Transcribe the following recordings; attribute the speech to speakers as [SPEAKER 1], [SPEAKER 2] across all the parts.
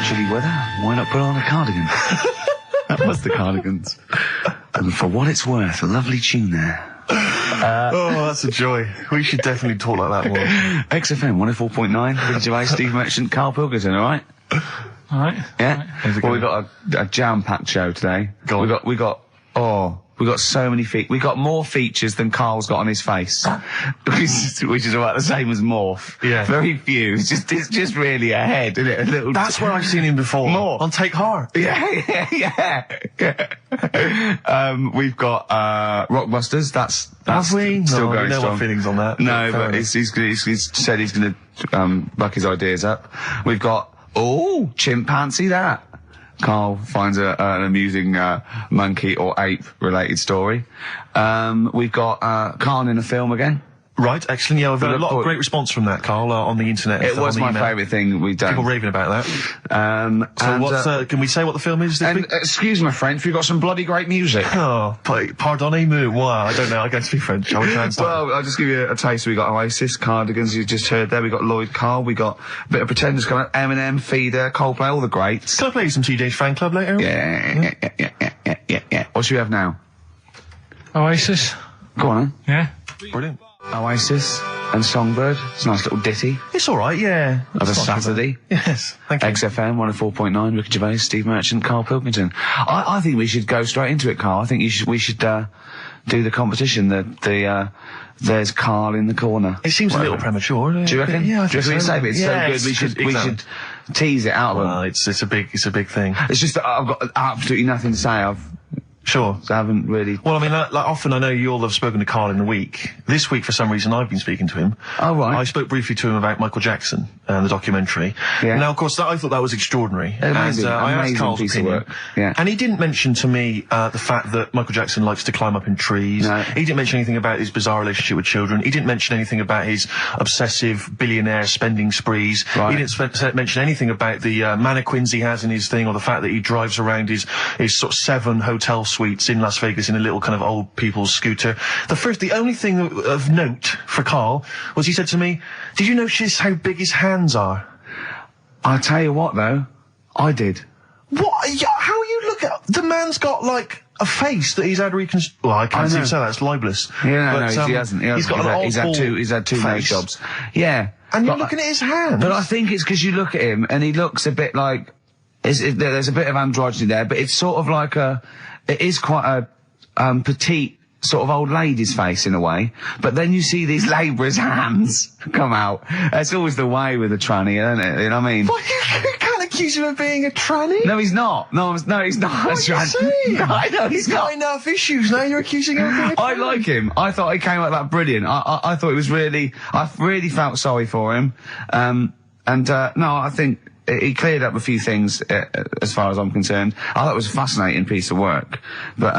[SPEAKER 1] chilly weather, why not put on a cardigan? That was the Cardigans. And for what it's worth, a lovely tune there.
[SPEAKER 2] Oh, that's a joy. We should definitely talk like that more.
[SPEAKER 1] XFM 104.9, Ricky Gervais, Steve Merchant, Karl Pilkington, alright?
[SPEAKER 3] Alright.
[SPEAKER 1] Yeah? Well, we've got a jam-packed show today. We got so many we got more features than Carl's got on his face. which is about the same as Morph.
[SPEAKER 2] Yeah.
[SPEAKER 1] Very few. It's just really a head, isn't it? A little.
[SPEAKER 2] That's where I've seen him before.
[SPEAKER 1] More.
[SPEAKER 2] On Take Heart.
[SPEAKER 1] Yeah. We've got, Rockbusters. That's
[SPEAKER 2] Have we?
[SPEAKER 1] still
[SPEAKER 2] No,
[SPEAKER 1] going
[SPEAKER 2] no
[SPEAKER 1] strong.
[SPEAKER 2] more feelings on that.
[SPEAKER 1] No, but he's said he's gonna, buck his ideas up. We've got, chimpanzee that. Carl finds an amusing monkey or ape related story. We've got Carl in a film again.
[SPEAKER 2] Right, excellent. Yeah, I've had a lot of great response from that, Carl, on the internet.
[SPEAKER 1] It was my favourite thing we've done.
[SPEAKER 2] People raving about that. So can we say what the film is this week?
[SPEAKER 1] Excuse my French, we've got some bloody great music.
[SPEAKER 2] Oh, pardonnez-moi. Wow, I don't know, I can't speak French. Shall we try and start?
[SPEAKER 1] Well, I'll just give you a taste. We got Oasis, Cardigans, you just heard there. We got Lloyd Carl, we got a bit of Pretenders coming up, Eminem, Feeder, Coldplay, all the greats.
[SPEAKER 2] Can I play you some TJ's fan club later?
[SPEAKER 1] Yeah. What should we have now?
[SPEAKER 3] Oasis.
[SPEAKER 1] Go on,
[SPEAKER 3] Yeah.
[SPEAKER 2] Brilliant.
[SPEAKER 1] Oasis and Songbird. It's a nice little ditty
[SPEAKER 2] It's alright, yeah.
[SPEAKER 1] of a Saturday.
[SPEAKER 2] Yes, thank you.
[SPEAKER 1] XFM 104.9, Ricky Gervais, Steve Merchant, Karl Pilkington. I think we should go straight into it, Carl. I think we should do the competition. There's Carl in the corner.
[SPEAKER 2] It seems a little premature, doesn't it?
[SPEAKER 1] Do you reckon?
[SPEAKER 2] Yeah, I
[SPEAKER 1] Do you
[SPEAKER 2] think
[SPEAKER 1] reckon
[SPEAKER 2] so.
[SPEAKER 1] we save it? It's so good. We should tease it out of
[SPEAKER 2] Well,
[SPEAKER 1] them.
[SPEAKER 2] it's a big thing.
[SPEAKER 1] It's just that I've got absolutely nothing to say.
[SPEAKER 2] Sure.
[SPEAKER 1] So I haven't really.
[SPEAKER 2] Well, I mean, like often I know you all have spoken to Carl in the week. This week, for some reason, I've been speaking to him.
[SPEAKER 1] Oh, right.
[SPEAKER 2] I spoke briefly to him about Michael Jackson and the documentary.
[SPEAKER 1] Yeah.
[SPEAKER 2] Now, of course, I thought that was extraordinary.
[SPEAKER 1] Amazing,
[SPEAKER 2] I asked
[SPEAKER 1] amazing
[SPEAKER 2] Carl's
[SPEAKER 1] piece of
[SPEAKER 2] opinion.
[SPEAKER 1] work. Yeah.
[SPEAKER 2] And he didn't mention to me the fact that Michael Jackson likes to climb up in trees.
[SPEAKER 1] No.
[SPEAKER 2] He didn't mention anything about his bizarre relationship with children. He didn't mention anything about his obsessive billionaire spending sprees.
[SPEAKER 1] Right.
[SPEAKER 2] He didn't mention anything about the mannequins he has in his thing, or the fact that he drives around his sort of 7 hotel suites in Las Vegas in a little kind of old people's scooter. The only thing of note for Carl was he said to me, "Did you notice how big his hands are?"
[SPEAKER 1] I'll tell you what, though. I did.
[SPEAKER 2] What? How you look at the man's got like a face that he's had reconstructed. Well, I can't say that. It's libelous.
[SPEAKER 1] Yeah,
[SPEAKER 2] but,
[SPEAKER 1] he hasn't.
[SPEAKER 2] He's got an
[SPEAKER 1] he's had two nose
[SPEAKER 2] face.
[SPEAKER 1] jobs. Yeah.
[SPEAKER 2] And you're looking at his hands.
[SPEAKER 1] But I think it's because you look at him and he looks a bit like there's a bit of androgyny there, but it's sort of like it is quite a petite sort of old lady's face in a way, but then you see these labourers' hands come out. That's always the way with a tranny, isn't it? You know what I mean?
[SPEAKER 2] Well, you can't accuse him of being a tranny.
[SPEAKER 1] No, he's not. No, he's not.
[SPEAKER 2] What are you saying?
[SPEAKER 1] No, I know he's not.
[SPEAKER 2] got enough issues now. You're accusing him of being a tranny.
[SPEAKER 1] I like him. I thought he came out that brilliant. I thought it was really. I really felt sorry for him. No, I think he cleared up a few things as far as I'm concerned. I thought it was a fascinating piece of work, but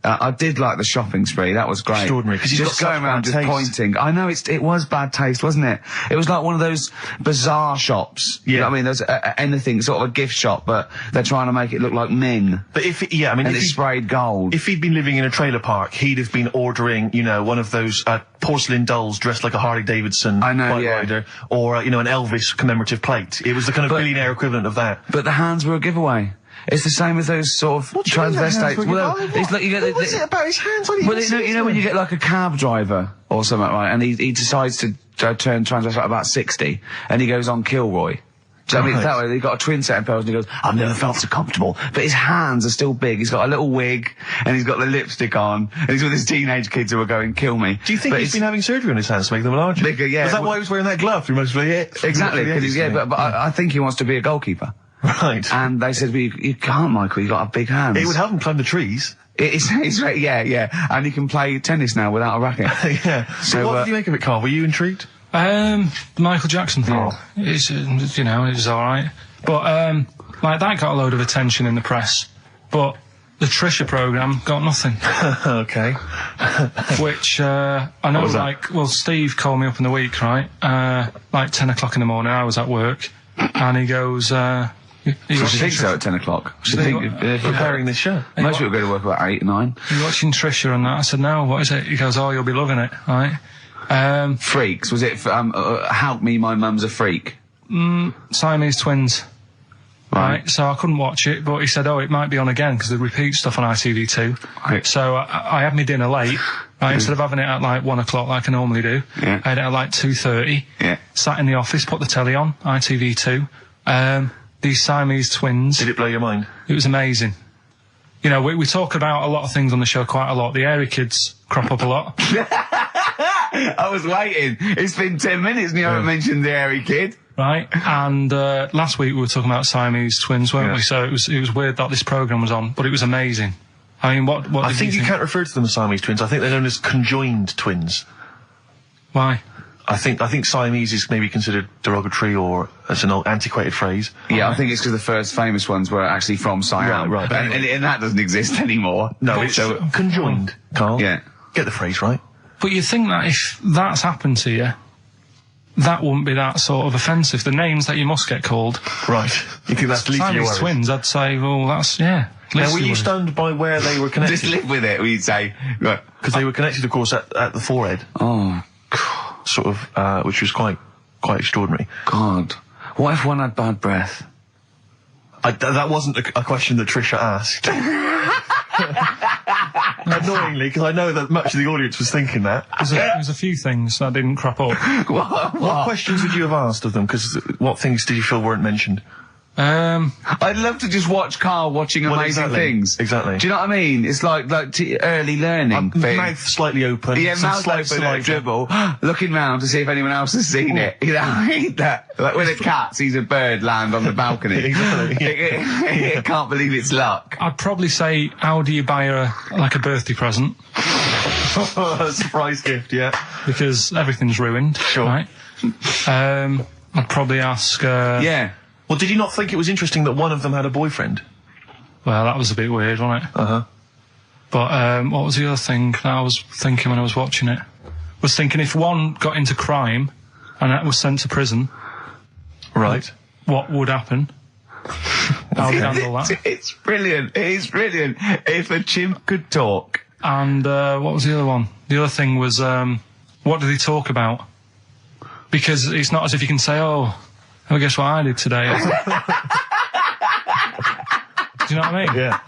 [SPEAKER 1] I did like the shopping spree. That was great.
[SPEAKER 2] Extraordinary, because he's
[SPEAKER 1] just
[SPEAKER 2] got
[SPEAKER 1] going
[SPEAKER 2] such
[SPEAKER 1] around
[SPEAKER 2] bad
[SPEAKER 1] just
[SPEAKER 2] taste.
[SPEAKER 1] pointing. I know it was bad taste, wasn't it? It was like one of those bizarre shops.
[SPEAKER 2] Yeah.
[SPEAKER 1] You know what I mean? There's anything, sort of a gift shop, but they're trying to make it look like Ming.
[SPEAKER 2] But
[SPEAKER 1] And it's sprayed gold.
[SPEAKER 2] If he'd been living in a trailer park, he'd have been ordering, one of those porcelain dolls dressed like a Harley Davidson
[SPEAKER 1] I know,
[SPEAKER 2] bike
[SPEAKER 1] yeah.
[SPEAKER 2] rider, or an Elvis commemorative plate. It was the kind of billionaire equivalent of that.
[SPEAKER 1] But the hands were a giveaway. It's the same as those sort of
[SPEAKER 2] What do you mean the hands
[SPEAKER 1] transvestites.
[SPEAKER 2] were
[SPEAKER 1] Well,
[SPEAKER 2] giveaway?
[SPEAKER 1] it's like you get
[SPEAKER 2] What was it about his hands? I didn't
[SPEAKER 1] Well,
[SPEAKER 2] even see
[SPEAKER 1] you know
[SPEAKER 2] it.
[SPEAKER 1] when you get like a cab driver or something, right? And he decides to turn transvestite at about 60, and he goes on Kilroy. Do you know what I mean?
[SPEAKER 2] Right.
[SPEAKER 1] That way, he got a twin set of pearls, and he goes, "I've never felt so comfortable." But his hands are still big. He's got a little wig, and he's got the lipstick on, and he's with his teenage kids who are going, "Kill me."
[SPEAKER 2] Do you think he's been having surgery on his hands to make them larger?
[SPEAKER 1] Bigger, yeah.
[SPEAKER 2] Was that why he was wearing that glove through most of the
[SPEAKER 1] Exactly, because but I think he wants to be a goalkeeper.
[SPEAKER 2] Right.
[SPEAKER 1] And they said, well, you can't, Michael, you've got big hands.
[SPEAKER 2] It would help him climb the trees.
[SPEAKER 1] It's right, yeah. And he can play tennis now without a racket.
[SPEAKER 2] Yeah. So what did you make of it, Carl? Were you intrigued?
[SPEAKER 3] The Michael Jackson thing. It's, it was alright. But, that got a load of attention in the press. But the Trisha programme got nothing.
[SPEAKER 2] Okay.
[SPEAKER 3] Which, I know, Steve called me up in the week, right? 10 o'clock in the morning, I was at work. And he goes,
[SPEAKER 1] I think so at 10 o'clock.
[SPEAKER 2] Preparing this show.
[SPEAKER 1] Most people go to work about 8, 9.
[SPEAKER 3] Are you watching Trisha and that? I said, no, what is it? He goes, oh, you'll be loving it, right?
[SPEAKER 1] Freaks, was it, Help Me, My Mum's a Freak?
[SPEAKER 3] Siamese twins. Right, so I couldn't watch it, but he said, it might be on again, because they repeat stuff on ITV2.
[SPEAKER 1] Right.
[SPEAKER 3] So I had my dinner late, right, instead of having it at like 1 o'clock like I normally do,
[SPEAKER 1] Yeah.
[SPEAKER 3] I had it at like 2:30,
[SPEAKER 1] Yeah.
[SPEAKER 3] sat in the office, put the telly on, ITV2, these Siamese twins.
[SPEAKER 2] Did it blow your mind?
[SPEAKER 3] It was amazing. You know, we talk about a lot of things on the show quite a lot. The Airy Kids crop up a lot.
[SPEAKER 1] I was waiting. It's been 10 minutes and you haven't mentioned the Airy Kid.
[SPEAKER 3] Right, and last week we were talking about Siamese twins, weren't we? So it was weird that this programme was on, but it was amazing. I mean, what
[SPEAKER 2] I
[SPEAKER 3] did
[SPEAKER 2] think
[SPEAKER 3] you
[SPEAKER 2] you can't refer to them as Siamese twins. I think they're known as conjoined twins.
[SPEAKER 3] Why?
[SPEAKER 2] I think Siamese is maybe considered derogatory or as an old antiquated phrase.
[SPEAKER 1] Yeah, I think it's because the first famous ones were actually from Siam.
[SPEAKER 2] Right.
[SPEAKER 1] And that doesn't exist anymore.
[SPEAKER 2] No, it's conjoined, Carl.
[SPEAKER 1] Yeah.
[SPEAKER 2] Get the phrase right.
[SPEAKER 3] But you'd think that if that's happened to you, that wouldn't be that sort of offensive. The names that you must get called.
[SPEAKER 2] Right. You think that's least of your
[SPEAKER 3] Siamese
[SPEAKER 2] worries?
[SPEAKER 3] twins, I'd say, well, that's, yeah.
[SPEAKER 2] Now, were you stunned by where they were connected?
[SPEAKER 1] Just live with it, we'd say. Right.
[SPEAKER 2] Because they were connected, of course, at the forehead.
[SPEAKER 1] Oh,
[SPEAKER 2] Sort of, which was quite extraordinary.
[SPEAKER 1] God. What if one had bad breath?
[SPEAKER 2] That wasn't a question that Trisha asked. Annoyingly, because I know that much of the audience was thinking that.
[SPEAKER 3] There's a few things that didn't crop up.
[SPEAKER 2] What questions would you have asked of them? Because what things did you feel weren't mentioned?
[SPEAKER 1] I'd love to just watch Carl watching amazing things.
[SPEAKER 2] Exactly.
[SPEAKER 1] Do you know what I mean? It's like early learning thing.
[SPEAKER 2] Mouth slightly open.
[SPEAKER 1] Yeah, mouth open, dribble, looking round to see if anyone else has seen it. You know, I mean that. Like when a cat sees a bird land on the balcony.
[SPEAKER 2] Exactly.
[SPEAKER 1] It can't believe it's luck.
[SPEAKER 3] I'd probably say, how do you buy her a birthday present?
[SPEAKER 2] A surprise gift, yeah.
[SPEAKER 3] Because everything's ruined.
[SPEAKER 2] Sure.
[SPEAKER 3] Right? I'd probably ask...
[SPEAKER 1] Yeah.
[SPEAKER 2] Well, did you not think it was interesting that one of them had a boyfriend?
[SPEAKER 3] Well, that was a bit weird, wasn't it?
[SPEAKER 2] Uh-huh.
[SPEAKER 3] But what was the other thing that I was thinking when I was watching it? I was thinking if one got into crime and that was sent to prison...
[SPEAKER 2] Right.
[SPEAKER 3] What would happen? How would you handle that?
[SPEAKER 1] It's brilliant. It is brilliant. If a chimp could talk.
[SPEAKER 3] And what was the other one? The other thing was, what did he talk about? Because it's not as if you can say, oh, guess what I did today? Do you know what I mean?
[SPEAKER 2] Yeah.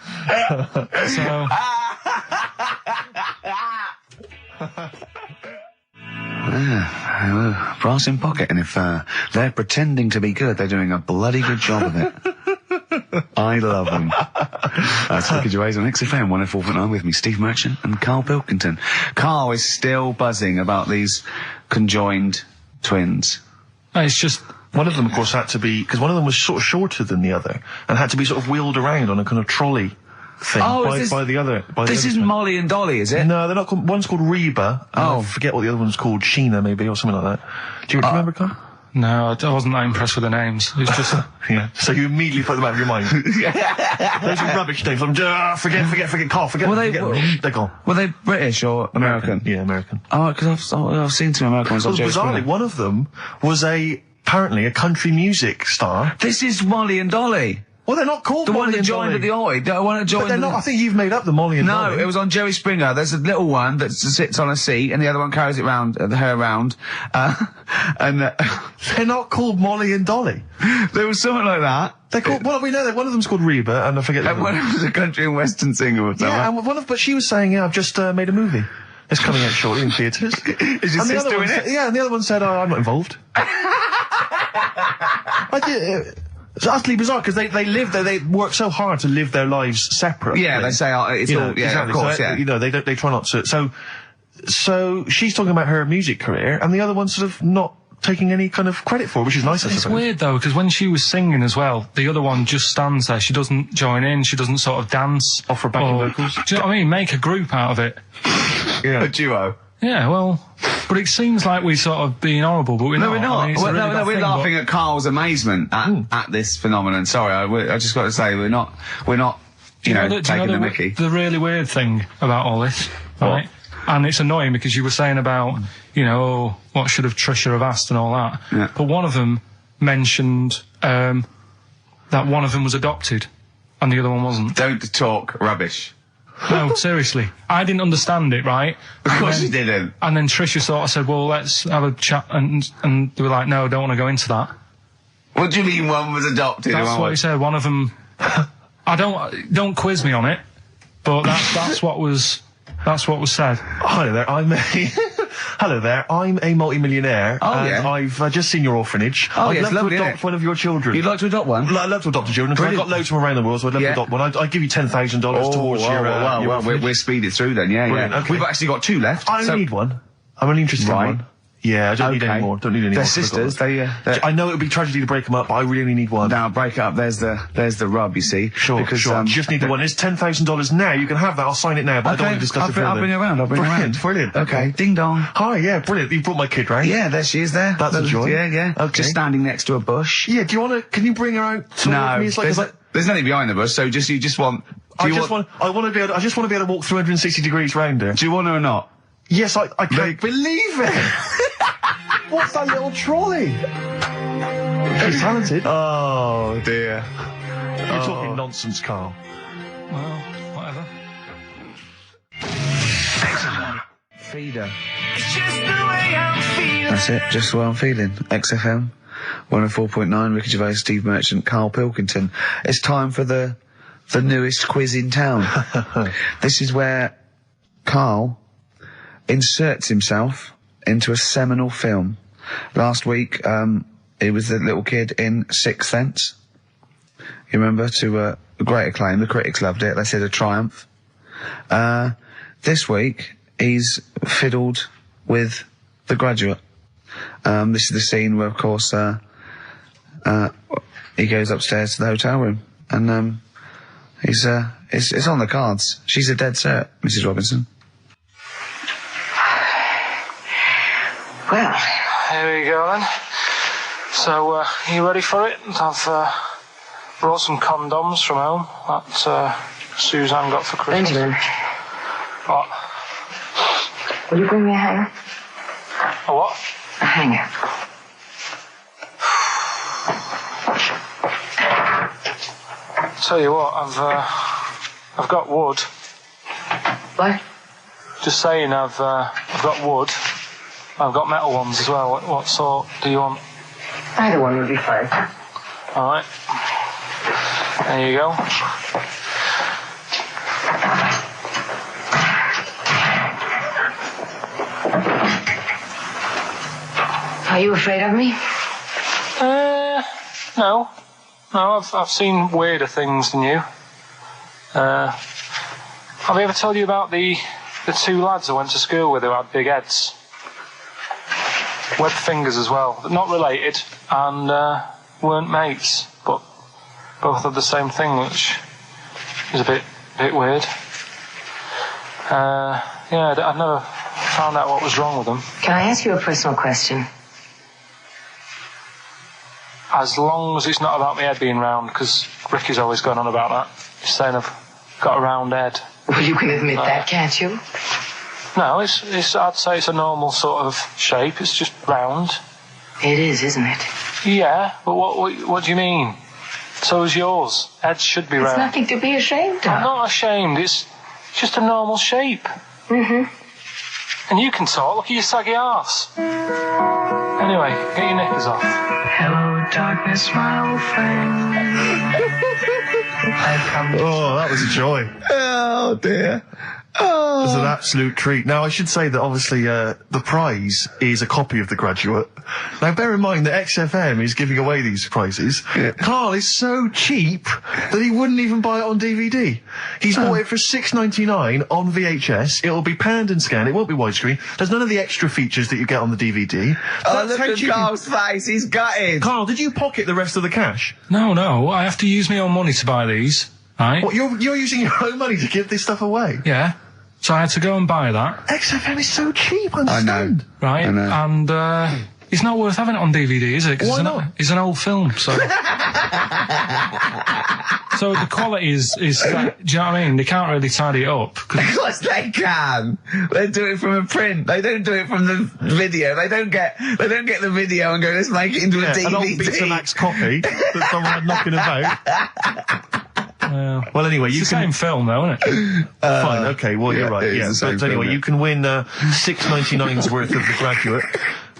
[SPEAKER 1] Brass in pocket, and if they're pretending to be good, they're doing a bloody good job of it. I love them. That's Ricky Gervais on XFM 104.9 with me, Steve Merchant and Karl Pilkington. Karl is still buzzing about these conjoined twins.
[SPEAKER 3] It's just...
[SPEAKER 2] One of them, of course, had to be... Because one of them was sort of shorter than the other and had to be sort of wheeled around on a kind of trolley thing by the other.
[SPEAKER 1] This isn't Molly and Dolly, is it?
[SPEAKER 2] No, they're not called... One's called Reba.
[SPEAKER 1] Oh.
[SPEAKER 2] I forget what the other one's called. Sheena, maybe, or something like that. Do you remember, Carl?
[SPEAKER 3] No, I wasn't that impressed with the names. It's just...
[SPEAKER 2] Yeah. So you immediately put them out of your mind. Those are rubbish names. Forget, Carl, forget. They're gone.
[SPEAKER 1] Were they British or American?
[SPEAKER 2] Yeah, American.
[SPEAKER 1] Oh, because I've seen some American ones on Jerry
[SPEAKER 2] Bizarrely,
[SPEAKER 1] Springer.
[SPEAKER 2] one of them was apparently a country music star.
[SPEAKER 1] This is Molly and Dolly.
[SPEAKER 2] Well, they're not called
[SPEAKER 1] The
[SPEAKER 2] Molly
[SPEAKER 1] one that
[SPEAKER 2] and
[SPEAKER 1] joined
[SPEAKER 2] Dolly.
[SPEAKER 1] at the Oi. The one that joined.
[SPEAKER 2] But they're not. I think you've made up the Molly and Dolly.
[SPEAKER 1] No, it was on Jerry Springer. There's a little one that sits on a seat, and the other one carries it round, her around.
[SPEAKER 2] They're not called Molly and Dolly.
[SPEAKER 1] There was something like that.
[SPEAKER 2] They're called. Well, we know that one of them's called Reba, and I forget.
[SPEAKER 1] And one was a country and western singer or something.
[SPEAKER 2] Yeah, and but she was saying, I've just made a movie. It's coming out shortly in theatres.
[SPEAKER 1] Is your sister in it?
[SPEAKER 2] Yeah, and the other one said, I'm not involved. It's utterly bizarre because they live there. They work so hard to live their lives separately.
[SPEAKER 1] Yeah, they say it's all. Yeah,
[SPEAKER 2] exactly.
[SPEAKER 1] of course.
[SPEAKER 2] So,
[SPEAKER 1] Yeah.
[SPEAKER 2] They try not to. So she's talking about her music career, and the other one's sort of not taking any kind of credit for it, which is nice. I
[SPEAKER 3] It's
[SPEAKER 2] suppose.
[SPEAKER 3] weird though, because when she was singing as well, the other one just stands there. She doesn't join in. She doesn't sort of dance.
[SPEAKER 2] Offer backing vocals.
[SPEAKER 3] Do you know what I mean? Make a group out of it.
[SPEAKER 2] Yeah.
[SPEAKER 1] A duo.
[SPEAKER 3] Yeah, well, but it seems like we're sort of being horrible, but we're not.
[SPEAKER 1] No, we're not.
[SPEAKER 3] I mean, it's a
[SPEAKER 1] Well,
[SPEAKER 3] really
[SPEAKER 1] no,
[SPEAKER 3] bad
[SPEAKER 1] we're
[SPEAKER 3] thing,
[SPEAKER 1] laughing at Carl's amazement at this phenomenon. Sorry, I just got to say we're not. You know, taking the mickey.
[SPEAKER 3] The really weird thing about all this, right? And it's annoying because you were saying about, what should have Trisha have asked and all that.
[SPEAKER 1] Yeah.
[SPEAKER 3] But one of them mentioned that one of them was adopted and the other one wasn't.
[SPEAKER 1] Don't talk rubbish.
[SPEAKER 3] No, seriously. I didn't understand it, right?
[SPEAKER 1] Of course you didn't.
[SPEAKER 3] And then Trisha sort of said, well, let's have a chat. And they were like, no, I don't want to go into that.
[SPEAKER 1] What do you mean one was adopted?
[SPEAKER 3] That's what he said. One of them. Don't quiz me on it, but that's what was said.
[SPEAKER 2] Hello there. Hello there. I'm a multi-millionaire. And I've just seen your orphanage. I'd love to adopt one of your children.
[SPEAKER 1] You'd like to adopt one?
[SPEAKER 2] I'd love to adopt a children because I've got loads from around the world, so I'd love to adopt one. I'd give you $10,000 towards your.
[SPEAKER 1] Well, we're speeding through then. Yeah. Okay. We've actually got 2 left.
[SPEAKER 2] I only need one. I'm only interested in one. Yeah, I don't need any more. Don't need any more.
[SPEAKER 1] They're sisters.
[SPEAKER 2] I know it would be tragedy to break them up, but I really only need one.
[SPEAKER 1] Now break it up. There's the rub. You see.
[SPEAKER 2] Sure. You just need the one. It's $10,000 now. You can have that. I'll sign it now. But I don't want to discuss it further.
[SPEAKER 1] I'll bring you around.
[SPEAKER 2] Brilliant.
[SPEAKER 1] Okay. Ding dong.
[SPEAKER 2] Hi. Yeah. Brilliant. You brought my kid round.
[SPEAKER 1] Yeah. There she is. There.
[SPEAKER 2] That's a joy.
[SPEAKER 1] Yeah. Okay. Just standing next to a bush.
[SPEAKER 2] Yeah. Do you want to? Can you bring her out?
[SPEAKER 1] No. There's nothing behind the bush. So you just want. I just want to be able to walk 360 degrees round her. Do you want her or not?
[SPEAKER 2] Yes. I can't believe it. What's that little trolley? She's talented.
[SPEAKER 1] Oh, dear.
[SPEAKER 2] You're talking nonsense, Carl.
[SPEAKER 3] Well, whatever.
[SPEAKER 1] Feeder. That's it, just the way I'm feeling. XFM, 104.9, Ricky Gervais, Steve Merchant, Karl Pilkington. It's time for the newest quiz in town. This is where Karl inserts himself into a seminal film. Last week, he was the little kid in Sixth Sense. You remember? To great acclaim. The critics loved it. They said a triumph. This week, he's fiddled with The Graduate. This is the scene where, of course, he goes upstairs to the hotel room. And it's on the cards. She's a dead cert, Mrs. Robinson.
[SPEAKER 4] Well,
[SPEAKER 3] here we go then. So, are you ready for it? I've brought some condoms from home that Suzanne got for Christmas.
[SPEAKER 4] Benjamin.
[SPEAKER 3] What?
[SPEAKER 4] Will you bring me a hanger?
[SPEAKER 3] A what?
[SPEAKER 4] A hanger.
[SPEAKER 3] Tell you what, I've got wood.
[SPEAKER 4] What?
[SPEAKER 3] Just saying, I've got wood. I've got metal ones as well. What sort do you want?
[SPEAKER 4] Either one would be fine.
[SPEAKER 3] All right. There you go.
[SPEAKER 4] Are you afraid of me?
[SPEAKER 3] No. No, I've seen weirder things than you. Have I ever told you about the 2 lads I went to school with who had big heads? Webbed fingers as well. Not related, and weren't mates, but both had the same thing, which is a bit weird. I've never found out what was wrong with them.
[SPEAKER 4] Can I ask you a personal question?
[SPEAKER 3] As long as it's not about my head being round, because Ricky's always going on about that. He's saying I've got a round head.
[SPEAKER 4] Well, you can admit that, can't you?
[SPEAKER 3] No, it's. I'd say it's a normal sort of shape. It's just round.
[SPEAKER 4] It is, isn't it?
[SPEAKER 3] Yeah, but what do you mean? So is yours. Heads should be round.
[SPEAKER 4] It's nothing to be ashamed of.
[SPEAKER 3] I'm not ashamed. It's just a normal shape.
[SPEAKER 4] Mm-hmm.
[SPEAKER 3] And you can talk. Look at your saggy arse. Anyway, get your knickers off.
[SPEAKER 4] Hello, darkness, my old friend.
[SPEAKER 2] Oh, that was a joy.
[SPEAKER 1] Oh, dear. Oh.
[SPEAKER 2] It was an absolute treat. Now, I should say that obviously the prize is a copy of The Graduate. Now, bear in mind that XFM is giving away these prizes. Yeah. Carl is so cheap that he wouldn't even buy it on DVD. He's bought it for $6.99 on VHS. It'll be panned and scanned. It won't be widescreen. There's none of the extra features that you get on the DVD.
[SPEAKER 1] Look at Carl's face. He's gutted.
[SPEAKER 2] Carl, did you pocket the rest of the cash?
[SPEAKER 3] No. I have to use my own money to buy these. Right?
[SPEAKER 2] What, you're using your own money to give this stuff away?
[SPEAKER 3] Yeah. So I had to go and buy that.
[SPEAKER 2] XFM is so cheap, I understand.
[SPEAKER 3] Right?
[SPEAKER 1] I know.
[SPEAKER 3] And it's not worth having it on DVD, is it?
[SPEAKER 2] Why not?
[SPEAKER 3] It's an old film, so... So the quality is do you know what I mean? They can't really tidy it up.
[SPEAKER 1] Of course they can. They do it from a print. They don't do it from the video. They don't get the video and go, let's make it into a DVD.
[SPEAKER 2] An old Betamax copy that someone had knocking about. Well, anyway,
[SPEAKER 3] it's the same film, though, isn't it?
[SPEAKER 2] Fine, okay, well, you're right, yeah. But anyway, you can win $6.99's worth of The Graduate.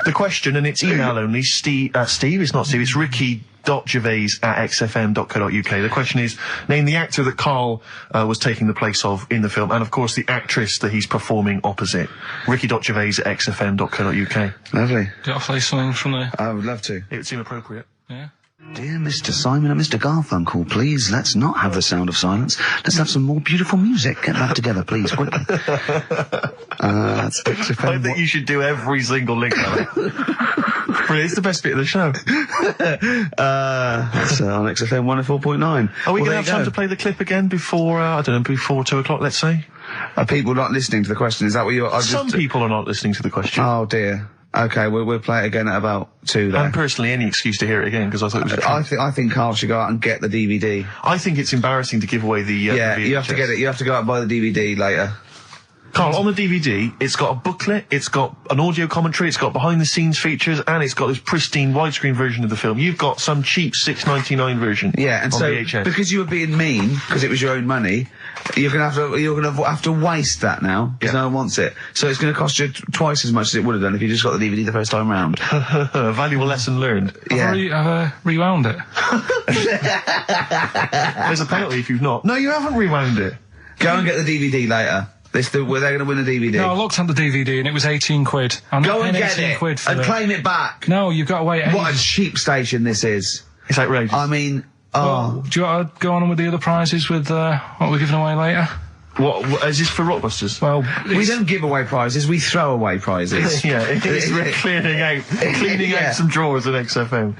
[SPEAKER 2] The question, and it's email only, Steve, it's not Steve, it's Ricky ricky.gervais@xfm.co.uk. The question is, name the actor that Karl was taking the place of in the film, and of course the actress that he's performing opposite. ricky.gervais@xfm.co.uk.
[SPEAKER 1] Lovely.
[SPEAKER 3] Do you want to play something from there?
[SPEAKER 1] I would love to.
[SPEAKER 2] It would seem appropriate.
[SPEAKER 3] Yeah.
[SPEAKER 1] Dear Mr. Simon and Mr. Garfunkel, please, let's not have the sound of silence. Let's have some more beautiful music. Get that together, please, quickly. That's XFM.
[SPEAKER 2] I think you should do every single link on it. It's the best bit of the show.
[SPEAKER 1] That's on XFM 104.9.
[SPEAKER 2] Are we going to have time to play the clip again before, before 2 o'clock, let's say?
[SPEAKER 1] Are people not listening to the question? Is that what you're...
[SPEAKER 2] Some people are not listening to the question.
[SPEAKER 1] Oh, dear. Okay, we'll play it again at about 2 then.
[SPEAKER 2] And personally, any excuse to hear it again, because I thought it was
[SPEAKER 1] I think Karl should go out and get the DVD.
[SPEAKER 2] I think it's embarrassing to give away the
[SPEAKER 1] yeah,
[SPEAKER 2] the
[SPEAKER 1] you have to get it. You have to go out and buy the DVD later.
[SPEAKER 2] Karl, on the DVD, it's got a booklet, it's got an audio commentary, it's got behind-the-scenes features, and it's got this pristine widescreen version of the film. You've got some cheap $6.99 version.
[SPEAKER 1] Yeah, and
[SPEAKER 2] on
[SPEAKER 1] so
[SPEAKER 2] VHS.
[SPEAKER 1] because you were being mean, because it was your own money, you're gonna have to waste that now because no one wants it. So it's gonna cost you twice as much as it would have done if you just got the DVD the first time round.
[SPEAKER 2] A valuable lesson learned.
[SPEAKER 1] Yeah.
[SPEAKER 3] I've rewound it.
[SPEAKER 2] There's a penalty if you've not. No, you haven't rewound it.
[SPEAKER 1] Go and get the DVD later. Were they going to win the DVD?
[SPEAKER 3] No, I looked at the DVD and it was 18 quid. I'm
[SPEAKER 1] Go
[SPEAKER 3] not
[SPEAKER 1] and
[SPEAKER 3] paying
[SPEAKER 1] get
[SPEAKER 3] 18
[SPEAKER 1] it
[SPEAKER 3] quid for
[SPEAKER 1] and claim it back.
[SPEAKER 3] No, you've got to wait.
[SPEAKER 1] What a cheap station this is.
[SPEAKER 2] It's outrageous.
[SPEAKER 1] I mean,
[SPEAKER 3] Well, do you want to go on with the other prizes with what we're giving away later?
[SPEAKER 2] What is this for Rockbusters?
[SPEAKER 3] Well,
[SPEAKER 1] we don't give away prizes, we throw away prizes.
[SPEAKER 2] Yeah, it's cleaning out some drawers at XFM.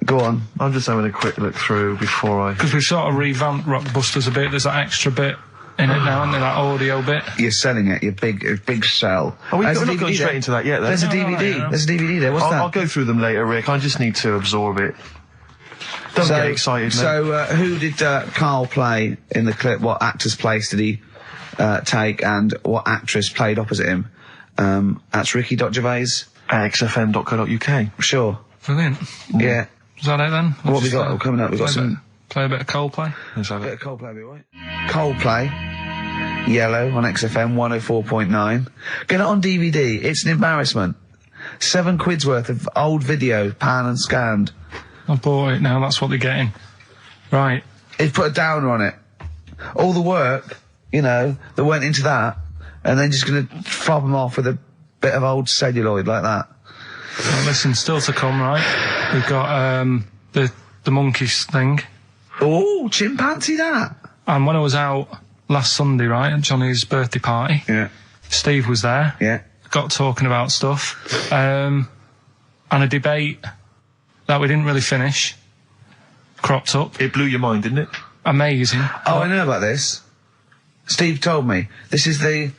[SPEAKER 1] Go on.
[SPEAKER 2] I'm just having a quick look through before I...
[SPEAKER 3] Because we've sort of revamped Rockbusters a bit. There's that extra bit in it now, isn't there? That audio bit.
[SPEAKER 1] You're selling it, your big sell.
[SPEAKER 2] Oh, we're not going straight into that yet, then.
[SPEAKER 1] There's a
[SPEAKER 3] No,
[SPEAKER 1] DVD.
[SPEAKER 3] no.
[SPEAKER 1] There's a DVD there. What's that?
[SPEAKER 2] I'll go through them later, Rick. I just need to absorb it. Don't get excited, mate.
[SPEAKER 1] So, who did Karl play in the clip? What actor's place did he take, and what actress played opposite him? That's ricky.gervais.
[SPEAKER 2] At xfm.co.uk.
[SPEAKER 1] Sure.
[SPEAKER 3] Brilliant.
[SPEAKER 1] Yeah.
[SPEAKER 3] Is that it then?
[SPEAKER 1] What have we got coming up? We've got some...
[SPEAKER 3] Play a bit of Coldplay.
[SPEAKER 2] Let's have
[SPEAKER 1] bit
[SPEAKER 2] it.
[SPEAKER 1] of Coldplay, be right? Coldplay. Yellow on XFM 104.9. Get it on DVD. It's an embarrassment. £7 worth of old video, pan and scanned.
[SPEAKER 3] I bought it now, that's what they're getting. Right.
[SPEAKER 1] He's put a downer on it. All the work, that went into that, and then just gonna fob them off with a bit of old celluloid like that.
[SPEAKER 3] Well, listen, still to come, right? We've got the monkeys thing.
[SPEAKER 1] Oh, chimpanzee that.
[SPEAKER 3] And when I was out last Sunday, right, at Johnny's birthday party,
[SPEAKER 1] Yeah.
[SPEAKER 3] Steve was there.
[SPEAKER 1] Yeah.
[SPEAKER 3] Got talking about stuff. And a debate that we didn't really finish cropped up.
[SPEAKER 2] It blew your mind, didn't it?
[SPEAKER 3] Amazing.
[SPEAKER 1] Oh, I know about this. Steve told me. This is the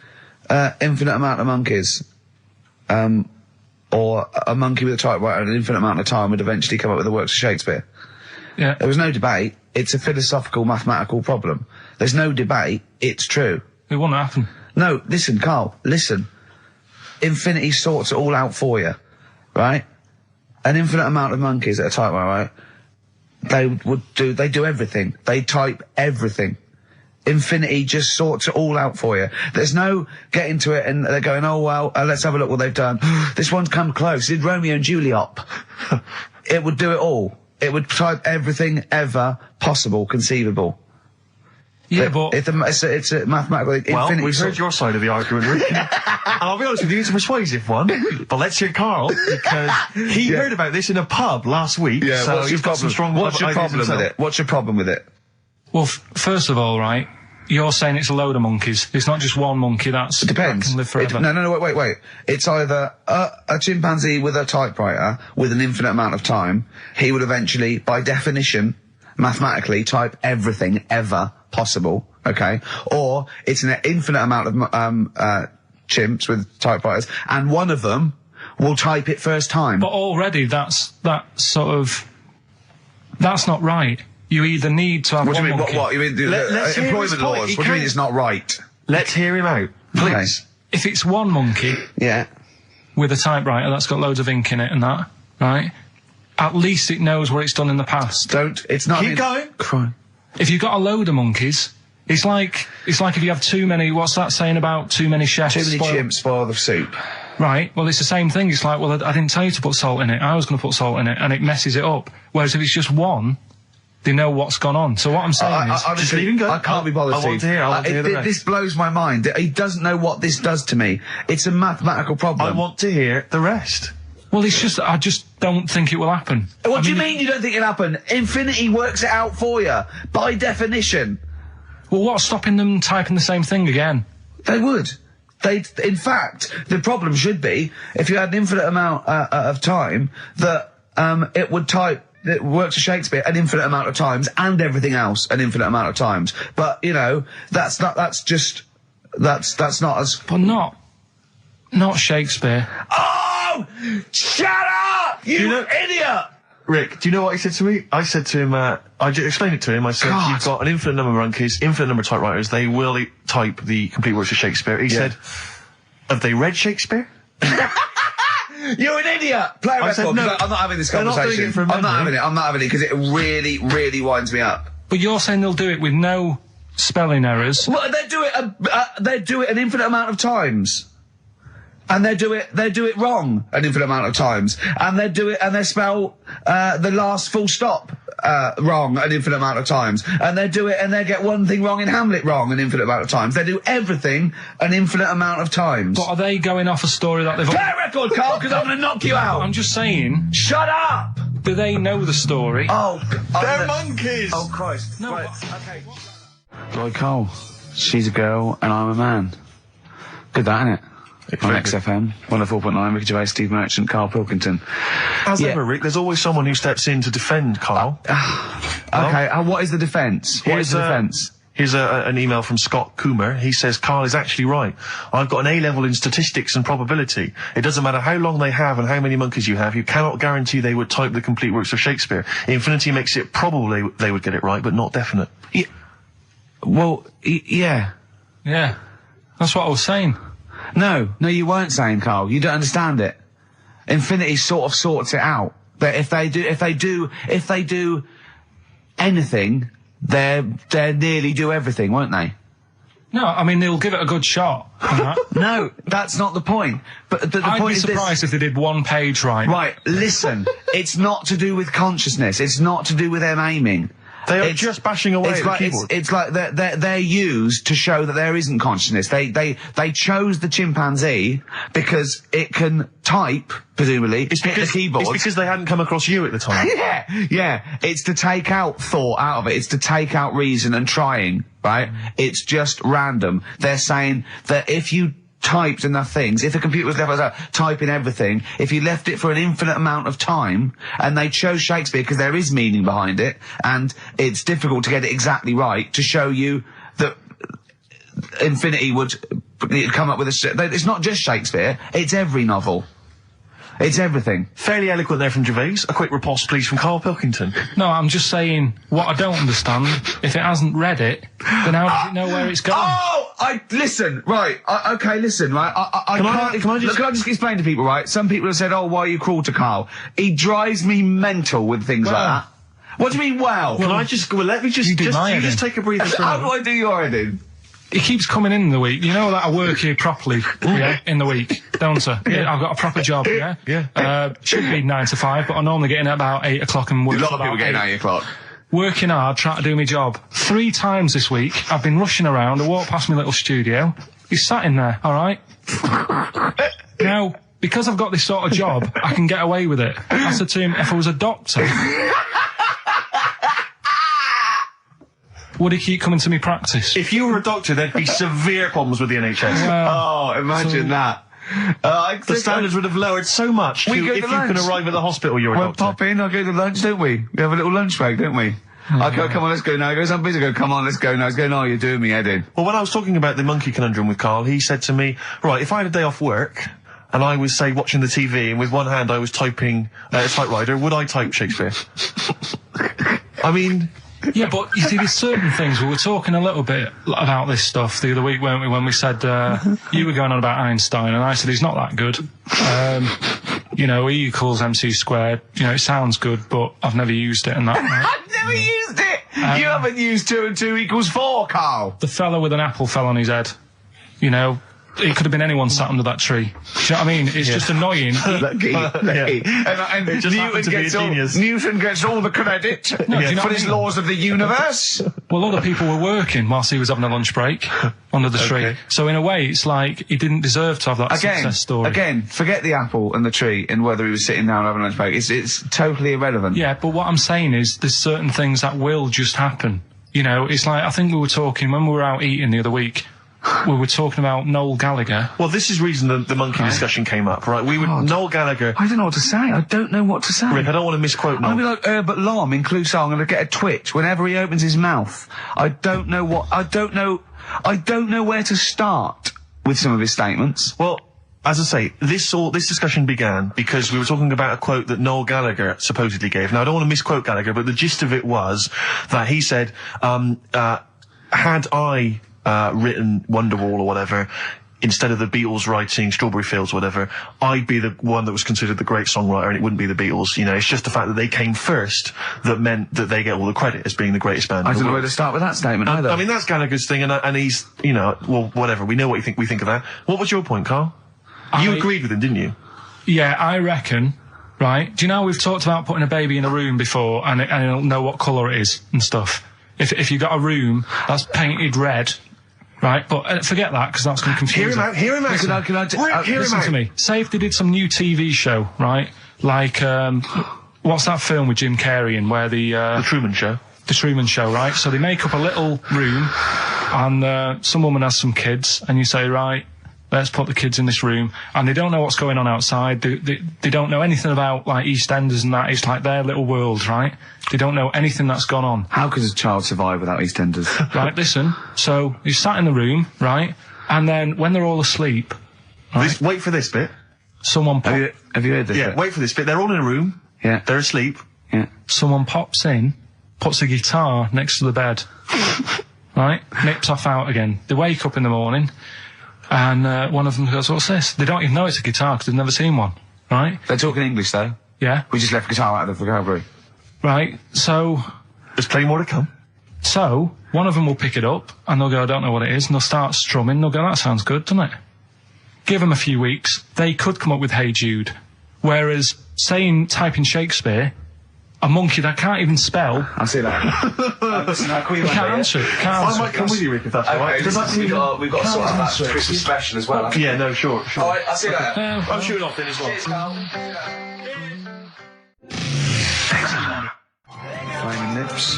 [SPEAKER 1] infinite amount of monkeys. Or a monkey with a typewriter and an infinite amount of time would eventually come up with the works of Shakespeare.
[SPEAKER 3] Yeah.
[SPEAKER 1] There was no debate. It's a philosophical, mathematical problem. There's no debate. It's true.
[SPEAKER 3] It wouldn't happen.
[SPEAKER 1] No, listen, Karl, listen. Infinity sorts it all out for you, right? An infinite amount of monkeys at a typewriter, right? They do everything. They type everything. Infinity just sorts it all out for you. There's no getting to it and they're going, oh, well, let's have a look what they've done. This one's come close. Did Romeo and Juliet. It would do it all. It would type everything ever possible, conceivable.
[SPEAKER 3] Yeah, but...
[SPEAKER 1] It's a mathematical...
[SPEAKER 2] Well,
[SPEAKER 1] infinity
[SPEAKER 2] we've heard your side of the argument, Rick. And I'll be honest with you, it's a persuasive one. But let's hear Karl, because he heard about this in a pub last week.
[SPEAKER 1] Yeah,
[SPEAKER 2] so
[SPEAKER 1] what's
[SPEAKER 2] he's got some strong
[SPEAKER 1] What's your
[SPEAKER 2] ideas
[SPEAKER 1] problem with
[SPEAKER 2] himself.
[SPEAKER 1] it? What's your problem with it?
[SPEAKER 3] Well, first of all, right, you're saying it's a load of monkeys. It's not just one monkey that
[SPEAKER 1] Depends.
[SPEAKER 3] can live forever.
[SPEAKER 1] No, wait. It's either a chimpanzee with a typewriter with an infinite amount of time. He would eventually, by definition, mathematically, type everything ever possible. Okay, or it's an infinite amount of chimps with typewriters, and one of them will type it first time.
[SPEAKER 3] But already, that's not right. You either need to have
[SPEAKER 1] What do
[SPEAKER 3] one
[SPEAKER 1] you mean?
[SPEAKER 3] monkey.
[SPEAKER 1] What? You mean
[SPEAKER 2] Let's hear his
[SPEAKER 1] employment
[SPEAKER 2] point.
[SPEAKER 1] laws?
[SPEAKER 2] He
[SPEAKER 1] What do you mean
[SPEAKER 2] can't-
[SPEAKER 1] it's not right?
[SPEAKER 2] Let's hear him out, please.
[SPEAKER 3] If it's one monkey
[SPEAKER 1] Yeah.
[SPEAKER 3] with a typewriter that's got loads of ink in it and that, right? At least it knows what it's done in the past.
[SPEAKER 1] It's not...
[SPEAKER 2] Keep going.
[SPEAKER 1] Crime.
[SPEAKER 3] If you've got a load of monkeys, it's like if you have too many. What's that saying about too many chefs?
[SPEAKER 1] Too many
[SPEAKER 3] spoil-
[SPEAKER 1] chimps spoil the soup.
[SPEAKER 3] Right, well, it's the same thing. It's like, well, I didn't tell you to put salt in it. I was going to put salt in it, and it messes it up. Whereas if it's just one, they know what's gone on. So what I'm saying is...
[SPEAKER 1] honestly,
[SPEAKER 2] just leave him go.
[SPEAKER 1] I can't be bothered,
[SPEAKER 2] I want to hear, I want to hear the rest.
[SPEAKER 1] This blows my mind. He doesn't know what this does to me. It's a mathematical problem.
[SPEAKER 2] I want to hear the rest.
[SPEAKER 3] Well, it's just, I just don't think it will happen.
[SPEAKER 1] What do you mean you don't think it'll happen? Infinity works it out for you, by definition.
[SPEAKER 3] Well, what's stopping them typing the same thing again?
[SPEAKER 1] They would. In fact, the problem should be, if you had an infinite amount of time, that it would type, it works for Shakespeare an infinite amount of times, and everything else an infinite amount of times. But, you know, that's not as...
[SPEAKER 3] But not Shakespeare.
[SPEAKER 1] Oh! Shut up! You idiot!
[SPEAKER 2] Rick, do you know what he said to me? I said to him, I explained it to him, I said,
[SPEAKER 1] God.
[SPEAKER 2] You've got an infinite number of monkeys, infinite number of typewriters, they will type the complete works of Shakespeare. He said, have they read Shakespeare?
[SPEAKER 1] You're an idiot! Play a record,
[SPEAKER 2] said, no,
[SPEAKER 1] I'm not having this
[SPEAKER 2] they're not
[SPEAKER 1] conversation.
[SPEAKER 2] doing it from
[SPEAKER 1] I'm not
[SPEAKER 2] memory.
[SPEAKER 1] having it, because it really, really winds me up.
[SPEAKER 3] But you're saying they'll do it with no spelling errors.
[SPEAKER 1] Well, they do it an infinite amount of times. And they do it wrong an infinite amount of times. And they spell, the last full stop, wrong an infinite amount of times. And they get one thing wrong in Hamlet wrong an infinite amount of times. They do everything an infinite amount of times.
[SPEAKER 3] But are they going off a story that they've...
[SPEAKER 1] Play a record, Carl, because I'm gonna knock you out!
[SPEAKER 3] I'm just saying...
[SPEAKER 1] Shut up!
[SPEAKER 3] Do they know the story?
[SPEAKER 2] They're monkeys!
[SPEAKER 1] Oh, Christ.
[SPEAKER 3] No,
[SPEAKER 1] Right, okay. Lloyd Cole, she's a girl and I'm a man. Good that, innit? On XFM, 104.9, Ricky Gervais, Steve Merchant, Karl Pilkington.
[SPEAKER 2] As ever, Rick, there's always someone who steps in to defend Carl.
[SPEAKER 1] Okay, what is the defence? What is the defence?
[SPEAKER 2] Here's an email from Scott Coomer. He says, Carl is actually right. I've got an A-level in statistics and probability. It doesn't matter how long they have and how many monkeys you have. You cannot guarantee they would type the complete works of Shakespeare. Infinity makes it probable they would get it right, but not definite.
[SPEAKER 1] Yeah. Well, yeah.
[SPEAKER 3] Yeah. That's what I was saying.
[SPEAKER 1] No, you weren't saying, Carl. You don't understand it. Infinity sort of sorts it out. But if they do anything, they nearly do everything, won't they?
[SPEAKER 3] No, I mean, they'll give it a good shot.
[SPEAKER 1] No, that's not the point. But the
[SPEAKER 3] I'd
[SPEAKER 1] point
[SPEAKER 3] be
[SPEAKER 1] is
[SPEAKER 3] surprised if they did one page right.
[SPEAKER 1] Right, listen. It's not to do with consciousness. It's not to do with them aiming.
[SPEAKER 2] They are just bashing away at the keyboard.
[SPEAKER 1] It's like they're used to show that there isn't consciousness. They chose the chimpanzee because it can type, presumably, hit the keyboard.
[SPEAKER 2] It's because they hadn't come across you at the time.
[SPEAKER 1] Yeah. It's to take out thought out of it. It's to take out reason and trying, right? It's just random. They're saying that if you typed enough things, if the computer was left typing everything, if you left it for an infinite amount of time, and they chose Shakespeare because there is meaning behind it, and it's difficult to get it exactly right, to show you that Infinity would come up with it's not just Shakespeare, it's every novel. It's everything.
[SPEAKER 2] Fairly eloquent there from Gervais. A quick riposte, please, from Karl Pilkington.
[SPEAKER 3] No, I'm just saying, what I don't understand, if it hasn't read it, then how does it know where it's going?
[SPEAKER 1] Listen, right, listen, right, Can I just explain to people, right? Some people have said, why are you cruel to Carl? He drives me mental with things like that. What do you mean,
[SPEAKER 2] let me just take a breather.
[SPEAKER 1] How do I do your editing?
[SPEAKER 3] He keeps coming in the week. You know that I work here properly, in the week, don't I? Yeah, I've got a proper job, should be 9 to 5, but I normally get in at about 8 o'clock and work.
[SPEAKER 1] A lot of people getting 8 o'clock.
[SPEAKER 3] Working hard, trying to do my job. 3 times this week, I've been rushing around. I walked past my little studio. He's sat in there, alright? Now, because I've got this sort of job, I can get away with it. I said to him, if I was a doctor, would he keep coming to me practice?
[SPEAKER 2] If you were a doctor, there'd be severe problems with the NHS.
[SPEAKER 1] Imagine that.
[SPEAKER 2] The standards would have lowered so much if you can arrive at the hospital, you're a doctor.
[SPEAKER 1] Pop in, I'll go to lunch, don't we? We have a little lunch break, don't we? I go, come on, let's go now. He goes, I'm busy. I go, come on, let's go now. He's going, you're doing me head in.
[SPEAKER 2] Well, when I was talking about the monkey conundrum with Carl, he said to me, right, if I had a day off work, and I was, say, watching the TV, and with one hand I was typing a typewriter, would I type Shakespeare? I mean...
[SPEAKER 3] Yeah, but you see, there's certain things. We were talking a little bit about this stuff the other week, weren't we, when we said, you were going on about Einstein, and I said he's not that good. E equals MC squared. It sounds good, but I've never used it and that. Right?
[SPEAKER 1] I've never used it! You haven't used 2 and 2 equals 4, Carl!
[SPEAKER 3] The fella with an apple fell on his head. it could have been anyone sat under that tree. Do you know what I mean? It's just annoying.
[SPEAKER 1] Lucky. And
[SPEAKER 2] It just happened to be a genius.
[SPEAKER 1] Newton gets all the credit
[SPEAKER 3] do you know
[SPEAKER 1] for
[SPEAKER 3] what I
[SPEAKER 1] his
[SPEAKER 3] mean?
[SPEAKER 1] laws of the universe.
[SPEAKER 3] Well, other people were working whilst he was having a lunch break under the tree.
[SPEAKER 2] Okay.
[SPEAKER 3] So in a way, it's like he didn't deserve to have that success story.
[SPEAKER 1] Again, forget the apple and the tree and whether he was sitting down having a lunch break. It's totally irrelevant.
[SPEAKER 3] Yeah, but what I'm saying is there's certain things that will just happen. You know, it's like, I think we were talking, when we were out eating the other week, we were talking about Noel Gallagher.
[SPEAKER 2] Well, this is reason the monkey discussion came up, right? Noel Gallagher.
[SPEAKER 1] I don't know what to say. I don't know what to say.
[SPEAKER 2] Rick, I don't want to misquote Noel.
[SPEAKER 1] I'll be like Herbert Lom in Clouseau. I'm going to get a twitch whenever he opens his mouth. I don't know where to start with some of his statements.
[SPEAKER 2] Well, as I say, this discussion began because we were talking about a quote that Noel Gallagher supposedly gave. Now, I don't want to misquote Gallagher, but the gist of it was that he said, had I written Wonderwall or whatever, instead of the Beatles writing Strawberry Fields or whatever, I'd be the one that was considered the great songwriter and it wouldn't be the Beatles. You know, it's just the fact that they came first that meant that they get all the credit as being the greatest band.
[SPEAKER 1] I don't know where to start with that statement either.
[SPEAKER 2] I mean, that's Gallagher's thing, and he's, you know, well, whatever. We know what we think of that. What was your point, Carl? You agreed with him, didn't you?
[SPEAKER 3] Yeah, I reckon, right? Do you know we've talked about putting a baby in a room before and it'll know what colour it is and stuff? If you got a room that's painted red, right? But forget that, because that's going to confuse
[SPEAKER 2] Hear him out.
[SPEAKER 3] Listen to me. Say if they did some new TV show, right? Like, what's that film with Jim Carrey in where
[SPEAKER 2] The Truman Show.
[SPEAKER 3] The Truman Show, right? So they make up a little room and some woman has some kids and you say, right, let's put the kids in this room, and they don't know what's going on outside. They don't know anything about, like, EastEnders and that. It's like their little world, right? They don't know anything that's gone on.
[SPEAKER 1] How could a child survive without EastEnders?
[SPEAKER 3] Right, listen. So you sat in the room, right? And then when they're all asleep, right,
[SPEAKER 2] Wait for this bit.
[SPEAKER 3] someone
[SPEAKER 1] Have you heard this?
[SPEAKER 2] Yeah,
[SPEAKER 1] bit?
[SPEAKER 2] wait for this bit. They're all in a room.
[SPEAKER 1] Yeah.
[SPEAKER 2] They're asleep.
[SPEAKER 1] Yeah.
[SPEAKER 3] someone pops in, puts a guitar next to the bed, right? Nips off out again. They wake up in the morning, and one of them goes, "What's this?" They don't even know it's a guitar because they've never seen one, right?
[SPEAKER 1] They're talking English though.
[SPEAKER 3] Yeah.
[SPEAKER 1] We just left guitar out of the vocabulary.
[SPEAKER 3] Right. So
[SPEAKER 2] There's plenty more to come.
[SPEAKER 3] one of them will pick it up and they'll go, "I don't know what it is," and they'll start strumming. They'll go, "That sounds good, doesn't it?" Give them a few weeks, they could come up with "Hey Jude," whereas typing Shakespeare, a monkey that can't even spell.
[SPEAKER 1] I see that. Listen, can
[SPEAKER 3] Can't answer it. Can't
[SPEAKER 2] I
[SPEAKER 3] answer
[SPEAKER 2] might
[SPEAKER 3] it.
[SPEAKER 2] come with you, Rick, if that's all right.
[SPEAKER 1] Okay, we've got to sort of that Christmas special as well.
[SPEAKER 2] Yeah, no, sure.
[SPEAKER 1] Alright, I'll see you later.
[SPEAKER 2] I'm shooting off then as well.
[SPEAKER 1] Cheers, Carl. Flaming Lips.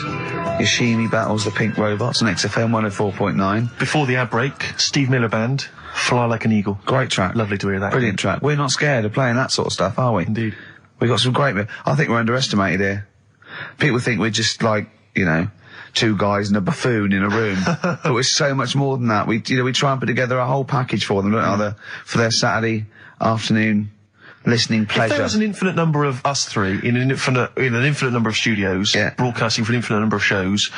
[SPEAKER 1] Yoshimi battles the Pink Robots on XFM 104.9.
[SPEAKER 2] Before the ad break, Steve Miller Band, Fly Like an Eagle.
[SPEAKER 1] Great track.
[SPEAKER 2] Lovely to hear that.
[SPEAKER 1] Brilliant track. We're not scared of playing that sort of stuff, are we?
[SPEAKER 2] Indeed.
[SPEAKER 1] We've got some great... I think we're underestimated here. People think we're just like, you know, two guys and a buffoon in a room. But we're so much more than that. We try and put together a whole package for them, don't we? For their Saturday afternoon listening pleasure.
[SPEAKER 2] If there was an infinite number of us three in an infinite number of studios, broadcasting for an infinite number of shows,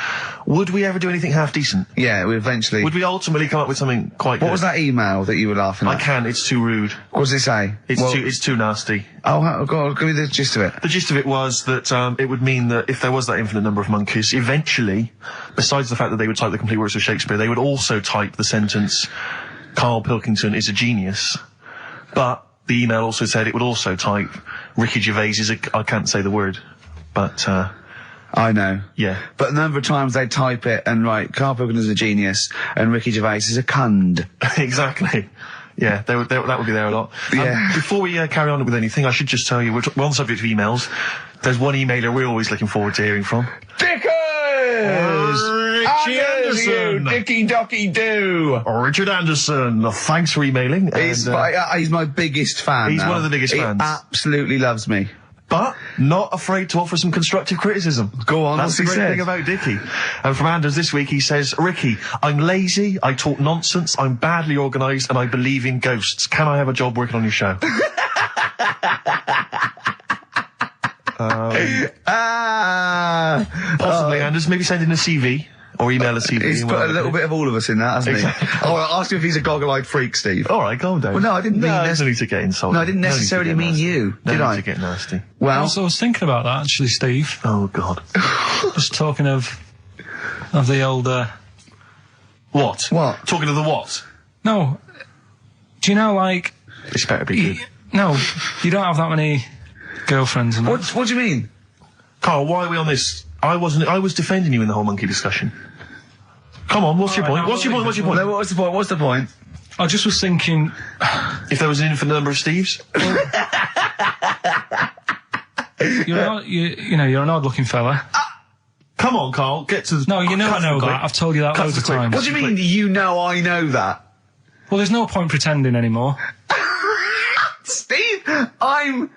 [SPEAKER 2] would we ever do anything half decent?
[SPEAKER 1] Yeah, we eventually...
[SPEAKER 2] Would we ultimately come up with something quite good?
[SPEAKER 1] What was that email that you were laughing at?
[SPEAKER 2] I can't, it's too rude.
[SPEAKER 1] What does it say?
[SPEAKER 2] It's too nasty.
[SPEAKER 1] Oh, God, give me the gist of it.
[SPEAKER 2] The gist of it was that it would mean that if there was that infinite number of monkeys, eventually, besides the fact that they would type the complete works of Shakespeare, they would also type the sentence, "Karl Pilkington is a genius." But the email also said it would also type, "Ricky Gervais is I can't say the word, but
[SPEAKER 1] I know.
[SPEAKER 2] Yeah.
[SPEAKER 1] But a number of times they type it and write, "Karl Pilkington is a genius," and Ricky Gervais is a cund.
[SPEAKER 2] Exactly. Yeah, that would be there a lot.
[SPEAKER 1] Yeah.
[SPEAKER 2] Before we carry on with anything, I should just tell you, we're on the subject of emails. There's one emailer we're always looking forward to hearing from.
[SPEAKER 1] Dickers!
[SPEAKER 2] Richie Anderson!
[SPEAKER 1] Dicky Docky Doo!
[SPEAKER 2] Richard Anderson, thanks for emailing.
[SPEAKER 1] He's my biggest fan.
[SPEAKER 2] He's
[SPEAKER 1] now.
[SPEAKER 2] one of the biggest fans.
[SPEAKER 1] He absolutely loves me.
[SPEAKER 2] But not afraid to offer some constructive criticism.
[SPEAKER 1] Go on,
[SPEAKER 2] That's the
[SPEAKER 1] what's he
[SPEAKER 2] great
[SPEAKER 1] said?
[SPEAKER 2] thing about Dickie. And from Anders this week, he says, "Ricky, I'm lazy, I talk nonsense, I'm badly organised, and I believe in ghosts. Can I have a job working on your show?" Possibly, Anders. Maybe send in a CV. Or email a CV.
[SPEAKER 1] He's put a little bit of all of us in that, hasn't
[SPEAKER 2] Exactly.
[SPEAKER 1] he? Oh, I'll ask him if he's a goggle-eyed freak, Steve.
[SPEAKER 2] All right, calm down.
[SPEAKER 1] Well, no, I didn't mean
[SPEAKER 2] there's no need to get insulted.
[SPEAKER 1] No, I didn't necessarily mean you,
[SPEAKER 2] No
[SPEAKER 1] did
[SPEAKER 2] need
[SPEAKER 1] I?
[SPEAKER 2] to get nasty.
[SPEAKER 1] Well,
[SPEAKER 3] I was thinking about that, actually, Steve.
[SPEAKER 2] Oh, God.
[SPEAKER 3] Just talking of the old...
[SPEAKER 2] What?
[SPEAKER 1] What?
[SPEAKER 2] Talking of the what?
[SPEAKER 3] No, Do you know, like...
[SPEAKER 2] This better be good.
[SPEAKER 3] No, you don't have that many girlfriends and that.
[SPEAKER 1] What do you mean?
[SPEAKER 2] Carl, why are we on this? I was defending you in the whole monkey discussion. Come on, what's your point? What's your point? What's your point?
[SPEAKER 1] No, what's the point? What's the point?
[SPEAKER 3] I just was thinking...
[SPEAKER 2] If there was an infinite number of Steves?
[SPEAKER 3] You're an odd-looking fella.
[SPEAKER 2] Come on, Carl, get to the...
[SPEAKER 3] No, you know I know that. I've told you that loads of times.
[SPEAKER 1] What do you mean, you know I know that?
[SPEAKER 3] Well, there's no point pretending anymore.
[SPEAKER 1] Steve, I'm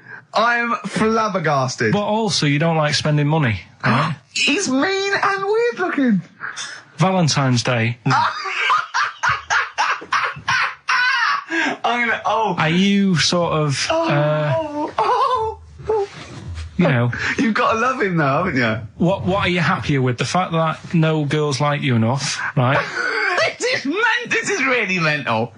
[SPEAKER 1] flabbergasted.
[SPEAKER 3] But also, you don't like spending money, right?
[SPEAKER 1] He's mean and weird looking.
[SPEAKER 3] Valentine's Day. Are you sort of... you know...
[SPEAKER 1] You've got to love him though, haven't you?
[SPEAKER 3] What are you happier with? The fact that no girls like you enough, right?
[SPEAKER 1] This is really mental.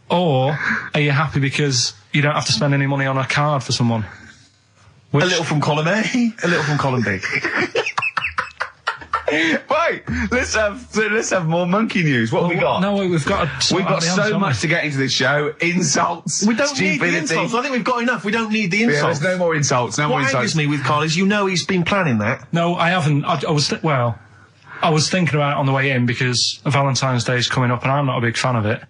[SPEAKER 3] Or are you happy because you don't have to spend any money on a card for someone?
[SPEAKER 2] A little from column A, a little from column B.
[SPEAKER 1] Right, let's have more monkey news. What have we got?
[SPEAKER 3] No, we've got
[SPEAKER 1] so much to get into this show. Insults.
[SPEAKER 2] We don't need the
[SPEAKER 1] stupidity.
[SPEAKER 2] insults. I think we've got enough. We don't need the insults.
[SPEAKER 1] Yeah, there's no more insults. No more
[SPEAKER 2] What
[SPEAKER 1] insults.
[SPEAKER 2] angers me with Carl is he's been planning that.
[SPEAKER 3] No, I haven't. I was thinking about it on the way in because Valentine's Day is coming up and I'm not a big fan of it.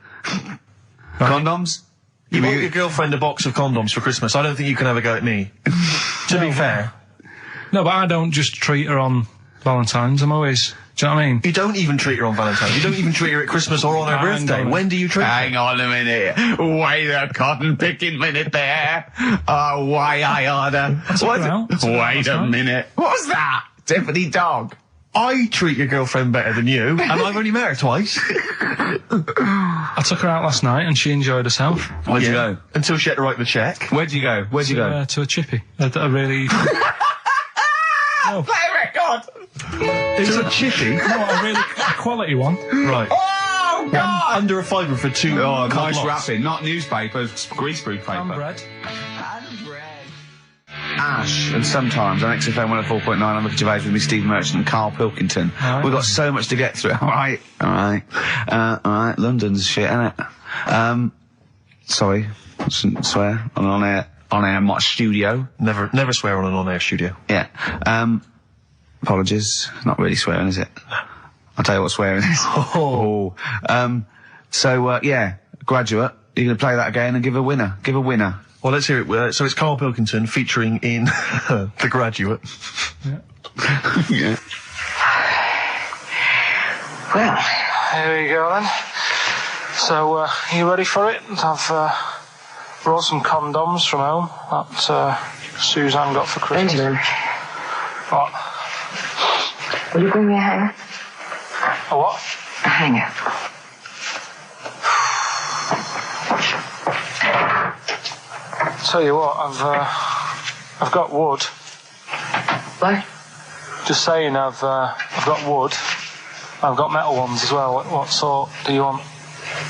[SPEAKER 1] Condoms?
[SPEAKER 2] You bought your girlfriend a box of condoms for Christmas. I don't think you can have a go at me. To be fair.
[SPEAKER 3] No, but I don't just treat her on Valentine's. I'm always... Do you know what I mean?
[SPEAKER 2] You don't even treat her on Valentine's. You don't even treat her at Christmas or on her birthday. When do you treat her?
[SPEAKER 1] Hang on a minute. Wait a cotton picking minute there. Oh, why I order. Wait a minute. What was that? Tiffany dog.
[SPEAKER 2] I treat your girlfriend better than you, and I've only met her twice.
[SPEAKER 3] I took her out last night and she enjoyed herself.
[SPEAKER 1] Where'd you go?
[SPEAKER 2] Until she had to write the check.
[SPEAKER 1] Where'd you go? Where'd you go?
[SPEAKER 3] To a chippy. A really...
[SPEAKER 1] No. Play a record!
[SPEAKER 2] Is it a chippy?
[SPEAKER 3] No, a really quality one.
[SPEAKER 2] Right.
[SPEAKER 1] Oh, God!
[SPEAKER 2] Under a fiver for two.
[SPEAKER 1] Oh, nice wrapping. Not newspapers, greaseproof paper.
[SPEAKER 3] And bread.
[SPEAKER 1] Ash, and sometimes on XFM 104.9, I'm Ricky Gervais with me, Steve Merchant and Karl Pilkington.
[SPEAKER 3] Right.
[SPEAKER 1] We've got so much to get through. All right. London's shit, innit? Sorry, I shouldn't swear on air, my studio.
[SPEAKER 2] Never swear on an on-air studio.
[SPEAKER 1] Yeah. Apologies. Not really swearing, is it? I'll tell you what swearing is. Yeah, Graduate. You're going to play that again and give a winner. Give a winner.
[SPEAKER 2] Well, let's hear it. So it's Karl Pilkington featuring in The Graduate.
[SPEAKER 3] Yeah.
[SPEAKER 1] Yeah.
[SPEAKER 4] Well,
[SPEAKER 3] Here we go then. So, you ready for it? I've brought some condoms from home that Suzanne got for Christmas.
[SPEAKER 4] Benjamin,
[SPEAKER 3] What?
[SPEAKER 4] will you bring me a hanger?
[SPEAKER 3] A what?
[SPEAKER 4] A hanger.
[SPEAKER 3] Tell you what, I've got wood.
[SPEAKER 4] What?
[SPEAKER 3] Just saying, I've got wood. I've got metal ones as well. What sort do you want?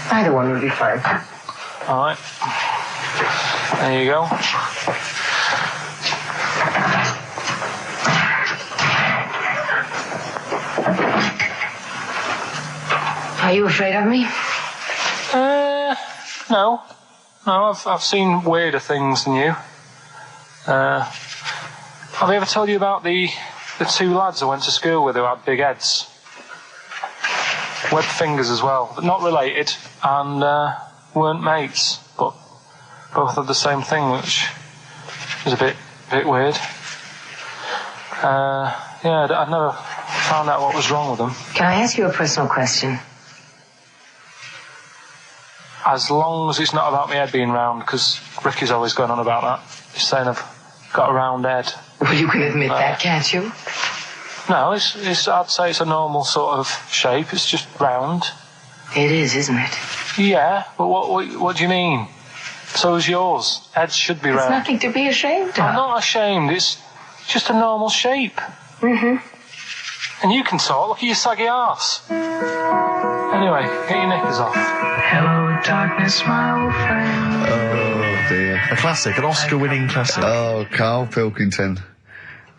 [SPEAKER 4] Either one would be fine.
[SPEAKER 3] All right. There you go.
[SPEAKER 4] Are you afraid of me?
[SPEAKER 3] No. No, I've seen weirder things than you. Have I ever told you about the two lads I went to school with who had big heads? Webbed fingers as well. But not related, and weren't mates, but both had the same thing, which was a bit weird. I'd never found out what was wrong with them.
[SPEAKER 4] Can I ask you a personal question?
[SPEAKER 3] As long as it's not about my head being round, because Ricky's always going on about that. He's saying I've got a round head.
[SPEAKER 4] Well, you can admit that, can't you?
[SPEAKER 3] No, I'd say it's a normal sort of shape. It's just round.
[SPEAKER 4] It is, isn't it?
[SPEAKER 3] Yeah, but what do you mean? So is yours. Heads should be
[SPEAKER 4] It's
[SPEAKER 3] round.
[SPEAKER 4] nothing to be ashamed of.
[SPEAKER 3] I'm not ashamed. It's just a normal shape.
[SPEAKER 4] Mm-hmm.
[SPEAKER 3] And you can talk. Look at your saggy arse. Anyway, get your knickers off.
[SPEAKER 4] Hello, darkness, my old friend.
[SPEAKER 1] Oh, dear.
[SPEAKER 2] A classic, an Oscar-winning classic.
[SPEAKER 1] Oh, Karl Pilkington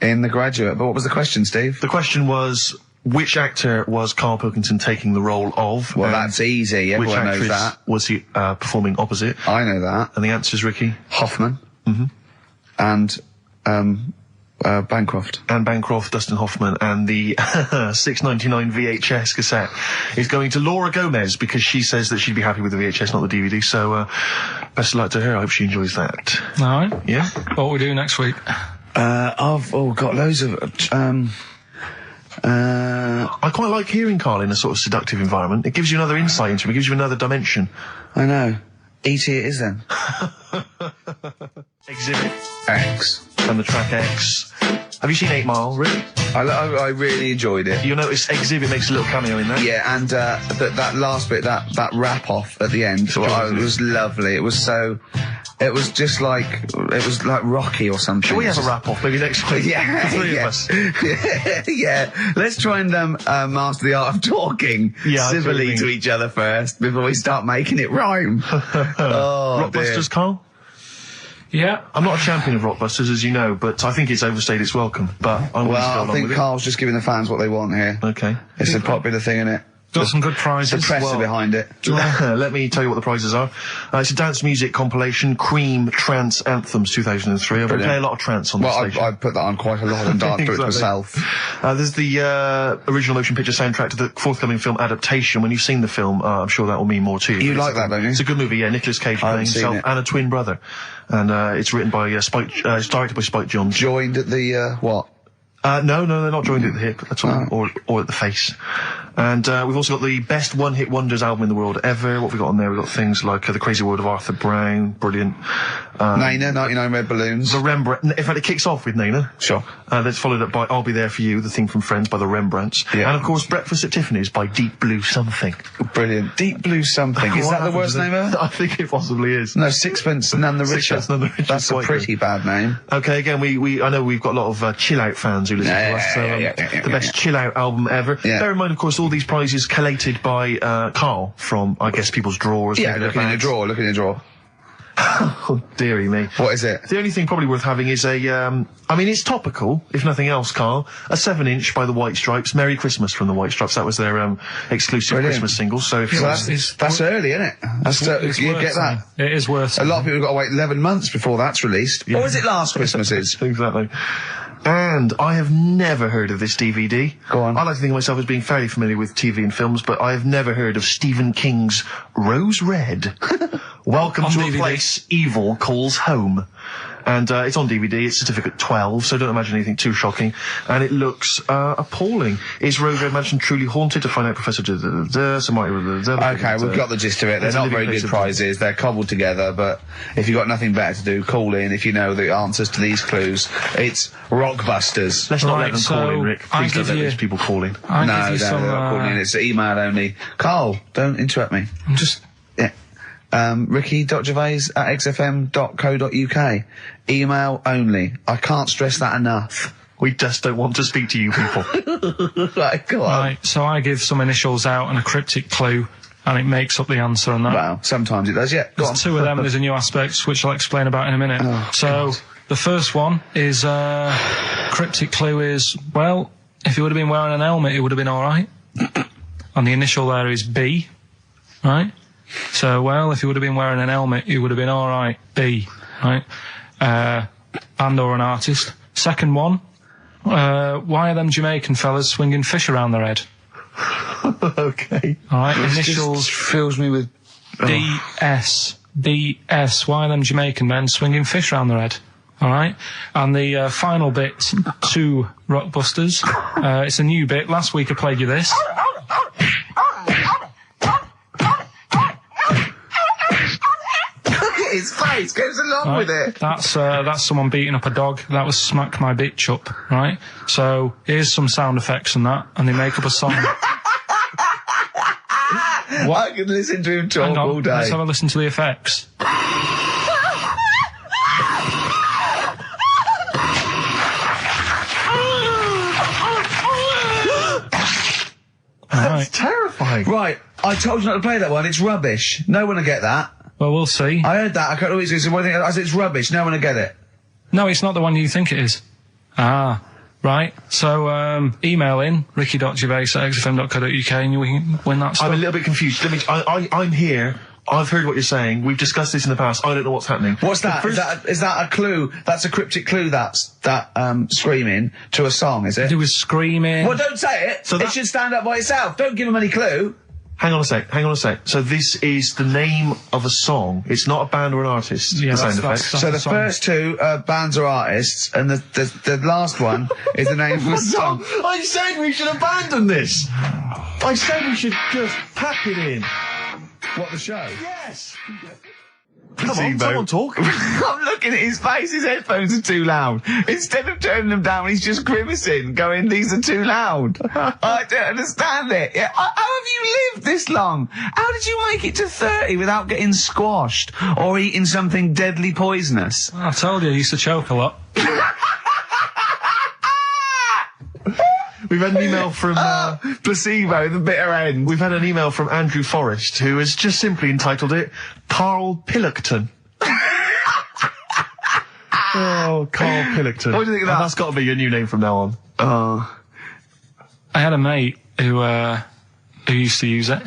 [SPEAKER 1] in The Graduate. But what was the question, Steve?
[SPEAKER 2] The question was, which actor was Karl Pilkington taking the role of?
[SPEAKER 1] Well, that's easy.
[SPEAKER 2] Which
[SPEAKER 1] Everyone knows
[SPEAKER 2] actress
[SPEAKER 1] that.
[SPEAKER 2] was he performing opposite?
[SPEAKER 1] I know that.
[SPEAKER 2] And the answer's Ricky?
[SPEAKER 1] Hoffman. And, Bancroft.
[SPEAKER 2] Anne Bancroft, Dustin Hoffman, and the $6.99 VHS cassette is going to Laura Gomez because she says that she'd be happy with the VHS, not the DVD. So, best of luck to her. I hope she enjoys that.
[SPEAKER 3] All right.
[SPEAKER 2] Yeah?
[SPEAKER 3] What we do next week?
[SPEAKER 1] I've got loads of,
[SPEAKER 2] I quite like hearing Karl in a sort of seductive environment. It gives you another insight into him. It gives you another dimension.
[SPEAKER 1] I know. E.T. it is then.
[SPEAKER 2] Exhibit
[SPEAKER 1] X.
[SPEAKER 2] and the track X. Have you seen 8 Mile, Rick?
[SPEAKER 1] I really enjoyed it.
[SPEAKER 2] You'll notice Exhibit makes a little cameo in there.
[SPEAKER 1] Yeah, and that last bit, that wrap off at the end, it was lovely. It was just like Rocky or something.
[SPEAKER 2] Shall we have a wrap off maybe next week?
[SPEAKER 1] Yeah,
[SPEAKER 2] The three
[SPEAKER 1] yeah.
[SPEAKER 2] of us.
[SPEAKER 1] Yeah. Let's try and master the art of talking civilly to each other first before we start making it rhyme. Oh,
[SPEAKER 2] Rockbusters, Karl?
[SPEAKER 3] Yeah.
[SPEAKER 2] I'm not a champion of Rockbusters, as you know, but I think it's overstayed its welcome. But I'm willing to go
[SPEAKER 1] Well, I
[SPEAKER 2] along
[SPEAKER 1] think
[SPEAKER 2] with
[SPEAKER 1] Carl's just giving the fans what they want here.
[SPEAKER 2] it. Okay.
[SPEAKER 1] It's a popular thing, isn't it?
[SPEAKER 3] Got some good prizes.
[SPEAKER 1] The press are behind it.
[SPEAKER 2] Let me tell you what the prizes are. It's a dance music compilation, Cream Trance Anthems 2003. I've been playing a lot of trance on the station.
[SPEAKER 1] I put that on quite a lot and danced to it myself.
[SPEAKER 2] There's the original motion picture soundtrack to the forthcoming film adaptation. When you've seen the film, I'm sure that will mean more to you.
[SPEAKER 1] You like that, don't you?
[SPEAKER 2] It's a good movie, yeah. Nicolas Cage playing himself and a twin brother. And it's wrritten by it's directed by Spike Jonze.
[SPEAKER 1] Joined at the, what?
[SPEAKER 2] No, they're not joined at the hip at all, or at the face. And we've also got the best one-hit wonders album in the world ever. What have we got on there? We've got things like The Crazy World of Arthur Brown, brilliant.
[SPEAKER 1] Nana, 99 Red Balloons.
[SPEAKER 2] The Rembrandt. In fact, it kicks off with Nana.
[SPEAKER 1] Sure.
[SPEAKER 2] That's followed up by I'll Be There For You, the theme from Friends by the Rembrandts.
[SPEAKER 1] Yeah.
[SPEAKER 2] And of course, Breakfast at Tiffany's by Deep Blue Something.
[SPEAKER 1] Brilliant. Deep Blue Something. Is that the worst name ever?
[SPEAKER 2] I think it possibly is.
[SPEAKER 1] No, Sixpence None the Richer.
[SPEAKER 2] Sixpence None the Richer.
[SPEAKER 1] That's a pretty bad name.
[SPEAKER 2] Okay, again, I know we've got a lot of chill-out fans who listen to us, so the best chill-out album ever.
[SPEAKER 1] Yeah.
[SPEAKER 2] Bear in mind, of course, all these prizes collated by Karl from, I guess, people's drawers.
[SPEAKER 1] Yeah, look in your drawer.
[SPEAKER 2] Oh, dearie me.
[SPEAKER 1] What is it?
[SPEAKER 2] The only thing probably worth having is it's topical, if nothing else, Karl. A 7-inch by the White Stripes, Merry Christmas from the White Stripes. That was their exclusive
[SPEAKER 1] Brilliant.
[SPEAKER 2] Christmas single. So if
[SPEAKER 1] That's early, isn't it? You get that.
[SPEAKER 3] It is worth
[SPEAKER 1] A lot of people have got to wait 11 months before that's released. Or was it last Christmas's?
[SPEAKER 2] Exactly. And I have never heard of this DVD.
[SPEAKER 1] Go on.
[SPEAKER 2] I like to think of myself as being fairly familiar with TV and films, but I have never heard of Stephen King's Rose Red. Welcome to
[SPEAKER 3] DVD.
[SPEAKER 2] a place evil calls home. And it's on DVD, it's certificate 12, so don't imagine anything too shocking. And it looks appalling. Is Rose Red Mansion truly haunted? To find out, Professor...
[SPEAKER 1] Okay, we've got the gist of it. They're not very good prizes. They're cobbled together, but if you've got nothing better to do, call in if you know the answers to these clues. It's Rockbusters.
[SPEAKER 2] Let's not
[SPEAKER 3] Right,
[SPEAKER 2] let them
[SPEAKER 3] so
[SPEAKER 2] call in, Rick.
[SPEAKER 3] I
[SPEAKER 2] Please don't
[SPEAKER 3] give
[SPEAKER 2] let
[SPEAKER 3] you-
[SPEAKER 2] these people call in.
[SPEAKER 3] I'll
[SPEAKER 1] No,
[SPEAKER 3] give you
[SPEAKER 1] they're
[SPEAKER 3] some,
[SPEAKER 1] not calling in. It's email only. Carl, don't interrupt me. Just, yeah. Ricky.gervais@xfm.co.uk. Email only. I can't stress that enough.
[SPEAKER 2] We just don't want to speak to you people.
[SPEAKER 1] Right, go on.
[SPEAKER 3] Right, so I give some initials out and a cryptic clue, and it makes up the answer on that.
[SPEAKER 1] Well, sometimes it does, yeah. Go on.
[SPEAKER 3] There's two of them, there's a new aspects, which I'll explain about in a minute.
[SPEAKER 1] Oh,
[SPEAKER 3] so, the first one is, cryptic clue is, well, if he would have been wearing an helmet, it would have been alright. And the initial there is B, right? So, well, if he would have been wearing an helmet, it would have been alright, B, right? Band or an artist. Second one, why are them Jamaican fellas swinging fish around their head?
[SPEAKER 2] Okay.
[SPEAKER 3] Alright,
[SPEAKER 1] This
[SPEAKER 3] initials
[SPEAKER 1] just fills me with...
[SPEAKER 3] DS. Why are them Jamaican men swinging fish around their head? Alright? And the final bit to Rockbusters. It's a new bit. Last week I played you this.
[SPEAKER 1] His face goes along with it.
[SPEAKER 3] That's someone beating up a dog. That was Smack My Bitch Up, right? So here's some sound effects and that, and they make up a song.
[SPEAKER 1] I can listen to him talk
[SPEAKER 3] Hang on,
[SPEAKER 1] all day.
[SPEAKER 3] let's have a listen to the effects.
[SPEAKER 2] That's terrifying.
[SPEAKER 1] Right, I told you not to play that one. It's rubbish. No one will get that.
[SPEAKER 3] Well, we'll see.
[SPEAKER 1] I heard that. I can't always say one thing. I said it's rubbish. No one will get it.
[SPEAKER 3] No, it's not the one you think it is. Ah. Right, so email in ricky.gervais@xfm.co.uk and you can win that stuff.
[SPEAKER 2] I'm a little bit confused. I'm here. I've heard what you're saying. We've discussed this in the past. I don't know what's happening.
[SPEAKER 1] What's that? Is that a clue? That's a cryptic clue. That's screaming to a song, is it?
[SPEAKER 3] It was screaming.
[SPEAKER 1] Well, don't say it. It should stand up by itself. Don't give him any clue.
[SPEAKER 2] Hang on a sec. So this is the name of a song. It's not a band or an artist.
[SPEAKER 3] Yeah,
[SPEAKER 2] the sound effect.
[SPEAKER 1] So the first two are bands or artists, and the last one is the name of a song.
[SPEAKER 2] I said we should abandon this. I said we should just pack it in.
[SPEAKER 1] What, the show?
[SPEAKER 2] Yes. Come on, someone talk.
[SPEAKER 1] I'm looking at his face. His headphones are too loud. Instead of turning them down, he's just grimacing, going, "These are too loud." I don't understand it. Yeah, how have you lived this long? How did you make it to 30 without getting squashed or eating something deadly poisonous?
[SPEAKER 3] I told you I used to choke a lot.
[SPEAKER 2] We've had an email from...
[SPEAKER 1] placebo, the bitter end.
[SPEAKER 2] We've had an email from Andrew Forrest, who has just simply entitled it Karl Pilkington. Oh, Karl Pilkington.
[SPEAKER 1] What do you think of that?
[SPEAKER 2] That's got to be your new name from now on.
[SPEAKER 1] Oh.
[SPEAKER 3] I had a mate who used to use it.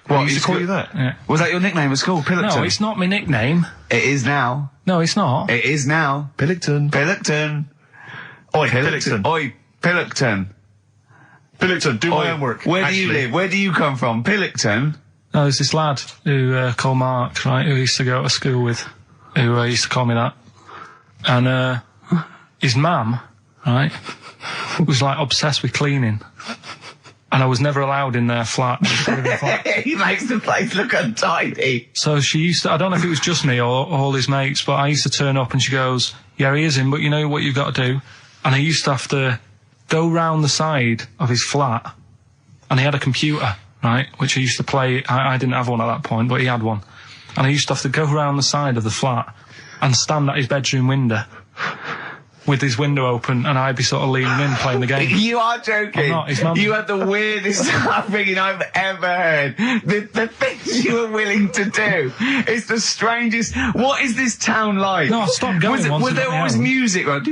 [SPEAKER 2] What, he used to call you that?
[SPEAKER 3] Yeah.
[SPEAKER 1] Was that your nickname at school, Pilkington?
[SPEAKER 3] No, it's not my nickname.
[SPEAKER 1] It is now.
[SPEAKER 3] No, it's not.
[SPEAKER 1] It is now.
[SPEAKER 2] Pilkington.
[SPEAKER 1] Pilkington.
[SPEAKER 2] Oi, Pilkington.
[SPEAKER 1] Oi, Pilkington.
[SPEAKER 2] Pilkington, do my homework.
[SPEAKER 1] Where do you live? Where do you come from? Pilkington?
[SPEAKER 3] No, there's this lad who called Mark, right, who used to go to school with, who used to call me that. And his mum, right, was like obsessed with cleaning. And I was never allowed in their flat.
[SPEAKER 1] He makes the place look untidy.
[SPEAKER 3] So she used to, I don't know if it was just me or all his mates, but I used to turn up and she goes, "Yeah, he is in, but you know what you've got to do?" And I used to have to go round the side of his flat, and he had a computer, right, which I used to play. I didn't have one at that point, but he had one. And I used to have to go round the side of the flat and stand at his bedroom window with his window open, and I'd be sort of leaning in playing the game.
[SPEAKER 1] You are joking.
[SPEAKER 3] I'm not. His mum...
[SPEAKER 1] You had the weirdest upbringing I've ever heard. The things you were willing to do. It's the strangest. What is this town like?
[SPEAKER 3] No, I stopped going once.
[SPEAKER 1] Was there always music? Right?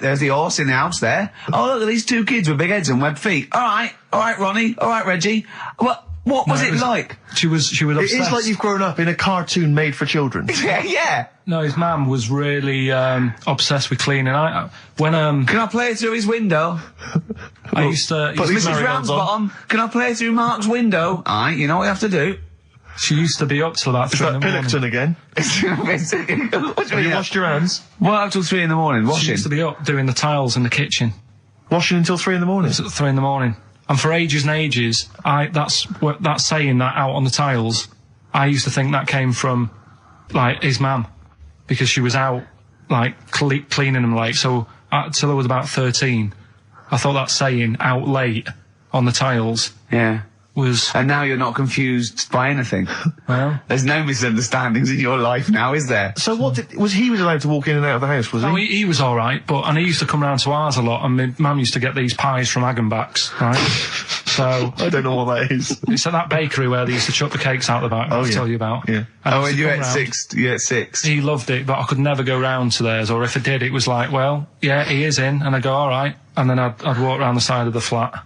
[SPEAKER 1] There's the horse in the house there. Oh, look at these two kids with big heads and webbed feet. All right, Ronnie. All right, Reggie. What was it like? She was obsessed.
[SPEAKER 2] It is like you've grown up in a cartoon made for children.
[SPEAKER 1] Yeah.
[SPEAKER 3] No, his mum was really obsessed with cleaning. Can
[SPEAKER 1] I play it through his window?
[SPEAKER 3] I used to...
[SPEAKER 1] Put Mrs. Ramsbottom, can I play it through Mark's window? Aye, you know what you have to do.
[SPEAKER 3] She used to be up till about 3 in the morning.
[SPEAKER 2] Is that Pilkington again? Have you washed your hands?
[SPEAKER 1] Well, up till 3 in the morning, washing.
[SPEAKER 3] She used to be up doing the tiles in the kitchen.
[SPEAKER 2] Washing until 3 in the morning?
[SPEAKER 3] It was at 3 in the morning. And for ages and ages, that saying that out on the tiles, I used to think that came from, like, his mum. Because she was out, like, cleaning them late. So, till I was about 13, I thought that saying, out late, on the tiles...
[SPEAKER 1] Yeah.
[SPEAKER 3] Was...
[SPEAKER 1] And now you're not confused by anything.
[SPEAKER 3] Well...
[SPEAKER 1] There's no misunderstandings in your life now, is there?
[SPEAKER 2] So he was allowed to walk in and out of the house, was he?
[SPEAKER 3] Oh, he was alright, and he used to come round to ours a lot, and my mum used to get these pies from Hagenbach's, right? So...
[SPEAKER 2] I don't know what that is.
[SPEAKER 3] It's at that bakery where they used to chuck the cakes out the back, I'll tell you about.
[SPEAKER 2] Yeah.
[SPEAKER 1] And you at 6?
[SPEAKER 3] He loved it, but I could never go round to theirs, or if I did, it was like, well, yeah, he is in, and I'd go, alright, and then I'd walk round the side of the flat.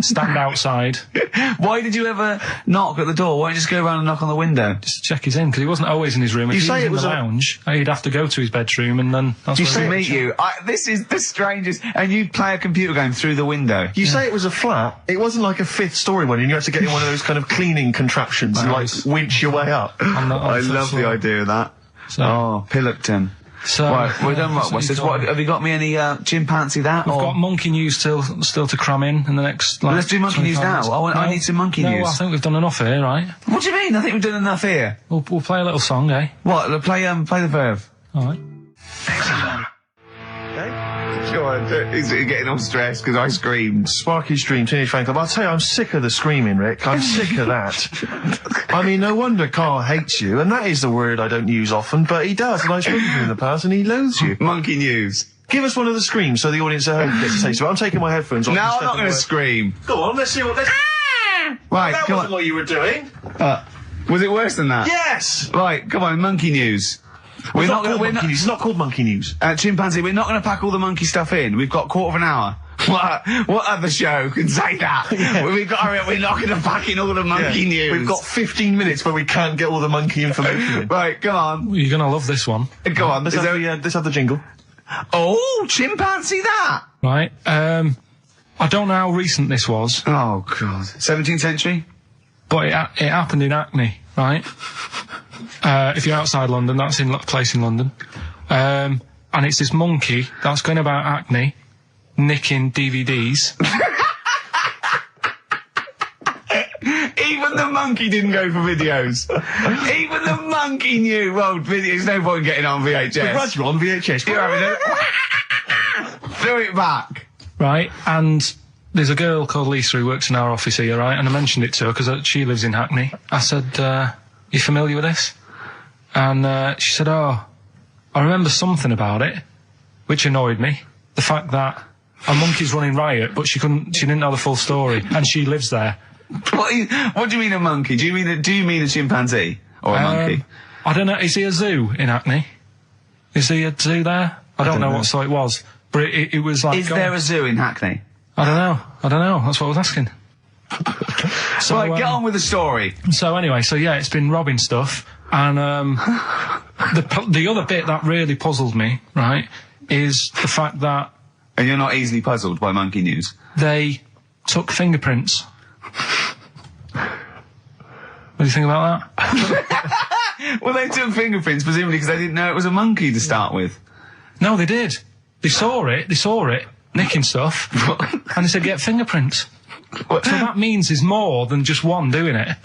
[SPEAKER 3] Stand outside.
[SPEAKER 1] Why did you ever knock at the door? Why don't you just go around and knock on the window?
[SPEAKER 3] Just to check he's in, because he wasn't always in his room. If he was in the lounge, he'd have to go to his bedroom, and then that's
[SPEAKER 1] where he'd meet you. This is the strangest. And you'd play a computer game through the window.
[SPEAKER 2] You say it was a flat. It wasn't like a 5th story one, and you had to get in one of those kind of cleaning contraptions and, like, winch your way up.
[SPEAKER 1] I love the idea of that. So. Oh, Pilkington. So, right, we're done. What have you got me any chimpanzee that?
[SPEAKER 3] We've got monkey news still to cram in the next. Like,
[SPEAKER 1] let's do monkey news now. I need some monkey news.
[SPEAKER 3] I think we've done enough here, right?
[SPEAKER 1] What do you mean? I think we've done enough here.
[SPEAKER 3] We'll play a little song, eh?
[SPEAKER 1] What? Play the verb.
[SPEAKER 3] All right.
[SPEAKER 1] Go on, he's getting all stressed because I screamed.
[SPEAKER 2] Sparky's Dream, Teenage Fan Club. I'll tell you, I'm sick of the screaming, Rick. I'm sick of that. I mean, no wonder Carl hates you, and that is the word I don't use often, but he does, and I've spoken to him in the past, and he loathes you.
[SPEAKER 1] Monkey news.
[SPEAKER 2] Give us one of the screams so the audience at home gets to taste of it. I'm taking my headphones off.
[SPEAKER 1] No, I'm not going to scream.
[SPEAKER 2] Go on, let's see what...
[SPEAKER 1] Right,
[SPEAKER 2] that wasn't what you were doing.
[SPEAKER 1] Was it worse than that?
[SPEAKER 2] Yes!
[SPEAKER 1] Right, come on, monkey news. We're not going to...
[SPEAKER 2] It's not called monkey news.
[SPEAKER 1] Chimpanzee, we're not going to pack all the monkey stuff in. We've got a quarter of an hour. What other show can say that?
[SPEAKER 2] Yeah.
[SPEAKER 1] We're not going to pack in all the monkey news.
[SPEAKER 2] We've got 15 minutes where we can't get all the monkey information in.
[SPEAKER 1] Right, come on.
[SPEAKER 3] You're going to love this one.
[SPEAKER 1] Go on.
[SPEAKER 2] Let's have the jingle.
[SPEAKER 1] Oh, chimpanzee that!
[SPEAKER 3] Right, I don't know how recent this was.
[SPEAKER 1] Oh, God. 17th century?
[SPEAKER 3] But it happened in Hackney, right? If you're outside London, that's in a place in London. And it's this monkey that's going about Hackney, nicking DVDs.
[SPEAKER 1] Even the monkey didn't go for videos. Even the monkey knew, well, there's no point getting on VHS.
[SPEAKER 2] The Graduate on VHS.
[SPEAKER 1] You're having a... Throw it back.
[SPEAKER 3] Right, and there's a girl called Lisa who works in our office here, right? And I mentioned it to her because she lives in Hackney. I said, you familiar with this? And she said, oh, I remember something about it, which annoyed me. The fact that a monkey's running riot, but she didn't know the full story, and she lives there.
[SPEAKER 1] What do you mean a monkey? Do you mean a chimpanzee? Or a monkey?
[SPEAKER 3] I don't know, is he a zoo in Hackney? Is he a zoo there? I don't know what sort it was, but it was like...
[SPEAKER 1] Is there a zoo in Hackney?
[SPEAKER 3] I don't know, that's what I was asking.
[SPEAKER 1] So, right, get on with the story.
[SPEAKER 3] So anyway, it's been robbing stuff, and the other bit that really puzzled me, right, is the fact that...
[SPEAKER 1] And you're not easily puzzled by monkey news?
[SPEAKER 3] They took fingerprints. What do you think about
[SPEAKER 1] that? Well, they took fingerprints, presumably because they didn't know it was a monkey to start with.
[SPEAKER 3] No, they did. They saw it, nicking stuff, and they said, get fingerprints. So that means there's more than just one doing it.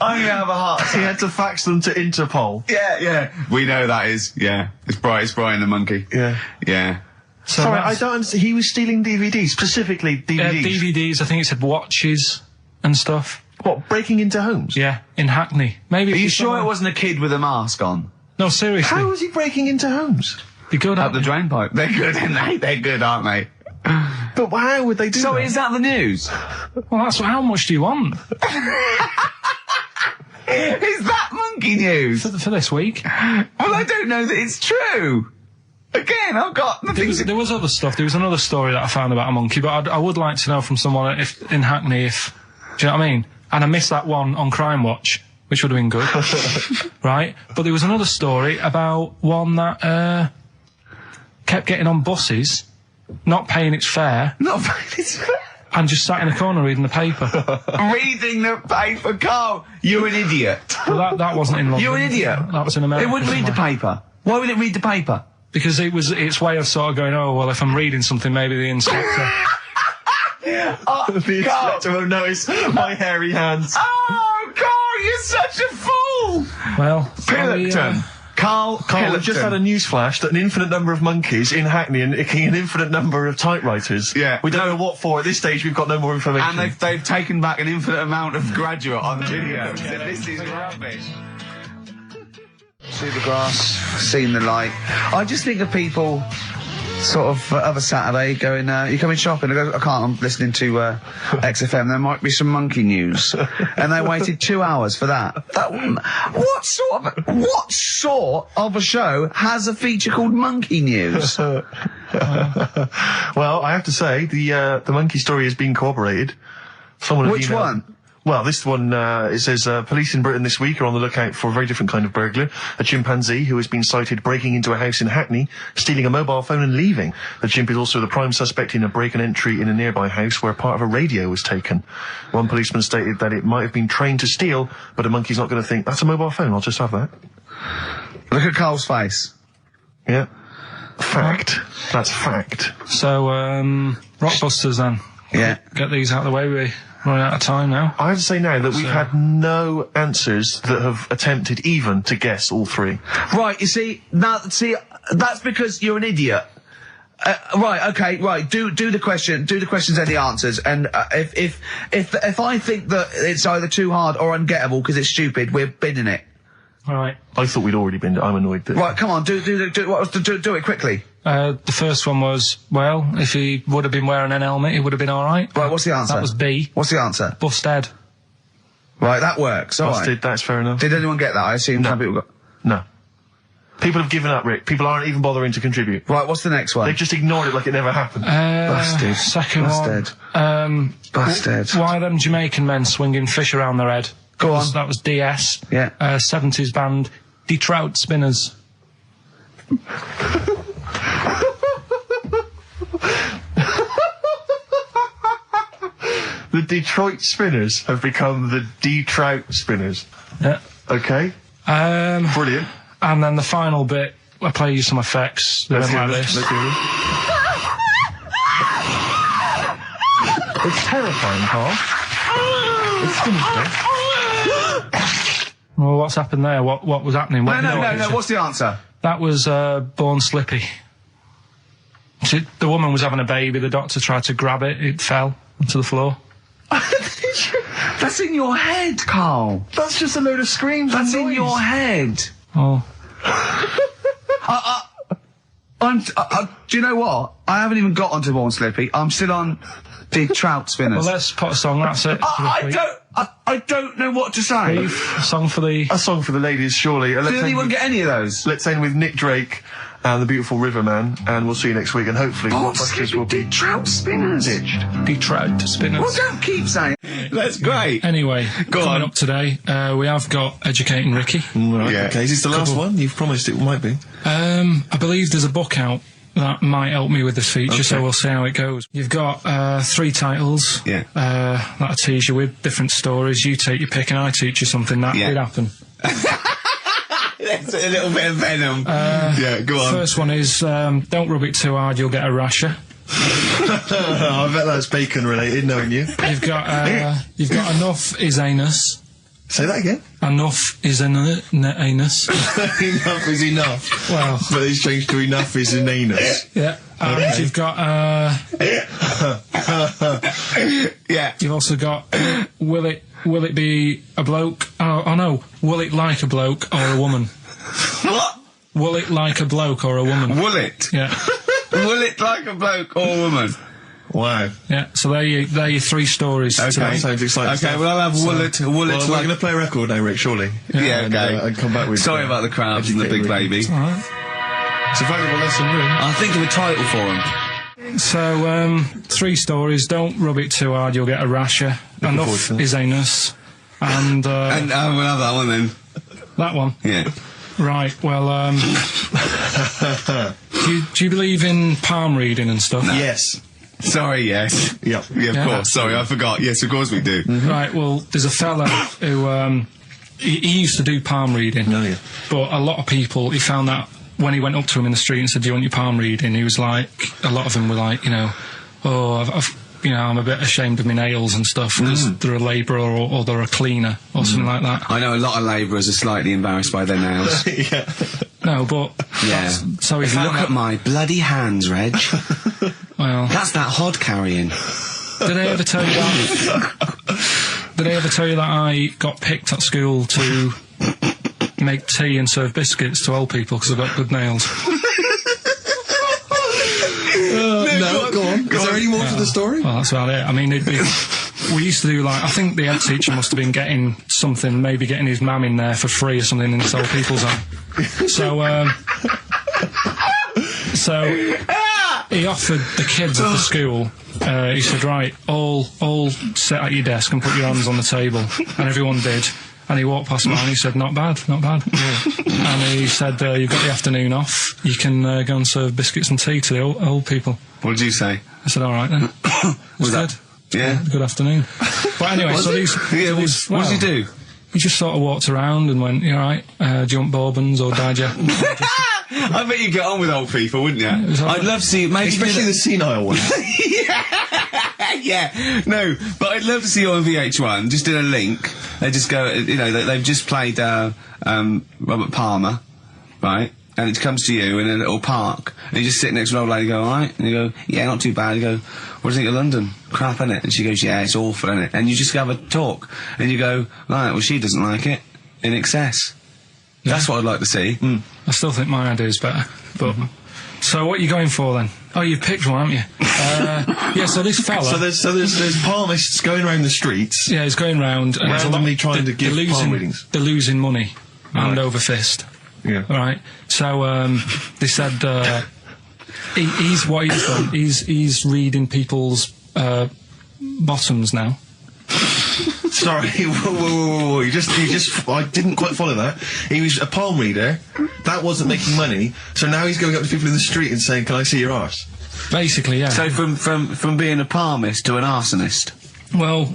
[SPEAKER 1] I'm gonna have a heart attack.
[SPEAKER 2] He had to fax them to Interpol.
[SPEAKER 1] Yeah. We know that is. Yeah. It's Brian the monkey. Yeah.
[SPEAKER 2] So sorry, I don't understand. He was stealing DVDs, specifically DVDs.
[SPEAKER 3] DVDs, I think it said watches and stuff.
[SPEAKER 2] What, breaking into homes?
[SPEAKER 3] Yeah, in Hackney. Maybe.
[SPEAKER 1] Are you sure it wasn't a kid with a mask on?
[SPEAKER 3] No, seriously.
[SPEAKER 2] How was he breaking into homes?
[SPEAKER 3] They're good,
[SPEAKER 1] up the drain pipe. They're good, aren't they? They're good, aren't they?
[SPEAKER 2] But how would they do that?
[SPEAKER 1] So is that the news?
[SPEAKER 3] Well, how much do you want?
[SPEAKER 1] Is that monkey news?
[SPEAKER 3] For this week?
[SPEAKER 1] Well, I don't know that it's true. Again, I've got the things...
[SPEAKER 3] There was other stuff. There was another story that I found about a monkey, but I would like to know from someone in Hackney do you know what I mean? And I missed that one on Crime Watch, which would have been good. Right? But there was another story about one that kept getting on buses, not paying its fare.
[SPEAKER 1] Not paying its fare?
[SPEAKER 3] And just sat in a corner reading the paper.
[SPEAKER 1] Reading the paper, Carl! You're an idiot.
[SPEAKER 3] Well, that wasn't in London.
[SPEAKER 1] You're an idiot.
[SPEAKER 3] That was in America.
[SPEAKER 1] It wouldn't read the paper. Why would it read the paper?
[SPEAKER 3] Because its way of sort of going, oh, well, if I'm reading something, maybe the inspector...
[SPEAKER 2] the inspector will notice my hairy hands.
[SPEAKER 1] Oh, Carl, you're such a fool!
[SPEAKER 3] Well...
[SPEAKER 1] Pilkington. Carl,
[SPEAKER 2] we've just had a news flash that an infinite number of monkeys in Hackney and an infinite number of typewriters.
[SPEAKER 1] Yeah.
[SPEAKER 2] We don't know what for. At this stage, we've got no more information.
[SPEAKER 1] And they've taken back an infinite amount of Graduate on video. This is rubbish. See the grass, seen the light. I just think of people sort of other Saturday going, you coming shopping? I go, I can't, I'm listening to XFM, there might be some monkey news. And they waited 2 hours for that. What sort of a show has a feature called Monkey News?
[SPEAKER 2] Well, I have to say, the monkey story has been corroborated.
[SPEAKER 1] Which one?
[SPEAKER 2] Well, this one, it says, police in Britain this week are on the lookout for a very different kind of burglar. A chimpanzee who has been sighted breaking into a house in Hackney, stealing a mobile phone and leaving. The chimp is also the prime suspect in a break and entry in a nearby house where part of a radio was taken. One policeman stated that it might have been trained to steal, but a monkey's not going to think, that's a mobile phone, I'll just have that.
[SPEAKER 1] Look at Carl's face.
[SPEAKER 2] Yeah. Fact. That's fact.
[SPEAKER 3] So, Rockbusters then.
[SPEAKER 1] Yeah.
[SPEAKER 3] Get these out of the way, we're running out of time now.
[SPEAKER 2] I have to say now that we've had no answers that have attempted even to guess all three.
[SPEAKER 1] Right, you see, that's because you're an idiot. Right, okay, right, do the questions and the answers, and if I think that it's either too hard or ungettable because it's stupid, we're binning it.
[SPEAKER 3] Alright.
[SPEAKER 2] I thought we'd already binned it, I'm annoyed that...
[SPEAKER 1] Right, come on, do it quickly.
[SPEAKER 3] The first one was, well, if he would have been wearing an helmet, he would have been alright.
[SPEAKER 1] Right, what's the answer?
[SPEAKER 3] That was B.
[SPEAKER 1] What's the answer?
[SPEAKER 3] Busted.
[SPEAKER 1] Right, that works. All right.
[SPEAKER 2] Busted, that's fair enough.
[SPEAKER 1] Did anyone get that? I assume some people got...
[SPEAKER 2] No. People have given up, Rick. People aren't even bothering to contribute.
[SPEAKER 1] Right, what's the next one?
[SPEAKER 2] They've just ignored it like it never happened.
[SPEAKER 1] Busted.
[SPEAKER 3] Second
[SPEAKER 1] Busted.
[SPEAKER 3] one.
[SPEAKER 1] Busted.
[SPEAKER 3] Why are them Jamaican men swinging fish around their head?
[SPEAKER 1] Go on.
[SPEAKER 3] That was DS.
[SPEAKER 1] Yeah.
[SPEAKER 3] 70s band, Die Trout Spinners.
[SPEAKER 2] The Detroit Spinners have become the D-Trout Spinners.
[SPEAKER 3] Yeah.
[SPEAKER 2] Okay. Brilliant.
[SPEAKER 3] And then the final bit, I play you some effects. They went like this.
[SPEAKER 2] Let's hear this. It's terrifying, Carl. It's sinister.
[SPEAKER 3] Well, what's happened there? What was happening?
[SPEAKER 1] No. What's the answer?
[SPEAKER 3] That was Born Slippy. The woman was having a baby. The doctor tried to grab it. It fell onto the floor.
[SPEAKER 1] That's in your head, Carl.
[SPEAKER 2] That's just a load of screams.
[SPEAKER 1] That's
[SPEAKER 2] and
[SPEAKER 1] in
[SPEAKER 2] noise.
[SPEAKER 1] your head.
[SPEAKER 3] Oh.
[SPEAKER 1] Do you know what? I haven't even got onto Born Slippy. I'm still on the Trout Spinners.
[SPEAKER 3] Well, let's put a song. That's it.
[SPEAKER 1] I don't know what to say.
[SPEAKER 3] A song for the...
[SPEAKER 2] A song for the ladies, surely.
[SPEAKER 1] Did anyone get any of those?
[SPEAKER 2] Let's end with Nick Drake and the Beautiful Riverman, and we'll see you next week, and hopefully Rockbusters will be
[SPEAKER 1] Trout Spinners.
[SPEAKER 2] ditched.
[SPEAKER 3] Die Trout Spinners.
[SPEAKER 1] Well, don't keep saying. That's great.
[SPEAKER 3] Anyway,
[SPEAKER 1] Go
[SPEAKER 3] coming
[SPEAKER 1] on.
[SPEAKER 3] up today, we have got Educating Ricky.
[SPEAKER 2] Right.
[SPEAKER 1] Yeah.
[SPEAKER 5] Okay, is this the last one? You've promised it might be.
[SPEAKER 3] I believe there's a book out that might help me with this feature, so we'll see how it goes. You've got 3 titles
[SPEAKER 1] Yeah.
[SPEAKER 3] that I tease you with, different stories. You take your pick and I teach you something. That did happen.
[SPEAKER 1] That's a little bit of venom. Yeah, go on.
[SPEAKER 3] First one is, don't rub it too hard, you'll get a rasher.
[SPEAKER 2] I bet that's bacon related, knowing you.
[SPEAKER 3] You've got enough is anus.
[SPEAKER 2] Say that again.
[SPEAKER 3] Enough is anus.
[SPEAKER 2] Enough is enough.
[SPEAKER 3] Well,
[SPEAKER 2] But it's changed to enough is an anus.
[SPEAKER 3] yeah. And you've got,
[SPEAKER 1] Yeah.
[SPEAKER 3] you've also got, will it be a bloke? Oh no, will it like a bloke or a woman?
[SPEAKER 1] What?
[SPEAKER 3] Will it like a bloke or a woman?
[SPEAKER 1] Will it?
[SPEAKER 3] Yeah.
[SPEAKER 1] Will it like a bloke or a woman?
[SPEAKER 2] Wow.
[SPEAKER 3] Yeah, so they're your 3 stories today.
[SPEAKER 2] Sounds exciting.
[SPEAKER 1] Okay, well, I'll have will it
[SPEAKER 2] Well,
[SPEAKER 1] like...
[SPEAKER 2] we're going to play a record now, Rick, surely.
[SPEAKER 1] Yeah,
[SPEAKER 2] And,
[SPEAKER 1] okay.
[SPEAKER 2] and come back with...
[SPEAKER 1] Sorry about the crowds and the big
[SPEAKER 2] Educating
[SPEAKER 1] baby.
[SPEAKER 2] Ricky.
[SPEAKER 3] Alright.
[SPEAKER 2] It's a valuable lesson, really.
[SPEAKER 1] I'll think of a title for him.
[SPEAKER 3] So, 3 stories. Don't rub it too hard, you'll get a rasher.
[SPEAKER 2] forward
[SPEAKER 3] Enough
[SPEAKER 2] to that.
[SPEAKER 3] is anus. And,
[SPEAKER 1] And we'll have that one then.
[SPEAKER 3] that one.
[SPEAKER 1] Yeah.
[SPEAKER 3] Right, well, do you believe in palm reading and stuff?
[SPEAKER 2] Yes.
[SPEAKER 1] Sorry, yes.
[SPEAKER 2] Yep.
[SPEAKER 1] Yeah, of
[SPEAKER 3] Yeah.
[SPEAKER 1] course. Sorry, I forgot. Yes, of course we do.
[SPEAKER 3] Right, well, there's a fella who, he used to do palm reading.
[SPEAKER 2] Oh, yeah.
[SPEAKER 3] But a lot of people, he found that when he went up to him in the street and said, do you want your palm reading? He was like, a lot of them were like, I'm a bit ashamed of my nails and stuff because they're a labourer or they're a cleaner or something like that.
[SPEAKER 1] I know a lot of labourers are slightly embarrassed by their nails.
[SPEAKER 2] Yeah.
[SPEAKER 3] No, but...
[SPEAKER 1] Yeah.
[SPEAKER 3] So he
[SPEAKER 1] If you
[SPEAKER 3] found
[SPEAKER 1] look
[SPEAKER 3] that,
[SPEAKER 1] at my bloody hands, Reg,
[SPEAKER 3] well,
[SPEAKER 1] that's that hod carrying.
[SPEAKER 3] did I ever tell you that? Did I ever tell you that I got picked at school to make tea and serve biscuits to old people because I've got good nails?
[SPEAKER 2] No, go on. Is there any more to the story?
[SPEAKER 3] Well, that's about it. I mean, we used to do like, I think the head teacher must have been getting something, maybe getting his mum in there for free or something in this old people's home. So he offered the kids at the school, he said, right, all sit at your desk and put your hands on the table. And everyone did. And he walked past mine and he said, not bad, not bad. And he said, you've got the afternoon off, you can go and serve biscuits and tea to the old people.
[SPEAKER 1] What did you say?
[SPEAKER 3] I said, all right then.
[SPEAKER 1] Was
[SPEAKER 3] good.
[SPEAKER 1] that? Yeah.
[SPEAKER 3] Good afternoon. But anyway, so these...
[SPEAKER 1] Yeah, what did he do?
[SPEAKER 3] He just sort of walked around and went, you all right, do you want bourbons or digest?
[SPEAKER 1] I bet you get on with old people, wouldn't you?
[SPEAKER 3] was all
[SPEAKER 1] I'd
[SPEAKER 3] right.
[SPEAKER 1] love to see maybe
[SPEAKER 2] Especially the senile one.
[SPEAKER 1] Yeah, no, but I'd love to see you on VH1, just in a link. They just go, they've just played Robert Palmer, right? And it comes to you in a little park, and you just sit next to an old lady and go, alright? And you go, yeah, not too bad. You go, what do you think of London? Crap, innit? And she goes, yeah, it's awful, innit? And you just have a talk, and you go, right, well, she doesn't like it, in excess. That's what I'd like to see.
[SPEAKER 3] I still think my idea is better. But So what are you going for then? Oh, you've picked one, haven't you? Yeah, so this fella...
[SPEAKER 2] So there's palmists going around the streets.
[SPEAKER 3] Yeah, he's going round... and
[SPEAKER 2] randomly trying to give palm readings.
[SPEAKER 3] They're losing money, hand over fist.
[SPEAKER 2] Yeah.
[SPEAKER 3] Right? So, they said, he's what he's done, he's reading people's, bottoms now.
[SPEAKER 2] Sorry, whoa. You just, I didn't quite follow that. He was a palm reader, that wasn't making money, so now he's going up to people in the street and saying, can I see your arse?
[SPEAKER 3] Basically, yeah.
[SPEAKER 1] So from being a palmist to an arsonist.
[SPEAKER 3] Well,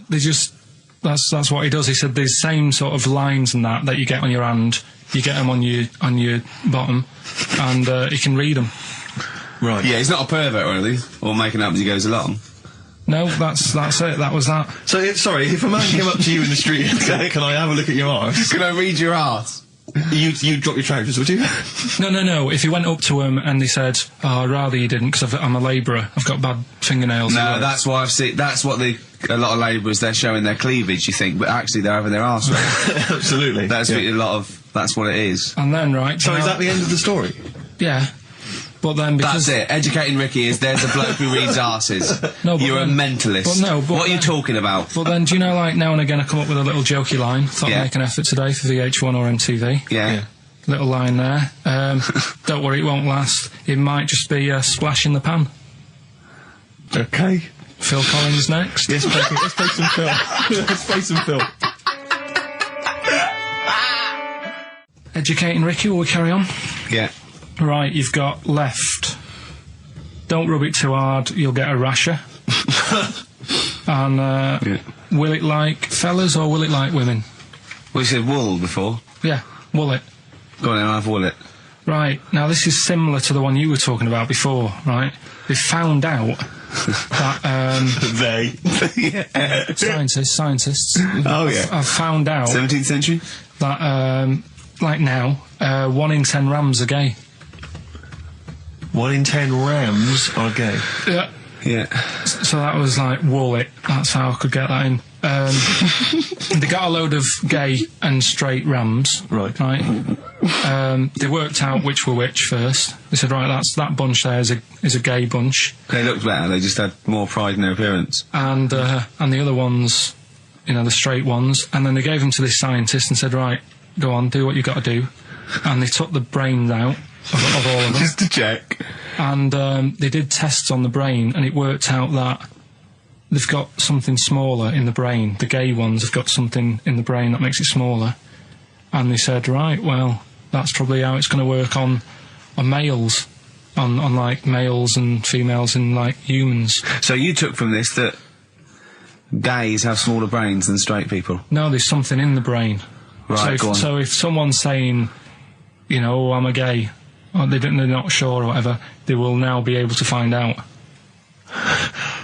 [SPEAKER 3] they just, that's what he does. He said these same sort of lines and that you get on your hand, you get them on your bottom, and he can read them.
[SPEAKER 1] Right. Yeah, he's not a pervert or anything, or making up as he goes along.
[SPEAKER 3] No, that's it. That was that.
[SPEAKER 2] So, sorry, if a man came up to you in the street and said, can I have a look at your arse?
[SPEAKER 1] Can I read your arse?
[SPEAKER 2] You'd drop your trousers, would you?
[SPEAKER 3] No. If he went up to him and he said, "Oh, I'd rather you didn't, because I'm a labourer. I've got bad fingernails."
[SPEAKER 1] No, that's why I've seen. That's what a lot of labourers, they're showing their cleavage. You think, but actually they're having their arse read.
[SPEAKER 2] Absolutely.
[SPEAKER 1] That's that's what it is.
[SPEAKER 3] And then
[SPEAKER 2] So is that the end of the story?
[SPEAKER 3] Yeah. But then because...
[SPEAKER 1] That's it. Educating Ricky is there's a bloke who reads arses.
[SPEAKER 3] No, but
[SPEAKER 1] you're a mentalist. What are you talking about?
[SPEAKER 3] But then, do you know, like, now and again I come up with a little jokey line. Thought I'd make an effort today for VH1 or MTV.
[SPEAKER 1] Yeah.
[SPEAKER 3] Little line there. Don't worry, it won't last. It might just be a splash in the pan.
[SPEAKER 2] Okay.
[SPEAKER 3] Phil Collins next.
[SPEAKER 2] Yes, let's play some Phil. Let's play some Phil.
[SPEAKER 3] Educating Ricky, will we carry on?
[SPEAKER 1] Yeah.
[SPEAKER 3] Right, you've got left. Don't rub it too hard, you'll get a rasher. And, will it like fellas or will it like women?
[SPEAKER 1] Well, you said wool before.
[SPEAKER 3] Yeah, will it.
[SPEAKER 1] Go on then, I'll have wool it.
[SPEAKER 3] Right, now this is similar to the one you were talking about before, right? They found out that, scientists.
[SPEAKER 1] Oh, yeah.
[SPEAKER 3] I've found out...
[SPEAKER 1] 17th century?
[SPEAKER 3] That, like now, 1 in 10 rams are gay. 1
[SPEAKER 2] in 10 rams are gay?
[SPEAKER 3] Yeah.
[SPEAKER 1] Yeah.
[SPEAKER 3] So that was like, wool it. That's how I could get that in. They got a load of gay and straight rams.
[SPEAKER 2] Right.
[SPEAKER 3] They worked out which were which first. They said, right, that bunch there is a gay bunch.
[SPEAKER 1] They looked better, they just had more pride in their appearance.
[SPEAKER 3] And the other ones, the straight ones, and then they gave them to this scientist and said, right, go on, do what you got to do. And they took the brains out of all of them.
[SPEAKER 1] Just to check.
[SPEAKER 3] And they did tests on the brain, and it worked out that they've got something smaller in the brain. The gay ones have got something in the brain that makes it smaller. And they said, right, well, that's probably how it's going to work on males, on like males and females and like humans.
[SPEAKER 1] So you took from this that gays have smaller brains than straight people?
[SPEAKER 3] No, there's something in the brain.
[SPEAKER 1] Right,
[SPEAKER 3] so if someone's saying, I'm a gay, or they're not sure or whatever, they will now be able to find out.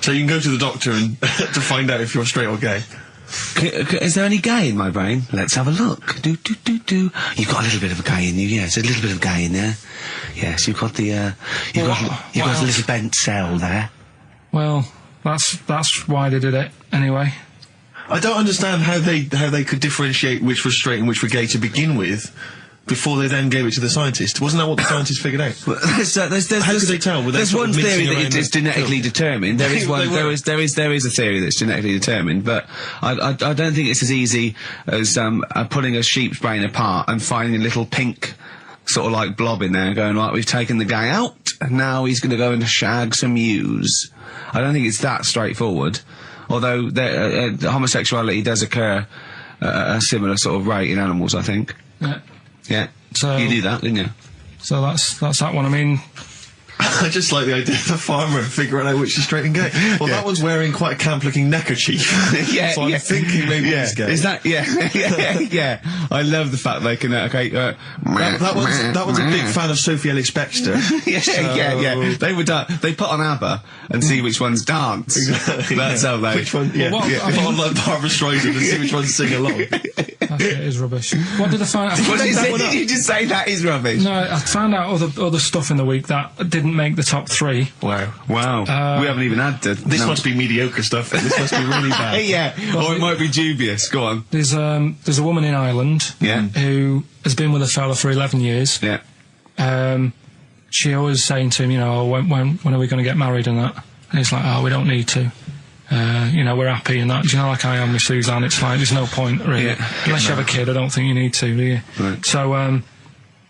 [SPEAKER 2] So you can go to the doctor and to find out if you're straight or gay.
[SPEAKER 1] Is there any gay in my brain? Let's have a look. Do. You've got a little bit of a gay in you, yes. A little bit of gay in there. Yes, you've got the, you've got a little bent cell there.
[SPEAKER 3] Well, that's why they did it, anyway.
[SPEAKER 2] I don't understand how they could differentiate which was straight and which were gay to begin with, before they then gave it to the scientist. Wasn't that what the scientists figured out? How could they tell?
[SPEAKER 1] There's one theory that it's genetically determined. There is one. There is a theory that's genetically determined, but I don't think it's as easy as pulling a sheep's brain apart and finding a little pink sort of like blob in there and going, right, we've taken the guy out and now he's going to go and shag some ewes. I don't think it's that straightforward. Although homosexuality does occur at a similar sort of rate in animals, I think.
[SPEAKER 3] Yeah.
[SPEAKER 1] Yeah.
[SPEAKER 3] So
[SPEAKER 1] you knew that, didn't you?
[SPEAKER 3] So that's that one. I mean,
[SPEAKER 2] I just like the idea of the farmer figuring out which is straight and gay. Well, that one's wearing quite a camp-looking neckerchief. So I'm thinking maybe he's gay.
[SPEAKER 1] Is that? Yeah. I love the fact they can.
[SPEAKER 2] That one's a big fan of Sophie Ellis-Bextor.
[SPEAKER 1] Yeah. They put on ABBA and see which ones dance.
[SPEAKER 2] Exactly.
[SPEAKER 1] That's how they.
[SPEAKER 2] Which one? Yeah. I put on like Barbara Streisand and see which ones sing along.
[SPEAKER 3] It is rubbish. What did I find out?
[SPEAKER 1] Did you just say that is rubbish?
[SPEAKER 3] No, I found out other stuff in the week that didn't make the top 3.
[SPEAKER 1] Wow. We haven't even had to.
[SPEAKER 2] This must be mediocre stuff. This must be really bad.
[SPEAKER 1] Yeah. Or it might be dubious. Go on.
[SPEAKER 3] There's a woman in Ireland who has been with a fella for 11 years.
[SPEAKER 1] Yeah.
[SPEAKER 3] she always saying to him, you know, when are we going to get married and that? And he's like, oh, we don't need to. You know, we're happy and that. Do you know, like I am with Suzanne, it's like, there's no point, really. Unless you have a kid, I don't think you need to, do you?
[SPEAKER 1] Right.
[SPEAKER 3] So,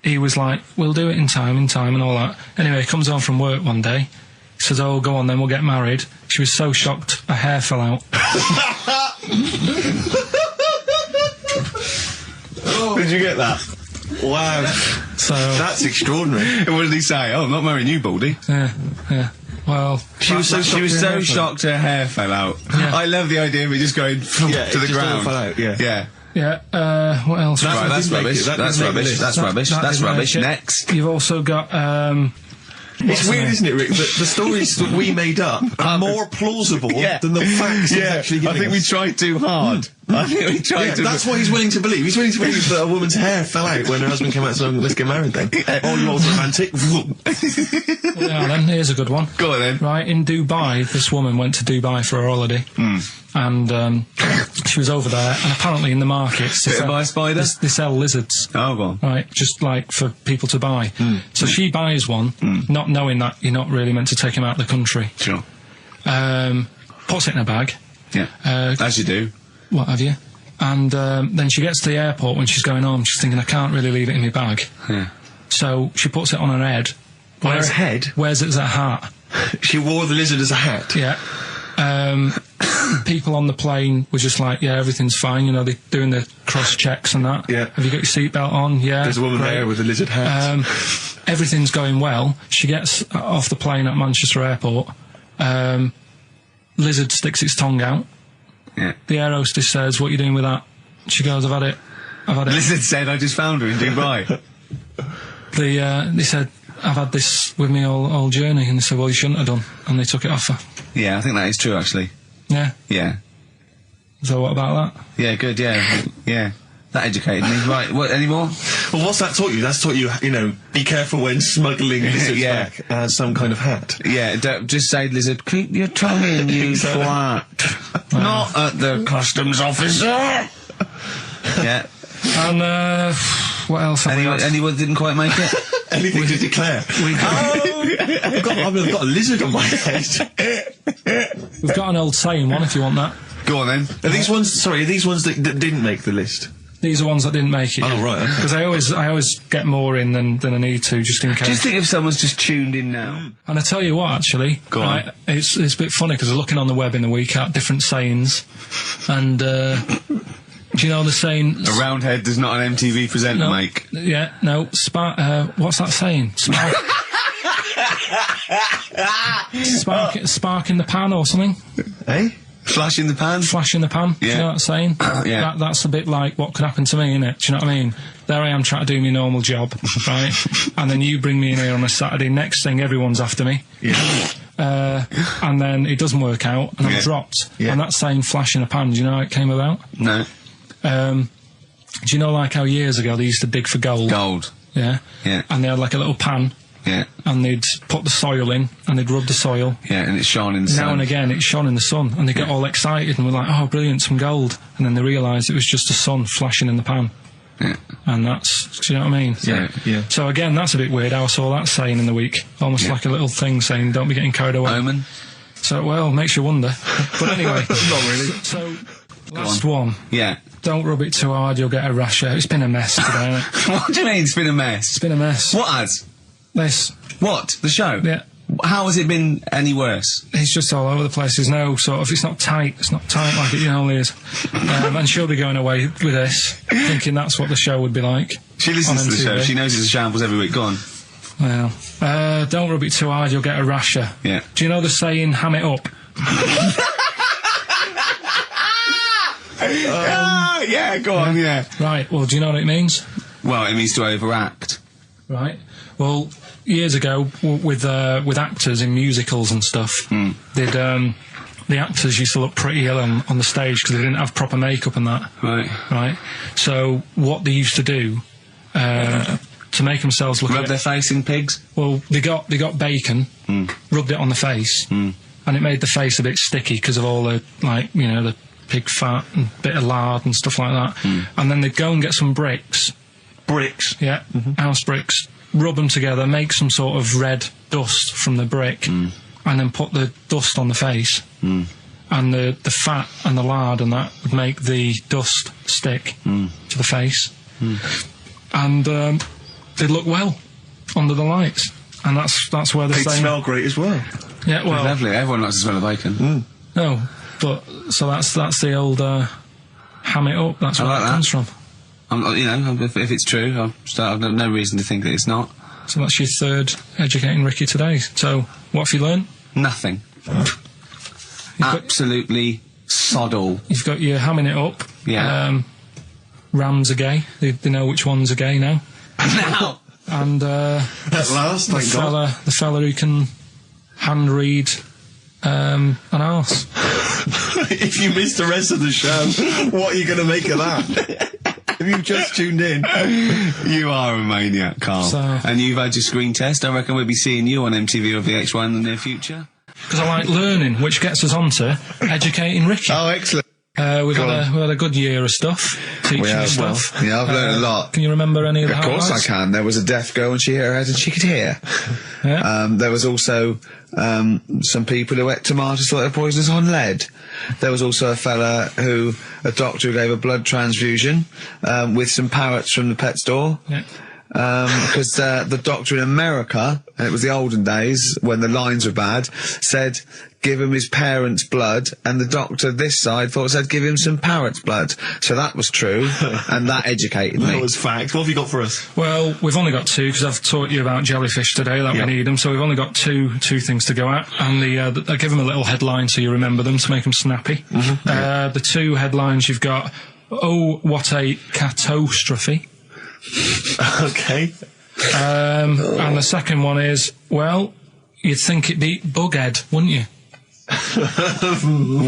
[SPEAKER 3] he was like, we'll do it in time and all that. Anyway, he comes home from work one day, says, oh, go on then, we'll get married. She was so shocked, her hair fell out.
[SPEAKER 6] Did you get that? Wow.
[SPEAKER 3] So
[SPEAKER 2] That's extraordinary.
[SPEAKER 6] What did he say? Oh, I'm not marrying you, Baldy.
[SPEAKER 3] yeah. Well,
[SPEAKER 6] She was so shocked her hair fell out.
[SPEAKER 3] Yeah.
[SPEAKER 6] I love the idea of it just going to the
[SPEAKER 2] just
[SPEAKER 6] ground.
[SPEAKER 2] all fell out, yeah.
[SPEAKER 3] yeah. What else?
[SPEAKER 6] Right, that's
[SPEAKER 2] didn't make
[SPEAKER 6] rubbish.
[SPEAKER 2] it. That
[SPEAKER 6] That's
[SPEAKER 2] didn't make
[SPEAKER 6] rubbish.
[SPEAKER 2] it.
[SPEAKER 6] That's rubbish.
[SPEAKER 3] That
[SPEAKER 6] That's
[SPEAKER 3] didn't
[SPEAKER 6] rubbish.
[SPEAKER 3] make it.
[SPEAKER 6] Next.
[SPEAKER 3] You've also got
[SPEAKER 2] It's weird, isn't it, Rick? The stories that we made up are more plausible than the facts he's actually giving
[SPEAKER 6] I think we
[SPEAKER 2] us.
[SPEAKER 6] tried too hard. I think we tried too
[SPEAKER 2] That's what he's willing to believe. He's willing to believe that a woman's hair fell out when her husband came out and said, let's get married then. Oh, you're all romantic.
[SPEAKER 3] yeah. Then here's a good one.
[SPEAKER 6] Go on then.
[SPEAKER 3] Right, in Dubai, this woman went to Dubai for a holiday, and she was over there, and apparently in the markets
[SPEAKER 6] Bit of buy spider?
[SPEAKER 3] they sell lizards.
[SPEAKER 6] Oh, go on.
[SPEAKER 3] Right, just like for people to buy. So she buys one, not knowing that you're not really meant to take him out of the country.
[SPEAKER 6] Sure.
[SPEAKER 3] Puts it in a bag.
[SPEAKER 6] Yeah. As you do.
[SPEAKER 3] What have you? And then she gets to the airport when she's going home. She's thinking, I can't really leave it in my bag.
[SPEAKER 6] Yeah.
[SPEAKER 3] So she puts it on her head.
[SPEAKER 2] On her head?
[SPEAKER 3] Wears it as a hat.
[SPEAKER 2] She wore the lizard as a hat.
[SPEAKER 3] Yeah. People on the plane were just like, yeah, everything's fine. You know, they're doing the cross checks and that.
[SPEAKER 2] Yeah.
[SPEAKER 3] Have you got your seatbelt on? Yeah.
[SPEAKER 2] There's a woman
[SPEAKER 3] great.
[SPEAKER 2] there with a lizard hat.
[SPEAKER 3] Everything's going well. She gets off the plane at Manchester Airport. Lizard sticks its tongue out.
[SPEAKER 6] Yeah.
[SPEAKER 3] The air hostess says, what are you doing with that? She goes, I've had it.
[SPEAKER 6] Lizard said, I just found her in Dubai.
[SPEAKER 3] They said, I've had this with me all journey. And they said, well, you shouldn't have done. And they took it off her.
[SPEAKER 6] Yeah, I think that is true, actually.
[SPEAKER 3] Yeah.
[SPEAKER 6] Yeah.
[SPEAKER 3] So what about that?
[SPEAKER 6] Yeah, good, yeah. Yeah. That educated me. Right, what, any more?
[SPEAKER 2] Well, what's that taught you? That's taught you, you know, be careful when smuggling lizards
[SPEAKER 6] Yeah.
[SPEAKER 2] back as some kind of hat.
[SPEAKER 6] Yeah, just say, lizard, keep your tongue in, you twat. Not at the customs officer. Yeah.
[SPEAKER 3] And, what else have we got?
[SPEAKER 6] Anyone didn't quite make it?
[SPEAKER 2] Anything to declare? I've got a lizard on my head.
[SPEAKER 3] We've got an old saying one, if you want that.
[SPEAKER 6] Go on then.
[SPEAKER 2] Are these ones that didn't make the list?
[SPEAKER 3] These are ones that didn't make it.
[SPEAKER 2] Oh, right, okay.
[SPEAKER 3] Because I always get more in than I need to, just in case.
[SPEAKER 6] Just think if someone's just tuned in now.
[SPEAKER 3] And I tell you what, actually,
[SPEAKER 6] Go on.
[SPEAKER 3] right, it's a bit funny because I was looking on the web in the week at different sayings, and do you know the saying?
[SPEAKER 6] A round head does not an MTV presenter
[SPEAKER 3] No,
[SPEAKER 6] make.
[SPEAKER 3] yeah, no. What's that saying? Spark in the pan or something?
[SPEAKER 2] Eh?
[SPEAKER 6] Flash in the pan?
[SPEAKER 3] Flash in the pan. Do
[SPEAKER 6] Yeah.
[SPEAKER 3] you know that saying?
[SPEAKER 6] Yeah.
[SPEAKER 3] That's a bit like what could happen to me, innit? Do you know what I mean? There I am trying to do my normal job, right? And then you bring me in here on a Saturday. Next thing, everyone's after me.
[SPEAKER 2] Yeah.
[SPEAKER 3] And then it doesn't work out, and I'm
[SPEAKER 6] Yeah.
[SPEAKER 3] dropped.
[SPEAKER 2] Yeah.
[SPEAKER 3] And that saying flash in a pan, do you know how it came about?
[SPEAKER 6] No.
[SPEAKER 3] Do you know like how years ago they used to dig for gold?
[SPEAKER 6] Gold.
[SPEAKER 3] Yeah?
[SPEAKER 6] Yeah.
[SPEAKER 3] And they had like a little pan,
[SPEAKER 6] Yeah.
[SPEAKER 3] and they'd put the soil in, and they'd rub the soil.
[SPEAKER 6] Yeah, and it's shone in the sun.
[SPEAKER 3] Now and again, it shone in the sun, and they get all excited and were like, oh, brilliant, some gold. And then they realised it was just the sun flashing in the pan.
[SPEAKER 6] Yeah.
[SPEAKER 3] And that's, do you know what I mean?
[SPEAKER 6] Yeah.
[SPEAKER 2] Yeah.
[SPEAKER 3] So again, that's a bit weird how I saw that saying in the week. Almost
[SPEAKER 6] Yeah.
[SPEAKER 3] like a little thing saying, don't be getting carried away.
[SPEAKER 6] Omen.
[SPEAKER 3] So, well, makes you wonder. But anyway.
[SPEAKER 2] Not really.
[SPEAKER 3] So, last one.
[SPEAKER 6] Yeah.
[SPEAKER 3] Don't rub it too hard, you'll get a rash out. It's been a mess today, hasn't it?
[SPEAKER 6] What do you mean it's been a mess?
[SPEAKER 3] It's been a mess.
[SPEAKER 6] What has?
[SPEAKER 3] This.
[SPEAKER 6] What? The show?
[SPEAKER 3] Yeah.
[SPEAKER 6] How has it been any worse?
[SPEAKER 3] It's just all over the place. There's no sort of, it's not tight like it normally is. And she'll be going away with this, thinking that's what the show would be like.
[SPEAKER 6] She listens
[SPEAKER 3] on
[SPEAKER 6] to the show.
[SPEAKER 3] MTV.
[SPEAKER 6] She knows it's a shambles every week. Go on.
[SPEAKER 3] Well, don't rub it too hard, you'll get a rasher.
[SPEAKER 6] Yeah.
[SPEAKER 3] Do you know the saying, ham it up?
[SPEAKER 6] Yeah, go on, yeah.
[SPEAKER 3] Right, well, do you know what it means?
[SPEAKER 6] Well, it means to overact.
[SPEAKER 3] Right. Well, years ago, with actors in musicals and stuff, the actors used to look pretty ill on the stage because they didn't have proper makeup and that.
[SPEAKER 6] Right.
[SPEAKER 3] Right. So what they used to do to make themselves look
[SPEAKER 6] Rub their face in pigs?
[SPEAKER 3] well, they got bacon, rubbed it on the face, and it made the face a bit sticky because of all the the pig fat and bit of lard and stuff like that. And then they'd go and get some bricks.
[SPEAKER 2] Bricks.
[SPEAKER 3] Yeah, house bricks. rub them together, make some sort of red dust from the brick, and then put the dust on the face. And the fat and the lard and that would make the dust stick to the face. And they'd look well under the lights. And that's where
[SPEAKER 2] They'd smell great as well.
[SPEAKER 3] Yeah, well...
[SPEAKER 6] Lovely. Everyone likes to smell of bacon.
[SPEAKER 3] No, but... So that's the old... ham it up. That's where
[SPEAKER 6] like
[SPEAKER 3] that comes from.
[SPEAKER 6] If it's true, I've no reason to think that it's not.
[SPEAKER 3] So that's your third Educating Ricky today. So, what have you learned?
[SPEAKER 6] Nothing. Absolutely sod all.
[SPEAKER 3] You've got your hamming it up.
[SPEAKER 6] Yeah.
[SPEAKER 3] Rams are gay. They know which ones are gay now.
[SPEAKER 6] Now!
[SPEAKER 3] And
[SPEAKER 2] At last, thank God.
[SPEAKER 3] the fella who can hand read an arse.
[SPEAKER 2] If you missed the rest of the show, what are you going to make of that? If you've just tuned in.
[SPEAKER 6] You are a maniac, Carl. And you've had your screen test. I reckon we'll be seeing you on MTV or VH1 in the near future.
[SPEAKER 3] Because I like learning, which gets us on to Educating Ricky.
[SPEAKER 7] Oh, excellent.
[SPEAKER 3] We've had a good year of stuff, teaching stuff.
[SPEAKER 7] Well, yeah, I've learned a lot.
[SPEAKER 3] Can you remember any of the highlights?
[SPEAKER 7] Of course I can. There was a deaf girl and she hit her head and she could hear.
[SPEAKER 3] Yeah.
[SPEAKER 7] There was also some people who ate tomatoes thought they were poisonous on lead. There was also a doctor who gave a blood transfusion with some parrots from the pet store.
[SPEAKER 3] Yeah.
[SPEAKER 7] Because the doctor in America, and it was the olden days when the lines were bad, said give him his parents' blood, and the doctor this side thought said give him some parrot's blood. So that was true, and that educated me.
[SPEAKER 2] That was fact. What have you got for us?
[SPEAKER 3] Well, we've only got two, because I've taught you about jellyfish today, that we need them, so we've only got two things to go at, and I'll give them a little headline so you remember them to make them snappy. The two headlines you've got, oh, what a catastrophe.
[SPEAKER 2] Okay.
[SPEAKER 3] And the second one is, well, you'd think it'd be Bughead, wouldn't you?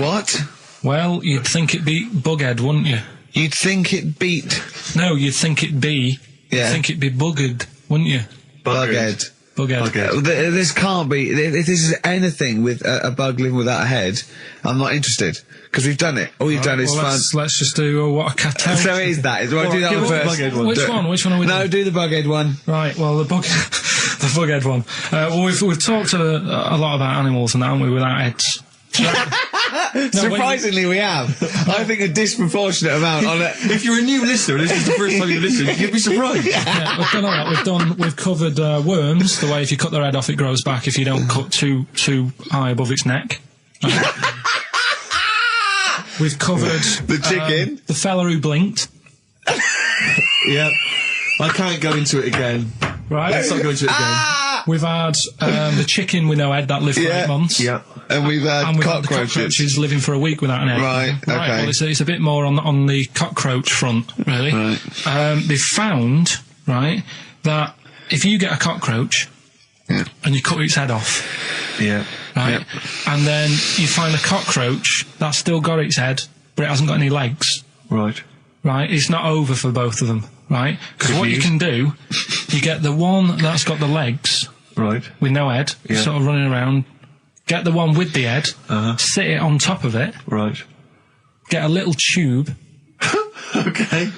[SPEAKER 7] What?
[SPEAKER 3] Well, you'd think it'd be Bughead, wouldn't you?
[SPEAKER 7] You'd think it beat...
[SPEAKER 3] No, you'd think it'd be...
[SPEAKER 7] Yeah.
[SPEAKER 3] You'd think it'd be Buggered, wouldn't you?
[SPEAKER 7] Bughead.
[SPEAKER 3] Bughead.
[SPEAKER 7] This can't be... If this is anything with a bug living without a head, I'm not interested. Because we've done it. All you've done is fun.
[SPEAKER 3] Let's just do what a catastrophe.
[SPEAKER 7] So it is that. Do I do that one first?
[SPEAKER 3] Which one are we doing?
[SPEAKER 7] No, do the Bughead one.
[SPEAKER 3] Right, well, the Bughead one. Well, we've talked a lot about animals and that, haven't we, without heads.
[SPEAKER 7] Surprisingly, we have. I think a disproportionate amount on it.
[SPEAKER 2] If you're a new listener and this is the first time you've listened, you'd be surprised.
[SPEAKER 3] Yeah, we've done all that. We've covered worms, the way if you cut their head off it grows back if you don't cut too high above its neck. We've covered
[SPEAKER 7] the chicken,
[SPEAKER 3] the fella who blinked.
[SPEAKER 2] Yeah, I can't go into it again.
[SPEAKER 3] Right,
[SPEAKER 2] let's not go into it again.
[SPEAKER 3] We've had the chicken with no head that lived for 8 months.
[SPEAKER 2] Yeah,
[SPEAKER 7] and we've had
[SPEAKER 3] cockroaches living for a week without an egg.
[SPEAKER 7] Right, okay.
[SPEAKER 3] Well, it's a bit more on the cockroach front, really.
[SPEAKER 7] Right.
[SPEAKER 3] They've found, right, that if you get a cockroach and you cut its head off, right, and then you find a cockroach that's still got its head, but it hasn't got any legs.
[SPEAKER 2] Right.
[SPEAKER 3] Right, it's not over for both of them, right? Because what you can do, you get the one that's got the legs,
[SPEAKER 2] right,
[SPEAKER 3] with no head, sort of running around, get the one with the head, sit it on top of it,
[SPEAKER 2] right,
[SPEAKER 3] get a little tube,
[SPEAKER 2] okay,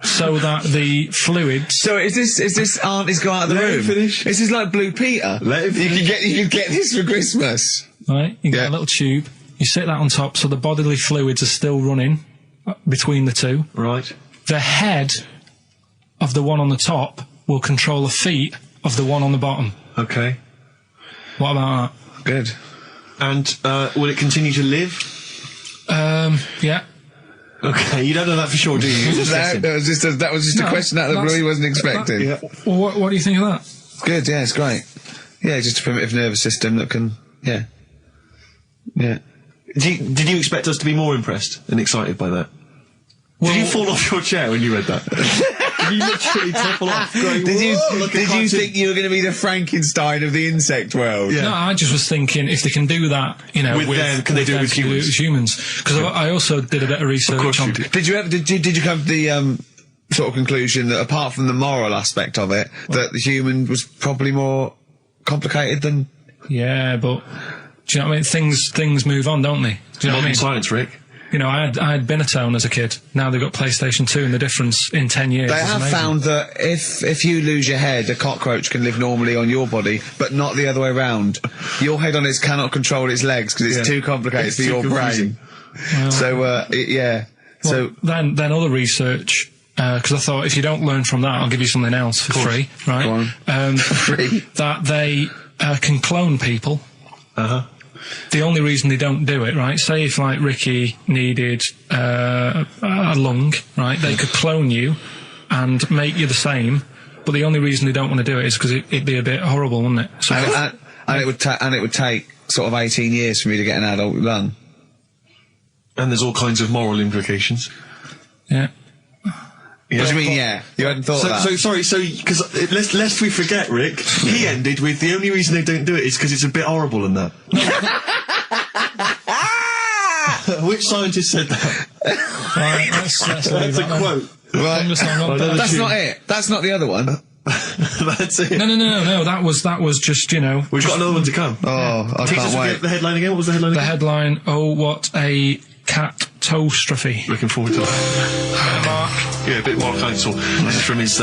[SPEAKER 3] so that the fluids...
[SPEAKER 7] So is this auntie's go out of the room?
[SPEAKER 2] Finish.
[SPEAKER 7] This is like Blue Peter.
[SPEAKER 2] Let him finish.
[SPEAKER 7] You can get this for Christmas.
[SPEAKER 3] Right, you get a little tube, you sit that on top so the bodily fluids are still running between the two.
[SPEAKER 2] Right.
[SPEAKER 3] The head of the one on the top will control the feet of the one on the bottom.
[SPEAKER 2] Okay.
[SPEAKER 3] What about
[SPEAKER 7] that? Good.
[SPEAKER 2] And will it continue to live?
[SPEAKER 3] Yeah.
[SPEAKER 2] Okay, you don't know that for sure, do you?
[SPEAKER 7] That was just a question out of the blue he wasn't expecting.
[SPEAKER 3] Well, what do you think of that?
[SPEAKER 7] Good, yeah, it's great. Yeah, just a primitive nervous system that can, yeah.
[SPEAKER 2] Did you expect us to be more impressed and excited by that? Did you fall off your chair when you read that? Did you literally topple off? Going,
[SPEAKER 7] did you think you were going to be the Frankenstein of the insect world?
[SPEAKER 3] Yeah. No, I just was thinking if they can do that, you know,
[SPEAKER 2] with them, can they do it with
[SPEAKER 3] humans? Because I also did a bit of research.
[SPEAKER 2] Of course
[SPEAKER 3] on.
[SPEAKER 2] you did.
[SPEAKER 7] Did you come to the sort of conclusion that apart from the moral aspect of it, that the human was probably more complicated than?
[SPEAKER 3] Yeah, but do you know what I mean? Things move on, don't they? Do you know what I mean?
[SPEAKER 2] Science, Rick.
[SPEAKER 3] You know, I had Binatone as a kid. Now they've got PlayStation 2, and the difference in 10 years
[SPEAKER 7] They
[SPEAKER 3] is
[SPEAKER 7] have
[SPEAKER 3] amazing.
[SPEAKER 7] found that if you lose your head, a cockroach can live normally on your body, but not the other way around. Your head on it cannot control its legs because it's too complicated for your brain.
[SPEAKER 3] Well,
[SPEAKER 7] So, yeah.
[SPEAKER 3] well, then other research, because I thought if you don't learn from that, I'll give you something else for free, right?
[SPEAKER 7] Go on.
[SPEAKER 3] Free. That they can clone people. The only reason they don't do it, right? Say if like Ricky needed a lung, right? They could clone you and make you the same, but the only reason they don't want to do it is because it'd be a bit horrible, wouldn't it? So
[SPEAKER 7] and it would take sort of 18 years for me to get an adult lung.
[SPEAKER 2] And there's all kinds of moral implications.
[SPEAKER 3] yeah.
[SPEAKER 2] Yeah.
[SPEAKER 7] What do you mean, yeah? You hadn't thought of that?
[SPEAKER 2] So sorry, because lest we forget, Rick, he ended with the only reason they don't do it is because it's a bit horrible and that. Which scientist said that?
[SPEAKER 3] Right, let's leave
[SPEAKER 2] That's a
[SPEAKER 3] that then.
[SPEAKER 2] quote.
[SPEAKER 7] Right. That's
[SPEAKER 2] tune.
[SPEAKER 7] not it. That's not the other one.
[SPEAKER 2] That's it.
[SPEAKER 3] No. That was just, you know.
[SPEAKER 2] We've got another one to come.
[SPEAKER 7] Oh, I
[SPEAKER 2] Teach
[SPEAKER 7] can't
[SPEAKER 2] us
[SPEAKER 7] wait.
[SPEAKER 2] the headline again. What was the headline
[SPEAKER 3] The
[SPEAKER 2] again?
[SPEAKER 3] headline, oh, what a catastrophe.
[SPEAKER 2] Looking forward to that.
[SPEAKER 3] Mark.
[SPEAKER 2] Yeah, a bit more counsel. This is from his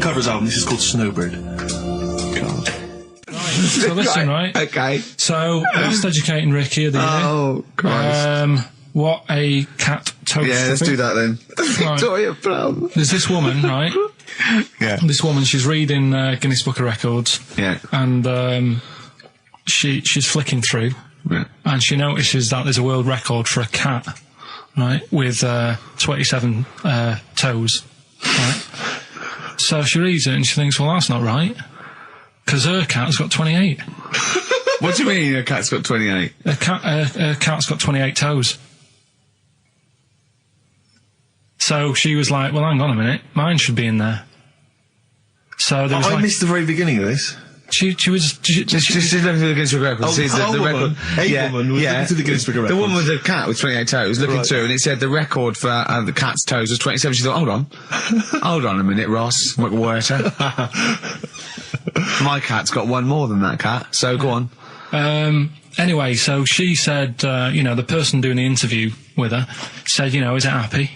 [SPEAKER 2] covers album. This is called Snowbird.
[SPEAKER 3] So listen, right?
[SPEAKER 7] Okay.
[SPEAKER 3] So, last educating Ricky of the year.
[SPEAKER 7] Oh, Christ.
[SPEAKER 3] What a catastrophe.
[SPEAKER 7] Yeah, let's do that then.
[SPEAKER 3] Right.
[SPEAKER 7] Victoria Plum.
[SPEAKER 3] There's this woman, right?
[SPEAKER 7] Yeah.
[SPEAKER 3] This woman, she's reading Guinness Book of Records.
[SPEAKER 7] Yeah.
[SPEAKER 3] And she's flicking through.
[SPEAKER 7] Yeah.
[SPEAKER 3] And she notices that there's a world record for a cat, right, with 27 toes, right? So she reads it and she thinks, well, that's not right, because her cat's got 28.
[SPEAKER 7] What do you mean a cat's got 28?
[SPEAKER 3] A cat's got 28 toes. So she was like, well, hang on a minute, mine should be in there. So there was
[SPEAKER 2] I
[SPEAKER 3] like,
[SPEAKER 2] missed the very beginning of this.
[SPEAKER 3] She was
[SPEAKER 7] Just looking through the Guinness Book of Records.
[SPEAKER 2] Oh,
[SPEAKER 7] Sees
[SPEAKER 2] a woman was looking through the Guinness Book of
[SPEAKER 7] The woman
[SPEAKER 2] Records.
[SPEAKER 7] with the cat with 28 toes looking
[SPEAKER 2] Right.
[SPEAKER 7] through, and it said the record for the cat's toes was 27. She thought, hold on a minute, Ross McWhirter. My cat's got one more than that cat, so go on.
[SPEAKER 3] Anyway, so she said, you know, the person doing the interview with her said, you know, is it happy?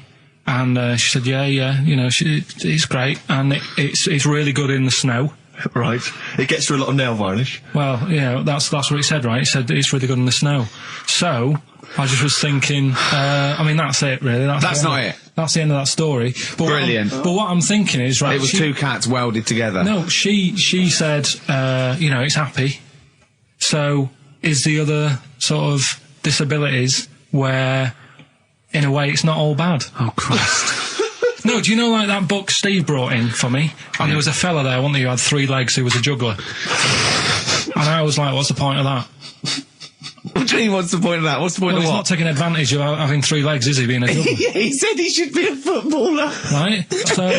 [SPEAKER 3] And she said, yeah, you know, it's great, and it's really good in the snow.
[SPEAKER 2] Right. It gets through a lot of nail varnish.
[SPEAKER 3] Well, you know, that's what it said, right? It said it's really good in the snow. So, I just was thinking, I mean, that's it, really.
[SPEAKER 7] That's not it.
[SPEAKER 3] That's the end of that story. But
[SPEAKER 7] Brilliant.
[SPEAKER 3] But what I'm thinking is, right...
[SPEAKER 7] It was two cats welded together.
[SPEAKER 3] No, she said, you know, it's happy. So, is the other sort of disabilities where, in a way, it's not all bad?
[SPEAKER 7] Oh, Christ.
[SPEAKER 3] No, do you know, like, that book Steve brought in for me? And there was a fella there, wasn't there, who had 3 legs, who was a juggler. And I was like, what's the point of that?
[SPEAKER 7] What do you mean, what's the point of that? What's the point
[SPEAKER 3] Well,
[SPEAKER 7] of
[SPEAKER 3] he's
[SPEAKER 7] what?
[SPEAKER 3] not taking advantage of having 3 legs, is he, being a juggler?
[SPEAKER 7] Yeah, he said he should be a footballer.
[SPEAKER 3] Right? So,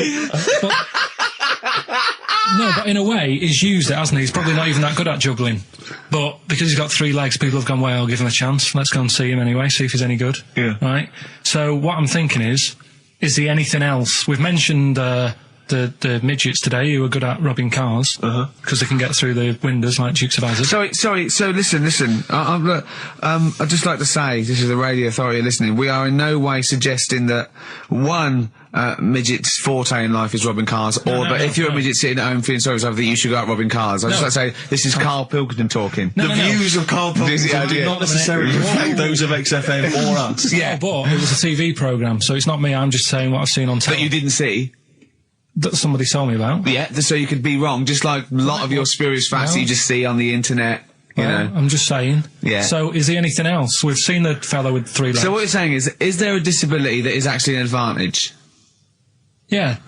[SPEAKER 3] but in a way, he's used it, hasn't he? He's probably not even that good at juggling. But because he's got 3 legs, people have gone, well, I'll give him a chance. Let's go and see him anyway, see if he's any good.
[SPEAKER 2] Yeah.
[SPEAKER 3] Right? So what I'm thinking is he anything else? We've mentioned the midgets today who are good at robbing cars because they can get through the windows like Dukes of Hazzard.
[SPEAKER 7] Sorry. So listen. I'd just like to say, this is the Radio Authority listening. We are in no way suggesting that one midget's forte in life is robbing cars, or that if you're a midget sitting at home feeling sorry for yourself, that you should go out robbing cars. I'd just like to say this is Karl Pilkington talking.
[SPEAKER 2] The views of Karl Pilkington do not necessarily reflect those of XFM or us.
[SPEAKER 3] Yeah, but it was a TV programme, so it's not me. I'm just saying what I've seen on
[SPEAKER 7] That
[SPEAKER 3] television.
[SPEAKER 7] you didn't see.
[SPEAKER 3] That somebody told me about.
[SPEAKER 7] Yeah, so you could be wrong, just like a lot of your spurious facts that you just see on the internet, you know.
[SPEAKER 3] I'm just saying.
[SPEAKER 7] Yeah.
[SPEAKER 3] So is he anything else? We've seen the fellow with 3 legs.
[SPEAKER 7] So what you're saying is there a disability that is actually an advantage?
[SPEAKER 3] Yeah.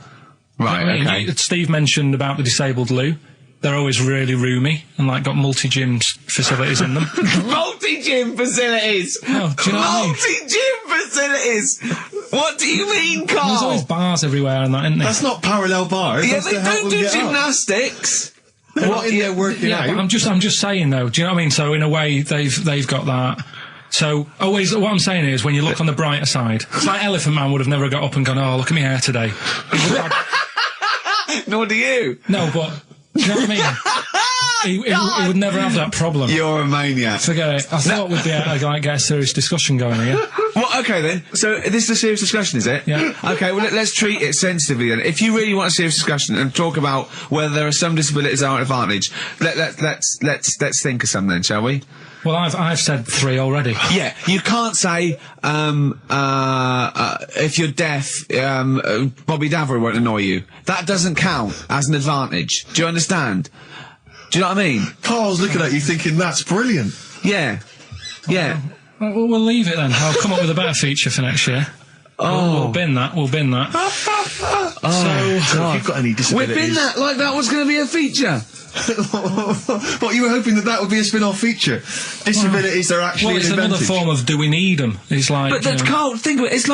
[SPEAKER 7] Right,
[SPEAKER 3] I mean,
[SPEAKER 7] okay.
[SPEAKER 3] Steve mentioned about the disabled loo. They're always really roomy and like got multi-gym facilities in them.
[SPEAKER 7] Multi-gym facilities!
[SPEAKER 3] Oh, do you know what I mean?
[SPEAKER 7] Multi-gym facilities! What do you mean, Carl?
[SPEAKER 3] There's always bars everywhere and that, isn't there?
[SPEAKER 2] That's not parallel bars.
[SPEAKER 7] Yeah,
[SPEAKER 2] That's
[SPEAKER 7] they
[SPEAKER 2] to help
[SPEAKER 7] don't
[SPEAKER 2] them
[SPEAKER 7] do
[SPEAKER 2] get up.
[SPEAKER 7] gymnastics.
[SPEAKER 2] They're not in there working
[SPEAKER 3] Yeah, but
[SPEAKER 2] out.
[SPEAKER 3] I'm just saying though. Do you know what I mean? So in a way, they've got that. So always, what I'm saying is, when you look on the brighter side, it's like Elephant Man would have never got up and gone, "Oh, look at me hair today." He would have-
[SPEAKER 7] Nor do you.
[SPEAKER 3] no, but do you know what I mean? He would never have that problem.
[SPEAKER 7] You're a maniac.
[SPEAKER 3] Forget it. I thought we'd be able to like, get a serious discussion going here.
[SPEAKER 7] Well, okay then. So this is a serious discussion, is it?
[SPEAKER 3] Yeah.
[SPEAKER 7] Okay. Well, let's treat it sensitively then. If you really want a serious discussion and talk about whether there are some disabilities that are an advantage, let's think of some then, shall we?
[SPEAKER 3] Well, I've said 3 already.
[SPEAKER 7] Yeah. You can't say if you're deaf, Bobby Davery won't annoy you. That doesn't count as an advantage. Do you understand? Do you know what I mean?
[SPEAKER 2] Carl's looking at you thinking that's brilliant.
[SPEAKER 7] Yeah. Yeah.
[SPEAKER 3] Well, we'll leave it then. I'll come up with a better feature for next year. We'll bin that.
[SPEAKER 7] Oh,
[SPEAKER 2] So, if you've got any
[SPEAKER 7] We've
[SPEAKER 2] disabilities...
[SPEAKER 7] been that like that was going to be a feature.
[SPEAKER 2] What, you were hoping that would be a spin-off feature? Disabilities are actually
[SPEAKER 3] Well, it's
[SPEAKER 2] an
[SPEAKER 3] another
[SPEAKER 2] advantage.
[SPEAKER 3] form of do we need them? It's like...
[SPEAKER 7] But that's Carl. Think of it. It's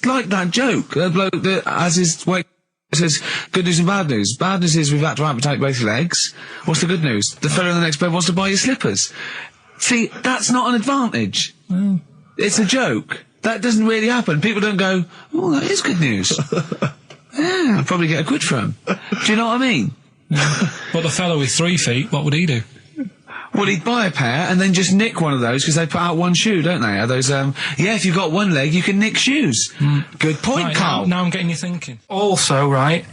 [SPEAKER 7] like that joke. The bloke that has his weight says good news and bad news. Bad news is we've had to amputate both your legs. What's the good news? The fellow in the next bed wants to buy your slippers. See, that's not an advantage. It's a joke. That doesn't really happen. People don't go, oh, that is good news. Yeah, I'll probably get a quid from him. Do you know what I mean?
[SPEAKER 3] But the fellow with 3 feet, what would he do?
[SPEAKER 7] Well, he'd buy a pair and then just nick one of those because they put out one shoe, don't they? Are those, yeah, if you've got one leg, you can nick shoes. Good point,
[SPEAKER 3] Right,
[SPEAKER 7] Carl.
[SPEAKER 3] now I'm getting you thinking. Also, right,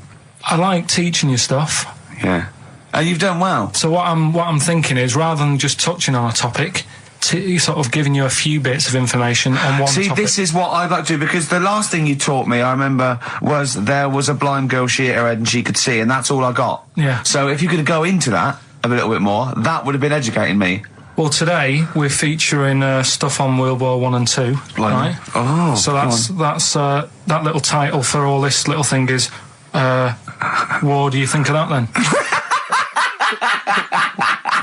[SPEAKER 3] I like teaching you stuff.
[SPEAKER 1] Yeah. And you've done well.
[SPEAKER 3] So what I'm thinking is, rather than just touching on a topic, sort of giving you a few bits of information on one
[SPEAKER 1] See,
[SPEAKER 3] topic.
[SPEAKER 1] this is what I'd like to do, because the last thing you taught me, I remember, was there was a blind girl, she hit her head and she could see, and that's all I got.
[SPEAKER 3] Yeah.
[SPEAKER 1] So if you could go into that a little bit more, that would have been educating me.
[SPEAKER 3] Well, today we're featuring stuff on World War 1 and 2, right?
[SPEAKER 1] Oh,
[SPEAKER 3] So that's that little title for all this little thing is, what do you think of that then?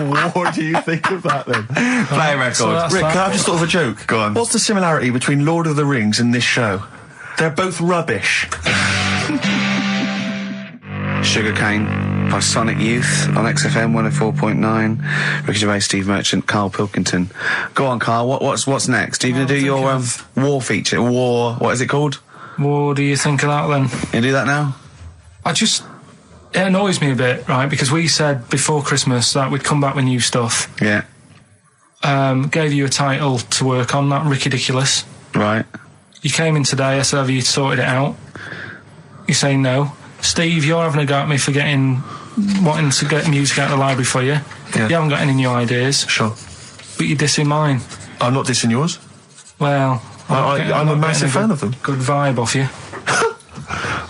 [SPEAKER 2] What do you think of that then?
[SPEAKER 1] Play a record.
[SPEAKER 3] So that's
[SPEAKER 2] Rick,
[SPEAKER 3] that.
[SPEAKER 2] can I have just thought of a joke?
[SPEAKER 1] Go on.
[SPEAKER 2] What's the similarity between Lord of the Rings and this show? They're both rubbish.
[SPEAKER 1] Sugarcane by Sonic Youth on XFM 104.9. Ricky Gervais, Steve Merchant, Karl Pilkington. Go on, Karl. What's next? Are you going to do your war feature? What is it called?
[SPEAKER 3] What do you think of that then?
[SPEAKER 1] You do that now?
[SPEAKER 3] It annoys me a bit, right? Because we said before Christmas that we'd come back with new stuff.
[SPEAKER 1] Yeah.
[SPEAKER 3] Gave you a title to work on, that Ridiculous.
[SPEAKER 1] Right.
[SPEAKER 3] You came in today, I said, have you sorted it out? You say no. Steve, you're having a go at me for wanting to get music out of the library for you.
[SPEAKER 2] Yeah.
[SPEAKER 3] You haven't got any new ideas.
[SPEAKER 2] Sure.
[SPEAKER 3] But you're dissing mine.
[SPEAKER 2] I'm not dissing yours.
[SPEAKER 3] Well,
[SPEAKER 2] I'm a massive fan of them.
[SPEAKER 3] Good vibe off you.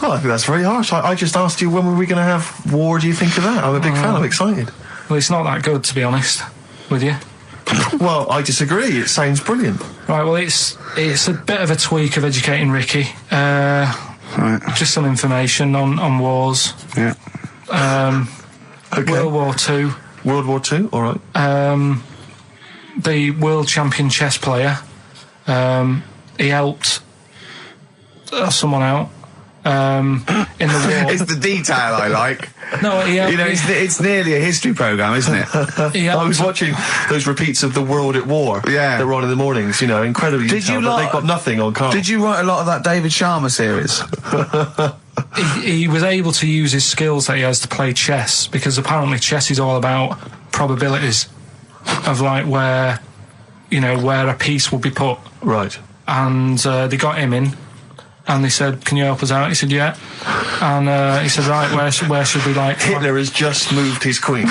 [SPEAKER 2] Oh, I think that's very harsh. I just asked you when were we going to have war. Do you think of that? I'm a big fan. I'm excited.
[SPEAKER 3] Well, it's not that good, to be honest with you.
[SPEAKER 2] Well, I disagree. It sounds brilliant.
[SPEAKER 3] Right, well, it's a bit of a tweak of educating Ricky.
[SPEAKER 1] Right.
[SPEAKER 3] Just some information on wars.
[SPEAKER 1] Yeah.
[SPEAKER 2] Okay.
[SPEAKER 3] World War II.
[SPEAKER 2] World War II. All right.
[SPEAKER 3] The world champion chess player. He helped someone out in the war.
[SPEAKER 1] It's the detail I like.
[SPEAKER 3] No, he helped.
[SPEAKER 1] You know, it's nearly a history programme, isn't it?
[SPEAKER 2] I was watching those repeats of The World at War.
[SPEAKER 1] Yeah.
[SPEAKER 2] That were on in the mornings, you know, incredibly detailed, but they've got nothing on Carl.
[SPEAKER 1] Did you write a lot of that David Sharma series?
[SPEAKER 3] He was able to use his skills that he has to play chess, because apparently chess is all about probabilities of like where a piece will be put.
[SPEAKER 2] Right.
[SPEAKER 1] Mm.
[SPEAKER 3] And they got him in, and they said, "Can you help us out?" He said, "Yeah." And he said, "Right, where should we like?"
[SPEAKER 2] Hitler has just moved his queen.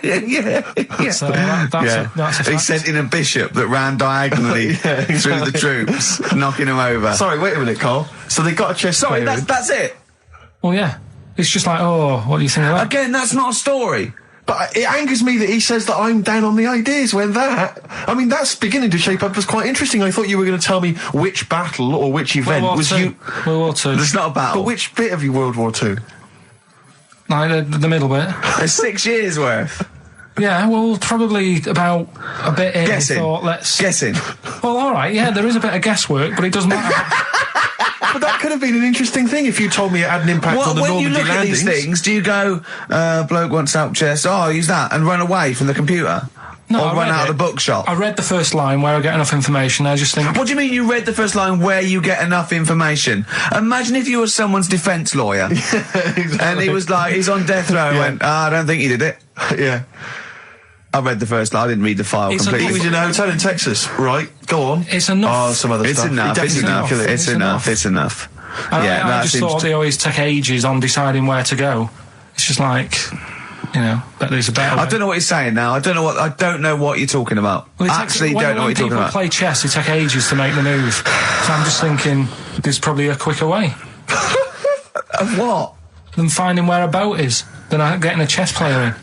[SPEAKER 1] yeah.
[SPEAKER 3] So that's a fact.
[SPEAKER 1] He sent in a bishop that ran diagonally through the troops, knocking them over.
[SPEAKER 2] Sorry, wait a minute, Carl. So they got a chess
[SPEAKER 1] Sorry,
[SPEAKER 2] player in.
[SPEAKER 1] that's it.
[SPEAKER 3] Well, yeah. It's just like, oh, what do you think of that?
[SPEAKER 1] Again, that's not a story.
[SPEAKER 2] But it angers me that he says that I'm down on the ideas when that's beginning to shape up as quite interesting. I thought you were going to tell me which battle or which event was you...
[SPEAKER 3] World War II.
[SPEAKER 1] It's not a battle.
[SPEAKER 2] But which bit of your World War II?
[SPEAKER 3] Like the middle bit.
[SPEAKER 1] It's 6 years worth.
[SPEAKER 3] Yeah, well, probably about a bit in.
[SPEAKER 1] Guessing. Guessing.
[SPEAKER 3] Well, all right, yeah, there is a bit of guesswork, but it doesn't matter.
[SPEAKER 2] But that could have been an interesting thing if you told me it had an impact on the
[SPEAKER 1] when
[SPEAKER 2] Normandy
[SPEAKER 1] you look
[SPEAKER 2] landings.
[SPEAKER 1] at these things, do you go, bloke wants help chess, oh, use that, and run away from the computer?
[SPEAKER 3] No,
[SPEAKER 1] or
[SPEAKER 3] I
[SPEAKER 1] run
[SPEAKER 3] read
[SPEAKER 1] out
[SPEAKER 3] it.
[SPEAKER 1] of the bookshop?
[SPEAKER 3] I read the first line where I get enough information. I just think,
[SPEAKER 1] What do you mean you read the first line where you get enough information? Imagine if you were someone's defence lawyer.
[SPEAKER 2] Exactly.
[SPEAKER 1] And he was like, he's on death row and went, I don't think he did it.
[SPEAKER 2] Yeah.
[SPEAKER 1] I read the first line. I didn't read the file
[SPEAKER 2] He
[SPEAKER 1] completely.
[SPEAKER 2] was in a hotel in Texas, right? Go on.
[SPEAKER 3] It's enough.
[SPEAKER 2] Oh, some other
[SPEAKER 1] It's
[SPEAKER 2] stuff.
[SPEAKER 1] enough.
[SPEAKER 2] He
[SPEAKER 1] It's
[SPEAKER 2] definitely
[SPEAKER 1] enough.
[SPEAKER 2] didn't kill it.
[SPEAKER 1] It's enough. It's enough. Yeah,
[SPEAKER 3] I
[SPEAKER 1] that
[SPEAKER 3] just
[SPEAKER 1] seems
[SPEAKER 3] thought they always take ages on deciding where to go. It's just like, you know, bet there's a better way.
[SPEAKER 1] I don't know what he's saying now. I don't know what you're talking about.
[SPEAKER 3] Well,
[SPEAKER 1] I actually don't know what you're talking
[SPEAKER 3] When
[SPEAKER 1] about.
[SPEAKER 3] people play chess, they take ages to make the move. So I'm just thinking there's probably a quicker way
[SPEAKER 1] Of what?
[SPEAKER 3] than finding where a boat is, than getting a chess player in.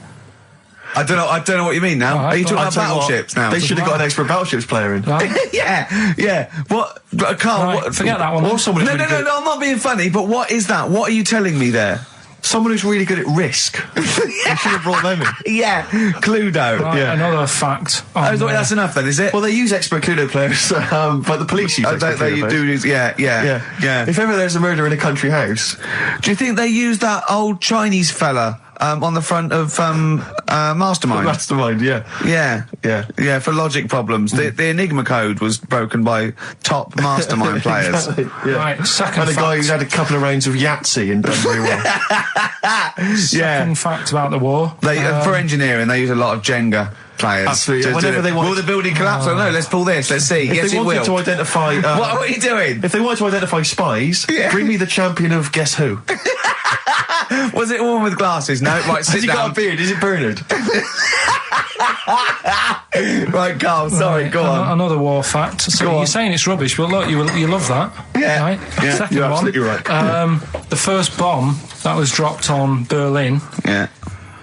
[SPEAKER 1] I don't know what you mean now.
[SPEAKER 3] Alright,
[SPEAKER 1] Are you talking
[SPEAKER 3] well,
[SPEAKER 1] about
[SPEAKER 2] Tell you what,
[SPEAKER 1] battleships now?
[SPEAKER 2] They should have got an expert battleships player in.
[SPEAKER 3] Right?
[SPEAKER 1] yeah. What, Carl?
[SPEAKER 3] Right,
[SPEAKER 1] what,
[SPEAKER 3] forget that one.
[SPEAKER 2] Or someone
[SPEAKER 1] No,
[SPEAKER 2] who's
[SPEAKER 1] no,
[SPEAKER 2] really
[SPEAKER 1] no, no. I'm not being funny. But what is that? What are you telling me there?
[SPEAKER 2] Someone who's really good at Risk. You should have brought them in.
[SPEAKER 1] Yeah, Cluedo.
[SPEAKER 3] Right,
[SPEAKER 2] Yeah.
[SPEAKER 3] another fact. On,
[SPEAKER 1] That's enough then, is it?
[SPEAKER 2] Well, they use expert Cluedo players, but the police use expert Cluedo
[SPEAKER 1] you
[SPEAKER 2] players.
[SPEAKER 1] do. Yeah.
[SPEAKER 2] If ever there's a murder in a country house,
[SPEAKER 1] Do you think they use that old Chinese fella on the front of Mastermind?
[SPEAKER 2] Mastermind, yeah.
[SPEAKER 1] Yeah, for logic problems. The Enigma code was broken by top Mastermind players.
[SPEAKER 2] Yeah.
[SPEAKER 3] Right, second
[SPEAKER 2] And a guy
[SPEAKER 3] fact.
[SPEAKER 2] who's had a couple of rounds of Yahtzee and done very well.
[SPEAKER 3] Second fact about the war.
[SPEAKER 1] They for engineering, they use a lot of Jenga players.
[SPEAKER 2] Absolutely.
[SPEAKER 1] To
[SPEAKER 2] Whenever
[SPEAKER 1] do it.
[SPEAKER 2] they want-
[SPEAKER 1] Will the building collapse? Oh no, let's pull this. Let's see.
[SPEAKER 2] If
[SPEAKER 1] Yes,
[SPEAKER 2] they
[SPEAKER 1] it
[SPEAKER 2] wanted
[SPEAKER 1] will.
[SPEAKER 2] to identify...
[SPEAKER 1] What are you doing?
[SPEAKER 2] If they wanted to identify spies,
[SPEAKER 1] Yeah.
[SPEAKER 2] bring me the champion of Guess Who.
[SPEAKER 1] Was it a woman with glasses? No, right,
[SPEAKER 2] Has
[SPEAKER 1] sit
[SPEAKER 2] he got
[SPEAKER 1] down.
[SPEAKER 2] a beard? Is it Bernard?
[SPEAKER 1] Right, Carl, sorry, go on.
[SPEAKER 3] Another war fact. So
[SPEAKER 1] Go
[SPEAKER 3] you're
[SPEAKER 1] on.
[SPEAKER 3] saying it's rubbish, but look, you love that.
[SPEAKER 1] Yeah.
[SPEAKER 3] Right?
[SPEAKER 1] Yeah,
[SPEAKER 3] Second
[SPEAKER 2] you're
[SPEAKER 3] one.
[SPEAKER 2] absolutely right.
[SPEAKER 3] The first bomb that was dropped on Berlin,
[SPEAKER 1] Yeah,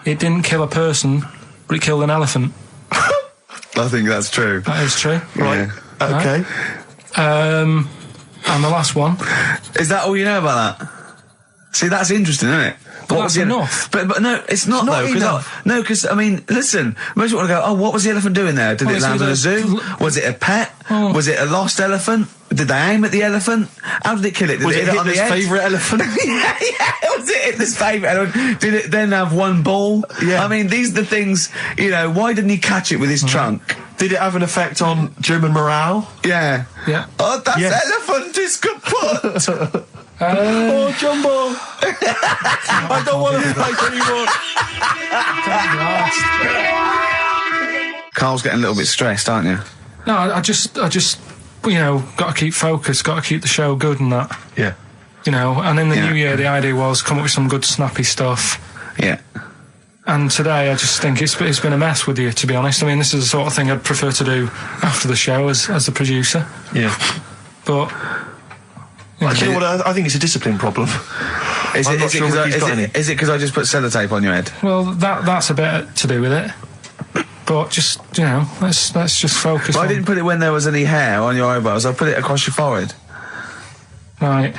[SPEAKER 3] it didn't kill a person, but it killed an elephant.
[SPEAKER 1] I think that's true.
[SPEAKER 3] That is true.
[SPEAKER 1] Right.
[SPEAKER 2] Okay.
[SPEAKER 3] And the last one.
[SPEAKER 1] Is that all you know about that? See, that's interesting, isn't it?
[SPEAKER 3] But
[SPEAKER 1] What
[SPEAKER 3] that's
[SPEAKER 1] was the-
[SPEAKER 3] enough.
[SPEAKER 1] But no, it's not
[SPEAKER 2] not
[SPEAKER 1] though.
[SPEAKER 2] enough.
[SPEAKER 1] Because I mean, listen. Most people want to go. Oh, what was the elephant doing there? Did
[SPEAKER 3] Well,
[SPEAKER 1] it
[SPEAKER 3] it's
[SPEAKER 1] land in a
[SPEAKER 3] either-
[SPEAKER 1] zoo? Was it a pet?
[SPEAKER 3] Oh.
[SPEAKER 1] Was it a lost elephant? Did they aim at the elephant? How did it kill it? Did
[SPEAKER 2] Was it
[SPEAKER 1] hit on the
[SPEAKER 2] Hitler's
[SPEAKER 1] head?
[SPEAKER 2] favourite elephant?
[SPEAKER 1] yeah. Was it Hitler's favourite elephant? Did it then have one ball?
[SPEAKER 2] Yeah.
[SPEAKER 1] I mean, these are the things. You know, why didn't he catch it with his trunk?
[SPEAKER 2] Did it have an effect on German morale?
[SPEAKER 1] Yeah.
[SPEAKER 3] Yeah.
[SPEAKER 1] Oh, that
[SPEAKER 2] Yes.
[SPEAKER 1] elephant is kaput.
[SPEAKER 2] Oh, Jumbo! I don't want to fight anymore.
[SPEAKER 1] Carl's getting a little bit stressed, aren't you?
[SPEAKER 3] No, I just, you know, got to keep focused, got to keep the show good and that.
[SPEAKER 2] Yeah.
[SPEAKER 3] You know, and in the
[SPEAKER 1] Yeah.
[SPEAKER 3] new year, the idea was come up with some good snappy stuff.
[SPEAKER 1] Yeah.
[SPEAKER 3] And today, I just think it's been a mess with you, to be honest. I mean, this is the sort of thing I'd prefer to do after the show as the producer.
[SPEAKER 2] Yeah.
[SPEAKER 3] But
[SPEAKER 2] Do you know what? I think it's a discipline problem.
[SPEAKER 1] Is
[SPEAKER 2] I'm
[SPEAKER 1] it
[SPEAKER 2] not sure
[SPEAKER 1] because
[SPEAKER 2] Ricky's got any.
[SPEAKER 1] is it 'cause I just put sellotape on your head?
[SPEAKER 3] well, that's a bit to do with it. But just, you know, let's just focus.
[SPEAKER 1] Well, I
[SPEAKER 3] on,
[SPEAKER 1] didn't put it when there was any hair on your eyebrows. I put it across your forehead.
[SPEAKER 3] Right.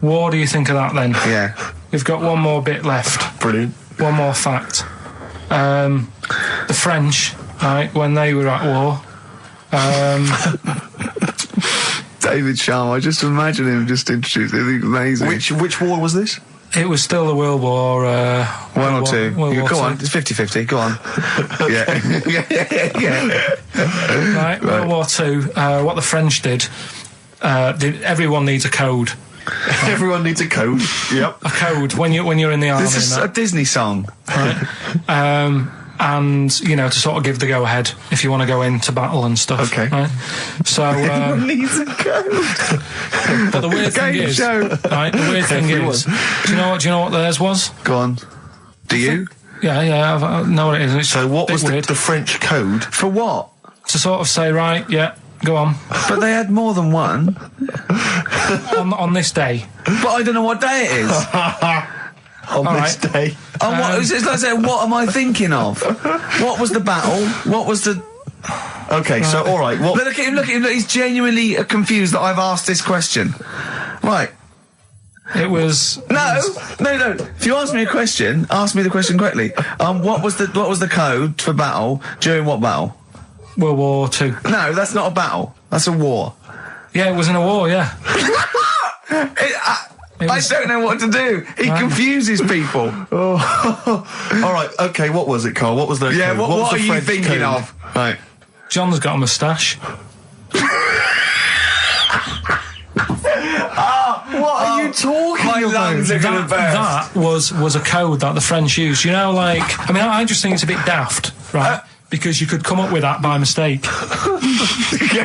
[SPEAKER 3] What do you think of that then?
[SPEAKER 1] Yeah.
[SPEAKER 3] We've got one more bit left.
[SPEAKER 2] Brilliant.
[SPEAKER 3] One more fact. The French, right, when they were at war,
[SPEAKER 1] David Sharma, I just imagine him just introduced. I think amazing.
[SPEAKER 2] Which war was this?
[SPEAKER 3] it was still the World War.
[SPEAKER 1] One or two?
[SPEAKER 3] World War
[SPEAKER 1] Go
[SPEAKER 3] II.
[SPEAKER 1] on, it's 50-50. Go on. yeah.
[SPEAKER 3] Right, World War II. What the French did, everyone needs a code.
[SPEAKER 2] Everyone needs a code. Yep.
[SPEAKER 3] A code when you're in the army.
[SPEAKER 1] This is
[SPEAKER 3] and
[SPEAKER 1] a
[SPEAKER 3] that.
[SPEAKER 1] Disney song.
[SPEAKER 3] Right? And you know, to sort of give the go ahead if you want to go into battle and stuff.
[SPEAKER 2] Okay.
[SPEAKER 3] Right? So,
[SPEAKER 1] Everyone needs a code.
[SPEAKER 3] but the weird thing
[SPEAKER 1] Game
[SPEAKER 3] is,
[SPEAKER 1] show.
[SPEAKER 3] right? The weird thing is, do you know what theirs was?
[SPEAKER 1] Go on. Do you?
[SPEAKER 3] Yeah, I know what it is. It's
[SPEAKER 2] So what
[SPEAKER 3] a
[SPEAKER 2] was
[SPEAKER 3] bit weird.
[SPEAKER 2] the French code?
[SPEAKER 1] For what?
[SPEAKER 3] To sort of say, right, yeah, go on
[SPEAKER 1] But they had more than one.
[SPEAKER 3] on this day.
[SPEAKER 1] But I don't know what day it is.
[SPEAKER 2] On
[SPEAKER 3] All
[SPEAKER 2] this
[SPEAKER 3] right.
[SPEAKER 2] day.
[SPEAKER 1] Oh, it's like saying, what am I thinking of? What was the battle? What was the...
[SPEAKER 2] Okay, so all right. What?
[SPEAKER 1] Look at him, look at him. Look, he's genuinely confused that I've asked this question. Right.
[SPEAKER 3] It was
[SPEAKER 1] No. If you ask me a question, ask me the question correctly. What was the code for battle during what battle?
[SPEAKER 3] World War II.
[SPEAKER 1] No, that's not a battle. That's a war.
[SPEAKER 3] Yeah, it was in a war. Yeah.
[SPEAKER 1] I don't know what to do. He confuses people.
[SPEAKER 2] All right. Okay. What was it, Carl? What was the?
[SPEAKER 1] Yeah.
[SPEAKER 2] code?
[SPEAKER 1] What
[SPEAKER 2] was
[SPEAKER 1] are
[SPEAKER 2] the
[SPEAKER 1] you
[SPEAKER 2] French
[SPEAKER 1] thinking
[SPEAKER 2] code?
[SPEAKER 1] of? Right.
[SPEAKER 3] John's got a moustache.
[SPEAKER 2] What are you talking
[SPEAKER 1] My
[SPEAKER 2] about?
[SPEAKER 1] lungs are going to burst.
[SPEAKER 3] That was a code that the French used. You know, like I mean, I just think it's a bit daft, right? because you could come up with that by mistake.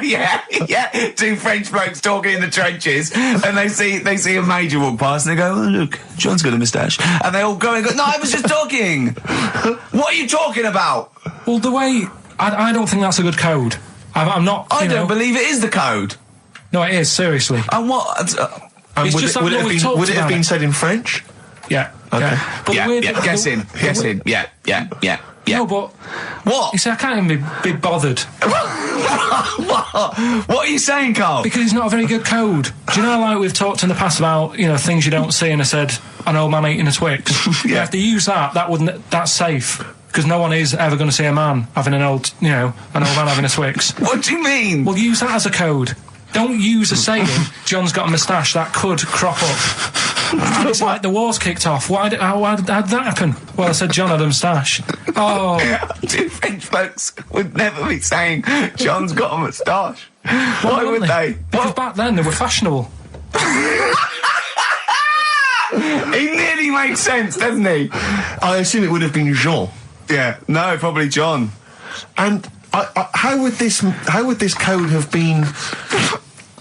[SPEAKER 1] yeah. Two French blokes talking in the trenches, and they see a major walk past, and they go, "Oh, look, John's got a moustache," and they all go and go, "No, I was just talking. What are you talking about?"
[SPEAKER 3] Well, the way I don't think that's a good code. I'm not.
[SPEAKER 1] I don't believe it is the code.
[SPEAKER 3] No, it is, seriously.
[SPEAKER 1] And what?
[SPEAKER 3] It's
[SPEAKER 2] would
[SPEAKER 3] just
[SPEAKER 2] it,
[SPEAKER 3] like
[SPEAKER 2] would it
[SPEAKER 3] what
[SPEAKER 2] have
[SPEAKER 3] we
[SPEAKER 2] been,
[SPEAKER 3] talked
[SPEAKER 2] would it have
[SPEAKER 3] about
[SPEAKER 2] been
[SPEAKER 3] it.
[SPEAKER 2] said in French?
[SPEAKER 3] Yeah.
[SPEAKER 2] Okay.
[SPEAKER 3] Yeah. But
[SPEAKER 1] Yeah,
[SPEAKER 3] the weird-
[SPEAKER 1] yeah. Guess in. Yeah.
[SPEAKER 3] No, but
[SPEAKER 1] What?
[SPEAKER 3] you see, I can't even be bothered
[SPEAKER 1] What are you saying, Carl?
[SPEAKER 3] because it's not a very good code. Do you know, like we've talked in the past about things you don't see, and I said an old man eating a Twix.
[SPEAKER 1] Yeah.
[SPEAKER 3] If they use that's safe. Because no one is ever going to see a man having an old man having a Twix.
[SPEAKER 1] What do you mean?
[SPEAKER 3] Well, use that as a code. Don't use a saying, John's got a moustache, that could crop up. And it's like the war's kicked off. How did that happen? Well, I said John had a moustache. Oh.
[SPEAKER 1] Two French folks would never be saying John's got a moustache. Why would they?
[SPEAKER 3] Because back then they were fashionable.
[SPEAKER 1] He nearly makes sense, doesn't he?
[SPEAKER 2] I assume it would have been Jean.
[SPEAKER 1] Yeah. No, probably John.
[SPEAKER 2] And how would this code have been?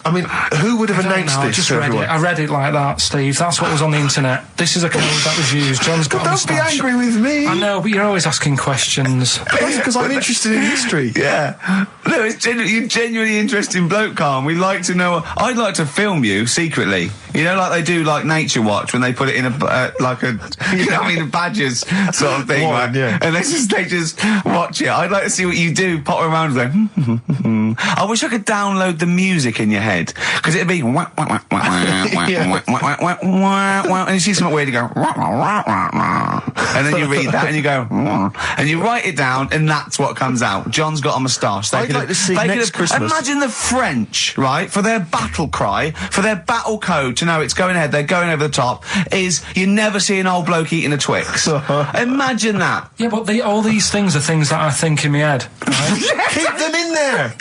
[SPEAKER 2] I mean, who would have announced
[SPEAKER 3] I
[SPEAKER 2] this
[SPEAKER 3] just
[SPEAKER 2] to
[SPEAKER 3] read
[SPEAKER 2] everyone?
[SPEAKER 3] it. I read it like that, Steve. That's what was on the internet. This is a code that was used. John's got a
[SPEAKER 2] Don't be
[SPEAKER 3] moustache.
[SPEAKER 2] angry with me.
[SPEAKER 3] I know, but you're always asking questions.
[SPEAKER 2] That's because I'm interested in history.
[SPEAKER 1] Yeah. No, you're genuinely interesting bloke, Carl. We like to know. I'd like to film you secretly. Like they do, like Nature Watch, when they put it in a badgers sort of thing,
[SPEAKER 2] Warren,
[SPEAKER 1] right?
[SPEAKER 2] yeah.
[SPEAKER 1] And they just watch it. I'd like to see what you do, potter around and go, I wish I could download the music in your head, because it'd be wah, wah, wah, wah, wah, wah, wah, wah, wah, wah, and you see something weird, you go, wah, wah, wah, wah, wah. And then you read that and you go, and you write it down, and that's what comes out. John's got a moustache.
[SPEAKER 2] I'd like to see next Christmas.
[SPEAKER 1] Imagine the French, right, for their battle cry, for their battle code to know it's going ahead, they're going over the top, is you never see an old bloke eating a Twix. Imagine that.
[SPEAKER 3] Yeah, but all these things are things that I think in my head. Right?
[SPEAKER 2] Keep them in there.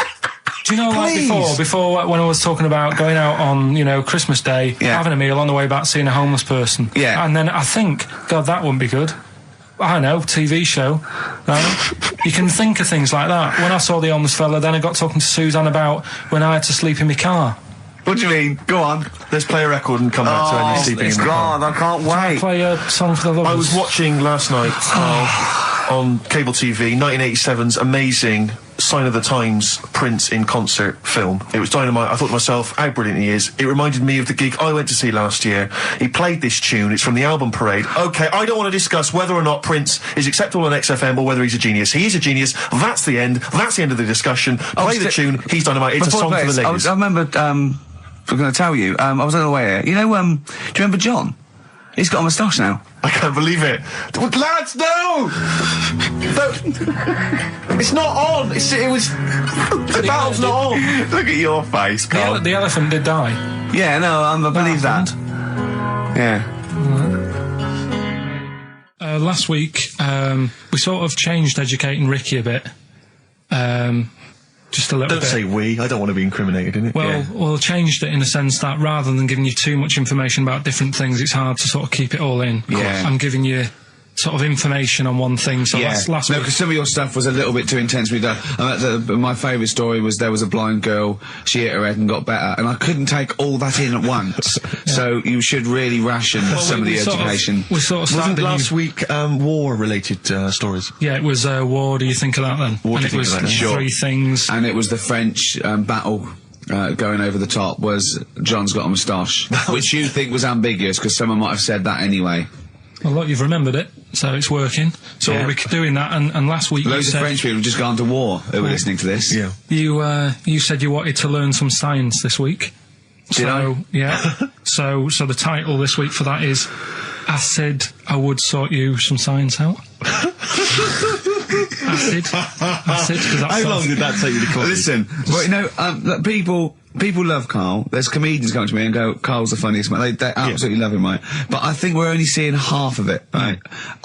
[SPEAKER 3] Do you know, like
[SPEAKER 2] Please.
[SPEAKER 3] before when I was talking about going out on, Christmas Day,
[SPEAKER 1] Yeah.
[SPEAKER 3] having a meal on the way back, seeing a homeless person.
[SPEAKER 1] Yeah.
[SPEAKER 3] And then I think, God, that wouldn't be good. I don't know, TV show. Right? You can think of things like that. When I saw the homeless fella, then I got talking to Suzanne about when I had to sleep in my car.
[SPEAKER 1] What do you mean? Go on.
[SPEAKER 2] Let's play a record and come back to any sleeping in the car.
[SPEAKER 1] God, I can't wait.
[SPEAKER 3] Play a song for the lovers.
[SPEAKER 2] I was watching last night on cable TV 1987's amazing Sign of the Times Prince in concert film. It was dynamite. I thought to myself, how brilliant he is. It reminded me of the gig I went to see last year. He played this tune. It's from the album Parade. Okay, I don't want to discuss whether or not Prince is acceptable on XFM or whether he's a genius. He is a genius. That's the end. That's the end of the discussion. Play the tune. He's dynamite. It's a song for the ladies.
[SPEAKER 1] I remember, I'm going to tell you, I was on the way here. Do you remember John? He's got a moustache now.
[SPEAKER 2] I can't believe it. Lads, no! It's not on. It was... The battle's not on.
[SPEAKER 1] Look at your face, Carl.
[SPEAKER 3] The elephant did die.
[SPEAKER 1] Yeah, no, I believe that. Yeah.
[SPEAKER 3] Last week, we sort of changed educating Ricky a bit. Just a little
[SPEAKER 2] Don't
[SPEAKER 3] bit.
[SPEAKER 2] say we. I don't want to be incriminated in it.
[SPEAKER 3] Well, changed it in the sense that rather than giving you too much information about different things, it's hard to sort of keep it all in.
[SPEAKER 1] Yeah.
[SPEAKER 3] I'm giving you sort of information on one thing. So last
[SPEAKER 7] No,
[SPEAKER 3] week,
[SPEAKER 7] because some of your stuff was a little bit too intense for me. My favourite story was there was a blind girl, she hit her head and got better, and I couldn't take all that in at once. So you should really ration some of the education.
[SPEAKER 3] We sort of started
[SPEAKER 2] Wasn't last week war-related stories?
[SPEAKER 3] Yeah, it was War. Do you think of that then?
[SPEAKER 2] What do
[SPEAKER 3] and
[SPEAKER 2] you
[SPEAKER 3] it was
[SPEAKER 2] think of that? Sure.
[SPEAKER 3] three things.
[SPEAKER 7] And it was the French battle. Going over the top was John's got a moustache, which you think was ambiguous because someone might have said that anyway.
[SPEAKER 3] Well, look, you've remembered it, so it's working. So
[SPEAKER 7] Yeah.
[SPEAKER 3] we're doing that, and last week
[SPEAKER 7] Loads
[SPEAKER 3] you
[SPEAKER 7] of
[SPEAKER 3] said
[SPEAKER 7] French people have just gone to war who were listening to this.
[SPEAKER 2] Yeah.
[SPEAKER 3] you said you wanted to learn some science this week.
[SPEAKER 7] Did I?
[SPEAKER 3] Yeah. so the title this week for that is I said I would sort you some science out. Acid. 'Cause that's
[SPEAKER 2] How long did that take you to come?
[SPEAKER 7] Listen, look, people love Carl. There's comedians come to me and go, Carl's the funniest man. They absolutely love him, right? But I think we're only seeing half of it, right?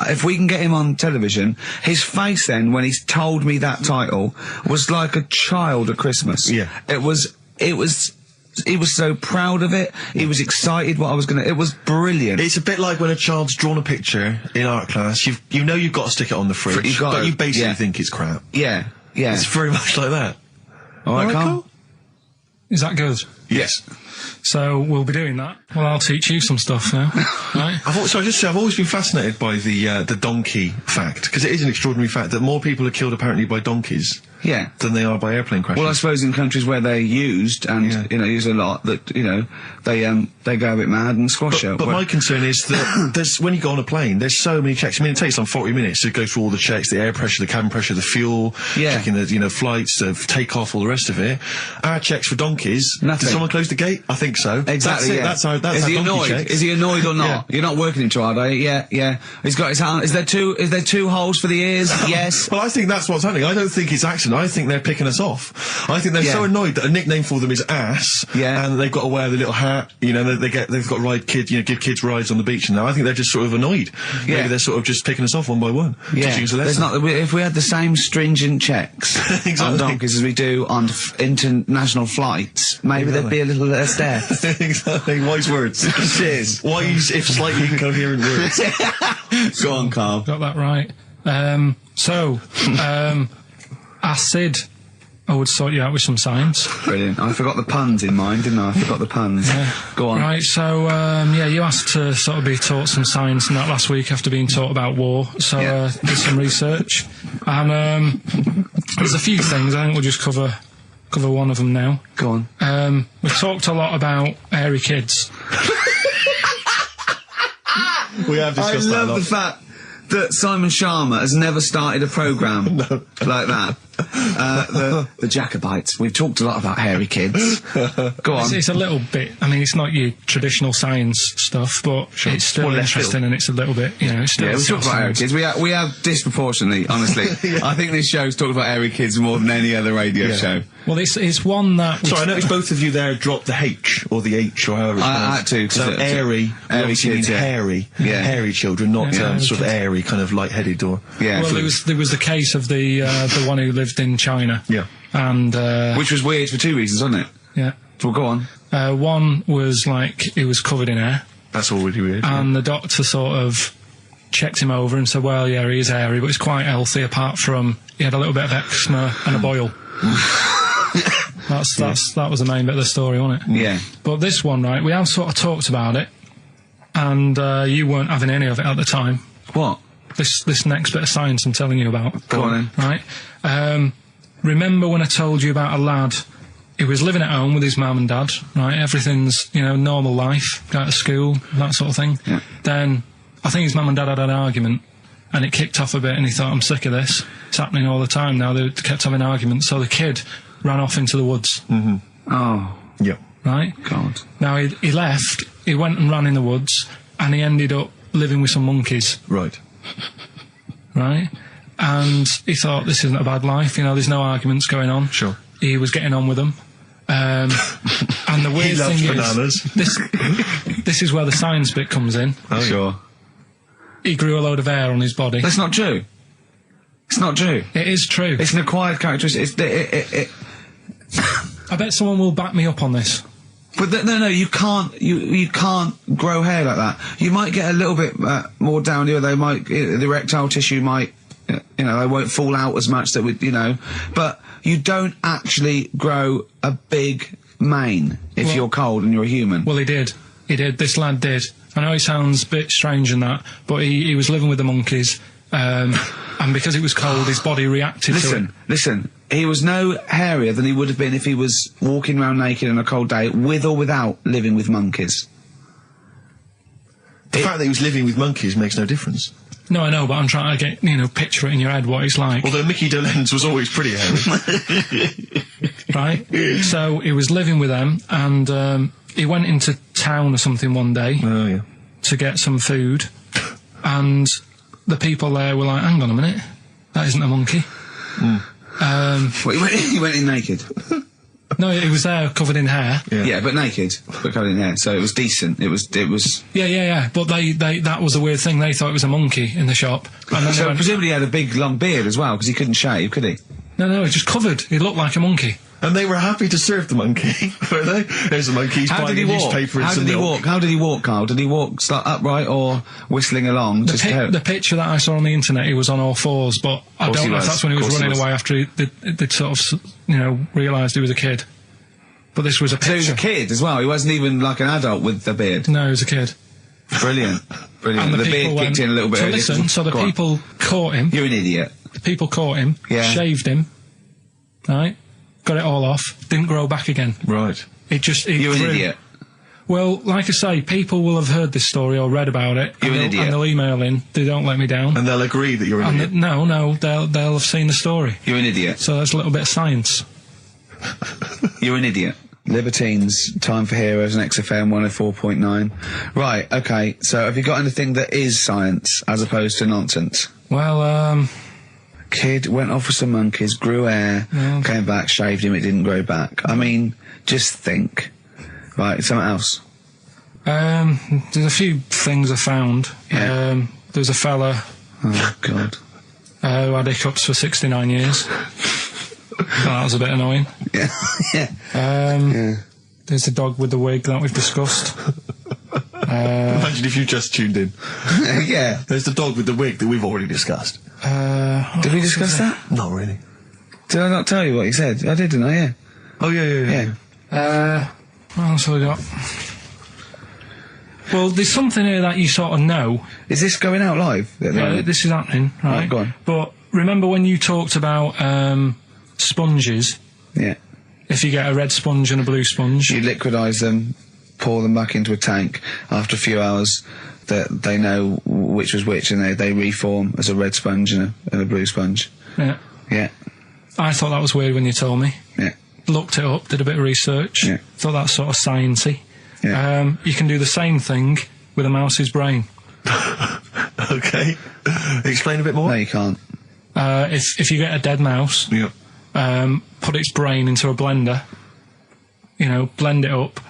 [SPEAKER 7] If we can get him on television, his face then, when he's told me that title, was like a child at Christmas.
[SPEAKER 2] Yeah.
[SPEAKER 7] It was
[SPEAKER 1] so proud of it. He was excited what I was gonna. It was brilliant.
[SPEAKER 2] It's a bit like when a child's drawn a picture in art class. You know you've got to stick it on the fridge, but you basically think it's crap.
[SPEAKER 1] Yeah.
[SPEAKER 2] It's very much like that.
[SPEAKER 1] All right, Carl.
[SPEAKER 3] Is that good?
[SPEAKER 2] Yes.
[SPEAKER 3] So we'll be doing that. Well, I'll teach you some stuff now. Right?
[SPEAKER 2] I've always been fascinated by the donkey fact, because it is an extraordinary fact that more people are killed apparently by donkeys than they are by airplane crashes.
[SPEAKER 1] Well, I suppose in countries where they're used and use a lot, that they go a bit mad and squash it.
[SPEAKER 2] But my concern is that there's when you go on a plane, there's so many checks. I mean, it takes 40 minutes to go through all the checks: the air pressure, the cabin pressure, the fuel, checking the flights, the takeoff, all the rest of it. Our checks for donkeys.
[SPEAKER 1] Nothing.
[SPEAKER 2] Did someone close the gate? I think so.
[SPEAKER 1] Exactly.
[SPEAKER 2] That's our
[SPEAKER 1] is he
[SPEAKER 2] donkey
[SPEAKER 1] annoyed?
[SPEAKER 2] checks.
[SPEAKER 1] Is he annoyed or not?
[SPEAKER 2] Yeah.
[SPEAKER 1] You're not working him too hard, are you? Yeah. He's got his hand. Is there two holes for the ears? Yes.
[SPEAKER 2] Well, I think that's what's happening. I don't think it's accident. I think they're picking us off. I think they're so annoyed that a nickname for them is ass.
[SPEAKER 1] Yeah.
[SPEAKER 2] And they've got to wear the little hat. They've got to ride give kids rides on the beach. And I think they're just sort of annoyed.
[SPEAKER 1] Yeah.
[SPEAKER 2] Maybe they're sort of just picking us off one by one.
[SPEAKER 1] Yeah.
[SPEAKER 2] Teaching us a lesson.
[SPEAKER 1] If we had the same stringent checks on donkeys as we do on international flights, maybe there'd be a little less death.
[SPEAKER 2] Exactly. Wise words.
[SPEAKER 1] Cheers.
[SPEAKER 2] Wise, if slightly incoherent words.
[SPEAKER 1] Go on, Carl.
[SPEAKER 3] Got that right. Acid. I would sort you out with some science.
[SPEAKER 1] Brilliant. I forgot the puns in mind, didn't I? I forgot the puns.
[SPEAKER 3] Yeah.
[SPEAKER 1] Go on.
[SPEAKER 3] Right, so, you asked to sort of be taught some science and that last week after being taught about war. So, did some research. And, there's a few things. I think we'll just cover one of them now.
[SPEAKER 1] Go on.
[SPEAKER 3] We've talked a lot about hairy kids.
[SPEAKER 2] We have discussed that a lot.
[SPEAKER 1] I love the fact that Simon Sharma has never started a programme like that. The Jacobites. We've talked a lot about hairy kids. Go on.
[SPEAKER 3] It's a little bit. I mean, it's not your traditional science stuff, but it's still interesting, and it's a little bit. It's still.
[SPEAKER 1] Yeah, we talk about hairy kids. We have disproportionately, honestly. I think this show's talked about hairy kids more than any other radio show.
[SPEAKER 3] Well, it's one that.
[SPEAKER 2] Sorry, I noticed both of you there dropped the H or the H or however.
[SPEAKER 1] I had to.
[SPEAKER 2] So airy kids, hairy, hairy children, not sort of airy, kind of light-headed or.
[SPEAKER 1] Yeah.
[SPEAKER 3] Well, there was the case of the one who lived in China.
[SPEAKER 2] Yeah.
[SPEAKER 3] And
[SPEAKER 1] which was weird for two reasons, wasn't it?
[SPEAKER 3] Yeah.
[SPEAKER 1] Well, go on.
[SPEAKER 3] One was like he was covered in hair.
[SPEAKER 2] That's already weird.
[SPEAKER 3] And the doctor sort of checked him over and said, well, yeah, he is hairy, but he's quite healthy apart from he had a little bit of eczema and a boil. That was the main bit of the story, wasn't it?
[SPEAKER 1] Yeah.
[SPEAKER 3] But this one, right, we have sort of talked about it, and you weren't having any of it at the time.
[SPEAKER 1] What?
[SPEAKER 3] This next bit of science I'm telling you about.
[SPEAKER 1] Go on
[SPEAKER 3] then. Right? Remember when I told you about a lad who was living at home with his mum and dad, right? Everything's, normal life, go to school, that sort of thing.
[SPEAKER 1] Yeah.
[SPEAKER 3] Then, I think his mum and dad had an argument, and it kicked off a bit, and he thought, I'm sick of this. It's happening all the time now. They kept having arguments, so the kid ran off into the woods.
[SPEAKER 1] Mm-hmm. Oh.
[SPEAKER 2] Yeah.
[SPEAKER 3] Right?
[SPEAKER 1] God.
[SPEAKER 3] Now, he left, he went and ran in the woods, and he ended up living with some monkeys.
[SPEAKER 2] Right.
[SPEAKER 3] Right? And he thought, this isn't a bad life, there's no arguments going on.
[SPEAKER 2] Sure.
[SPEAKER 3] He was getting on with them. And the weird thing
[SPEAKER 2] bananas.
[SPEAKER 3] is, this is where the science bit comes in.
[SPEAKER 1] Oh, sure.
[SPEAKER 3] He grew a load of hair on his body.
[SPEAKER 1] That's not true. It's not true.
[SPEAKER 3] It is true.
[SPEAKER 1] It's an acquired characteristic.
[SPEAKER 3] I bet someone will back me up on this.
[SPEAKER 1] But no, you can't. You can't grow hair like that. You might get a little bit more down here. They might the erectile tissue might, they won't fall out as much. That would, but you don't actually grow a big mane if you're cold and you're a human.
[SPEAKER 3] Well, he did. This lad did. I know it sounds a bit strange and that, but he was living with the monkeys, and because it was cold, his body reacted to it.
[SPEAKER 1] Listen. He was no hairier than he would have been if he was walking around naked on a cold day, with or without living with monkeys.
[SPEAKER 2] The fact that he was living with monkeys makes no difference.
[SPEAKER 3] No, I know, but I'm trying to get, picture it in your head what it's like.
[SPEAKER 2] Although Mickey Dolenz was always pretty hairy.
[SPEAKER 3] Right? So he was living with them, and he went into town or something one day to get some food, and the people there were like, hang on a minute, that isn't a monkey.
[SPEAKER 1] He went in naked?
[SPEAKER 3] No, he was there covered in hair.
[SPEAKER 1] Yeah, but naked, but covered in hair, so it was decent. It was.
[SPEAKER 3] Yeah. But that was a weird thing. They thought it was a monkey in the shop. And then
[SPEAKER 1] presumably he had a big long beard as well, because he couldn't shave, could he?
[SPEAKER 3] No, he just covered. He looked like a monkey.
[SPEAKER 2] And they were happy to serve the monkey, were they? There's a monkey, he's buying a newspaper and some milk.
[SPEAKER 7] How did he walk, Carl? Did he walk upright or whistling along?
[SPEAKER 3] The picture that I saw on the internet, he was on all fours, but I don't know if that's when he was running away after they'd sort of, realised he was a kid. But this was a picture.
[SPEAKER 7] So he was a kid as well? He wasn't even like an adult with the beard?
[SPEAKER 3] No, he was a kid.
[SPEAKER 7] Brilliant. Brilliant.
[SPEAKER 3] And
[SPEAKER 7] the beard kicked in a little bit.
[SPEAKER 3] So the people caught him.
[SPEAKER 7] You're an idiot.
[SPEAKER 3] The people caught him, shaved him, right? Got it all off, didn't grow back again.
[SPEAKER 2] Right.
[SPEAKER 7] You're an idiot.
[SPEAKER 3] Well, like I say, people will have heard this story or read about it.
[SPEAKER 7] You're an idiot.
[SPEAKER 3] And they'll email in, they don't let me down.
[SPEAKER 2] And they'll agree that you're an idiot.
[SPEAKER 3] No, they'll have seen the story.
[SPEAKER 7] You're an idiot.
[SPEAKER 3] So that's a little bit of science.
[SPEAKER 7] You're an idiot. Libertines, Time for Heroes and XFM 104.9. Right, okay, so have you got anything that is science as opposed to nonsense?
[SPEAKER 3] Well,
[SPEAKER 7] Kid went off with some monkeys, grew hair, came back, shaved him, it didn't grow back. I mean, just think. Right, something else.
[SPEAKER 3] There's a few things I found.
[SPEAKER 7] Yeah.
[SPEAKER 3] There's a fella...
[SPEAKER 7] Oh, God.
[SPEAKER 3] Who had hiccups for 69 years. That was a bit annoying.
[SPEAKER 7] Yeah.
[SPEAKER 3] There's the dog with the wig that we've discussed.
[SPEAKER 2] Imagine if you just tuned in.
[SPEAKER 7] Yeah.
[SPEAKER 2] There's the dog with the wig that we've already discussed.
[SPEAKER 7] Did we discuss that?
[SPEAKER 2] Not really.
[SPEAKER 7] Did I not tell you what he said? I did, didn't I? Yeah.
[SPEAKER 2] Oh, yeah.
[SPEAKER 3] What else have we got? Well, there's something here that you sort of know.
[SPEAKER 7] Is this going out live?
[SPEAKER 3] Yeah, this is happening, right?
[SPEAKER 7] Right, go on.
[SPEAKER 3] But remember when you talked about sponges?
[SPEAKER 7] Yeah.
[SPEAKER 3] If you get a red sponge and a blue sponge...
[SPEAKER 7] You liquidise them, pour them back into a tank. After a few hours, they know which was which, and they reform as a red sponge and a blue sponge.
[SPEAKER 3] Yeah.
[SPEAKER 7] Yeah.
[SPEAKER 3] I thought that was weird when you told me.
[SPEAKER 7] Yeah.
[SPEAKER 3] Looked it up, did a bit of research.
[SPEAKER 7] Yeah.
[SPEAKER 3] Thought that's sort of sciencey.
[SPEAKER 7] Yeah.
[SPEAKER 3] You can do the same thing with a mouse's brain.
[SPEAKER 2] Okay. Explain a bit more.
[SPEAKER 7] No, you can't.
[SPEAKER 3] If you get a dead mouse, put its brain into a blender, blend it up,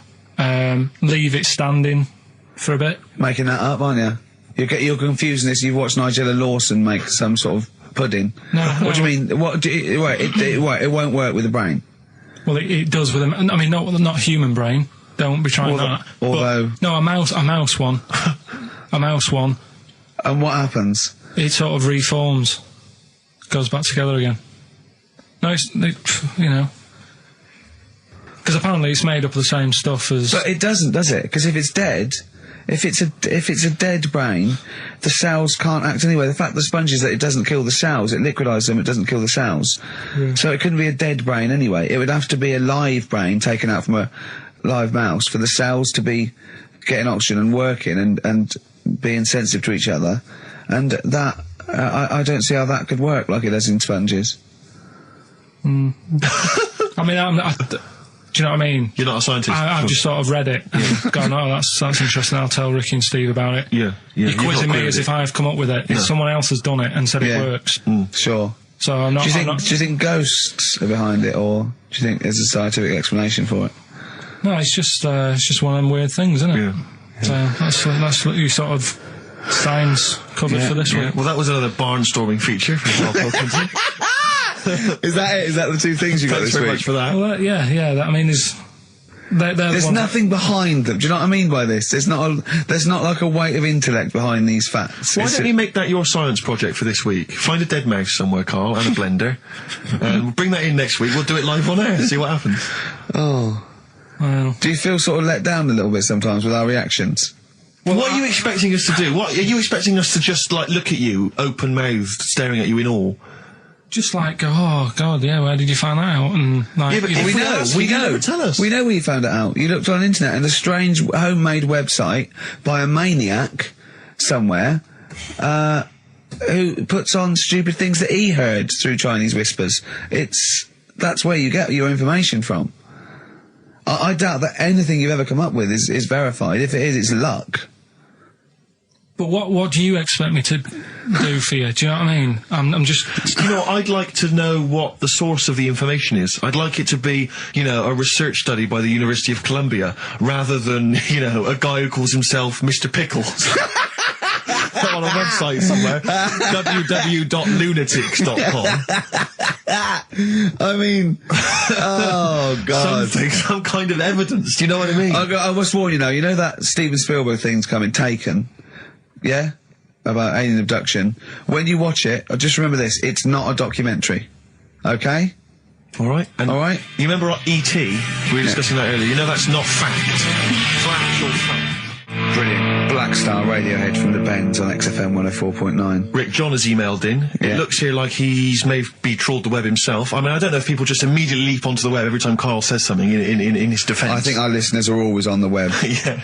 [SPEAKER 3] leave it standing for a bit.
[SPEAKER 7] Making that up, aren't you? You're confusing this. You've watched Nigella Lawson make some sort of pudding.
[SPEAKER 3] No.
[SPEAKER 7] What do you mean? It won't work with the brain.
[SPEAKER 3] Well, it does with I mean, not human brain. Don't be trying that.
[SPEAKER 7] Although...
[SPEAKER 3] No, a mouse one. A mouse one.
[SPEAKER 7] And what happens?
[SPEAKER 3] It sort of reforms. Goes back together again. No, because apparently it's made up of the same stuff as...
[SPEAKER 7] But it doesn't, does it? Because if it's dead... If it's a dead brain, the cells can't act anyway. The fact the sponge is that it doesn't kill the cells, it liquidises them, it doesn't kill the cells. Yeah. So it couldn't be a dead brain anyway. It would have to be a live brain taken out from a live mouse for the cells to be getting oxygen and working and being sensitive to each other. And that, I don't see how that could work like it does in sponges.
[SPEAKER 3] I mean, do you know what I mean?
[SPEAKER 2] You're not a scientist.
[SPEAKER 3] I've just sort of read it and gone, oh, that's interesting, I'll tell Ricky and Steve about it.
[SPEAKER 2] Yeah.
[SPEAKER 3] You're quizzing me as if I've come up with it. Yeah. Someone else has done it and said it works.
[SPEAKER 7] Sure.
[SPEAKER 3] So I'm not...
[SPEAKER 7] Do you think ghosts are behind it, or do you think there's a scientific explanation for it?
[SPEAKER 3] No, it's just one of them weird things, isn't it?
[SPEAKER 2] Yeah.
[SPEAKER 3] So that's what you sort of science covered for this week.
[SPEAKER 2] Well, that was another barnstorming feature from Karl Pilkington.
[SPEAKER 7] Is that it? Is that the two things you got this week?
[SPEAKER 2] Thanks very much for that.
[SPEAKER 3] Well, I mean,
[SPEAKER 7] there's nothing behind them. Do you know what I mean by this? There's not like a weight of intellect behind these facts.
[SPEAKER 2] Why don't you make that your science project for this week? Find a dead mouse somewhere, Carl, and a blender. We'll bring that in next week. We'll do it live on air. See what happens.
[SPEAKER 7] Oh.
[SPEAKER 3] Well.
[SPEAKER 7] Do you feel sort of let down a little bit sometimes with our reactions?
[SPEAKER 2] Well, what are you expecting us to do? What are you expecting us to just look at you, open-mouthed, staring at you in awe?
[SPEAKER 3] Just like, oh God, yeah, where did you find that out? And like,
[SPEAKER 7] but we know.
[SPEAKER 2] Tell us.
[SPEAKER 7] We know where you found it out. You looked on the internet and a strange homemade website by a maniac somewhere, who puts on stupid things that he heard through Chinese whispers. That's where you get your information from. I doubt that anything you've ever come up with is verified. If it is, it's luck.
[SPEAKER 3] But what do you expect me to do for you? Do you know what I mean? I'm just...
[SPEAKER 2] I'd like to know what the source of the information is. I'd like it to be, a research study by the University of Columbia, rather than, a guy who calls himself Mr. Pickles. on a website somewhere. www.lunatics.com.
[SPEAKER 7] I mean, oh God.
[SPEAKER 2] Some kind of evidence. Do you know what I mean?
[SPEAKER 7] I must warn you now, you know that Steven Spielberg thing's coming, Taken? Yeah? About alien abduction. When you watch it, just remember this, it's not a documentary. Okay?
[SPEAKER 2] Alright.
[SPEAKER 7] Alright?
[SPEAKER 2] You remember E.T.? We were discussing that earlier. You know that's not fact. It's actual fact.
[SPEAKER 7] Brilliant. Black Star Radiohead from the Bends on XFM 104.9.
[SPEAKER 2] Rick John has emailed in.
[SPEAKER 7] Yeah.
[SPEAKER 2] It looks here like he's maybe trawled the web himself. I mean, I don't know if people just immediately leap onto the web every time Carl says something in his defence.
[SPEAKER 7] I think our listeners are always on the web.
[SPEAKER 2] Yeah.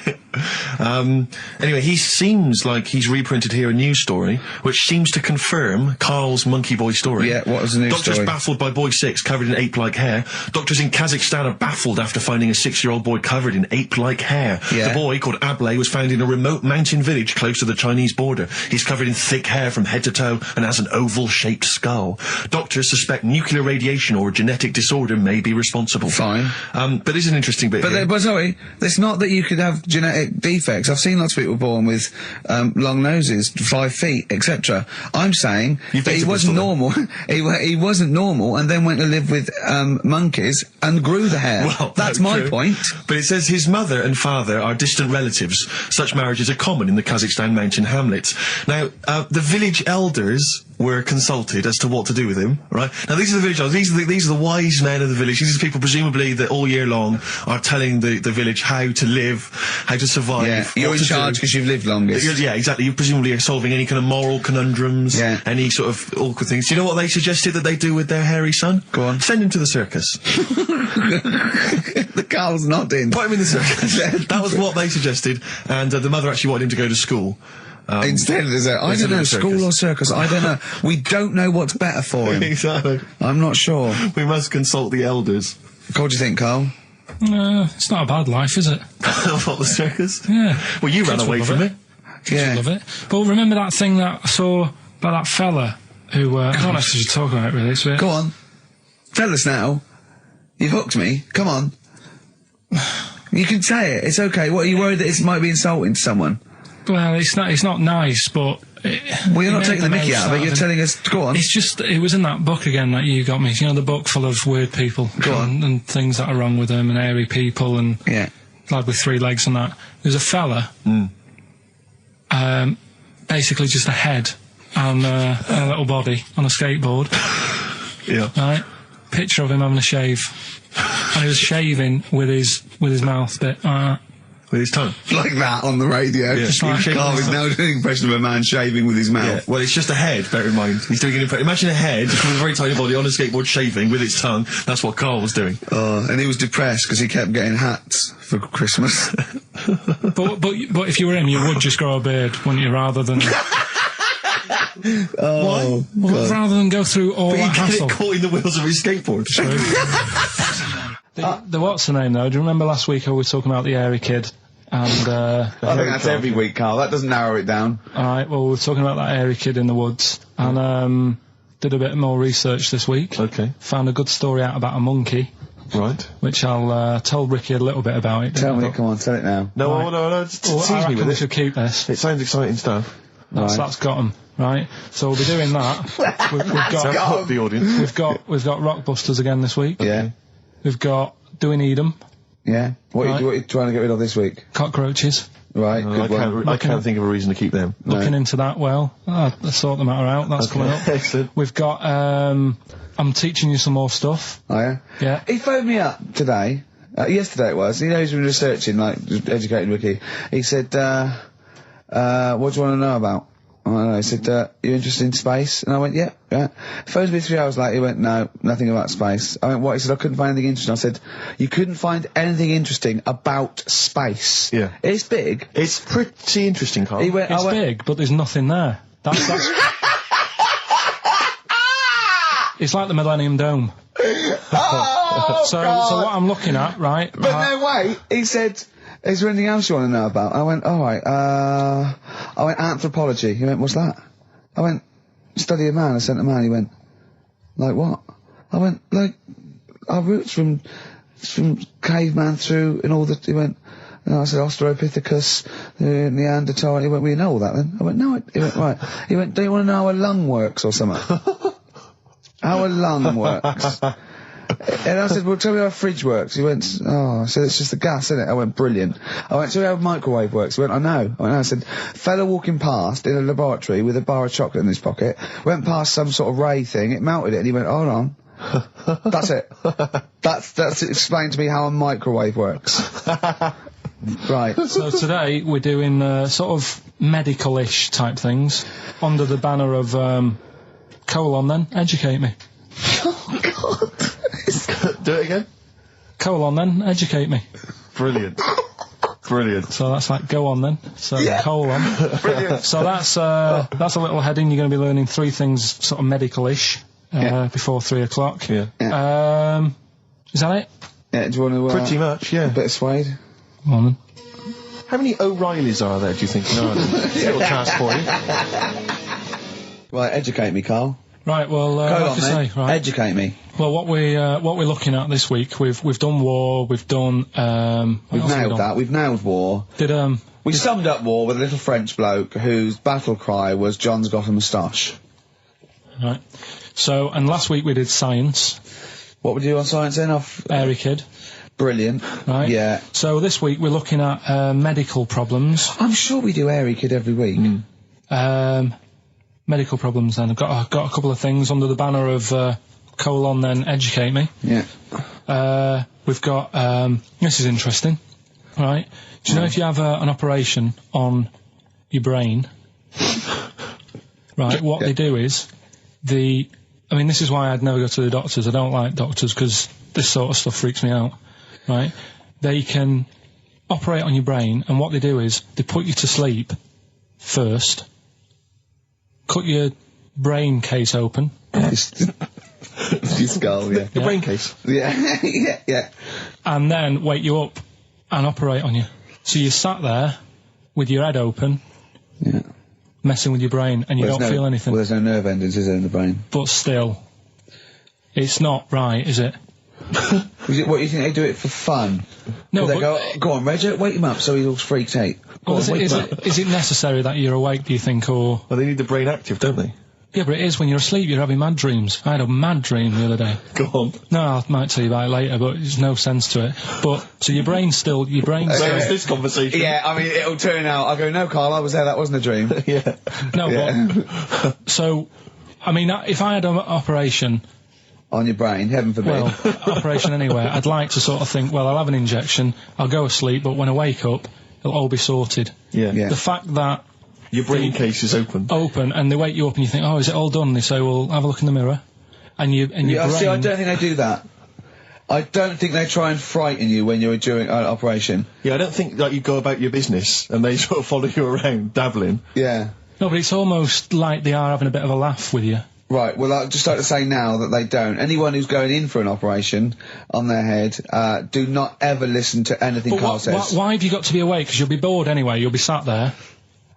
[SPEAKER 2] Anyway, he seems like he's reprinted here a news story, which seems to confirm Carl's Monkey Boy story.
[SPEAKER 7] Yeah, what was the news
[SPEAKER 2] Doctors
[SPEAKER 7] story?
[SPEAKER 2] baffled by boy 6 covered in ape-like hair. Doctors in Kazakhstan are baffled after finding a 6-year-old boy covered in ape-like hair.
[SPEAKER 7] Yeah.
[SPEAKER 2] The boy, called Ablay, was found in a remote mountain village close to the Chinese border. He's covered in thick hair from head to toe and has an oval-shaped skull. Doctors suspect nuclear radiation or a genetic disorder may be responsible.
[SPEAKER 7] Fine.
[SPEAKER 2] But there's an interesting bit here.
[SPEAKER 7] But sorry, it's not that you could have genetic defects. I've seen lots of people born with long noses, 5 feet, etc. I'm saying
[SPEAKER 2] You've
[SPEAKER 7] that
[SPEAKER 2] been
[SPEAKER 7] he
[SPEAKER 2] to
[SPEAKER 7] wasn't
[SPEAKER 2] Bristol,
[SPEAKER 7] normal. he wasn't normal, and then went to live with monkeys and grew the hair.
[SPEAKER 2] Well,
[SPEAKER 7] that's
[SPEAKER 2] no,
[SPEAKER 7] my
[SPEAKER 2] true.
[SPEAKER 7] point.
[SPEAKER 2] But it says his mother and father are distant relatives. Such marriages are common in the Kazakhstan mountain hamlets. Now, the village elders were consulted as to what to do with him, right? Now, these are the village elders. These are the wise men of the village. These are the people, presumably, that all year long are telling the village how to live, how to survive.
[SPEAKER 7] Yeah, you're
[SPEAKER 2] what
[SPEAKER 7] in
[SPEAKER 2] to
[SPEAKER 7] charge
[SPEAKER 2] do.
[SPEAKER 7] because you've lived longest.
[SPEAKER 2] Yeah, exactly. You presumably are solving any kind of moral conundrums,
[SPEAKER 7] Yeah.
[SPEAKER 2] any sort of awkward things. Do you know what they suggested that they do with their hairy son?
[SPEAKER 7] Go on.
[SPEAKER 2] Send him to the circus.
[SPEAKER 7] The Carl's nodding.
[SPEAKER 2] Put him in the circus. That was what they suggested, and the mother actually wanted him to go to school.
[SPEAKER 7] Instead, there's a, I
[SPEAKER 2] instead
[SPEAKER 7] don't know,
[SPEAKER 2] of a
[SPEAKER 7] school
[SPEAKER 2] circus.
[SPEAKER 7] or circus, I don't know. We don't know what's better for him.
[SPEAKER 2] Exactly.
[SPEAKER 7] I'm not sure.
[SPEAKER 2] We must consult the elders.
[SPEAKER 7] What do you think, Carl?
[SPEAKER 3] It's not a bad life, is it?
[SPEAKER 2] What, the circus?
[SPEAKER 3] Yeah.
[SPEAKER 2] Well, you ran
[SPEAKER 3] Kids
[SPEAKER 2] away
[SPEAKER 3] will
[SPEAKER 2] from
[SPEAKER 3] love
[SPEAKER 2] it.
[SPEAKER 7] Yeah.
[SPEAKER 3] Love it. But remember that thing that I saw about that fella who, I don't actually talk about it really, it's a bit...
[SPEAKER 7] Go on. Tell us now. You've hooked me. Come on. You can say it. It's okay. What, are you worried that it might be insulting to someone?
[SPEAKER 3] Well, it's not nice, but...
[SPEAKER 7] Well, you're not taking the mickey out of it. You're telling us... Go on.
[SPEAKER 3] It's just, it was in that book again that you got me. You know, the book full of weird people.
[SPEAKER 7] Go on.
[SPEAKER 3] And things that are wrong with them, and airy people, and
[SPEAKER 7] Yeah.
[SPEAKER 3] lad with 3 legs and that. There's a fella, basically just a head and a little body on a skateboard,
[SPEAKER 2] Yeah.
[SPEAKER 3] right? Picture of him having a shave. And he was shaving with his mouth bit.
[SPEAKER 2] With his tongue.
[SPEAKER 7] Like that on the radio.
[SPEAKER 2] Yeah.
[SPEAKER 7] Carl is now doing an impression of a man shaving with his mouth.
[SPEAKER 2] Yeah. Well, it's just a head, bear in mind. He's doing an impression. Imagine a head with a very tiny body on a skateboard shaving with its tongue. That's what Carl was doing.
[SPEAKER 7] And he was depressed because he kept getting hats for Christmas.
[SPEAKER 3] But if you were him, you would just grow a beard, wouldn't you, rather than...
[SPEAKER 7] Oh,
[SPEAKER 3] Well, rather than go through all
[SPEAKER 2] But
[SPEAKER 3] that
[SPEAKER 2] he get
[SPEAKER 3] hassle.
[SPEAKER 2] it caught in the wheels of his skateboard.
[SPEAKER 3] The what's the name though? Do you remember last week I was talking about the airy kid? And
[SPEAKER 7] I think that's every week, Carl. That doesn't narrow it down.
[SPEAKER 3] alright, well we were talking about that airy kid in the woods, and did a bit more research this week.
[SPEAKER 2] Okay.
[SPEAKER 3] Found a good story out about a monkey,
[SPEAKER 2] Right.
[SPEAKER 3] which I'll told Ricky a little bit about it.
[SPEAKER 7] Tell me,
[SPEAKER 3] but-
[SPEAKER 7] come on, tell it now.
[SPEAKER 2] No,
[SPEAKER 3] Right.
[SPEAKER 2] no,
[SPEAKER 3] Well,
[SPEAKER 2] tease
[SPEAKER 3] I
[SPEAKER 2] me
[SPEAKER 3] reckon
[SPEAKER 2] with
[SPEAKER 3] we
[SPEAKER 2] it.
[SPEAKER 3] should keep this.
[SPEAKER 2] It sounds exciting stuff.
[SPEAKER 3] That's got 'em, right? So we'll be doing that. we've
[SPEAKER 2] Don't
[SPEAKER 3] got
[SPEAKER 2] put the audience.
[SPEAKER 3] we've got Rockbusters again this week.
[SPEAKER 7] Yeah.
[SPEAKER 3] We've got Doing Edom,
[SPEAKER 7] Yeah. What
[SPEAKER 3] Right.
[SPEAKER 7] are you trying to get rid of this week?
[SPEAKER 3] cockroaches.
[SPEAKER 7] Right,
[SPEAKER 2] I
[SPEAKER 7] good one.
[SPEAKER 2] can't think of a reason to keep them.
[SPEAKER 3] Looking into that, well, let's sort the matter out. That's coming up.
[SPEAKER 2] Excellent.
[SPEAKER 3] We've got, I'm teaching you some more stuff.
[SPEAKER 7] Oh, yeah?
[SPEAKER 3] Yeah.
[SPEAKER 7] He phoned me up today. Yesterday it was. You know, he's been researching, like, just educating Ricky. He said, what do you want to know about? I don't know. He said, you interested in space? And I went, yeah. Phones me 3 hours later. He went, no, nothing about space. I went, what? He said, I couldn't find anything interesting. I said, you couldn't find anything interesting about space.
[SPEAKER 2] Yeah.
[SPEAKER 7] It's big.
[SPEAKER 2] It's pretty interesting, Carl.
[SPEAKER 7] He went,
[SPEAKER 3] It's big, but there's nothing there. That's it's like the Millennium Dome. So what I'm looking at, right?
[SPEAKER 7] But no, wait. He said, is there anything else you want to know about? I went, alright, I went, anthropology. He went, what's that? I went, study of man. I sent a man. He went, like what? I went, like, our roots from caveman through and all that. He went, And I said, Australopithecus, Neanderthal. He went, well, you know all that then? I went, no. He went, right. He went, do you want to know how a lung works or something? How a lung works. And I said, well, tell me how a fridge works. He went, oh, I said, it's just the gas, isn't it? I went, brilliant. I went, tell me how a microwave works. He went, I know. I said, fella walking past in a laboratory with a bar of chocolate in his pocket, went past some sort of ray thing, it melted it, and he went, hold on. That's it. That's explained to me how a microwave works. Right.
[SPEAKER 3] So today we're doing sort of medical-ish type things under the banner of colon then, educate me.
[SPEAKER 7] Oh, God.
[SPEAKER 2] Do it again.
[SPEAKER 3] Colon then, educate me.
[SPEAKER 2] Brilliant. Brilliant.
[SPEAKER 3] So that's like go on then. So colon.
[SPEAKER 2] Brilliant.
[SPEAKER 3] So that's a little heading. You're going to be learning 3 things sort of medical-ish before 3 o'clock.
[SPEAKER 2] Yeah.
[SPEAKER 3] Is that it?
[SPEAKER 7] Yeah, do you want to...
[SPEAKER 2] Pretty much, yeah.
[SPEAKER 7] A bit of suede?
[SPEAKER 3] Go on then.
[SPEAKER 2] How many O'Reillys are there, do you think? No, little task for you.
[SPEAKER 7] Right, educate me, Carl.
[SPEAKER 3] Right, well,
[SPEAKER 7] Go
[SPEAKER 3] like
[SPEAKER 7] on,
[SPEAKER 3] I
[SPEAKER 7] then.
[SPEAKER 3] say, right.
[SPEAKER 7] Educate me.
[SPEAKER 3] Well, what we're looking at this week, we've done war, we've done
[SPEAKER 7] We've nailed that. We've nailed war. We summed up war with a little French bloke whose battle cry was "John's got a moustache."
[SPEAKER 3] Right. So, and last week we did science.
[SPEAKER 7] What would you do on science then?
[SPEAKER 3] Airy kid.
[SPEAKER 7] Brilliant.
[SPEAKER 3] Right.
[SPEAKER 7] Yeah.
[SPEAKER 3] So this week we're looking at medical problems.
[SPEAKER 7] I'm sure we do Airy kid every week.
[SPEAKER 3] Medical problems. Then I've got a couple of things under the banner of colon. Then educate me.
[SPEAKER 7] Yeah.
[SPEAKER 3] We've got this is interesting. Right. Do you know if you have an operation on your brain? Right. What they do is I mean, this is why I'd never go to the doctors. I don't like doctors because this sort of stuff freaks me out. Right? They can operate on your brain, and what they do is they put you to sleep first, cut your brain case open.
[SPEAKER 7] Your skull, yeah.
[SPEAKER 2] The brain case.
[SPEAKER 7] Yeah. yeah.
[SPEAKER 3] And then wake you up and operate on you. So you sat there with your head open, messing with your brain, and you don't feel anything.
[SPEAKER 7] Well, there's no nerve endings, is there, in the brain?
[SPEAKER 3] But still, it's not right, is it?
[SPEAKER 7] What, you think they do it for fun?
[SPEAKER 3] No,
[SPEAKER 7] they
[SPEAKER 3] but
[SPEAKER 7] go on, Reg, wake him up so he's all freaked out.
[SPEAKER 3] well, is it necessary that you're awake, do you think, or...
[SPEAKER 2] Well, they need the brain active, don't they?
[SPEAKER 3] Yeah, but it is when you're asleep, you're having mad dreams. I had a mad dream the other day.
[SPEAKER 2] Go on.
[SPEAKER 3] No, I might tell you about it later, but there's no sense to it. But, so your brain's still...
[SPEAKER 2] So is this conversation.
[SPEAKER 7] Yeah, I mean, it'll turn out, I go, no, Carl, I was there, that wasn't a dream.
[SPEAKER 2] Yeah.
[SPEAKER 3] No, but... So, I mean, if I had an operation...
[SPEAKER 7] On your brain, heaven forbid.
[SPEAKER 3] Well, operation anywhere, I'd like to sort of think, well, I'll have an injection, I'll go asleep, but when I wake up, it'll all be sorted.
[SPEAKER 2] Yeah.
[SPEAKER 3] The fact that...
[SPEAKER 2] Your brain case is open.
[SPEAKER 3] And they wake you up and you think, oh, is it all done? And they say, well, have a look in the mirror. And your brain...
[SPEAKER 7] See, I don't think they do that. I don't think they try and frighten you when you're during an operation.
[SPEAKER 2] Yeah, I don't think that you go about your business and they sort of follow you around, dabbling.
[SPEAKER 7] Yeah.
[SPEAKER 3] No, but it's almost like they are having a bit of a laugh with you.
[SPEAKER 7] Right, well, I'd just like to say now that they don't. Anyone who's going in for an operation on their head, do not ever listen to anything Carl says.
[SPEAKER 3] Why have you got to be awake? Because you'll be bored anyway, you'll be sat there.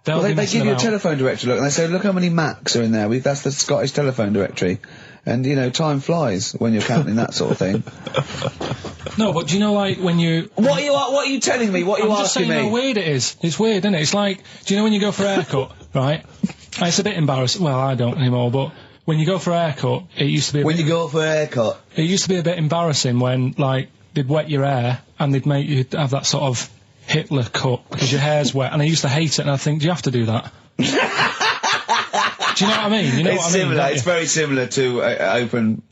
[SPEAKER 7] Well, they give you a telephone directory, look, and they say, look how many Macs are in there. That's the Scottish telephone directory. And, you know, time flies when you're counting that sort of thing.
[SPEAKER 3] No, but do you know, like, when you...
[SPEAKER 7] What are you telling me? What are you
[SPEAKER 3] I'm just
[SPEAKER 7] asking
[SPEAKER 3] saying
[SPEAKER 7] me?
[SPEAKER 3] how weird it is. It's weird, isn't it? It's like, do you know when you go for a haircut, right? It's a bit embarrassing. Well, I don't anymore, but... When you go for a haircut, it used to be...
[SPEAKER 7] You go for a haircut?
[SPEAKER 3] It used to be a bit embarrassing when, like, they'd wet your hair and they'd make you have that sort of Hitler cut because your hair's wet, and I used to hate it, and I think, do you have to do that? Do you know what I mean? You know
[SPEAKER 7] it's
[SPEAKER 3] what I mean?
[SPEAKER 7] Similar. It's very similar to open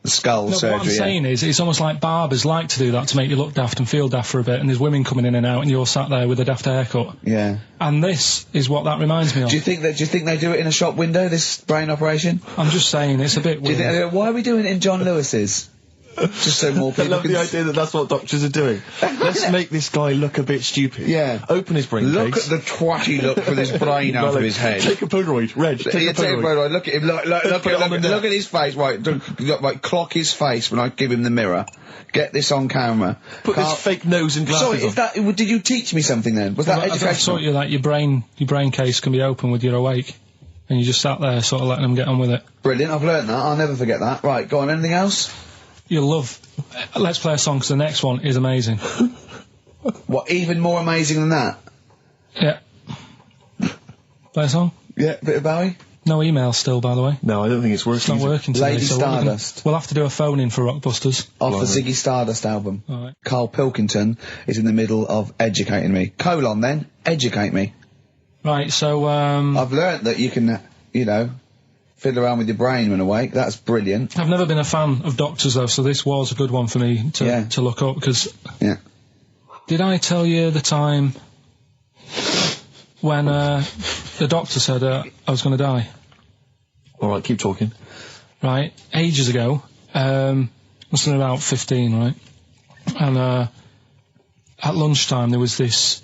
[SPEAKER 7] skull surgery.
[SPEAKER 3] What I'm saying is, it's almost like barbers like to do that to make you look daft and feel daft for a bit, and there's women coming in and out, and you're sat there with a daft haircut.
[SPEAKER 7] Yeah.
[SPEAKER 3] And this is what that reminds me of.
[SPEAKER 7] Do you think they do it in a shop window, this brain operation?
[SPEAKER 3] I'm just saying, it's a bit weird.
[SPEAKER 7] Why are we doing it in John Lewis's? Just so more people
[SPEAKER 2] I love the idea that that's what doctors are doing. Let's make this guy look a bit stupid.
[SPEAKER 7] Yeah.
[SPEAKER 2] Open his brain
[SPEAKER 7] Look
[SPEAKER 2] case.
[SPEAKER 7] at the twatty look for this brain out of his head.
[SPEAKER 2] Take a Polaroid, Reg. Take a Polaroid.
[SPEAKER 7] Look at him. Look at his face. Right, clock his face when I give him the mirror. Get this on camera.
[SPEAKER 2] Put this fake nose and glasses
[SPEAKER 7] Sorry, did you teach me something then? Was that educational?
[SPEAKER 3] I thought you that your brain case can be open with your awake, and you just sat there sort of letting them get on with it.
[SPEAKER 7] Brilliant. I've learnt that. I'll never forget that. Right, go on. Anything else?
[SPEAKER 3] You'll love... Let's play a song, because the next one is amazing.
[SPEAKER 7] What, even more amazing than that?
[SPEAKER 3] Yeah. Play a song?
[SPEAKER 7] Yeah, bit of Bowie?
[SPEAKER 3] No email still, by the way.
[SPEAKER 2] No, I don't think it's working.
[SPEAKER 3] It's not working today.
[SPEAKER 7] Lady
[SPEAKER 3] so
[SPEAKER 7] Stardust.
[SPEAKER 3] we'll have to do a phone-in for Rockbusters.
[SPEAKER 7] Off the Ziggy Stardust album.
[SPEAKER 3] All right.
[SPEAKER 7] Karl Pilkington is in the middle of educating me. Colon then, educate me.
[SPEAKER 3] Right, so,
[SPEAKER 7] I've learnt that you can, you know, fiddle around with your brain when awake. That's brilliant.
[SPEAKER 3] I've never been a fan of doctors, though, so this was a good one for me to look up, because...
[SPEAKER 7] Yeah.
[SPEAKER 3] Did I tell you the time when the doctor said I was going to die?
[SPEAKER 2] All right, keep talking.
[SPEAKER 3] Right, ages ago, must have been about 15, right? And at lunchtime there was this...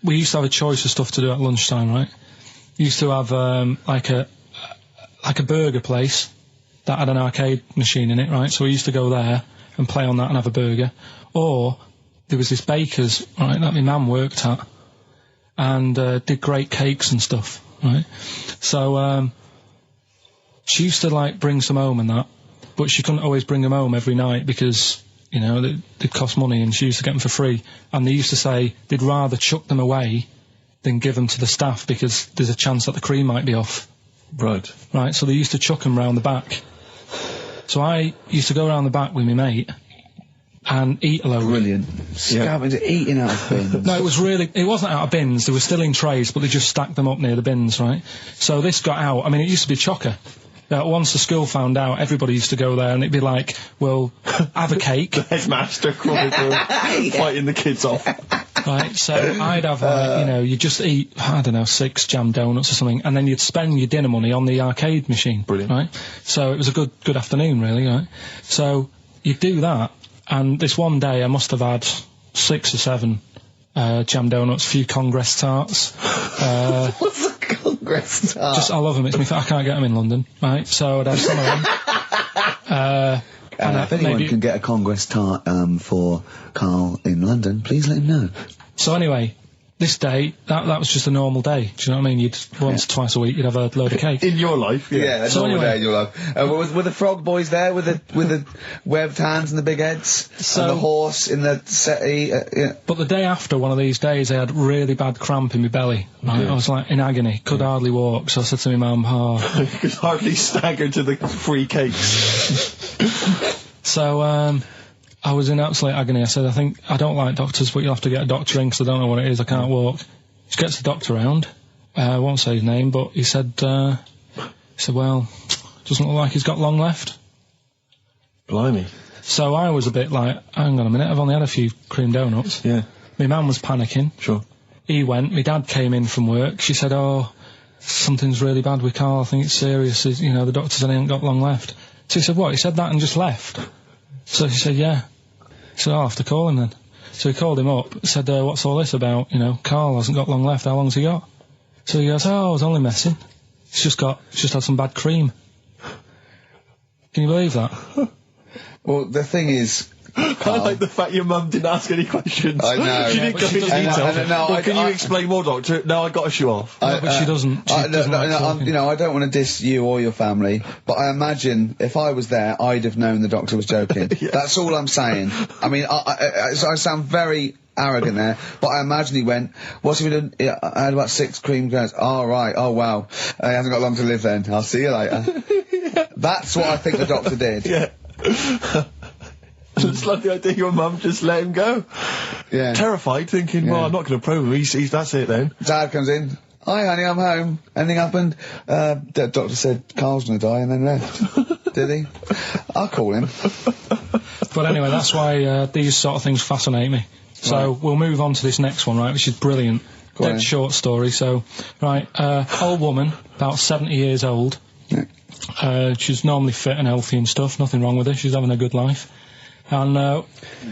[SPEAKER 3] We used to have a choice of stuff to do at lunchtime, right? We used to have like a burger place that had an arcade machine in it, right? So we used to go there and play on that and have a burger. Or there was this baker's, right, that my mum worked at, and did great cakes and stuff, right? So she used to like bring some home and that, but she couldn't always bring them home every night because, you know, they'd cost money, and she used to get them for free. And they used to say they'd rather chuck them away than give them to the staff because there's a chance that the cream might be off.
[SPEAKER 2] Right.
[SPEAKER 3] Right, so they used to chuck them round the back. So I used to go round the back with my mate and eat a load.
[SPEAKER 7] Brilliant. Scavenging, eating out of bins.
[SPEAKER 3] No, it wasn't out of bins, they were still in trays, but they just stacked them up near the bins, right? So this got out, I mean, it used to be chocker. Once the school found out, everybody used to go there, and it'd be like, well, have a cake.
[SPEAKER 2] Headmaster crawling through, fighting the kids off.
[SPEAKER 3] Right, so I'd have, you know, you'd just eat, I don't know, 6 jam donuts or something, and then you'd spend your dinner money on the arcade machine.
[SPEAKER 2] Brilliant.
[SPEAKER 3] Right? So it was a good afternoon, really, right? So you'd do that, and this one day I must have had 6 or 7 jam donuts, a few Congress tarts.
[SPEAKER 7] What's a Congress tart?
[SPEAKER 3] I love them, it's I can't get them in London, right? So I'd have some of them.
[SPEAKER 7] And if anyone can get a Congress tart for Karl in London, please let him know. So
[SPEAKER 3] anyway, this day, that was just a normal day. Do you know what I mean? You'd once, twice a week, you'd have a load of cake.
[SPEAKER 2] In your life,
[SPEAKER 7] yeah. So normal day in your life. Were the frog boys there with the webbed hands and the big heads? And the horse in the settee? Yeah.
[SPEAKER 3] But the day after one of these days, I had really bad cramp in my belly. Right? Yeah. I was like in agony, could hardly walk. So I said to my mum,
[SPEAKER 2] you could hardly stagger to the free cakes.
[SPEAKER 3] So, I was in absolute agony. I said, I don't like doctors, but you'll have to get a doctor in because I don't know what it is, I can't walk. She gets the doctor round, I won't say his name, but he said, well, doesn't look like he's got long left.
[SPEAKER 2] Blimey.
[SPEAKER 3] So I was a bit like, hang on a minute, I've only had a few cream donuts.
[SPEAKER 2] Yeah.
[SPEAKER 3] My man was panicking.
[SPEAKER 2] Sure.
[SPEAKER 3] He went, my dad came in from work, she said, something's really bad with Karl, I think it's serious, you know, the doctor said he ain't got long left. So he said, what? He said that and just left? So she said, yeah. He said, I'll have to call him then. So he called him up, said, what's all this about? You know, Karl hasn't got long left, how long's he got? So he goes, I was only messing. He's just had some bad cream. Can you believe that?
[SPEAKER 7] Well, the thing is...
[SPEAKER 2] I like the fact your mum didn't ask any questions.
[SPEAKER 7] I know.
[SPEAKER 2] She didn't go into detail. Can you explain more, Doctor? No, I got a shoe off.
[SPEAKER 3] No, but she doesn't.
[SPEAKER 7] You know, I don't want to diss you or your family, but I imagine if I was there, I'd have known the doctor was joking. Yeah. That's all I'm saying. I mean, I sound very arrogant there, but I imagine he went, what's he been doing? I had about 6 cream grains. Oh, right. Oh, wow. He hasn't got long to live then. I'll see you later. Yeah. That's what I think the doctor did.
[SPEAKER 2] Yeah. I just love the idea your mum just let him go.
[SPEAKER 7] Yeah.
[SPEAKER 2] Terrified, thinking, well, I'm not going to probe him. He's that's it then.
[SPEAKER 7] Dad comes in. Hi, honey, I'm home. Anything happened? The doctor said Karl's going to die and then left. Did he? I'll call him.
[SPEAKER 3] But anyway, that's why these sort of things fascinate me. So we'll move on to this next one, right, which is brilliant. Dead short story. So, right, old woman, about 70 years old. Yeah. She's normally fit and healthy and stuff. Nothing wrong with her. She's having a good life. And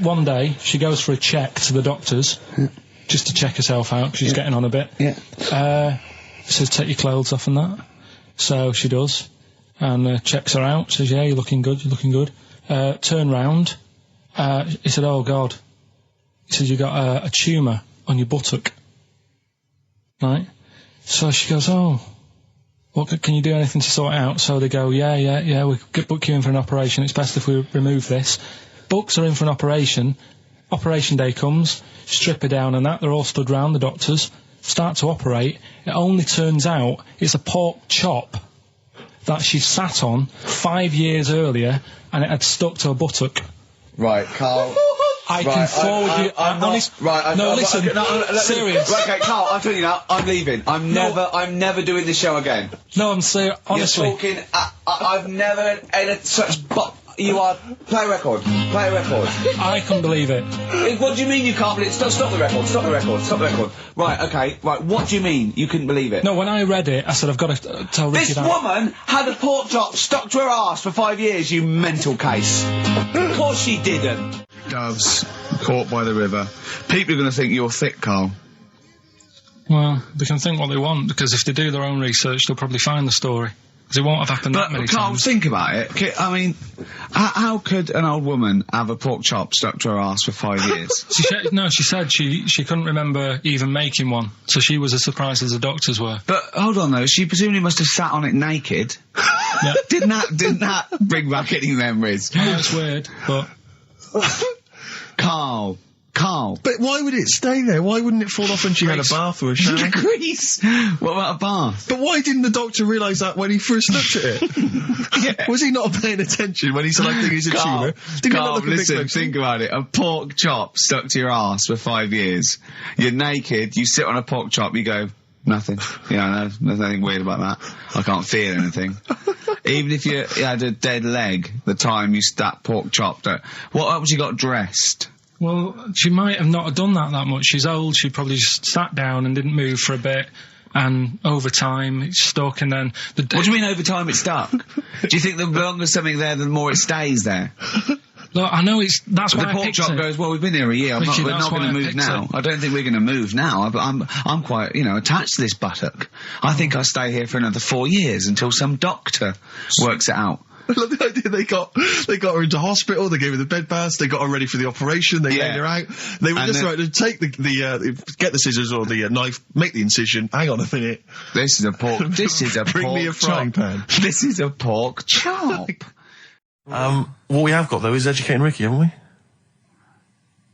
[SPEAKER 3] one day, she goes for a check to the doctor's, just to check herself out, because she's getting on a bit. Yeah. Says, take your clothes off and that. So she does, and checks her out, says, yeah, you're looking good, you're looking good. Turn round. He said, oh, God. He said, you got a tumour on your buttock. Right? So she goes, oh, what, can you do anything to sort it out? So they go, yeah, we could book you in for an operation, it's best if we remove this. Books are in for an operation, operation day comes, strip her down and that, they're all stood round, the doctors, start to operate. It only turns out it's a pork chop that she sat on 5 years earlier, and it had stuck to her buttock.
[SPEAKER 7] Right, Carl.
[SPEAKER 3] I can forward you. Serious.
[SPEAKER 7] Right, okay, Carl, I'm telling you now, I'm leaving. I'm never doing this show again.
[SPEAKER 3] No, I'm serious. Honestly.
[SPEAKER 7] You're talking, I've never had such you are, play a record.
[SPEAKER 3] I can't believe it.
[SPEAKER 7] What do you mean you can't believe it? Stop the record. Right, okay, right, what do you mean you couldn't believe it?
[SPEAKER 3] No, when I read it, I said, I've got to tell Ricky
[SPEAKER 7] This
[SPEAKER 3] that.
[SPEAKER 7] woman had a pork chop stuck to her arse for 5 years, you mental case. Of course she didn't. Doves, caught by the river. People are going to think you're thick, Carl.
[SPEAKER 3] Well, they can think what they want, because if they do their own research, they'll probably find the story. Because it won't have happened that many
[SPEAKER 1] Carl,
[SPEAKER 3] times.
[SPEAKER 1] think about it. I mean, how could an old woman have a pork chop stuck to her arse for 5 years?
[SPEAKER 3] She said she couldn't remember even making one, so she was as surprised as the doctors were.
[SPEAKER 1] But hold on though, she presumably must have sat on it naked.
[SPEAKER 3] Yeah.
[SPEAKER 1] Didn't that bring back any memories?
[SPEAKER 3] I know it's weird, but...
[SPEAKER 1] Carl.
[SPEAKER 2] But why would it stay there? Why wouldn't it fall off when she had a bath or a shower?
[SPEAKER 1] Grease. What about a bath?
[SPEAKER 2] But why didn't the doctor realise that when he first looked at it?
[SPEAKER 1] Yeah.
[SPEAKER 2] Was he not paying attention when he said, I think it's a tumour? Didn't
[SPEAKER 1] Carl,
[SPEAKER 2] it not look
[SPEAKER 1] listen, think about it. A pork chop stuck to your arse for 5 years. You're naked, you sit on a pork chop, you go, nothing. Yeah, no, there's nothing weird about that. I can't feel anything. Even if you had a dead leg, the time you that pork chop, what else you got dressed?
[SPEAKER 3] Well, she might have not done that much. She's old, she probably just sat down and didn't move for a bit, and over time it's stuck, and then...
[SPEAKER 1] What do you mean over time it's stuck? Do you think the longer something there, the more it stays there?
[SPEAKER 3] Look, I know that's why
[SPEAKER 1] the pork chop goes, well, we've been here a year,
[SPEAKER 3] Ricky,
[SPEAKER 1] we're not going to move now. I don't think we're going to move now. I'm quite, attached to this buttock. I think I'll stay here for another 4 years until some doctor works it out.
[SPEAKER 2] I love the idea they got her into hospital, they gave her the bed baths, they got her ready for the operation, they laid her out. They were just right to take get the scissors or the knife, make the incision. Hang on a minute.
[SPEAKER 1] This is a pork.
[SPEAKER 2] Bring me a frying pan.
[SPEAKER 1] This is a pork chop.
[SPEAKER 2] What we have got though is educating Ricky, haven't we?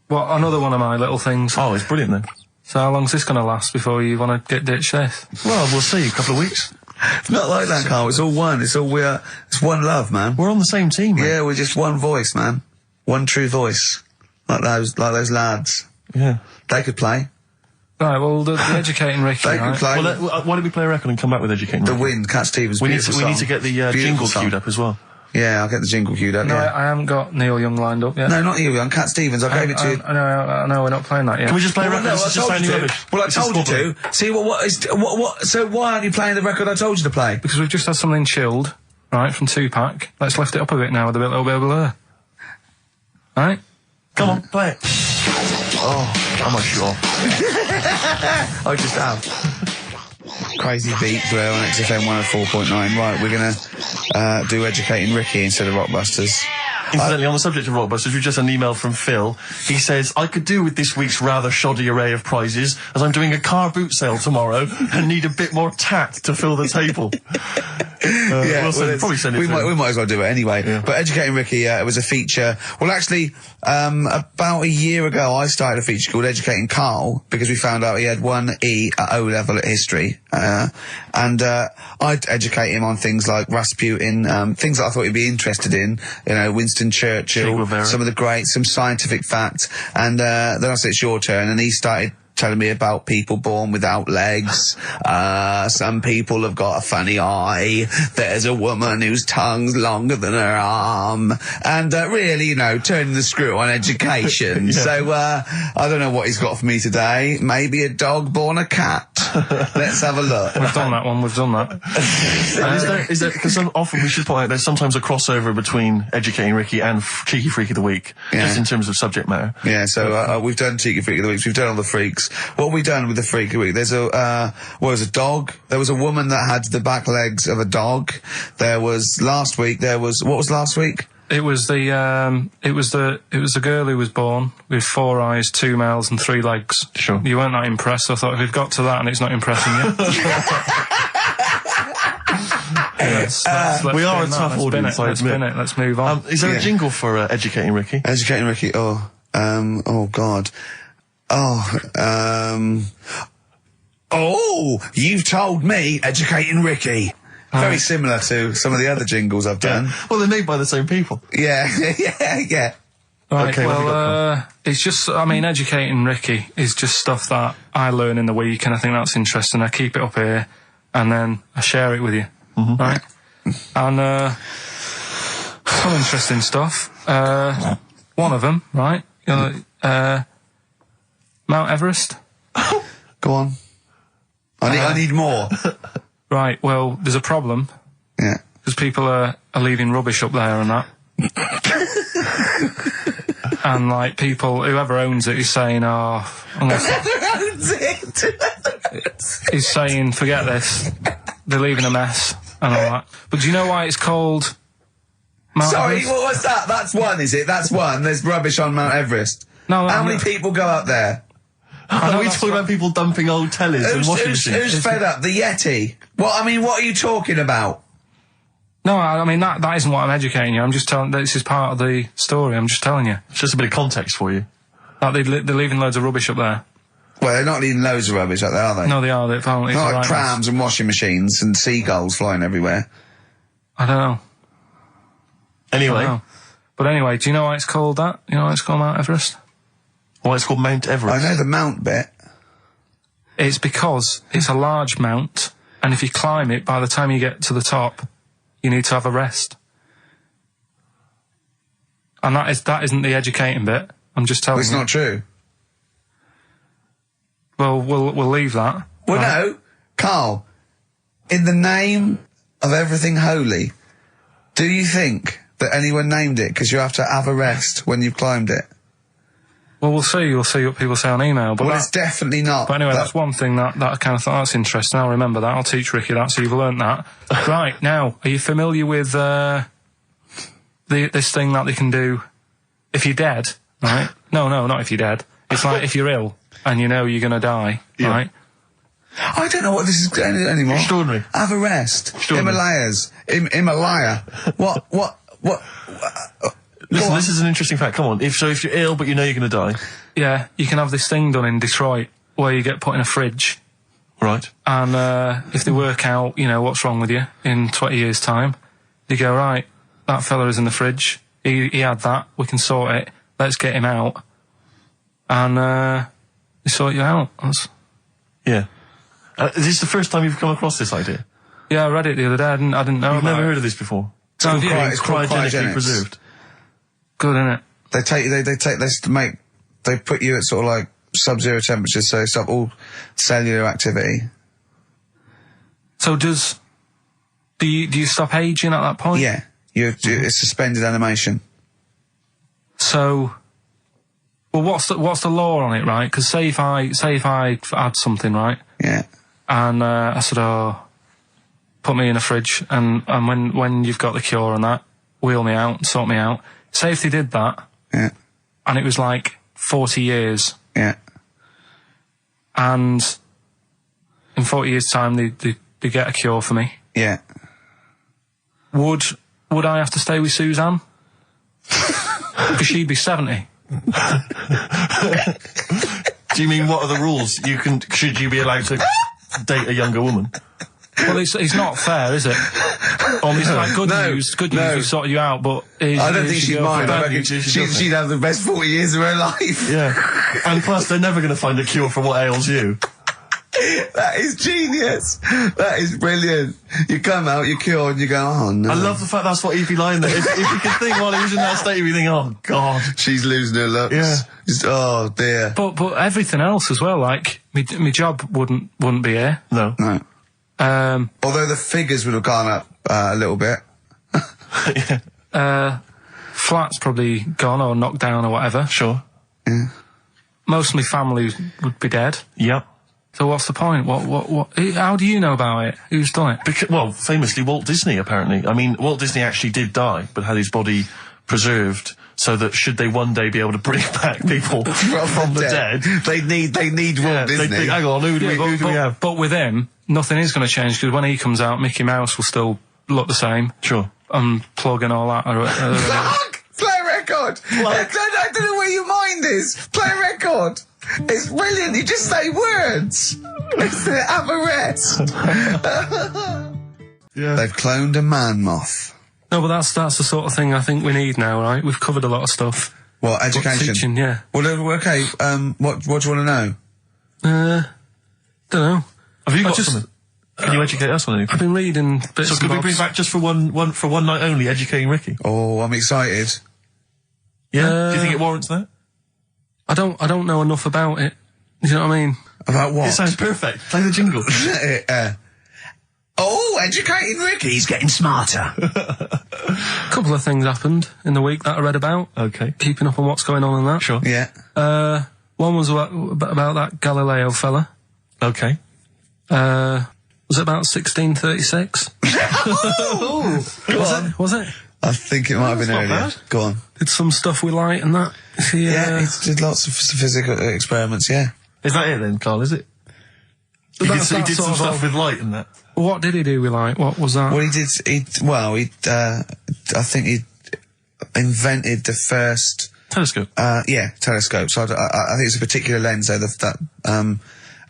[SPEAKER 3] Well, another one of my little things.
[SPEAKER 2] Oh, it's brilliant then.
[SPEAKER 3] So how long's this going to last before you want to get ditched this?
[SPEAKER 2] Well, we'll see. A couple of weeks.
[SPEAKER 1] It's not like that, Carl. It's all one. It's one love, man.
[SPEAKER 2] We're on the same team, man.
[SPEAKER 1] Yeah, we're just one voice, man. One true voice. Like those lads.
[SPEAKER 2] Yeah.
[SPEAKER 1] They could play.
[SPEAKER 3] Right, well, the educating Ricky,
[SPEAKER 1] They could play.
[SPEAKER 2] Well, why don't we play a record and come back with educating
[SPEAKER 1] The
[SPEAKER 2] Ricky?
[SPEAKER 1] Wind, Cat Stevens,
[SPEAKER 2] We need to get the jingle queued up as well.
[SPEAKER 1] Yeah, I'll get the jingle queued up,
[SPEAKER 3] No,
[SPEAKER 1] yeah.
[SPEAKER 3] I haven't got Neil Young lined up yet.
[SPEAKER 1] No, not you, young Cat Stevens. I gave it to you.
[SPEAKER 3] I know, we're not playing that yet.
[SPEAKER 2] Can we just play a record?
[SPEAKER 1] No,
[SPEAKER 2] This is just sounding rubbish.
[SPEAKER 1] Well, I told you to. See, so why aren't you playing the record I told you to play?
[SPEAKER 3] Because we've just had something chilled, right, from Tupac. Let's lift it up a bit now with a little bit of blur. Right?
[SPEAKER 2] Come on, play it. Oh, I'm not sure.
[SPEAKER 1] I just have. Crazy beat there on XFM 104.9. Right, we're gonna do Educating Ricky instead of Rockbusters.
[SPEAKER 2] Incidentally, on the subject of Rockbusters, we've just had an email from Phil. He says, I could do with this week's rather shoddy array of prizes, as I'm doing a car boot sale tomorrow and need a bit more tact to fill the table. Probably send it
[SPEAKER 1] we might as well do it anyway.
[SPEAKER 2] Yeah.
[SPEAKER 1] But Educating Ricky, it was a feature. Well, actually, about a year ago, I started a feature called Educating Carl, because we found out he had 1 E at O level at history. And I'd educate him on things like Rasputin, things that I thought he'd be interested in, Winston Churchill, some of the greats, some scientific facts. And then I said, it's your turn, and he started telling me about people born without legs. Some people have got a funny eye. There's a woman whose tongue's longer than her arm. And really, turning the screw on education.
[SPEAKER 2] Yeah.
[SPEAKER 1] So I don't know what he's got for me today. Maybe a dog born a cat. Let's have a look.
[SPEAKER 3] We've done that one, we've done that.
[SPEAKER 2] Is there, because often we should point out there's sometimes a crossover between Educating Ricky and Cheeky Freak of the Week, just in terms of subject matter.
[SPEAKER 1] Yeah, so we've done Cheeky Freak of the Week, we've done all the freaks. What have we done with the Freak of the Week? There's a dog. There was a woman that had the back legs of a dog. What was last week?
[SPEAKER 3] It was the girl who was born with 4 eyes, 2 mouths and 3 legs.
[SPEAKER 2] Sure.
[SPEAKER 3] You weren't that impressed, so I thought we've got to that and it's not impressing you.
[SPEAKER 2] We are a tough audience, I
[SPEAKER 3] Let's
[SPEAKER 2] admit.
[SPEAKER 3] spin it, let's move on.
[SPEAKER 2] Is there a jingle for Educating Ricky?
[SPEAKER 1] Educating Ricky,
[SPEAKER 7] Oh God. You've told me, educating Ricky. Very similar to some of the other jingles I've done.
[SPEAKER 2] Well, they're made by the same people.
[SPEAKER 7] Yeah, yeah.
[SPEAKER 3] Right,
[SPEAKER 2] Okay, what have you got,
[SPEAKER 3] it's just, I mean, educating Ricky is just stuff that I learn in the week, and I think that's interesting. I keep it up here, and then I share it with you, right? And, some interesting stuff. One of them, right? Mount Everest.
[SPEAKER 7] Go on. I need more.
[SPEAKER 3] Right, well, there's a problem.
[SPEAKER 7] Yeah.
[SPEAKER 3] Because people are leaving rubbish up there and that. And, like, people, whoever owns it is saying, he's saying, forget this. They're leaving a mess and all that. But do you know why it's called Mount
[SPEAKER 7] Sorry,
[SPEAKER 3] Everest?
[SPEAKER 7] what was that? That's one, is it? That's one. There's rubbish on Mount Everest.
[SPEAKER 3] No,
[SPEAKER 7] How many people go up there?
[SPEAKER 2] Are we talking about people dumping old tellies and washing machines?
[SPEAKER 7] Who's fed up? The Yeti? What are you talking about?
[SPEAKER 3] No, I mean, that isn't what I'm educating you. I'm just telling, this is part of the story. I'm just telling you.
[SPEAKER 2] It's just a bit of context for you.
[SPEAKER 3] Like, they're leaving loads of rubbish up there.
[SPEAKER 7] Well, they're not leaving loads of rubbish up there, are they?
[SPEAKER 3] No, they are. They're apparently
[SPEAKER 7] Not like
[SPEAKER 3] right
[SPEAKER 7] prams and washing machines and seagulls flying everywhere.
[SPEAKER 3] I don't know.
[SPEAKER 2] Anyway.
[SPEAKER 3] I don't know. But anyway, do you know why it's called that? You know why it's called Mount Everest?
[SPEAKER 2] Why it's called Mount Everest?
[SPEAKER 7] I know the mount bit.
[SPEAKER 3] It's because it's a large mount, and if you climb it, by the time you get to the top, you need to have a rest. And that isn't the educating bit. I'm just telling you.
[SPEAKER 7] It's not true.
[SPEAKER 3] Well, we'll leave that.
[SPEAKER 7] Well,
[SPEAKER 3] right?
[SPEAKER 7] no, Carl, in the name of everything holy, do you think that anyone named it because you have to have a rest when you've climbed it?
[SPEAKER 3] Well, we'll see. We'll see what people say on email. But
[SPEAKER 7] Well, it's definitely not.
[SPEAKER 3] But anyway, that's one thing that I kind of thought, that's interesting. I'll remember that. I'll teach Ricky that, so you've learnt that. Right, now, are you familiar with this thing that they can do if you're dead, right? No, not if you're dead. It's like if you're ill and you know you're going to die, right?
[SPEAKER 7] I don't know what this is anymore.
[SPEAKER 2] Extraordinary.
[SPEAKER 7] Have a rest.
[SPEAKER 2] Extraordinary.
[SPEAKER 7] Himalayas. Himalaya. What?
[SPEAKER 2] Listen, this is an interesting fact. Come on. If you're ill but you know you're going to die.
[SPEAKER 3] Yeah, you can have this thing done in Detroit where you get put in a fridge.
[SPEAKER 2] Right.
[SPEAKER 3] And if they work out, what's wrong with you in 20 years' time, they go, right, that fella is in the fridge. He had that. We can sort it. Let's get him out. And they sort you out.
[SPEAKER 2] Yeah. Is this the first time you've come across this idea?
[SPEAKER 3] Yeah, I read it the other day. I didn't know
[SPEAKER 2] You've
[SPEAKER 3] about
[SPEAKER 2] never
[SPEAKER 3] it.
[SPEAKER 2] heard of this before?
[SPEAKER 7] It's called
[SPEAKER 2] It's cryogenically
[SPEAKER 7] cryogenics.
[SPEAKER 2] preserved.
[SPEAKER 3] Good, isn't it?
[SPEAKER 7] They take this to make. They put you at sort of like sub-zero temperatures, so stop all cellular activity.
[SPEAKER 3] So do you stop aging at that point?
[SPEAKER 7] Yeah, it's suspended animation.
[SPEAKER 3] So, well, what's the law on it, right? Because say if I had something, right?
[SPEAKER 7] Yeah.
[SPEAKER 3] And I said, put me in a fridge, and when you've got the cure and that, wheel me out, sort me out. Say if they did that,
[SPEAKER 7] Yeah.
[SPEAKER 3] and it was like 40 years,
[SPEAKER 7] Yeah.
[SPEAKER 3] and in 40 years' time they get a cure for me.
[SPEAKER 7] Yeah.
[SPEAKER 3] Would I have to stay with Suzanne? Because she'd be 70.
[SPEAKER 2] Do you mean what are the rules? Should you be allowed to date a younger woman?
[SPEAKER 3] Well, it's not fair, is it? It's like good news, we sorted you out, but...
[SPEAKER 7] I don't think she'd mind. I reckon
[SPEAKER 2] she'd
[SPEAKER 7] she'd have the best 40 years of her life.
[SPEAKER 2] Yeah. And plus, they're never going to find a cure for what ails you.
[SPEAKER 7] That is genius. That is brilliant. You come out, you're cured, and you go, oh no.
[SPEAKER 2] I love the fact that's what he'd be lying there. If you could think while he was in that state, you'd be thinking, oh God.
[SPEAKER 7] She's losing her looks.
[SPEAKER 2] Yeah.
[SPEAKER 7] Just, oh dear.
[SPEAKER 3] But everything else as well, like, my job wouldn't be here.
[SPEAKER 2] No.
[SPEAKER 7] No. Although the figures would have gone up a little bit.
[SPEAKER 3] Flat's probably gone or knocked down or whatever.
[SPEAKER 2] Sure.
[SPEAKER 7] Yeah.
[SPEAKER 3] Most of my family would be dead.
[SPEAKER 2] Yep.
[SPEAKER 3] So what's the point? What? How do you know about it? Who's done it?
[SPEAKER 2] Well, famously Walt Disney, apparently. I mean, Walt Disney actually did die, but had his body preserved so that should they one day be able to bring back people from the dead,
[SPEAKER 7] They need Walt Disney.
[SPEAKER 2] hang on, who do we have?
[SPEAKER 3] But with him, nothing is going to change, because when he comes out, Mickey Mouse will still look the same.
[SPEAKER 2] Sure.
[SPEAKER 3] Unplug and all that.
[SPEAKER 7] Play a record. I don't know where your mind is. Play a record. It's brilliant. You just say words. It's the Amarette.
[SPEAKER 2] Yeah.
[SPEAKER 7] They've cloned a man moth.
[SPEAKER 3] No, but that's the sort of thing I think we need now, right? We've covered a lot of stuff.
[SPEAKER 7] What, education?
[SPEAKER 3] Teaching, yeah.
[SPEAKER 7] Well, okay, what do you want to know?
[SPEAKER 3] Don't know.
[SPEAKER 2] Have you got something? Can you educate us on anything?
[SPEAKER 3] I've been reading bits
[SPEAKER 2] So
[SPEAKER 3] and
[SPEAKER 2] could we
[SPEAKER 3] bobs.
[SPEAKER 2] bring back just for one night only, educating Ricky?
[SPEAKER 7] Oh, I'm excited.
[SPEAKER 2] Yeah? Do you think it warrants that?
[SPEAKER 3] I don't know enough about it. You know what I mean?
[SPEAKER 7] About what?
[SPEAKER 2] It sounds perfect. Play the jingle.
[SPEAKER 7] Educating Ricky. He's getting smarter.
[SPEAKER 3] A couple of things happened in the week that I read about.
[SPEAKER 2] Okay.
[SPEAKER 3] Keeping up on what's going on in that.
[SPEAKER 2] Sure.
[SPEAKER 7] Yeah.
[SPEAKER 3] One was about that Galileo fella.
[SPEAKER 2] Okay.
[SPEAKER 3] Was it about 1636? Was it?
[SPEAKER 7] I think it might have been
[SPEAKER 2] not
[SPEAKER 7] earlier.
[SPEAKER 2] bad.
[SPEAKER 7] Go on.
[SPEAKER 3] Did some stuff with light and that. He
[SPEAKER 7] did lots of physical experiments, yeah.
[SPEAKER 2] Is that it then, Carl, is it? He did some
[SPEAKER 3] sort of
[SPEAKER 2] stuff with light and that.
[SPEAKER 3] What did he do with light? What was that?
[SPEAKER 7] Well, I think he invented the first...
[SPEAKER 2] Telescope.
[SPEAKER 7] Telescope. So I think it's a particular lens, though,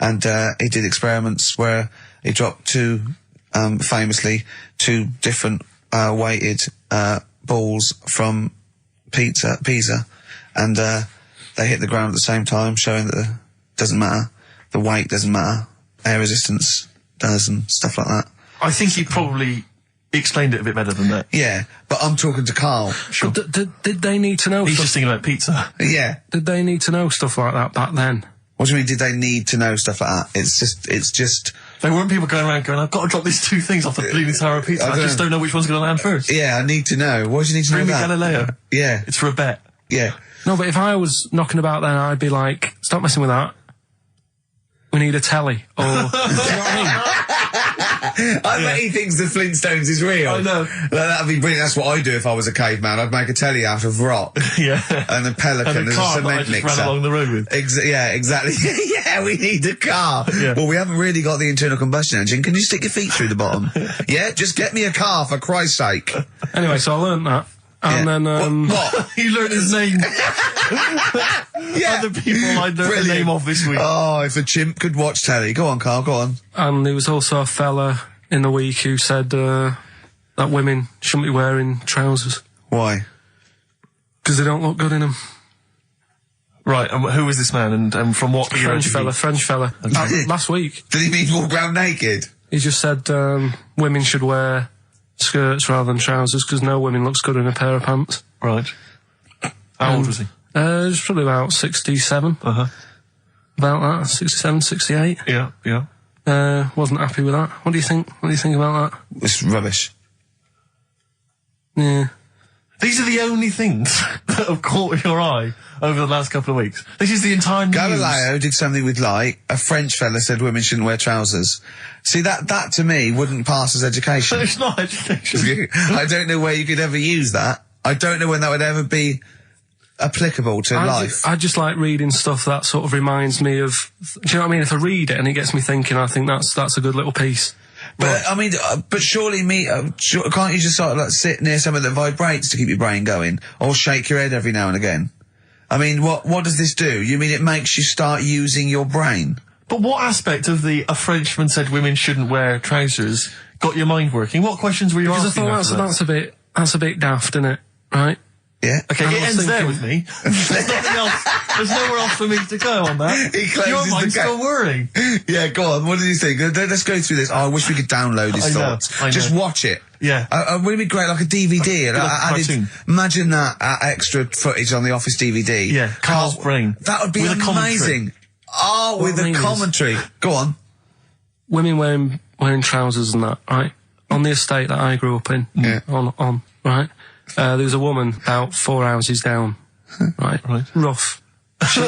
[SPEAKER 7] and he did experiments where he dropped famously two different weighted balls from Pisa, and they hit the ground at the same time, showing that doesn't matter, the weight doesn't matter, air resistance does, and stuff like that.
[SPEAKER 2] I think he probably explained it a bit better than that.
[SPEAKER 7] Yeah, but I'm talking to Carl.
[SPEAKER 2] Sure.
[SPEAKER 3] Did they need to know
[SPEAKER 2] He's
[SPEAKER 3] stuff?
[SPEAKER 2] just thinking about pizza.
[SPEAKER 7] Yeah.
[SPEAKER 3] Did they need to know stuff like that back then?
[SPEAKER 7] What do you mean, did they need to know stuff like that? It's just...
[SPEAKER 2] There weren't people going around going, I've got to drop these two things off the Leaning Tower of Pizza. I just don't know which one's going to land first.
[SPEAKER 7] Yeah, I need to know. What do you need to know
[SPEAKER 2] Bring me
[SPEAKER 7] about?
[SPEAKER 2] Galileo.
[SPEAKER 7] Yeah.
[SPEAKER 2] It's for a bet.
[SPEAKER 7] Yeah.
[SPEAKER 3] No, but if I was knocking about then, I'd be like, stop messing with that. We need a telly. Or, do you know what I mean?
[SPEAKER 7] I bet he thinks the Flintstones is real.
[SPEAKER 2] I know.
[SPEAKER 7] That'd be brilliant. That's what I'd do if I was a caveman. I'd make a telly out of rock.
[SPEAKER 2] Yeah.
[SPEAKER 7] And a pelican
[SPEAKER 2] And a
[SPEAKER 7] as
[SPEAKER 2] car
[SPEAKER 7] a
[SPEAKER 2] that I
[SPEAKER 7] cement
[SPEAKER 2] just
[SPEAKER 7] mixer.
[SPEAKER 2] ran along the road with.
[SPEAKER 7] Yeah, exactly. Yeah, we need a car.
[SPEAKER 2] Yeah.
[SPEAKER 7] Well, we haven't really got the internal combustion engine. Can you stick your feet through the bottom? Yeah, just get me a car, for Christ's sake.
[SPEAKER 3] Anyway, so I learned that. And
[SPEAKER 7] Yeah.
[SPEAKER 3] then,
[SPEAKER 7] What?
[SPEAKER 2] He learned his name.
[SPEAKER 7] Yeah.
[SPEAKER 2] Other people I learned the
[SPEAKER 7] Brilliant.
[SPEAKER 2] name of this week.
[SPEAKER 7] Oh, if a chimp could watch telly. Go on, Carl, go on.
[SPEAKER 3] and there was also a fella in the week who said, that women shouldn't be wearing trousers.
[SPEAKER 7] Why?
[SPEAKER 3] Because they don't look good in them.
[SPEAKER 2] Right, and who was this man and from what era did he-
[SPEAKER 3] French fella. Last week.
[SPEAKER 7] Did he mean walk around naked?
[SPEAKER 3] He just said, women should wear skirts rather than trousers because no woman looks good in a pair of pants.
[SPEAKER 2] Right. How old was he?
[SPEAKER 3] He was probably about 67.
[SPEAKER 2] Uh-huh.
[SPEAKER 3] About that, 67, 68.
[SPEAKER 2] Yeah, yeah.
[SPEAKER 3] Wasn't happy with that. What do you think? What do you think about that?
[SPEAKER 7] It's rubbish.
[SPEAKER 3] Yeah.
[SPEAKER 2] These are the only things that have caught your eye over the last couple of weeks. This is the entire news.
[SPEAKER 7] Galileo did something with light. A French fella said women shouldn't wear trousers. See, that to me wouldn't pass as education.
[SPEAKER 2] It's not education.
[SPEAKER 7] I don't know where you could ever use that. I don't know when that would ever be applicable to life.
[SPEAKER 3] I just like reading stuff that sort of reminds me of. Do you know what I mean? If I read it and it gets me thinking, I think that's a good little piece.
[SPEAKER 7] But I mean, but surely can't you just sort of like sit near something that vibrates to keep your brain going, or shake your head every now and again? I mean, what does this do? You mean it makes you start using your brain?
[SPEAKER 2] But what aspect of a Frenchman said women shouldn't wear trousers got your mind working? What questions were you
[SPEAKER 3] Because I
[SPEAKER 2] asking?
[SPEAKER 3] thought
[SPEAKER 2] after that?
[SPEAKER 3] that's a bit daft, isn't it? Right?
[SPEAKER 7] Yeah.
[SPEAKER 2] Okay,
[SPEAKER 3] I
[SPEAKER 2] it
[SPEAKER 3] was
[SPEAKER 2] ends there
[SPEAKER 3] thinking-
[SPEAKER 2] with me. There's nothing else. There's nowhere else for me to go on that.
[SPEAKER 7] He closes
[SPEAKER 2] Your
[SPEAKER 7] the
[SPEAKER 2] mind's
[SPEAKER 7] gap.
[SPEAKER 2] still whirring.
[SPEAKER 7] Yeah, go on. What did you think? Let's go through this. Oh, I wish we could download his
[SPEAKER 2] I know,
[SPEAKER 7] thoughts.
[SPEAKER 2] I know.
[SPEAKER 7] Just watch it.
[SPEAKER 2] Yeah.
[SPEAKER 7] Wouldn't it be great, like a DVD?
[SPEAKER 2] Like a cartoon.
[SPEAKER 7] Imagine that extra footage on the Office DVD.
[SPEAKER 2] Yeah, Carl's brain.
[SPEAKER 7] That would be
[SPEAKER 2] With a commentary.
[SPEAKER 7] amazing. Oh, with
[SPEAKER 3] What I
[SPEAKER 7] a
[SPEAKER 3] mean is-
[SPEAKER 7] commentary. Go on.
[SPEAKER 3] Women wearing trousers and that, right? On the estate that I grew up in,
[SPEAKER 7] Yeah.
[SPEAKER 3] on right? There was a woman about 4 houses down, right?
[SPEAKER 2] Right.
[SPEAKER 3] Rough.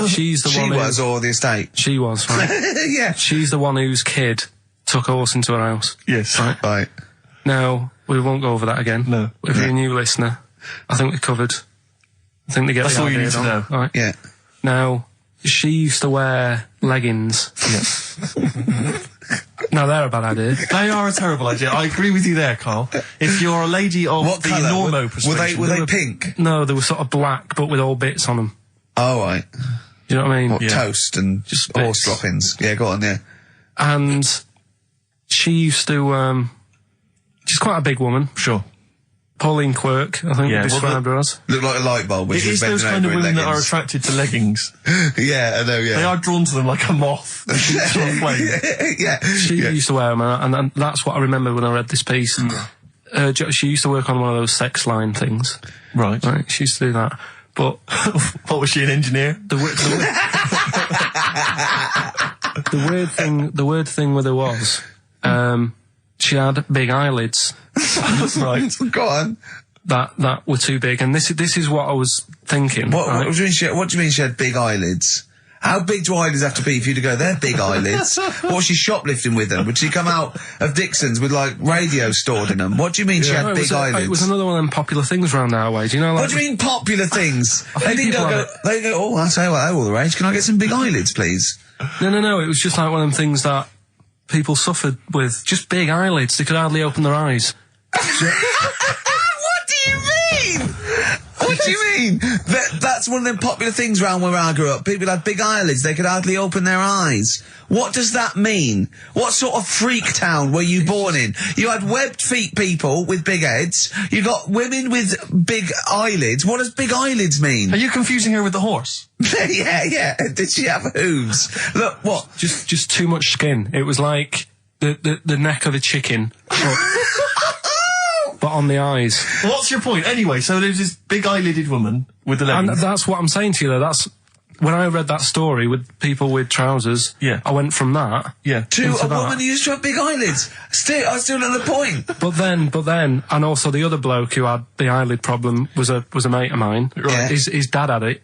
[SPEAKER 3] She's the
[SPEAKER 7] She
[SPEAKER 3] one.
[SPEAKER 7] was, or the estate.
[SPEAKER 3] She was, right?
[SPEAKER 7] Yeah.
[SPEAKER 3] She's the one whose kid took a horse into her house.
[SPEAKER 2] Yes.
[SPEAKER 3] Right.
[SPEAKER 7] Right.
[SPEAKER 3] Now, we won't go over that again.
[SPEAKER 2] No.
[SPEAKER 3] If you're a new listener, I think we covered. I think they get
[SPEAKER 2] That's
[SPEAKER 3] the
[SPEAKER 2] all you
[SPEAKER 3] idea
[SPEAKER 2] need to
[SPEAKER 3] now.
[SPEAKER 2] know.
[SPEAKER 3] Right.
[SPEAKER 7] Yeah.
[SPEAKER 3] Now, she used to wear leggings.
[SPEAKER 2] Yeah.
[SPEAKER 8] No, they're a bad idea.
[SPEAKER 2] They are a terrible idea. I agree with you there, Carl. If you're a lady of
[SPEAKER 7] What
[SPEAKER 2] the
[SPEAKER 7] colour?
[SPEAKER 2] normo persuasion...
[SPEAKER 7] Were they pink?
[SPEAKER 8] No, they were sort of black, but with all bits on them.
[SPEAKER 7] Oh, right.
[SPEAKER 8] You know what I mean?
[SPEAKER 7] What, toast and
[SPEAKER 8] Just
[SPEAKER 7] horse
[SPEAKER 8] bits.
[SPEAKER 7] droppings? Yeah, go on, yeah.
[SPEAKER 8] And she used to, she's quite a big woman.
[SPEAKER 2] Sure.
[SPEAKER 8] Pauline Quirk, I think,
[SPEAKER 2] Yeah,
[SPEAKER 8] would describe her as.
[SPEAKER 7] Look like a light bulb, which
[SPEAKER 2] It is those kind of women that are attracted to leggings.
[SPEAKER 7] Yeah, I know, yeah.
[SPEAKER 2] They are drawn to them like a moth. Sort of flame.
[SPEAKER 7] Yeah.
[SPEAKER 8] She used to wear them, and that's what I remember when I read this piece. She used to work on one of those sex line things.
[SPEAKER 2] Right.
[SPEAKER 8] She used to do that. But
[SPEAKER 2] What, was she an engineer?
[SPEAKER 8] the weird thing with her was, she had big eyelids.
[SPEAKER 2] Right.
[SPEAKER 7] Go on.
[SPEAKER 8] That were too big, and this is what I was thinking.
[SPEAKER 7] What
[SPEAKER 8] right?
[SPEAKER 7] do you mean she had big eyelids? How big do eyelids have to be for you to go, they're big eyelids? What was she shoplifting with them? Would she come out of Dixon's with, like, radio stored in them? What do you mean she had
[SPEAKER 8] No,
[SPEAKER 7] big eyelids?
[SPEAKER 8] It was another one of them popular things around our way. Do you know, like,
[SPEAKER 7] What do you mean popular things? They
[SPEAKER 8] think
[SPEAKER 7] didn't
[SPEAKER 8] people
[SPEAKER 7] go,
[SPEAKER 8] have
[SPEAKER 7] they go, oh, that's how all the rage. Can I get some big eyelids, please?
[SPEAKER 8] No. It was just like one of them things that people suffered with. Just big eyelids. They could hardly open their eyes.
[SPEAKER 7] What do you mean? What do you mean? That's one of them popular things around where I grew up. People had big eyelids. They could hardly open their eyes. What does that mean? What sort of freak town were you born in? You had webbed feet people with big heads. You got women with big eyelids. What does big eyelids mean?
[SPEAKER 2] Are you confusing her with the horse?
[SPEAKER 7] Yeah. Did she have hooves? Look, what?
[SPEAKER 8] Just too much skin. It was like the neck of a chicken, but on the eyes.
[SPEAKER 2] What's your point? Anyway, so there's this big eyelidded woman with the
[SPEAKER 8] And
[SPEAKER 2] leggings.
[SPEAKER 8] that's what I'm saying to you, though. That's when I read that story with people with trousers.
[SPEAKER 2] Yeah.
[SPEAKER 8] I went from that.
[SPEAKER 2] Yeah.
[SPEAKER 7] To
[SPEAKER 8] into
[SPEAKER 7] a
[SPEAKER 8] that.
[SPEAKER 7] woman who used to have big eyelids. I still at the point.
[SPEAKER 8] But then, and also the other bloke who had the eyelid problem was a mate of mine.
[SPEAKER 7] Yeah.
[SPEAKER 8] His dad had it,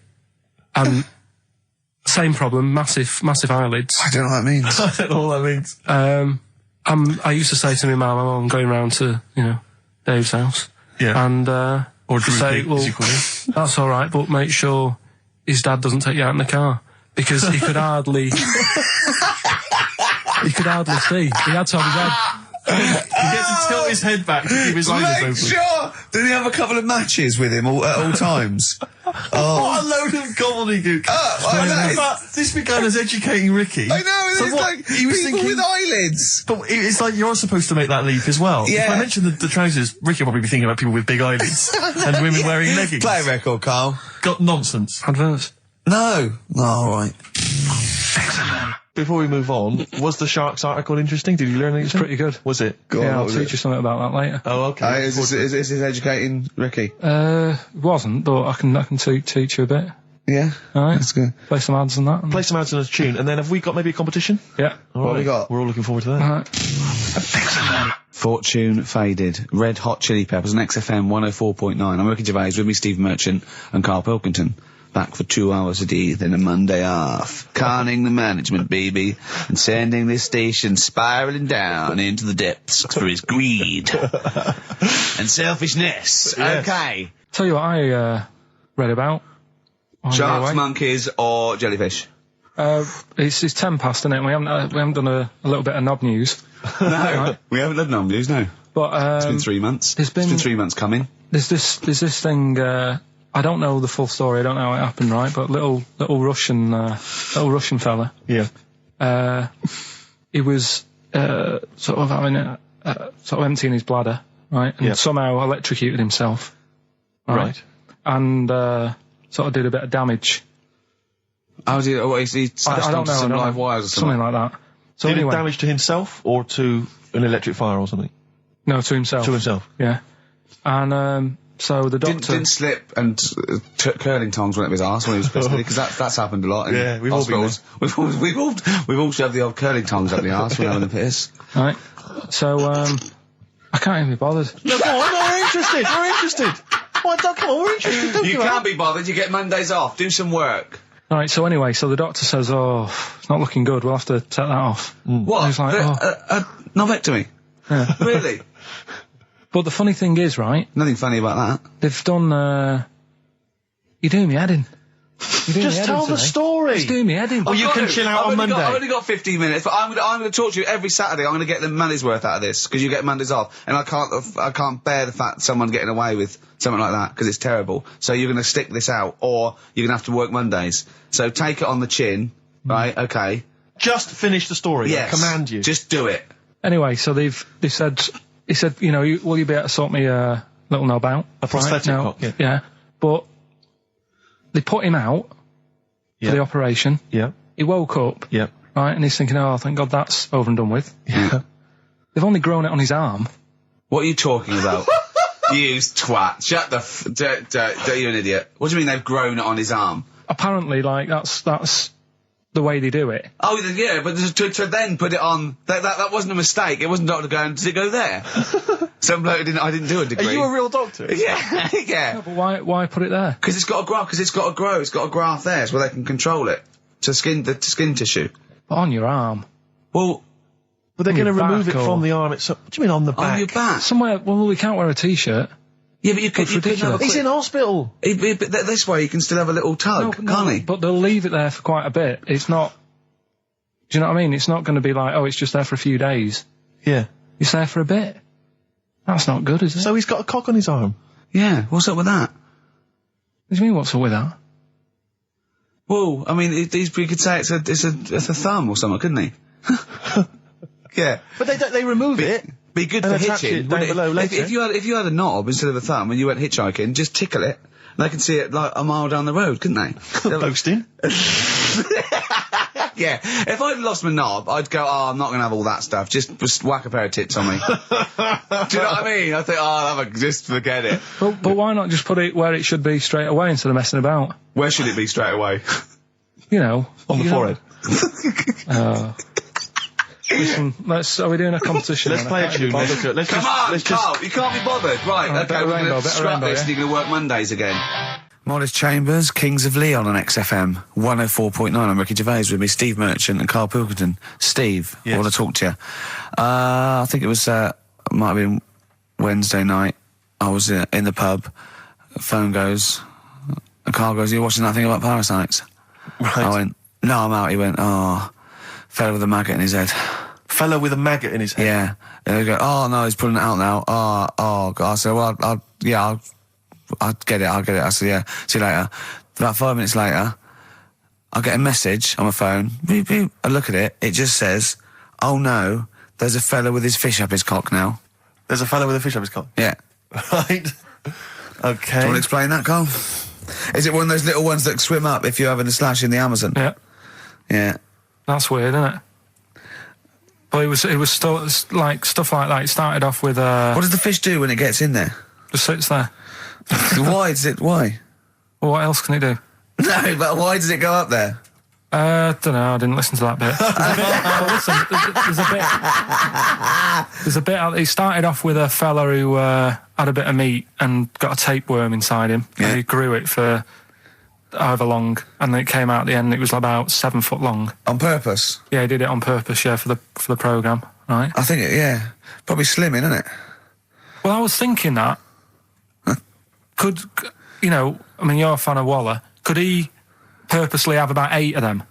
[SPEAKER 8] and same problem, massive eyelids.
[SPEAKER 7] I don't know what that means.
[SPEAKER 2] I don't know what that means.
[SPEAKER 8] I used to say to my mum, I'm going round to Dave's house.
[SPEAKER 2] Yeah.
[SPEAKER 8] And
[SPEAKER 2] Or
[SPEAKER 8] to say,
[SPEAKER 2] Droopy,
[SPEAKER 8] well,
[SPEAKER 2] as you call it.
[SPEAKER 8] that's all right, but make sure his dad doesn't take you out in the car, because he could hardly see. He had to have his head.
[SPEAKER 2] He gets to tilt his head back to keep his eyes
[SPEAKER 7] Make
[SPEAKER 2] open.
[SPEAKER 7] sure! Did he have a couple of matches with him at all times? Oh.
[SPEAKER 2] What a load of gobbledygook.
[SPEAKER 7] I know.
[SPEAKER 2] But this began as educating Ricky.
[SPEAKER 7] I know,
[SPEAKER 2] So
[SPEAKER 7] it's
[SPEAKER 2] what,
[SPEAKER 7] like
[SPEAKER 2] he was
[SPEAKER 7] people
[SPEAKER 2] thinking,
[SPEAKER 7] with eyelids.
[SPEAKER 2] But it's like you're supposed to make that leap as well.
[SPEAKER 7] Yeah.
[SPEAKER 2] If I mentioned the trousers, Ricky will probably be thinking about people with big eyelids and women wearing leggings.
[SPEAKER 7] Play a record, Carl.
[SPEAKER 2] Got nonsense.
[SPEAKER 8] Adverts.
[SPEAKER 7] No. Oh, all right.
[SPEAKER 2] Before we move on, was the Sharks article interesting? Did you learn anything?
[SPEAKER 8] It's pretty good.
[SPEAKER 2] Was it?
[SPEAKER 7] Go on,
[SPEAKER 8] Yeah,
[SPEAKER 7] what
[SPEAKER 8] I'll
[SPEAKER 7] was
[SPEAKER 8] teach
[SPEAKER 7] it?
[SPEAKER 8] you something about that later.
[SPEAKER 2] Oh, okay.
[SPEAKER 7] Is this educating Ricky?
[SPEAKER 8] It wasn't, but I can teach you a bit.
[SPEAKER 7] Yeah.
[SPEAKER 8] All right.
[SPEAKER 7] That's good.
[SPEAKER 8] Play some ads and that.
[SPEAKER 2] Play some ads on a tune, and then have we got maybe a competition?
[SPEAKER 8] Yeah.
[SPEAKER 7] What have we got?
[SPEAKER 2] We're all looking forward to that.
[SPEAKER 8] All right.
[SPEAKER 1] Fortune Faded, Red Hot Chili Peppers, and XFM 104.9. I'm Ricky Gervais, with me Steve Merchant and Karl Pilkington. Back for 2 hours a day, then a Monday off. Conning the management, baby, and sending this station spiraling down into the depths for his greed and selfishness.
[SPEAKER 2] Yes.
[SPEAKER 1] Okay.
[SPEAKER 8] Tell you what I read about. on the
[SPEAKER 1] Sharks,
[SPEAKER 8] way.
[SPEAKER 1] monkeys, or jellyfish?
[SPEAKER 8] It's 10 past, isn't it? We haven't done a little bit of knob news.
[SPEAKER 1] No, we haven't done no news, no.
[SPEAKER 8] But
[SPEAKER 1] It's been 3 months.
[SPEAKER 8] there's
[SPEAKER 1] It's been
[SPEAKER 8] been-
[SPEAKER 1] 3 months coming.
[SPEAKER 8] there's this thing. I don't know the full story. I don't know how it happened, right? But little Russian fella.
[SPEAKER 2] Yeah.
[SPEAKER 8] He was sort of having sort of emptying his bladder, right? And
[SPEAKER 2] Yeah.
[SPEAKER 8] somehow electrocuted himself,
[SPEAKER 2] Right.
[SPEAKER 8] And sort of did a bit of damage.
[SPEAKER 1] How did he slashed
[SPEAKER 8] I don't
[SPEAKER 1] onto
[SPEAKER 8] know.
[SPEAKER 1] some
[SPEAKER 8] I don't
[SPEAKER 1] live
[SPEAKER 8] know.
[SPEAKER 1] wires or something?
[SPEAKER 8] Something like that. So
[SPEAKER 2] Did
[SPEAKER 8] anyway,
[SPEAKER 2] it damage to himself or to an electric fire or something?
[SPEAKER 8] no, to himself.
[SPEAKER 2] To himself.
[SPEAKER 8] Yeah. And so the doctor.
[SPEAKER 1] Didn't slip and took curling tongs went up his arse when he was pissed, because that's happened a lot in
[SPEAKER 2] Yeah, we've all been
[SPEAKER 1] hospitals. We've all shoved the old curling tongs up the arse when having a piss.
[SPEAKER 8] Right. So I can't even be bothered.
[SPEAKER 2] No, go on, we're interested. We're interested. Come on, we're interested. Don't
[SPEAKER 1] You
[SPEAKER 2] give up.
[SPEAKER 1] can't be bothered. You get Mondays off. Do some work.
[SPEAKER 8] Right. So anyway, so the doctor says, "Oh, it's not looking good. We'll have to take that off."
[SPEAKER 1] What?
[SPEAKER 8] I was like,
[SPEAKER 1] Novectomy?
[SPEAKER 8] Yeah.
[SPEAKER 1] Really?
[SPEAKER 8] But the funny thing is, right?
[SPEAKER 1] Nothing funny about that.
[SPEAKER 8] They've done. You're doing me head in.
[SPEAKER 2] Just tell the story.
[SPEAKER 8] Just do me head in.
[SPEAKER 2] Oh, you can chill out on Monday.
[SPEAKER 1] I've only got 15 minutes, but I'm going to talk to you every Saturday. I'm going to get the money's worth out of this, because you get Mondays off. And I can't bear the fact someone getting away with something like that, because it's terrible. So you're going to stick this out, or you're going to have to work Mondays. So take it on the chin, right? Okay.
[SPEAKER 2] Just finish the story.
[SPEAKER 1] Yes.
[SPEAKER 2] I command you.
[SPEAKER 1] Just do it.
[SPEAKER 8] Anyway, so they said, he said, you know, will you be able to sort me a little knob out?
[SPEAKER 2] A prosthetic
[SPEAKER 8] Right?
[SPEAKER 2] cock, yeah.
[SPEAKER 8] Yeah. But they put him out for the operation.
[SPEAKER 2] Yeah.
[SPEAKER 8] He woke up.
[SPEAKER 2] Yeah.
[SPEAKER 8] Right, and he's thinking, oh, thank God that's over and done with.
[SPEAKER 2] Yeah.
[SPEAKER 8] They've only grown it on his arm.
[SPEAKER 1] What are you talking about? You twat. Shut the you're an idiot. What do you mean they've grown it on his arm?
[SPEAKER 8] Apparently, like, that's the way they do it.
[SPEAKER 1] Oh, yeah, but to then put it on, that wasn't a mistake. It wasn't Dr. going, did it go there? Some bloke I didn't do a degree.
[SPEAKER 2] Are you a real doctor?
[SPEAKER 1] Yeah, yeah.
[SPEAKER 8] No, but why put it there?
[SPEAKER 1] Because it's got to grow, it's got a graft there, so they can control it. To skin tissue.
[SPEAKER 8] But on your arm.
[SPEAKER 1] Well,
[SPEAKER 2] But they're going to
[SPEAKER 8] your
[SPEAKER 2] remove it
[SPEAKER 8] back
[SPEAKER 2] from the arm itself. What do you mean on the back?
[SPEAKER 1] on your back.
[SPEAKER 8] Somewhere, well, we can't wear a t-shirt.
[SPEAKER 1] Yeah, but you could have a
[SPEAKER 8] ridiculous.
[SPEAKER 2] He's in hospital.
[SPEAKER 1] But this way you can still have a little tug, can't he?
[SPEAKER 8] But they'll leave it there for quite a bit. It's not... Do you know what I mean? It's not going to be like, oh, it's just there for a few days.
[SPEAKER 2] Yeah.
[SPEAKER 8] It's there for a bit. That's not good, is it?
[SPEAKER 2] So he's got a cock on his arm.
[SPEAKER 1] Yeah, what's up with that?
[SPEAKER 8] What do you mean, what's up with that?
[SPEAKER 1] Well, I mean, we could say it's a thumb or something, couldn't he? Yeah.
[SPEAKER 2] But they remove it.
[SPEAKER 1] Be good
[SPEAKER 2] And
[SPEAKER 1] for
[SPEAKER 2] attach
[SPEAKER 1] hitching.
[SPEAKER 2] it down below later.
[SPEAKER 1] If you had a knob instead of a thumb and you went hitchhiking, just tickle it. And they can see it like a mile down the road, couldn't they?
[SPEAKER 2] Posting.
[SPEAKER 1] Yeah. If I'd lost my knob, I'd go, oh, I'm not going to have all that stuff. Just whack a pair of tits on me. Do you know what I mean? I think, oh, just forget it.
[SPEAKER 8] But why not just put it where it should be straight away instead of messing about?
[SPEAKER 1] Where should it be straight away?
[SPEAKER 8] You know.
[SPEAKER 2] On the forehead.
[SPEAKER 8] Listen, are we doing a competition?
[SPEAKER 2] Let's play a tune.
[SPEAKER 1] Come on, Carl, you can't be bothered. Right,
[SPEAKER 8] Alright,
[SPEAKER 1] okay,
[SPEAKER 8] bit of
[SPEAKER 1] we're going
[SPEAKER 8] rainbow,
[SPEAKER 1] to
[SPEAKER 8] bit of
[SPEAKER 1] scrap
[SPEAKER 8] rainbow,
[SPEAKER 1] this
[SPEAKER 8] yeah?
[SPEAKER 1] and you're going to work Mondays again. Modest Chambers, Kings of Leon on XFM, 104.9. I'm Ricky Gervais with me, Steve Merchant and Karl Pilkington. Steve,
[SPEAKER 2] Yes.
[SPEAKER 1] I want to talk to you. I think it was, might have been Wednesday night. I was in the pub, phone goes, Carl goes, you watching that thing about parasites?
[SPEAKER 2] Right.
[SPEAKER 1] I went, no, I'm out. He went, oh, fella with a maggot in his head.
[SPEAKER 2] Fellow with a maggot in his head.
[SPEAKER 1] Yeah. And they go, oh, no, he's pulling it out now. Oh, God. I said, well, I'll get it. I said, yeah, see you later. About 5 minutes later, I get a message on my phone. Beep, beep. I look at it. It just says, oh, no, there's a fella with his fish up his cock now.
[SPEAKER 2] There's a fellow with a fish up his cock.
[SPEAKER 1] Yeah.
[SPEAKER 2] Right. Okay.
[SPEAKER 1] Do you want to explain that, Carl? Is it one of those little ones that swim up if you're having a slash in the Amazon?
[SPEAKER 8] Yeah.
[SPEAKER 1] Yeah.
[SPEAKER 8] That's weird, isn't it? But it was still like stuff like that. It started off with
[SPEAKER 1] What does the fish do when it gets in there?
[SPEAKER 8] just sits there.
[SPEAKER 1] Why?
[SPEAKER 8] Well, what else can it do?
[SPEAKER 1] No, but why does it go up there?
[SPEAKER 8] Don't know. I didn't listen to that bit. There's a bit. It started off with a fella who had a bit of meat and got a tapeworm inside him.
[SPEAKER 1] Yeah.
[SPEAKER 8] And he grew it for however long, and then it came out at the end. It was about 7 foot long.
[SPEAKER 1] On purpose?
[SPEAKER 8] Yeah, he did it on purpose. Yeah, for the program, right?
[SPEAKER 1] I think yeah. Probably slimming, isn't it?
[SPEAKER 8] Well, I was thinking that could I mean, you're a fan of Waller. Could he purposely have about 8 of them?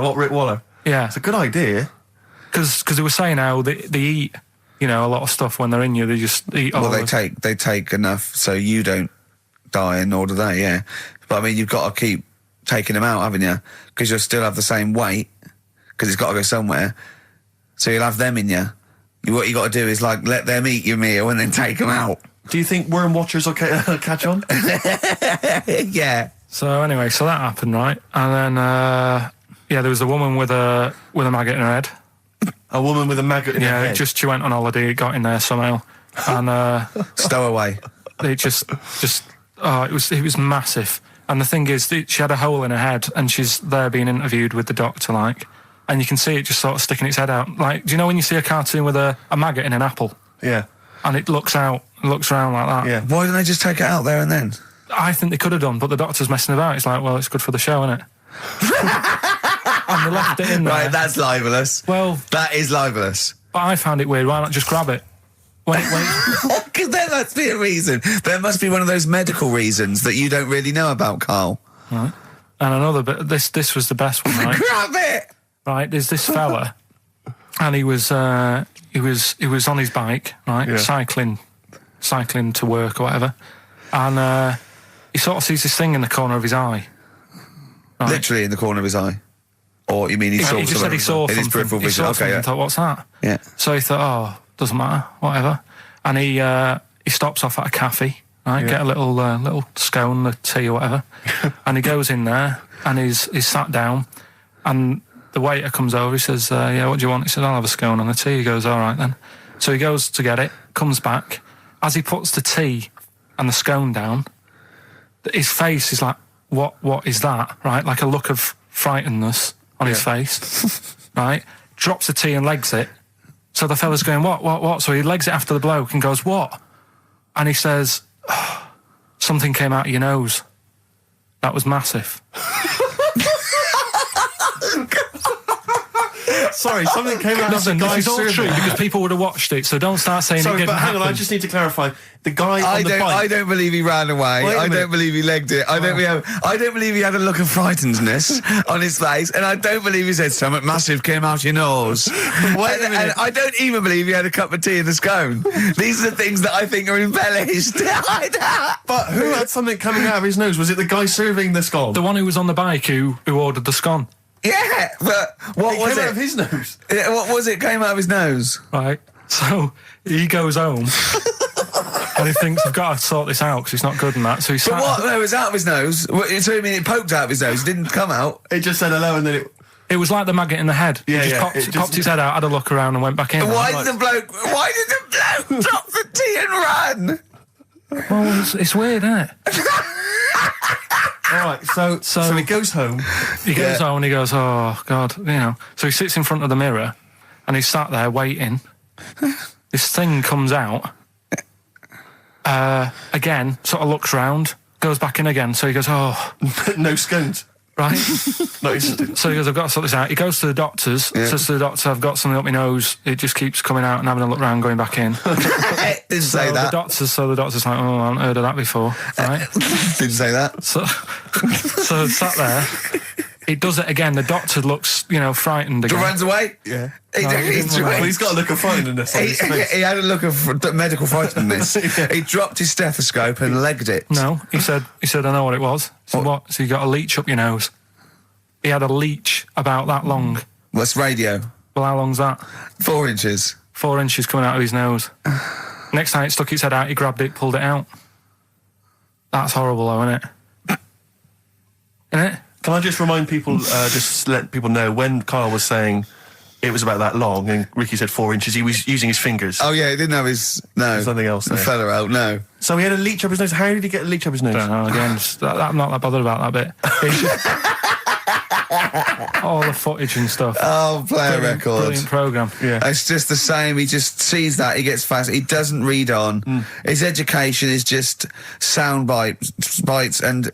[SPEAKER 2] What, Rick Waller?
[SPEAKER 8] Yeah,
[SPEAKER 2] It's a good idea.
[SPEAKER 8] because they were saying how they eat, a lot of stuff when they're in you. They just eat all
[SPEAKER 1] Well,
[SPEAKER 8] of it.
[SPEAKER 1] they take enough so you don't die, and nor do they. Yeah, but I mean, you've got to keep taking them out, haven't you? Because you'll still have the same weight because it's got to go somewhere. So you'll have them in you. What you got to do is like let them eat your meal and then take them out.
[SPEAKER 2] Do you think worm watchers will catch on?
[SPEAKER 1] Yeah.
[SPEAKER 8] So anyway, so that happened, right? And then there was a woman with a maggot in her head.
[SPEAKER 2] A woman with a maggot in her
[SPEAKER 8] Yeah,
[SPEAKER 2] head?
[SPEAKER 8] she went on holiday, it got in there somehow, and
[SPEAKER 1] Stowaway.
[SPEAKER 8] it just it was massive. And the thing is, she had a hole in her head, and she's there being interviewed with the doctor, like, and you can see it just sort of sticking its head out. Like, do you know when you see a cartoon with a maggot in an apple,
[SPEAKER 2] Yeah.
[SPEAKER 8] and it looks around like that?
[SPEAKER 2] Yeah.
[SPEAKER 1] Why didn't they just take it out there and then?
[SPEAKER 8] I think they could have done, but the doctor's messing about. It's like, well, it's good for the show, isn't it? And they left it in there.
[SPEAKER 1] Right, that's libelous.
[SPEAKER 8] Well,
[SPEAKER 1] That is libelous.
[SPEAKER 8] but I found it weird. Why not just grab it?
[SPEAKER 1] Because there must be a reason. There must be one of those medical reasons that you don't really know about, Carl.
[SPEAKER 8] Right. And another bit. This was the best one, right?
[SPEAKER 7] Grab it!
[SPEAKER 8] Right. There's this fella, and he was on his bike, right,
[SPEAKER 2] Yeah.
[SPEAKER 8] cycling to work or whatever, and he sort of sees this thing in the corner of his eye. Right?
[SPEAKER 7] Literally in the corner of his eye. Or you mean he saw
[SPEAKER 8] He just said he
[SPEAKER 7] something
[SPEAKER 8] saw
[SPEAKER 7] in his
[SPEAKER 8] something.
[SPEAKER 7] peripheral
[SPEAKER 8] He
[SPEAKER 7] vision?
[SPEAKER 8] saw
[SPEAKER 7] Okay,
[SPEAKER 8] something
[SPEAKER 7] yeah.
[SPEAKER 8] and thought, what's that?
[SPEAKER 7] Yeah.
[SPEAKER 8] So he thought, oh, doesn't matter, whatever. And he stops off at a cafe, right? Get a little scone, a tea or whatever. And he goes in there and he's sat down, and the waiter comes over. He says, yeah, what do you want? He says, I'll have a scone and a tea. He goes, all right then. So he goes to get it, comes back. As he puts the tea and the scone down, his face is like, what is that? Right? Like a look of frightenedness on his face, right? Drops the tea and legs it. So the fella's going, what? So he legs it after the bloke and goes, what? And he says, oh, something came out of your nose. That was massive.
[SPEAKER 2] Sorry, something came out of the
[SPEAKER 8] Listen,
[SPEAKER 2] guy's
[SPEAKER 8] this is all
[SPEAKER 2] serving.
[SPEAKER 8] true because people would have watched it, so don't start saying it
[SPEAKER 2] Sorry,
[SPEAKER 8] didn't
[SPEAKER 2] but hang
[SPEAKER 8] happen.
[SPEAKER 2] on, I just need to clarify. The guy
[SPEAKER 7] I
[SPEAKER 2] on the
[SPEAKER 7] don't
[SPEAKER 2] bike...
[SPEAKER 7] believe he ran away.
[SPEAKER 2] Wait a
[SPEAKER 7] I
[SPEAKER 2] minute.
[SPEAKER 7] don't believe he legged it. I don't believe he had a look of frightenedness on his face, and I don't believe he said something massive came out your nose.
[SPEAKER 2] Wait a minute.
[SPEAKER 7] And I don't even believe he had a cup of tea and a scone. These are the things that I think are embellished.
[SPEAKER 2] But who had something coming out of his nose? Was it the guy serving the scone?
[SPEAKER 8] The one who was on the bike who ordered the scone,
[SPEAKER 7] Yeah, but what was
[SPEAKER 2] came
[SPEAKER 7] it?
[SPEAKER 2] out of his nose.
[SPEAKER 7] Yeah, what was it? Came out of his nose.
[SPEAKER 8] right? So he goes home and he thinks, I've got to sort this out because it's not good and that. So he
[SPEAKER 7] But what? No, it was out of his nose. So you mean it poked out of his nose? It didn't come out.
[SPEAKER 2] It just said hello and then it...
[SPEAKER 8] It was like the maggot in the head.
[SPEAKER 2] Yeah,
[SPEAKER 8] He just
[SPEAKER 2] yeah,
[SPEAKER 8] popped,
[SPEAKER 2] it just-
[SPEAKER 8] popped his head out, had a look around and went back in.
[SPEAKER 7] Why
[SPEAKER 8] Like,
[SPEAKER 7] did the bloke drop the tea and run?
[SPEAKER 8] well, it's weird, isn't it?
[SPEAKER 2] All right, so he goes home.
[SPEAKER 8] He goes home and he goes, oh, God, you know. So he sits in front of the mirror and he's sat there waiting. This thing comes out. Again, sort of looks round, goes back in again. So he goes, oh,
[SPEAKER 2] No scones.
[SPEAKER 8] right.
[SPEAKER 2] No, he's-
[SPEAKER 8] So he goes, I've got to sort this out. He goes to the doctor's, says to the doctor, I've got something up my nose. It just keeps coming out and having a look round, going back in.
[SPEAKER 7] Didn't say
[SPEAKER 8] So
[SPEAKER 7] that.
[SPEAKER 8] the doctor's like, oh, I haven't heard of that before, right?
[SPEAKER 7] Didn't say that.
[SPEAKER 8] So sat there. He does it again. The doctor looks, frightened again.
[SPEAKER 7] Runs away.
[SPEAKER 2] yeah.
[SPEAKER 7] He,
[SPEAKER 8] No, he
[SPEAKER 7] he-
[SPEAKER 8] didn't run away.
[SPEAKER 2] Well, he's got a look of frightenedness on
[SPEAKER 7] he,
[SPEAKER 2] his face.
[SPEAKER 7] he had a look of medical frightenedness.
[SPEAKER 2] Yeah.
[SPEAKER 7] He dropped his stethoscope and legged it.
[SPEAKER 8] No, he said, I know what it was. He said, what? So you got a leech up your nose. He had a leech about that long.
[SPEAKER 7] What's radio?
[SPEAKER 8] Well, how long's that?
[SPEAKER 7] 4 inches.
[SPEAKER 8] 4 inches coming out of his nose. Next time it stuck its head out, he grabbed it, pulled it out. That's horrible, though, isn't it? Isn't it?
[SPEAKER 2] Can I just remind people, just let people know, when Karl was saying it was about that long and Ricky said 4 inches, he was using his fingers.
[SPEAKER 7] Oh yeah, he didn't have his
[SPEAKER 2] There's nothing else there.
[SPEAKER 7] fella out. No.
[SPEAKER 2] So he had a leech up his nose. How did he get a leech up his nose?
[SPEAKER 8] I don't know, again, I'm not that bothered about that bit. It's just- all the footage and stuff.
[SPEAKER 7] Oh, play a record.
[SPEAKER 8] Brilliant programme.
[SPEAKER 2] Yeah.
[SPEAKER 7] It's just the same. He just sees that. He gets fast. He doesn't read on. His education is just sound bites and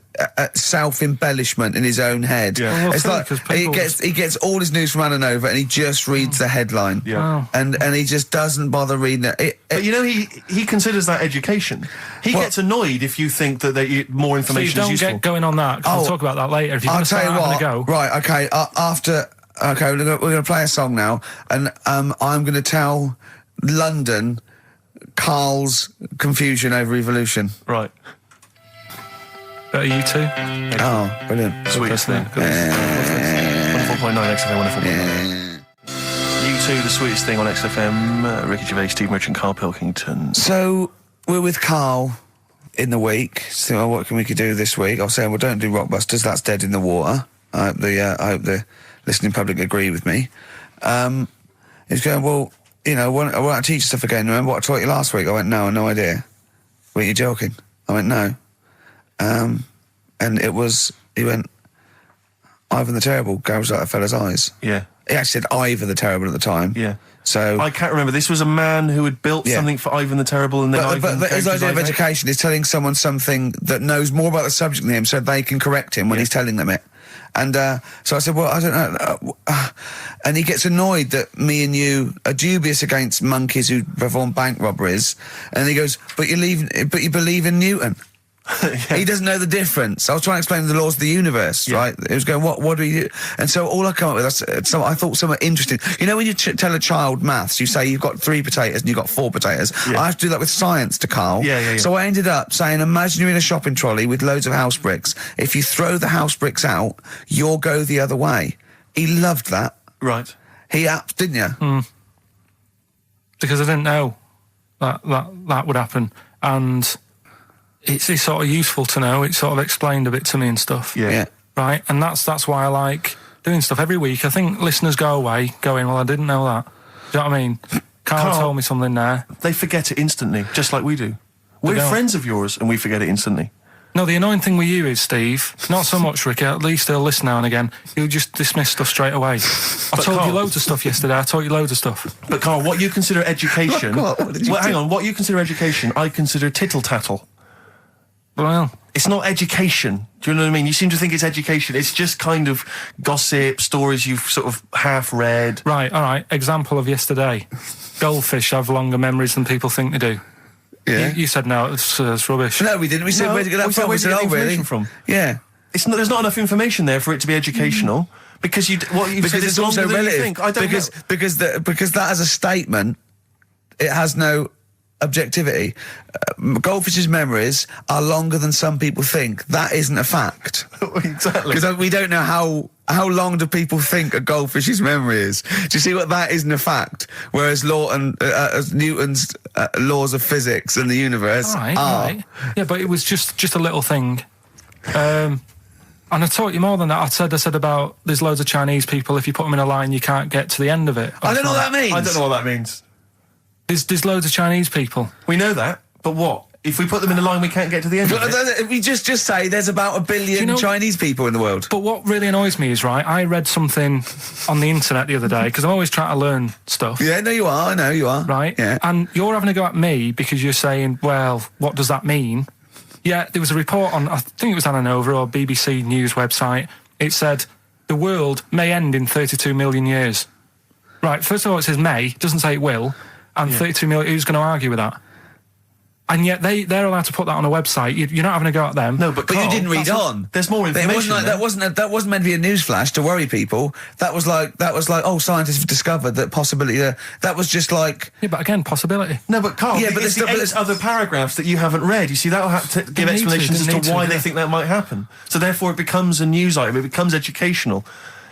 [SPEAKER 7] self-embellishment in his own head.
[SPEAKER 2] Yeah.
[SPEAKER 8] Well,
[SPEAKER 7] It's
[SPEAKER 8] true,
[SPEAKER 7] like
[SPEAKER 8] 'cause people-
[SPEAKER 7] he gets all his news from Ananova and he just reads the headline.
[SPEAKER 2] Yeah.
[SPEAKER 8] Wow.
[SPEAKER 7] And he just doesn't bother reading it.
[SPEAKER 2] But you know, he considers that education. He
[SPEAKER 7] Well-
[SPEAKER 2] gets annoyed if you think that more
[SPEAKER 8] So you
[SPEAKER 2] information is
[SPEAKER 8] don't
[SPEAKER 2] useful.
[SPEAKER 8] get going on that, 'cause
[SPEAKER 7] Oh,
[SPEAKER 8] we'll talk about that later. If you're going
[SPEAKER 7] I'll
[SPEAKER 8] to
[SPEAKER 7] tell
[SPEAKER 8] start
[SPEAKER 7] you
[SPEAKER 8] having
[SPEAKER 7] what.
[SPEAKER 8] a go.
[SPEAKER 7] Right, okay. Okay, we're going to play a song now, and I'm going to tell London Karl's confusion over evolution.
[SPEAKER 2] Right.
[SPEAKER 8] Are you two?
[SPEAKER 7] Oh, brilliant.
[SPEAKER 2] Sweetest thing. 104.9 XFM, 104.9. You two, the sweetest thing on XFM. Ricky Gervais, Steve Merchant, Karl Pilkington.
[SPEAKER 7] So we're with Karl in the week. So what can we do this week? I was saying, well, don't do Rockbusters. That's dead in the water. I hope the listening public agree with me. He's going, well, I want to teach you stuff again. Remember what I taught you last week? I went, no, no idea. Were you joking? I went, no. And he went, Ivan the Terrible gouged out a fella's eyes.
[SPEAKER 2] Yeah.
[SPEAKER 7] He actually said Ivan the Terrible at the time.
[SPEAKER 2] Yeah.
[SPEAKER 7] So
[SPEAKER 2] I can't remember. This was a man who had built
[SPEAKER 7] Yeah.
[SPEAKER 2] something for Ivan the Terrible, and then
[SPEAKER 7] But
[SPEAKER 2] Ivan
[SPEAKER 7] his
[SPEAKER 2] gouged
[SPEAKER 7] idea of
[SPEAKER 2] eyes out.
[SPEAKER 7] education is telling someone something that knows more about the subject than him so they can correct him when
[SPEAKER 2] Yeah.
[SPEAKER 7] he's telling them it. And so I said, well, I don't know. And he gets annoyed that me and you are dubious against monkeys who perform bank robberies. And he goes, but you believe in Newton.
[SPEAKER 1] He doesn't know the difference. I was trying to explain the laws of the universe, right? It was going, what do we do? And so all I come up with, I thought somewhat interesting. You know, when you tell a child maths, you say you've got 3 potatoes and you've got 4 potatoes. I have to do that with science to Karl. So I ended up saying, imagine you're in a shopping trolley with loads of house bricks. If you throw the house bricks out, you'll go the other way. He loved that.
[SPEAKER 2] Right.
[SPEAKER 1] He didn't you?
[SPEAKER 8] Because I didn't know that would happen. And it's sort of useful to know. It sort of explained a bit to me and stuff.
[SPEAKER 1] Yeah.
[SPEAKER 8] Right? And that's why I like doing stuff every week. I think listeners go away going, well, I didn't know that. Do you know what I mean? Karl told me something there.
[SPEAKER 2] They forget it instantly, just like we do. We're friends of yours and we forget it instantly.
[SPEAKER 8] No, the annoying thing with you is, Steve, not so much Ricky, at least he'll listen now and again, he'll just dismiss stuff straight away. I told you loads of stuff yesterday, I taught you loads of stuff.
[SPEAKER 2] But Karl, what you consider education... hang on, what you consider education, I consider tittle-tattle.
[SPEAKER 8] Well...
[SPEAKER 2] It's not education. Do you know what I mean? You seem to think it's education. It's just kind of gossip, stories you've sort of half read.
[SPEAKER 8] Right, all right. Example of yesterday. Goldfish have longer memories than people think they do.
[SPEAKER 1] Yeah.
[SPEAKER 8] You said no, it's rubbish.
[SPEAKER 1] No, we didn't. We said, where'd you get that from?
[SPEAKER 2] Where'd you get the information from?
[SPEAKER 1] Yeah.
[SPEAKER 2] There's not enough information there for it to be educational. Because what you said is
[SPEAKER 1] also
[SPEAKER 2] longer than you
[SPEAKER 1] relative.
[SPEAKER 2] think. I don't know.
[SPEAKER 1] Because that as a statement, it has no objectivity. Goldfish's memories are longer than some people think. That isn't a fact.
[SPEAKER 2] Exactly.
[SPEAKER 1] Because we don't know how long do people think a goldfish's memory is. Do you see what that isn't a fact? Whereas Newton's laws of physics and the universe are.
[SPEAKER 8] Right. Yeah, but it was just a little thing. And I taught you more than that. I said about there's loads of Chinese people, if you put them in a line, you can't get to the end of it.
[SPEAKER 1] I don't know what that means.
[SPEAKER 2] I don't know what that means.
[SPEAKER 8] There's loads of Chinese people.
[SPEAKER 2] We know that, but what? If we put them in a line, we can't get to the end of it?
[SPEAKER 1] We just say there's about 1 billion Chinese people in the world.
[SPEAKER 8] But what really annoys me is, right, I read something on the internet the other day, because I'm always trying to learn stuff.
[SPEAKER 1] Yeah, no, you are. I know you are.
[SPEAKER 8] Right?
[SPEAKER 1] Yeah.
[SPEAKER 8] And you're having a go at me because you're saying, well, what does that mean? Yeah, there was a report on, I think it was Ananova or BBC News website. It said, the world may end in 32 million years. Right, first of all, it says may, it doesn't say it will. And 32 million, who's going to argue with that? And yet they're allowed to put that on a website. You're not having a go at them.
[SPEAKER 2] No, but Karl,
[SPEAKER 1] you didn't read on.
[SPEAKER 2] There's more information.
[SPEAKER 1] That wasn't meant to be a newsflash to worry people. That was like, oh, scientists have discovered that possibility. That was just like.
[SPEAKER 8] Yeah, but again, possibility.
[SPEAKER 2] No, but Karl, but there's the 8 other paragraphs that you haven't read. You see, that'll have to give explanations as to why they think that might happen. So therefore, it becomes a news item. It becomes educational.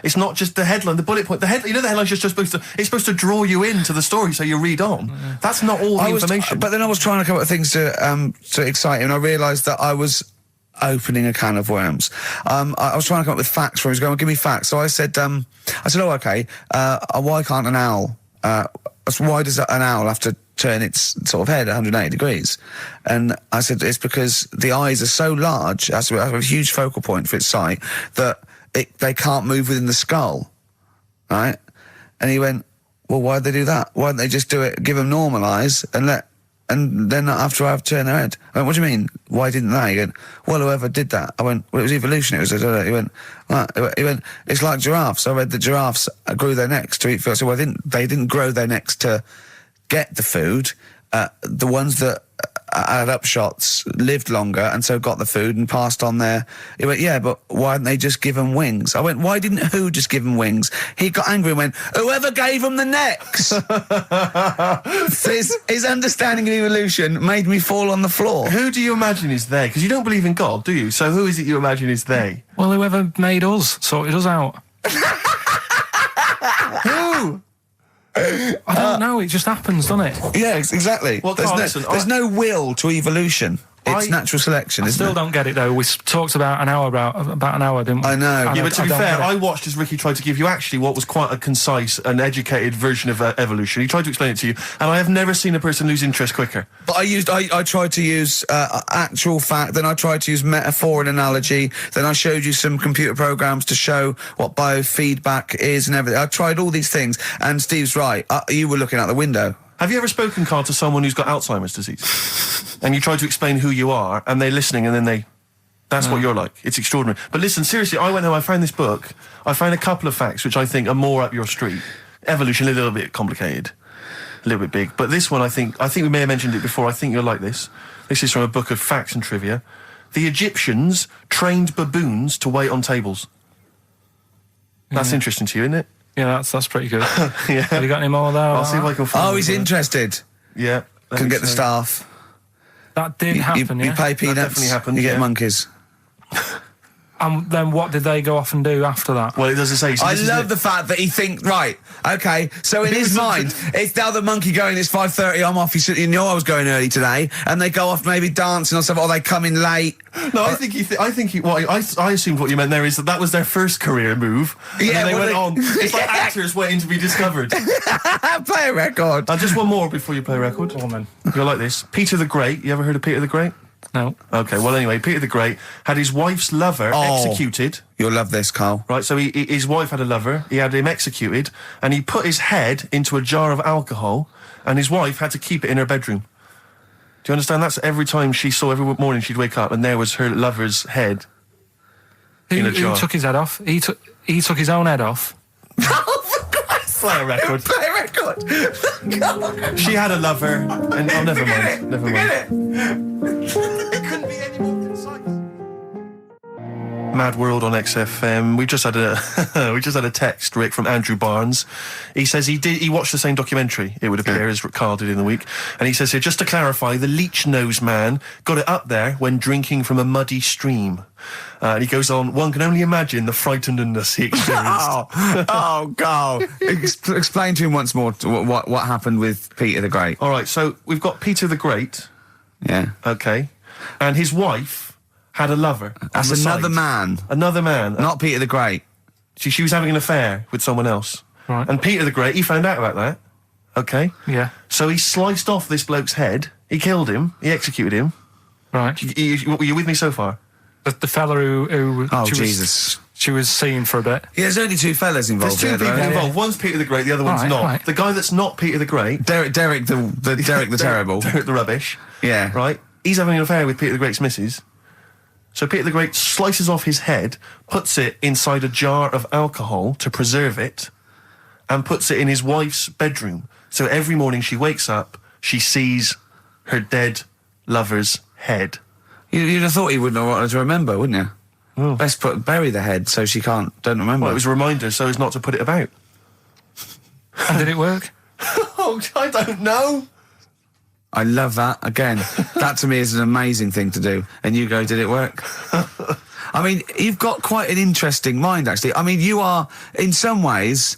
[SPEAKER 2] It's not just the headline, the bullet point. The headline's just supposed to draw you into the story so you read on. That's not all the information.
[SPEAKER 1] But then I was trying to come up with things to excite you, and I realised that I was opening a can of worms. I was trying to come up with facts for him. He was going, give me facts. So I said, oh, okay, why can't an owl, why does an owl have to turn its sort of head 180 degrees? And I said, it's because the eyes are so large, it has a huge focal point for its sight, that they can't move within the skull, right? And he went, well, why'd they do that? Why don't they just do it, give them normal eyes, and then not have to have turn their head? I went, what do you mean? Why didn't they? He went, well, whoever did that. I went, well, it was evolution. He went, it's like giraffes. I read that giraffes grew their necks to eat food. So they didn't grow their necks to get the food. The ones that had upshots lived longer and so got the food and passed on their. He went, yeah, but why didn't they just give them wings? I went, why didn't who just give them wings? He got angry and went, whoever gave them the necks. his understanding of evolution made me fall on the floor.
[SPEAKER 2] Who do you imagine is they? Because you don't believe in God, do you? So who is it you imagine is they?
[SPEAKER 8] Well, whoever made us sorted us out.
[SPEAKER 2] Who?
[SPEAKER 8] I don't know, it just happens, doesn't it?
[SPEAKER 1] Yeah, exactly.
[SPEAKER 2] Well,
[SPEAKER 1] there's no will to evolution. It's natural selection, isn't it?
[SPEAKER 8] I still don't get it, though. We talked about an hour, didn't we?
[SPEAKER 1] I know.
[SPEAKER 2] Yeah, but to be fair, I watched as Ricky tried to give you actually what was quite a concise and educated version of evolution. He tried to explain it to you, and I have never seen a person lose interest quicker.
[SPEAKER 1] But I tried to use actual fact, then I tried to use metaphor and analogy, then I showed you some computer programs to show what biofeedback is and everything. I tried all these things, and Steve's right. You were looking out the window.
[SPEAKER 2] Have you ever spoken, Karl, to someone who's got Alzheimer's disease? And you try to explain who you are, and they're listening, and then that's what you're like. It's extraordinary. But listen, seriously, I went home, I found this book, I found a couple of facts which I think are more up your street. Evolution, a little bit complicated, a little bit big. But this one, I think we may have mentioned it before, I think you'll like this. This is from a book of facts and trivia. the Egyptians trained baboons to wait on tables. That's interesting to you, isn't it?
[SPEAKER 8] Yeah, that's pretty good.
[SPEAKER 2] Yeah.
[SPEAKER 8] Have you got any more there?
[SPEAKER 2] I'll see if I can find
[SPEAKER 7] Oh, he's
[SPEAKER 2] it.
[SPEAKER 7] interested.
[SPEAKER 2] Yeah.
[SPEAKER 7] Can get the staff.
[SPEAKER 8] That did happen,
[SPEAKER 7] You
[SPEAKER 8] yeah.
[SPEAKER 7] pay peanuts.
[SPEAKER 2] definitely happened,
[SPEAKER 7] You get
[SPEAKER 2] yeah.
[SPEAKER 7] monkeys.
[SPEAKER 8] And then what did they go off and do after that?
[SPEAKER 2] Well, it doesn't say. So
[SPEAKER 7] I
[SPEAKER 2] this is
[SPEAKER 7] love
[SPEAKER 2] it.
[SPEAKER 7] the fact that he thinks, right, okay, so in his mind, it's now the monkey going, it's 5:30, I'm off, you know I was going early today, and they go off maybe dancing or something, or they come in late.
[SPEAKER 2] No, I assumed what you meant there is that was their first career move. And
[SPEAKER 7] Yeah,
[SPEAKER 2] then they
[SPEAKER 7] well,
[SPEAKER 2] went
[SPEAKER 7] they-
[SPEAKER 2] on. It's like actors waiting to be discovered.
[SPEAKER 7] Play a record.
[SPEAKER 2] Just one more before you play a record.
[SPEAKER 8] Go on, then.
[SPEAKER 2] You'll like this. Peter the Great. You ever heard of Peter the Great?
[SPEAKER 8] No.
[SPEAKER 2] Okay, well anyway, Peter the Great had his wife's lover executed.
[SPEAKER 7] You'll love this, Carl.
[SPEAKER 2] Right, so his wife had a lover, he had him executed, and he put his head into a jar of alcohol, and his wife had to keep it in her bedroom. Do you understand? That's every time every morning she'd wake up, and there was her lover's head in a jar.
[SPEAKER 8] Who took his head off? He took his own head off.
[SPEAKER 2] Play a record.
[SPEAKER 7] Play a record.
[SPEAKER 2] She had a lover, and never mind. Never mind.
[SPEAKER 7] It couldn't be any more concise.
[SPEAKER 2] Mad World on XFM. We just had a text, Rick, from Andrew Barnes. He says he watched the same documentary, it would appear, as Carl did in the week. And he says here, just to clarify, the leech nose man got it up there when drinking from a muddy stream. And he goes on, one can only imagine the frightenedness he experienced.
[SPEAKER 7] Carl. Explain to him once more what happened with Peter the Great.
[SPEAKER 2] All right, so we've got Peter the Great,
[SPEAKER 7] Yeah.
[SPEAKER 2] okay, and his wife had a lover.
[SPEAKER 7] That's
[SPEAKER 2] on the
[SPEAKER 7] another
[SPEAKER 2] side.
[SPEAKER 7] man.
[SPEAKER 2] Another man.
[SPEAKER 7] Not Peter the Great.
[SPEAKER 2] She was having an affair with someone else.
[SPEAKER 8] Right.
[SPEAKER 2] And Peter the Great, he found out about that. Okay?
[SPEAKER 8] Yeah.
[SPEAKER 2] So he sliced off this bloke's head, he killed him, he executed him.
[SPEAKER 8] Right.
[SPEAKER 2] Were you with me so far?
[SPEAKER 8] The fella who
[SPEAKER 7] Oh,
[SPEAKER 8] she
[SPEAKER 7] Jesus.
[SPEAKER 8] she was seeing for a bit.
[SPEAKER 7] Yeah, there's only two fellas involved.
[SPEAKER 2] There's two people
[SPEAKER 7] there, though.
[SPEAKER 2] involved. One's Peter the Great, the other one's
[SPEAKER 8] Right,
[SPEAKER 2] not.
[SPEAKER 8] right.
[SPEAKER 2] The guy that's not Peter the Great...
[SPEAKER 7] Derek the Terrible.
[SPEAKER 2] Derek the Rubbish.
[SPEAKER 7] Yeah.
[SPEAKER 2] Right? He's having an affair with Peter the Great's missus. So Peter the Great slices off his head, puts it inside a jar of alcohol to preserve it, and puts it in his wife's bedroom. So every morning she wakes up, she sees her dead lover's head.
[SPEAKER 7] You'd have thought he wouldn't have wanted to remember, wouldn't you?
[SPEAKER 2] Oh.
[SPEAKER 7] Best bury the head so she don't remember.
[SPEAKER 2] Well, it was a reminder so as not to put it about.
[SPEAKER 8] And did it work?
[SPEAKER 2] Oh, I don't know.
[SPEAKER 7] I love that. Again, that to me is an amazing thing to do. And you go, did it work? I mean, you've got quite an interesting mind, actually. I mean, you are, in some ways,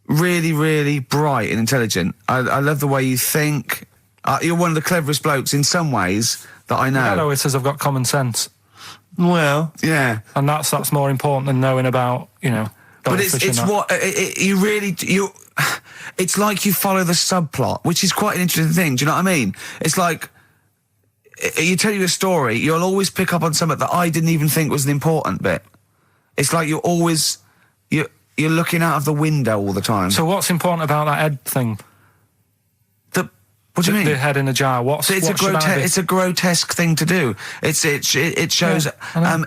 [SPEAKER 7] really, really bright and intelligent. I love the way you think. You're one of the cleverest blokes in some ways that I know.
[SPEAKER 8] Hello, it says I've got common sense.
[SPEAKER 2] Well,
[SPEAKER 7] Yeah.
[SPEAKER 8] And that's more important than knowing about,
[SPEAKER 7] But it's it's like you follow the subplot, which is quite an interesting thing. Do you know what I mean? It's like you tell you a story, you'll always pick up on something that I didn't even think was an important bit. It's like you're looking out of the window all the time.
[SPEAKER 8] So what's important about that head thing?
[SPEAKER 7] What do you mean?
[SPEAKER 8] The head in a jar.
[SPEAKER 7] It's a grotesque thing to do. It shows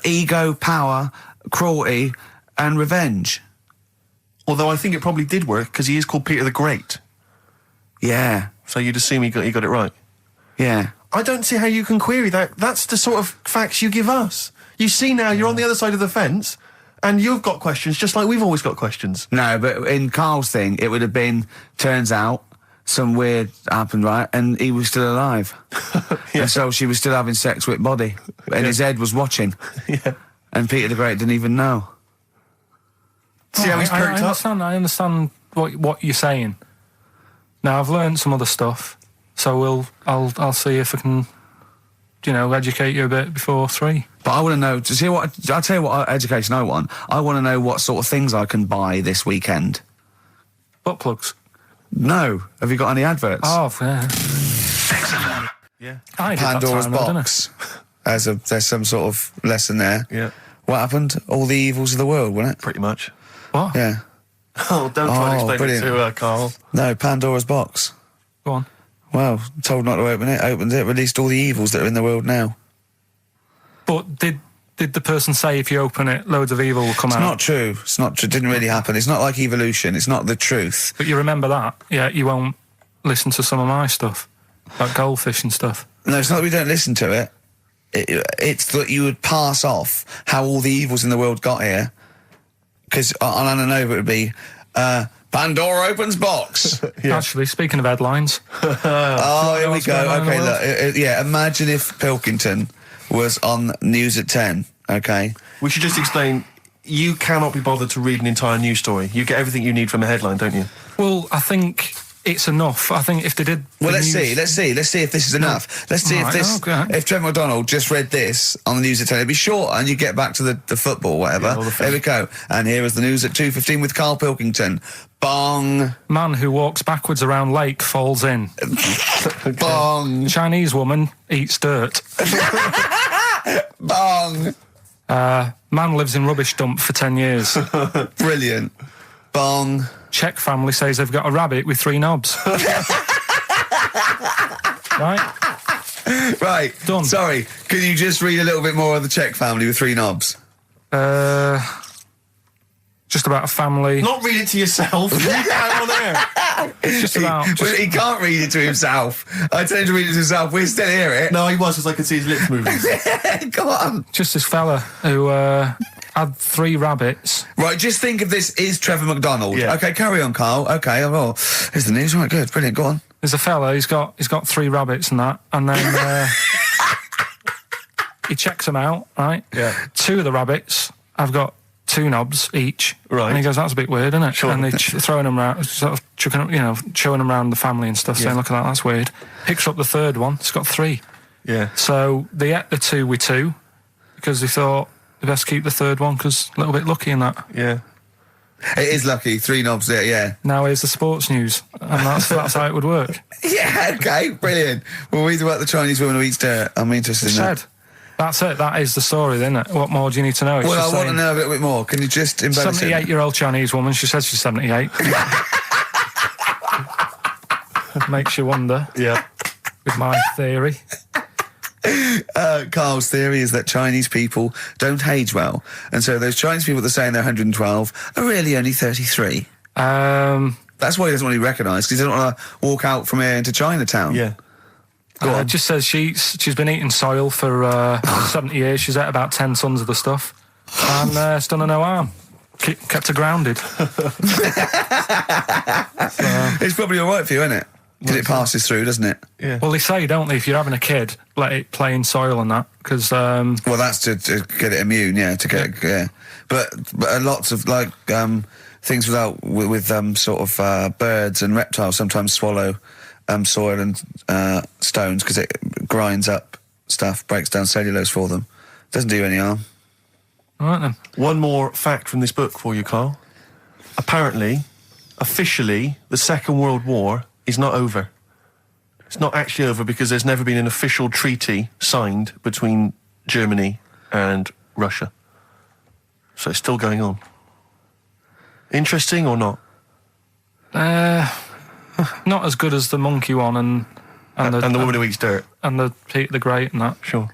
[SPEAKER 7] ego, power, cruelty, and revenge.
[SPEAKER 2] although I think it probably did work because he is called Peter the Great.
[SPEAKER 7] Yeah.
[SPEAKER 2] So you'd assume he got it right.
[SPEAKER 7] Yeah.
[SPEAKER 2] I don't see how you can query that. That's the sort of facts you give us. You see now, you're on the other side of the fence, and you've got questions just like we've always got questions.
[SPEAKER 7] No, but in Carl's thing, it would have been, turns out, some weird happened, right? And he was still alive. And so she was still having sex with body. And his head was watching.
[SPEAKER 2] Yeah.
[SPEAKER 7] And Peter the Great didn't even know.
[SPEAKER 2] See how he's perked up?
[SPEAKER 8] I understand what you're saying. Now, I've learned some other stuff, so I'll see if I can, educate you a bit before 3.
[SPEAKER 7] But I want to know, to see what, I'll tell you what education I want. I want to know what sort of things I can buy this weekend.
[SPEAKER 8] Butt plugs.
[SPEAKER 7] No. Have you got any adverts?
[SPEAKER 8] Oh, yeah.
[SPEAKER 2] Yeah.
[SPEAKER 8] I did
[SPEAKER 7] Pandora's
[SPEAKER 8] that time, though, didn't I?
[SPEAKER 7] box. There's some sort of lesson there.
[SPEAKER 2] Yeah.
[SPEAKER 7] What happened? All the evils of the world, wasn't it?
[SPEAKER 2] Pretty much.
[SPEAKER 8] What?
[SPEAKER 7] Yeah.
[SPEAKER 2] Oh, don't try to explain
[SPEAKER 7] brilliant.
[SPEAKER 2] it to Carl.
[SPEAKER 7] No, Pandora's box.
[SPEAKER 8] Go on.
[SPEAKER 7] Well, told not to open it, opened it, released all the evils that are in the world now.
[SPEAKER 8] But did the person say if you open it, loads of evil will come
[SPEAKER 7] It's
[SPEAKER 8] out?
[SPEAKER 7] not true. It's not true. It didn't really happen. It's not like evolution. It's not the truth.
[SPEAKER 8] But you remember that? Yeah, you won't listen to some of my stuff, like goldfish and stuff.
[SPEAKER 7] No, it's not that we don't listen to it. it's that you would pass off how all the evils in the world got here. Because on Ananova it would be, Pandora opens box.
[SPEAKER 8] Actually, speaking of headlines.
[SPEAKER 7] Oh, here we
[SPEAKER 8] what's
[SPEAKER 7] go.
[SPEAKER 8] going on in the
[SPEAKER 7] Okay,
[SPEAKER 8] world?
[SPEAKER 7] look. Yeah, imagine if Pilkington was on News at 10, okay?
[SPEAKER 2] We should just explain, you cannot be bothered to read an entire news story. You get everything you need from a headline, don't you?
[SPEAKER 8] Well, I think it's enough. I think if they did...
[SPEAKER 7] Well,
[SPEAKER 8] the
[SPEAKER 7] let's
[SPEAKER 8] news-
[SPEAKER 7] see if this is enough. Let's see
[SPEAKER 8] Right, okay.
[SPEAKER 7] if Trevor McDonald just read this on the News at 10, it'd be short and you get back to the football, whatever.
[SPEAKER 2] Yeah, or the
[SPEAKER 7] There we go. And here is the news at 2:15 with Karl Pilkington. Bong.
[SPEAKER 8] Man who walks backwards around lake falls in.
[SPEAKER 7] Bong.
[SPEAKER 8] Chinese woman eats dirt.
[SPEAKER 7] Bong.
[SPEAKER 8] Man lives in rubbish dump for 10 years.
[SPEAKER 7] Brilliant. Bong.
[SPEAKER 8] Czech family says they've got a rabbit with 3 knobs. Right?
[SPEAKER 7] Right.
[SPEAKER 8] Done.
[SPEAKER 7] Sorry, can you just read a little bit more of the Czech family with 3 knobs?
[SPEAKER 8] Just about a family.
[SPEAKER 2] Not read it to yourself. Read it out on air.
[SPEAKER 8] Just about.
[SPEAKER 7] Well, he can't read it to himself. I tell him to read it to himself. We still hear it.
[SPEAKER 2] No, he was, because I could see his lips moving.
[SPEAKER 7] Go on.
[SPEAKER 8] Just this fella who had 3 rabbits.
[SPEAKER 7] Right, just think of this is Trevor McDonald.
[SPEAKER 2] Yeah.
[SPEAKER 7] Okay, carry on, Carl. Okay, well, here's the news. Right, good, brilliant. Go on.
[SPEAKER 8] There's a fella. He's got 3 rabbits and that, and then he checks them out. Right.
[SPEAKER 2] Yeah.
[SPEAKER 8] 2 of the rabbits have got 2 knobs each.
[SPEAKER 2] Right.
[SPEAKER 8] And he goes, "That's a bit weird, isn't it?"
[SPEAKER 2] Sure.
[SPEAKER 8] And they're throwing them around, sort of chucking, showing them around the family and stuff, saying, "Look at that, that's weird." Picks up the 3rd one. It's got 3.
[SPEAKER 2] Yeah.
[SPEAKER 8] So they ate the 2 with 2 because they thought they best keep the 3rd one because a little bit lucky in that.
[SPEAKER 2] Yeah.
[SPEAKER 7] It is lucky. 3 knobs there, yeah.
[SPEAKER 8] Now here's the sports news, and that's how it would work.
[SPEAKER 7] Yeah, okay, brilliant. Well, read about the Chinese woman who eats dirt. I'm interested in that.
[SPEAKER 8] Said. That's it. That is the story, isn't it? What more do you need to know? It's
[SPEAKER 7] Well,
[SPEAKER 8] just
[SPEAKER 7] I want to
[SPEAKER 8] saying,
[SPEAKER 7] know a little bit more. Can you just embellish it?
[SPEAKER 8] 78-year-old Chinese woman. She says she's 78. Makes you wonder.
[SPEAKER 2] Yeah.
[SPEAKER 8] With my theory.
[SPEAKER 7] Carl's theory is that Chinese people don't age well. And so those Chinese people that are saying they're 112 are really only 33. That's why he doesn't want to be recognised, because he doesn't want to walk out from here into Chinatown.
[SPEAKER 2] Yeah.
[SPEAKER 8] It just says she's been eating soil for 70 years. She's ate about 10 tons of the stuff. And it's done her no harm. Kept her grounded.
[SPEAKER 7] It's probably all right for you, isn't it? Because it passes through, doesn't it?
[SPEAKER 2] Yeah.
[SPEAKER 8] Well, they say, don't they, if you're having a kid, let it play in soil and that, because...
[SPEAKER 7] Well, that's to get it immune, yeah, to get yeah. But lots of, things with sort of birds and reptiles sometimes swallow soil and stones because it grinds up stuff, breaks down cellulose for them. Doesn't do you any harm.
[SPEAKER 8] All right, then.
[SPEAKER 2] One more fact from this book for you, Carl. Apparently, officially, the Second World War is not over. It's not actually over because there's never been an official treaty signed between Germany and Russia. So it's still going on. Interesting or not?
[SPEAKER 8] Not as good as the monkey one and
[SPEAKER 2] the woman who eats dirt.
[SPEAKER 8] and the Peter the Great and that.
[SPEAKER 2] Sure.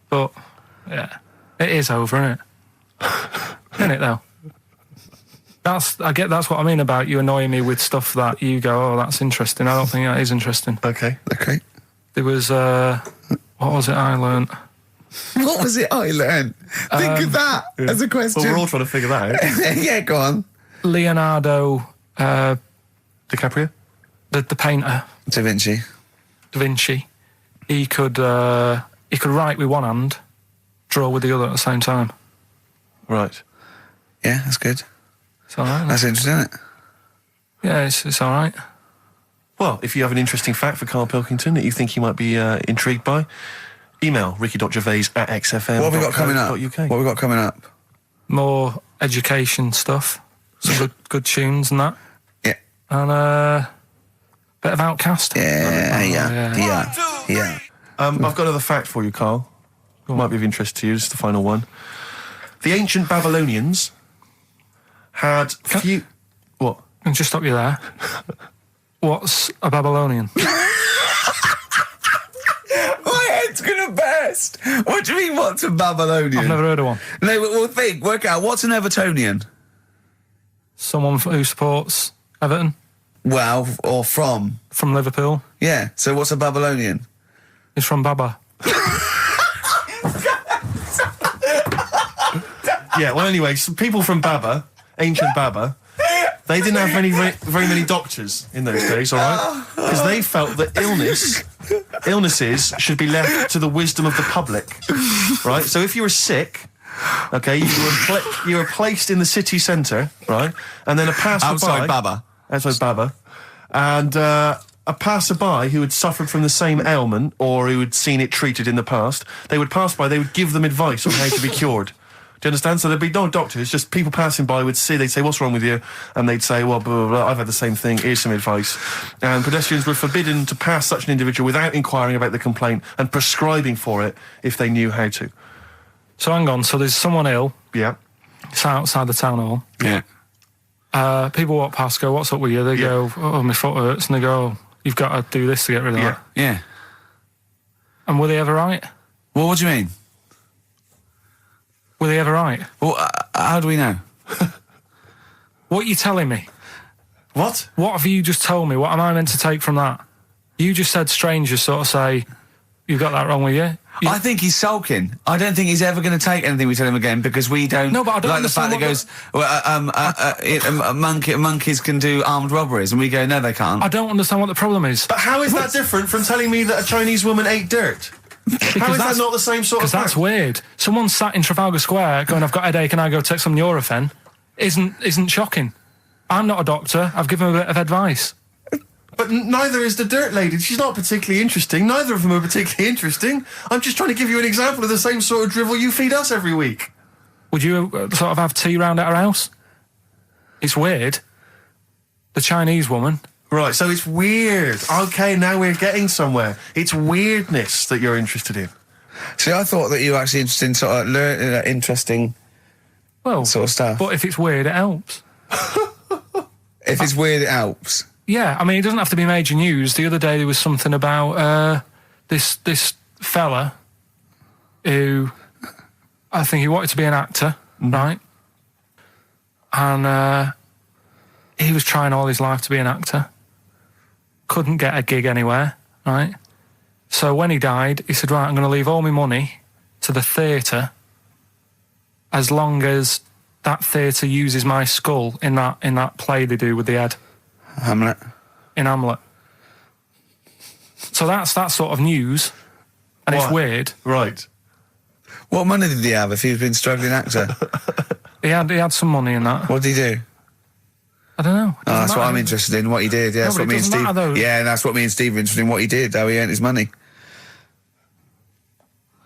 [SPEAKER 8] But yeah, it is over, isn't it? Isn't it though? That's what I mean about you annoying me with stuff that you go, "Oh, that's interesting." I don't think that is interesting.
[SPEAKER 2] Okay.
[SPEAKER 7] Okay.
[SPEAKER 8] There was what was it I learnt?
[SPEAKER 7] What was it I learned? Think of that as a question.
[SPEAKER 2] Well, we're all trying to figure that out.
[SPEAKER 7] Yeah, go on.
[SPEAKER 8] Leonardo
[SPEAKER 2] DiCaprio?
[SPEAKER 8] the painter,
[SPEAKER 7] Da Vinci.
[SPEAKER 8] Da Vinci. He could write with one hand, draw with the other at the same time.
[SPEAKER 2] Right.
[SPEAKER 7] Yeah, that's good.
[SPEAKER 8] It's all right.
[SPEAKER 7] That's interesting, isn't it?
[SPEAKER 8] Yeah, it's all right.
[SPEAKER 2] Well, if you have an interesting fact for Karl Pilkington that you think he might be intrigued by, email ricky.gervais@xfm.co.uk.
[SPEAKER 7] What have we got coming up? What have we got coming up?
[SPEAKER 8] More education stuff, some good tunes and that,
[SPEAKER 7] Yeah.
[SPEAKER 8] and a bit of Outcast.
[SPEAKER 7] Yeah.
[SPEAKER 2] I've got another fact for you, Carl. Might be of interest to you. This is the final one. The ancient Babylonians had few... What?
[SPEAKER 8] And just stop you there. What's a Babylonian?
[SPEAKER 7] My head's gonna burst. What do you mean, what's a Babylonian?
[SPEAKER 8] I've never heard of one.
[SPEAKER 7] No, but we'll work out, what's an Evertonian?
[SPEAKER 8] Someone who supports Everton
[SPEAKER 7] Well, or from.
[SPEAKER 8] from Liverpool.
[SPEAKER 7] Yeah, so what's a Babylonian?
[SPEAKER 8] He's from Baba.
[SPEAKER 2] Yeah, well, anyway, some people from Baba, ancient Baba, they didn't have very many doctors in those days, all right? Because they felt that illnesses should be left to the wisdom of the public, right? So if you were sick, okay, you were placed in the city centre, right? And then a passerby...
[SPEAKER 7] Outside Baba.
[SPEAKER 2] Outside Baba. And a passerby who had suffered from the same ailment or who had seen it treated in the past, they would pass by, they would give them advice on how to be cured. Do you understand? So there'd be no doctors, just people passing by would see, they'd say, what's wrong with you? And they'd say, well, blah, blah, blah, I've had the same thing, here's some advice. And pedestrians were forbidden to pass such an individual without inquiring about the complaint and prescribing for it if they knew how to.
[SPEAKER 8] So hang on, so there's someone ill.
[SPEAKER 2] Yeah.
[SPEAKER 8] It's outside the town hall.
[SPEAKER 7] Yeah.
[SPEAKER 8] People walk past, go, what's up with you? They go, oh, my foot hurts. And they go, oh, you've got to do this to get rid of that.
[SPEAKER 7] Yeah.
[SPEAKER 8] And were they ever right?
[SPEAKER 7] Well, what do you mean?
[SPEAKER 8] Were they ever right?
[SPEAKER 7] Well, how do we know?
[SPEAKER 8] What are you telling me?
[SPEAKER 2] What?
[SPEAKER 8] What have you just told me? What am I meant to take from that? You just said strangers sort of say, you've got that wrong with you.
[SPEAKER 7] I think he's sulking. I don't think he's ever going to take anything we tell him again because we don't.
[SPEAKER 8] No, but I don't
[SPEAKER 7] like the fact that goes, monkeys can do armed robberies, and we go, no, they can't.
[SPEAKER 8] I don't understand what the problem is.
[SPEAKER 2] But how is that different from telling me that a Chinese woman ate dirt? How is that not the same sort of
[SPEAKER 8] thing? Because that's weird. Someone sat in Trafalgar Square going, I've got a headache and I go take some Nurofen, isn't shocking. I'm not a doctor. I've given him a bit of advice.
[SPEAKER 2] But neither is the dirt lady. She's not particularly interesting. Neither of them are particularly interesting. I'm just trying to give you an example of the same sort of drivel you feed us every week.
[SPEAKER 8] Would you sort of have tea round at her house? It's weird. The Chinese woman.
[SPEAKER 2] Right, so it's weird. Okay, now we're getting somewhere. It's weirdness that you're interested in.
[SPEAKER 7] See, I thought that you were actually interested in sort of interesting sort of stuff.
[SPEAKER 8] But if it's weird, it helps.
[SPEAKER 7] If it's weird, it helps.
[SPEAKER 8] Yeah, I mean, it doesn't have to be major news. The other day there was something about this fella who, I think he wanted to be an actor, right? And he was trying all his life to be an actor. Couldn't get a gig anywhere, right? So when he died, he said, right, I'm going to leave all my money to the theatre as long as that theatre uses my skull in that play they do with the head.
[SPEAKER 7] Hamlet.
[SPEAKER 8] In Hamlet. So that's that sort of news, and it's weird.
[SPEAKER 2] Right.
[SPEAKER 7] What money did he have if he'd been a struggling actor?
[SPEAKER 8] he had some money in that.
[SPEAKER 7] What did he do?
[SPEAKER 8] I don't know.
[SPEAKER 7] Oh, that's what I'm interested in, what he did. Yeah, that's what me and Steve. Yeah, that's what me and Steve are interested in, what he did, how he earned his money.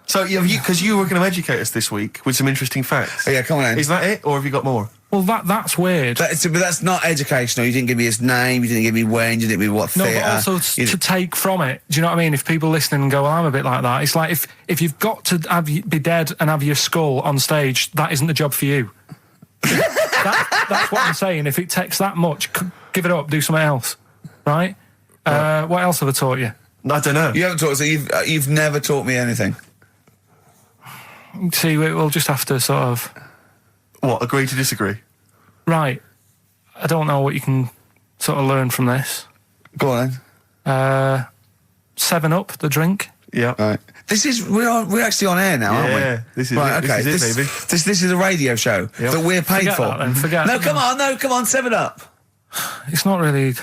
[SPEAKER 2] So, because you were going to educate us this week with some interesting facts.
[SPEAKER 7] Oh, yeah, come on then.
[SPEAKER 2] Is that it, or have you got more?
[SPEAKER 8] Well, that's weird.
[SPEAKER 7] But that's not educational. You didn't give me his name, you didn't give me when, you didn't give me what theatre.
[SPEAKER 8] No, but also to take from it. Do you know what I mean? If people listening and go, well, I'm a bit like that. It's like if you've got to be dead and have your skull on stage, that isn't the job for you. That's what I'm saying. If it takes that much, give it up, do something else. Right? What else have I taught you?
[SPEAKER 2] I don't know.
[SPEAKER 7] You haven't taught us, you've never taught me anything.
[SPEAKER 8] See, we'll just have to sort of...
[SPEAKER 2] What, agree to disagree?
[SPEAKER 8] Right. I don't know what you can sort of learn from this.
[SPEAKER 7] Go on then.
[SPEAKER 8] 7-Up, the drink.
[SPEAKER 2] Yeah.
[SPEAKER 7] Right. We're actually on air now, aren't we?
[SPEAKER 2] Yeah, this is
[SPEAKER 7] right,
[SPEAKER 2] it.
[SPEAKER 7] Okay.
[SPEAKER 2] This is it, baby.
[SPEAKER 7] This is a radio show that we're paid
[SPEAKER 8] Forget
[SPEAKER 7] for.
[SPEAKER 8] That, then. Forget
[SPEAKER 7] No, come on, 7-Up.
[SPEAKER 8] It's not really...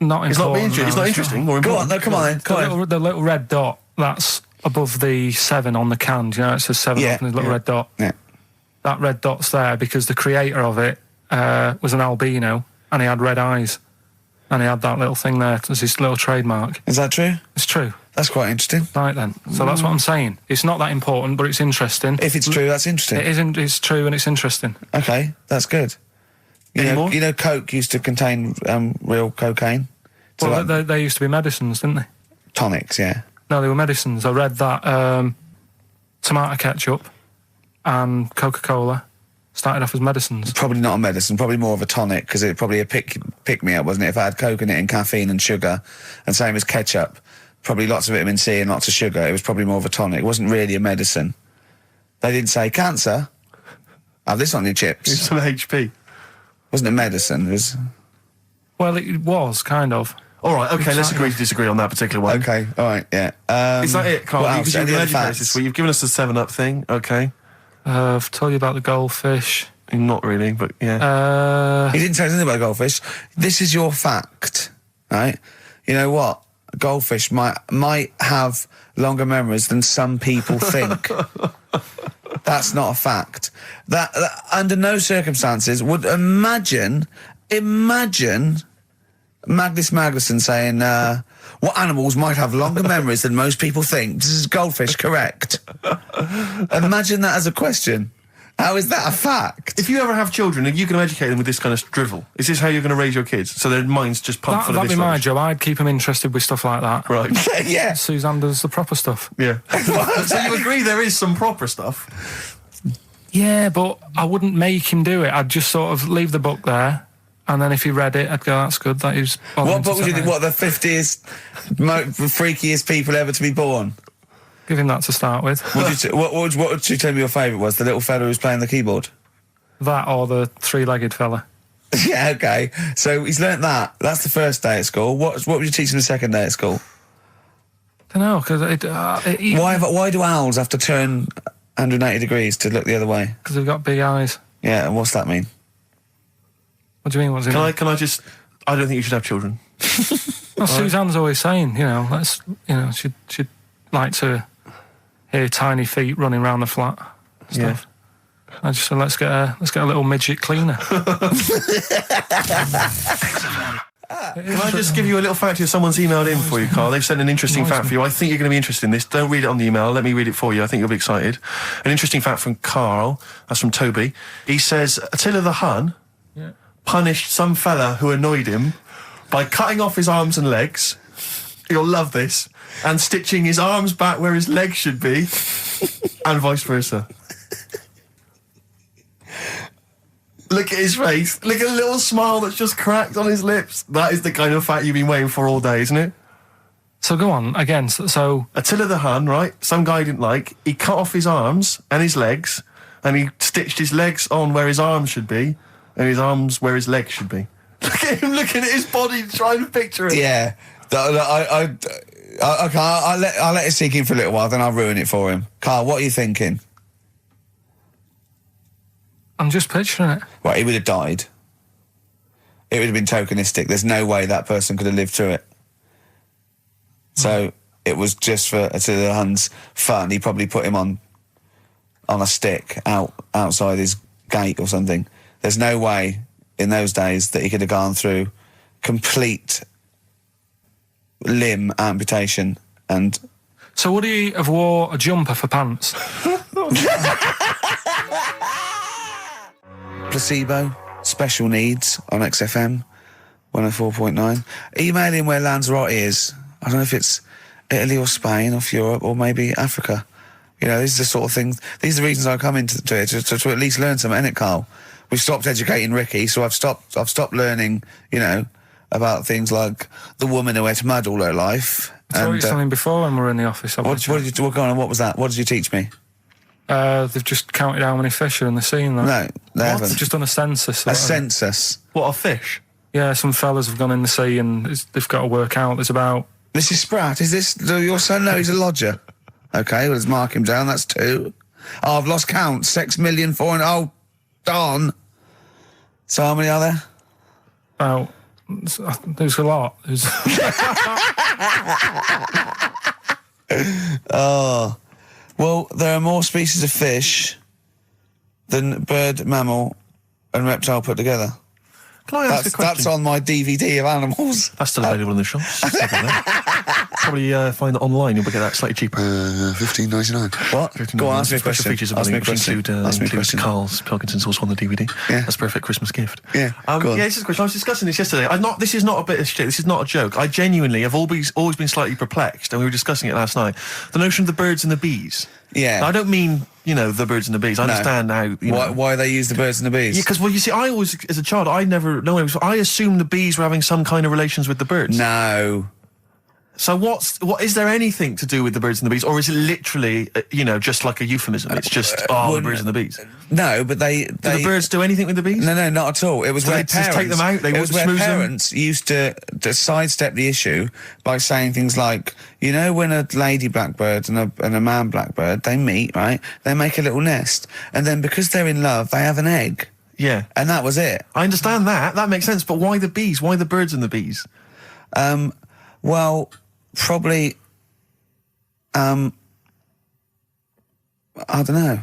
[SPEAKER 8] Not important.
[SPEAKER 2] It's not interesting or important.
[SPEAKER 7] Go on, come on then. Come on.
[SPEAKER 8] The little red dot, that's above the 7 on the can. Do you know, it says 7 up and there's a little red dot.
[SPEAKER 7] Yeah.
[SPEAKER 8] That red dot's there because the creator of it was an albino and he had red eyes. And he had that little thing there as his little trademark.
[SPEAKER 7] Is that true?
[SPEAKER 8] It's true.
[SPEAKER 7] That's quite interesting.
[SPEAKER 8] Right then. So that's what I'm saying. It's not that important, but it's interesting.
[SPEAKER 7] If it's true, that's interesting.
[SPEAKER 8] It isn't. It's true and it's interesting.
[SPEAKER 7] Okay, that's good. You know, Coke used to contain real cocaine. So
[SPEAKER 8] well, they used to be medicines, didn't they?
[SPEAKER 7] Tonics, yeah.
[SPEAKER 8] No, they were medicines. I read that tomato ketchup and Coca-Cola started off as medicines.
[SPEAKER 7] Probably not a medicine, probably more of a tonic, because it probably a pick-me-up, wasn't it? If I had Coke in it and caffeine and sugar, and same as ketchup, probably lots of vitamin C and lots of sugar, it was probably more of a tonic. It wasn't really a medicine. They didn't say, cancer, have this on your chips.
[SPEAKER 2] It's some HP.
[SPEAKER 7] Wasn't a medicine, it was...
[SPEAKER 8] Well, it was, kind of.
[SPEAKER 2] All right, okay, let's agree to disagree on that particular one.
[SPEAKER 7] Okay, all right, yeah.
[SPEAKER 2] Is that it, Carl?
[SPEAKER 7] What else?
[SPEAKER 2] You've
[SPEAKER 7] Any other
[SPEAKER 2] educated us
[SPEAKER 7] facts?
[SPEAKER 2] this week. You've given us the 7-Up thing, okay.
[SPEAKER 8] I've told you about the goldfish.
[SPEAKER 2] Not really, but yeah.
[SPEAKER 7] He didn't tell us anything about goldfish. This is your fact, right? You know what? Goldfish might have longer memories than some people think. That's not a fact. That under no circumstances would imagine Magnus Magnusson saying, what animals might have longer memories than most people think? This is goldfish, correct? Imagine that as a question. How is that a fact?
[SPEAKER 2] If you ever have children, are you going to educate them with this kind of drivel? Is this how you're going to raise your kids? So their minds just pumped full of this
[SPEAKER 8] That'd be my
[SPEAKER 2] rubbish?
[SPEAKER 8] job. I'd keep them interested with stuff like that.
[SPEAKER 2] Right.
[SPEAKER 7] Yeah.
[SPEAKER 8] Suzanne does the proper stuff.
[SPEAKER 2] Yeah. So you agree there is some proper stuff?
[SPEAKER 8] Yeah, but I wouldn't make him do it. I'd just sort of leave the book there, and then if he read it, I'd go, that's good. That is.
[SPEAKER 7] What book would you think? What, the 50th freakiest people ever to be born?
[SPEAKER 8] Give him that to start with.
[SPEAKER 7] What would you tell me your favourite was? The little fella who was playing the keyboard?
[SPEAKER 8] That or the three-legged fella.
[SPEAKER 7] Yeah, okay. So he's learnt that. That's the first day at school. What would you teach him the second day at school?
[SPEAKER 8] I don't know, because
[SPEAKER 7] Why do owls have to turn 180 degrees to look the other way?
[SPEAKER 8] Because they've got big eyes.
[SPEAKER 7] Yeah, and what's that mean?
[SPEAKER 8] What do you mean? What's it mean?
[SPEAKER 2] Can I just... I don't think you should have children.
[SPEAKER 8] Well, Suzanne's always saying, she'd like to hear tiny feet running around the flat. Stuff. Yeah. I just said, let's get a little midget cleaner.
[SPEAKER 2] Can I just give you a little fact here? Someone's emailed in for you, Carl. They've sent an interesting fact for you. I think you're going to be interested in this. Don't read it on the email. Let me read it for you. I think you'll be excited. An interesting fact from Carl. That's from Toby. He says, Attila the Hun punished some fella who annoyed him by cutting off his arms and legs. You'll love this. And stitching his arms back where his legs should be. And vice versa. Look at his face. Look at the little smile that's just cracked on his lips. That is the kind of fact you've been waiting for all day, isn't it?
[SPEAKER 8] So go on, again, so...
[SPEAKER 2] Attila the Hun, right? Some guy didn't like. He cut off his arms and his legs, and he stitched his legs on where his arms should be, and his arms where his legs should be. Look at him looking at his body, trying to picture it.
[SPEAKER 7] Yeah. I'll let it sink in for a little while, then I'll ruin it for him. Carl, what are you thinking?
[SPEAKER 8] I'm just picturing it.
[SPEAKER 7] Right, he would have died. It would have been tokenistic. There's no way that person could have lived through it. So it was just for Attila the Hun's fun. He probably put him on a stick outside his gate or something. There's no way in those days that he could have gone through complete limb amputation and...
[SPEAKER 8] So would he have wore a jumper for pants?
[SPEAKER 7] Placebo, special needs on XFM 104.9. Email in where Lanzarote is. I don't know if it's Italy or Spain or Europe or maybe Africa. You know, these are the sort of things, these are the reasons I come into it, to at least learn something, innit, Carl? We've stopped educating Ricky, so I've stopped learning, you know, about things like the woman who ate mud all her life.
[SPEAKER 8] I told you something before when we were in the office.
[SPEAKER 7] What was that? What did you teach me?
[SPEAKER 8] They've just counted how many fish are in the sea.
[SPEAKER 7] No, they haven't.
[SPEAKER 8] They've just done a census.
[SPEAKER 7] A census?
[SPEAKER 2] What, of fish?
[SPEAKER 8] Yeah, some fellas have gone in the sea and they've got to work out. There's about...
[SPEAKER 7] Mrs. Spratt, is this your son? No, he's a lodger. Okay, well, let's mark him down. That's 2. Oh, I've lost count. 6,400,000. Oh, darn. So how many are there?
[SPEAKER 8] About... There's a lot.
[SPEAKER 7] Oh. Well, there are more species of fish than bird, mammal and reptile put together.
[SPEAKER 2] Can I ask a question?
[SPEAKER 7] That's on my DVD of animals.
[SPEAKER 2] That's still available in the shops. Probably find that online. You'll get that slightly cheaper.
[SPEAKER 7] $15.99. What? Go on, ask me a question.
[SPEAKER 2] Features of
[SPEAKER 7] Ask me a
[SPEAKER 2] includes
[SPEAKER 7] question.
[SPEAKER 2] Karl Pilkington's also on the DVD.
[SPEAKER 7] Yeah.
[SPEAKER 2] That's a perfect Christmas gift.
[SPEAKER 7] Yeah. Go on.
[SPEAKER 2] Yeah, this is a question. I was discussing this yesterday. This is not a bit of shit. This is not a joke. I genuinely have always been slightly perplexed, and we were discussing it last night. The notion of the birds and the bees.
[SPEAKER 7] Yeah.
[SPEAKER 2] Now, I don't mean, you know, the birds and the bees. I understand how,
[SPEAKER 7] why they use the birds and the bees.
[SPEAKER 2] Yeah, because, well, you see, I always, as a child, I assumed the bees were having some kind of relations with the birds.
[SPEAKER 7] No.
[SPEAKER 2] So what is there anything to do with the birds and the bees, or is it literally, just like a euphemism? It's just, the birds and the bees.
[SPEAKER 7] No, but they...
[SPEAKER 2] Do the birds do anything with the bees?
[SPEAKER 7] No, not at all. It was where
[SPEAKER 2] they just take them out? They
[SPEAKER 7] it was where
[SPEAKER 2] smooze them?
[SPEAKER 7] parents used to sidestep the issue by saying things like, when a lady blackbird and a man blackbird, they meet, right? They make a little nest. And then because they're in love, they have an egg.
[SPEAKER 2] Yeah.
[SPEAKER 7] And that was it.
[SPEAKER 2] I understand that. That makes sense. But why the bees? Why the birds and the bees?
[SPEAKER 7] Well, probably, I don't know.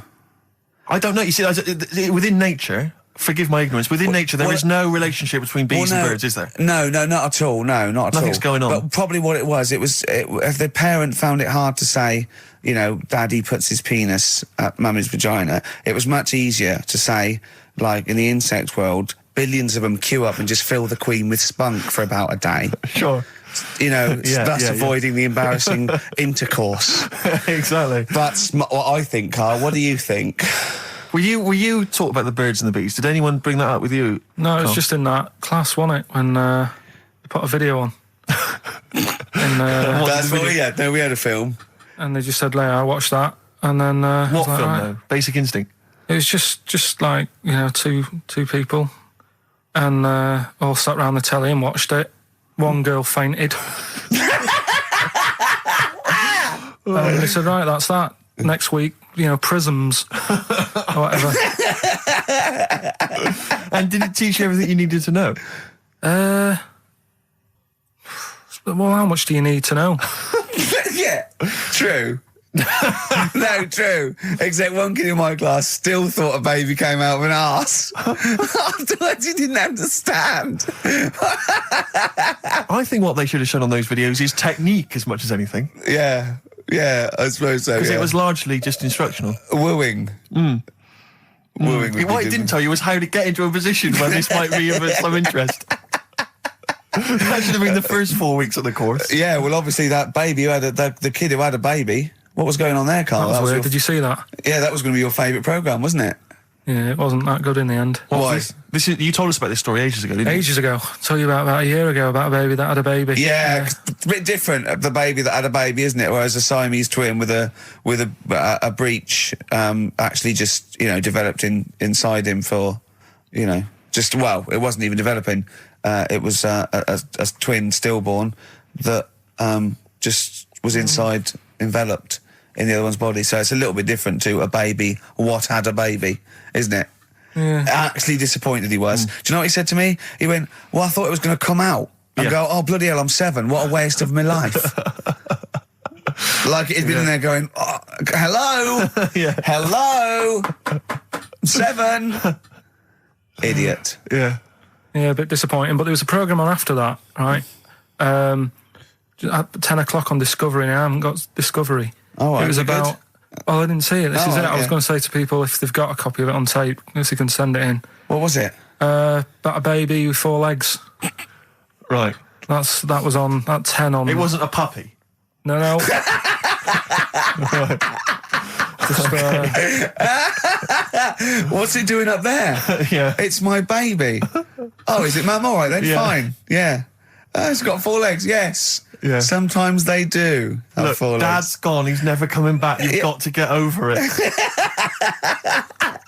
[SPEAKER 2] I don't know. You see, within nature, forgive my ignorance, within nature there is no relationship between bees and birds, is there?
[SPEAKER 7] No, not at all. No, not at all.
[SPEAKER 2] Nothing's going on.
[SPEAKER 7] But probably what it was, if the parent found it hard to say, Daddy puts his penis at Mummy's vagina, it was much easier to say, like in the insect world, billions of them queue up and just fill the queen with spunk for about a day.
[SPEAKER 2] Sure.
[SPEAKER 7] Thus avoiding the embarrassing intercourse.
[SPEAKER 2] Exactly.
[SPEAKER 7] That's what I think, Carl. What do you think?
[SPEAKER 2] Were you taught about the birds and the bees? Did anyone bring that up with you?
[SPEAKER 8] No, it was just in that class, wasn't it? When they put a video on.
[SPEAKER 7] That's what we had. No, we had a film.
[SPEAKER 8] And they just said, I watched that. And then...
[SPEAKER 2] what film, though? Basic Instinct?
[SPEAKER 8] It was just like, two people. And all sat round the telly and watched it. One girl fainted. And they said, right, that's that. Next week, prisms or whatever.
[SPEAKER 2] And did it teach you everything you needed to know?
[SPEAKER 8] Well, how much do you need to know?
[SPEAKER 7] Yeah, true. No, true. Except one kid in my class still thought a baby came out of an arse. Afterwards, he didn't understand.
[SPEAKER 2] I think what they should have shown on those videos is technique as much as anything.
[SPEAKER 7] Yeah, I suppose so.
[SPEAKER 2] Because it was largely just instructional.
[SPEAKER 7] Wooing. Wooing.
[SPEAKER 2] What it didn't tell you was how to get into a position where this might be of some interest. That should have been the first 4 weeks of the course.
[SPEAKER 7] Yeah, well, obviously that baby who had the kid who had a baby. What was going on there, Carl?
[SPEAKER 8] That was weird. Did you see that?
[SPEAKER 7] Yeah, that was going to be your favourite programme, wasn't it?
[SPEAKER 8] Yeah, it wasn't that good in the end.
[SPEAKER 7] Why?
[SPEAKER 2] You told us about this story ages ago, didn't you?
[SPEAKER 8] Ages ago. I told you about a year ago about a baby that had a baby.
[SPEAKER 7] Yeah, it's a bit different, the baby that had a baby, isn't it? Whereas a Siamese twin with a breech actually just, developed inside him for, it wasn't even developing. It was a twin stillborn that just was inside, enveloped in the other one's body. So it's a little bit different to a baby, what had a baby, isn't it?
[SPEAKER 8] Yeah.
[SPEAKER 7] Actually disappointed he was. Do you know what he said to me? He went, well, I thought it was going to come out. And go, oh, bloody hell, I'm 7. What a waste of my life. Like he'd been in there going, oh, hello? Hello? I'm 7. Idiot.
[SPEAKER 2] Yeah.
[SPEAKER 8] Yeah, a bit disappointing. But there was a programme on after that, right? At 10 o'clock on Discovery, and I haven't got Discovery.
[SPEAKER 7] Oh, right.
[SPEAKER 8] It was about...
[SPEAKER 7] Good?
[SPEAKER 8] Well, I didn't see it. This is it. I was
[SPEAKER 7] yeah.
[SPEAKER 8] going to say to people, if they've got a copy of it on tape, if they can send it in.
[SPEAKER 7] What was it?
[SPEAKER 8] About a baby with 4 legs.
[SPEAKER 2] Right.
[SPEAKER 8] That was on... At 10 on...
[SPEAKER 2] It wasn't a puppy?
[SPEAKER 8] No. Just,
[SPEAKER 7] What's it doing up there?
[SPEAKER 2] Yeah.
[SPEAKER 7] It's my baby. Oh, is it, Mum? All right, then.
[SPEAKER 2] Yeah.
[SPEAKER 7] Fine. Yeah. It's got 4 legs. Yes.
[SPEAKER 2] Yeah.
[SPEAKER 7] Sometimes they do have
[SPEAKER 2] Look,
[SPEAKER 7] 4 legs.
[SPEAKER 2] Dad's gone. He's never coming back. You've got to get over it.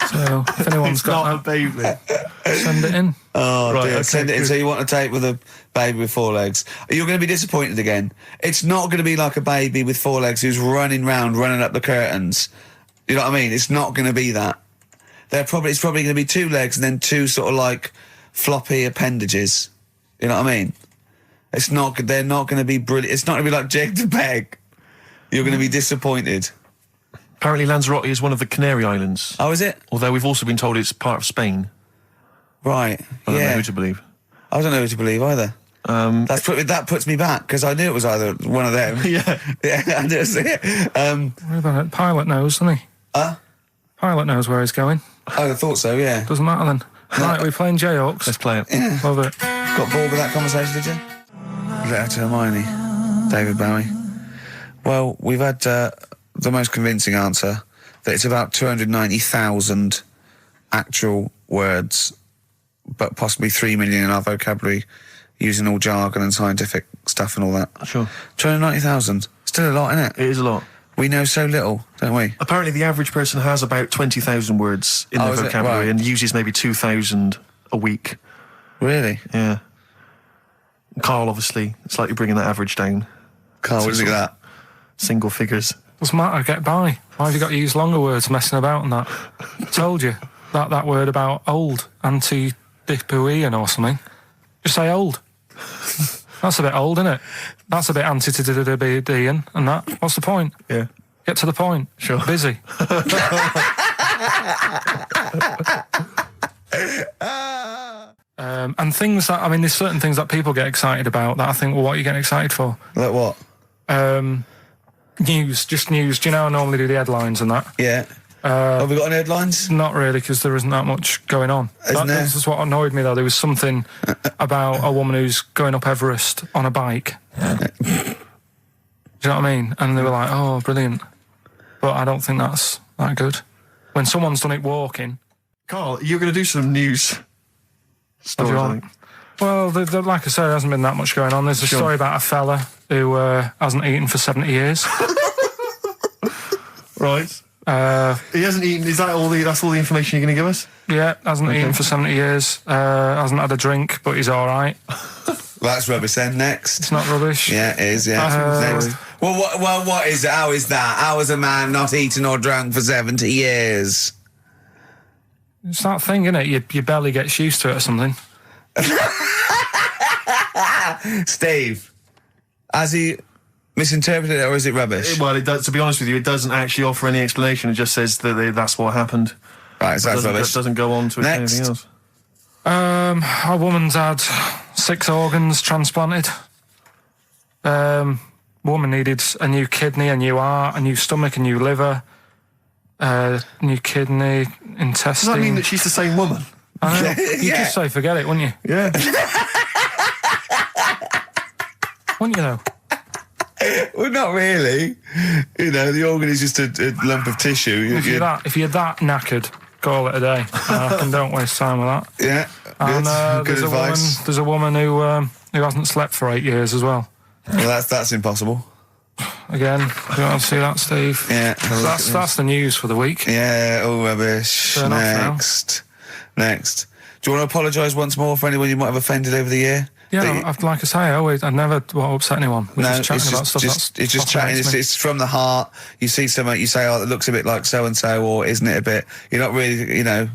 [SPEAKER 8] so, if anyone's
[SPEAKER 2] It's
[SPEAKER 8] got
[SPEAKER 2] not a baby.
[SPEAKER 8] send it in.
[SPEAKER 7] Oh,
[SPEAKER 2] Right,
[SPEAKER 7] dear.
[SPEAKER 2] okay,
[SPEAKER 7] Send it in.
[SPEAKER 2] good.
[SPEAKER 7] So you want a tape with a baby with 4 legs. You're going to be disappointed again. It's not going to be like a baby with 4 legs who's running up the curtains. You know what I mean? It's not going to be that. It's probably going to be 2 legs and then 2 sort of like floppy appendages. You know what I mean? They're not going to be brilliant. It's not going to be like Jake the Peg. You're going to be disappointed.
[SPEAKER 2] Apparently Lanzarote is one of the Canary Islands.
[SPEAKER 7] Oh, is it?
[SPEAKER 2] Although we've also been told it's part of Spain.
[SPEAKER 7] Right.
[SPEAKER 2] I don't know who to believe.
[SPEAKER 7] I don't know who to believe either. That puts me back, because I knew it was either one of them.
[SPEAKER 2] Yeah.
[SPEAKER 7] Yeah, I knew it.
[SPEAKER 8] What about it? Pilot knows, doesn't he? Pilot knows where he's going.
[SPEAKER 7] I thought so, yeah.
[SPEAKER 8] Doesn't matter then. Right, we're playing Jezuk.
[SPEAKER 2] Let's play it.
[SPEAKER 7] Yeah.
[SPEAKER 8] Love it.
[SPEAKER 7] Got bored with that conversation, did you? Letter to Hermione. David Bowie. Well, we've had the most convincing answer, that it's about 290,000 actual words, but possibly 3 million in our vocabulary, using all jargon and scientific stuff and all that.
[SPEAKER 2] Sure.
[SPEAKER 7] 290,000. Still a lot, isn't it?
[SPEAKER 2] It is a lot.
[SPEAKER 7] We know so little, don't we?
[SPEAKER 2] Apparently the average person has about 20,000 words in their
[SPEAKER 7] is it?
[SPEAKER 2] vocabulary
[SPEAKER 7] Right.
[SPEAKER 2] and uses maybe 2,000 a week.
[SPEAKER 7] Really?
[SPEAKER 2] Yeah. Carl, obviously, slightly bringing that average down.
[SPEAKER 7] Carl, what do you think of that?
[SPEAKER 2] Single figures.
[SPEAKER 8] What's the matter? Get by. Why have you got to use longer words messing about and that? Told you. That word about old. Anti-dipuian or something. Just say old. That's a bit old, isn't it? That's a bit anti-dipuian and that. What's the point?
[SPEAKER 2] Yeah.
[SPEAKER 8] Get to the point.
[SPEAKER 2] Sure.
[SPEAKER 8] Busy. And things that, I mean, there's certain things that people get excited about that I think, well, what are you getting excited for?
[SPEAKER 7] Like what?
[SPEAKER 8] News, just news. Do you know I normally do the headlines and that?
[SPEAKER 7] Yeah. Have we got any headlines?
[SPEAKER 8] Not really, because there isn't that much going on.
[SPEAKER 7] Isn't there?
[SPEAKER 8] This is what annoyed me, though. There was something about a woman who's going up Everest on a bike. Do you know what I mean? And they were like, oh, brilliant. But I don't think that's that good. When someone's done it walking...
[SPEAKER 2] Carl, you're going to do some news
[SPEAKER 8] What do you
[SPEAKER 2] stories, I
[SPEAKER 8] want?
[SPEAKER 2] think.
[SPEAKER 8] Well, like I said, there hasn't been that much going on. There's a story about a fella who hasn't eaten for 70 years.
[SPEAKER 2] Right. He hasn't eaten. Is that all that's all the information you're going to give us?
[SPEAKER 8] Yeah, hasn't eaten for 70 years. Hasn't had a drink, but he's all right.
[SPEAKER 7] That's rubbish then. Next.
[SPEAKER 8] It's not rubbish.
[SPEAKER 7] Yeah, it is, yeah. Next. Well, what is it? How is that? How is a man not eaten or drunk for 70 years?
[SPEAKER 8] It's that thing, isn't it? Your belly gets used to it or something.
[SPEAKER 7] Steve, has he misinterpreted it or is it rubbish?
[SPEAKER 2] Well, it does. To be honest with you, it doesn't actually offer any explanation. It just says that that's what happened.
[SPEAKER 7] Right, so that's rubbish.
[SPEAKER 2] It doesn't go on to
[SPEAKER 7] Next.
[SPEAKER 2] anything else.
[SPEAKER 8] A woman's had 6 organs transplanted. Woman needed a new kidney, a new heart, a new stomach, a new liver, new kidney, intestine.
[SPEAKER 2] Does that mean that she's the same woman?
[SPEAKER 8] I know. You'd
[SPEAKER 7] Yeah.
[SPEAKER 8] just say forget it, wouldn't you?
[SPEAKER 2] Yeah.
[SPEAKER 8] Wouldn't you, though?
[SPEAKER 7] Well, not really. You know, the organ is just a lump of tissue.
[SPEAKER 8] If you're that knackered, call it a day. And don't waste time with that.
[SPEAKER 7] Yeah,
[SPEAKER 8] And
[SPEAKER 7] good advice.
[SPEAKER 8] there's a woman who hasn't slept for 8 years as well.
[SPEAKER 7] Well, that's impossible.
[SPEAKER 8] Again, you want to see that, Steve?
[SPEAKER 7] Yeah.
[SPEAKER 8] So that's the news for the week.
[SPEAKER 7] Yeah, all rubbish.
[SPEAKER 8] Turn off now.
[SPEAKER 7] Next. Do you want to apologise once more for anyone you might have offended over the year?
[SPEAKER 8] Yeah, like I say, I never want to upset anyone. We're just chatting about stuff
[SPEAKER 7] it's just chatting. It's from the heart. You see something, you say, "Oh, it looks a bit like so and so," or "Isn't it a bit?" You're not really, you don't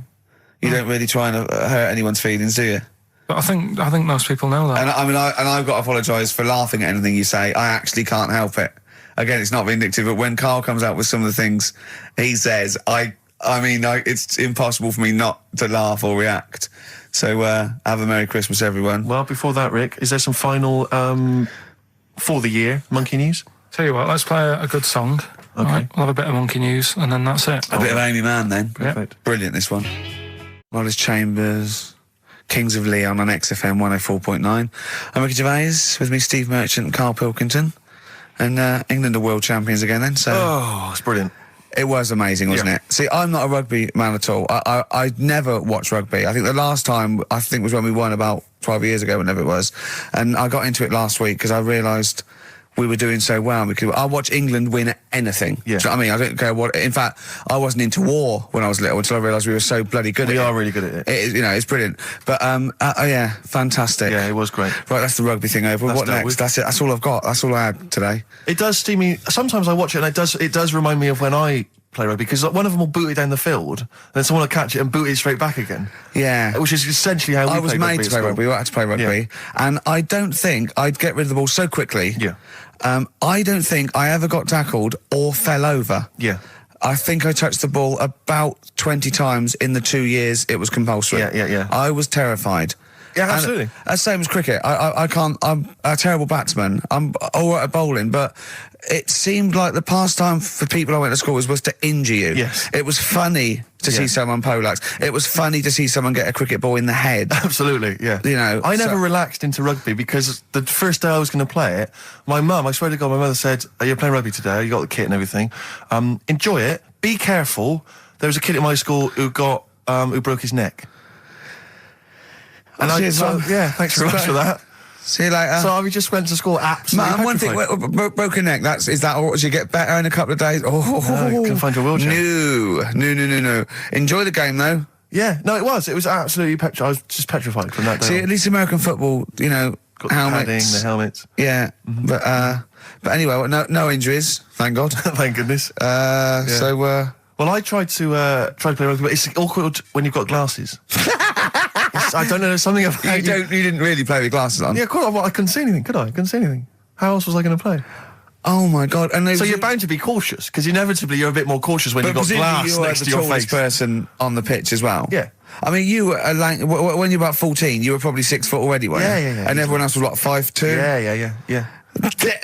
[SPEAKER 7] really try and hurt anyone's feelings, do you?
[SPEAKER 8] But I think most people know that.
[SPEAKER 7] And I've got to apologise for laughing at anything you say. I actually can't help it. Again, it's not vindictive, but when Carl comes out with some of the things he says, it's impossible for me not to laugh or react. So, have a Merry Christmas, everyone.
[SPEAKER 2] Well, before that, Rick, is there some final, for the year, monkey news?
[SPEAKER 8] Tell you what, let's play a good song.
[SPEAKER 2] Okay.
[SPEAKER 8] Right, we'll have a bit of monkey news, and then that's it.
[SPEAKER 7] A bit of Amy Mann, then.
[SPEAKER 2] Perfect.
[SPEAKER 7] Brilliant, this one. Wallace Chambers, Kings of Leon on XFM 104.9. I'm Ricky Gervais, with me Steve Merchant and Karl Pilkington. And England are world champions again then, so...
[SPEAKER 2] Oh, it's brilliant.
[SPEAKER 7] It was amazing, wasn't it? See, I'm not a rugby man at all. I never watched rugby. I think the last time, was when we won about 12 years ago, whenever it was. And I got into it last week because I realised we were doing so well. I'll watch England win anything.
[SPEAKER 2] Yeah.
[SPEAKER 7] Do you know what I mean? I don't care what... In fact, I wasn't into war when I was little until I realised we were so bloody good at it.
[SPEAKER 2] We are really good at it.
[SPEAKER 7] It's brilliant. But, yeah, fantastic.
[SPEAKER 2] Yeah, it was great.
[SPEAKER 7] Right, that's the rugby thing over. What
[SPEAKER 2] dealt
[SPEAKER 7] next?
[SPEAKER 2] with.
[SPEAKER 7] That's it. That's all I've got. That's all I had today.
[SPEAKER 2] It does steam me. Sometimes I watch it and it does remind me of when I play rugby, because one of them will boot it down the field and then someone will catch it and boot it straight back again.
[SPEAKER 7] Yeah.
[SPEAKER 2] Which is essentially how we
[SPEAKER 7] I was
[SPEAKER 2] play
[SPEAKER 7] made
[SPEAKER 2] rugby
[SPEAKER 7] to
[SPEAKER 2] at
[SPEAKER 7] play
[SPEAKER 2] school.
[SPEAKER 7] rugby. We had to play rugby.
[SPEAKER 2] Yeah.
[SPEAKER 7] And I don't think I'd get rid of the ball so quickly.
[SPEAKER 2] Yeah.
[SPEAKER 7] I don't think I ever got tackled or fell over.
[SPEAKER 2] Yeah.
[SPEAKER 7] I think I touched the ball about 20 times in the 2 years it was compulsory.
[SPEAKER 2] Yeah.
[SPEAKER 7] I was terrified.
[SPEAKER 2] Yeah, absolutely.
[SPEAKER 7] And that's same as cricket. I can't. I'm a terrible batsman. I'm all right at bowling, but it seemed like the pastime for people I went to school was to injure you.
[SPEAKER 2] Yes.
[SPEAKER 7] It was funny to see someone poleaxe. It was funny to see someone get a cricket ball in the head.
[SPEAKER 2] Absolutely, yeah.
[SPEAKER 7] You know,
[SPEAKER 2] I never relaxed into rugby because the first day I was going to play it, my mum, I swear to God, my mother said, "Are you playing rugby today? You got the kit and everything. Enjoy it. Be careful." There was a kid at my school who who broke his neck. And
[SPEAKER 7] Cheers, Mum.
[SPEAKER 2] yeah, thanks very much for that.
[SPEAKER 7] See you later.
[SPEAKER 2] So I just went to school absolutely
[SPEAKER 7] Man, one thing,
[SPEAKER 2] petrified.
[SPEAKER 7] broken neck, is that all? Did you get better in a couple of days? Oh,
[SPEAKER 2] you can find your wheelchair.
[SPEAKER 7] No. Enjoy the game, though.
[SPEAKER 2] Yeah, no, it was absolutely I was just petrified from that day.
[SPEAKER 7] See, at least American football, you know,
[SPEAKER 2] got the padding, the helmets.
[SPEAKER 7] Yeah, but anyway, no injuries, thank God.
[SPEAKER 2] Thank goodness.
[SPEAKER 7] So,
[SPEAKER 2] well, I tried to play rugby, but it's awkward when you've got glasses. I don't know, there's something about
[SPEAKER 7] you didn't really play with glasses on.
[SPEAKER 2] Yeah, of course. Well, I couldn't see anything, could I? I couldn't see anything. How else was I going to play?
[SPEAKER 7] Oh my God! And
[SPEAKER 2] so you're bound to be cautious because inevitably you're a bit more cautious when you've got glass next to your face.
[SPEAKER 7] But you're the tallest person on the pitch as well.
[SPEAKER 2] Yeah.
[SPEAKER 7] I mean, you were when you were about 14, you were probably 6 foot already, weren't you?
[SPEAKER 2] Yeah.
[SPEAKER 7] And everyone else was what, 5'2"?
[SPEAKER 2] Yeah.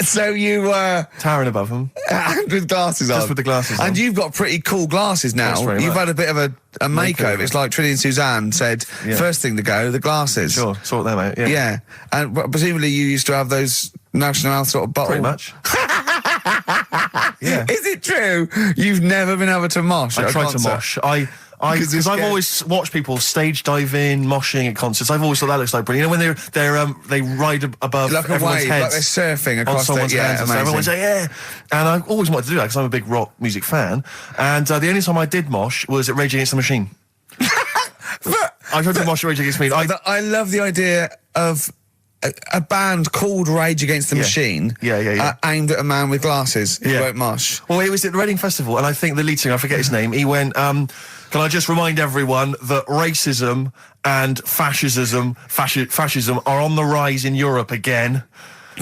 [SPEAKER 7] So you were
[SPEAKER 2] towering above them,
[SPEAKER 7] and with glasses on.
[SPEAKER 2] Just with the glasses on.
[SPEAKER 7] And you've got pretty cool glasses now. You've had a bit of a makeover. It's like Trinity and Suzanne said. First thing to go, the glasses.
[SPEAKER 2] Sure, sort them out. Yeah.
[SPEAKER 7] And presumably you used to have those National Health sort of bottle.
[SPEAKER 2] Pretty much. Yeah.
[SPEAKER 7] Is it true? You've never been able to mosh?
[SPEAKER 2] I tried to mosh. Because I've always watched people stage dive in, moshing at concerts. I've always thought that looks like brilliant. You know, when they ride above
[SPEAKER 7] like a
[SPEAKER 2] everyone's
[SPEAKER 7] wave,
[SPEAKER 2] heads,
[SPEAKER 7] like they're surfing across
[SPEAKER 2] someone's heads.
[SPEAKER 7] Amazing.
[SPEAKER 2] Everyone's like, yeah. And I always wanted to do that because I'm a big rock music fan. And the only time I did mosh was at Rage Against the Machine. I tried to mosh at Rage Against the Machine.
[SPEAKER 7] I love the idea of a band called Rage Against the Machine.
[SPEAKER 2] Yeah.
[SPEAKER 7] Aimed at a man with glasses who won't mosh.
[SPEAKER 2] Well, it was at the Reading Festival, and I think the lead singer, I forget his name, he went, can I just remind everyone that racism and fascism are on the rise in Europe again.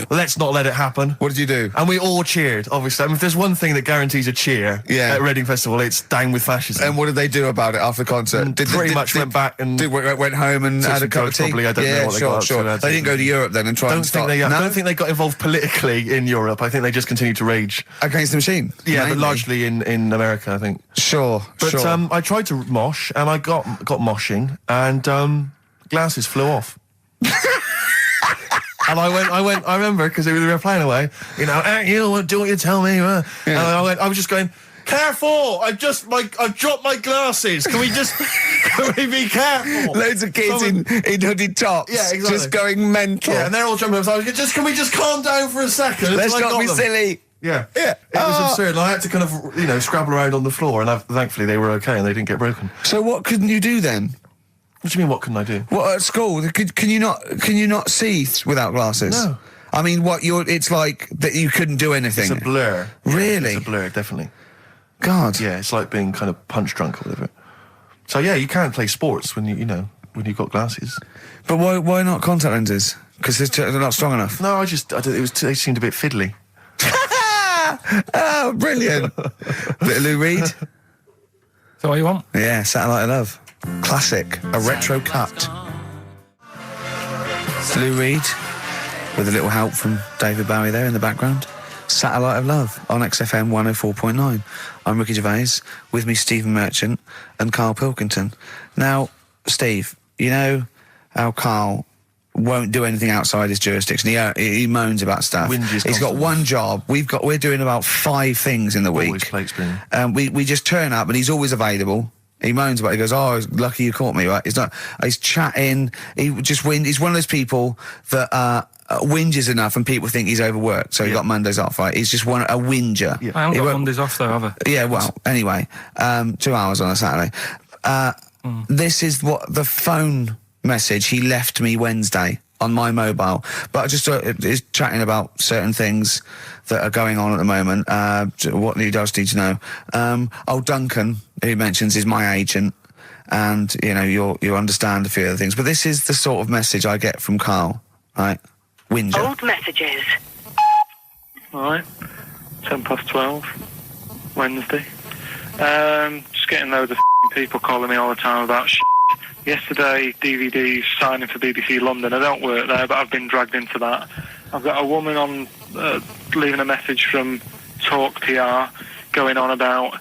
[SPEAKER 2] Let's not let it happen.
[SPEAKER 7] What did you do?
[SPEAKER 2] And we all cheered, obviously. I mean, if there's one thing that guarantees a cheer at Reading Festival, it's down with fascism.
[SPEAKER 7] And what did they do about it after the concert?
[SPEAKER 2] Pretty much went back and...
[SPEAKER 7] went home and had a cup of tea?
[SPEAKER 2] Probably, I don't know what they got up to.
[SPEAKER 7] They didn't go to Europe then and try and start...
[SPEAKER 2] I don't think they got involved politically in Europe. I think they just continued to rage.
[SPEAKER 7] Against the Machine?
[SPEAKER 2] Yeah, but largely in America, I think.
[SPEAKER 7] Sure.
[SPEAKER 2] I tried to mosh, and I got moshing, and glasses flew off. And I remember, because we were playing away, you know, you do what you tell me. And I was just going, careful! I've dropped my glasses. Can we be careful?
[SPEAKER 7] Loads of kids in hooded tops.
[SPEAKER 2] Yeah, exactly.
[SPEAKER 7] Just going mental.
[SPEAKER 2] Yeah, and they're all jumping up. So I was can we just calm down for a second?
[SPEAKER 7] Let's not be silly.
[SPEAKER 2] Yeah. It was absurd. And I had to kind of, scrabble around on the floor, and thankfully they were okay and they didn't get broken.
[SPEAKER 7] So what couldn't you do then?
[SPEAKER 2] What do you mean, what couldn't I do?
[SPEAKER 7] What, at school? Can you not see without glasses?
[SPEAKER 2] No.
[SPEAKER 7] I mean, it's like that you couldn't do anything.
[SPEAKER 2] It's a blur.
[SPEAKER 7] Really?
[SPEAKER 2] It's a blur, definitely.
[SPEAKER 7] God.
[SPEAKER 2] Yeah, it's like being kind of punch drunk or whatever. So yeah, you can't play sports when when you've got glasses.
[SPEAKER 7] But why not contact lenses? Because they're not strong enough.
[SPEAKER 2] No, they seemed a bit fiddly.
[SPEAKER 7] Oh, brilliant. Bit of Lou Reed.
[SPEAKER 8] Is that what you want?
[SPEAKER 7] Yeah, Satellite of Love. Classic. A retro cut. Lou Reed, with a little help from David Bowie there in the background. Satellite of Love on XFM 104.9. I'm Ricky Gervais, with me Stephen Merchant and Karl Pilkington. Now, Steve, you know how Karl won't do anything outside his jurisdiction. He moans about stuff. He's got one job. We're doing about 5 things in the week.
[SPEAKER 2] Always plate spinning.
[SPEAKER 7] We just turn up and he's always available. He moans about it. He goes, oh, lucky you caught me, right? He's chatting. He just He's one of those people that whinges enough and people think he's overworked. So he got Mondays off, right? He's just a whinger.
[SPEAKER 8] Yeah. I haven't got Mondays off, though, have I?
[SPEAKER 7] Yeah, well, anyway, 2 hours on a Saturday. This is what the phone message he left me Wednesday on my mobile. But I just is chatting about certain things that are going on at the moment. What he does need to know. Duncan, who mentions, is my agent, and you understand a few other things. But this is the sort of message I get from Karl, right? Whinger.
[SPEAKER 9] Old messages.
[SPEAKER 3] Alright, 12, Wednesday. Just getting loads of people calling me all the time about shit. Yesterday, DVD's signing for BBC London. I don't work there, but I've been dragged into that. I've got a woman on leaving a message from Talk TR going on about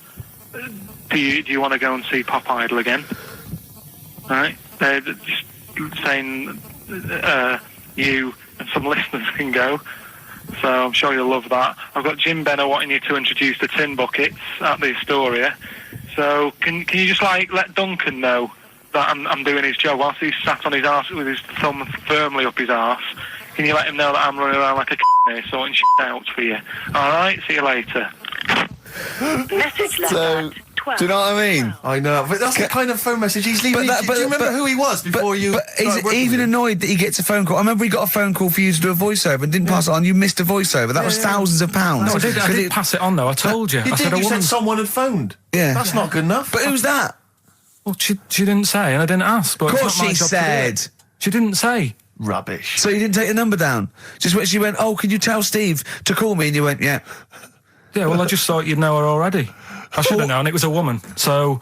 [SPEAKER 3] do you want to go and see Pop Idol again? Right? They're just saying you and some listeners can go. So I'm sure you'll love that. I've got Jim Benner wanting you to introduce the tin buckets at the Astoria. So can you just let Duncan know that I'm doing his job whilst he's sat on his arse with his thumb firmly up his arse? Can you let him know that I'm running around like a here sorting shit out for you? Alright, see you later.
[SPEAKER 4] Message left
[SPEAKER 7] So,
[SPEAKER 4] at 12.
[SPEAKER 7] do you know what I mean?
[SPEAKER 2] I know, but that's the kind of phone message he's leaving.
[SPEAKER 7] But
[SPEAKER 2] Do you remember who he was before you?
[SPEAKER 7] But he's
[SPEAKER 2] started working
[SPEAKER 7] even
[SPEAKER 2] with him?
[SPEAKER 7] annoyed that he gets a phone call. I remember he got a phone call for you to do a voiceover and didn't pass it on. You missed a voiceover. That was thousands of pounds.
[SPEAKER 8] No, I did pass it on though. I told you.
[SPEAKER 2] You
[SPEAKER 8] I
[SPEAKER 2] did.
[SPEAKER 8] said a
[SPEAKER 2] You
[SPEAKER 8] woman.
[SPEAKER 2] said someone had phoned.
[SPEAKER 7] Yeah.
[SPEAKER 2] That's not good enough.
[SPEAKER 7] But who's that?
[SPEAKER 8] Well, she didn't say, and I didn't ask. But
[SPEAKER 7] Of
[SPEAKER 8] it's
[SPEAKER 7] course
[SPEAKER 8] not my
[SPEAKER 7] she
[SPEAKER 8] job to do it.
[SPEAKER 7] said.
[SPEAKER 8] She didn't say.
[SPEAKER 2] Rubbish.
[SPEAKER 7] So you didn't take the number down? Just when she went, oh, can you tell Steve to call me? And you went, yeah.
[SPEAKER 8] Yeah, well, I just thought you'd know her already. I should have known. It was a woman, so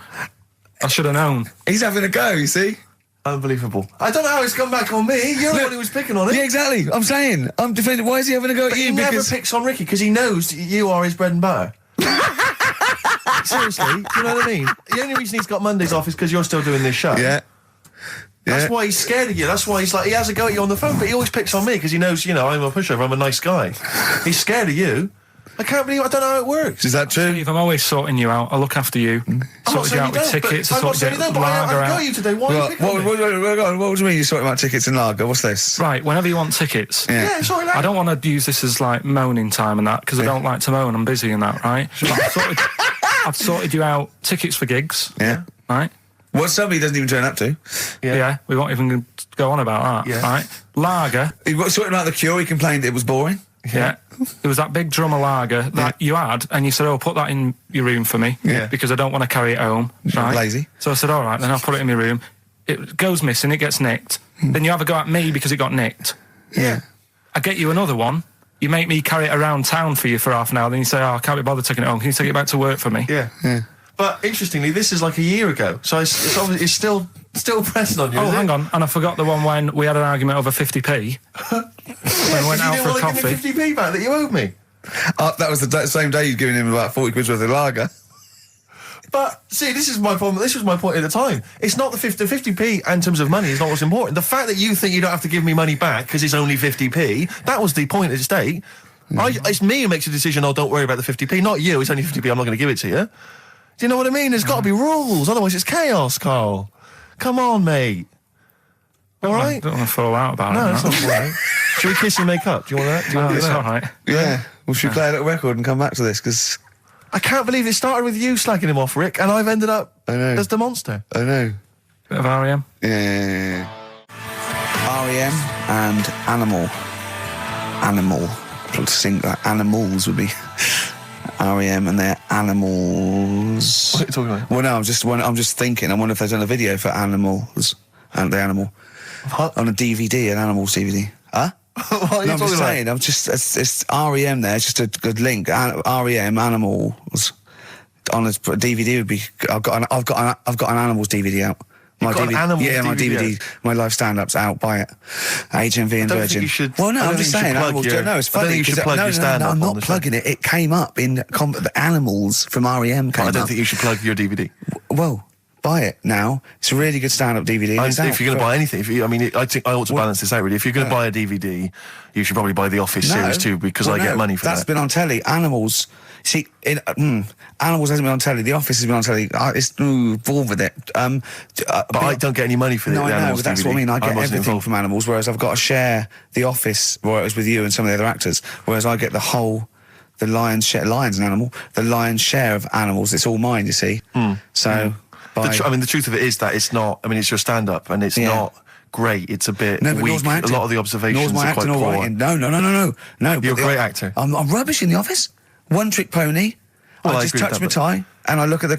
[SPEAKER 8] I should have known.
[SPEAKER 7] He's having a go, you see?
[SPEAKER 2] Unbelievable. I don't know how it's come back on me. You're the one who was picking on it.
[SPEAKER 7] Yeah, exactly. I'm saying. I'm defending. Why is he having a go at
[SPEAKER 2] But
[SPEAKER 7] you?
[SPEAKER 2] he never
[SPEAKER 7] Because
[SPEAKER 2] picks on Ricky because he knows you are his bread and butter. Seriously, do you know what I mean? The only reason he's got Mondays off is because you're still doing this show.
[SPEAKER 7] yeah.
[SPEAKER 2] That's why he's scared of you. That's why he's like, he has a go at you on the phone, but he always picks on me because he knows, I'm a pushover, I'm a nice guy. He's scared of you. I don't know how it works.
[SPEAKER 7] Is that true?
[SPEAKER 8] Steve, I'm always sorting you out. I look after you.
[SPEAKER 2] I'm not
[SPEAKER 8] Sorted you
[SPEAKER 2] saying
[SPEAKER 8] out
[SPEAKER 2] you
[SPEAKER 8] with
[SPEAKER 2] don't,
[SPEAKER 8] tickets.
[SPEAKER 2] but I'm not
[SPEAKER 8] sorted
[SPEAKER 2] saying
[SPEAKER 8] you
[SPEAKER 2] you
[SPEAKER 8] out
[SPEAKER 2] don't, but I
[SPEAKER 8] lager
[SPEAKER 2] got
[SPEAKER 8] out.
[SPEAKER 2] you today. Why are you picking on me?
[SPEAKER 7] What do you mean you're sorting about tickets and lager? What's this?
[SPEAKER 8] Right, whenever you want tickets.
[SPEAKER 2] Yeah, sorry, lad.
[SPEAKER 8] I don't want to use this as like moaning time and that because I don't like to moan. I'm busy and that, right? But I've sorted you out tickets for gigs,
[SPEAKER 7] Yeah.
[SPEAKER 8] right?
[SPEAKER 7] What somebody doesn't even turn up to.
[SPEAKER 8] Yeah, we won't even go on about that,
[SPEAKER 2] Yeah.
[SPEAKER 8] right? Lager,
[SPEAKER 7] He was sorting out the Cure. He complained it was boring.
[SPEAKER 8] yeah. There was that big drum of lager that you had, and you said, "Oh, put that in your room for me,
[SPEAKER 7] Yeah.
[SPEAKER 8] because I don't want to carry it home." Right?
[SPEAKER 7] Lazy.
[SPEAKER 8] So I said, "All right, then I'll put it in my room." It goes missing, it gets nicked. Then you have a go at me because it got nicked.
[SPEAKER 7] Yeah.
[SPEAKER 8] I get you another one. You make me carry it around town for you for half an hour. Then you say, "Oh, I can't be bothered taking it home. Can you take it back to work for me?"
[SPEAKER 2] Yeah. But interestingly, this is like a year ago, so it's obviously it's still pressing on you.
[SPEAKER 8] Oh,
[SPEAKER 2] isn't
[SPEAKER 8] hang
[SPEAKER 2] it?
[SPEAKER 8] on. And I forgot the one when we had an argument over 50p. When we went
[SPEAKER 2] You
[SPEAKER 8] out
[SPEAKER 2] didn't
[SPEAKER 8] for a
[SPEAKER 2] want to
[SPEAKER 8] coffee.
[SPEAKER 2] give me 50p back that you owed me.
[SPEAKER 7] That was the same day you'd given him about 40 quid worth of lager.
[SPEAKER 2] But see, this is my problem. This was my point at the time. It's not the 50p in terms of money is not what's important. The fact that you think you don't have to give me money back because it's only 50p, that was the point at stake. It's me who makes a decision. Oh, don't worry about the 50p, not you. It's only 50p. I'm not going to give it to you. Do you know what I mean? There's got to be rules, otherwise it's chaos, Carl. Come on, mate. All right.
[SPEAKER 8] Don't want to fall out about
[SPEAKER 2] No,
[SPEAKER 8] it.
[SPEAKER 2] that's not all right. Should we kiss and make up? Do you want that? Do you want to do
[SPEAKER 8] It's
[SPEAKER 2] that?
[SPEAKER 8] all right.
[SPEAKER 7] Yeah. Well, should we play a little record and come back to this? Because
[SPEAKER 2] I can't believe it started with you slagging him off, Rick, and I've ended up
[SPEAKER 7] I know.
[SPEAKER 2] as the monster.
[SPEAKER 7] I know.
[SPEAKER 8] Bit of R.E.M.
[SPEAKER 7] Yeah. R.E.M. and Animal. To sing like animals would be R.E.M. and their animals.
[SPEAKER 2] What are you talking about?
[SPEAKER 7] Well, no, I'm just thinking. I wonder if they've done a video for animals and the animal
[SPEAKER 2] What?
[SPEAKER 7] on a DVD, an animals DVD. Huh?
[SPEAKER 2] What are you
[SPEAKER 7] No, I'm
[SPEAKER 2] talking
[SPEAKER 7] just
[SPEAKER 2] about?
[SPEAKER 7] saying. I'm just it's R.E.M. there. It's just a good link. R.E.M. animals on a DVD would be. I've got an animals DVD out. My
[SPEAKER 2] got an Animals
[SPEAKER 7] yeah, my
[SPEAKER 2] DVD
[SPEAKER 7] DVD, my live stand-up's out. Buy it. HMV and
[SPEAKER 2] I don't
[SPEAKER 7] Virgin.
[SPEAKER 2] think you should-
[SPEAKER 7] Well, no,
[SPEAKER 2] I don't
[SPEAKER 7] I'm just
[SPEAKER 2] think you should
[SPEAKER 7] saying.
[SPEAKER 2] plug
[SPEAKER 7] Animals.
[SPEAKER 2] your-
[SPEAKER 7] No, it's
[SPEAKER 2] I don't
[SPEAKER 7] funny.
[SPEAKER 2] think you should
[SPEAKER 7] 'cause
[SPEAKER 2] plug your stand-up
[SPEAKER 7] I'm
[SPEAKER 2] on
[SPEAKER 7] not
[SPEAKER 2] the show.
[SPEAKER 7] plugging it. It came up in the animals from REM. Came
[SPEAKER 2] I don't
[SPEAKER 7] up.
[SPEAKER 2] think you should plug your DVD.
[SPEAKER 7] Well, buy it now. It's a really good stand-up DVD. It's
[SPEAKER 2] If
[SPEAKER 7] out
[SPEAKER 2] you're going to
[SPEAKER 7] for-
[SPEAKER 2] buy anything, I think I ought to balance this out really. If you're going to buy a DVD, you should probably buy the Office series too, because
[SPEAKER 7] Well,
[SPEAKER 2] I get
[SPEAKER 7] no,
[SPEAKER 2] money for
[SPEAKER 7] That's
[SPEAKER 2] that.
[SPEAKER 7] been on telly. Animals. See, Animals hasn't been on telly. The Office has been on telly. It's involved with it.
[SPEAKER 2] But I don't get any money for
[SPEAKER 7] No,
[SPEAKER 2] the
[SPEAKER 7] I know,
[SPEAKER 2] Animals
[SPEAKER 7] but that's
[SPEAKER 2] DVD.
[SPEAKER 7] what I mean. I get
[SPEAKER 2] wasn't
[SPEAKER 7] everything
[SPEAKER 2] involved.
[SPEAKER 7] from Animals, whereas I've got to share The Office royalties with you and some of the other actors, whereas I get the lion's share, lion's an animal, the lion's share of Animals. It's all mine, you see. So,
[SPEAKER 2] The truth of it is that it's not. I mean, it's your stand-up, and it's
[SPEAKER 7] Yeah.
[SPEAKER 2] not great. It's a bit
[SPEAKER 7] no, but
[SPEAKER 2] weak.
[SPEAKER 7] nor's my
[SPEAKER 2] A
[SPEAKER 7] acting.
[SPEAKER 2] lot of the observations
[SPEAKER 7] Nor's my
[SPEAKER 2] are quite
[SPEAKER 7] acting or
[SPEAKER 2] poor.
[SPEAKER 7] writing. No.
[SPEAKER 2] You're
[SPEAKER 7] but
[SPEAKER 2] a great actor.
[SPEAKER 7] I'm rubbish in The Office. One trick pony.
[SPEAKER 2] Well, I
[SPEAKER 7] I just
[SPEAKER 2] agree with
[SPEAKER 7] touch my
[SPEAKER 2] that,
[SPEAKER 7] tie and I look at the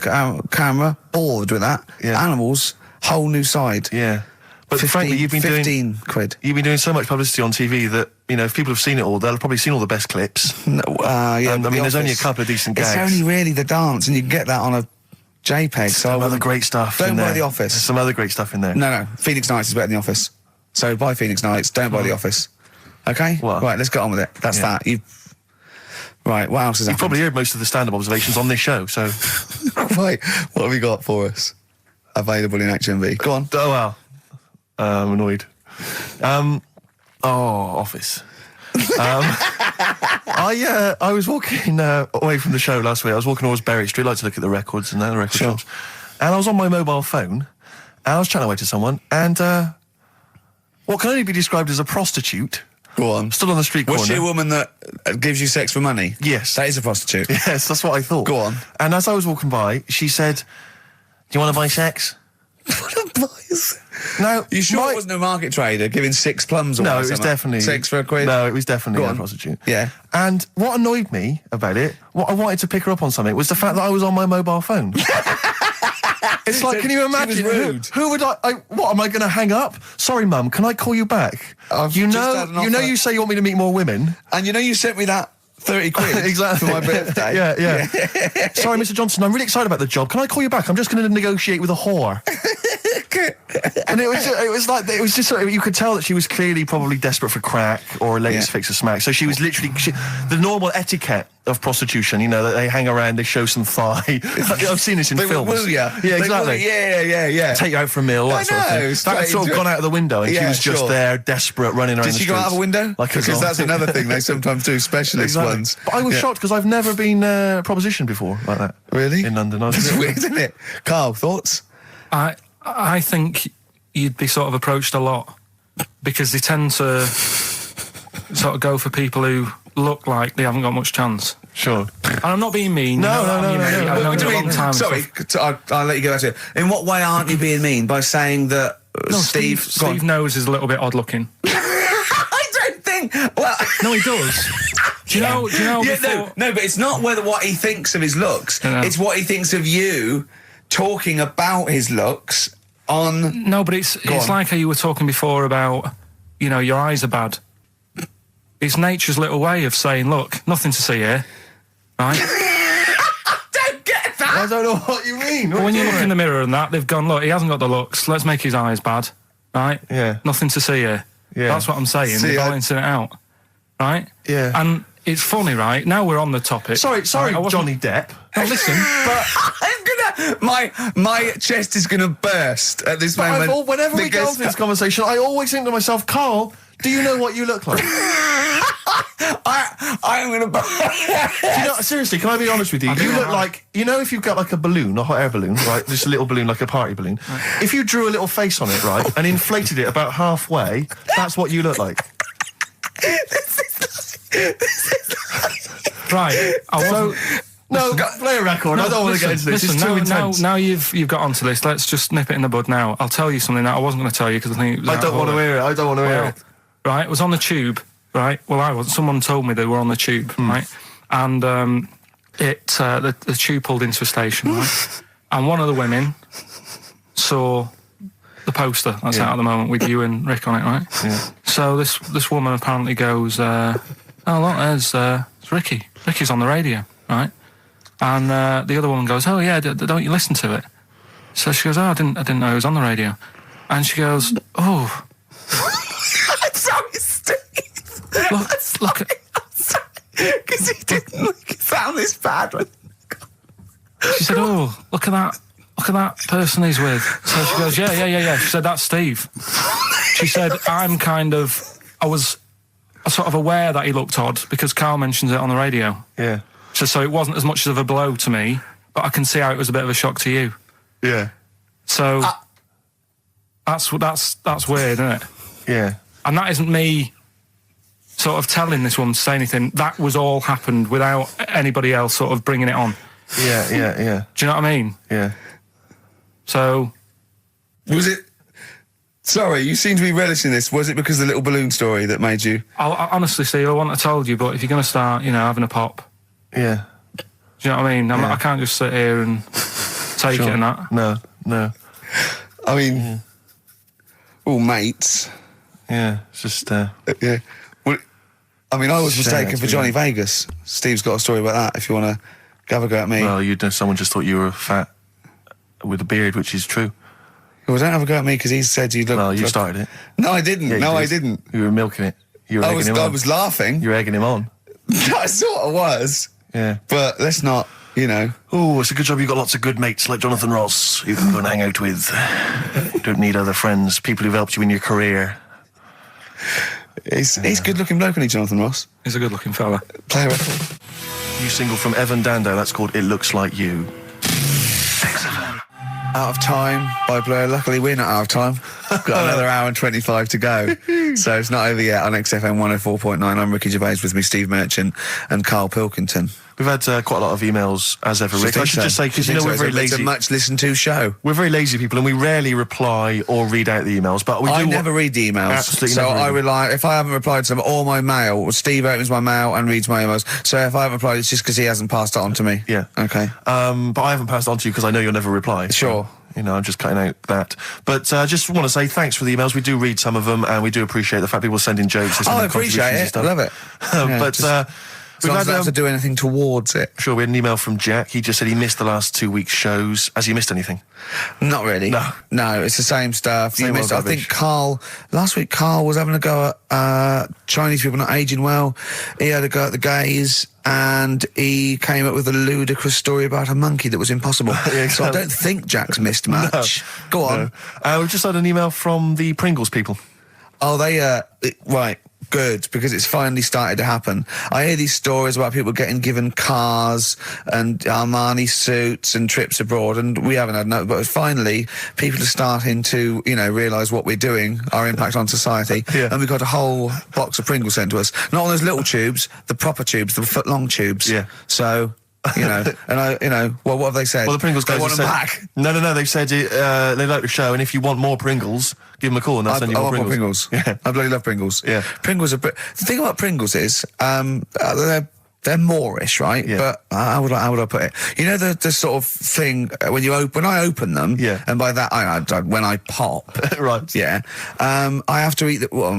[SPEAKER 7] camera, bored with that.
[SPEAKER 2] Yeah.
[SPEAKER 7] Animals, whole new side.
[SPEAKER 2] Yeah, but
[SPEAKER 7] 15,
[SPEAKER 2] frankly, you've been
[SPEAKER 7] 15 quid.
[SPEAKER 2] doing so much publicity on TV that if people have seen it all, they'll have probably seen all the best clips.
[SPEAKER 7] No, yeah,
[SPEAKER 2] And,
[SPEAKER 7] but
[SPEAKER 2] I mean,
[SPEAKER 7] The
[SPEAKER 2] there's only a
[SPEAKER 7] Office,
[SPEAKER 2] couple of decent
[SPEAKER 7] It's
[SPEAKER 2] gags.
[SPEAKER 7] only really the dance, and you can get that on a JPEG. So I
[SPEAKER 2] Some other
[SPEAKER 7] wouldn't-
[SPEAKER 2] great stuff.
[SPEAKER 7] Don't
[SPEAKER 2] in
[SPEAKER 7] buy
[SPEAKER 2] there.
[SPEAKER 7] The Office.
[SPEAKER 2] There's some other great stuff in there.
[SPEAKER 7] No. Phoenix Nights is better than The Office. So buy Phoenix Nights. Don't buy The Office. Okay.
[SPEAKER 2] Well,
[SPEAKER 7] right. Let's get on with it. That's
[SPEAKER 2] yeah.
[SPEAKER 7] that. Right. What else is
[SPEAKER 2] You've
[SPEAKER 7] happened?
[SPEAKER 2] probably heard most of the stand-up observations on this show, so.
[SPEAKER 7] Right. What have we got for us? Available in HMV. Go on.
[SPEAKER 2] Oh, wow. I'm annoyed. Office. I was walking away from the show last week. I was walking towards Berry Street. I like to look at the records and the record
[SPEAKER 7] Sure.
[SPEAKER 2] shops. And I was on my mobile phone, and I was chatting away to someone, and what can only be described as a prostitute
[SPEAKER 7] Go on.
[SPEAKER 2] Stood on the street corner.
[SPEAKER 7] Was she a woman that gives you sex for money?
[SPEAKER 2] Yes.
[SPEAKER 7] That is a prostitute.
[SPEAKER 2] Yes, that's what I thought.
[SPEAKER 7] Go on.
[SPEAKER 2] And as I was walking by, she said, "Do you want to buy sex?" Now,
[SPEAKER 7] You sure it wasn't a market trader giving 6 plums or
[SPEAKER 2] No, it
[SPEAKER 7] something?
[SPEAKER 2] was definitely...
[SPEAKER 7] 6 for a quid?
[SPEAKER 2] No, it was definitely
[SPEAKER 7] Go
[SPEAKER 2] a
[SPEAKER 7] on.
[SPEAKER 2] prostitute.
[SPEAKER 7] Yeah.
[SPEAKER 2] And what annoyed me about it, what I wanted to pick her up on something, was the fact that I was on my mobile phone. It's like, can you imagine?
[SPEAKER 7] She was rude.
[SPEAKER 2] Who would what, am I going to hang up? Sorry, Mum, can I call you back?
[SPEAKER 7] I've
[SPEAKER 2] You
[SPEAKER 7] just
[SPEAKER 2] know,
[SPEAKER 7] had an
[SPEAKER 2] you know
[SPEAKER 7] offer.
[SPEAKER 2] you say you want me to meet more women.
[SPEAKER 7] And you know you sent me that 30 quid
[SPEAKER 2] Exactly.
[SPEAKER 7] for my birthday?
[SPEAKER 2] Yeah. Sorry, Mr. Johnson, I'm really excited about the job. Can I call you back? I'm just going to negotiate with a whore. And it was just sort of, you could tell that she was clearly probably desperate for crack or a latest fix of smack. So she was literally the normal etiquette of prostitution. You know, that they hang around, they show some thigh. I've seen this in
[SPEAKER 7] They
[SPEAKER 2] films.
[SPEAKER 7] will ya?
[SPEAKER 2] Yeah,
[SPEAKER 7] They
[SPEAKER 2] exactly.
[SPEAKER 7] will, yeah.
[SPEAKER 2] Take you out for a meal, that sort of thing.
[SPEAKER 7] know,
[SPEAKER 2] That
[SPEAKER 7] straight
[SPEAKER 2] had sort of
[SPEAKER 7] into
[SPEAKER 2] gone
[SPEAKER 7] it.
[SPEAKER 2] out of the window, and she
[SPEAKER 7] Yeah,
[SPEAKER 2] was just
[SPEAKER 7] sure.
[SPEAKER 2] there, desperate, running around
[SPEAKER 7] Did
[SPEAKER 2] the
[SPEAKER 7] she go out of a
[SPEAKER 2] streets
[SPEAKER 7] window?
[SPEAKER 2] like a
[SPEAKER 7] Because
[SPEAKER 2] doll.
[SPEAKER 7] that's another thing they sometimes do, specialist ones.
[SPEAKER 2] But I was shocked because I've never been propositioned before like that.
[SPEAKER 7] Really?
[SPEAKER 2] In London. I was
[SPEAKER 7] That's weird, isn't it? Carl, thoughts?
[SPEAKER 8] I think you'd be sort of approached a lot because they tend to sort of go for people who look like they haven't got much chance.
[SPEAKER 2] Sure.
[SPEAKER 8] And I'm not being mean.
[SPEAKER 2] No.
[SPEAKER 8] I've known you a long time. and
[SPEAKER 7] Sorry,
[SPEAKER 8] stuff.
[SPEAKER 7] I'll let you go back to it. In what way aren't you being mean? By saying that
[SPEAKER 8] No,
[SPEAKER 7] Steve... Go on.
[SPEAKER 8] Steve knows is a little bit odd looking.
[SPEAKER 7] I don't think... Well...
[SPEAKER 8] No, he does. Do you know?
[SPEAKER 7] Yeah,
[SPEAKER 8] before,
[SPEAKER 7] no, but it's not what he thinks of his looks.
[SPEAKER 8] Yeah.
[SPEAKER 7] It's what he thinks of you talking about his looks on...
[SPEAKER 8] No, but it's
[SPEAKER 7] on.
[SPEAKER 8] like how you were talking before about, you know, your eyes are bad. It's nature's little way of saying, look, nothing to see here, right?
[SPEAKER 7] Don't get that!
[SPEAKER 2] I don't know what you mean.
[SPEAKER 8] But when you look in the mirror and that, they've gone, look, he hasn't got the looks, let's make his eyes bad, right?
[SPEAKER 2] Yeah.
[SPEAKER 8] Nothing to see here.
[SPEAKER 2] Yeah.
[SPEAKER 8] That's what I'm saying.
[SPEAKER 7] See,
[SPEAKER 8] They're
[SPEAKER 7] I-
[SPEAKER 8] balancing it out, right?
[SPEAKER 2] Yeah.
[SPEAKER 8] And it's funny, right? Now we're on the topic.
[SPEAKER 2] Sorry,
[SPEAKER 8] Right, I wasn't-
[SPEAKER 2] Johnny Depp.
[SPEAKER 8] No, listen, but
[SPEAKER 7] I'm gonna... My chest is gonna burst at this moment.
[SPEAKER 2] Whenever we get
[SPEAKER 7] because-
[SPEAKER 2] onto this conversation, I always think to myself, Carl, do you know what you look like?
[SPEAKER 7] I'm gonna burst.
[SPEAKER 2] You know, seriously, can I be honest with you? You look like, you know, if you've got like a balloon, a hot air balloon, right? Just a little balloon, like a party balloon. If you drew a little face on it, right, and inflated it about halfway, that's what you look like.
[SPEAKER 8] right, I wasn't...
[SPEAKER 2] No, play a record. I don't want to get into this.
[SPEAKER 8] Listen,
[SPEAKER 2] It's too
[SPEAKER 8] now
[SPEAKER 2] intense.
[SPEAKER 8] you've got onto this. Let's just nip it in the bud now. I'll tell you something that I wasn't going to tell you because I think it was
[SPEAKER 2] I don't want to hear it. I don't want to hear it.
[SPEAKER 8] Right, it was on the tube. Right, well, I wasn't. Someone told me they were on the tube. Right, and the tube pulled into a station. Right, and one of the women saw the poster that's out at the moment with you and Rick on it. Right.
[SPEAKER 2] Yeah.
[SPEAKER 8] So this woman apparently goes, "Oh look, there's Ricky. Ricky's on the radio." Right. And the other woman goes, "Oh yeah, don't you listen to it?" So she goes, "Oh, I didn't know it was on the radio." And she goes, "Oh,
[SPEAKER 7] I'm sorry, Steve.
[SPEAKER 8] look,
[SPEAKER 7] Because he didn't make it sound this bad.
[SPEAKER 8] She said, "Oh, look at that person he's with." So she goes, "Yeah." She said, "That's Steve." She said, I was sort of aware that he looked odd because Carl mentions it on the radio.
[SPEAKER 2] Yeah.
[SPEAKER 8] So it wasn't as much of a blow to me, but I can see how it was a bit of a shock to you.
[SPEAKER 2] Yeah.
[SPEAKER 8] So that's weird, isn't it?
[SPEAKER 2] Yeah.
[SPEAKER 8] And that isn't me sort of telling this woman to say anything. That was all happened without anybody else sort of bringing it on.
[SPEAKER 2] Yeah.
[SPEAKER 8] Do you know what I mean?
[SPEAKER 2] Yeah.
[SPEAKER 8] So...
[SPEAKER 7] Was it... Sorry, you seem to be relishing this. Was it because of the little balloon story that made you...
[SPEAKER 8] I honestly, Steve, I wouldn't have told you, but if you're going to start, having a pop...
[SPEAKER 2] Yeah.
[SPEAKER 8] Do you know what I mean?
[SPEAKER 2] Yeah.
[SPEAKER 8] I can't just sit here and take it and that.
[SPEAKER 2] No.
[SPEAKER 7] I mean... All mates.
[SPEAKER 2] Yeah. It's just...
[SPEAKER 7] Yeah. Well, I mean, I was
[SPEAKER 2] Shame,
[SPEAKER 7] mistaken
[SPEAKER 2] to
[SPEAKER 7] for
[SPEAKER 2] be
[SPEAKER 7] Johnny
[SPEAKER 2] honest.
[SPEAKER 7] Vegas. Steve's got a story about that, if you want to have a go at me.
[SPEAKER 2] Well, someone just thought you were fat with a beard, which is true.
[SPEAKER 7] Well, don't have a go at me because he said you look...
[SPEAKER 2] Well, you started it.
[SPEAKER 7] No, I didn't.
[SPEAKER 2] Yeah, you
[SPEAKER 7] no, I
[SPEAKER 2] did.
[SPEAKER 7] didn't.
[SPEAKER 2] You were milking it. You were
[SPEAKER 7] I
[SPEAKER 2] egging him on.
[SPEAKER 7] was laughing.
[SPEAKER 2] You were egging him on.
[SPEAKER 7] I sort of was.
[SPEAKER 2] Yeah.
[SPEAKER 7] But let's not,
[SPEAKER 2] Oh, it's a good job you've got lots of good mates like Jonathan Ross you can go and hang out with. You don't need other friends, people who've helped you in your career.
[SPEAKER 7] He's good-looking bloke, isn't he, Jonathan Ross?
[SPEAKER 8] He's a good-looking fella.
[SPEAKER 7] Play a record.
[SPEAKER 2] New single from Evan Dando, that's called It Looks Like You.
[SPEAKER 7] Out of Time by Blur. Luckily, we're not out of time. Got another hour and 25 to go. So it's not over yet on XFM 104.9. I'm Ricky Gervais, with me Steve Merchant and Karl Pilkington.
[SPEAKER 2] We've had quite a lot of emails as ever, Rick. I should just say, because we're very lazy.
[SPEAKER 7] It's a much listened to show.
[SPEAKER 2] We're very lazy people, and we rarely reply or read out the emails. But I
[SPEAKER 7] never read the emails.
[SPEAKER 2] Absolutely.
[SPEAKER 7] So I rely, if I haven't replied to them, or my mail, Steve opens my mail and reads my emails. So if I haven't replied, it's just because he hasn't passed it on to me.
[SPEAKER 2] Yeah.
[SPEAKER 7] Okay.
[SPEAKER 2] But I haven't passed it on to you because I know you'll never reply.
[SPEAKER 7] Sure.
[SPEAKER 2] So, I'm just cutting out that. But I just want to say thanks for the emails. We do read some of them, and we do appreciate the fact people send in jokes.
[SPEAKER 7] I appreciate it. I love it.
[SPEAKER 2] We've
[SPEAKER 7] had have to do anything towards it.
[SPEAKER 2] Sure, we had an email from Jack. He just said he missed the last 2 weeks' shows. Has he missed anything?
[SPEAKER 7] Not really. No, it's the same stuff. I think last week Karl was having a go at Chinese people not aging well. He had a go at the gays, and he came up with a ludicrous story about a monkey that was impossible. Yeah, exactly. So I don't think Jack's missed much. Go on.
[SPEAKER 2] We've just had an email from the Pringles people.
[SPEAKER 7] Oh, right. Good, because it's finally started to happen. I hear these stories about people getting given cars and Armani suits and trips abroad, and we haven't had no, but finally people are starting to, realise what we're doing, our impact on society, and we've got a whole box of Pringles sent to us. Not on those little tubes, the proper tubes, the foot-long tubes. Yeah. So... and what have they said?
[SPEAKER 2] Well, the Pringles guys
[SPEAKER 7] want them
[SPEAKER 2] said,
[SPEAKER 7] back.
[SPEAKER 2] No, they've said they like the show, and if you want more Pringles, give them a call and they'll send you more Pringles.
[SPEAKER 7] More Pringles.
[SPEAKER 2] Yeah.
[SPEAKER 7] I bloody love Pringles. Yeah. Pringles are... The thing about Pringles is, they're Moorish, right? Yeah. But how would I put it? You know the sort of thing when I open them, and by that when I pop,
[SPEAKER 2] right?
[SPEAKER 7] Yeah, I have to eat the. Well,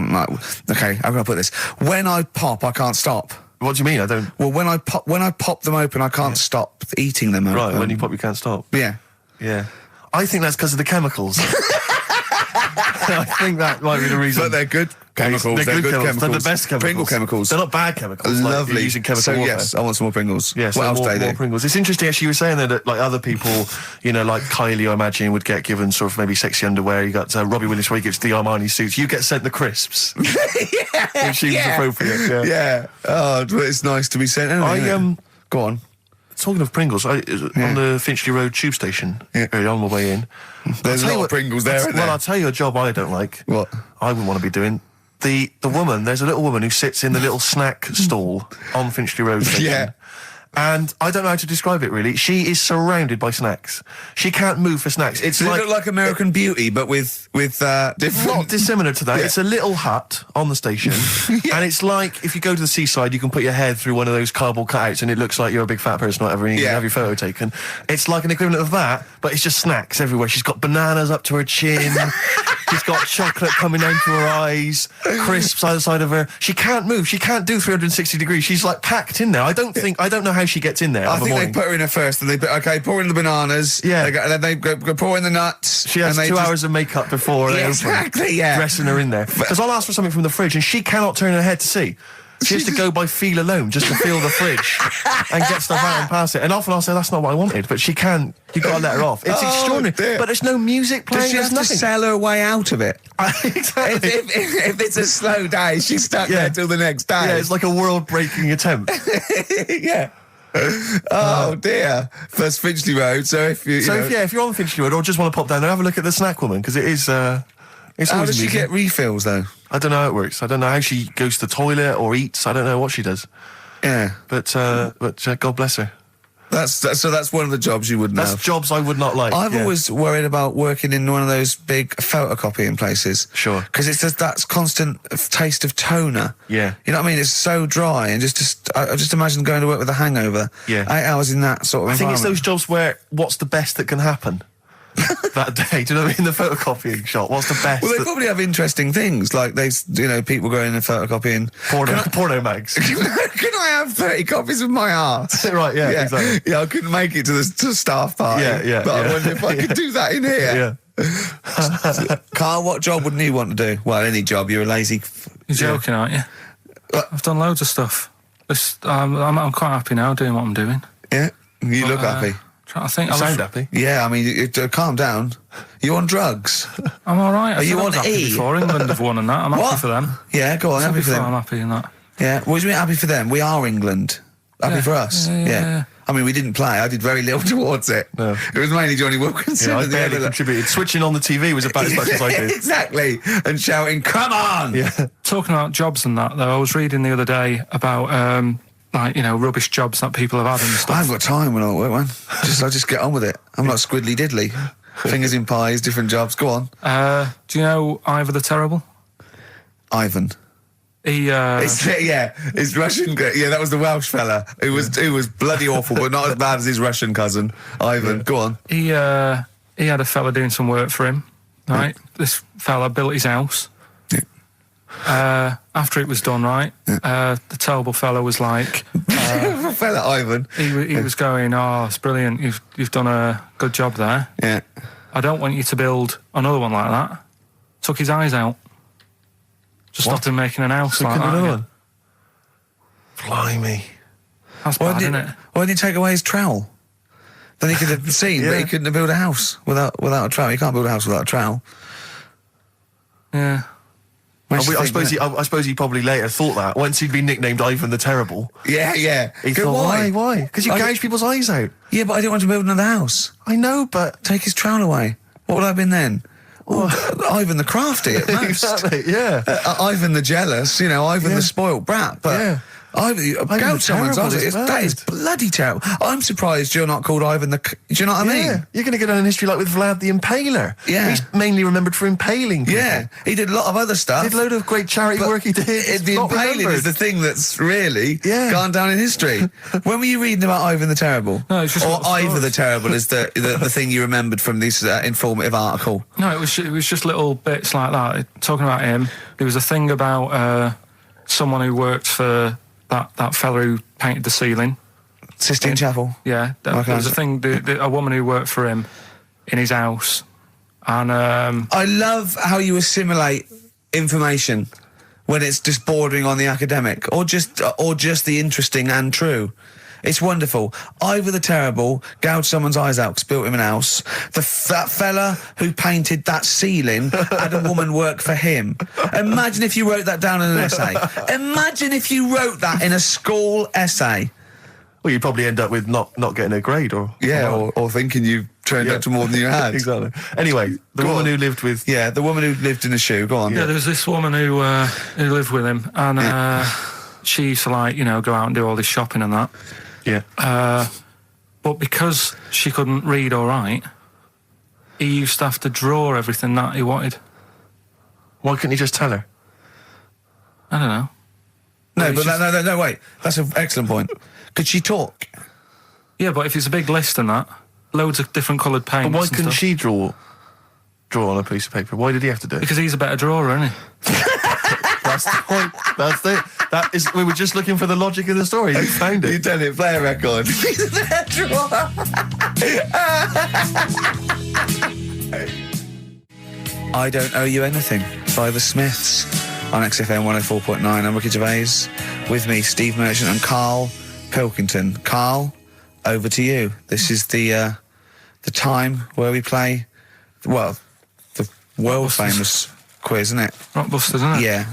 [SPEAKER 7] okay, how can I put this? When I pop, I can't stop.
[SPEAKER 2] What do you mean? I don't.
[SPEAKER 7] Well, when I pop them open, I can't stop eating them.
[SPEAKER 2] Right, when you pop, you can't stop.
[SPEAKER 7] Yeah.
[SPEAKER 2] I think that's because of the chemicals. I think that might be the reason.
[SPEAKER 7] But they're good chemicals.
[SPEAKER 2] They're good chemicals. They're the best chemicals.
[SPEAKER 7] Pringle chemicals.
[SPEAKER 2] They're not bad chemicals.
[SPEAKER 7] Lovely.
[SPEAKER 2] Like using chemical warfare.
[SPEAKER 7] Yes, I want some more Pringles.
[SPEAKER 2] Yes,
[SPEAKER 7] what else do they do?
[SPEAKER 2] More Pringles. It's interesting, actually, you were saying that like other people, like Kylie, I imagine, would get given sort of maybe sexy underwear. You got Robbie Williams, where he gets the Armani suits. You get sent the crisps. Which seems appropriate. Yeah.
[SPEAKER 7] Oh, it's nice to be sent. Anyway, go on.
[SPEAKER 2] Talking of Pringles, on the Finchley Road tube station, early on my way in.
[SPEAKER 7] There's a lot of Pringles there, isn't there?
[SPEAKER 2] Well, I'll tell you a job I don't like.
[SPEAKER 7] What?
[SPEAKER 2] I wouldn't want to be doing. The woman, there's a little woman who sits in the little snack stall on Finchley Road station. Yeah. And I don't know how to describe it, really. She is surrounded by snacks. She can't move for snacks. It's
[SPEAKER 7] like... look like American Beauty, but with different...
[SPEAKER 2] Not dissimilar to that. Yeah. It's a little hut on the station. And it's like, if you go to the seaside, you can put your head through one of those cardboard cutouts and it looks like you're a big fat person, whatever, and you can have your photo taken. It's like an equivalent of that, but it's just snacks everywhere. She's got bananas up to her chin. She's got chocolate coming down to her eyes, crisps either side of her. She can't move. She can't do 360 degrees. She's like packed in there. I don't know how she gets in there.
[SPEAKER 7] I think they put her in there first, and pour in the bananas. Yeah. And then they go pour in the nuts.
[SPEAKER 2] She has 2 hours of makeup before they open. Dressing her in there. Because I'll ask for something from the fridge, and she cannot turn her head to see. She has to go by feel alone, just to feel the fridge and get stuff out and pass it. And often I'll say, that's not what I wanted, but she can't. You've got to let her off. It's extraordinary. Dear. But there's no music playing.
[SPEAKER 7] Does she have
[SPEAKER 2] nothing.
[SPEAKER 7] To sell her way out of it?
[SPEAKER 2] Exactly.
[SPEAKER 7] If it's a slow day, she's stuck there till the next day.
[SPEAKER 2] Yeah, it's like a world-breaking attempt.
[SPEAKER 7] Yeah. Oh dear. First Finchley Road. So if
[SPEAKER 2] you're on Finchley Road or just want to pop down there, have a look at the snack woman, because it is.
[SPEAKER 7] How does she get refills though?
[SPEAKER 2] I don't know how it works. I don't know how she goes to the toilet or eats. I don't know what she does.
[SPEAKER 7] Yeah.
[SPEAKER 2] But God bless her.
[SPEAKER 7] That's one of the jobs you wouldn't have.
[SPEAKER 2] That's jobs I would not like.
[SPEAKER 7] I've always worried about working in one of those big photocopying places.
[SPEAKER 2] Sure.
[SPEAKER 7] Because it's just that constant taste of toner. Yeah. You know what I mean? It's so dry, and I just imagine going to work with a hangover. Yeah. 8 hours in that sort of environment.
[SPEAKER 2] I think it's those jobs where what's the best that can happen that day? Do you know what I mean? The photocopying shop. What's the best?
[SPEAKER 7] Well, they probably have interesting things, like people going and photocopying
[SPEAKER 2] porno mags.
[SPEAKER 7] Can I have 30 copies of my art?
[SPEAKER 2] Right. Yeah. Exactly.
[SPEAKER 7] Yeah. I couldn't make it to the staff party.
[SPEAKER 2] Yeah.
[SPEAKER 7] But I wonder if I could do that in here. Yeah. Karl, what job wouldn't you want to do? Well, any job. You're a lazy.
[SPEAKER 8] You're joking, aren't you? I've done loads of stuff. I'm quite happy now doing what I'm doing.
[SPEAKER 7] Yeah. You look happy.
[SPEAKER 8] Trying to think.
[SPEAKER 2] You sound happy.
[SPEAKER 7] Yeah, I mean, calm down. You on drugs?
[SPEAKER 8] I'm all right.
[SPEAKER 7] Are you on E?
[SPEAKER 8] Before England have won and that. I'm happy for them.
[SPEAKER 7] Yeah, go on. Happy for them.
[SPEAKER 8] I'm happy in that.
[SPEAKER 7] Yeah. What do you mean happy for them? We are England. Happy for us.
[SPEAKER 8] Yeah.
[SPEAKER 7] I mean, we didn't play. I did very little towards it.
[SPEAKER 2] No.
[SPEAKER 7] It was mainly Johnny Wilkinson.
[SPEAKER 2] Yeah, I
[SPEAKER 7] and the
[SPEAKER 2] barely
[SPEAKER 7] other-
[SPEAKER 2] contributed. Switching on the TV was about as much as I did.
[SPEAKER 7] Exactly. And shouting, "Come on!"
[SPEAKER 2] Yeah.
[SPEAKER 8] Talking about jobs and that, though, I was reading the other day about, like, you know, rubbish jobs that people have had and
[SPEAKER 7] I
[SPEAKER 8] stuff.
[SPEAKER 7] haven't got time when I'm at work, man. I just get on with it. I'm not squiddly diddly. Fingers in pies, different jobs. Go on.
[SPEAKER 8] Do you know Ivor the Terrible?
[SPEAKER 7] Ivan.
[SPEAKER 8] He,
[SPEAKER 7] His Russian. Yeah, that was the Welsh fella. It was bloody awful, but not as bad as his Russian cousin, Ivan. Go on.
[SPEAKER 8] he had a fella doing some work for him, right? This fella built his house. After it was done, right, the terrible fella was like,
[SPEAKER 7] Fella Ivan.
[SPEAKER 8] he was going, "Oh, it's brilliant. You've done a good job there.
[SPEAKER 7] Yeah.
[SPEAKER 8] I don't want you to build another one like that." Took his eyes out. Just stopped him making an house like that.
[SPEAKER 2] Another
[SPEAKER 8] again.
[SPEAKER 2] one. Blimey.
[SPEAKER 8] That's bad, isn't it?
[SPEAKER 7] Why didn't he take away his trowel? Then he could have seen, but he couldn't have built a house without a trowel. You can't build a house without a trowel.
[SPEAKER 8] Yeah.
[SPEAKER 7] Makes you
[SPEAKER 2] I
[SPEAKER 7] think,
[SPEAKER 2] suppose he probably later thought that once he'd been nicknamed Ivan the Terrible.
[SPEAKER 7] Yeah.
[SPEAKER 2] He
[SPEAKER 7] Go,
[SPEAKER 2] thought, why? Because you
[SPEAKER 7] I-
[SPEAKER 2] gouge people's eyes out.
[SPEAKER 7] Yeah, but I didn't want to build another house.
[SPEAKER 2] I know, but
[SPEAKER 7] Take his trowel away. What would I have been then? Ivan the crafty at most.
[SPEAKER 2] exactly, yeah.
[SPEAKER 7] Ivan the jealous, Ivan
[SPEAKER 2] Yeah.
[SPEAKER 7] the spoilt brat. But
[SPEAKER 2] Yeah.
[SPEAKER 7] Ivan gouge someone's
[SPEAKER 2] terrible
[SPEAKER 7] eyes.
[SPEAKER 2] is
[SPEAKER 7] That is
[SPEAKER 2] bad.
[SPEAKER 7] bloody terrible. I'm surprised you're not called Ivan the. Do you know what I mean?
[SPEAKER 2] Yeah, you're going to go down in history like with Vlad the Impaler.
[SPEAKER 7] Yeah.
[SPEAKER 2] He's mainly remembered for impaling people.
[SPEAKER 7] Yeah, he did a lot of other stuff.
[SPEAKER 2] Did a load of great charity
[SPEAKER 7] But
[SPEAKER 2] work he did.
[SPEAKER 7] The
[SPEAKER 2] Not
[SPEAKER 7] impaling
[SPEAKER 2] remembered.
[SPEAKER 7] is the thing that's really gone down in history. When were you reading about Ivan the Terrible?
[SPEAKER 8] No, it's just
[SPEAKER 7] or
[SPEAKER 8] little
[SPEAKER 7] Ivor
[SPEAKER 8] stories.
[SPEAKER 7] the Terrible is the thing you remembered from this informative article.
[SPEAKER 8] No, it was just little bits like that. Talking about him, there was a thing about someone who worked for that fella who painted the ceiling.
[SPEAKER 7] Sistine Chapel.
[SPEAKER 8] Yeah,
[SPEAKER 7] Okay.
[SPEAKER 8] there was a thing. A woman who worked for him in his house, and
[SPEAKER 7] I love how you assimilate information when it's just bordering on the academic, or just the interesting and true. It's wonderful. Ivor the Terrible gouged someone's eyes out 'cause built him an house. That fella who painted that ceiling had a woman work for him. Imagine if you wrote that down in an essay. Imagine if you wrote that in a school essay.
[SPEAKER 2] Well, you'd probably end up with not getting a grade or...
[SPEAKER 7] or thinking you turned out to more than you had.
[SPEAKER 2] Exactly. Anyway, the
[SPEAKER 7] Go
[SPEAKER 2] woman
[SPEAKER 7] on.
[SPEAKER 2] who lived with...
[SPEAKER 7] Yeah, the woman who lived in a shoe. Go on.
[SPEAKER 8] yeah, there was this woman who lived with him, and she used to go out and do all this shopping and that.
[SPEAKER 2] Yeah.
[SPEAKER 8] But because she couldn't read or write, he used to have to draw everything that he wanted.
[SPEAKER 2] Why couldn't you just tell her?
[SPEAKER 8] I don't know.
[SPEAKER 7] No,
[SPEAKER 8] Well,
[SPEAKER 7] but no, wait. That's an excellent point. Could she talk?
[SPEAKER 8] Yeah, but if it's a big list and that, loads of different coloured paints.
[SPEAKER 2] But why
[SPEAKER 8] and
[SPEAKER 2] couldn't
[SPEAKER 8] stuff.
[SPEAKER 2] she draw on a piece of paper? Why did he have to do it?
[SPEAKER 8] Because he's a better drawer, isn't he?
[SPEAKER 2] That's the point. That's it. That is. We were just looking for the logic of the story. You found
[SPEAKER 7] You
[SPEAKER 2] it.
[SPEAKER 7] done it. Play a record. I Don't Owe You Anything by the Smiths on XFM 104.9. I'm Ricky Gervais. With me, Steve Merchant and Karl Pilkington. Karl, over to you. This is the time where we play, the world famous quiz, isn't it?
[SPEAKER 8] Rockbusters, isn't it?
[SPEAKER 7] Yeah.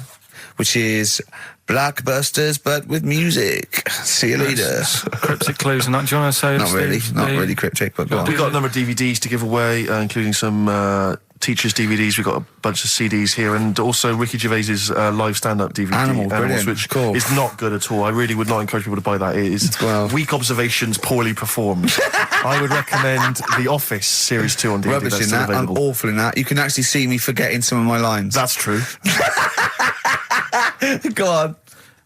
[SPEAKER 7] Which is Blockbusters, but with music. See you later.
[SPEAKER 8] Cryptic clues and that. Do you want to say?
[SPEAKER 7] Not really,
[SPEAKER 8] Steve,
[SPEAKER 7] not
[SPEAKER 8] the-
[SPEAKER 7] really cryptic, but go on.
[SPEAKER 2] We've got a number of DVDs to give away, including some teachers' DVDs. We've got a bunch of CDs here, and also Ricky Gervais's live stand-up DVD,
[SPEAKER 7] Animals, brilliant,
[SPEAKER 2] which
[SPEAKER 7] cool.
[SPEAKER 2] is not good at all. I really would not encourage people to buy that. It is
[SPEAKER 7] Well.
[SPEAKER 2] weak observations, poorly performed. I would recommend The Office Series 2 on DVD.
[SPEAKER 7] Rubbish
[SPEAKER 2] That's
[SPEAKER 7] in
[SPEAKER 2] still
[SPEAKER 7] that. I'm
[SPEAKER 2] available.
[SPEAKER 7] awful in that. You can actually see me forgetting some of my lines.
[SPEAKER 2] That's true.
[SPEAKER 7] Go on.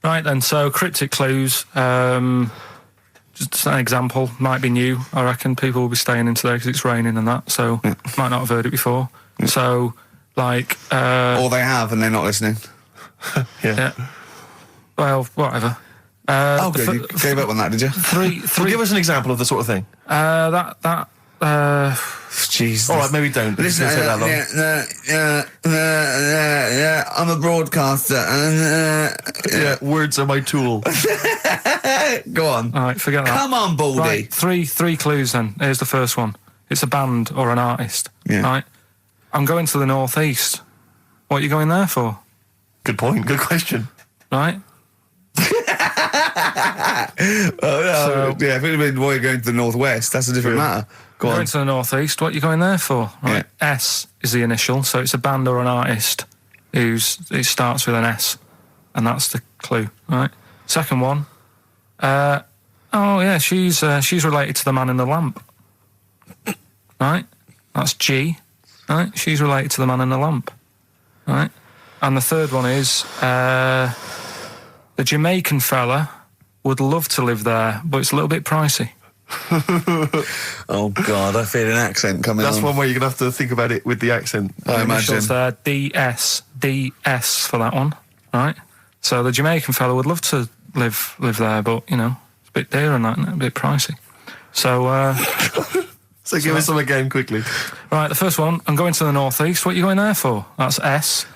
[SPEAKER 8] Right then, so cryptic clues. Just an example, might be new. I reckon people will be staying in today because it's raining and that, so might not have heard it before. So, like,
[SPEAKER 7] Or they have and they're not listening.
[SPEAKER 8] yeah. Well, whatever.
[SPEAKER 7] Oh, good. You gave up on that, did you?
[SPEAKER 8] Three.
[SPEAKER 2] Well, give us an example of the sort of thing.
[SPEAKER 7] Jeez.
[SPEAKER 2] All right, maybe don't.
[SPEAKER 7] Listen,
[SPEAKER 2] It's gonna take that long.
[SPEAKER 7] yeah, I'm a broadcaster.
[SPEAKER 2] Yeah, words are my tool.
[SPEAKER 7] Go on.
[SPEAKER 8] All right, forget that.
[SPEAKER 7] Come on, Baldy.
[SPEAKER 8] Right, three clues then. Here's the first one. It's a band or an artist.
[SPEAKER 7] Yeah.
[SPEAKER 8] Right. I'm going to the northeast. What are you going there for?
[SPEAKER 2] Good point. Good question.
[SPEAKER 8] Right.
[SPEAKER 7] yeah, if it had been why you're going to the northwest, that's a different matter. Go on.
[SPEAKER 8] Going to the northeast, what are you going there for? Right. S is the initial, so it's a band or an artist it starts with an S, and that's the clue, right? Second one, she's related to the man in the lamp, right? That's G, right? She's related to the man in the lamp, right? And the third one is the Jamaican fella would love to live there, but it's a little bit pricey.
[SPEAKER 7] Oh God, I feel an accent coming on.
[SPEAKER 2] That's one way you're going to have to think about it with the accent.
[SPEAKER 7] I imagine.
[SPEAKER 8] Initials there, DS for that one, right? So the Jamaican fella would love to live there, but, you know, it's a bit dear and that, isn't it? A bit pricey. So,
[SPEAKER 2] So give us some again quickly.
[SPEAKER 8] Right, the first one, I'm going to the northeast. What are you going there for? That's S.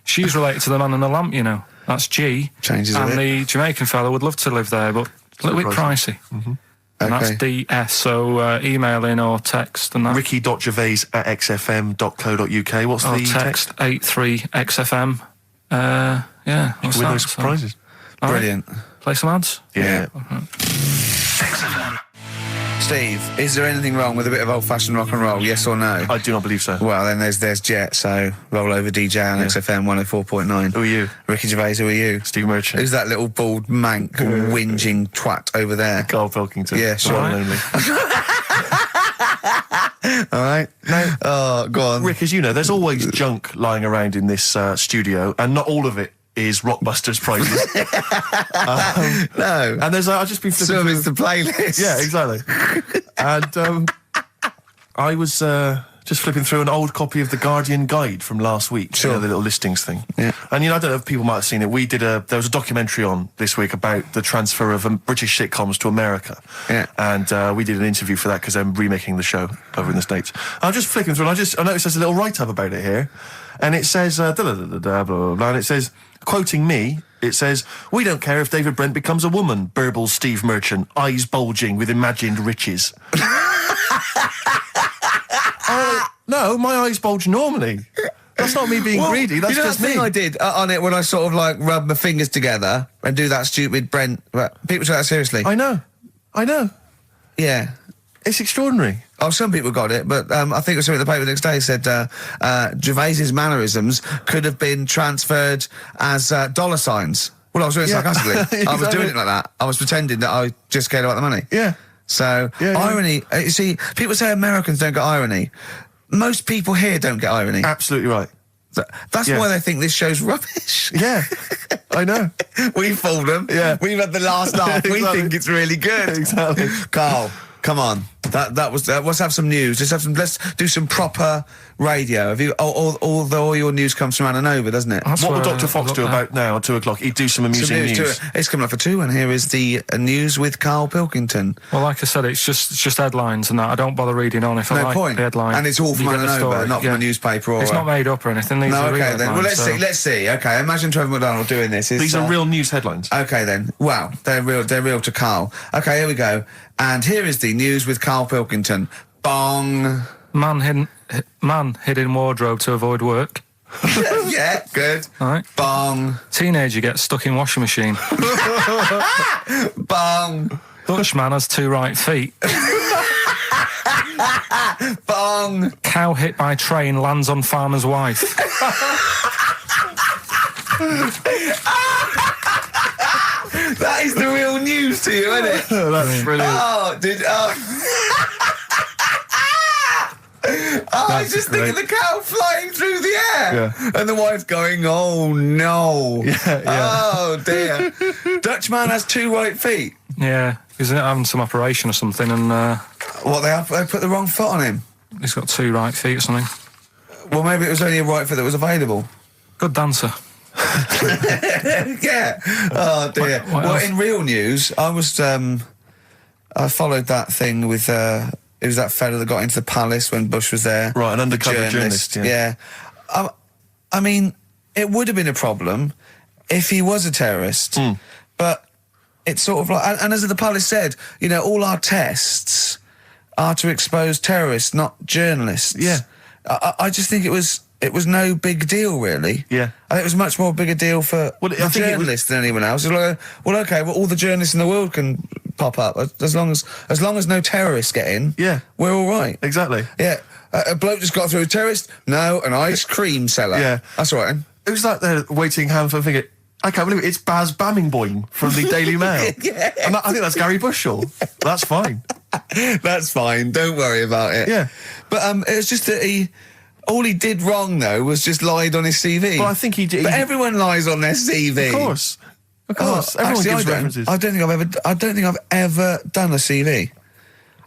[SPEAKER 8] She's related to the man in the lamp, you know. That's G.
[SPEAKER 7] Changes a
[SPEAKER 8] and
[SPEAKER 7] bit.
[SPEAKER 8] the Jamaican fella would love to live there, but a little bit pricey.
[SPEAKER 2] Mm-hmm.
[SPEAKER 8] And
[SPEAKER 7] Okay.
[SPEAKER 8] that's DS, so email in or text and that.
[SPEAKER 2] Ricky.gervais@xfm.co.uk. What's
[SPEAKER 8] or
[SPEAKER 2] the
[SPEAKER 8] text 83XFM. Yeah, what's
[SPEAKER 2] with
[SPEAKER 8] that?
[SPEAKER 2] those
[SPEAKER 8] So-
[SPEAKER 2] prizes?
[SPEAKER 8] All right,
[SPEAKER 7] Brilliant.
[SPEAKER 8] play some ads?
[SPEAKER 2] Yeah.
[SPEAKER 7] Steve, is there anything wrong with a bit of old-fashioned rock and roll? Yes or no?
[SPEAKER 2] I do not believe so.
[SPEAKER 7] Well, then there's Jet, so roll over DJ on XFM 104.9.
[SPEAKER 2] Who are you?
[SPEAKER 7] Ricky Gervais, who are you?
[SPEAKER 2] Steve Merchant.
[SPEAKER 7] Who's that little bald mank whinging twat over there?
[SPEAKER 2] Karl Pilkington.
[SPEAKER 7] Yeah,
[SPEAKER 2] The
[SPEAKER 7] sure.
[SPEAKER 2] one and only.
[SPEAKER 7] All right.
[SPEAKER 2] Now,
[SPEAKER 7] Oh, go on.
[SPEAKER 2] Rick, as you know, there's always junk lying around in this studio, and not all of it is Rockbusters prizes.
[SPEAKER 7] No.
[SPEAKER 2] And there's I've just been flipping
[SPEAKER 7] Some
[SPEAKER 2] through.
[SPEAKER 7] is the playlist.
[SPEAKER 2] Yeah, exactly. And I was just flipping through an old copy of the Guardian Guide from last week.
[SPEAKER 7] Sure.
[SPEAKER 2] You know, the little listings thing.
[SPEAKER 7] Yeah.
[SPEAKER 2] And, you know, I don't know if people might have seen it. There was a documentary on this week about the transfer of British sitcoms to America.
[SPEAKER 7] Yeah.
[SPEAKER 2] And we did an interview for that because I'm remaking the show over in the States. I'm just flicking through and I noticed there's a little write-up about it here. And it says, blah, blah, blah, blah, blah, and it says, quoting me, it says, "We don't care if David Brent becomes a woman," burbles Steve Merchant, eyes bulging with imagined riches. No, my eyes bulge normally. That's not me being greedy, that's
[SPEAKER 7] you know
[SPEAKER 2] just
[SPEAKER 7] that thing
[SPEAKER 2] me.
[SPEAKER 7] I did on it when I sort of like rub my fingers together and do that stupid Brent... People take that seriously.
[SPEAKER 2] I know.
[SPEAKER 7] Yeah.
[SPEAKER 2] It's extraordinary.
[SPEAKER 7] Oh, some people got it, but I think it was something in the paper the next day said Gervais's mannerisms could have been transferred as dollar signs. Well, I was doing it sarcastically. I was doing it like that. I was pretending that I just cared about the money.
[SPEAKER 2] Yeah.
[SPEAKER 7] So, irony... you see, people say Americans don't get irony. Most people here don't get irony.
[SPEAKER 2] Absolutely right.
[SPEAKER 7] That's why they think this show's rubbish.
[SPEAKER 2] Yeah, I know.
[SPEAKER 7] We fooled them.
[SPEAKER 2] Yeah.
[SPEAKER 7] We've had the last laugh. We
[SPEAKER 2] Exactly.
[SPEAKER 7] think it's really good.
[SPEAKER 2] Exactly.
[SPEAKER 7] Carl, come on. That was. Let's have some news. Let's do some proper radio. Have you? All your news comes from Ananover, doesn't it?
[SPEAKER 8] That's
[SPEAKER 2] What will
[SPEAKER 8] where
[SPEAKER 2] Dr. Fox
[SPEAKER 8] I got
[SPEAKER 2] do
[SPEAKER 8] that.
[SPEAKER 2] about now at 2 o'clock? He'd do some
[SPEAKER 7] Some
[SPEAKER 2] amusing news.
[SPEAKER 7] too. It's coming up for 2, and here is the news with Karl Pilkington.
[SPEAKER 8] Well, like I said, it's just headlines and that. I don't bother reading on if I
[SPEAKER 7] No
[SPEAKER 8] like
[SPEAKER 7] point.
[SPEAKER 8] the headline.
[SPEAKER 7] And it's all from
[SPEAKER 8] You get the
[SPEAKER 7] Ananover,
[SPEAKER 8] story,
[SPEAKER 7] not from
[SPEAKER 8] yeah.
[SPEAKER 7] a newspaper or.
[SPEAKER 8] It's not made up or anything. These
[SPEAKER 7] No,
[SPEAKER 8] are real
[SPEAKER 7] okay then. Well,
[SPEAKER 8] headlines, so-
[SPEAKER 7] let's see. Okay, imagine Trevor McDonald doing this.
[SPEAKER 2] These are real news headlines.
[SPEAKER 7] Okay then. Wow, they're real to Karl. Okay, here we go. And here is the news with Karl Pilkington. Bong.
[SPEAKER 8] Man hid in wardrobe to avoid work.
[SPEAKER 7] Yeah, good.
[SPEAKER 8] All right.
[SPEAKER 7] Bong.
[SPEAKER 8] Teenager gets stuck in washing machine.
[SPEAKER 7] Bong.
[SPEAKER 8] Dutchman has 2 right feet.
[SPEAKER 7] Bong.
[SPEAKER 8] Cow hit by train lands on farmer's wife.
[SPEAKER 7] That is the real news to you, isn't it?
[SPEAKER 2] That's brilliant.
[SPEAKER 7] I was just thinking the cow flying through the air.
[SPEAKER 2] Yeah.
[SPEAKER 7] And the wife going, oh no.
[SPEAKER 2] Yeah.
[SPEAKER 7] Oh dear. Dutchman has 2 right feet.
[SPEAKER 8] Yeah, he's having some operation or something, and
[SPEAKER 7] What, they put the wrong foot on him?
[SPEAKER 8] he's got 2 right feet or something.
[SPEAKER 7] Well, maybe it was only a right foot that was available.
[SPEAKER 8] Good dancer.
[SPEAKER 7] Yeah. Oh dear.
[SPEAKER 8] What
[SPEAKER 7] Well,
[SPEAKER 8] else?
[SPEAKER 7] in real news, I was I followed that thing with it was that fella that got into the palace when Bush was there.
[SPEAKER 2] Right, an
[SPEAKER 7] The
[SPEAKER 2] undercover journalist, yeah.
[SPEAKER 7] I mean, it would have been a problem if he was a terrorist, but it's sort of like, and as the palace said, you know, all our tests are to expose terrorists, not journalists.
[SPEAKER 2] Yeah.
[SPEAKER 7] I just think it was it was no big deal, really.
[SPEAKER 2] Yeah.
[SPEAKER 7] I think it was much more big a deal for
[SPEAKER 2] Well, I
[SPEAKER 7] the
[SPEAKER 2] think it was-
[SPEAKER 7] journalists than anyone else. It was like, well, okay, well, all the journalists in the world can pop up as long as no terrorists get in.
[SPEAKER 2] Yeah.
[SPEAKER 7] We're all right.
[SPEAKER 2] Exactly.
[SPEAKER 7] Yeah. A bloke just got through a terrorist. No, an ice cream seller.
[SPEAKER 2] Yeah.
[SPEAKER 7] That's all right. Then.
[SPEAKER 2] It was like they're waiting hand for finger. I can't believe it. It's Baz Bammingboim from the Daily Mail.
[SPEAKER 7] Yeah.
[SPEAKER 2] And I think that's Gary Bushell. That's fine.
[SPEAKER 7] That's fine. Don't worry about it.
[SPEAKER 2] Yeah.
[SPEAKER 7] But it was just that all he did wrong though was just lied on his CV.
[SPEAKER 2] Well, I think he did.
[SPEAKER 7] But everyone lies on their CV.
[SPEAKER 2] Of course. Everyone
[SPEAKER 7] Actually,
[SPEAKER 2] gives references.
[SPEAKER 7] I don't think I've ever done a CV.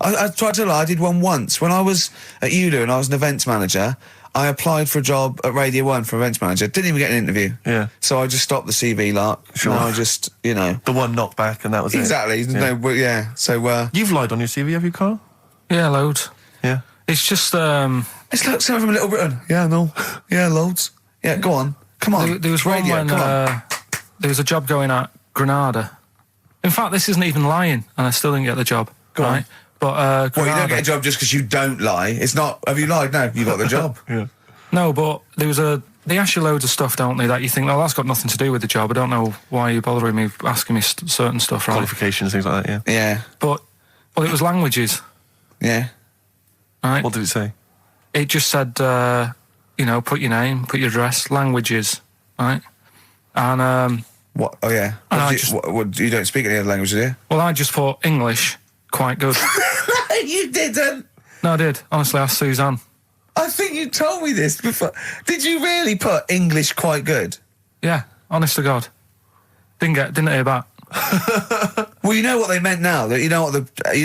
[SPEAKER 7] I tried to lie. I did one once when I was at ULU and I was an events manager. I applied for a job at Radio 1 for events manager. Didn't even get an interview.
[SPEAKER 2] Yeah.
[SPEAKER 7] So I just stopped the CV lark.
[SPEAKER 2] Sure.
[SPEAKER 7] And I just, you know.
[SPEAKER 2] The one knocked back and that was
[SPEAKER 7] Exactly.
[SPEAKER 2] it. Yeah.
[SPEAKER 7] No, yeah. So,
[SPEAKER 2] You've lied on your CV, have you, Carl?
[SPEAKER 8] Yeah, loads.
[SPEAKER 2] Yeah.
[SPEAKER 8] It's just,
[SPEAKER 7] it's like someone from Little Britain. Yeah, no. Yeah, loads. Yeah, go on. Come on.
[SPEAKER 8] there was one
[SPEAKER 7] Radio,
[SPEAKER 8] when
[SPEAKER 7] come on.
[SPEAKER 8] there was a job going at Granada. In fact, this isn't even lying, and I still didn't get the job.
[SPEAKER 7] Go on.
[SPEAKER 8] right? But
[SPEAKER 7] Well, you
[SPEAKER 8] Granada,
[SPEAKER 7] don't get a job just because you don't lie. It's not, have you lied? No, you got the job.
[SPEAKER 2] Yeah.
[SPEAKER 8] no, but there was they ask you loads of stuff, don't they, that you think, oh, that's got nothing to do with the job. I don't know why you're bothering me, asking me certain stuff, right?
[SPEAKER 2] Qualifications, things like that, yeah.
[SPEAKER 7] Yeah,
[SPEAKER 8] But, well, it was languages,
[SPEAKER 7] yeah.
[SPEAKER 8] right?
[SPEAKER 2] What did it say?
[SPEAKER 8] It just said, you know, put your name, put your address, languages, right? And,
[SPEAKER 7] What? Oh, yeah.
[SPEAKER 8] And I
[SPEAKER 7] What,
[SPEAKER 8] just-
[SPEAKER 7] you don't speak any other languages, do you?
[SPEAKER 8] well, I just thought English, quite good.
[SPEAKER 7] You didn't.
[SPEAKER 8] No, I did. Honestly, ask Suzanne.
[SPEAKER 7] I think you told me this before. Did you really put English quite good?
[SPEAKER 8] Yeah, honest to God. Didn't hear back.
[SPEAKER 7] Well, you know what they meant now. That you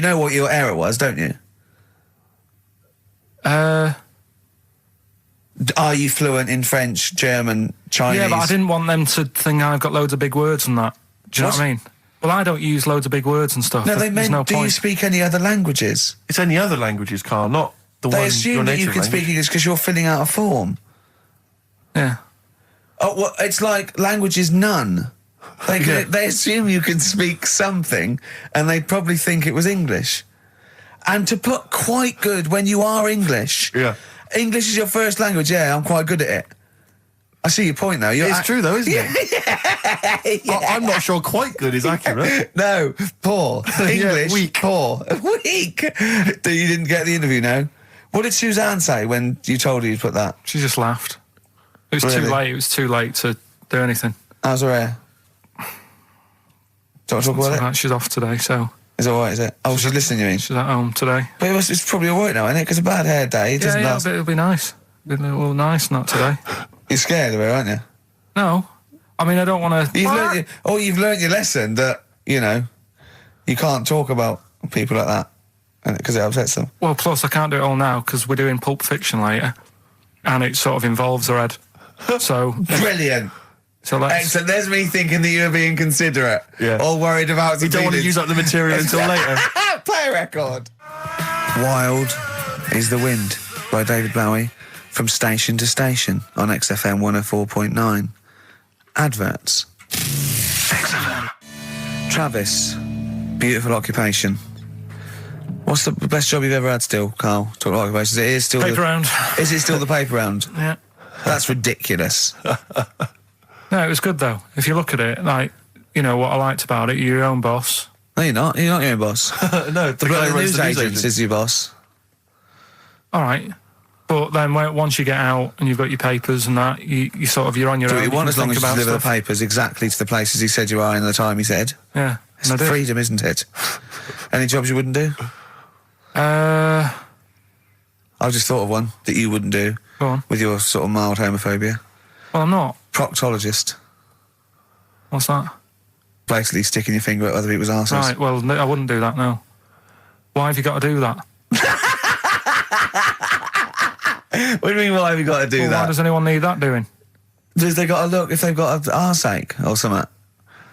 [SPEAKER 7] know what your error was, don't you? Are you fluent in French, German, Chinese?
[SPEAKER 8] Yeah, but I didn't want them to think I've got loads of big words and that. Do you know what I mean? Well, I don't use loads of big words and stuff.
[SPEAKER 7] No, they
[SPEAKER 8] There's
[SPEAKER 7] meant.
[SPEAKER 8] no
[SPEAKER 7] Do you
[SPEAKER 8] point.
[SPEAKER 7] speak any other languages?
[SPEAKER 2] It's any other languages, Carl, not the
[SPEAKER 7] They
[SPEAKER 2] one your
[SPEAKER 7] assume that you
[SPEAKER 2] native
[SPEAKER 7] can
[SPEAKER 2] language.
[SPEAKER 7] speak English because you're filling out a form.
[SPEAKER 8] Yeah.
[SPEAKER 7] Oh, well, it's like language is none. They assume you can speak something, and they probably think it was English. And to put quite good when you are English.
[SPEAKER 2] Yeah.
[SPEAKER 7] English is your first language. Yeah, I'm quite good at it. I see your point now.
[SPEAKER 2] It's true though, isn't it? I'm not sure quite good is accurate.
[SPEAKER 7] No, poor. English,
[SPEAKER 2] weak.
[SPEAKER 7] poor. Weak. You didn't get the interview, no? What did Suzanne say when you told her you put that?
[SPEAKER 8] She just laughed. It was
[SPEAKER 7] Really?
[SPEAKER 8] too late. It was too late to do anything.
[SPEAKER 7] How's her hair? Don't want to talk
[SPEAKER 8] So
[SPEAKER 7] about it?
[SPEAKER 8] that she's off today, so
[SPEAKER 7] Is it alright, is it? Oh, she's listening, you mean?
[SPEAKER 8] she's at home today.
[SPEAKER 7] But it's probably alright now, isn't it? Because a bad hair day, it doesn't last.
[SPEAKER 8] But it'll be nice. It'll be a little nice, not today.
[SPEAKER 7] You're scared of her, aren't you?
[SPEAKER 8] No. I mean, I don't want to...
[SPEAKER 7] You've learned your lesson that, you know, you can't talk about people like that because it upsets them.
[SPEAKER 8] Well, plus I can't do it all now because we're doing Pulp Fiction later and it sort of involves her head. So...
[SPEAKER 7] Brilliant.
[SPEAKER 8] So let's...
[SPEAKER 7] Excellent. There's me thinking that you're being considerate.
[SPEAKER 2] Yeah.
[SPEAKER 7] All worried about
[SPEAKER 2] You don't want to use up the material until later.
[SPEAKER 7] Play a record. Wild is the Wind by David Bowie from Station to Station on XFM 104.9. Adverts. XFM. Travis, beautiful occupation. What's the best job you've ever had still, Carl? Talk about occupations. It is still
[SPEAKER 8] Paper round.
[SPEAKER 7] Is it still the paper round?
[SPEAKER 8] Yeah.
[SPEAKER 7] That's ridiculous.
[SPEAKER 8] No, it was good though. If you look at it, like, you know, what I liked about it, you're your own boss.
[SPEAKER 7] No, you're not. You're not your own boss.
[SPEAKER 2] No, the guy
[SPEAKER 7] The
[SPEAKER 2] who runs
[SPEAKER 7] news
[SPEAKER 2] the news
[SPEAKER 7] agent
[SPEAKER 2] agent.
[SPEAKER 7] is your boss.
[SPEAKER 8] All right. But then once you get out and you've got your papers and that, you sort of, you're on your
[SPEAKER 7] Do
[SPEAKER 8] own.
[SPEAKER 7] what you want
[SPEAKER 8] can
[SPEAKER 7] as long
[SPEAKER 8] think
[SPEAKER 7] as you
[SPEAKER 8] about
[SPEAKER 7] deliver the
[SPEAKER 8] stuff.
[SPEAKER 7] papers exactly to the places he said you are in the time he said.
[SPEAKER 8] Yeah.
[SPEAKER 7] It's
[SPEAKER 8] and I did.
[SPEAKER 7] freedom, isn't it? Any jobs you wouldn't do?
[SPEAKER 8] Go
[SPEAKER 7] I just thought of one that you wouldn't do
[SPEAKER 8] on.
[SPEAKER 7] with your sort of mild homophobia.
[SPEAKER 8] Well, I'm not.
[SPEAKER 7] Proctologist.
[SPEAKER 8] What's that?
[SPEAKER 7] Basically sticking your finger at other people's arses.
[SPEAKER 8] Right, well, no, I wouldn't do that, no. Why have you got to do that?
[SPEAKER 7] What do you mean, why have you got to do
[SPEAKER 8] Well, why
[SPEAKER 7] that?
[SPEAKER 8] does anyone need that doing?
[SPEAKER 7] Because they got to look if they've got an arseache or something.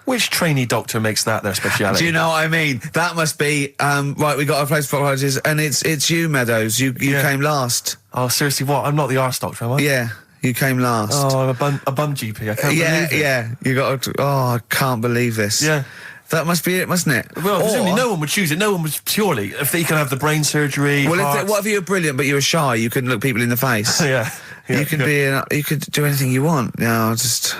[SPEAKER 2] Which trainee doctor makes that their speciality?
[SPEAKER 7] Do you know what I mean? That must be, right, we got a place for proctologists, and it's you, Meadows. You came last.
[SPEAKER 2] Oh, seriously, what? I'm not the arse doctor, am I?
[SPEAKER 7] Yeah, you came last.
[SPEAKER 2] Oh, I'm a bum GP. I can't
[SPEAKER 7] yeah,
[SPEAKER 2] believe it.
[SPEAKER 7] yeah. You got to, I can't believe this.
[SPEAKER 2] Yeah.
[SPEAKER 7] That must be it, mustn't it?
[SPEAKER 2] Well, presumably
[SPEAKER 7] Or-
[SPEAKER 2] no one would choose it. No one would purely. If they can have the brain surgery,
[SPEAKER 7] Well,
[SPEAKER 2] heart.
[SPEAKER 7] what if you're brilliant but you're shy? You couldn't look people in the face.
[SPEAKER 2] Yeah.
[SPEAKER 7] You could you could do anything you want. Yeah, I just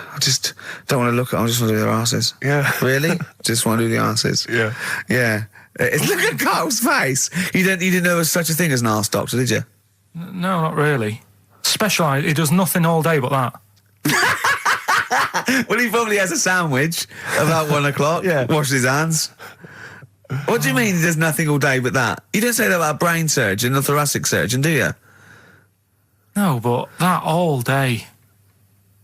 [SPEAKER 7] don't want to look at them. I just want to do their asses.
[SPEAKER 2] Yeah.
[SPEAKER 7] Really? Just want to do the asses.
[SPEAKER 2] Yeah.
[SPEAKER 7] Yeah. Look at Carl's face. You didn't know there was such a thing as an arse doctor, did you?
[SPEAKER 8] No, not really. Specialised. He does nothing all day but that.
[SPEAKER 7] Well, he probably has a sandwich about 1 o'clock.
[SPEAKER 2] Yeah.
[SPEAKER 7] Washes his hands. What do you mean he does nothing all day but that? You don't say that about a brain surgeon or thoracic surgeon, do you?
[SPEAKER 8] No, but that all day.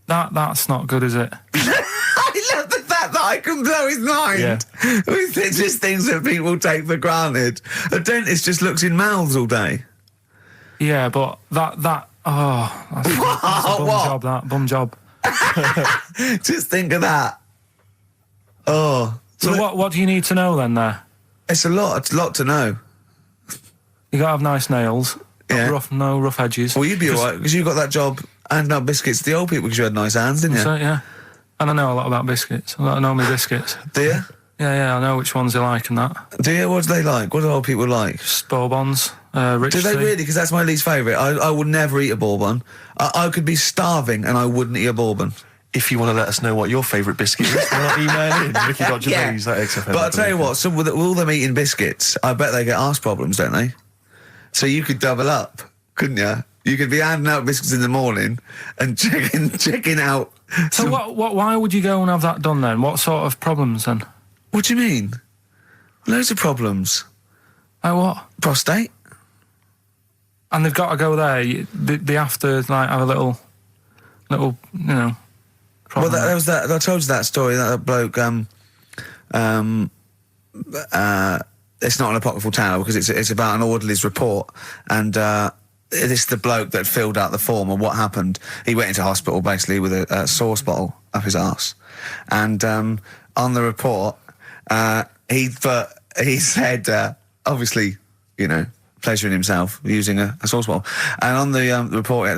[SPEAKER 8] That's not good, is it?
[SPEAKER 7] I love the fact that I can blow his mind
[SPEAKER 2] Yeah.
[SPEAKER 7] with just things that people take for granted. A dentist just looks in mouths all day.
[SPEAKER 8] Yeah, but that's a bum
[SPEAKER 7] What?
[SPEAKER 8] job, that bum job.
[SPEAKER 7] Just think of that. Oh.
[SPEAKER 8] So what do you need to know then there?
[SPEAKER 7] It's a lot to know.
[SPEAKER 8] You gotta have nice nails.
[SPEAKER 7] Yeah.
[SPEAKER 8] No rough edges.
[SPEAKER 7] Well, you'd be alright, because you got that job handing out biscuits to the old people because you had nice hands, didn't you?
[SPEAKER 8] So, yeah. And I know a lot about biscuits. I know my biscuits.
[SPEAKER 7] Do you?
[SPEAKER 8] Yeah, I know which ones they like and that.
[SPEAKER 7] Do you? What do they like? What do old people like?
[SPEAKER 8] Just Bourbons, rich
[SPEAKER 7] Do they
[SPEAKER 8] tea.
[SPEAKER 7] really? Because that's my least favourite. I would never eat a bourbon. I could be starving and I wouldn't eat a bourbon.
[SPEAKER 2] If you want to let us know what your favourite biscuit is, why not email in Ricky.Gervais at XFM.
[SPEAKER 7] But I'll tell you what, with all them eating biscuits, I bet they get arse problems, don't they? So you could double up, couldn't you? You could be handing out biscuits in the morning and checking out.
[SPEAKER 8] So why would you go and have that done then? What sort of problems then?
[SPEAKER 7] What do you mean? Loads of problems.
[SPEAKER 8] Like what?
[SPEAKER 7] Prostate.
[SPEAKER 8] And they've got to go there. They have to like have a little, you know.
[SPEAKER 7] Well, there was that. I told you that story. That bloke. It's not an apocryphal tale because it's about an orderly's report, and this is the bloke that filled out the form. And what happened? He went into hospital basically with a sauce bottle up his arse, and on the report, he said obviously, you know, pleasuring himself using a sauce bottle. And on the report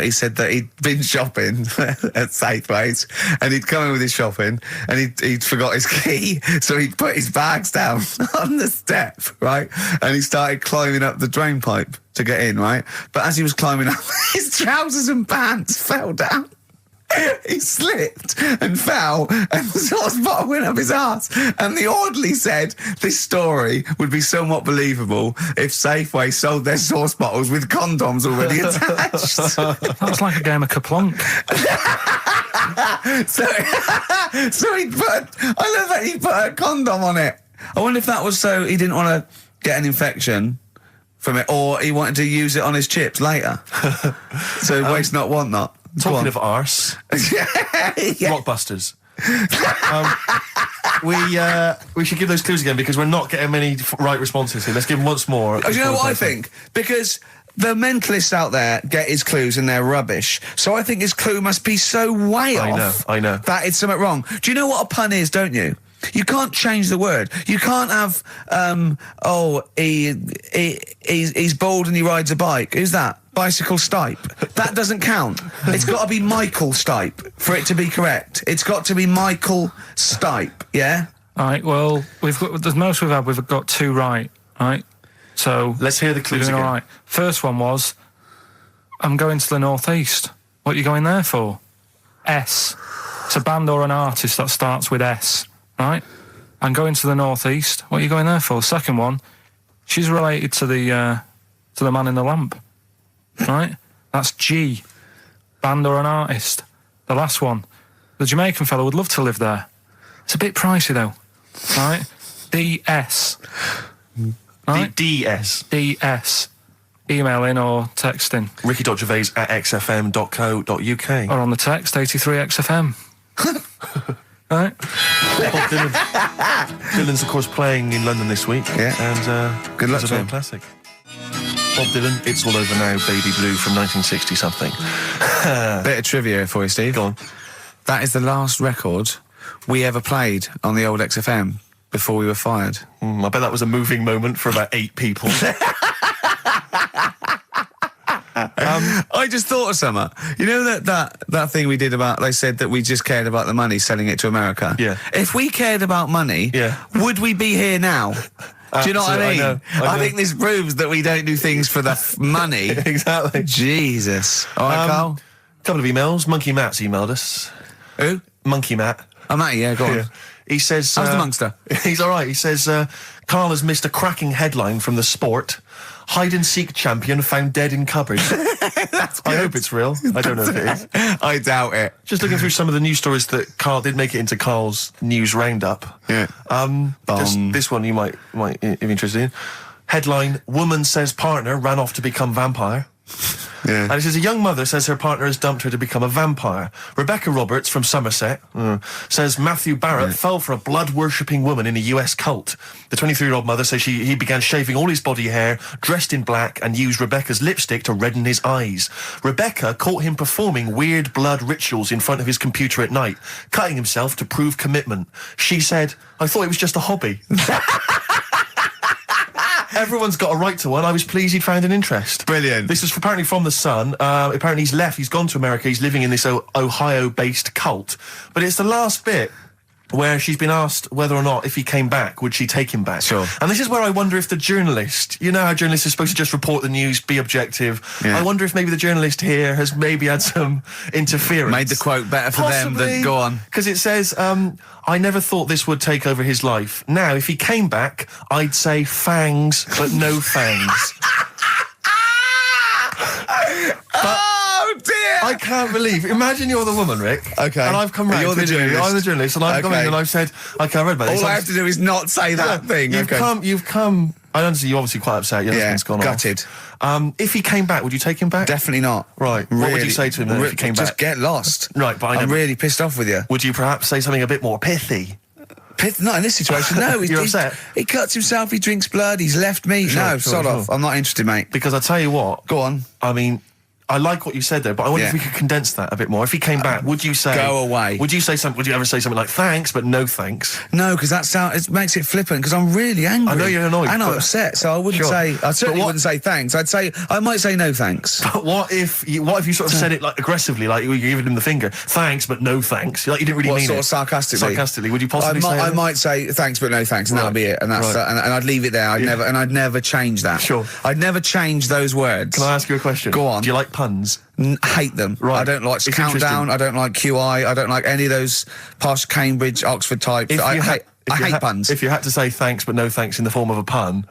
[SPEAKER 7] he said that he'd been shopping at Safeways and he'd come in with his shopping and he'd forgot his key, so he'd put his bags down on the step, right? And he started climbing up the drain pipe to get in, right? But as he was climbing up, his trousers and pants fell down. He slipped and fell, and the sauce bottle went up his arse. And the orderly said this story would be somewhat believable if Safeway sold their sauce bottles with condoms already attached.
[SPEAKER 8] That was like a game of Kaplunk.
[SPEAKER 7] So he I love that he put a condom on it. I wonder if that was so he didn't want to get an infection from it, or he wanted to use it on his chips later. So waste not, want not.
[SPEAKER 2] Talking of arse, Rockbusters. We should give those clues again because we're not getting many right responses here. Let's give them once more.
[SPEAKER 7] Do you know what I think? Because the mentalists out there get his clues and they're rubbish. So I think his clue must be so way off.
[SPEAKER 2] I know.
[SPEAKER 7] That it's something wrong. Do you know what a pun is, don't you? You can't change the word. You can't have, he's bald and he rides a bike. Who's that? Bicycle Stipe. That doesn't count. It's got to be Michael Stipe for it to be correct. It's got to be Michael Stipe, yeah?
[SPEAKER 8] All right, well, the most we've got two right, right? So
[SPEAKER 2] let's hear the clues again.
[SPEAKER 8] All right. First one was, I'm going to the northeast. What are you going there for? S. It's a band or an artist that starts with S, right? I'm going to the northeast. What are you going there for? Second one, she's related to the man in the lamp, right? That's G. Band or an artist. The last one, the Jamaican fellow would love to live there. It's a bit pricey though, right? DS. Right?
[SPEAKER 2] DS.
[SPEAKER 8] DS. Email in or text in.
[SPEAKER 2] Ricky.Gervais at xfm.co.uk.
[SPEAKER 8] Or on the text, 83XFM. Right?
[SPEAKER 2] Bob Dylan. Dylan's, of course, playing in London this week.
[SPEAKER 7] Yeah.
[SPEAKER 2] And
[SPEAKER 7] good luck
[SPEAKER 2] it's
[SPEAKER 7] to
[SPEAKER 2] a
[SPEAKER 7] him.
[SPEAKER 2] classic. Bob Dylan, It's All Over Now, Baby Blue from 1960-something.
[SPEAKER 7] Bit of trivia for you, Steve.
[SPEAKER 2] Go on.
[SPEAKER 7] That is the last record we ever played on the old XFM before we were fired.
[SPEAKER 2] I bet that was a moving moment for about 8 people.
[SPEAKER 7] I just thought of something. You know that thing we did about, they said that we just cared about the money, selling it to America?
[SPEAKER 2] Yeah.
[SPEAKER 7] If we cared about money,
[SPEAKER 2] Yeah.
[SPEAKER 7] would we be here now? Do you know what I mean?
[SPEAKER 2] know.
[SPEAKER 7] I think this proves that we don't do things for the money.
[SPEAKER 2] Exactly.
[SPEAKER 7] Jesus. All right, Carl?
[SPEAKER 2] Couple of emails. Monkey Matt's emailed us.
[SPEAKER 7] Who?
[SPEAKER 2] Monkey Matt.
[SPEAKER 7] Oh, Matty, yeah, go on.
[SPEAKER 2] Yeah. He says...
[SPEAKER 7] How's the Monkster?
[SPEAKER 2] He's all right. He says, Carl has missed a cracking headline from The Sport. Hide-and-seek champion found dead in cupboard. I hope it's real. I don't know if it is.
[SPEAKER 7] I doubt it.
[SPEAKER 2] Just looking through some of the news stories that Carl did make it into Carl's news roundup.
[SPEAKER 7] Yeah.
[SPEAKER 2] This one you might be interested in. Headline, woman says partner ran off to become vampire.
[SPEAKER 7] Yeah.
[SPEAKER 2] And it says, a young mother says her partner has dumped her to become a vampire. Rebecca Roberts from Somerset says Matthew Barrett fell for a blood-worshipping woman in a US cult. The 23-year-old mother says he began shaving all his body hair, dressed in black, and used Rebecca's lipstick to redden his eyes. Rebecca caught him performing weird blood rituals in front of his computer at night, cutting himself to prove commitment. She said, I thought it was just a hobby. Everyone's got a right to one. I was pleased he'd found an interest.
[SPEAKER 7] Brilliant.
[SPEAKER 2] This is apparently from The Sun. Apparently he's left. He's gone to America. He's living in this Ohio-based cult. But it's the last bit where she's been asked whether or not, if he came back, would she take him back?
[SPEAKER 7] Sure.
[SPEAKER 2] And this is where I wonder if the journalist, you know how journalists are supposed to just report the news, be objective.
[SPEAKER 7] Yeah.
[SPEAKER 2] I wonder if maybe the journalist here has maybe had some interference.
[SPEAKER 7] Made the quote better for them than... Go on.
[SPEAKER 2] Because it says, I never thought this would take over his life. Now, if he came back, I'd say fangs, but no fangs.
[SPEAKER 7] Oh, dear!
[SPEAKER 2] I can't believe. Imagine you're the woman, Rick.
[SPEAKER 7] Okay.
[SPEAKER 2] And I've come round.
[SPEAKER 7] You're the journalist.
[SPEAKER 2] I'm the journalist, and I've come in and I've said, okay, I read about this.
[SPEAKER 7] All I have to do is not say that thing.
[SPEAKER 2] You've come. I understand you're obviously quite upset. Your husband's gone
[SPEAKER 7] gutted.
[SPEAKER 2] off. If he came back, would you take him back?
[SPEAKER 7] Definitely not.
[SPEAKER 2] Right.
[SPEAKER 7] Really,
[SPEAKER 2] What would you say to him then if he came back?
[SPEAKER 7] Just get lost.
[SPEAKER 2] Right, but
[SPEAKER 7] I'm really pissed off with you.
[SPEAKER 2] Would you perhaps say something a bit more pithy?
[SPEAKER 7] Not in this situation, no.
[SPEAKER 2] You're upset?
[SPEAKER 7] He cuts himself, he drinks blood, he's left me. No, sod off. I'm not interested, mate.
[SPEAKER 2] Because I tell you what.
[SPEAKER 7] Go on.
[SPEAKER 2] I mean, I like what you said there, but I wonder if we could condense that a bit more. If he came back, would you say...
[SPEAKER 7] Go away.
[SPEAKER 2] Would you ever say something like, thanks, but no thanks?
[SPEAKER 7] No, because it makes it flippant, because I'm really angry.
[SPEAKER 2] I know you're annoyed.
[SPEAKER 7] And I'm upset, so I wouldn't say... I certainly wouldn't say thanks. I might say no thanks.
[SPEAKER 2] But what if you sort of said it like aggressively, like you were giving him the finger, thanks, but no thanks? Like you didn't really mean
[SPEAKER 7] sort
[SPEAKER 2] it.
[SPEAKER 7] of sarcastically?
[SPEAKER 2] Sarcastically, would you possibly say
[SPEAKER 7] I might say thanks, but no thanks, and that'll be it. And that's and I'd leave it there. I'd never change that.
[SPEAKER 2] Sure.
[SPEAKER 7] I'd never change those words.
[SPEAKER 2] Can I ask you a question?
[SPEAKER 7] Go on.
[SPEAKER 2] Do you like puns?
[SPEAKER 7] Hate them.
[SPEAKER 2] Right.
[SPEAKER 7] I don't like
[SPEAKER 2] It's
[SPEAKER 7] Countdown. I don't like QI. I don't like any of those posh Cambridge, Oxford types. I hate puns.
[SPEAKER 2] If you had to say thanks but no thanks in the form of a pun,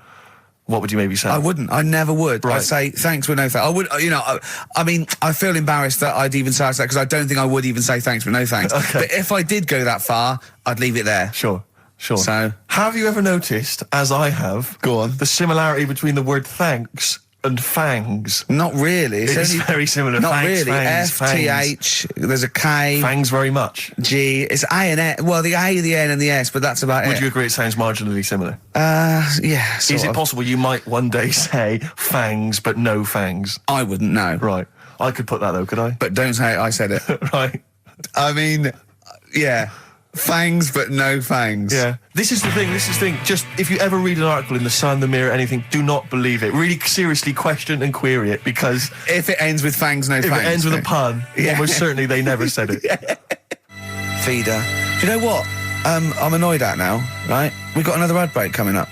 [SPEAKER 2] what would you maybe say?
[SPEAKER 7] I wouldn't. I never would.
[SPEAKER 2] Right.
[SPEAKER 7] I'd say thanks but no thanks. I would, I mean, I feel embarrassed that I'd even say that because I don't think I would even say thanks but no thanks.
[SPEAKER 2] Okay.
[SPEAKER 7] But if I did go that far, I'd leave it there.
[SPEAKER 2] Sure.
[SPEAKER 7] So,
[SPEAKER 2] have you ever noticed, as I have,
[SPEAKER 7] go on,
[SPEAKER 2] the similarity between the word thanks and fangs?
[SPEAKER 7] Not really.
[SPEAKER 2] It's very similar.
[SPEAKER 7] Not
[SPEAKER 2] thanks,
[SPEAKER 7] really.
[SPEAKER 2] Fangs,
[SPEAKER 7] F-T-H, there's a K.
[SPEAKER 2] Fangs very much.
[SPEAKER 7] G, it's A and S. Well, the A, the N and the S, but that's about it.
[SPEAKER 2] Would you agree it sounds marginally similar?
[SPEAKER 7] Yeah,
[SPEAKER 2] Is it possible you might one day say fangs but no fangs?
[SPEAKER 7] I wouldn't know.
[SPEAKER 2] Right. I could put that though, could I?
[SPEAKER 7] But don't say I said it.
[SPEAKER 2] Right.
[SPEAKER 7] I mean, yeah. Fangs, but no fangs.
[SPEAKER 2] Yeah. This is the thing. Just, if you ever read an article in The Sun, The Mirror, anything, do not believe it. Really seriously question and query it, because...
[SPEAKER 7] If it ends with fangs, no fangs.
[SPEAKER 2] If it ends with a pun, almost certainly they never said it.
[SPEAKER 7] Feeder. Do you know what? I'm annoyed at now, right? We've got another ad break coming up.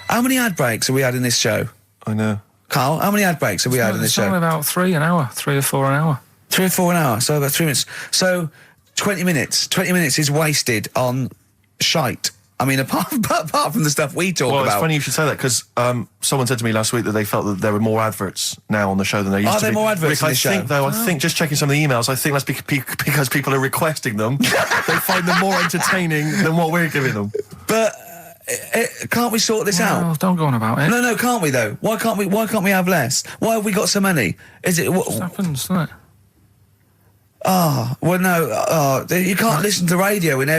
[SPEAKER 7] How many ad breaks have we had in this show?
[SPEAKER 2] I know.
[SPEAKER 7] Carl, how many ad breaks have we had in this show?
[SPEAKER 8] It's about 3 an hour, 3 or 4 an hour.
[SPEAKER 7] 3 or 4 an hour, so about 3 minutes. So... 20 minutes. 20 minutes is wasted on shite. I mean, apart from the stuff we talk about.
[SPEAKER 2] Well, it's funny you should say that, because someone said to me last week that they felt that there were more adverts now on the show than there used to be.
[SPEAKER 7] Are there more adverts
[SPEAKER 2] Rick,
[SPEAKER 7] in the show?
[SPEAKER 2] I think, just checking some of the emails, I think that's because people are requesting them. They find them more entertaining than what we're giving them.
[SPEAKER 7] But... can't we sort this out?
[SPEAKER 8] Don't go on about it.
[SPEAKER 7] No, can't we though? Why can't we have less? Why have we got so many? Is it...
[SPEAKER 8] It happens, doesn't it?
[SPEAKER 7] Well, no, you can't listen to radio in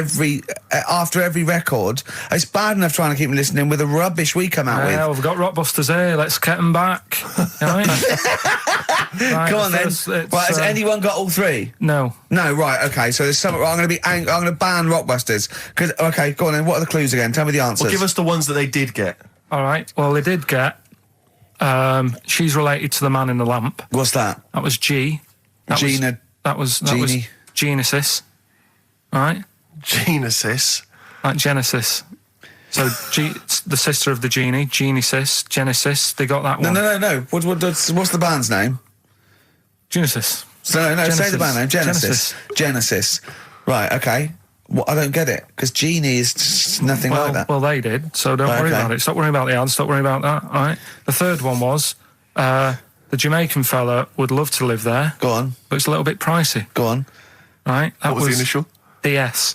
[SPEAKER 7] after every record. It's bad enough trying to keep them listening with the rubbish we come out with.
[SPEAKER 8] Yeah, we've got Rockbusters here. Let's get them back. Right?
[SPEAKER 7] Come on then. Right, has anyone got all 3?
[SPEAKER 8] No.
[SPEAKER 7] No, right, okay. So there's some. I'm going to ban Rockbusters. Okay, go on then. What are the clues again? Tell me the answers.
[SPEAKER 2] Well, give us the ones that they did get.
[SPEAKER 8] All right. Well, they did get. She's related to the man in the lamp.
[SPEAKER 7] What's that?
[SPEAKER 8] That was G.
[SPEAKER 7] Gina.
[SPEAKER 8] That was Genesis. All right.
[SPEAKER 2] Genesis.
[SPEAKER 8] Like Genesis. So the sister of the genie, Genesis, they got that one.
[SPEAKER 7] No. What's the band's name?
[SPEAKER 8] Genesis.
[SPEAKER 7] So,
[SPEAKER 8] Genesis.
[SPEAKER 7] say the band name. Genesis. Right, okay. Well, I don't get it, because genie is just nothing like that.
[SPEAKER 8] Well, they did, so don't worry about it. Stop worrying about the ads, stop worrying about that, all right? The third one was, the Jamaican fella would love to live there.
[SPEAKER 7] Go on.
[SPEAKER 8] But it's a little bit pricey.
[SPEAKER 7] Go on.
[SPEAKER 8] Right? That
[SPEAKER 2] What was the initial?
[SPEAKER 8] DS.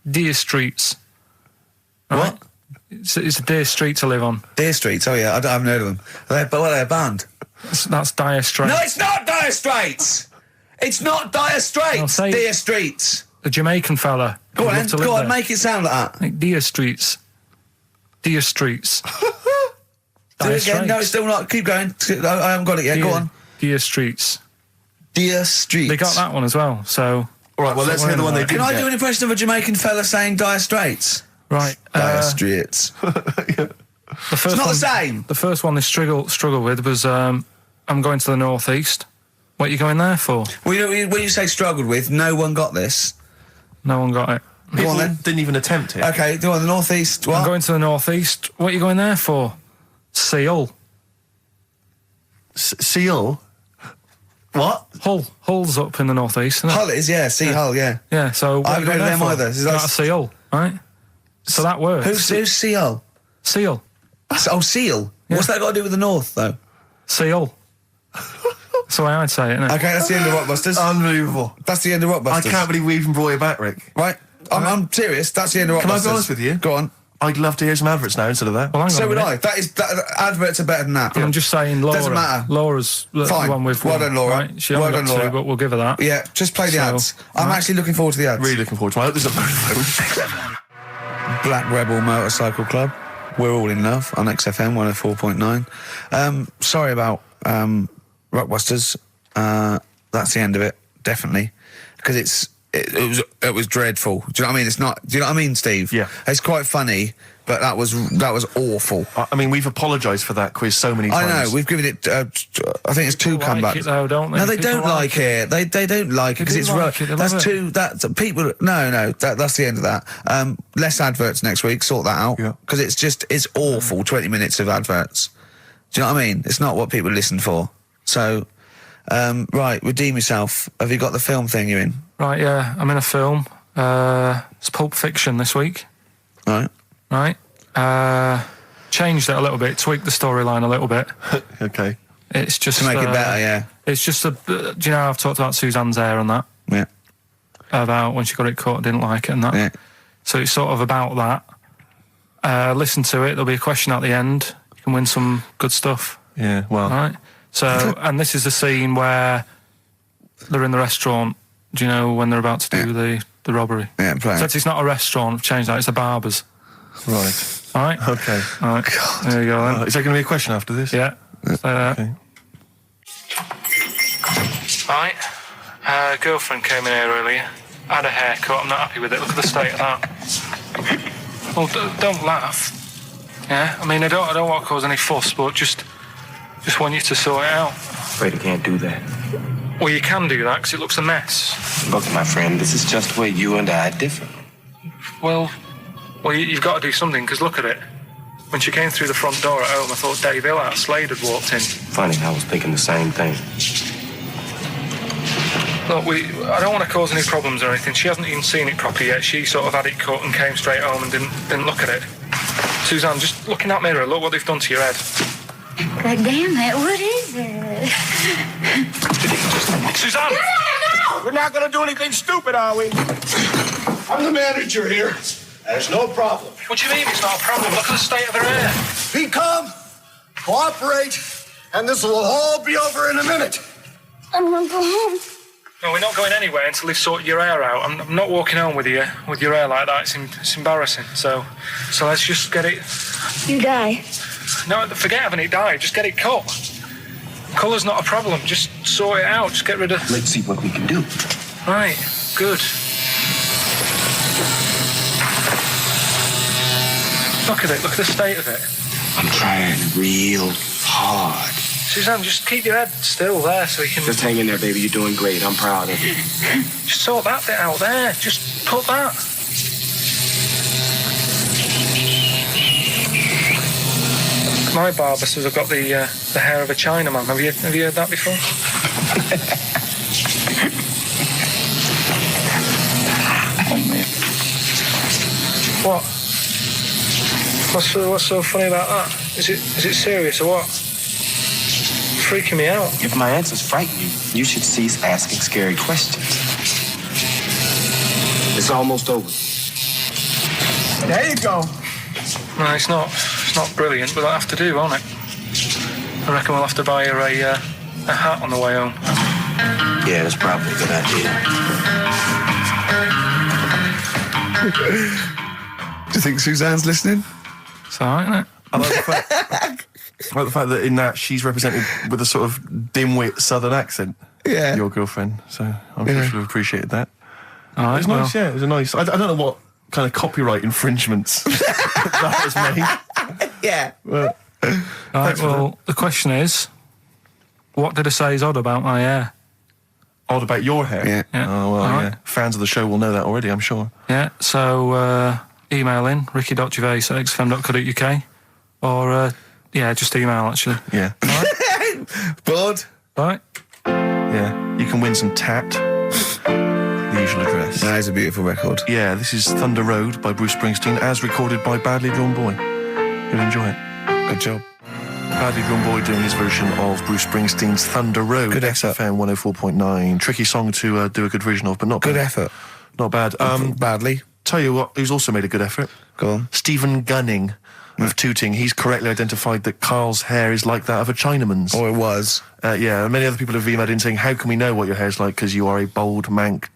[SPEAKER 8] Deer Streets.
[SPEAKER 7] What?
[SPEAKER 8] It's a Deer Street to live on.
[SPEAKER 7] Deer Streets, oh yeah, I haven't heard of them. Are they a band?
[SPEAKER 8] That's Dire Straits.
[SPEAKER 7] No, it's not Dire Straits! It's not Dire Straits! Deer Streets!
[SPEAKER 8] The Jamaican fella.
[SPEAKER 7] Go on, make it sound like that.
[SPEAKER 8] Like Deer Streets. Deer Streets.
[SPEAKER 7] Do it again. No, it's still not. Keep going. I haven't got it yet. Go on.
[SPEAKER 8] Deer Streets.
[SPEAKER 7] Deer Streets.
[SPEAKER 8] They got that one as well, so...
[SPEAKER 2] All right, well, let's hear the one they did.
[SPEAKER 7] Can I do an impression of a Jamaican fella saying Dire Straits?
[SPEAKER 8] Right.
[SPEAKER 7] Dire Straits.
[SPEAKER 8] The first
[SPEAKER 7] It's not
[SPEAKER 8] one,
[SPEAKER 7] the same.
[SPEAKER 8] The first one they struggled with was, I'm going to the northeast. What are you going there for?
[SPEAKER 7] Well, when you say struggled with, no one got this.
[SPEAKER 8] No one got it.
[SPEAKER 7] Go on then.
[SPEAKER 2] Didn't even attempt it.
[SPEAKER 7] Okay, go on, the northeast. What?
[SPEAKER 8] I'm going to the northeast. What are you going there for? Seal.
[SPEAKER 2] Seal? What?
[SPEAKER 8] Hull's up in the northeast, isn't it?
[SPEAKER 7] Hull is, yeah. Hull, yeah.
[SPEAKER 8] Yeah, so what
[SPEAKER 7] I
[SPEAKER 8] are you
[SPEAKER 7] haven't
[SPEAKER 8] going
[SPEAKER 7] heard
[SPEAKER 8] there
[SPEAKER 7] of
[SPEAKER 8] for?
[SPEAKER 7] them either.
[SPEAKER 8] You got a seal, right? So that works.
[SPEAKER 7] Who's Seal?
[SPEAKER 8] Seal.
[SPEAKER 7] Oh, Seal.
[SPEAKER 8] Yeah.
[SPEAKER 7] What's that got to do with the north, though?
[SPEAKER 8] Seal. That's the way I'd say it, isn't it?
[SPEAKER 7] Okay, that's the end of Rockbusters.
[SPEAKER 2] Unbelievable.
[SPEAKER 7] That's the end of Rockbusters.
[SPEAKER 2] I can't believe we even brought it back, Rick.
[SPEAKER 7] Right? I'm serious. That's the end of Rockbusters.
[SPEAKER 2] Can I be honest with you?
[SPEAKER 7] Go on.
[SPEAKER 2] I'd love to hear some adverts now instead of that.
[SPEAKER 8] Well, hang on
[SPEAKER 7] So
[SPEAKER 8] a
[SPEAKER 7] would
[SPEAKER 8] minute.
[SPEAKER 7] I. Adverts are better than that.
[SPEAKER 8] I'm just saying Laura.
[SPEAKER 7] Doesn't matter.
[SPEAKER 8] Laura's the
[SPEAKER 7] Fine.
[SPEAKER 8] one with
[SPEAKER 7] Well done, Laura.
[SPEAKER 8] Right? She
[SPEAKER 7] Well
[SPEAKER 8] only
[SPEAKER 7] done,
[SPEAKER 8] got two,
[SPEAKER 7] Laura.
[SPEAKER 8] but we'll give her that.
[SPEAKER 7] Yeah, just play the ads. I'm actually looking forward to the ads.
[SPEAKER 2] Really looking forward to it. I hope there's a phone.
[SPEAKER 7] Black Rebel Motorcycle Club. We're all in love on XFM 104.9. Sorry about Rockbusters. That's the end of it, definitely, because it was dreadful. Do you know what I mean? It's not. Do you know what I mean, Steve?
[SPEAKER 2] Yeah.
[SPEAKER 7] It's quite funny, but that was awful.
[SPEAKER 2] I mean, we've apologised for that quiz so many times.
[SPEAKER 7] I know. We've given it. I think it's two
[SPEAKER 8] People
[SPEAKER 7] comebacks.
[SPEAKER 8] like it though, don't they?
[SPEAKER 7] No, they
[SPEAKER 8] People
[SPEAKER 7] don't like it. They don't like it because
[SPEAKER 8] do
[SPEAKER 7] it's
[SPEAKER 8] like it, they
[SPEAKER 7] that's
[SPEAKER 8] love it.
[SPEAKER 7] two. That's people. No. That's the end of that. Less adverts next week. Sort that out.
[SPEAKER 2] Yeah.
[SPEAKER 7] Because it's awful. 20 minutes of adverts. Do you know what I mean? It's not what people listen for. So, right, redeem yourself. Have you got the film thing you're in?
[SPEAKER 8] Right, yeah, I'm in a film. It's Pulp Fiction this week.
[SPEAKER 7] Right.
[SPEAKER 8] Right. Changed it a little bit, tweaked the storyline a little bit.
[SPEAKER 2] Okay.
[SPEAKER 8] It's just
[SPEAKER 7] To make it better, yeah.
[SPEAKER 8] It's just do you know I've talked about Suzanne's hair and that,
[SPEAKER 7] Yeah.
[SPEAKER 8] about when she got it cut, didn't like it and that.
[SPEAKER 7] Yeah.
[SPEAKER 8] So it's sort of about that. Listen to it. There'll be a question at the end. You can win some good stuff.
[SPEAKER 2] Yeah, well.
[SPEAKER 8] All right. So, and this is the scene where they're in the restaurant. Do you know when they're about to do the robbery?
[SPEAKER 7] Yeah, play
[SPEAKER 8] So
[SPEAKER 7] it.
[SPEAKER 8] it's not a restaurant. I've changed that. It's a barber's.
[SPEAKER 2] Right.
[SPEAKER 8] All right.
[SPEAKER 2] Okay.
[SPEAKER 8] All right. There you go then.
[SPEAKER 2] Is there going to be a question after this?
[SPEAKER 8] Yeah. Stay there.
[SPEAKER 2] Okay.
[SPEAKER 8] Right. Girlfriend came in here earlier. Had a haircut. I'm not happy with it. Look at the state of that. Well, don't laugh. Yeah. I mean, I don't want to cause any fuss, but just want you to sort it out.
[SPEAKER 9] Afraid I can't do that.
[SPEAKER 8] Well, you can do that because it looks a mess.
[SPEAKER 9] Look, my friend, this is just where you and I differ.
[SPEAKER 8] Well, you've got to do something because look at it. When she came through the front door at home, I thought Dave Hill out Slade had walked in.
[SPEAKER 9] Funny, I was thinking the same thing.
[SPEAKER 8] Look, I don't want to cause any problems or anything. She hasn't even seen it properly yet. She sort of had it cut and came straight home and didn't look at it. Suzanne, just look in that mirror. Look what they've done to your head.
[SPEAKER 4] God damn it, what is it?
[SPEAKER 8] Suzanne!
[SPEAKER 10] We're not going to do anything stupid, are we? I'm the manager here. There's no problem.
[SPEAKER 8] What do you mean it's not a problem? Look at the state of her hair.
[SPEAKER 10] Be calm, cooperate, and this will all be over in a minute.
[SPEAKER 4] I'm gonna go home.
[SPEAKER 8] No, we're not going anywhere until they've sorted your hair out. I'm not walking home with you with your hair like that. It's embarrassing. So let's just get it.
[SPEAKER 4] You die.
[SPEAKER 8] No, forget having it dyed. Just get it cut. Colour's not a problem. Just sort it out. Just get rid of...
[SPEAKER 9] Let's see what we can do.
[SPEAKER 8] Right. Good. Look at it. Look at the state of it.
[SPEAKER 9] I'm trying real hard.
[SPEAKER 8] Suzanne, just keep your head still there so you can...
[SPEAKER 9] Just hang in there, baby. You're doing great. I'm proud of you.
[SPEAKER 8] Just sort that bit out there. Just put that.
[SPEAKER 3] My barber says I've got the hair of a Chinaman. Have you heard that before? What? What's so funny about that? Is it serious or what? Freaking me out.
[SPEAKER 9] If my answers frighten you, you should cease asking scary questions. It's almost over.
[SPEAKER 10] There you go.
[SPEAKER 3] No, it's not brilliant, but that'll have to do, won't it? I reckon we'll have to buy her a hat on the way home.
[SPEAKER 9] Yeah, that's probably a good idea.
[SPEAKER 7] Do you think Suzanne's listening?
[SPEAKER 3] It's alright, isn't it?
[SPEAKER 2] I like the fact that in that she's represented with a sort of dimwit southern accent.
[SPEAKER 7] Yeah.
[SPEAKER 2] Your girlfriend. So I'm sure she'll have appreciated that.
[SPEAKER 3] Alright,
[SPEAKER 2] It was nice, yeah. It was a nice... I don't know what kind of copyright infringements that was made.
[SPEAKER 7] Yeah.
[SPEAKER 2] Well,
[SPEAKER 3] Right, well, the question is, what did I say is odd about my hair?
[SPEAKER 2] odd about your hair?
[SPEAKER 7] Yeah.
[SPEAKER 2] Oh, well,
[SPEAKER 3] All
[SPEAKER 2] yeah.
[SPEAKER 3] right.
[SPEAKER 2] Fans of the show will know that already, I'm sure.
[SPEAKER 3] Yeah, so email in, ricky.gervais@xfm.co.uk, or, just email, actually.
[SPEAKER 2] Yeah.
[SPEAKER 7] Bored?
[SPEAKER 3] Right?
[SPEAKER 2] Yeah. You can win some tat. The usual address.
[SPEAKER 7] That is a beautiful record.
[SPEAKER 2] Yeah, this is Thunder Road by Bruce Springsteen, as recorded by Badly Drawn Boy. You'll enjoy it.
[SPEAKER 7] Good job.
[SPEAKER 2] Badly Drawn Boy doing his version of Bruce Springsteen's Thunder Road.
[SPEAKER 7] Good effort.
[SPEAKER 2] XFM 104.9. Tricky song to do a good version of, but not
[SPEAKER 7] Good
[SPEAKER 2] bad.
[SPEAKER 7] effort.
[SPEAKER 2] Not bad.
[SPEAKER 7] Badly.
[SPEAKER 2] Tell you what, who's also made a good effort?
[SPEAKER 7] Go on.
[SPEAKER 2] Stephen Gunning of Tooting. He's correctly identified that Carl's hair is like that of a Chinaman's.
[SPEAKER 7] Or it was.
[SPEAKER 2] Yeah, and many other people have emailed in saying, how can we know what your hair's like? Because you are a bold mank.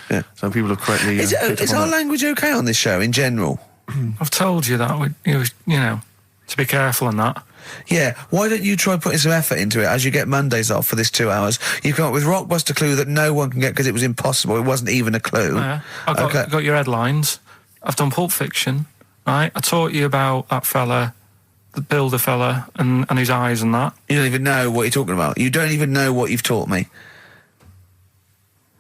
[SPEAKER 7] Yeah.
[SPEAKER 2] So people have correctly...
[SPEAKER 7] Is
[SPEAKER 2] picked
[SPEAKER 7] our
[SPEAKER 2] up on that.
[SPEAKER 7] language okay on this show in general?
[SPEAKER 3] I've told you that, to be careful on that.
[SPEAKER 7] Yeah, why don't you try putting some effort into it as you get Mondays off for this 2 hours? You come up with Rockbuster clue that no one can get because it was impossible. It wasn't even a clue.
[SPEAKER 3] Yeah. I've got your headlines. I've done Pulp Fiction, right? I taught you about that fella, the builder fella, and his eyes and that.
[SPEAKER 7] You don't even know what you're talking about. You don't even know what you've taught me.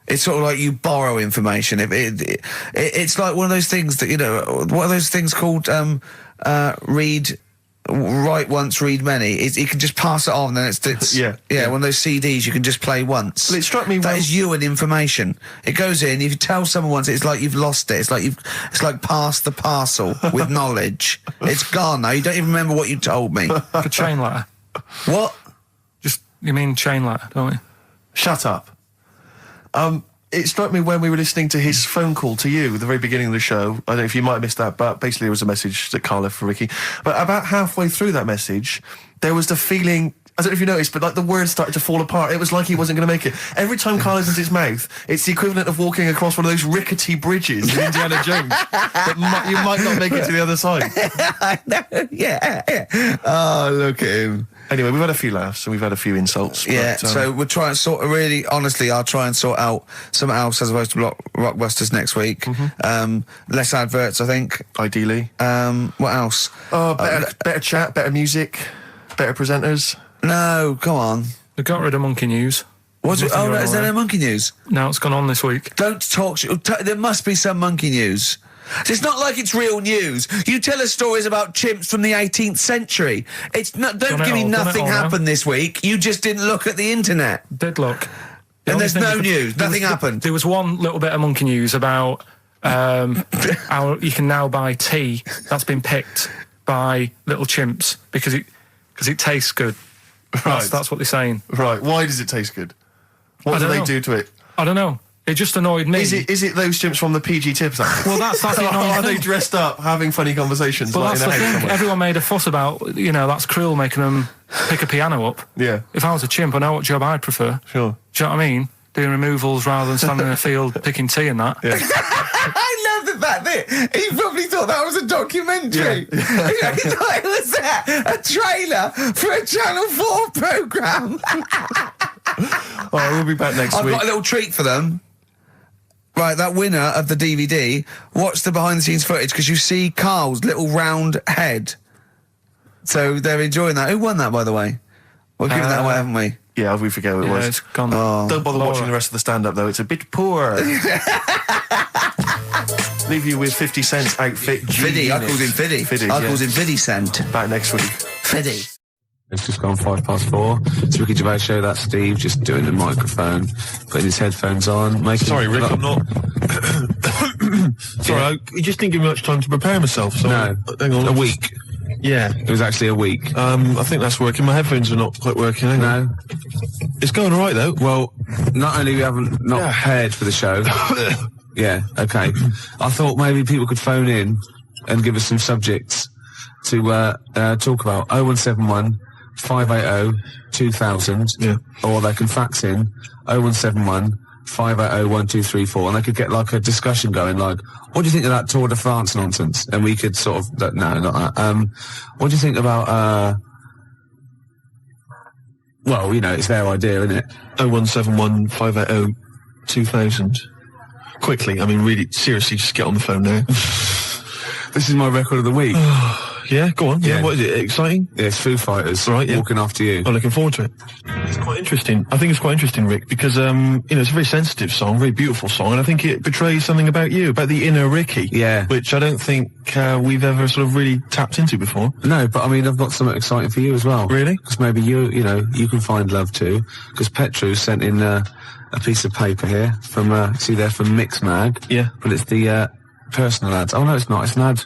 [SPEAKER 7] It's sort of like you borrow information. It's like one of those things that, what are those things called, write once, read many. You can just pass it on, then it's
[SPEAKER 2] Yeah.
[SPEAKER 7] one of those CDs you can just play once.
[SPEAKER 2] Well, it struck me
[SPEAKER 7] that
[SPEAKER 2] when-
[SPEAKER 7] is you and information. It goes in. If you tell someone once, it's like you've lost it. It's like pass the parcel with knowledge. It's gone now. You don't even remember what you told me.
[SPEAKER 3] The chain letter.
[SPEAKER 7] What?
[SPEAKER 3] You mean chain letter, don't you?
[SPEAKER 2] Shut up. It struck me when we were listening to his phone call to you at the very beginning of the show. I don't know if you might have missed that, but basically it was a message that Carl left for Ricky. But about halfway through that message, there was the feeling, I don't know if you noticed, but like the words started to fall apart. It was like he wasn't going to make it. Every time Carl opens his mouth, it's the equivalent of walking across one of those rickety bridges in Indiana Jones. That you might not make it to the other side.
[SPEAKER 7] I know. Yeah. Oh, look at him.
[SPEAKER 2] Anyway, we've had a few laughs and we've had a few insults.
[SPEAKER 7] Yeah,
[SPEAKER 2] but,
[SPEAKER 7] so we'll try and honestly, I'll try and sort out something else as opposed to Rockbusters next week. Less adverts, I think.
[SPEAKER 2] Ideally.
[SPEAKER 7] What else?
[SPEAKER 2] Better chat, better music, better presenters.
[SPEAKER 7] No, come on.
[SPEAKER 3] They got rid of Monkey News.
[SPEAKER 7] What's it? Oh, no, is there no Monkey News?
[SPEAKER 3] No, it's gone on this week.
[SPEAKER 7] Don't talk there must be some Monkey News. It's not like it's real news. You tell us stories about chimps from the 18th century. It's not. Don't give me nothing happened this week. You just didn't look at the internet.
[SPEAKER 3] Did look.
[SPEAKER 7] And there's no news. Nothing happened.
[SPEAKER 3] There was one little bit of Monkey News about how you can now buy tea that's been picked by little chimps because it tastes good.
[SPEAKER 2] Right.
[SPEAKER 3] That's what they're saying.
[SPEAKER 2] Right. Why does it taste good? What do they do to it?
[SPEAKER 3] I don't know. It just annoyed me.
[SPEAKER 2] Is it those chimps from the PG Tips Act?
[SPEAKER 3] Well, that's the annoying
[SPEAKER 2] Are
[SPEAKER 3] thing.
[SPEAKER 2] they dressed up, having funny conversations?
[SPEAKER 3] But
[SPEAKER 2] like
[SPEAKER 3] that's
[SPEAKER 2] in a
[SPEAKER 3] the
[SPEAKER 2] house
[SPEAKER 3] thing.
[SPEAKER 2] somewhere?
[SPEAKER 3] Everyone made a fuss about, that's cruel making them pick a piano up.
[SPEAKER 2] Yeah.
[SPEAKER 3] If I was a chimp, I know what job I'd prefer.
[SPEAKER 2] Sure.
[SPEAKER 3] Do you know what I mean? Doing removals rather than standing in a field picking tea and that.
[SPEAKER 2] Yeah.
[SPEAKER 7] I love the fact that he probably thought that was a documentary.
[SPEAKER 2] Yeah.
[SPEAKER 7] He thought it was a trailer for a Channel 4 programme.
[SPEAKER 2] Oh, we'll be back next
[SPEAKER 7] I've
[SPEAKER 2] week.
[SPEAKER 7] got a little treat for them. Right, that winner of the DVD, watch the behind-the-scenes footage because you see Carl's little round head. So they're enjoying that. Who won that, by the way? We're giving that away, haven't we?
[SPEAKER 2] Yeah, we forget who it was.
[SPEAKER 3] It's gone.
[SPEAKER 2] Don't bother
[SPEAKER 3] Laura.
[SPEAKER 2] watching the rest of the stand-up, though. It's a bit poor. Leave you with 50 Cent's outfit.
[SPEAKER 7] Fiddy, I called him Fiddy.
[SPEAKER 2] Fiddy,
[SPEAKER 7] I
[SPEAKER 2] yeah.
[SPEAKER 7] called him Fiddy Cent.
[SPEAKER 2] Back next week.
[SPEAKER 7] Fiddy.
[SPEAKER 1] It's just gone 4:05. It's Ricky Gervais show. That's Steve just doing the microphone, putting his headphones on, making...
[SPEAKER 2] Sorry, Rick, I'm not... Sorry, I just didn't give me much time to prepare myself, so...
[SPEAKER 1] No,
[SPEAKER 2] hang on.
[SPEAKER 1] a week.
[SPEAKER 2] Yeah.
[SPEAKER 1] It was actually a week.
[SPEAKER 2] I think that's working. My headphones are not quite working. Hang on.
[SPEAKER 1] No.
[SPEAKER 2] It's going all right, though.
[SPEAKER 1] Well, not only we haven't not prepared for the show... Yeah, okay. I thought maybe people could phone in and give us some subjects to talk about. 0171 580 2000.
[SPEAKER 2] Yeah.
[SPEAKER 1] Or they can fax in 0171 580 1234, and they could get like a discussion going, like, what do you think of that Tour de France nonsense? And we could sort of, no, not that. What do you think about, well, you know, it's their idea, isn't it?
[SPEAKER 2] 0171 580 2000. Quickly, I mean, really, seriously, just get on the phone now.
[SPEAKER 1] This is my record of the week.
[SPEAKER 2] Yeah, go on. Yeah,
[SPEAKER 1] Yeah.
[SPEAKER 2] what is it? Exciting?
[SPEAKER 1] Yeah, it's Foo Fighters.
[SPEAKER 2] Right, yeah.
[SPEAKER 1] Walking After You.
[SPEAKER 2] I'm looking forward to it. It's quite interesting. I think it's quite interesting, Rick, because, you know, it's a very sensitive song, very beautiful song, and I think it betrays something about you, about the inner Ricky.
[SPEAKER 1] Yeah.
[SPEAKER 2] Which I don't think we've ever sort of really tapped into before.
[SPEAKER 1] No, but I mean, I've got something exciting for you as well.
[SPEAKER 2] Really?
[SPEAKER 1] Because maybe you know, you can find love too. Because Petru sent in a piece of paper here from, see there, from Mix Mag.
[SPEAKER 2] Yeah.
[SPEAKER 1] But it's the personal ads. Oh no, it's not. It's an ad.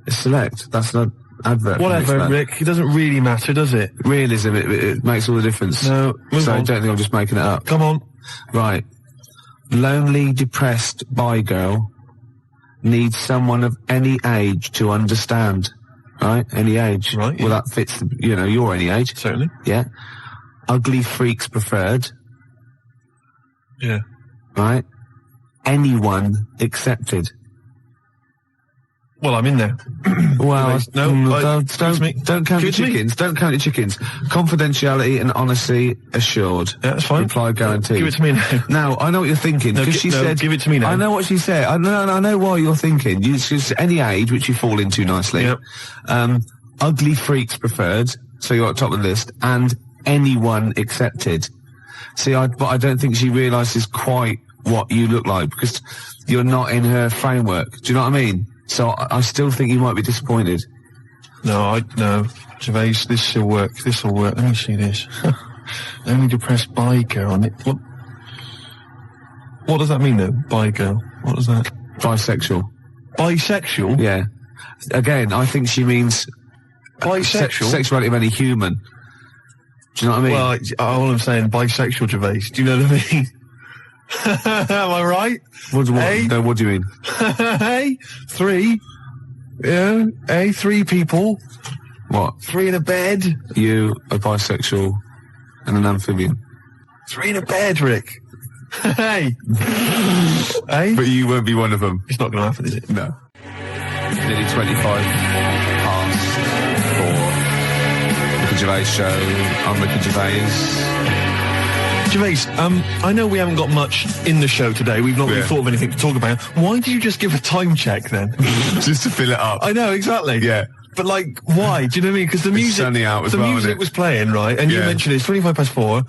[SPEAKER 1] It's Select. That's an advert. for
[SPEAKER 2] Whatever,
[SPEAKER 1] Mix Mag.
[SPEAKER 2] Rick. It doesn't really matter, does it?
[SPEAKER 1] Realism, it makes all the difference.
[SPEAKER 2] No, move
[SPEAKER 1] so I
[SPEAKER 2] on.
[SPEAKER 1] don't think I'm just making it up.
[SPEAKER 2] Come on.
[SPEAKER 1] Right. Lonely, depressed bi girl needs someone of any age to understand. Right? Any age.
[SPEAKER 2] Right, yeah.
[SPEAKER 1] Well, that fits, you know, your any age.
[SPEAKER 2] Certainly.
[SPEAKER 1] Yeah. Ugly freaks preferred.
[SPEAKER 2] Yeah.
[SPEAKER 1] Right? Anyone accepted.
[SPEAKER 2] Well, I'm in there.
[SPEAKER 1] Well,
[SPEAKER 2] No,
[SPEAKER 1] don't count your
[SPEAKER 2] Give it to me.
[SPEAKER 1] chickens. Don't count your chickens. Confidentiality and honesty assured.
[SPEAKER 2] Yeah, that's fine.
[SPEAKER 1] Reply guaranteed.
[SPEAKER 2] Give it to me now.
[SPEAKER 1] Now, I know what you're thinking,
[SPEAKER 2] No,
[SPEAKER 1] because she said...
[SPEAKER 2] give it to me now.
[SPEAKER 1] I know what she said. I know why you're thinking. She's any age, which you fall into nicely.
[SPEAKER 2] Yep.
[SPEAKER 1] Ugly freaks preferred, so you're at the top of the list, and anyone accepted. See, but I don't think she realises quite what you look like, because you're not in her framework. Do you know what I mean? So I still think you might be disappointed.
[SPEAKER 2] No, Gervais, this will work. This will work. Let me see this. Only depressed bi girl. What does that mean, though? Bi girl. What does that?
[SPEAKER 1] Bisexual.
[SPEAKER 2] Bisexual?
[SPEAKER 1] Yeah. Again, I think she means
[SPEAKER 2] Bisexual?
[SPEAKER 1] sexuality of any human. Do you know what I mean?
[SPEAKER 2] Well, all I'm saying, bisexual, Gervais. Do you know what I mean? Am I right? Hey?
[SPEAKER 1] No, what do you mean?
[SPEAKER 2] Hey? 3? Yeah? Hey? 3 people?
[SPEAKER 1] What?
[SPEAKER 2] 3 in a bed?
[SPEAKER 1] You, a bisexual, and an amphibian.
[SPEAKER 2] 3 in a bed, Rick. Hey? Hey?
[SPEAKER 1] But you won't be one of them.
[SPEAKER 2] It's not going to happen, is it?
[SPEAKER 1] No. Nearly 25 past 4. Ricky Gervais show. I'm Ricky Gervais.
[SPEAKER 2] Gervais, I know we haven't got much in the show today. We've not really thought of anything to talk about. Why did you just give a time check then?
[SPEAKER 1] Just to fill it up.
[SPEAKER 2] I know, exactly.
[SPEAKER 1] Yeah.
[SPEAKER 2] But like, why? Do you know what I mean? Because the music,
[SPEAKER 1] sunny out as
[SPEAKER 2] the
[SPEAKER 1] well,
[SPEAKER 2] music
[SPEAKER 1] isn't it?
[SPEAKER 2] was playing, right? And you mentioned it's 25 past 4.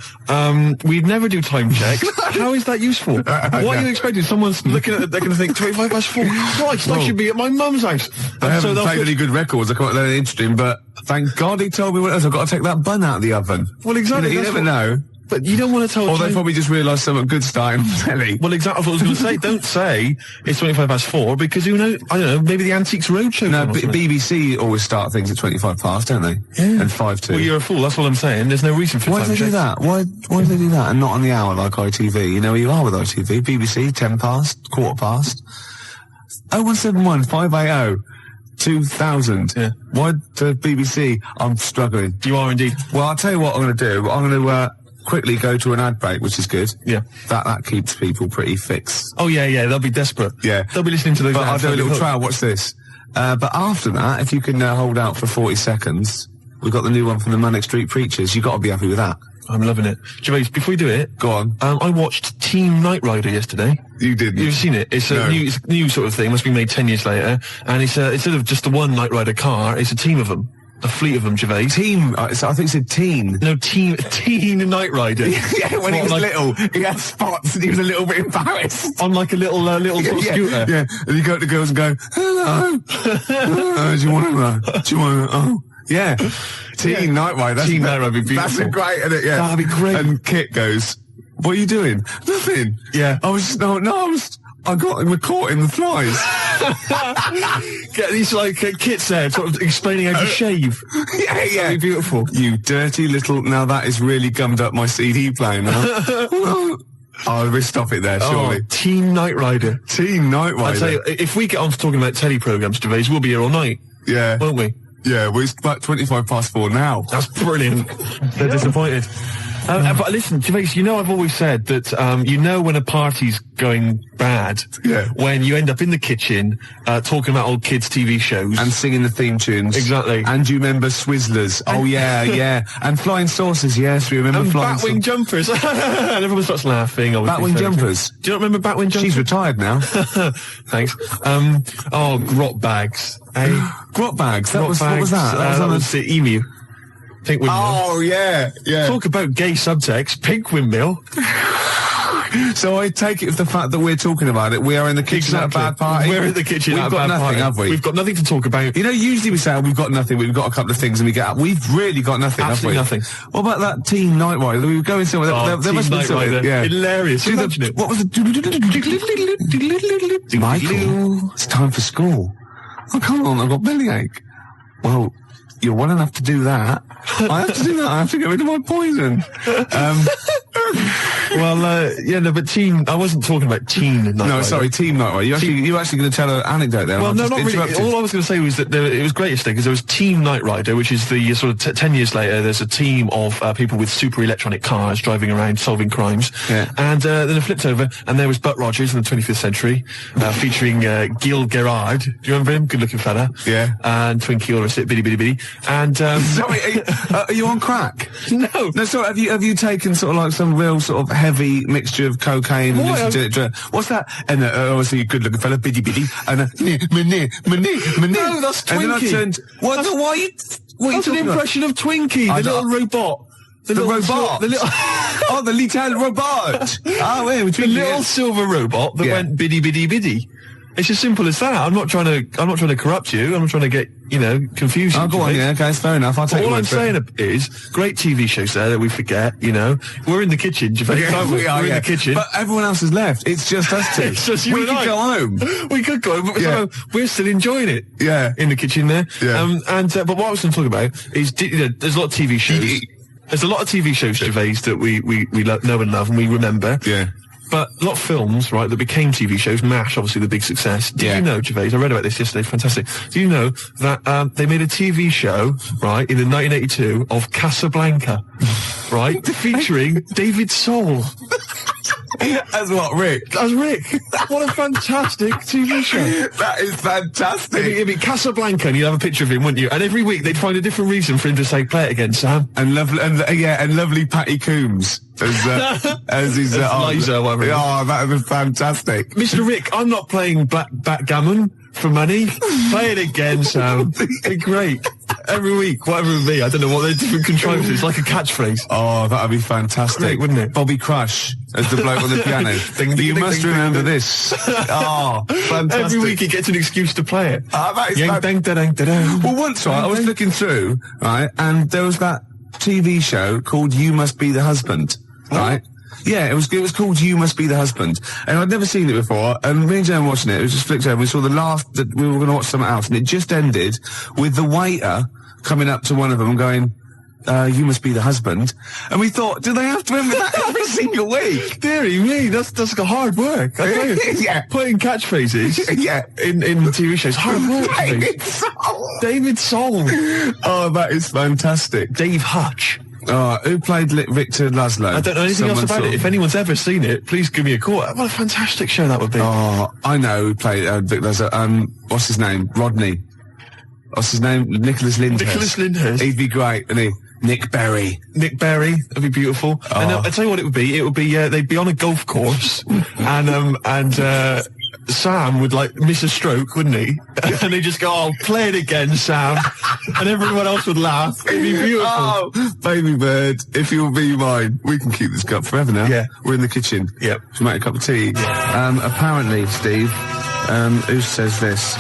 [SPEAKER 2] We'd never do time checks. How is that useful? What are you expecting? Someone's looking at it, they're going to think 25 past 4. Christ, I should be at my mum's house.
[SPEAKER 1] I haven't played any good records. I can't let it interesting, but thank God he told me what else. I've got to take that bun out of the oven.
[SPEAKER 2] Well, exactly.
[SPEAKER 1] You never know.
[SPEAKER 2] But you don't want to tell.
[SPEAKER 1] Or they probably just realised something good starting on telly.
[SPEAKER 2] Well, exactly. What I was going to say. Don't say it's 25 past 4 because who knows? I don't know. Maybe the Antiques Roadshow.
[SPEAKER 1] No, BBC always start things at 25 past, don't they?
[SPEAKER 2] Yeah.
[SPEAKER 1] And 5 to.
[SPEAKER 2] Well, you're a fool. That's what I'm saying. There's no reason for
[SPEAKER 1] Why
[SPEAKER 2] time
[SPEAKER 1] do they do
[SPEAKER 2] checks.
[SPEAKER 1] that? Why do they do that and not on the hour like ITV? You know where you are with ITV. BBC 10 past, quarter past. 0171 580 2000.
[SPEAKER 2] Yeah.
[SPEAKER 1] Why the BBC? I'm struggling.
[SPEAKER 2] You are indeed.
[SPEAKER 1] Well, I'll tell you what I'm going to do. I'm going to quickly go to an ad break, which is good.
[SPEAKER 2] Yeah.
[SPEAKER 1] That keeps people pretty fixed.
[SPEAKER 2] Oh yeah, they'll be desperate.
[SPEAKER 1] Yeah.
[SPEAKER 2] They'll be listening to those.
[SPEAKER 1] But I'll
[SPEAKER 2] ads,
[SPEAKER 1] do a
[SPEAKER 2] they'll be
[SPEAKER 1] little
[SPEAKER 2] hooked.
[SPEAKER 1] trial. Watch this. But after that, if you can hold out for 40 seconds, we've got the new one from the Manic Street Preachers. You've got to be happy with that.
[SPEAKER 2] I'm loving it. Gervais, before we do it,
[SPEAKER 1] Go on.
[SPEAKER 2] I watched Team Knight Rider yesterday.
[SPEAKER 1] You didn't.
[SPEAKER 2] You've seen it. It's a new sort of thing. Must be made 10 years later. And it's instead of just the one Knight Rider car, it's a team of them. A fleet of them, Gervais.
[SPEAKER 6] Team, so I think it said teen.
[SPEAKER 2] No, Teen Knight Rider.
[SPEAKER 6] Yeah, when he was little, he had spots and he was a little bit embarrassed.
[SPEAKER 2] On like a little sort of scooter.
[SPEAKER 6] Yeah, and you go to the girls and go, hello. Do you want to know? Do you want to know? Oh, yeah. Teen Night Rider.
[SPEAKER 2] Teen Night Rider would be beautiful.
[SPEAKER 6] That's great, isn't it? Yeah.
[SPEAKER 2] That'd be great.
[SPEAKER 6] And Kit goes, what are you doing? Nothing.
[SPEAKER 2] Yeah.
[SPEAKER 6] We're caught in the flies.
[SPEAKER 2] Get these kits there, sort of explaining how to shave.
[SPEAKER 6] Yeah.
[SPEAKER 2] That'd be beautiful.
[SPEAKER 6] You dirty little. Now that is really gummed up my CD player now. Oh, we'll stop it there, surely.
[SPEAKER 2] Teen Night Rider.
[SPEAKER 6] Teen Night Rider.
[SPEAKER 2] I'll tell you, if we get on to talking about telly programmes, Gervais, we'll be here all night.
[SPEAKER 6] Yeah.
[SPEAKER 2] Won't we?
[SPEAKER 6] Yeah, well, it's about 4:25 now.
[SPEAKER 2] That's brilliant. They're disappointed. But listen, Gervais, I've always said that, when a party's going bad, when you end up in the kitchen, talking about old kids' TV shows.
[SPEAKER 6] And singing the theme tunes.
[SPEAKER 2] Exactly.
[SPEAKER 6] And you remember Swizzlers. Oh, yeah. And flying saucers, yes, we remember flying saucers.
[SPEAKER 2] And Batwing jumpers. And everyone starts laughing.
[SPEAKER 6] Batwing jumpers.
[SPEAKER 2] Do you not remember Batwing jumpers?
[SPEAKER 6] She's retired now.
[SPEAKER 2] Thanks. Grot bags.
[SPEAKER 6] Grot bags? What was that?
[SPEAKER 2] That was the Emu. Pink windmill.
[SPEAKER 6] Oh, yeah.
[SPEAKER 2] Talk about gay subtext. Pink windmill.
[SPEAKER 6] So I take it as the fact that we're talking about it. We are in the kitchen at a bad party.
[SPEAKER 2] We're in the kitchen at a bad party.
[SPEAKER 6] We've got nothing, have we?
[SPEAKER 2] We've got nothing to talk about.
[SPEAKER 6] Usually we say, we've got nothing, we've got a couple of things and we get up. We've really got nothing,
[SPEAKER 2] Absolutely
[SPEAKER 6] have we?
[SPEAKER 2] Nothing.
[SPEAKER 6] What about that Teen Night Rider? We were going somewhere. There must be something. Yeah.
[SPEAKER 2] Hilarious. Imagine it.
[SPEAKER 6] What was the... Michael, it's time for school. Oh, come on, I've got bellyache. Well, you're well enough to do that. I have to do that. I have to get rid of my poison.
[SPEAKER 2] But Teen... I wasn't talking about Teen Night Rider.
[SPEAKER 6] No, sorry, Teen Night Rider. You're actually going to tell an anecdote there.
[SPEAKER 2] Well, no, not really. All I was going to say was that it was great yesterday because there was Teen Night Rider, which is the sort of 10 years later, there's a team of people with super electronic cars driving around solving crimes.
[SPEAKER 6] Yeah.
[SPEAKER 2] And then it flipped over, and there was Butt Rogers in the 25th century, featuring Gil Gerard. Do you remember him? Good-looking fella.
[SPEAKER 6] Yeah.
[SPEAKER 2] And Twinkie, all the rest of it, bitty, bitty, bitty. And...
[SPEAKER 6] Sorry, are you on crack?
[SPEAKER 2] No.
[SPEAKER 6] No, sorry, have you taken sort of like some real sort of heavy mixture of cocaine and listened to it? What's that? And obviously a good-looking fella, bitty bitty, and no,
[SPEAKER 2] that's Twinkie.
[SPEAKER 6] And then I turned, what are you
[SPEAKER 2] That's an impression of Twinkie, the little robot.
[SPEAKER 6] The robot? Oh, the little robot!
[SPEAKER 2] The little silver robot that went biddy biddy biddy. It's as simple as that. I'm not trying to corrupt you. I'm not trying to get, confuse you.
[SPEAKER 6] Oh, go on, yeah, okay, it's fair enough. I'll take
[SPEAKER 2] all I'm saying is, great TV shows there that we forget, We're in the kitchen, Gervais, aren't we? We're in the kitchen.
[SPEAKER 6] But everyone else has left. It's just us two.
[SPEAKER 2] It's just you
[SPEAKER 6] we
[SPEAKER 2] and
[SPEAKER 6] could
[SPEAKER 2] I.
[SPEAKER 6] go home.
[SPEAKER 2] We could go home, but we're still enjoying it.
[SPEAKER 6] Yeah.
[SPEAKER 2] In the kitchen there.
[SPEAKER 6] Yeah.
[SPEAKER 2] But what I was going to talk about is, there's a lot of TV shows. There's a lot of TV shows, Gervais, that we know and love and we remember.
[SPEAKER 6] Yeah.
[SPEAKER 2] But a lot of films, right, that became TV shows, MASH, obviously the big success. Did you know, Gervais, I read about this yesterday, fantastic. Do you know that they made a TV show, right, in 1982 of Casablanca, right, featuring David Soul.
[SPEAKER 6] As what, Rick?
[SPEAKER 2] As Rick. What a fantastic TV show.
[SPEAKER 6] That is fantastic.
[SPEAKER 2] It'd be Casablanca and you'd have a picture of him, wouldn't you? And every week they'd find a different reason for him to say, play it again, Sam.
[SPEAKER 6] And lovely Patty Coombs as his
[SPEAKER 2] Liza, whatever.
[SPEAKER 6] Oh, that was fantastic.
[SPEAKER 2] Mr. Rick, I'm not playing backgammon for money. Play it again, Sam. It'd be great. Every week, whatever it would be. I don't know what they're different contrivances. It's like a catchphrase.
[SPEAKER 6] Oh, that'd be fantastic.
[SPEAKER 2] Great, wouldn't it?
[SPEAKER 6] Bobby Crush as the bloke on the piano. You must remember this. Oh, fantastic.
[SPEAKER 2] Every week he gets an excuse to play it.
[SPEAKER 6] That is Well, once, right, I was looking through, right, and there was that TV show called You Must Be the Husband, right? Yeah, it was called You Must Be the Husband. And I'd never seen it before, and me and Jen were watching it, just flicked over, we saw that we were going to watch something else, and it just ended with the waiter coming up to one of them and going, you must be the husband. And we thought, do they have to remember that every single week?
[SPEAKER 2] Deary me, that's like hard work. I tell you.
[SPEAKER 6] Yeah.
[SPEAKER 2] Putting catchphrases in TV shows, hard work. David Soul.
[SPEAKER 6] Oh, that is fantastic.
[SPEAKER 2] Dave Hutch.
[SPEAKER 6] Who played Victor Laszlo?
[SPEAKER 2] I don't know anything else about it. If anyone's ever seen it, please give me a call. What a fantastic show that would be.
[SPEAKER 6] Oh, I know who played Victor Laszlo. What's his name? Rodney. What's his name? Nicholas Lyndhurst. He'd be great, wouldn't he? Nick Berry. That'd be beautiful. And I'll tell you what it would be. It would be, they'd be on a golf course, and
[SPEAKER 2] Sam would like miss a stroke, wouldn't he? And he'd just go, "Oh, play it again, Sam," and everyone else would laugh. It'd be beautiful.
[SPEAKER 6] Oh, baby bird, if you'll be mine, we can keep this cup forever now.
[SPEAKER 2] Yeah.
[SPEAKER 6] We're in the kitchen.
[SPEAKER 2] Yep.
[SPEAKER 6] To make a cup of tea. Apparently, Steve, who says this?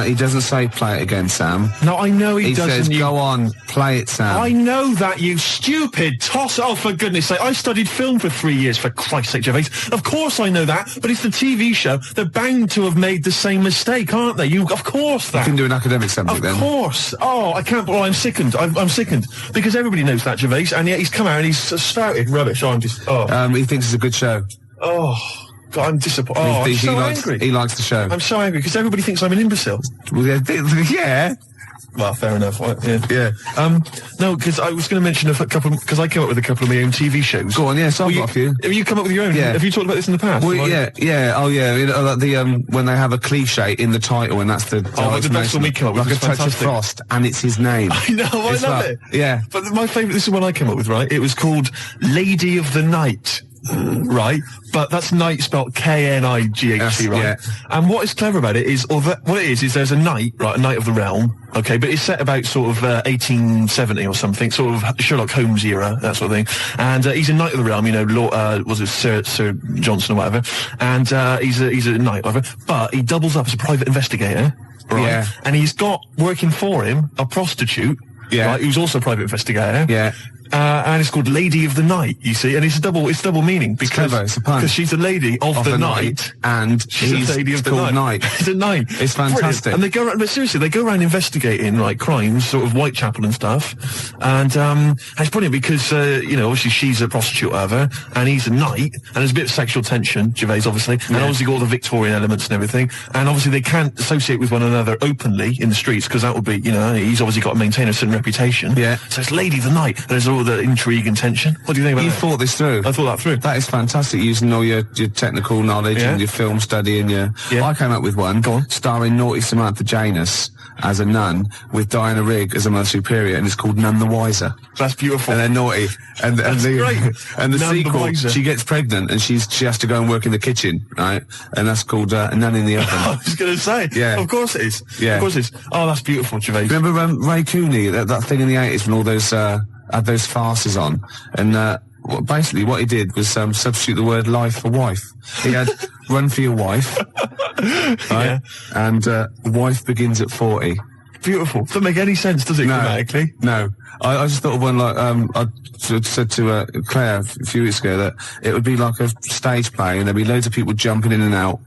[SPEAKER 6] He doesn't say play it again, Sam.
[SPEAKER 2] No, I know he doesn't.
[SPEAKER 6] He says, go on, play it, Sam.
[SPEAKER 2] I know that, you stupid toss. Oh, for goodness sake. I studied film for 3 years, for Christ's sake, Gervais. Of course I know that, but it's the TV show. They're bound to have made the same mistake, aren't they? Of course that.
[SPEAKER 6] You can do an academic subject then.
[SPEAKER 2] Of course. Oh, I can't. Oh, I'm sickened. I'm sickened. Because everybody knows that, Gervais, and yet he's come out and he's spouted rubbish. Oh, I'm just... Oh.
[SPEAKER 6] He thinks it's a good show.
[SPEAKER 2] Oh... God, I'm disappointed. Oh, I'm so angry.
[SPEAKER 6] He likes the show.
[SPEAKER 2] I'm so angry because everybody thinks I'm an imbecile.
[SPEAKER 6] Well, yeah.
[SPEAKER 2] Well, fair enough. Yeah. No, because I was going to mention a couple, because I came up with a couple of my own TV shows.
[SPEAKER 6] Go on, yes, I've got a few.
[SPEAKER 2] Have you come up with your own?
[SPEAKER 6] Yeah.
[SPEAKER 2] Have you talked about this in the past?
[SPEAKER 6] Well, yeah. Oh, yeah. You know, like when they have a cliche in the title, and that's the...
[SPEAKER 2] Oh, the best one we come up with.
[SPEAKER 6] Like a touch of frost, and it's his name.
[SPEAKER 2] I know, I love it.
[SPEAKER 6] Yeah.
[SPEAKER 2] But my favourite, this is one I came up with, right? It was called Lady of the Night. Right, but that's night spelled K-N-I-G-H-T, right?
[SPEAKER 6] Yeah.
[SPEAKER 2] And what is clever about it is, what it is there's a knight, right, a knight of the realm, okay, but it's set about sort of 1870 or something, sort of Sherlock Holmes era, that sort of thing. And he's a knight of the realm, you know, was it Sir Johnson or whatever? And he's a knight, whatever. But he doubles up as a private investigator, right? Yeah. And he's got working for him a prostitute, right, who's also a private investigator.
[SPEAKER 6] Yeah.
[SPEAKER 2] And it's called Lady of the Night, you see, and it's double meaning because she's a lady of the night,
[SPEAKER 6] and
[SPEAKER 2] she's a lady of the night. It's a night.
[SPEAKER 6] It's fantastic.
[SPEAKER 2] Brilliant. And they go around, but seriously, they go around investigating like crimes, sort of Whitechapel and stuff, and it's brilliant because you know, obviously she's a prostitute, whatever, and he's a knight, and there's a bit of sexual tension, Gervais, obviously, and obviously got all the Victorian elements and everything, and obviously they can't associate with one another openly in the streets because that would be, you know, he's obviously got to maintain a certain reputation. Yeah. So it's Lady of the Night. And there's all the intrigue and tension. What do you think about that?
[SPEAKER 6] You thought this through.
[SPEAKER 2] I thought that through.
[SPEAKER 6] That is fantastic, using all your technical knowledge and your film study and your... Yeah. I came up with one starring naughty Samantha Janus as a nun with Diana Rigg as a Mother Superior, and it's called None the Wiser.
[SPEAKER 2] That's beautiful.
[SPEAKER 6] And they're naughty. And the sequel, she gets pregnant and she has to go and work in the kitchen, right? And that's called Nun in the Oven.
[SPEAKER 2] I was going to say. Yeah. Of course it is. Yeah. Of course it is. Oh, that's beautiful, Gervais.
[SPEAKER 6] Remember Ray Cooney, that thing in the 80s when all those... had those farces on, and basically what he did was substitute the word life for wife. He had run for your wife, right? And wife begins at 40.
[SPEAKER 2] Beautiful. Doesn't make any sense, does it, grammatically?
[SPEAKER 6] No. I just thought of one like, I said to Claire a few weeks ago that it would be like a stage play and there'd be loads of people jumping in and out,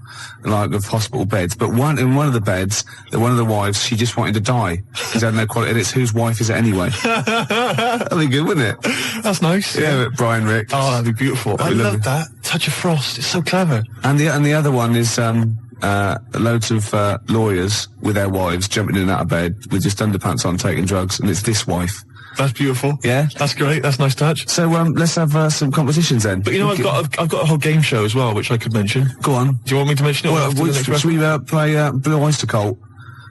[SPEAKER 6] like, of hospital beds. But in one of the beds, one of the wives, she just wanted to die. Because had no quality, and it's whose wife is it anyway? That'd be good, wouldn't it?
[SPEAKER 2] That's nice.
[SPEAKER 6] Yeah, Brian Rick.
[SPEAKER 2] Oh, that'd be beautiful. I love that. Touch of frost. It's so clever.
[SPEAKER 6] And the other one is, loads of lawyers with their wives jumping in and out of bed with just underpants on taking drugs, and it's this wife.
[SPEAKER 2] That's beautiful.
[SPEAKER 6] Yeah,
[SPEAKER 2] that's great. That's a nice touch.
[SPEAKER 6] So let's have some competitions then.
[SPEAKER 2] But you know, I've got a whole game show as well, which I could mention.
[SPEAKER 6] Go on.
[SPEAKER 2] Do you want me to mention it?
[SPEAKER 6] Well, should we play Blue Oyster Cult?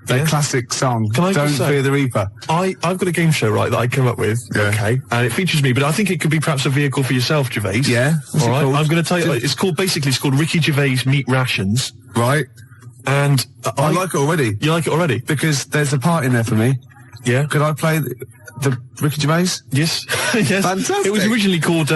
[SPEAKER 6] Their classic song.
[SPEAKER 2] Can I
[SPEAKER 6] Don't Fear the Reaper.
[SPEAKER 2] I've got a game show, right, that I came up with. Yeah. Okay. And it features me, but I think it could be perhaps a vehicle for yourself, Gervais.
[SPEAKER 6] Yeah.
[SPEAKER 2] All right. I'm going to tell you. It's called Ricky Gervais Meat Rations.
[SPEAKER 6] Right.
[SPEAKER 2] And
[SPEAKER 6] I like it already.
[SPEAKER 2] You like it already?
[SPEAKER 6] Because there's a part in there for me.
[SPEAKER 2] Yeah.
[SPEAKER 6] Could I play the Ricky Gervais?
[SPEAKER 2] Yes. Yes.
[SPEAKER 6] Fantastic.
[SPEAKER 2] It was originally called,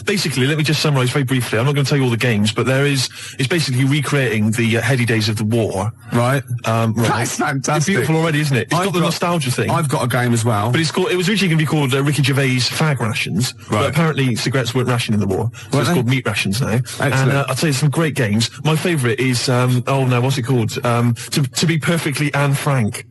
[SPEAKER 2] basically, let me just summarise very briefly. I'm not going to tell you all the games, but it's basically recreating the heady days of the war.
[SPEAKER 6] Right.
[SPEAKER 2] Right.
[SPEAKER 6] That's fantastic.
[SPEAKER 2] It's beautiful already, isn't it? It's got the nostalgia thing.
[SPEAKER 6] I've got a game as well.
[SPEAKER 2] But it was originally going to be called Ricky Gervais Fag Rations. Right. But apparently cigarettes weren't rationed in the war. So it's called Meat Rations now.
[SPEAKER 6] Excellent.
[SPEAKER 2] And I'll tell you some great games. My favourite is, what's it called? To be perfectly Anne Frank.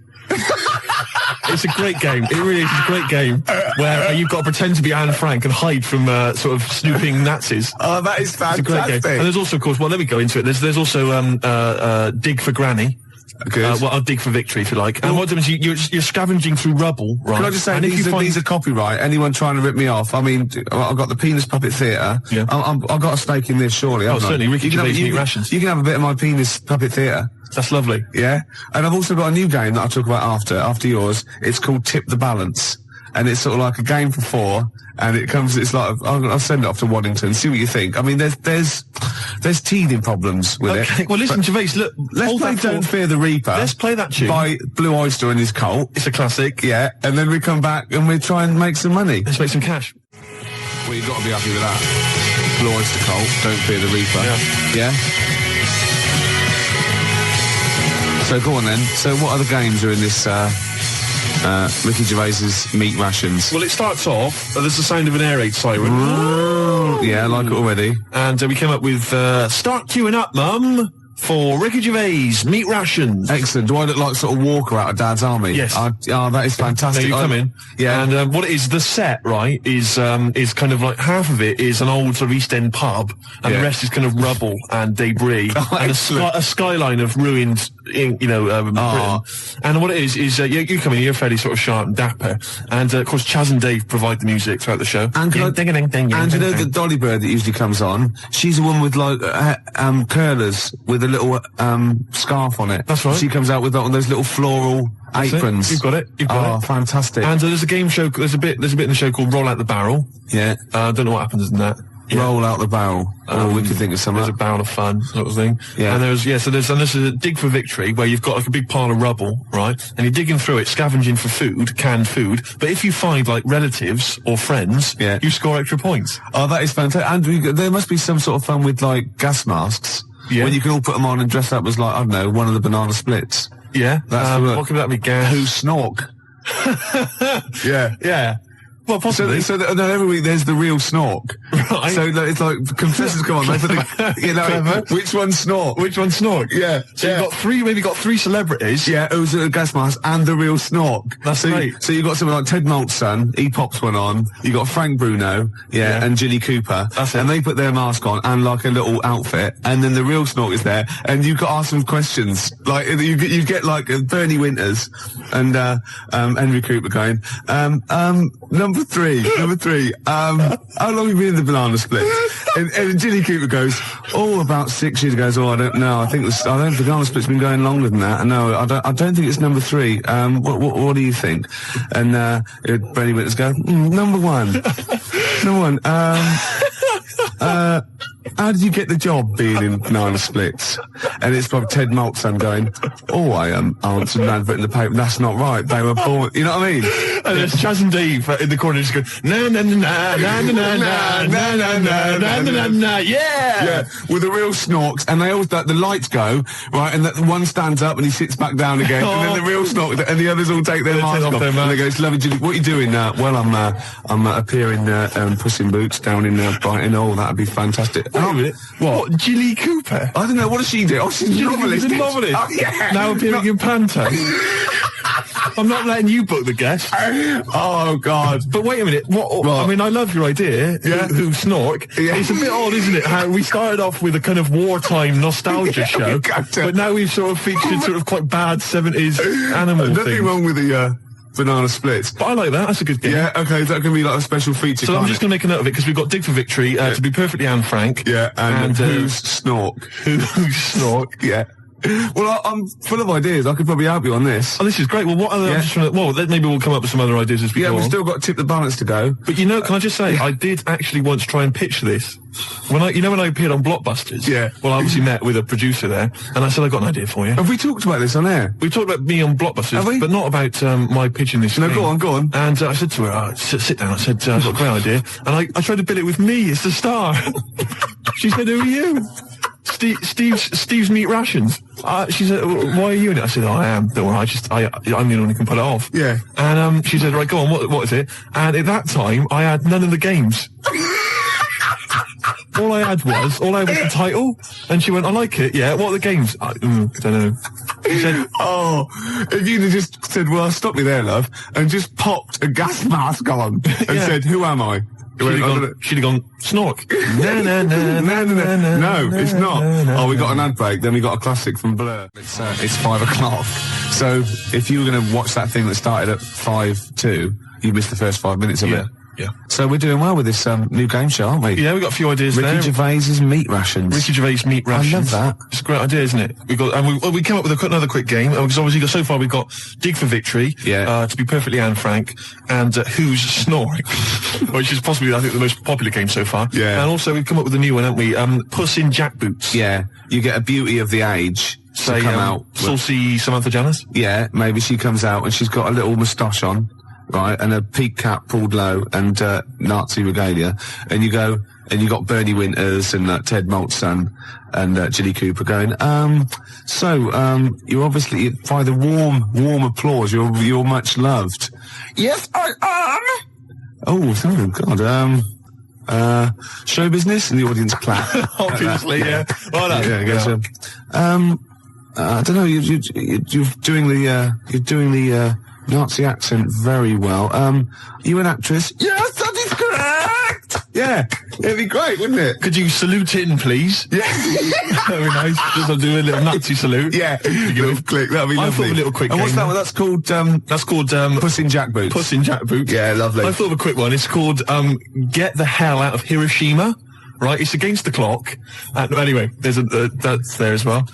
[SPEAKER 2] It's a great game. It really is a great game where you've got to pretend to be Anne Frank and hide from sort of snooping Nazis.
[SPEAKER 6] Oh, that is fantastic.
[SPEAKER 2] It's a great game. And there's also, of course, well, let me go into it. There's also Dig for Granny.
[SPEAKER 6] Good.
[SPEAKER 2] I'll dig for victory, if you like. And what happens, you're scavenging through rubble, right?
[SPEAKER 6] Can I just say, these are copyright. Anyone trying to rip me off? I mean, I've got the Penis Puppet Theatre. Yeah. I've got a stake in this, surely.
[SPEAKER 2] Oh, certainly. Ricky Gervais Meat Rations.
[SPEAKER 6] You can have a bit of my Penis Puppet Theatre.
[SPEAKER 2] That's lovely.
[SPEAKER 6] Yeah. And I've also got a new game that I'll talk about after yours. It's called Tip the Balance. And it's sort of like a game for 4. And it's like, I'll send it off to Waddington, see what you think. I mean, there's there's teething problems with it.
[SPEAKER 2] Well, listen, Gervais, look,
[SPEAKER 6] Let's play Don't Fear the Reaper.
[SPEAKER 2] Let's play that tune.
[SPEAKER 6] By Blue Oyster and his cult.
[SPEAKER 2] It's a classic.
[SPEAKER 6] Yeah, and then we come back and we try and make some money.
[SPEAKER 2] Let's make some cash.
[SPEAKER 6] Well, you've got to be happy with that. Blue Oyster cult, Don't Fear the Reaper. Yeah? So go on then. So what other games are in this, Ricky Gervais's meat rations?
[SPEAKER 2] Well, it starts off, there's the sound of an air raid siren.
[SPEAKER 6] Yeah, I like it already.
[SPEAKER 2] And we came up with, start queuing up, Mum, for Ricky Gervais, meat rations.
[SPEAKER 6] Excellent. Do I look like sort of Walker out of Dad's Army?
[SPEAKER 2] Yes.
[SPEAKER 6] Oh, that is fantastic.
[SPEAKER 2] Now you come in.
[SPEAKER 6] Yeah.
[SPEAKER 2] And what it is, the set, right, is kind of like half of it is an old sort of East End pub, and the rest is kind of rubble and debris, and a skyline of ruined, Britain. And what it is you come in, you're fairly sort of sharp and dapper, and of course Chaz and Dave provide the music throughout the show.
[SPEAKER 6] And you know the Dolly Bird that usually comes on? She's a woman with like curlers with a little scarf on it.
[SPEAKER 2] That's right.
[SPEAKER 6] She comes out with those little floral aprons.
[SPEAKER 2] You've got it. You've got it.
[SPEAKER 6] Fantastic.
[SPEAKER 2] And there's a game show. There's a bit in the show called Roll Out the Barrel.
[SPEAKER 6] Yeah.
[SPEAKER 2] I don't know what happens in that. Yeah.
[SPEAKER 6] Roll out the barrel. We could think of something.
[SPEAKER 2] There's a barrel of fun, sort of thing.
[SPEAKER 6] Yeah.
[SPEAKER 2] And there's a dig for victory where you've got like a big pile of rubble, right? And you're digging through it, scavenging for food, canned food. But if you find like relatives or friends, you score extra points.
[SPEAKER 6] Oh, that is fantastic. And there must be some sort of fun with like gas masks. Yeah. When you can all put them on and dress up as like, I don't know, one of the banana splits.
[SPEAKER 2] Yeah.
[SPEAKER 6] That's
[SPEAKER 2] what could that be? Gas?
[SPEAKER 6] Who snork? Yeah.
[SPEAKER 2] Yeah. Well, possibly.
[SPEAKER 6] So every week there's the real snork.
[SPEAKER 2] Right.
[SPEAKER 6] So it's like contestants come on, they put the, which one snork?
[SPEAKER 2] Which one snork?
[SPEAKER 6] Yeah.
[SPEAKER 2] So you've got three celebrities.
[SPEAKER 6] Yeah, it was a gas mask and the real snork.
[SPEAKER 2] That's right.
[SPEAKER 6] So you got someone like Ted Malt's son, he pops one on. You got Frank Bruno, and Ginny Cooper.
[SPEAKER 2] That's it.
[SPEAKER 6] And they put their mask on and like a little outfit, and then the real snork is there, and you got to ask them questions. Like you get like Bernie Winters and Henry Cooper going, Number three, how long have you been in the banana split? And Ginny Cooper goes, about 6 years ago. I don't know. I think the banana split's been going longer than that. No, I don't think it's number 3. What do you think? And Bernie Winters go, number 1. Number 1. How did you get the job being in banana splits? And it's probably Ted Malt's son going, I answered an advert in the paper. That's not right. They were born. You know what I mean?
[SPEAKER 2] And there's Chaz and Dave in the corner just going, na na na na na na na na na na na na na, yeah,
[SPEAKER 6] with the real snorks, and they always the lights go right, and the one stands up and he sits back down again, and then the real snork, and the others all take their masks off, and they go, "It's lovely, Julie. What are you doing now?" "Well, I'm appearing Puss in Boots down in Brighton." "Oh, that'd be fantastic."
[SPEAKER 2] Wait a minute. What? Ginny Cooper?
[SPEAKER 6] I don't know. What does she do? Oh, she's a novelist.
[SPEAKER 2] She's a novelist.
[SPEAKER 6] Oh, yeah.
[SPEAKER 2] Now appearing in Panto. I'm not letting you book the guest.
[SPEAKER 6] Oh, God.
[SPEAKER 2] But wait a minute. What? I mean, I love your idea.
[SPEAKER 6] Yeah.
[SPEAKER 2] Who snork. Yeah. It's a bit odd, isn't it? How we started off with a kind of wartime nostalgia show, but now we've sort of featured sort of quite bad 70s animal things.
[SPEAKER 6] Nothing wrong with the banana splits.
[SPEAKER 2] But I like that. That's a good game.
[SPEAKER 6] Yeah, okay. That can be like a special feature.
[SPEAKER 2] So I'm just going to make a note of it because we've got Dig for Victory, to be perfectly Anne Frank.
[SPEAKER 6] Yeah, and who's snork?
[SPEAKER 2] Who's snork?
[SPEAKER 6] Yeah. Well, I'm full of ideas. I could probably help you on this.
[SPEAKER 2] Oh, this is great. Well, what other... Yeah. Maybe we'll come up with some other ideas as we go on.
[SPEAKER 6] Yeah, we've still got Tip the Balance to go.
[SPEAKER 2] But can I just say, I did actually once try and pitch this. When I appeared on Blockbusters.
[SPEAKER 6] Yeah.
[SPEAKER 2] Well, I obviously met with a producer there, and I said, I've got an idea for you.
[SPEAKER 6] Have we talked about this on air?
[SPEAKER 2] We talked about me on Blockbusters, but not about my pitching this thing.
[SPEAKER 6] No, go on.
[SPEAKER 2] And I said to her, sit down. I said, I've got a great idea. And I tried to bill it with me as the star. She said, who are you? Steve's Meat Rations. She said, why are you in it? I said, I am. Don't worry, I'm the one who can pull it off.
[SPEAKER 6] Yeah.
[SPEAKER 2] And she said, right, go on, what is it? And at that time, I had none of the games. All I had was the title, and she went, I like it, yeah, what are the games? I don't know. She said,
[SPEAKER 6] if you'd have just said, well, stop me there, love, and just popped a gas mask on, and said, who am I?
[SPEAKER 2] She'd have gone, snork.
[SPEAKER 6] No, it's not. We got an ad break, then we got a classic from Blur. It's 5 o'clock. So if you were going to watch that thing that started at 5:02, you missed the first 5 minutes of it.
[SPEAKER 2] Yeah.
[SPEAKER 6] So we're doing well with this new game show, aren't we?
[SPEAKER 2] Yeah, we've got a few ideas there.
[SPEAKER 6] Ricky Gervais's meat rations.
[SPEAKER 2] Ricky Gervais meat rations.
[SPEAKER 6] I love that.
[SPEAKER 2] It's a great idea, isn't it? We came up with another quick game, because obviously so far we've got Dig for Victory, to be perfectly Anne Frank, and Who's Snoring, which is possibly, I think, the most popular game so far.
[SPEAKER 6] Yeah.
[SPEAKER 2] And also we've come up with a new one, haven't we? Puss in Jackboots.
[SPEAKER 6] Yeah. You get a beauty of the age to come out.
[SPEAKER 2] Saucy Samantha Janice?
[SPEAKER 6] Yeah, maybe she comes out and she's got a little moustache on, right, and a peak cap pulled low and Nazi regalia, and you go and you got Bernie Winters and Ted Maltzson and Ginny Cooper going, you're obviously, by the warm applause, you're much loved. Yes, I am. Oh God. Show business, and the audience clap.
[SPEAKER 2] Obviously, yeah. Well done.
[SPEAKER 6] Yeah. I don't know. You're doing the Nazi accent very well. You an actress? Yes, that is correct. Yeah, it'd be great, wouldn't it?
[SPEAKER 2] Could you salute in, please?
[SPEAKER 6] Yeah.
[SPEAKER 2] Very nice. Just do a little Nazi salute.
[SPEAKER 6] Yeah. Little click. That'd be lovely.
[SPEAKER 2] I thought of a little quick.
[SPEAKER 6] And what's that one? That's called Puss in Jackboots.
[SPEAKER 2] Puss in Jackboots.
[SPEAKER 6] Yeah, lovely.
[SPEAKER 2] I thought of a quick one. It's called Get the Hell Out of Hiroshima. Right. It's against the clock. Anyway, there's that's there as well.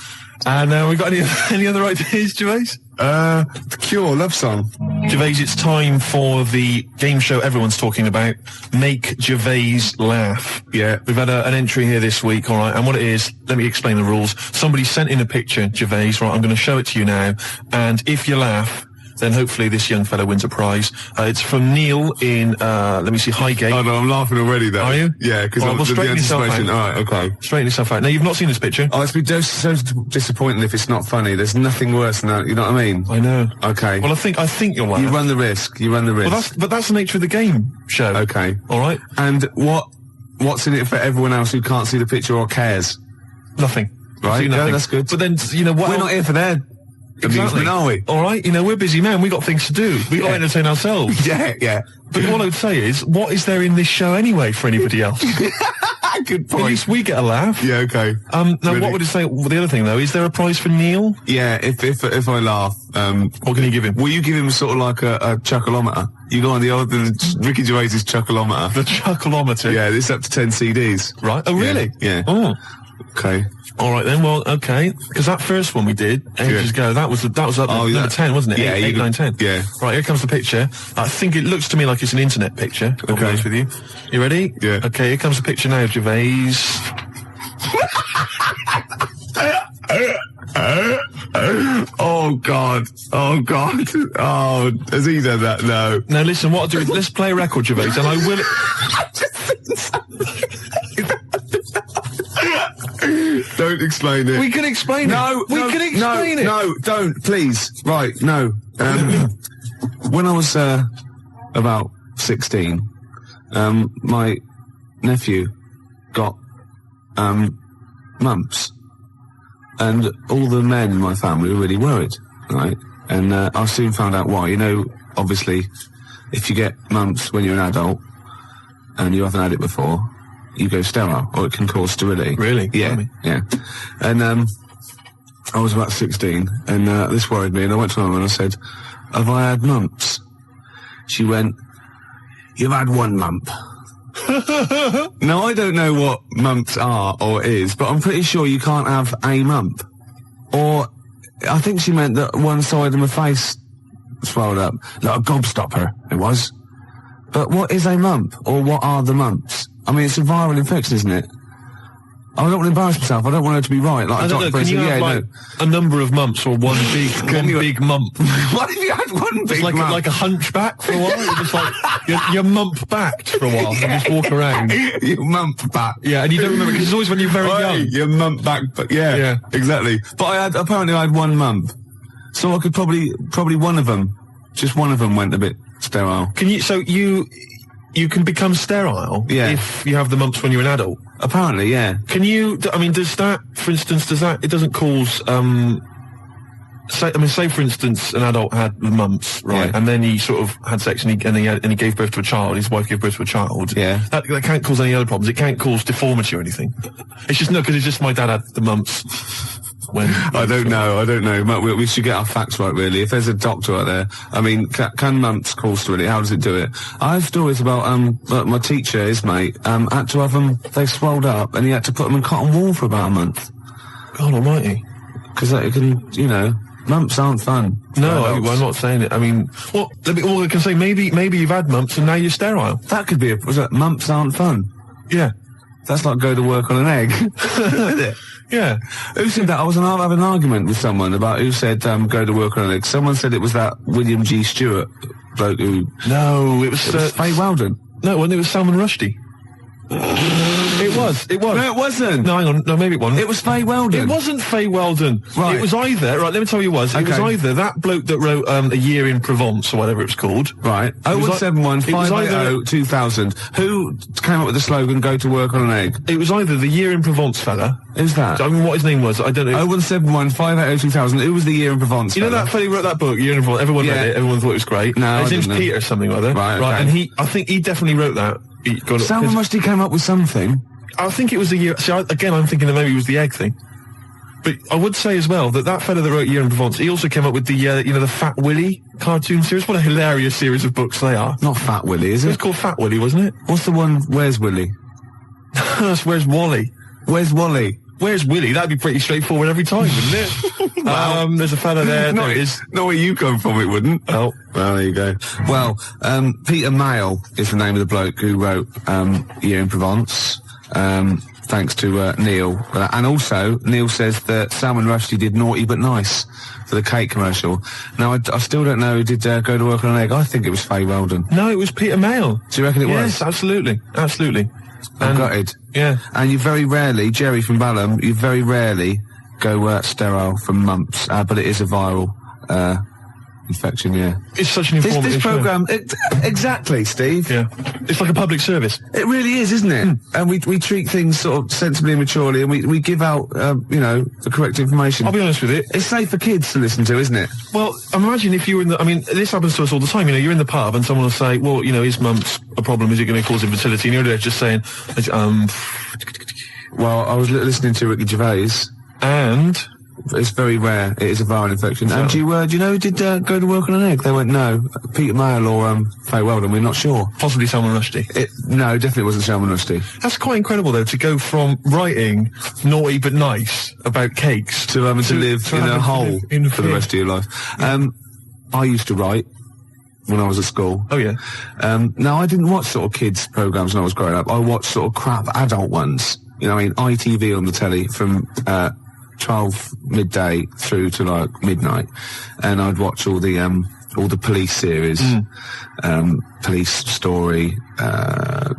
[SPEAKER 2] And we got any other ideas, Gervais?
[SPEAKER 6] The Cure love song.
[SPEAKER 2] Gervais, it's time for the game show everyone's talking about. Make Gervais laugh.
[SPEAKER 6] Yeah.
[SPEAKER 2] We've had an entry here this week, all right, and what it is, let me explain the rules. Somebody sent in a picture, Gervais, right, I'm going to show it to you now, and if you laugh, then hopefully this young fellow wins a prize. It's from Neil in, let me see, Highgate.
[SPEAKER 6] Oh no, I'm laughing already though.
[SPEAKER 2] Are you?
[SPEAKER 6] Yeah, because
[SPEAKER 2] well, straighten yourself out.
[SPEAKER 6] Alright, okay.
[SPEAKER 2] Straighten yourself out. Now, you've not seen this picture.
[SPEAKER 6] Oh, it's been so disappointing if it's not funny. There's nothing worse than that, you know what I mean?
[SPEAKER 2] I know.
[SPEAKER 6] Okay.
[SPEAKER 2] Well, I think you'll laugh.
[SPEAKER 6] You run the risk.
[SPEAKER 2] Well, that's the nature of the game show.
[SPEAKER 6] Okay.
[SPEAKER 2] Alright?
[SPEAKER 6] And what's in it for everyone else who can't see the picture or cares?
[SPEAKER 2] Nothing.
[SPEAKER 6] Right,
[SPEAKER 2] nothing.
[SPEAKER 6] yeah, that's good.
[SPEAKER 2] But then, you know what?
[SPEAKER 6] We're not here for that.
[SPEAKER 2] Exactly.
[SPEAKER 6] Amusement, are we?
[SPEAKER 2] All right, you know, we're busy men. We got things to do. We got to entertain ourselves.
[SPEAKER 6] Yeah.
[SPEAKER 2] But what I would say is, what is there in this show anyway for anybody else?
[SPEAKER 6] Good point.
[SPEAKER 2] At least we get a laugh.
[SPEAKER 6] Yeah, okay.
[SPEAKER 2] Now,
[SPEAKER 6] really?
[SPEAKER 2] What would it say? Well, the other thing though, is there a prize for Neil?
[SPEAKER 6] Yeah, if I laugh,
[SPEAKER 2] what can you give him?
[SPEAKER 6] Will you give him sort of like a chuckleometer? You go on the Ricky Gervais's chuckleometer.
[SPEAKER 2] The chuckleometer.
[SPEAKER 6] Yeah, it's up to 10 CDs.
[SPEAKER 2] Right. Oh, really?
[SPEAKER 6] Yeah.
[SPEAKER 2] Oh.
[SPEAKER 6] Okay.
[SPEAKER 2] All right then. Well, okay. Because that first one we did ages ago, that was up number 10, wasn't it?
[SPEAKER 6] Yeah,
[SPEAKER 2] 8, 9, 10.
[SPEAKER 6] Yeah.
[SPEAKER 2] Right. Here comes the picture. I think it looks to me like it's an internet picture. I'll be honest with you. You ready?
[SPEAKER 6] Yeah.
[SPEAKER 2] Okay. Here comes the picture now, Gervais.
[SPEAKER 6] Oh God. Oh, has he done that? No.
[SPEAKER 2] Now listen, what I'll do is let's play a record, Gervais, and I will.
[SPEAKER 6] Don't explain it.
[SPEAKER 2] We can explain it. We can explain it.
[SPEAKER 6] No, don't, please. Right, no. When I was about 16, my nephew got mumps, and all the men in my family were really worried, right? And I soon found out why. You know, obviously, if you get mumps when you're an adult and you haven't had it before, you go sterile, or it can cause sterility.
[SPEAKER 2] Really?
[SPEAKER 6] Yeah. Yeah. And I was about 16, and this worried me, and I went to my mum and I said, "Have I had mumps?" She went, "You've had one mump." Now, I don't know what mumps are or is, but I'm pretty sure you can't have a mump. Or, I think she meant that one side of my face swelled up. Like a gobstopper, it was. But what is a mump? Or what are the mumps? I mean, it's a viral infection, isn't it? I don't want to embarrass myself. I don't want her to be right. Like,
[SPEAKER 2] I don't know. Can you have, a number of mumps or one big mump?
[SPEAKER 6] What if you had one big mump?
[SPEAKER 2] Like a hunchback for a while? You're just like, you're mump-backed for a while and just walk around.
[SPEAKER 6] You mump-back.
[SPEAKER 2] Yeah, and you don't remember, because it's always when you're very young.
[SPEAKER 6] You're mump-back, but yeah, exactly. But apparently I had one mump. So I could probably one of them, just one of them went a bit sterile.
[SPEAKER 2] So you can become sterile if you have the mumps when you're an adult?
[SPEAKER 6] Apparently, yeah.
[SPEAKER 2] Can you, I mean, does that, for instance, it doesn't cause, say for instance, an adult had the mumps, right, and then he sort of had sex and he gave birth to a child, his wife gave birth to a child.
[SPEAKER 6] Yeah.
[SPEAKER 2] That can't cause any other problems. It can't cause deformity or anything. It's just, because it's just my dad had the mumps. when?
[SPEAKER 6] I don't know. We should get our facts right, really. If there's a doctor out there, I mean, can mumps cause sterility? How does it do it? I have stories about, my teacher, his mate, had to have them, they swelled up, and he had to put them in cotton wool for about a month.
[SPEAKER 2] God almighty.
[SPEAKER 6] Because it can, mumps aren't fun.
[SPEAKER 2] No, I'm not saying it. I mean, all I can say, maybe you've had mumps and now you're sterile.
[SPEAKER 6] That could be mumps aren't fun.
[SPEAKER 2] Yeah.
[SPEAKER 6] That's like go to work on an egg. Isn't it?
[SPEAKER 2] Yeah.
[SPEAKER 6] Who said that? I was having an argument with someone about who said go to work on an egg. Someone said it was that William G. Stewart bloke who...
[SPEAKER 2] No, it was
[SPEAKER 6] Faye Weldon.
[SPEAKER 2] No, it was Salman Rushdie. It was.
[SPEAKER 6] No, it wasn't.
[SPEAKER 2] No, hang on. No, maybe it wasn't.
[SPEAKER 6] It was Faye Weldon.
[SPEAKER 2] It wasn't Faye Weldon.
[SPEAKER 6] Right.
[SPEAKER 2] It was either, right, let me tell you what it was. It was either that bloke that wrote A Year in Provence, or whatever it was called.
[SPEAKER 6] Right. 0171 580 2000. Who came up with the slogan, go to work on an egg?
[SPEAKER 2] It was either the Year in Provence fella.
[SPEAKER 6] Who's that?
[SPEAKER 2] I mean, what his name was, I don't know.
[SPEAKER 6] 0171 580 2000. Who was the Year in Provence
[SPEAKER 2] You know that fella who wrote that book, Year in Provence? Everyone read it, everyone thought it was great.
[SPEAKER 6] No,
[SPEAKER 2] his name's Peter something or other.
[SPEAKER 6] Right,
[SPEAKER 2] and I think he definitely wrote that.
[SPEAKER 6] Salman Rushdie came up with something.
[SPEAKER 2] I think it was the year. See, again, I'm thinking that maybe it was the egg thing. But I would say as well that fella that wrote Year in Provence, he also came up with the, the Fat Willy cartoon series. What a hilarious series of books they are.
[SPEAKER 6] Not Fat Willy, is it?
[SPEAKER 2] It was called Fat Willy, wasn't it?
[SPEAKER 6] What's the one, Where's Willy?
[SPEAKER 2] That's Where's Wally.
[SPEAKER 6] Where's Wally?
[SPEAKER 2] Where's Willy? That'd be pretty straightforward every time, wouldn't it? Well, there's a fella there. There it is.
[SPEAKER 6] Not where you come from, it wouldn't.
[SPEAKER 2] Oh.
[SPEAKER 6] Well, there you go. Well, Peter Mayle is the name of the bloke who wrote Year in Provence. Thanks to Neil. And also, Neil says that Salman Rushdie did Naughty But Nice for the cake commercial. Now, I still don't know who did go to work on an egg. I think it was Faye Weldon.
[SPEAKER 2] No, it was Peter Mayle.
[SPEAKER 6] Do you reckon it was?
[SPEAKER 2] Yes, absolutely. Absolutely.
[SPEAKER 6] I'm gutted.
[SPEAKER 2] Yeah.
[SPEAKER 6] And you very rarely, Jerry from Balham, you very rarely go sterile from mumps, but it is a viral infection, yeah.
[SPEAKER 2] It's such an informative
[SPEAKER 6] This programme, exactly, Steve.
[SPEAKER 2] Yeah. It's like a public service.
[SPEAKER 6] It really is, isn't it? And we treat things sort of sensibly and maturely, and we give out, the correct information.
[SPEAKER 2] I'll be honest with it.
[SPEAKER 6] It's safe for kids to listen to, isn't it?
[SPEAKER 2] Well, imagine if you were in the, I mean, this happens to us all the time, you're in the pub and someone will say, well, is mumps a problem? Is it going to cause infertility? And you're there just saying,
[SPEAKER 6] Well, I was listening to Ricky Gervais.
[SPEAKER 2] And?
[SPEAKER 6] It's very rare. It is a viral infection. And do you know who did go to work on an egg? They went, no. Peter Mayle or Faye Weldon, we're not sure.
[SPEAKER 2] Possibly Salman Rushdie.
[SPEAKER 6] No, definitely wasn't Salman Rushdie.
[SPEAKER 2] That's quite incredible, though, to go from writing Naughty But Nice about cakes
[SPEAKER 6] to live in a hole for the rest of your life. I used to write when I was at school.
[SPEAKER 2] Oh, yeah.
[SPEAKER 6] Now, I didn't watch sort of kids' programmes when I was growing up. I watched sort of crap adult ones. ITV on the telly from 12 midday through to like midnight, and I'd watch all the police series, Police Story,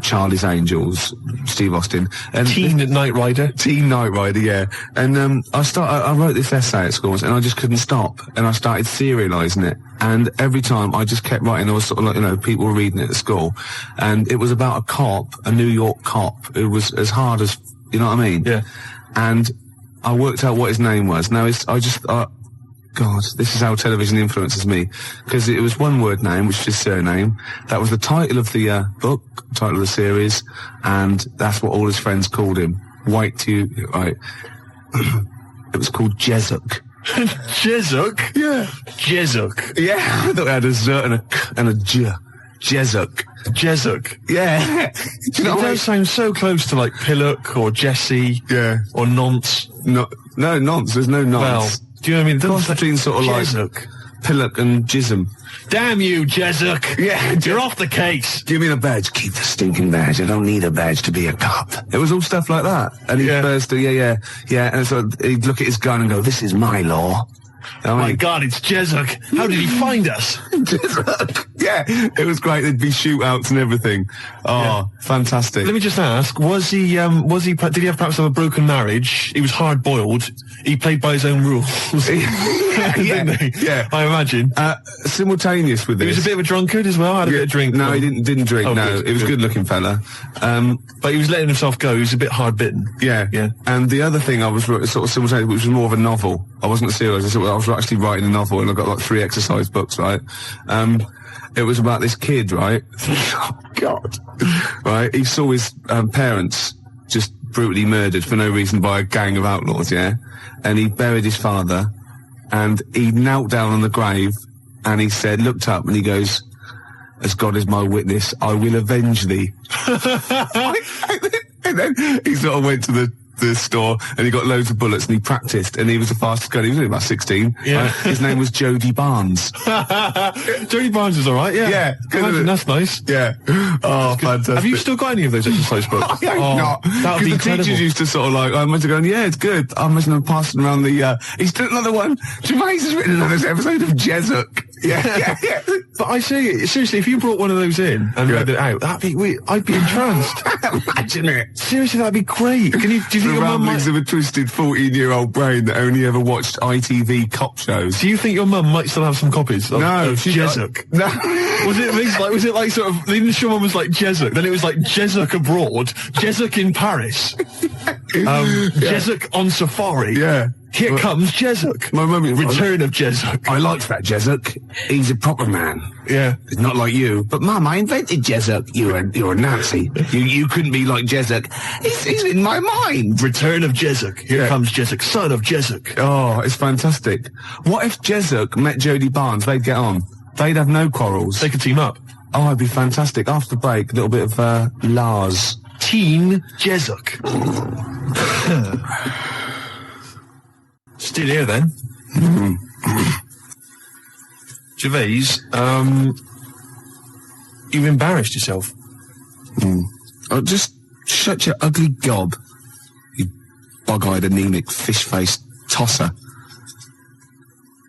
[SPEAKER 6] Charlie's Angels, Steve Austin, and
[SPEAKER 2] Teen Knight Rider,
[SPEAKER 6] yeah. And I wrote this essay at school, and I just couldn't stop, and I started serialising it, and every time I just kept writing. I was sort of like, people were reading it at school, and it was about a New York cop who was as hard as, you know what I mean?
[SPEAKER 2] Yeah.
[SPEAKER 6] And I worked out what his name was. Now, God, this is how television influences me. Because it was one word name, which is his surname. That was the title of the book, title of the series, and that's what all his friends called him. Right. It was called Jezuk.
[SPEAKER 2] Jezuk? Yeah. Jezuk.
[SPEAKER 6] Yeah, I thought it had a Z and a J. Jezuk.
[SPEAKER 2] Jezuk.
[SPEAKER 6] Yeah.
[SPEAKER 2] Do you know, it does sound so close to like Pillock or Jesse.
[SPEAKER 6] Yeah.
[SPEAKER 2] Or Nonce.
[SPEAKER 6] No, nonce. There's no nonce.
[SPEAKER 2] Well, do you know what I mean?
[SPEAKER 6] Cross between sort of
[SPEAKER 2] Jezuk.
[SPEAKER 6] like Pillock and Jism.
[SPEAKER 2] Damn you, Jezuk.
[SPEAKER 6] Yeah.
[SPEAKER 2] You're off the case.
[SPEAKER 6] Give me the badge. Keep the stinking badge. I don't need a badge to be a cop. It was all stuff like that. And he'd burst yeah. And so he'd look at his gun and go, this is my law.
[SPEAKER 2] My God, it's Jezuk. How did he find us?
[SPEAKER 6] Jezuk. Yeah, it was great. There'd be shootouts and everything. Oh, fantastic.
[SPEAKER 2] Let me just ask, did he have perhaps have a broken marriage? He was hard-boiled. He played by his own rules. Didn't he?
[SPEAKER 6] Yeah.
[SPEAKER 2] I imagine.
[SPEAKER 6] Simultaneous with this.
[SPEAKER 2] He was a bit of a drunkard as well, had a bit of drink.
[SPEAKER 6] No, he didn't drink, no. He was a good-looking fella.
[SPEAKER 2] But he was letting himself go. He was a bit hard-bitten.
[SPEAKER 6] Yeah. Yeah. And the other thing I was sort of simultaneous, which was more of a novel. I wasn't serious. I was actually writing a novel, and I got like 3 exercise books, right? It was about this kid, right? Oh, God. Right? He saw his parents just brutally murdered for no reason by a gang of outlaws, yeah? And he buried his father, and he knelt down on the grave, and he said, looked up, and he goes, as God is my witness, I will avenge thee. And then he sort of went to the store, and he got loads of bullets, and he practiced, and he was the fastest gun. He was only about 16.
[SPEAKER 2] Yeah.
[SPEAKER 6] His name was Jody Barnes.
[SPEAKER 2] Jody Barnes is alright, yeah.
[SPEAKER 6] Yeah.
[SPEAKER 2] Imagine, that's nice.
[SPEAKER 6] Yeah. Oh, fantastic.
[SPEAKER 2] Have you still got any of those exercise books?
[SPEAKER 6] I hope not.
[SPEAKER 2] That would be
[SPEAKER 6] the
[SPEAKER 2] incredible.
[SPEAKER 6] teachers used to sort of like, I must have gone, yeah, it's good. I must have passed around the, he's done another one. Gervais has written another episode of Jezuk. Yeah.
[SPEAKER 2] But I say, seriously, if you brought one of those in and read it out, I'd be entranced.
[SPEAKER 6] Imagine it.
[SPEAKER 2] Seriously, that'd be great. Do you think
[SPEAKER 6] The
[SPEAKER 2] your mum
[SPEAKER 6] ramblings
[SPEAKER 2] might...
[SPEAKER 6] of a twisted 14-year-old brain that only ever watched ITV cop shows.
[SPEAKER 2] Do you think your mum might still have some copies of,
[SPEAKER 6] No,
[SPEAKER 2] of
[SPEAKER 6] she-
[SPEAKER 2] Jezuk?
[SPEAKER 6] No.
[SPEAKER 2] Was it like sort of, the initial one was like Jezuk, then it was like Jezuk abroad, Jezuk in Paris, Jezuk on safari.
[SPEAKER 6] Yeah.
[SPEAKER 2] Here comes Jezuk.
[SPEAKER 6] My mum...
[SPEAKER 2] Return of Jezuk.
[SPEAKER 6] I liked that Jezuk. He's a proper man.
[SPEAKER 2] Yeah.
[SPEAKER 6] It's not like you. But Mum, I invented Jezuk. You're a Nazi. You couldn't be like Jezuk. He's in my mind.
[SPEAKER 2] Return of Jezuk. Here comes Jezuk, son of Jezuk.
[SPEAKER 6] Oh, it's fantastic. What if Jezuk met Jodie Barnes? They'd get on. They'd have no quarrels.
[SPEAKER 2] They could team up.
[SPEAKER 6] Oh, it'd be fantastic. After the break, a little bit of Lars.
[SPEAKER 2] Teen Jezuk. Still here then. Gervais, you've embarrassed yourself.
[SPEAKER 6] Oh, just shut your ugly gob. You bug-eyed, anemic, fish-faced tosser.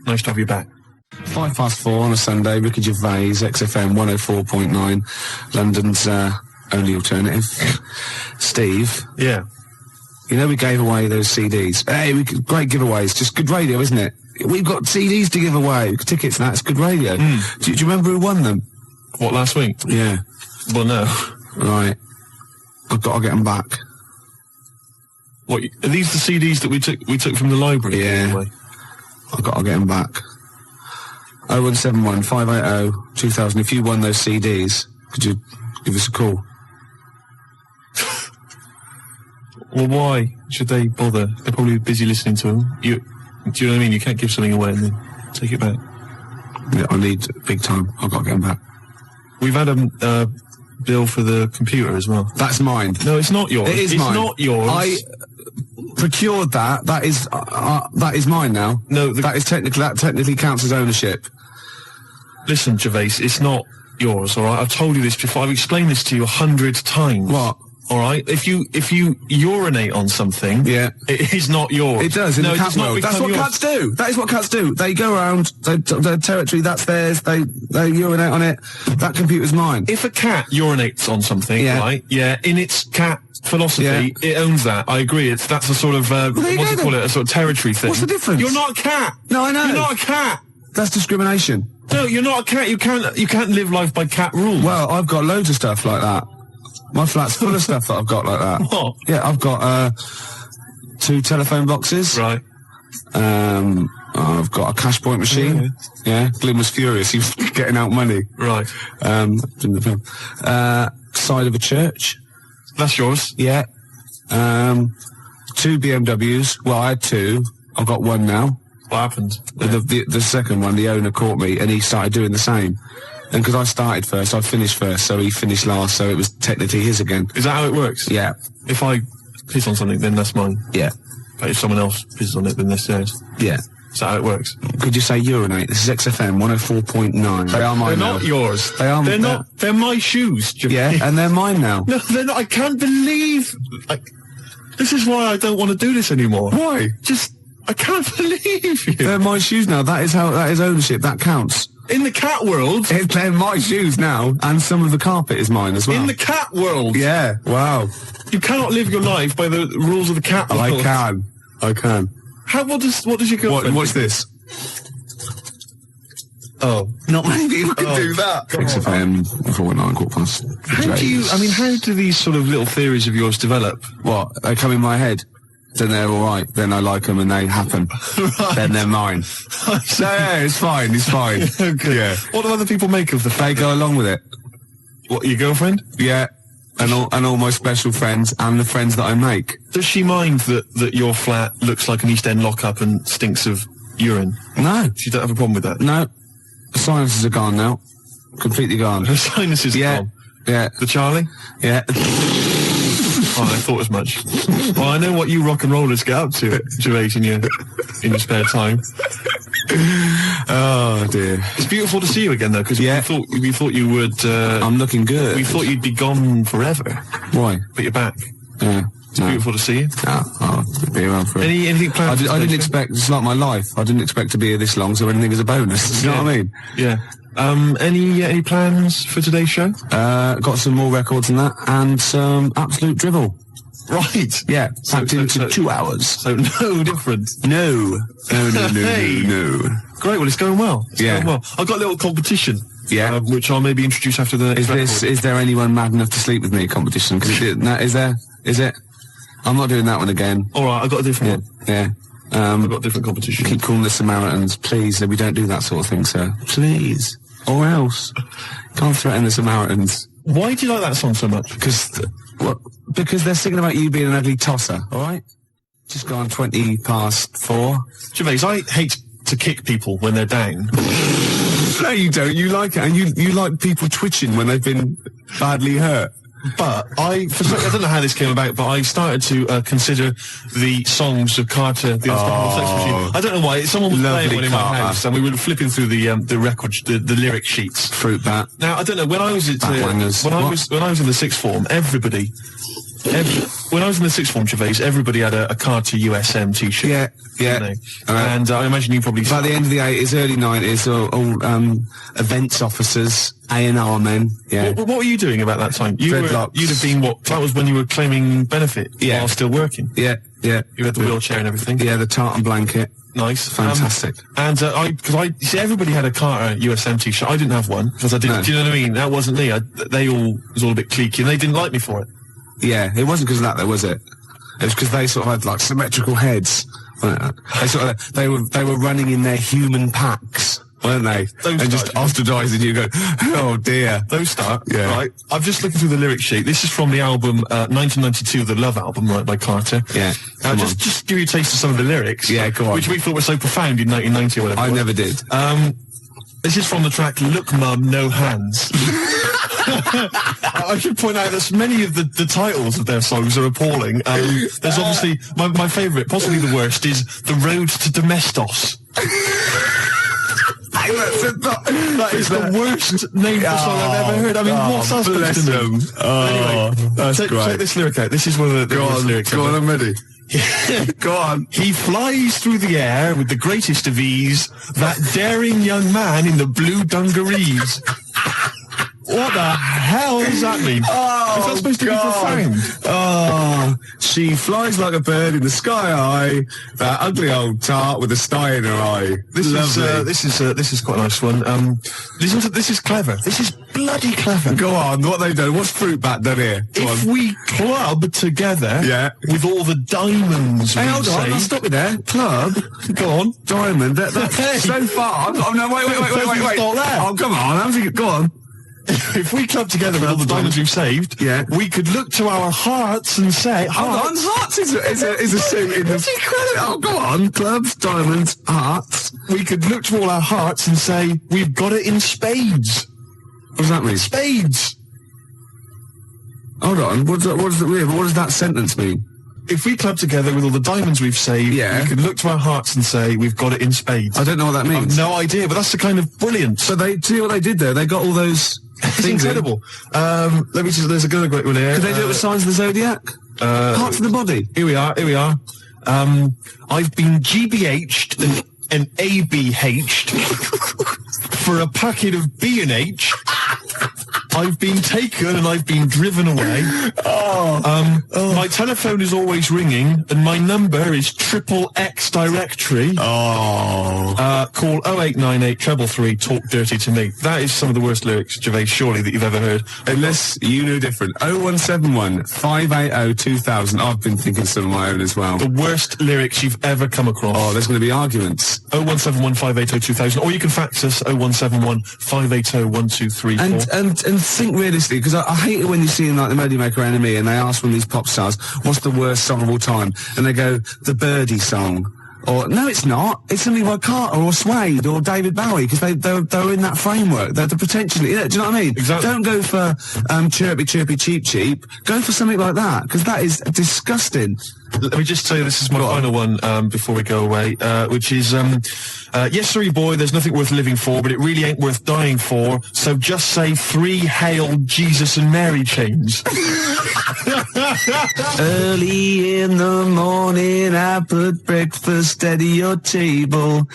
[SPEAKER 2] Nice to have you back.
[SPEAKER 6] 4:05 on a Sunday, Ricky Gervais, XFM 104.9, London's only alternative. Steve.
[SPEAKER 2] Yeah.
[SPEAKER 6] You know we gave away those CDs. Hey, great giveaways. Just good radio, isn't it? We've got CDs to give away. Tickets and that's good radio. Do you remember who won them?
[SPEAKER 2] What, last week?
[SPEAKER 6] Yeah.
[SPEAKER 2] Well, no.
[SPEAKER 6] Right. I've got to get them back.
[SPEAKER 2] What, are these the CDs that we took from the library?
[SPEAKER 6] Yeah.
[SPEAKER 2] Anyway?
[SPEAKER 6] I've got to get them back. 0171 580 2000. If you won those CDs, could you give us a call?
[SPEAKER 2] Well, why should they bother? They're probably busy listening to them. Do you know what I mean? You can't give something away and then take it back.
[SPEAKER 6] Yeah, I need big time. I've got to get them back.
[SPEAKER 2] We've had a bill for the computer as well.
[SPEAKER 6] That's mine.
[SPEAKER 2] No, it's not yours.
[SPEAKER 6] It is mine.
[SPEAKER 2] It's not yours.
[SPEAKER 6] I procured that. That is mine now.
[SPEAKER 2] No,
[SPEAKER 6] that technically counts as ownership.
[SPEAKER 2] Listen, Gervais, it's not yours, all right? I've told you this before. I've explained this to you 100 times.
[SPEAKER 6] What?
[SPEAKER 2] All right? If you urinate on something,
[SPEAKER 6] yeah,
[SPEAKER 2] it is not yours.
[SPEAKER 6] It does in the cat world. That's what cats do. That is what cats do. They go around their territory. That's theirs. They urinate on it. That computer's mine.
[SPEAKER 2] If a cat urinates on something, right? Yeah, in its cat philosophy, it owns that. I agree. That's a sort of what do you call it? A sort of territory thing.
[SPEAKER 6] What's the difference?
[SPEAKER 2] You're not a cat.
[SPEAKER 6] No, I know.
[SPEAKER 2] You're not a cat.
[SPEAKER 6] That's discrimination.
[SPEAKER 2] No, you're not a cat. You can't live life by cat rules.
[SPEAKER 6] Well, I've got loads of stuff like that. My flat's full of stuff that I've got like that.
[SPEAKER 2] What?
[SPEAKER 6] Yeah, I've got 2 telephone boxes.
[SPEAKER 2] Right.
[SPEAKER 6] I've got a cash point machine. Yeah. Glyn was furious. He was getting out money.
[SPEAKER 2] Right.
[SPEAKER 6] Side of a church.
[SPEAKER 2] That's yours.
[SPEAKER 6] Yeah. 2 BMWs. Well, I had 2. I've got 1 now.
[SPEAKER 2] What happened?
[SPEAKER 6] The second one, the owner caught me, and he started doing the same. And because I started first, I finished first, so he finished last, so it was technically his again.
[SPEAKER 2] Is that how it works?
[SPEAKER 6] Yeah.
[SPEAKER 2] If I piss on something, then that's mine.
[SPEAKER 6] Yeah.
[SPEAKER 2] But if someone else pisses on it, then that's theirs.
[SPEAKER 6] Yeah.
[SPEAKER 2] Is that how it works?
[SPEAKER 6] Could you say urinate? This is XFM 104.9. They are mine now.
[SPEAKER 2] They're not yours.
[SPEAKER 6] They are.
[SPEAKER 2] They're not. They're my shoes.
[SPEAKER 6] Yeah, and they're mine now.
[SPEAKER 2] No, they're not. I can't believe. This is why I don't want to do this anymore.
[SPEAKER 6] Why?
[SPEAKER 2] I can't believe you.
[SPEAKER 6] They're my shoes now. That is ownership. That counts.
[SPEAKER 2] In the cat world?
[SPEAKER 6] They're my shoes now, and some of the carpet is mine as well.
[SPEAKER 2] In the cat world?
[SPEAKER 6] Yeah, wow.
[SPEAKER 2] You cannot live your life by the rules of the cat world.
[SPEAKER 6] I can.
[SPEAKER 2] What does your girlfriend
[SPEAKER 6] What's this?
[SPEAKER 2] Oh.
[SPEAKER 6] Not many people can do that. XFM 4.9, 4:15.
[SPEAKER 2] How do these sort of little theories of yours develop?
[SPEAKER 6] What? They come in my head. Then they're alright. Then I like them and they happen. Right. Then they're mine. Yeah, it's fine.
[SPEAKER 2] Okay.
[SPEAKER 6] Yeah.
[SPEAKER 2] What do other people make of the fact
[SPEAKER 6] they go along with it?
[SPEAKER 2] What, your girlfriend?
[SPEAKER 6] Yeah. and all my special friends and the friends that I make.
[SPEAKER 2] Does she mind that your flat looks like an East End lockup and stinks of urine?
[SPEAKER 6] No.
[SPEAKER 2] She don't have a problem with that?
[SPEAKER 6] No. The sinuses are gone now. Completely gone.
[SPEAKER 2] Her sinuses are gone?
[SPEAKER 6] Yeah.
[SPEAKER 2] The Charlie?
[SPEAKER 6] Yeah.
[SPEAKER 2] Oh, I thought as much. Well, I know what you rock and rollers get up to, Gervais, in your spare time.
[SPEAKER 6] Oh dear.
[SPEAKER 2] It's beautiful to see you again, though, because we thought you would.
[SPEAKER 6] I'm looking good.
[SPEAKER 2] We thought you'd be gone forever.
[SPEAKER 6] Why?
[SPEAKER 2] But you're back.
[SPEAKER 6] Yeah.
[SPEAKER 2] It's beautiful to see you.
[SPEAKER 6] I'll be around for
[SPEAKER 2] anything planned?
[SPEAKER 6] I didn't expect. It's like my life. I didn't expect to be here this long, so anything is a bonus. You know what I mean?
[SPEAKER 2] Yeah. Any plans for today's show?
[SPEAKER 6] Got some more records than that, and some absolute drivel.
[SPEAKER 2] Right.
[SPEAKER 6] Yeah. Packed into 2 hours.
[SPEAKER 2] So no different.
[SPEAKER 6] No.
[SPEAKER 2] Hey.
[SPEAKER 6] No.
[SPEAKER 2] Great. Well, it's going well. It's going well. I've got a little competition.
[SPEAKER 6] Yeah.
[SPEAKER 2] Which I'll maybe introduce after the next record.
[SPEAKER 6] Is there anyone mad enough to sleep with me competition? Is there? Is it? I'm not doing that one again.
[SPEAKER 2] All right. I've got a different one.
[SPEAKER 6] Yeah.
[SPEAKER 2] I've got a different competition.
[SPEAKER 6] Keep calling the Samaritans, please. We don't do that sort of thing, sir. Please. Or else. Can't threaten the Samaritans.
[SPEAKER 2] Why do you like that song so much?
[SPEAKER 6] Because they're singing about you being an ugly tosser, alright? Just gone 4:20.
[SPEAKER 2] Gervais, I hate to kick people when they're down.
[SPEAKER 6] No, you don't. You like it. And you like people twitching when they've been badly hurt.
[SPEAKER 2] But I don't know how this came about, but I started to consider the songs of Carter, the Unstoppable Sex Machine. I don't know why. Someone was playing one in my house, and we were flipping through the records, the lyric sheets.
[SPEAKER 6] Fruit bat.
[SPEAKER 2] Now I don't know when I was when I was in the sixth form, when I was in the sixth form, Gervais, everybody had a Carter USM T-shirt.
[SPEAKER 6] Yeah.
[SPEAKER 2] You know? And I imagine you probably
[SPEAKER 6] by the end of the 80s, early 90s, all events officers, A&R men. Yeah.
[SPEAKER 2] What were you doing about that time? You'd have been that was when you were claiming benefit while still working.
[SPEAKER 6] Yeah. Yeah.
[SPEAKER 2] You had the wheelchair and everything.
[SPEAKER 6] Yeah, the tartan blanket.
[SPEAKER 2] Nice.
[SPEAKER 6] Fantastic.
[SPEAKER 2] You see, everybody had a Carter USM T-shirt. I didn't have one because I didn't. No. Do you know what I mean? That wasn't me. It was all a bit cliquey, and they didn't like me for it.
[SPEAKER 6] Yeah, it wasn't because of that, though, was it? It was because they sort of had like symmetrical heads. They were running in their human packs, weren't they? Just ostracizing you. Go, oh dear.
[SPEAKER 2] Those start. Yeah. Right. I'm just looking through the lyric sheet. This is from the album 1992, the Love album, right, by Carter.
[SPEAKER 6] Yeah.
[SPEAKER 2] Just give you a taste of some of the lyrics.
[SPEAKER 6] Yeah, go on.
[SPEAKER 2] Which we thought were so profound in 1990 or whatever.
[SPEAKER 6] I never did.
[SPEAKER 2] This is from the track "Look, Mum, No Hands." I should point out that many of the titles of their songs are appalling. There's obviously my favourite, possibly the worst, is "The Road to Domestos." That is the worst name for song I've ever heard. I mean, what's that supposed to mean?
[SPEAKER 6] Anyway, that's great.
[SPEAKER 2] Check this lyric out. This is one of the worst lyrics.
[SPEAKER 6] Go on, I'm ready. Go on.
[SPEAKER 2] He flies through the air with the greatest of ease, that daring young man in the blue dungarees. What the hell does that mean?
[SPEAKER 6] Oh,
[SPEAKER 2] is that supposed to be profound?
[SPEAKER 6] Oh, she flies like a bird in the sky high. That ugly old tart with a sty in her eye.
[SPEAKER 2] This is quite a nice one. Listen to this. Is clever. This is bloody clever.
[SPEAKER 6] Go on. What they done? What's Fruit Bat done here?
[SPEAKER 2] If we club together, with all the diamonds.
[SPEAKER 6] Hey, hold on. I'll stop you there. Club.
[SPEAKER 2] Go on.
[SPEAKER 6] Diamond. That's so far. Oh no! Wait. Oh, come on. Go on.
[SPEAKER 2] If we club together with all the diamonds we've saved, we could look to our hearts and say,
[SPEAKER 6] hearts is a suit in the... Oh, go on. Clubs, diamonds, hearts.
[SPEAKER 2] We could look to all our hearts and say, we've got it in spades.
[SPEAKER 6] What does that mean?
[SPEAKER 2] Spades.
[SPEAKER 6] Hold on. What does that sentence mean?
[SPEAKER 2] If we club together with all the diamonds we've saved, we can look to our hearts and say, we've got it in spades.
[SPEAKER 6] I don't know what that means.
[SPEAKER 2] I've no idea, but that's the kind of brilliance.
[SPEAKER 6] So see what they did there? They got all those...
[SPEAKER 2] It's incredible. Let me just, there's another great one here.
[SPEAKER 6] Could they do it with Signs of the Zodiac? Parts of the body.
[SPEAKER 2] Here we are. I've been GBH'd and ABH'd for a packet of B&H. I've been taken and I've been driven away. My telephone is always ringing and my number is XXX directory. Call 0898 333 talk dirty to me. That is some of the worst lyrics, Gervais, surely, that you've ever heard.
[SPEAKER 6] Unless you know different. 0171 580 2000. I've been thinking some of my own as well.
[SPEAKER 2] The worst lyrics you've ever come across.
[SPEAKER 6] Oh, there's going to be arguments.
[SPEAKER 2] 0171 580 2000. Or you can fax us 0171 580 1234.
[SPEAKER 6] And think realistically, because I hate it when you see in like the Melody Maker Enemy and they ask one of these pop stars, what's the worst song of all time? And they go, the Birdie song. Or, no, it's not. It's something by Carter or Suede or David Bowie, because they're in that framework. They're potentially, do you know what I mean?
[SPEAKER 2] Exactly.
[SPEAKER 6] Don't go for, chirpy, chirpy, cheap, cheap. Go for something like that, because that is disgusting.
[SPEAKER 2] Let me just tell you, this is my final one before we go away, which is, yes, sorry, boy, there's nothing worth living for, but it really ain't worth dying for, so just say 3 Hail Jesus and Mary chains.
[SPEAKER 6] Early in the morning, I put breakfast at your table.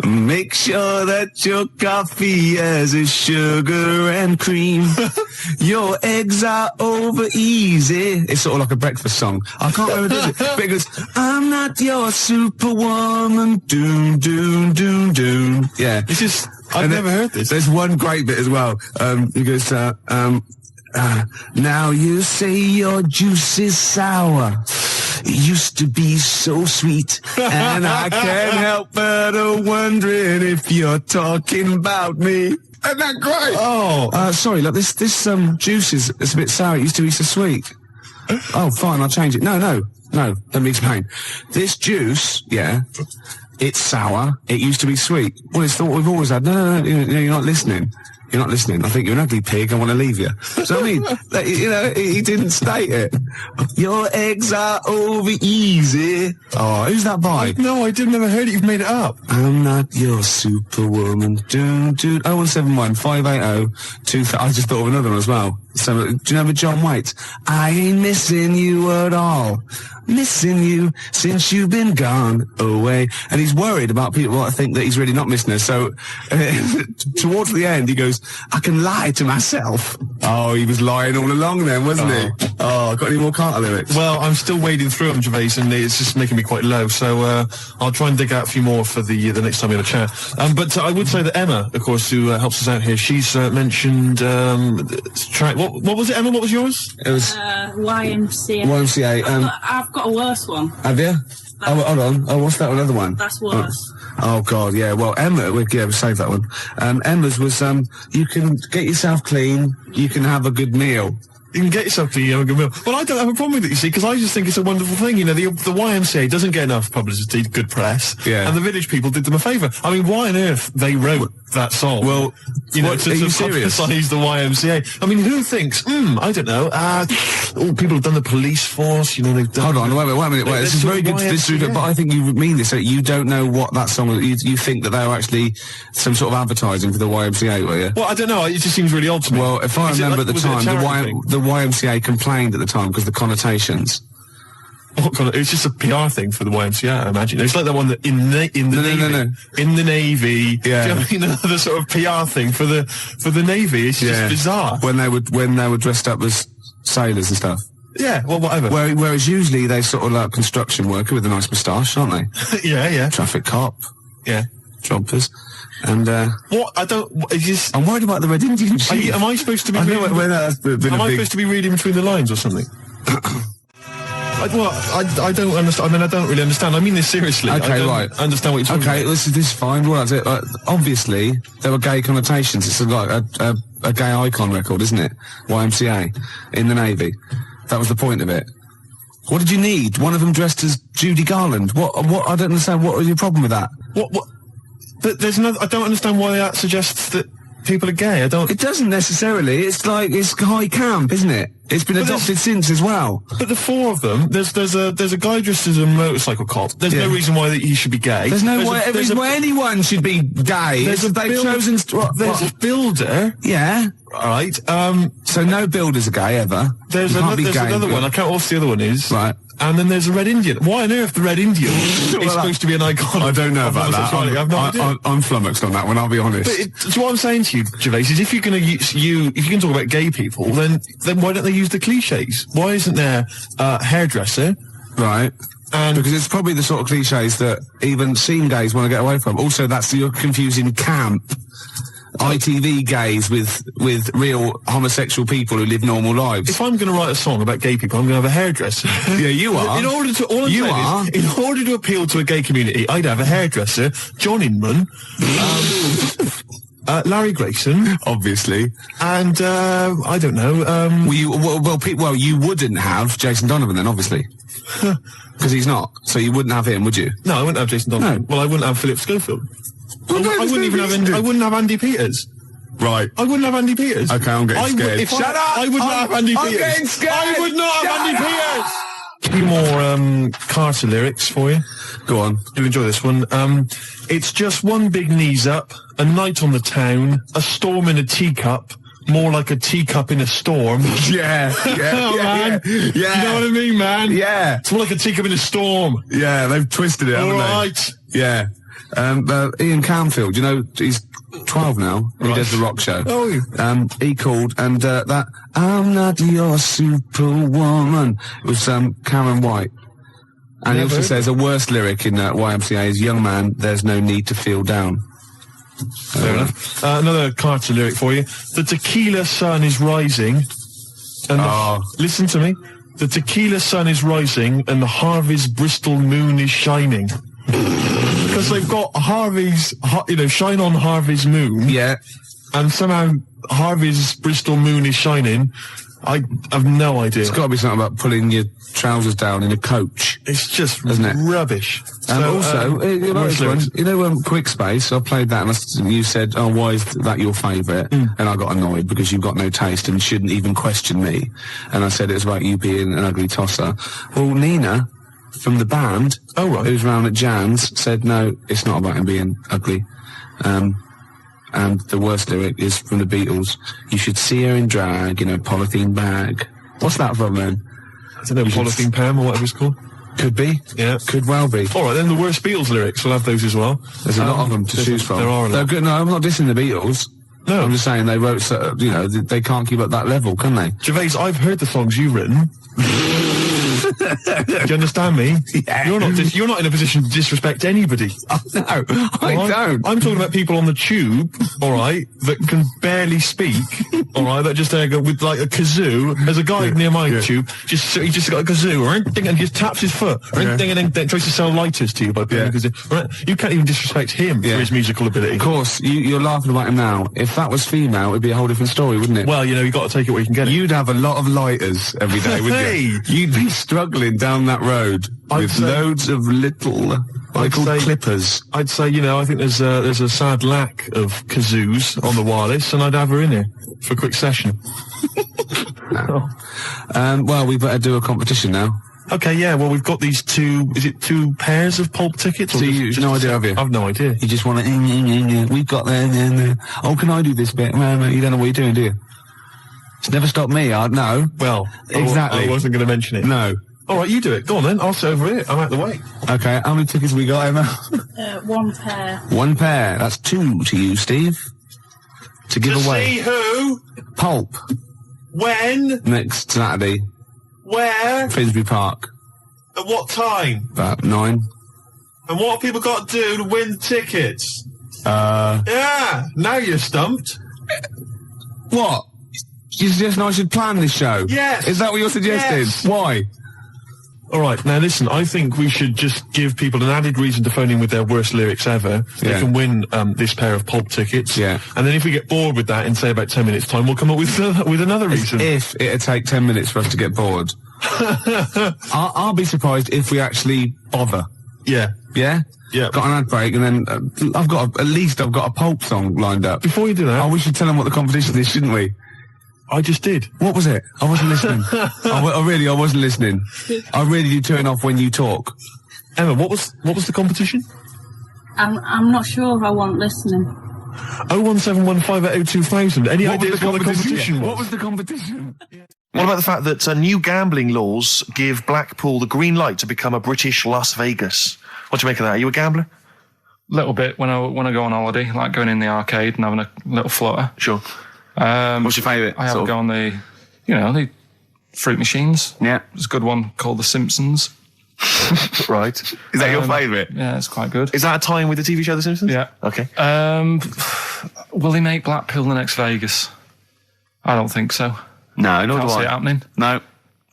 [SPEAKER 6] Make sure that your coffee has a sugar and cream. Your eggs are over easy. It's sort of like a breakfast song. I can't remember it. Because I'm not your superwoman. Doom, doom, doom, doom. Yeah.
[SPEAKER 2] This is, I've never heard this.
[SPEAKER 6] There's one great bit as well. He goes, now you say your juice is sour. It used to be so sweet. And I can't help but wondering if you're talking about me. Isn't that great? Oh. Sorry, look, this juice is a bit sour. It used to be so sweet. Oh, fine, I'll change it. No, let me explain. This juice, yeah, it's sour. It used to be sweet. Well, it's what we've always had. No, you're not listening. You're not listening. I think you're an ugly pig. I want to leave you. So, I mean, he didn't state it. Your eggs are over easy. Oh, who's that by?
[SPEAKER 2] No, I never heard it. You've made it up.
[SPEAKER 6] I'm not your superwoman. 0171 580 2000. I just thought of another one as well. So, do you remember John Waite? I ain't missing you at all. Missing you since you've been gone away. And he's worried about people that think that he's really not missing her. So, towards the end, he goes, I can lie to myself. Oh, he was lying all along then, wasn't he? Oh, got any more Carter lyrics?
[SPEAKER 2] Well, I'm still wading through them, Gervais, and it's just making me quite low. So, I'll try and dig out a few more for the next time we have a chat. But I would say that Emma, of course, who helps us out here, she's mentioned track. What was it, Emma? What was yours?
[SPEAKER 6] It was
[SPEAKER 11] YMCA.
[SPEAKER 6] YMCA.
[SPEAKER 11] I've got a worse one.
[SPEAKER 6] Have you? Oh, hold on. Oh, what's that other one?
[SPEAKER 11] That's worse.
[SPEAKER 6] Oh God, yeah. Well, Emma, we'll save that one. Emma's was you can get yourself clean, you can have a good meal.
[SPEAKER 2] You can get yourself to a good meal. Well, I don't have a problem with it, you see, because I just think it's a wonderful thing. You know, the YMCA doesn't get enough publicity, good press.
[SPEAKER 6] Yeah.
[SPEAKER 2] And the Village People did them a favour. I mean, why on earth they wrote that song?
[SPEAKER 6] Well,
[SPEAKER 2] you know, to publicise the YMCA. I mean, who thinks, I don't know, people have done the police force, you know, they've done...
[SPEAKER 6] Hold on, wait a minute. This is very good to disagree, but I think you mean this, that you don't know what that song is. You think that they were actually some sort of advertising for the YMCA, were you?
[SPEAKER 2] Well, I don't know, it just seems really odd to me.
[SPEAKER 6] Well, if I remember at the time, the YMCA complained at the time because of the connotations.
[SPEAKER 2] It's just a PR thing for the YMCA, I imagine. It's like that one that in the Navy.
[SPEAKER 6] Yeah.
[SPEAKER 2] Do you know what I mean? Another sort of PR thing for the Navy. It's just bizarre.
[SPEAKER 6] When they were dressed up as sailors and stuff.
[SPEAKER 2] Yeah, well, whatever.
[SPEAKER 6] Whereas usually they sort of like construction worker with a nice moustache, aren't they?
[SPEAKER 2] Yeah.
[SPEAKER 6] Traffic cop.
[SPEAKER 2] Yeah.
[SPEAKER 6] Jumpers. And,
[SPEAKER 2] what?
[SPEAKER 6] I'm worried about the Red Indian chief.
[SPEAKER 2] Am I supposed to be supposed to be reading between the lines or something? I don't understand. I mean, I don't really understand. I mean this seriously.
[SPEAKER 6] Okay,
[SPEAKER 2] I understand what you're talking about.
[SPEAKER 6] Okay, this is fine. Well, obviously, there were gay connotations. It's like a gay icon record, isn't it? YMCA in the Navy. That was the point of it. What did you need? One of them dressed as Judy Garland. What? I don't understand. What was your problem with that?
[SPEAKER 2] What? But I don't understand why that suggests that people are gay. It
[SPEAKER 6] doesn't necessarily. It's high camp, isn't it? It's been adopted since as well.
[SPEAKER 2] But the four of them, there's a guy dressed as a motorcycle cop. There's no reason why he should be gay.
[SPEAKER 6] There's no reason why anyone should be gay.
[SPEAKER 2] There's a builder.
[SPEAKER 6] Yeah.
[SPEAKER 2] Right.
[SPEAKER 6] So no builders are gay ever.
[SPEAKER 2] There's another one. I can't. What's the other one is?
[SPEAKER 6] Right.
[SPEAKER 2] And then there's a Red Indian. Why on earth the Red Indian is supposed to be an icon?
[SPEAKER 6] I don't know about that.
[SPEAKER 2] I have no idea.
[SPEAKER 6] I'm flummoxed on that one, I'll be honest.
[SPEAKER 2] But so what I'm saying to you, Gervais, is if you're going to if you can talk about gay people, then why don't they use the cliches? Why isn't there a hairdresser?
[SPEAKER 6] Right. And because it's probably the sort of cliches that even scene gays want to get away from. Also, you're confusing camp. ITV gays with real homosexual people who live normal lives.
[SPEAKER 2] If I'm going to write a song about gay people, I'm going to have a hairdresser.
[SPEAKER 6] Yeah, you are.
[SPEAKER 2] In order to appeal to a gay community, I'd have a hairdresser, John Inman.
[SPEAKER 5] Larry Grayson,
[SPEAKER 6] obviously.
[SPEAKER 5] and I don't know.
[SPEAKER 6] Well, you wouldn't have Jason Donovan then, obviously. Because he's not. So you wouldn't have him, would you?
[SPEAKER 5] No, I wouldn't have Jason Donovan.
[SPEAKER 6] No.
[SPEAKER 5] Well, I wouldn't have Philip Schofield.
[SPEAKER 6] Well,
[SPEAKER 5] I wouldn't even have. I wouldn't have Andy Peters.
[SPEAKER 6] Right.
[SPEAKER 5] I wouldn't have Andy Peters.
[SPEAKER 6] Okay, I'm getting scared.
[SPEAKER 5] Shut up! I would not have Andy Peters.
[SPEAKER 6] Getting scared.
[SPEAKER 5] I would not have Andy Peters. A few more Carter lyrics for you.
[SPEAKER 6] Go on.
[SPEAKER 5] You'll enjoy this one. It's just one big knees up, a night on the town, a storm in a teacup, more like a teacup in a storm.
[SPEAKER 6] Yeah,
[SPEAKER 5] man.
[SPEAKER 6] Yeah.
[SPEAKER 5] You know what I mean, man?
[SPEAKER 6] Yeah.
[SPEAKER 5] It's more like a teacup in a storm.
[SPEAKER 6] Yeah, they've twisted it, haven't
[SPEAKER 5] All
[SPEAKER 6] they?
[SPEAKER 5] right.
[SPEAKER 6] Yeah. Ian Camfield, you know, he's 12 now. He
[SPEAKER 5] Right.
[SPEAKER 6] does the rock show.
[SPEAKER 5] Oh.
[SPEAKER 6] He called, and that I'm not your superwoman. It was Karen White. And he also says a worse lyric in YMCA is, young man, there's no need to feel down.
[SPEAKER 5] Fair enough. Another Carter lyric for you. The tequila sun is rising. And listen to me. The tequila sun is rising and the Harvey's Bristol moon is shining. Because they've got Harvey's, shine on Harvey's moon.
[SPEAKER 6] Yeah.
[SPEAKER 5] And somehow Harvey's Bristol moon is shining. I have no idea.
[SPEAKER 6] It's got to be something about pulling your trousers down in a coach.
[SPEAKER 5] It's just
[SPEAKER 6] isn't it?
[SPEAKER 5] Rubbish.
[SPEAKER 6] And also, you know this one, Quick Space, I played that and you said, oh, why is that your favourite? And I got annoyed because you've got no taste and shouldn't even question me. And I said it was about you being an ugly tosser. Well, Nina, from the band, who's round at Jan's, said, no, it's not about him being ugly. And the worst lyric is from the Beatles. You should see her in drag in a polythene bag. What's that from then?
[SPEAKER 5] I don't know, Polythene Pam or whatever it's called.
[SPEAKER 6] Could be.
[SPEAKER 5] Yeah.
[SPEAKER 6] Could well be.
[SPEAKER 5] All right, then the worst Beatles lyrics. We'll have those as well.
[SPEAKER 6] There's a lot of them to choose from.
[SPEAKER 5] There are a lot.
[SPEAKER 6] Good. No, I'm not dissing the Beatles. No. I'm just saying they wrote, they can't keep up that level, can they?
[SPEAKER 5] Gervais, I've heard the songs you've written. Do you understand me?
[SPEAKER 6] Yeah.
[SPEAKER 5] You're not in a position to disrespect anybody.
[SPEAKER 6] Oh, no, I don't.
[SPEAKER 5] I'm talking about people on the tube, all right, that can barely speak, all right, that just go with like a kazoo. There's a guy near my tube, he just got a kazoo, and just taps his foot, and then tries to sell lighters to you by playing a kazoo. Right? You can't even disrespect him for his musical ability.
[SPEAKER 6] Of course, you're laughing about him now. If that was female, it'd be a whole different story, wouldn't it?
[SPEAKER 5] Well, you got to take it where you can get it.
[SPEAKER 6] You'd have a lot of lighters every day, wouldn't you? You'd be struggling down that road with loads of little, clippers.
[SPEAKER 5] I'd say, I think there's a sad lack of kazoos on the wireless, and I'd have her in here for a quick session.
[SPEAKER 6] Well, we better do a competition now.
[SPEAKER 5] Okay, yeah, well, we've got these two pairs of pulp tickets?
[SPEAKER 6] So you've no idea, have you?
[SPEAKER 5] I've no idea.
[SPEAKER 6] You just want to, we've got there. Oh, can I do this bit? No, you don't know what you're doing, do you? It's never stopped me, no.
[SPEAKER 5] Well,
[SPEAKER 6] exactly.
[SPEAKER 5] I wasn't going to mention it.
[SPEAKER 6] No.
[SPEAKER 5] All right, you do it. Go on then. I'll sit over here. I'm out the way.
[SPEAKER 6] Okay, how many tickets we got, Emma?
[SPEAKER 11] One pair.
[SPEAKER 6] One pair. That's two to you, Steve. To give away.
[SPEAKER 5] See who?
[SPEAKER 6] Pulp.
[SPEAKER 5] When?
[SPEAKER 6] Next Saturday.
[SPEAKER 5] Where?
[SPEAKER 6] Finsbury Park.
[SPEAKER 5] At what time?
[SPEAKER 6] About 9.
[SPEAKER 5] And what have people got to do to win the tickets? Yeah, now you're stumped.
[SPEAKER 6] What? You suggesting I should plan this show?
[SPEAKER 5] Yes.
[SPEAKER 6] Is that what you're suggesting?
[SPEAKER 5] Yes.
[SPEAKER 6] Why?
[SPEAKER 5] All right, now listen, I think we should just give people an added reason to phone in with their worst lyrics ever. They can win this pair of pulp tickets.
[SPEAKER 6] Yeah.
[SPEAKER 5] And then if we get bored with that in, say, about 10 minutes' time, we'll come up with another reason.
[SPEAKER 6] If it'd take 10 minutes for us to get bored. I'll be surprised if we actually bother.
[SPEAKER 5] Yeah.
[SPEAKER 6] Yeah?
[SPEAKER 5] Yeah.
[SPEAKER 6] Got an ad break, and then I've got a pulp song lined up.
[SPEAKER 5] Before you do that...
[SPEAKER 6] Oh, we should tell them what the competition is, shouldn't we?
[SPEAKER 5] I just did.
[SPEAKER 6] What was it? I wasn't listening. I wasn't listening. I really do turn off when you talk.
[SPEAKER 5] Emma, what was the competition?
[SPEAKER 11] I'm not sure if I want listening.
[SPEAKER 5] 01715802000. Any ideas what the competition was?
[SPEAKER 6] What was the competition?
[SPEAKER 2] What about the fact that new gambling laws give Blackpool the green light to become a British Las Vegas? What do you make of that? Are you a gambler?
[SPEAKER 8] Little bit when I go on holiday, like going in the arcade and having a little flutter.
[SPEAKER 2] Sure.
[SPEAKER 8] What's
[SPEAKER 1] your favourite?
[SPEAKER 8] I have a go on the fruit machines.
[SPEAKER 1] Yeah.
[SPEAKER 8] There's a good one called The Simpsons.
[SPEAKER 2] Right.
[SPEAKER 1] Is that your favourite?
[SPEAKER 8] Yeah, it's quite good.
[SPEAKER 2] Is that a tie-in with the TV show The Simpsons?
[SPEAKER 8] Yeah.
[SPEAKER 2] Okay.
[SPEAKER 8] Will they make Blackpool the next Vegas? I don't think so.
[SPEAKER 1] No, not
[SPEAKER 8] Can't see it happening.
[SPEAKER 1] No.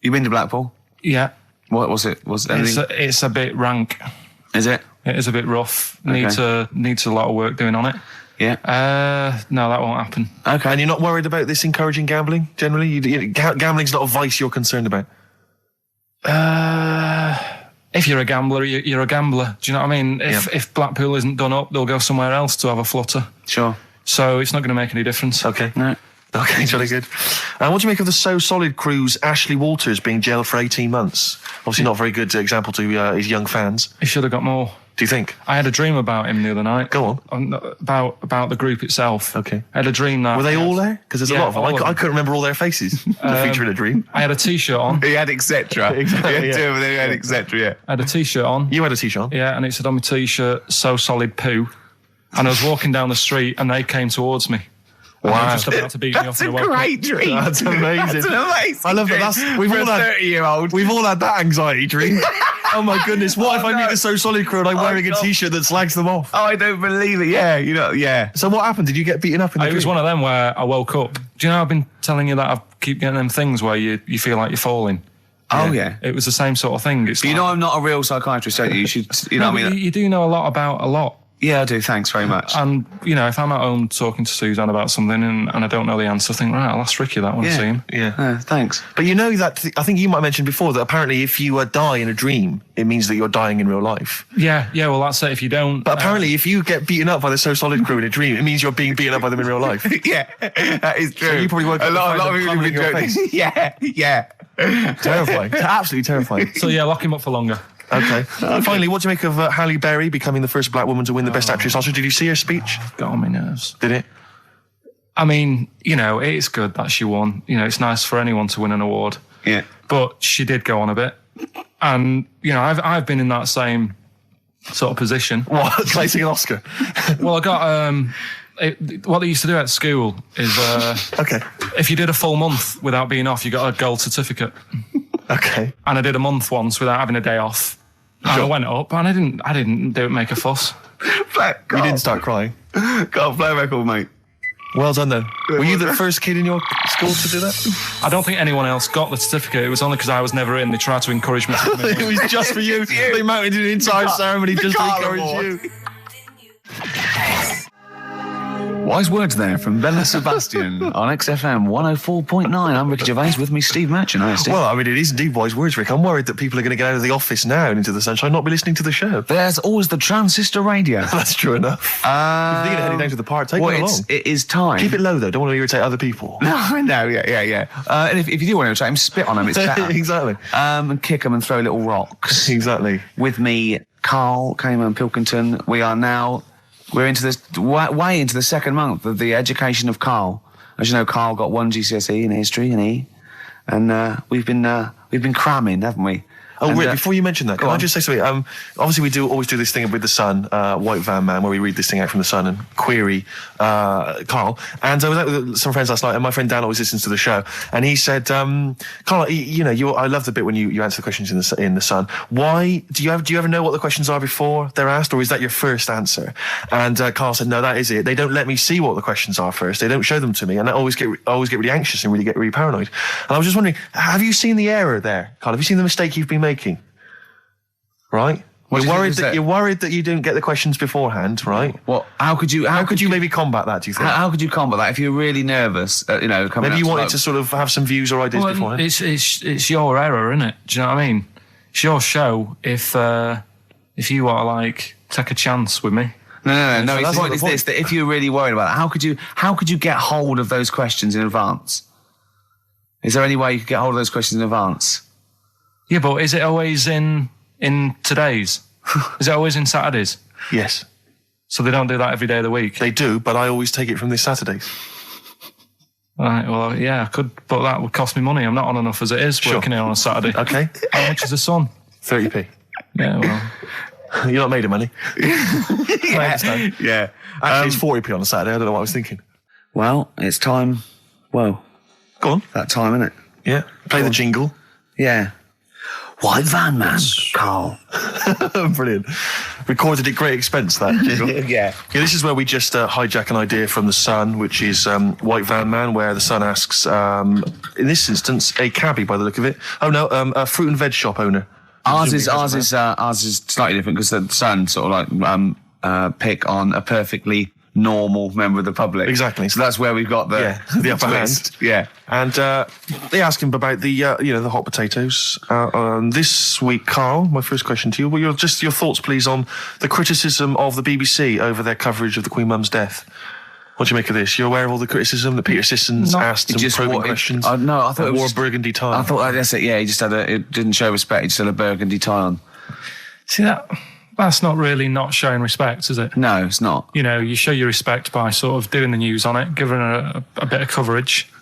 [SPEAKER 1] You been to Blackpool?
[SPEAKER 8] Yeah.
[SPEAKER 1] What was it?
[SPEAKER 8] It's a bit rank.
[SPEAKER 1] Is it?
[SPEAKER 8] It is a bit rough.
[SPEAKER 1] Okay.
[SPEAKER 8] Needs a lot of work doing on it.
[SPEAKER 1] Yeah.
[SPEAKER 8] No, that won't happen.
[SPEAKER 2] Okay. And you're not worried about this encouraging gambling, generally? Gambling's not a vice you're concerned about?
[SPEAKER 8] If you're a gambler, you're a gambler. Do you know what I mean? If Blackpool isn't done up, they'll go somewhere else to have a flutter.
[SPEAKER 1] Sure.
[SPEAKER 8] So it's not going to make any difference.
[SPEAKER 2] Okay.
[SPEAKER 1] No.
[SPEAKER 2] Okay, jolly good. What do you make of the So Solid crew's Ashley Walters being jailed for 18 months? Obviously not a very good example to his young fans.
[SPEAKER 8] He should have got more.
[SPEAKER 2] Do you think?
[SPEAKER 8] I had a dream about him the other night.
[SPEAKER 2] Go on.
[SPEAKER 8] About the group itself.
[SPEAKER 2] Okay.
[SPEAKER 8] I had a dream that...
[SPEAKER 2] Were they all there? Because there's a lot of them. I couldn't remember all their faces to feature in a dream.
[SPEAKER 8] I had a T-shirt on.
[SPEAKER 6] He had etc.
[SPEAKER 2] Exactly,
[SPEAKER 6] He had etc. Yeah.
[SPEAKER 8] I had a T-shirt on.
[SPEAKER 2] You had a T-shirt on?
[SPEAKER 8] Yeah, and it said on my T-shirt, So Solid Poo. And I was walking down the street and they came towards me. And they were just about to beat me off.
[SPEAKER 6] That's a great dream.
[SPEAKER 2] That's amazing.
[SPEAKER 6] That's an amazing
[SPEAKER 2] I love
[SPEAKER 6] dream
[SPEAKER 2] that. We've
[SPEAKER 6] for
[SPEAKER 2] all
[SPEAKER 6] a
[SPEAKER 2] had
[SPEAKER 6] 30-year-old.
[SPEAKER 2] We've all had that anxiety dream. Oh my goodness! What if I meet the So Solid crew and I'm wearing a T-shirt that slags them off?
[SPEAKER 6] Oh, I don't believe it. Yeah, yeah.
[SPEAKER 2] So what happened? Did you get beaten up in the dream?
[SPEAKER 8] It was one of them where I woke up. Do you know I've been telling you that I keep getting them things where you feel like you're falling?
[SPEAKER 6] Oh yeah.
[SPEAKER 8] It was the same sort of thing. It's
[SPEAKER 6] You know I'm not a real psychiatrist, don't you? You should, you know what I mean?
[SPEAKER 8] You do know a lot about a lot.
[SPEAKER 6] Yeah, I do. Thanks very much.
[SPEAKER 8] And, if I'm at home talking to Suzanne about something and I don't know the answer, I think, right, I'll ask Ricky that one, see him.
[SPEAKER 2] Yeah.
[SPEAKER 6] Thanks.
[SPEAKER 2] But you know that, I think you might have mentioned before that apparently if you die in a dream, it means that you're dying in real life.
[SPEAKER 8] Yeah, well, that's it. If you don't...
[SPEAKER 2] But apparently if you get beaten up by the So Solid crew in a dream, it means you're being beaten up by them in real life.
[SPEAKER 6] Yeah, that is true.
[SPEAKER 2] So you probably woke up
[SPEAKER 6] a lot of people have been joking. Yeah.
[SPEAKER 2] Terrifying. Absolutely terrifying.
[SPEAKER 8] So yeah, lock him up for longer.
[SPEAKER 2] Okay. Finally, what do you make of Halle Berry becoming the first black woman to win the Best Actress Oscar? Did you see her speech?
[SPEAKER 8] Got on my nerves.
[SPEAKER 2] Did it?
[SPEAKER 8] I mean, it's good that she won. It's nice for anyone to win an award.
[SPEAKER 6] Yeah.
[SPEAKER 8] But she did go on a bit. And, I've been in that same sort of position.
[SPEAKER 2] What? Placing an Oscar?
[SPEAKER 8] Well, I got... what they used to do at school is...
[SPEAKER 2] okay.
[SPEAKER 8] If you did a full month without being off, you got a gold certificate.
[SPEAKER 2] Okay.
[SPEAKER 8] And I did a month once without having a day off. And I went up and I didn't make a fuss.
[SPEAKER 2] You didn't start crying.
[SPEAKER 6] Got a play record, mate.
[SPEAKER 2] Well done, though. Were you the first kid in your school to do that?
[SPEAKER 8] I don't think anyone else got the certificate. It was only because I was never in. They tried to encourage me.
[SPEAKER 2] It was just for you. They mounted an entire ceremony just to encourage you.
[SPEAKER 6] Wise words there from Bella Sebastian on XFM 104.9. I'm Ricky Gervais, with me Steve Merchant. Hi, Steve.
[SPEAKER 2] Well, I mean, it is indeed wise words, Rick. I'm worried that people are going to get out of the office now and into the sunshine and not be listening to the show.
[SPEAKER 6] There's always the transistor radio.
[SPEAKER 2] That's true enough. If you're thinking of heading down to the park, take it along.
[SPEAKER 6] It is time.
[SPEAKER 2] Keep it low, though. Don't want to irritate other people.
[SPEAKER 6] No, I know, yeah. And if you do want to irritate them, spit on them, it's better.
[SPEAKER 2] Exactly.
[SPEAKER 6] And kick them and throw little rocks.
[SPEAKER 2] Exactly.
[SPEAKER 6] With me, Karl Pilkington. We're into this way into the second month of the education of Karl. As you know, Karl got 1 GCSE in history and E, and we've been cramming, haven't we?
[SPEAKER 2] Oh, Rick, before you mention that, can I just say something? Obviously, we always do this thing with the Sun, White Van Man, where we read this thing out from the Sun and query Karl. And I was out with some friends last night, and my friend Dan always listens to the show, and he said, Karl, I love the bit when you answer the questions in the Sun. Why do you ever know what the questions are before they're asked, or is that your first answer? And Karl said, no, that is it. They don't let me see what the questions are first. They don't show them to me, and I always get really anxious and get really paranoid. And I was just wondering, have you seen the error there, Karl? Have you seen the mistake you've been making? Right? You're worried that you didn't get the questions beforehand, right?
[SPEAKER 6] What? How could you
[SPEAKER 2] maybe combat that, do you think?
[SPEAKER 6] How could you combat that if you're really nervous?
[SPEAKER 2] Maybe you wanted to sort of have some views or ideas beforehand.
[SPEAKER 8] It's your error, isn't it? Do you know what I mean? It's your show. If you want to take a chance with me.
[SPEAKER 6] No. The point is this: that if you're really worried about it, how could you get hold of those questions in advance? Is there any way you could get hold of those questions in advance?
[SPEAKER 8] Yeah, but is it always in today's? Is it always in Saturdays?
[SPEAKER 2] Yes.
[SPEAKER 8] So they don't do that every day of the week?
[SPEAKER 2] They do, but I always take it from this Saturdays.
[SPEAKER 8] Right, well, yeah, I could, but that would cost me money. I'm not on enough as it is working here on a Saturday.
[SPEAKER 2] Okay.
[SPEAKER 8] How much is the Sun?
[SPEAKER 2] 30p.
[SPEAKER 8] Yeah, well...
[SPEAKER 2] You're not made of money.
[SPEAKER 6] Yeah.
[SPEAKER 2] Actually, it's 40p on a Saturday. I don't know what I was thinking.
[SPEAKER 6] Well, it's time. Well,
[SPEAKER 2] go on.
[SPEAKER 6] That time, isn't it?
[SPEAKER 2] Yeah. Play the jingle.
[SPEAKER 6] Yeah. White Van Man, Karl.
[SPEAKER 2] Brilliant. Recorded at great expense, that jingle.
[SPEAKER 6] Yeah.
[SPEAKER 2] This is where we just hijack an idea from the Sun, which is White Van Man, where the Sun asks, in this instance, a cabbie by the look of it. Oh no, a fruit and veg shop owner.
[SPEAKER 6] Ours is slightly different because the Sun sort of pick on a perfectly
[SPEAKER 1] normal member of the public.
[SPEAKER 2] Exactly.
[SPEAKER 1] So that's where we've got the
[SPEAKER 2] upper
[SPEAKER 1] twist.
[SPEAKER 2] hand.
[SPEAKER 1] Yeah.
[SPEAKER 2] And they ask him about the the hot potatoes. This week, Carl, my first question to you, well, your thoughts, please, on the criticism of the BBC over their coverage of the Queen Mum's death. What do you make of this? You're aware of all the criticism that Peter Sissons asked some probing questions?
[SPEAKER 1] No, I thought it
[SPEAKER 2] wore
[SPEAKER 1] was
[SPEAKER 2] a burgundy tie.
[SPEAKER 1] I thought that's it. Yeah, he just had it didn't show respect. He just had a burgundy tie on.
[SPEAKER 8] See, that's not really not showing respect, is it?
[SPEAKER 1] No, it's not.
[SPEAKER 8] You know, you show your respect by sort of doing the news on it, giving her a bit of coverage,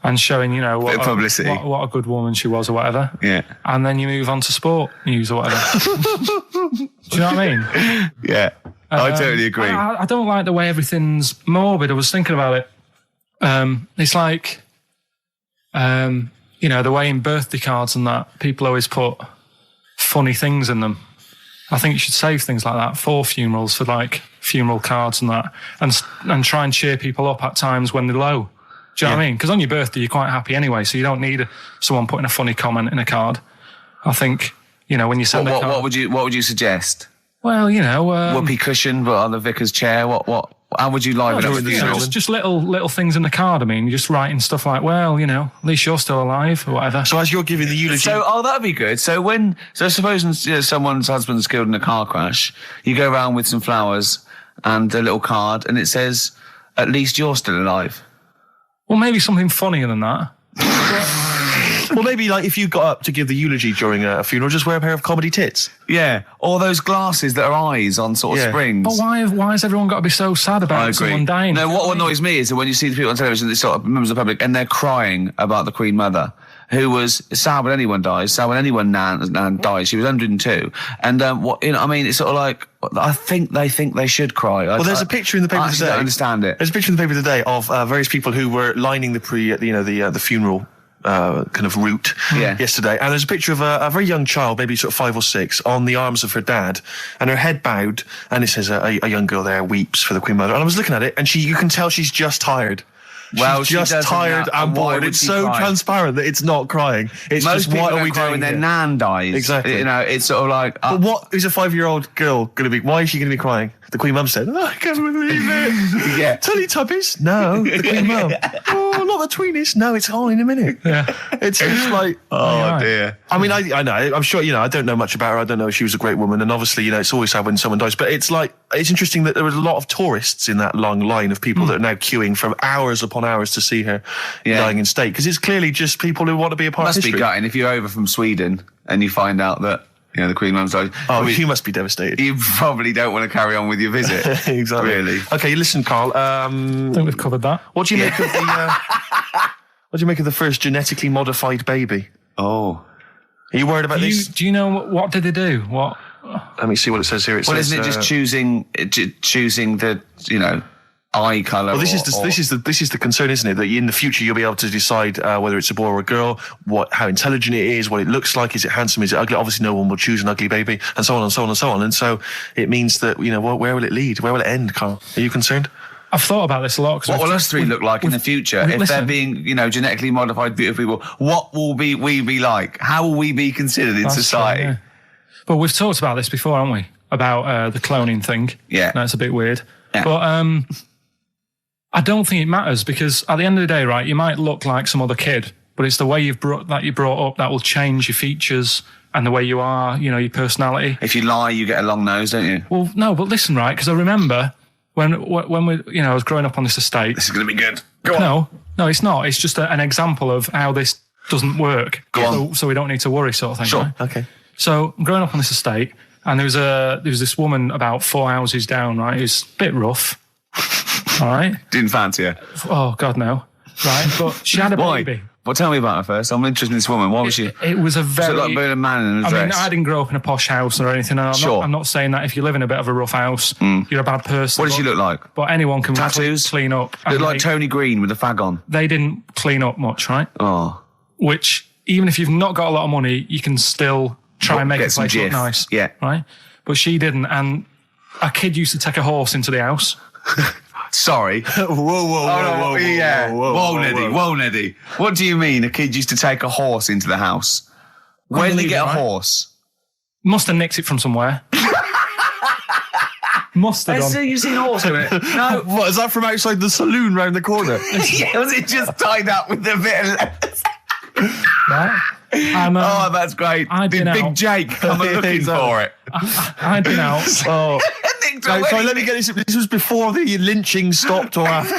[SPEAKER 8] and showing, you know, what
[SPEAKER 1] publicity.
[SPEAKER 8] What a good woman she was or whatever.
[SPEAKER 1] Yeah.
[SPEAKER 8] And then you move on to sport news or whatever. Do you know what I mean?
[SPEAKER 1] Yeah. I totally agree.
[SPEAKER 8] I don't like the way everything's morbid. I was thinking about it. It's like, you know, the way in birthday cards and that, people always put funny things in them. I think you should save things like that for funerals, for like funeral cards and that, and try and cheer people up at times when they're low. Do you know what I mean? Because on your birthday, you're quite happy anyway, so you don't need someone putting a funny comment in a card. I think, you know, when you send a card...
[SPEAKER 1] What would you suggest?
[SPEAKER 8] Well, you know...
[SPEAKER 1] whoopee cushion, but on the vicar's chair. How would you liven up the funeral?
[SPEAKER 8] Just little things in the card. I mean, you're just writing stuff like, well, you know, at least you're still alive or whatever.
[SPEAKER 2] So as you're giving the eulogy...
[SPEAKER 1] that'd be good. So supposing someone's husband's killed in a car crash, you go around with some flowers and a little card, and it says, at least you're still alive.
[SPEAKER 8] Well, maybe something funnier than that.
[SPEAKER 2] Well, maybe like if you got up to give the eulogy during a funeral, just wear a pair of comedy tits.
[SPEAKER 1] Yeah, or those glasses that are eyes on sort of springs.
[SPEAKER 8] But why has everyone got to be so sad about someone dying?
[SPEAKER 1] No, what annoys me is that when you see the people on television, they sort of members of the public, and they're crying about the Queen Mother, who was sad when anyone dies, sad when anyone nan dies. She was 102, and it's sort of like I think they should cry.
[SPEAKER 2] Well, there's a picture in the paper today.
[SPEAKER 1] I don't understand it.
[SPEAKER 2] There's a picture in the paper today of various people who were lining the funeral. Kind of route yesterday, and there's a picture of a very young child, maybe sort of 5 or 6, on the arms of her dad, and her head bowed, and it says a young girl there weeps for the Queen Mother. And I was looking at it, and you can tell she's just tired.
[SPEAKER 1] Well,
[SPEAKER 2] she's just tired and bored. It's so transparent that it's not crying. It's
[SPEAKER 1] most
[SPEAKER 2] just
[SPEAKER 1] people
[SPEAKER 2] what are we
[SPEAKER 1] cry
[SPEAKER 2] doing
[SPEAKER 1] when their
[SPEAKER 2] here?
[SPEAKER 1] nan dies.
[SPEAKER 2] Exactly.
[SPEAKER 1] You know, it's sort of like.
[SPEAKER 2] But what is a 5-year-old girl going to be? Why is she going to be crying? The Queen Mum said, I can't believe it.
[SPEAKER 1] Yeah.
[SPEAKER 2] Teletubbies? No. The Queen Mum. Oh, not the tweenies. No, it's all in a minute.
[SPEAKER 8] Yeah.
[SPEAKER 2] It's like,
[SPEAKER 1] oh dear.
[SPEAKER 2] I mean, I know. I'm sure, I don't know much about her. I don't know if she was a great woman. And obviously, it's always sad when someone dies. But it's like, it's interesting that there was a lot of tourists in that long line of people that are now queuing from hours upon hours to see her dying in state. Because it's clearly just people who want to be a part of history.
[SPEAKER 1] Must be gutting if you're over from Sweden and you find out that, the Queen Mum's died.
[SPEAKER 2] Oh, you must be devastated.
[SPEAKER 1] You probably don't want to carry on with your visit.
[SPEAKER 2] Exactly.
[SPEAKER 1] Really.
[SPEAKER 2] Okay, listen, Carl.
[SPEAKER 8] I think we've covered that.
[SPEAKER 2] What do you make of the? What do you make of the first genetically modified baby?
[SPEAKER 1] Oh,
[SPEAKER 2] are you worried about this?
[SPEAKER 8] Do you know what did they do? What?
[SPEAKER 2] Let me see what it says here. It says,
[SPEAKER 1] isn't it just choosing the eye colour?
[SPEAKER 2] Well, this is the concern, isn't it? That in the future you'll be able to decide whether it's a boy or a girl, how intelligent it is, what it looks like, is it handsome, is it ugly? Obviously, no one will choose an ugly baby, and so on and so on and so on. And so it means that where will it lead? Where will it end, Carl? Are you concerned?
[SPEAKER 8] I've thought about this a lot.
[SPEAKER 1] What will us three look like in the future if they're being, genetically modified, beautiful people? What will we be like? How will we be considered in society?
[SPEAKER 8] True, yeah. But we've talked about this before, haven't we? About the cloning thing.
[SPEAKER 1] Yeah,
[SPEAKER 8] that's a bit weird.
[SPEAKER 1] Yeah.
[SPEAKER 8] But I don't think it matters, because at the end of the day, right, you might look like some other kid, but it's the way you're brought up that will change your features and the way you are, your personality.
[SPEAKER 1] If you lie, you get a long nose, don't you?
[SPEAKER 8] Well, no, but listen, right, because I remember when we, I was growing up on this estate.
[SPEAKER 1] This is going to be good. Go on.
[SPEAKER 8] No, it's not. It's just an example of how this doesn't work.
[SPEAKER 1] Go on.
[SPEAKER 8] So we don't need to worry, sort of thing.
[SPEAKER 1] Sure.
[SPEAKER 8] Right?
[SPEAKER 2] Okay.
[SPEAKER 8] So I'm growing up on this estate, and there was this woman about 4 houses down, right? It was a bit rough. All right.
[SPEAKER 1] Didn't fancy her.
[SPEAKER 8] Oh God, no. Right, but she had a baby.
[SPEAKER 1] Well, tell me about her first. I'm interested in this woman. Why was she?
[SPEAKER 8] It was a very...
[SPEAKER 1] like being a man in a dress.
[SPEAKER 8] I mean, I didn't grow up in a posh house or anything. And I'm not saying that if you live in a bit of a rough house, you're a bad person.
[SPEAKER 1] What did she look like?
[SPEAKER 8] But anyone can
[SPEAKER 1] tattoos,
[SPEAKER 8] clean up.
[SPEAKER 1] Looked like Tony Green with a fag on.
[SPEAKER 8] They didn't clean up much, right?
[SPEAKER 1] Oh.
[SPEAKER 8] Which, even if you've not got a lot of money, you can still try and make the place look nice.
[SPEAKER 1] Yeah.
[SPEAKER 8] Right? But she didn't. And a kid used to take a horse into the house.
[SPEAKER 1] Sorry. Whoa, Neddy. What do you mean a kid used to take a horse into the house? Where did he get a horse?
[SPEAKER 8] Must have nicked it from somewhere. Mustard
[SPEAKER 1] Has
[SPEAKER 8] on.
[SPEAKER 1] you seen a horse in it? No.
[SPEAKER 2] What, is that from outside the saloon round the corner?
[SPEAKER 1] Yeah, was it just tied up with a bit of lettuce?
[SPEAKER 8] Right?
[SPEAKER 1] Oh, that's great. Did Big Jake come looking for it?
[SPEAKER 8] I'd been out.
[SPEAKER 2] Oh. Sorry, let me get this. This was before the lynching stopped or after?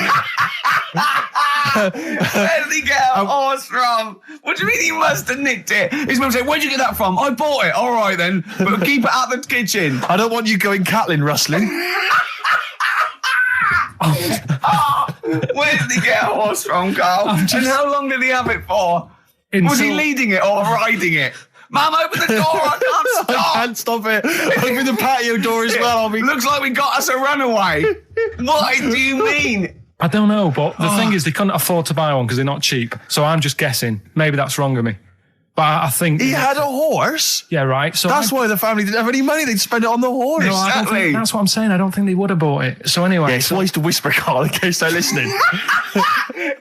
[SPEAKER 1] Where did he get a horse from? What do you mean he must have nicked it? His mum said, where'd you get that from? I bought it. All right then, but keep it out of the kitchen.
[SPEAKER 2] I don't want you going Catlin rustling.
[SPEAKER 1] Where did he get a horse from, Carl? And how long did he have it for? Was he leading it or riding it? Mum, open the door, I can't stop.
[SPEAKER 2] I can't stop it. Open the patio door as well.
[SPEAKER 1] Looks like we got us a runaway. What do you mean?
[SPEAKER 8] I don't know, but the thing is, they couldn't afford to buy one because they're not cheap. So I'm just guessing. Maybe that's wrong of me. But I think...
[SPEAKER 2] He had a horse?
[SPEAKER 8] Yeah, right. So
[SPEAKER 2] that's why the family didn't have any money. They'd spend it on the horse.
[SPEAKER 8] No, I don't think, that's what I'm saying. I don't think they would have bought it. So anyway...
[SPEAKER 2] Yeah, it's wise to whisper, Carl, in case they're listening.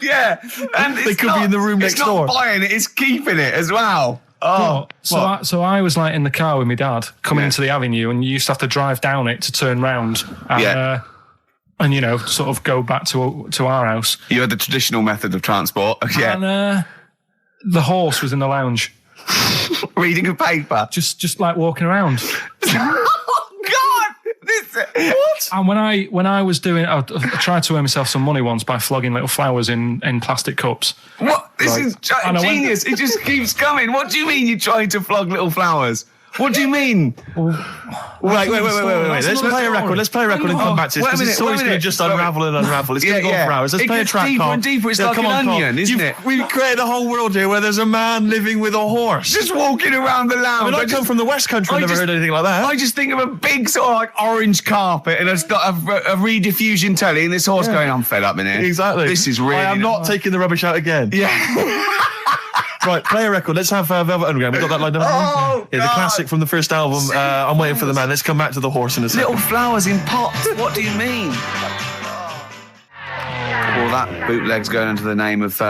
[SPEAKER 1] Yeah. And
[SPEAKER 2] they could be in the room next door.
[SPEAKER 1] It's not buying it, it's keeping it as well. Oh,
[SPEAKER 8] so I was like in the car with my dad coming into the avenue, and you used to have to drive down it to turn round. And, and you know, sort of go back to our house.
[SPEAKER 1] You had the traditional method of transport. Yeah.
[SPEAKER 8] And the horse was in the lounge.
[SPEAKER 1] Reading a paper.
[SPEAKER 8] Just like walking around.
[SPEAKER 1] Oh, God! What?
[SPEAKER 8] And when I was doing, I tried to earn myself some money once by flogging little flowers in plastic cups.
[SPEAKER 1] What? This is genius. It just keeps coming. What do you mean you're trying to flog little flowers? What do you mean?
[SPEAKER 2] Wait. Let's play a record. Let's play a record and come back to this, because it's always going to just unravel and unravel. It's going to go on for hours. Let's play a track, Carl.
[SPEAKER 1] It gets deeper and deeper. It's like an onion, isn't it?
[SPEAKER 2] We've created a whole world here where there's a man living with a horse.
[SPEAKER 1] Just walking around the lounge.
[SPEAKER 2] I come from the West Country. I've never heard anything like that.
[SPEAKER 1] I just think of a big sort of like orange carpet, and it's got a rediffusion telly, and this horse going, I'm fed up in here.
[SPEAKER 2] Exactly.
[SPEAKER 1] This is really...
[SPEAKER 2] I am not taking the rubbish out again.
[SPEAKER 1] Yeah.
[SPEAKER 2] Right, play a record. Let's have Velvet Underground. We've got that lined up.
[SPEAKER 1] Oh,
[SPEAKER 2] yeah, the classic from the first album. I'm Waiting for the Man. Let's come back to the horse in a second.
[SPEAKER 1] Little flowers in pots. What do you mean? Well, that bootleg's going under the name of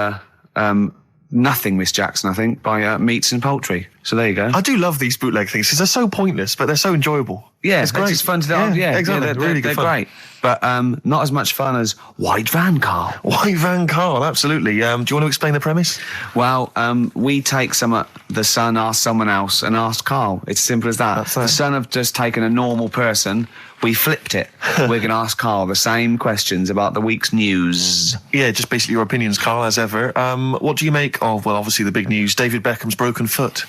[SPEAKER 1] Nothing, Miss Jackson, I think, by Meats and Poultry. So there you go.
[SPEAKER 2] I do love these bootleg things because they're so pointless, but they're so enjoyable.
[SPEAKER 1] Yeah,
[SPEAKER 2] it's great.
[SPEAKER 1] It's just fun to do.
[SPEAKER 2] Yeah, exactly.
[SPEAKER 1] They're
[SPEAKER 2] really good
[SPEAKER 1] they're
[SPEAKER 2] fun.
[SPEAKER 1] Great. But not as much fun as White Van Carl.
[SPEAKER 2] White Van Carl, absolutely. Do you want to explain the premise?
[SPEAKER 1] Well, we take the Sun asks someone else and asks Carl. It's as simple as that. The Sun have just taken a normal person. We flipped it. We're going to ask Carl the same questions about the week's news.
[SPEAKER 2] Yeah, just basically your opinions, Carl, as ever. What do you make of, well, obviously the big news, David Beckham's broken foot?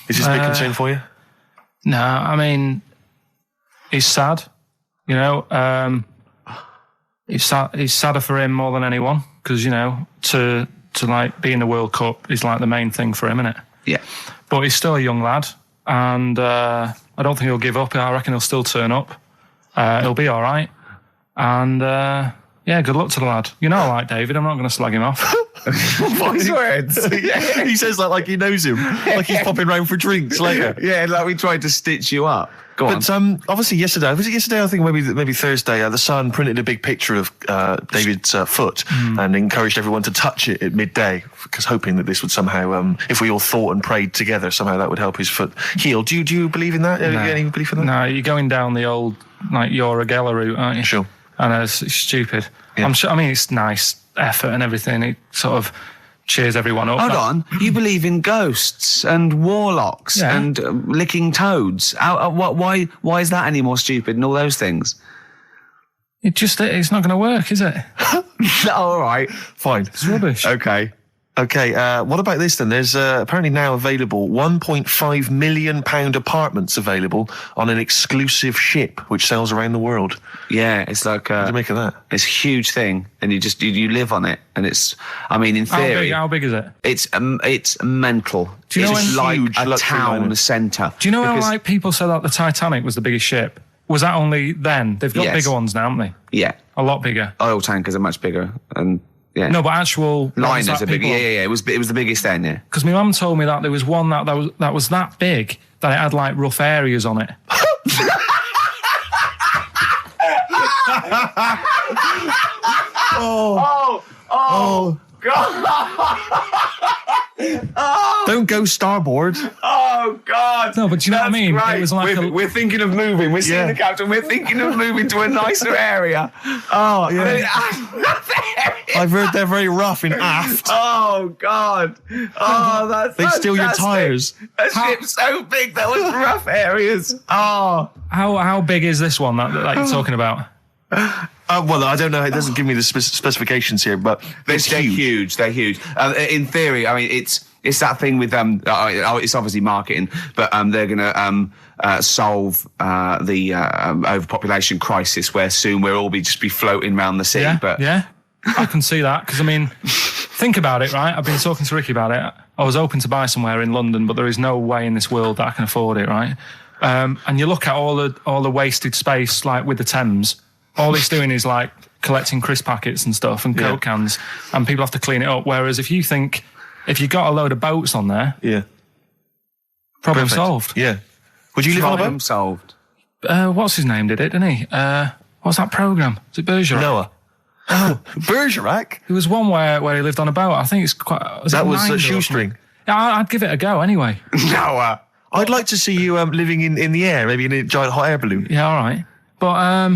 [SPEAKER 2] Is this a big concern for you?
[SPEAKER 8] No, I mean, he's sad. You know, he's sadder for him more than anyone, because, you know, to like be in the World Cup is like the main thing for him, isn't it?
[SPEAKER 1] Yeah.
[SPEAKER 8] But he's still a young lad, and I don't think he'll give up. I reckon he'll still turn up. He'll be all right. And, yeah, good luck to the lad. You know I like David. I'm not going to slag him off.
[SPEAKER 1] Voice words.
[SPEAKER 2] Yeah. He says that like he knows him. Like he's popping round for drinks later.
[SPEAKER 1] Yeah, like we tried to stitch you up. Go on.
[SPEAKER 2] But obviously yesterday, was it yesterday? I think maybe Thursday. The Sun printed a big picture of David's foot and encouraged everyone to touch it at midday, because hoping that this would somehow, if we all thought and prayed together, somehow that would help his foot heal. Do you believe in that?
[SPEAKER 8] No.
[SPEAKER 2] Any belief in that?
[SPEAKER 8] No, you're going down the old like Yoragella route, aren't you?
[SPEAKER 2] Sure.
[SPEAKER 8] I know, it's stupid.
[SPEAKER 2] Yeah.
[SPEAKER 8] I'm sure. I mean, it's nice effort and everything. It sort of cheers everyone up.
[SPEAKER 1] Hold on. You believe in ghosts and warlocks and licking toads. Why is that any more stupid than all those things?
[SPEAKER 8] It's not going to work, is it?
[SPEAKER 1] All right.
[SPEAKER 2] Fine.
[SPEAKER 8] It's rubbish.
[SPEAKER 1] Okay.
[SPEAKER 2] Okay, what about this then? There's apparently now available £1.5 million apartments available on an exclusive ship which sails around the world.
[SPEAKER 1] Yeah, it's like...
[SPEAKER 2] what do you make of that?
[SPEAKER 1] It's a huge thing, and you live on it, and it's... I mean, in theory...
[SPEAKER 8] How big is it?
[SPEAKER 1] It's mental.
[SPEAKER 8] Do you know
[SPEAKER 1] it's like
[SPEAKER 2] huge
[SPEAKER 1] a town centre.
[SPEAKER 8] Do you know how like people said that the Titanic was the biggest ship? Was that only then? They've got bigger ones now, haven't they?
[SPEAKER 1] Yeah.
[SPEAKER 8] A lot bigger.
[SPEAKER 1] Oil tankers are much bigger, and... Yeah.
[SPEAKER 8] No, but actual
[SPEAKER 1] liners are bigger. Yeah. It was the biggest then. Yeah.
[SPEAKER 8] Because my mum told me that there was one that was that big that it had like rough areas on it.
[SPEAKER 1] Oh God!
[SPEAKER 7] Oh,
[SPEAKER 2] Don't go starboard.
[SPEAKER 7] oh God.
[SPEAKER 8] No, but do you know what I mean?
[SPEAKER 7] Great.
[SPEAKER 8] It was like
[SPEAKER 7] we're thinking of moving. We're seeing
[SPEAKER 2] Yeah.
[SPEAKER 7] the captain. We're thinking of moving to a nicer area.
[SPEAKER 2] Oh, yeah. I've heard they're very rough in aft.
[SPEAKER 7] Oh God. Oh, that's
[SPEAKER 2] They steal your
[SPEAKER 7] fantastic.
[SPEAKER 2] tyres.
[SPEAKER 7] A ship's so big there was rough areas. Oh.
[SPEAKER 8] how big is this one that you're talking about?
[SPEAKER 2] Well, I don't know. It doesn't give me the specifications here, but
[SPEAKER 1] They're huge. They're huge. In theory, I mean, it's that thing with it's obviously marketing, but they're going to solve the overpopulation crisis, where soon we'll all just be floating around the sea.
[SPEAKER 8] Yeah,
[SPEAKER 1] But
[SPEAKER 8] yeah, I can see that, because I mean, think about it, right? I've been talking to Ricky about it. I was hoping to buy somewhere in London, but there is no way in this world that I can afford it, right? And you look at all the wasted space, like with the Thames. All it's doing is like collecting crisp packets and stuff and Coke cans, and people have to clean it up. Whereas if you got a load of boats on there, problem
[SPEAKER 2] Perfect.
[SPEAKER 8] solved.
[SPEAKER 2] Yeah. Would you live on a
[SPEAKER 1] problem
[SPEAKER 2] boat?
[SPEAKER 1] solved.
[SPEAKER 8] What's his name did it, didn't he? What's that programme? Is it Bergerac?
[SPEAKER 2] Noah. Oh, Bergerac?
[SPEAKER 8] There was one where he lived on a boat. I think it's quite...
[SPEAKER 2] That was
[SPEAKER 8] Nigel or
[SPEAKER 2] Shoestring.
[SPEAKER 8] something? Yeah, I'd give it a go anyway.
[SPEAKER 1] Noah.
[SPEAKER 2] I'd like to see you living in the air, maybe in a giant hot air balloon.
[SPEAKER 8] Yeah, all right. But,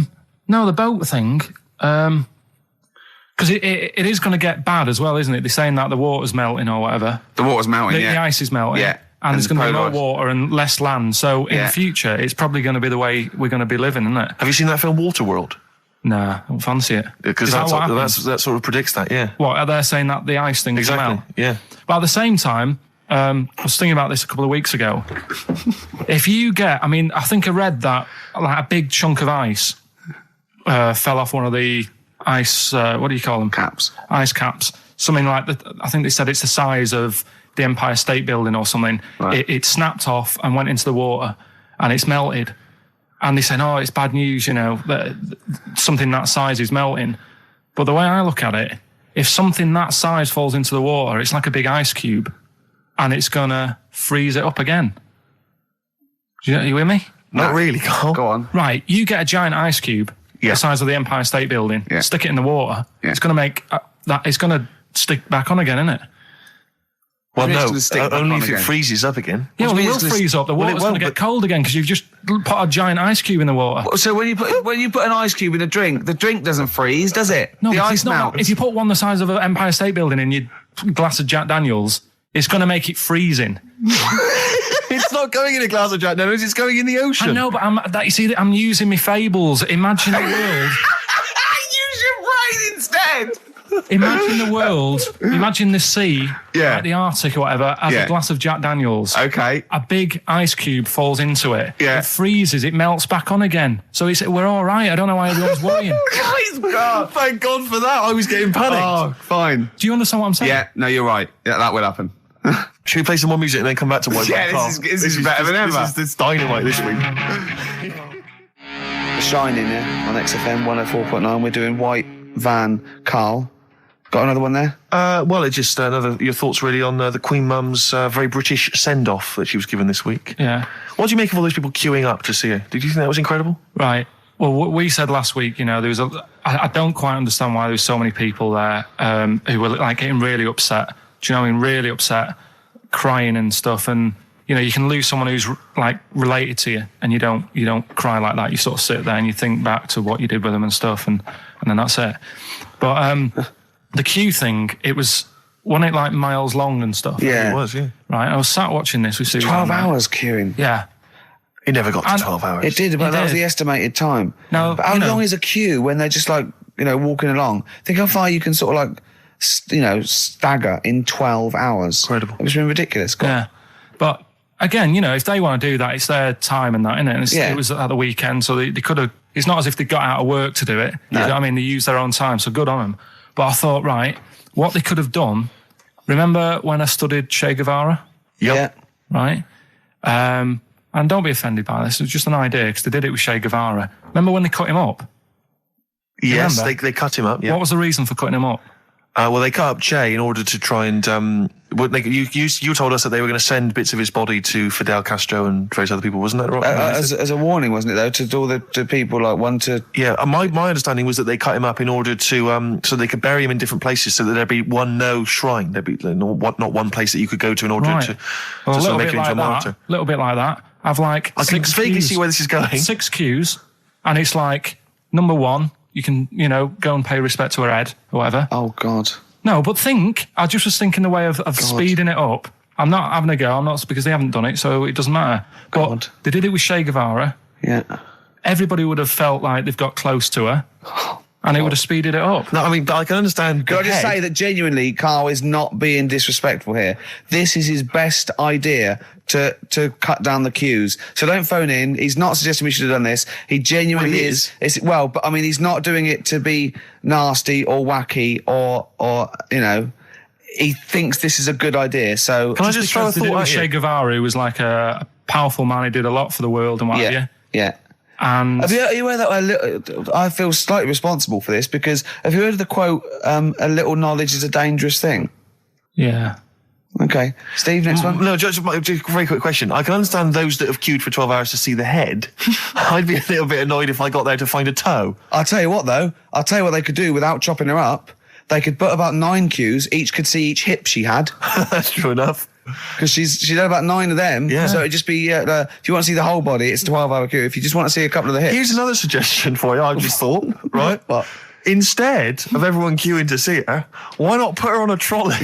[SPEAKER 8] no, the boat thing... Because it is going to get bad as well, isn't it? They're saying that the water's melting or whatever.
[SPEAKER 1] The water's melting,
[SPEAKER 8] The ice is melting.
[SPEAKER 1] Yeah.
[SPEAKER 8] And there's
[SPEAKER 1] the
[SPEAKER 8] going to be more
[SPEAKER 1] polar ice.
[SPEAKER 8] water and less land. So in the future, it's probably going to be the way we're going to be living, isn't it?
[SPEAKER 2] Have you seen that film Waterworld?
[SPEAKER 8] Nah, I don't fancy it.
[SPEAKER 2] Because
[SPEAKER 8] Is that what happens?
[SPEAKER 2] that sort of predicts that, yeah.
[SPEAKER 8] What, are they saying that the ice thing will
[SPEAKER 2] Exactly,
[SPEAKER 8] melt?
[SPEAKER 2] yeah.
[SPEAKER 8] But at the same time, I was thinking about this a couple of weeks ago. If you get, I think I read that like a big chunk of ice fell off one of the ice, what do you call them?
[SPEAKER 1] Caps.
[SPEAKER 8] Ice caps. Something like that. I think they said it's the size of the Empire State Building or something.
[SPEAKER 1] Right.
[SPEAKER 8] It snapped off and went into the water, and it's melted. And they said, oh, it's bad news, that something that size is melting. But the way I look at it, if something that size falls into the water, it's like a big ice cube, and it's going to freeze it up again. Are you with me?
[SPEAKER 2] Not really, Carl.
[SPEAKER 1] Go on.
[SPEAKER 8] Right, you get a giant ice cube, the size of the Empire State Building, stick it in the water, it's going to make it's going to stick back on again, isn't it?
[SPEAKER 2] Well,
[SPEAKER 1] It's
[SPEAKER 2] no,
[SPEAKER 1] gonna stick back
[SPEAKER 2] only
[SPEAKER 1] on
[SPEAKER 2] if it
[SPEAKER 1] again.
[SPEAKER 2] freezes up again.
[SPEAKER 8] Yeah, well,
[SPEAKER 1] do
[SPEAKER 8] it
[SPEAKER 1] you
[SPEAKER 8] will
[SPEAKER 1] mean it's
[SPEAKER 8] freeze up. The water's going to get cold again because you've just put a giant ice cube in the water.
[SPEAKER 1] So when you put an ice cube in a drink, the drink doesn't freeze, does it?
[SPEAKER 8] No,
[SPEAKER 1] the
[SPEAKER 8] because
[SPEAKER 1] ice
[SPEAKER 8] it's not.
[SPEAKER 1] melts.
[SPEAKER 8] If you put one the size of an Empire State Building in your glass of Jack Daniels, it's going to make it freezing.
[SPEAKER 2] It's not going in a glass of Jack Daniels, it's going in the ocean.
[SPEAKER 8] I know, but I'm using my fables. Imagine the world.
[SPEAKER 1] Use your brain instead.
[SPEAKER 8] Imagine the world. Imagine the sea, like the Arctic or whatever, as a glass of Jack Daniels.
[SPEAKER 1] Okay.
[SPEAKER 8] A big ice cube falls into it.
[SPEAKER 1] Yeah.
[SPEAKER 8] It freezes. It melts back on again. So we're all right. I don't know why everyone's worrying.
[SPEAKER 2] Thank God for that. I was getting panicked.
[SPEAKER 1] Oh, fine.
[SPEAKER 8] Do you understand what I'm saying?
[SPEAKER 1] Yeah, no, you're right. Yeah, that will happen.
[SPEAKER 2] Should we play some more music and then come back to White
[SPEAKER 1] Yeah,
[SPEAKER 2] Carl?
[SPEAKER 1] this is better than ever.
[SPEAKER 2] This is dynamite this week.
[SPEAKER 1] Shining, yeah, on XFM 104.9. We're doing White Van Carl. Got another one there?
[SPEAKER 2] Well, it's just your thoughts really on the Queen Mum's very British send-off that she was given this week.
[SPEAKER 8] Yeah.
[SPEAKER 2] What do you make of all those people queuing up to see her? Did you think that was incredible?
[SPEAKER 8] Right. Well, what we said last week, there was I don't quite understand why there was so many people there who were like getting really upset. Do you know what I mean? Really upset, crying and stuff. And you can lose someone who's like related to you, and you don't cry like that. You sort of sit there and you think back to what you did with them and stuff, and then that's it. But the queue thing, wasn't it like miles long and stuff?
[SPEAKER 1] Yeah.
[SPEAKER 2] It was, yeah.
[SPEAKER 8] Right. I was sat watching this with Sue.
[SPEAKER 1] 12 hours queuing.
[SPEAKER 8] Yeah.
[SPEAKER 2] It never got to 12 hours.
[SPEAKER 1] It did, but that was the estimated time.
[SPEAKER 8] No,
[SPEAKER 1] but how long is a queue when they're just like, walking along? Think how far you can sort of like, stagger in 12 hours.
[SPEAKER 2] Incredible.
[SPEAKER 1] It was been ridiculous.
[SPEAKER 8] Yeah. But again, if they want to do that, it's their time and that, isn't it? And it was at the weekend, so they could have, it's not as if they got out of work to do it.
[SPEAKER 1] No.
[SPEAKER 8] You know what I mean? They used their own time, so good on them. But I thought, right, what they could have done, remember when I studied Che Guevara?
[SPEAKER 1] Yep.
[SPEAKER 8] Yeah. Right? And don't be offended by this, it was just an idea, because they did it with Che Guevara. Remember when they cut him up?
[SPEAKER 2] Yes,
[SPEAKER 8] Remember?
[SPEAKER 2] they cut him up, yeah.
[SPEAKER 8] What was the reason for cutting him up?
[SPEAKER 2] Well, they cut up Che in order to try and You told us that they were going to send bits of his body to Fidel Castro and various other people, wasn't that right?
[SPEAKER 7] As a warning, wasn't it, though, to all the people, like, one to...
[SPEAKER 2] Yeah, my understanding was that they cut him up in order to, so they could bury him in different places so that there'd be one shrine. There'd be not one place that you could go to in order to sort of make him into a martyr.
[SPEAKER 8] A little bit like that. I've like
[SPEAKER 2] I can vaguely see where this is going.
[SPEAKER 8] 6 queues, and it's like, number 1, you can, go and pay respect to her head, or whatever.
[SPEAKER 7] Oh, God.
[SPEAKER 8] No, but I just was thinking the way of speeding it up. I'm not having a go, because they haven't done it, so it doesn't matter.
[SPEAKER 7] God.
[SPEAKER 8] But they did it with Che Guevara.
[SPEAKER 7] Yeah.
[SPEAKER 8] Everybody would have felt like they've got close to her, and it would have speeded it up.
[SPEAKER 2] No, I mean, I can understand.
[SPEAKER 7] Can I just say that genuinely, Carl is not being disrespectful here. This is his best idea to cut down the queues. So don't phone in. He's not suggesting we should have done this. He genuinely is. But I mean, he's not doing it to be nasty or wacky or he thinks this is a good idea. So
[SPEAKER 2] can I just throw a thought at
[SPEAKER 8] Che Guevara, who was like a powerful man who did a lot for the world and what have you.
[SPEAKER 7] Yeah.
[SPEAKER 8] And
[SPEAKER 7] have you heard that? I feel slightly responsible for this because have you heard of the quote, a little knowledge is a dangerous thing?
[SPEAKER 8] Yeah.
[SPEAKER 7] Okay. Steve, next one?
[SPEAKER 2] No, just a very quick question. I can understand those that have queued for 12 hours to see the head. I'd be a little bit annoyed if I got there to find a toe.
[SPEAKER 7] I'll tell you what, though. I'll tell you what they could do without chopping her up. They could put about 9 queues. Each could see each hip she had.
[SPEAKER 2] That's true enough.
[SPEAKER 7] Because she's had about 9 of them.
[SPEAKER 2] Yeah.
[SPEAKER 7] So it'd just be, if you want to see the whole body, it's a 12-hour queue. If you just want to see a couple of the hips.
[SPEAKER 2] Here's another suggestion for you, I've just thought, right?
[SPEAKER 7] What?
[SPEAKER 2] Instead of everyone queuing to see her, why not put her on a trolley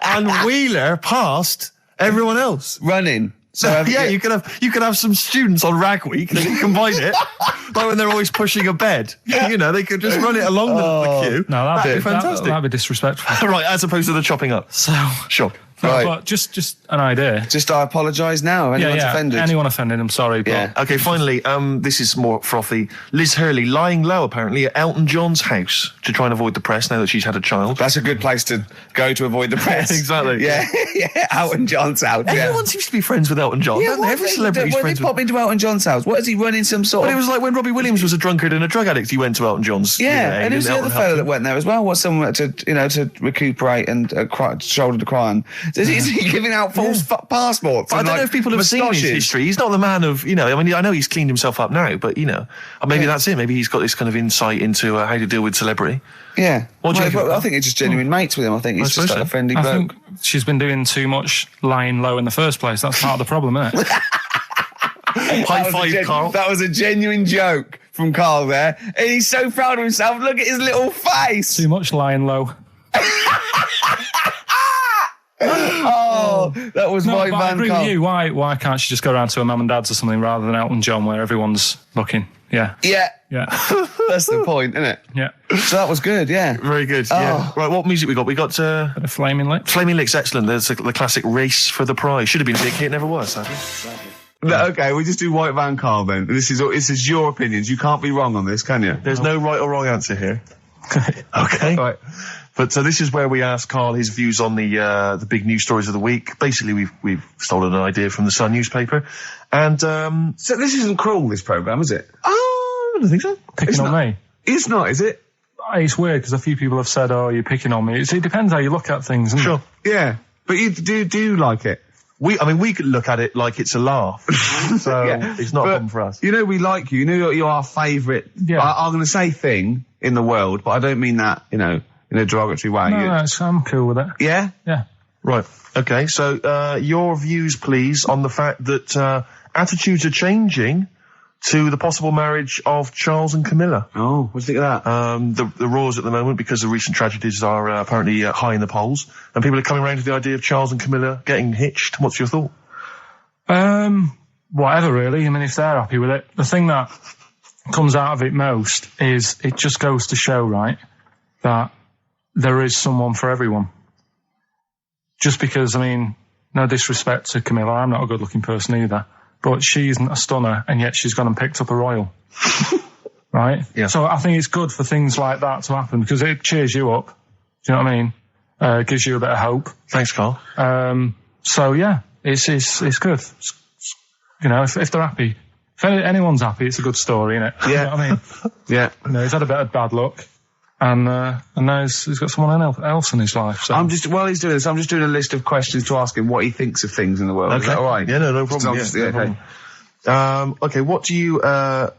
[SPEAKER 2] and wheel her past everyone else?
[SPEAKER 7] Running.
[SPEAKER 2] So you could have some students on Rag Week. They can combine it, like when they're always pushing a bed. They could just run it along the queue.
[SPEAKER 8] No,
[SPEAKER 2] that'd be fantastic.
[SPEAKER 8] That'd be disrespectful.
[SPEAKER 2] Right, as opposed to the chopping up.
[SPEAKER 8] So
[SPEAKER 2] sure.
[SPEAKER 8] No,
[SPEAKER 7] Right.
[SPEAKER 8] but just an idea.
[SPEAKER 7] Just I apologise now. Anyone's offended.
[SPEAKER 8] Anyone offended, I'm sorry. But
[SPEAKER 7] Yeah.
[SPEAKER 2] Okay, finally, this is more frothy. Liz Hurley lying low, apparently, at Elton John's house to try and avoid the press now that she's had a child.
[SPEAKER 7] That's a good place to go to avoid the press.
[SPEAKER 2] Exactly.
[SPEAKER 7] Yeah, Elton John's house.
[SPEAKER 2] Everyone seems to be friends with Elton John.
[SPEAKER 7] Yeah,
[SPEAKER 2] Every celebrity's
[SPEAKER 7] when
[SPEAKER 2] friends
[SPEAKER 7] they
[SPEAKER 2] with...
[SPEAKER 7] pop into Elton John's house, what is he running some sort
[SPEAKER 2] Well,
[SPEAKER 7] of...
[SPEAKER 2] it was like when Robbie Williams was a drunkard and a drug addict, he went to Elton John's.
[SPEAKER 7] Yeah, and who's the other fellow that went there as well? What's someone to recuperate and shoulder to cry on? Is he giving out false passports?
[SPEAKER 2] But I don't know if people have seen his history. He's not the man of, I know he's cleaned himself up now, but, maybe that's it. Maybe he's got this kind of insight into how to deal with celebrity.
[SPEAKER 7] Yeah.
[SPEAKER 2] What do you think?
[SPEAKER 7] I think it's just genuine mates with him. I think he's just like a friendly
[SPEAKER 8] I
[SPEAKER 7] bloke.
[SPEAKER 8] think she's been doing too much lying low in the first place. That's part of the problem, isn't it?
[SPEAKER 2] High five, Carl.
[SPEAKER 7] That was a genuine joke from Carl there. And he's so proud of himself. Look at his little face.
[SPEAKER 8] Too much lying low.
[SPEAKER 7] Oh, that was my
[SPEAKER 8] but
[SPEAKER 7] man,
[SPEAKER 8] I agree
[SPEAKER 7] Carl.
[SPEAKER 8] with you. Why can't she just go around to her mum and dad's or something rather than Elton John where everyone's looking? Yeah.
[SPEAKER 7] Yeah. That's the point, isn't it?
[SPEAKER 8] Yeah.
[SPEAKER 7] So that was good, yeah.
[SPEAKER 2] Very good, yeah. Right, what music we got? We got...
[SPEAKER 8] Bit of Flaming Lips.
[SPEAKER 2] Flaming Lips, excellent. There's the classic Race for the Prize. Should have been a big hit, never was, sadly.
[SPEAKER 6] Okay, we just do White Van Carl then. This is your opinions. You can't be wrong on this, can you?
[SPEAKER 2] There's no right or wrong answer here. Okay.
[SPEAKER 6] Right.
[SPEAKER 2] But so this is where we ask Carl his views on the big news stories of the week. Basically, we've stolen an idea from the Sun newspaper, and
[SPEAKER 6] So this isn't cruel, this programme, is it?
[SPEAKER 2] I don't think so.
[SPEAKER 8] Picking on me.
[SPEAKER 6] It's not, is it?
[SPEAKER 8] It's weird because a few people have said, "Oh, you're picking on me." It depends how you look at things, isn't it?
[SPEAKER 2] Sure.
[SPEAKER 6] Yeah, but you do like it.
[SPEAKER 2] We could look at it like it's a laugh, so it's not a problem for us.
[SPEAKER 6] We like you. You're our favourite.
[SPEAKER 8] Yeah.
[SPEAKER 6] I'm going to say thing in the world, but I don't mean that, in a derogatory way.
[SPEAKER 8] No, I'm cool with it.
[SPEAKER 6] Yeah?
[SPEAKER 8] Yeah.
[SPEAKER 2] Right. Okay. So your views, please, on the fact that attitudes are changing to the possible marriage of Charles and Camilla.
[SPEAKER 6] Oh, what do you think of that?
[SPEAKER 2] The roars at the moment, because the recent tragedies are apparently high in the polls, and people are coming around to the idea of Charles and Camilla getting hitched. What's your thought?
[SPEAKER 8] Whatever, really. I mean, if they're happy with it. The thing that comes out of it most is it just goes to show, right, that there is someone for everyone. Just because, no disrespect to Camilla, I'm not a good-looking person either, but she isn't a stunner, and yet she's gone and picked up a royal. Right?
[SPEAKER 2] Yeah.
[SPEAKER 8] So I think it's good for things like that to happen, because it cheers you up. Do you know what I mean? Gives you a bit of hope.
[SPEAKER 2] Thanks, Carl.
[SPEAKER 8] So yeah, it's good. If they're happy, if anyone's happy, it's a good story, isn't it?
[SPEAKER 6] Yeah.
[SPEAKER 8] You know what I mean?
[SPEAKER 6] Yeah.
[SPEAKER 8] He's had a bit of bad luck. And now he's got someone else in his life. So.
[SPEAKER 1] While he's doing this, I'm just doing a list of questions to ask him what he thinks of things in the world.
[SPEAKER 2] Okay.
[SPEAKER 1] Is that all right?
[SPEAKER 2] Yeah, no problem. Okay, what do you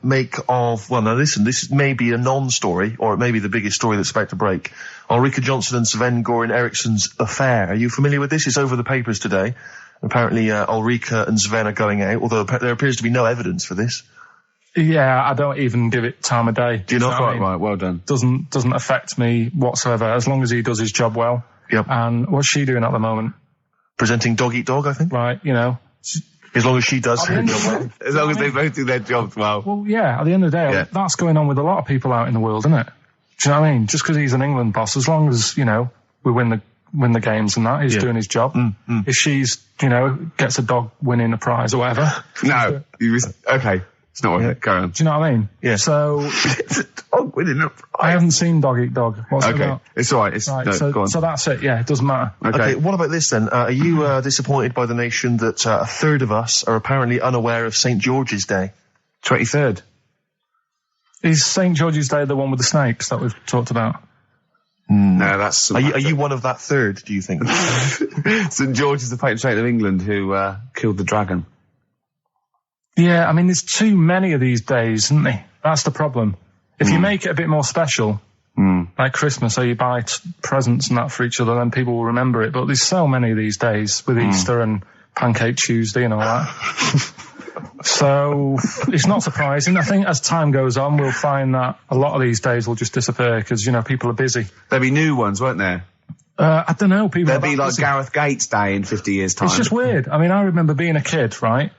[SPEAKER 2] make of... Well, now listen, this may be a non-story, or it may be the biggest story that's about to break. Ulrika Jonsson and Sven-Goran Eriksson's affair. Are you familiar with this? It's over the papers today. Apparently, Ulrika and Sven are going out, although there appears to be no evidence for this.
[SPEAKER 8] Yeah, I don't even give it time of day.
[SPEAKER 1] Do you not? Quite right, well done.
[SPEAKER 8] Doesn't affect me whatsoever, as long as he does his job well.
[SPEAKER 2] Yep.
[SPEAKER 8] And what's she doing at the moment?
[SPEAKER 2] Presenting Dog Eat Dog, I think.
[SPEAKER 8] Right, you know.
[SPEAKER 2] As long as she does her job well.
[SPEAKER 1] As long as they both do their jobs well.
[SPEAKER 8] Well, yeah, at the end of the day, that's going on with a lot of people out in the world, isn't it? Do you know what I mean? Just because he's an England boss, as long as, you know, we win the games and that, he's doing his job. If she's, you know, gets a dog winning a prize or whatever.
[SPEAKER 1] No, okay. It's not worth it. Go on.
[SPEAKER 8] Do you know what I mean?
[SPEAKER 1] Yeah.
[SPEAKER 8] So...
[SPEAKER 1] Dog winning a prize.
[SPEAKER 8] I haven't seen Dog Eat Dog. What's it about?
[SPEAKER 1] It's all right. Go on.
[SPEAKER 8] So that's it. Yeah, it doesn't matter.
[SPEAKER 2] Okay, what about this then? Are you disappointed by the nation that a third of us are apparently unaware of St. George's Day?
[SPEAKER 1] 23rd.
[SPEAKER 8] Is St. George's Day the one with the snakes that we've talked about?
[SPEAKER 1] No, that's...
[SPEAKER 2] Are you one of that third, do you think?
[SPEAKER 1] St. George is the patron saint of England who killed the dragon.
[SPEAKER 8] Yeah, I mean, there's too many of these days, isn't there? That's the problem. If you make it a bit more special, like Christmas, so you buy presents and that for each other, then people will remember it. But there's so many of these days with Easter and Pancake Tuesday and all that. So it's not surprising. I think as time goes on, we'll find that a lot of these days will just disappear because, you know, people are busy.
[SPEAKER 1] There'll be new ones, won't there?
[SPEAKER 8] I don't know. People
[SPEAKER 1] There'll be like busy. Gareth Gates Day in 50 years' time.
[SPEAKER 8] It's just weird. I mean, I remember being a kid, right?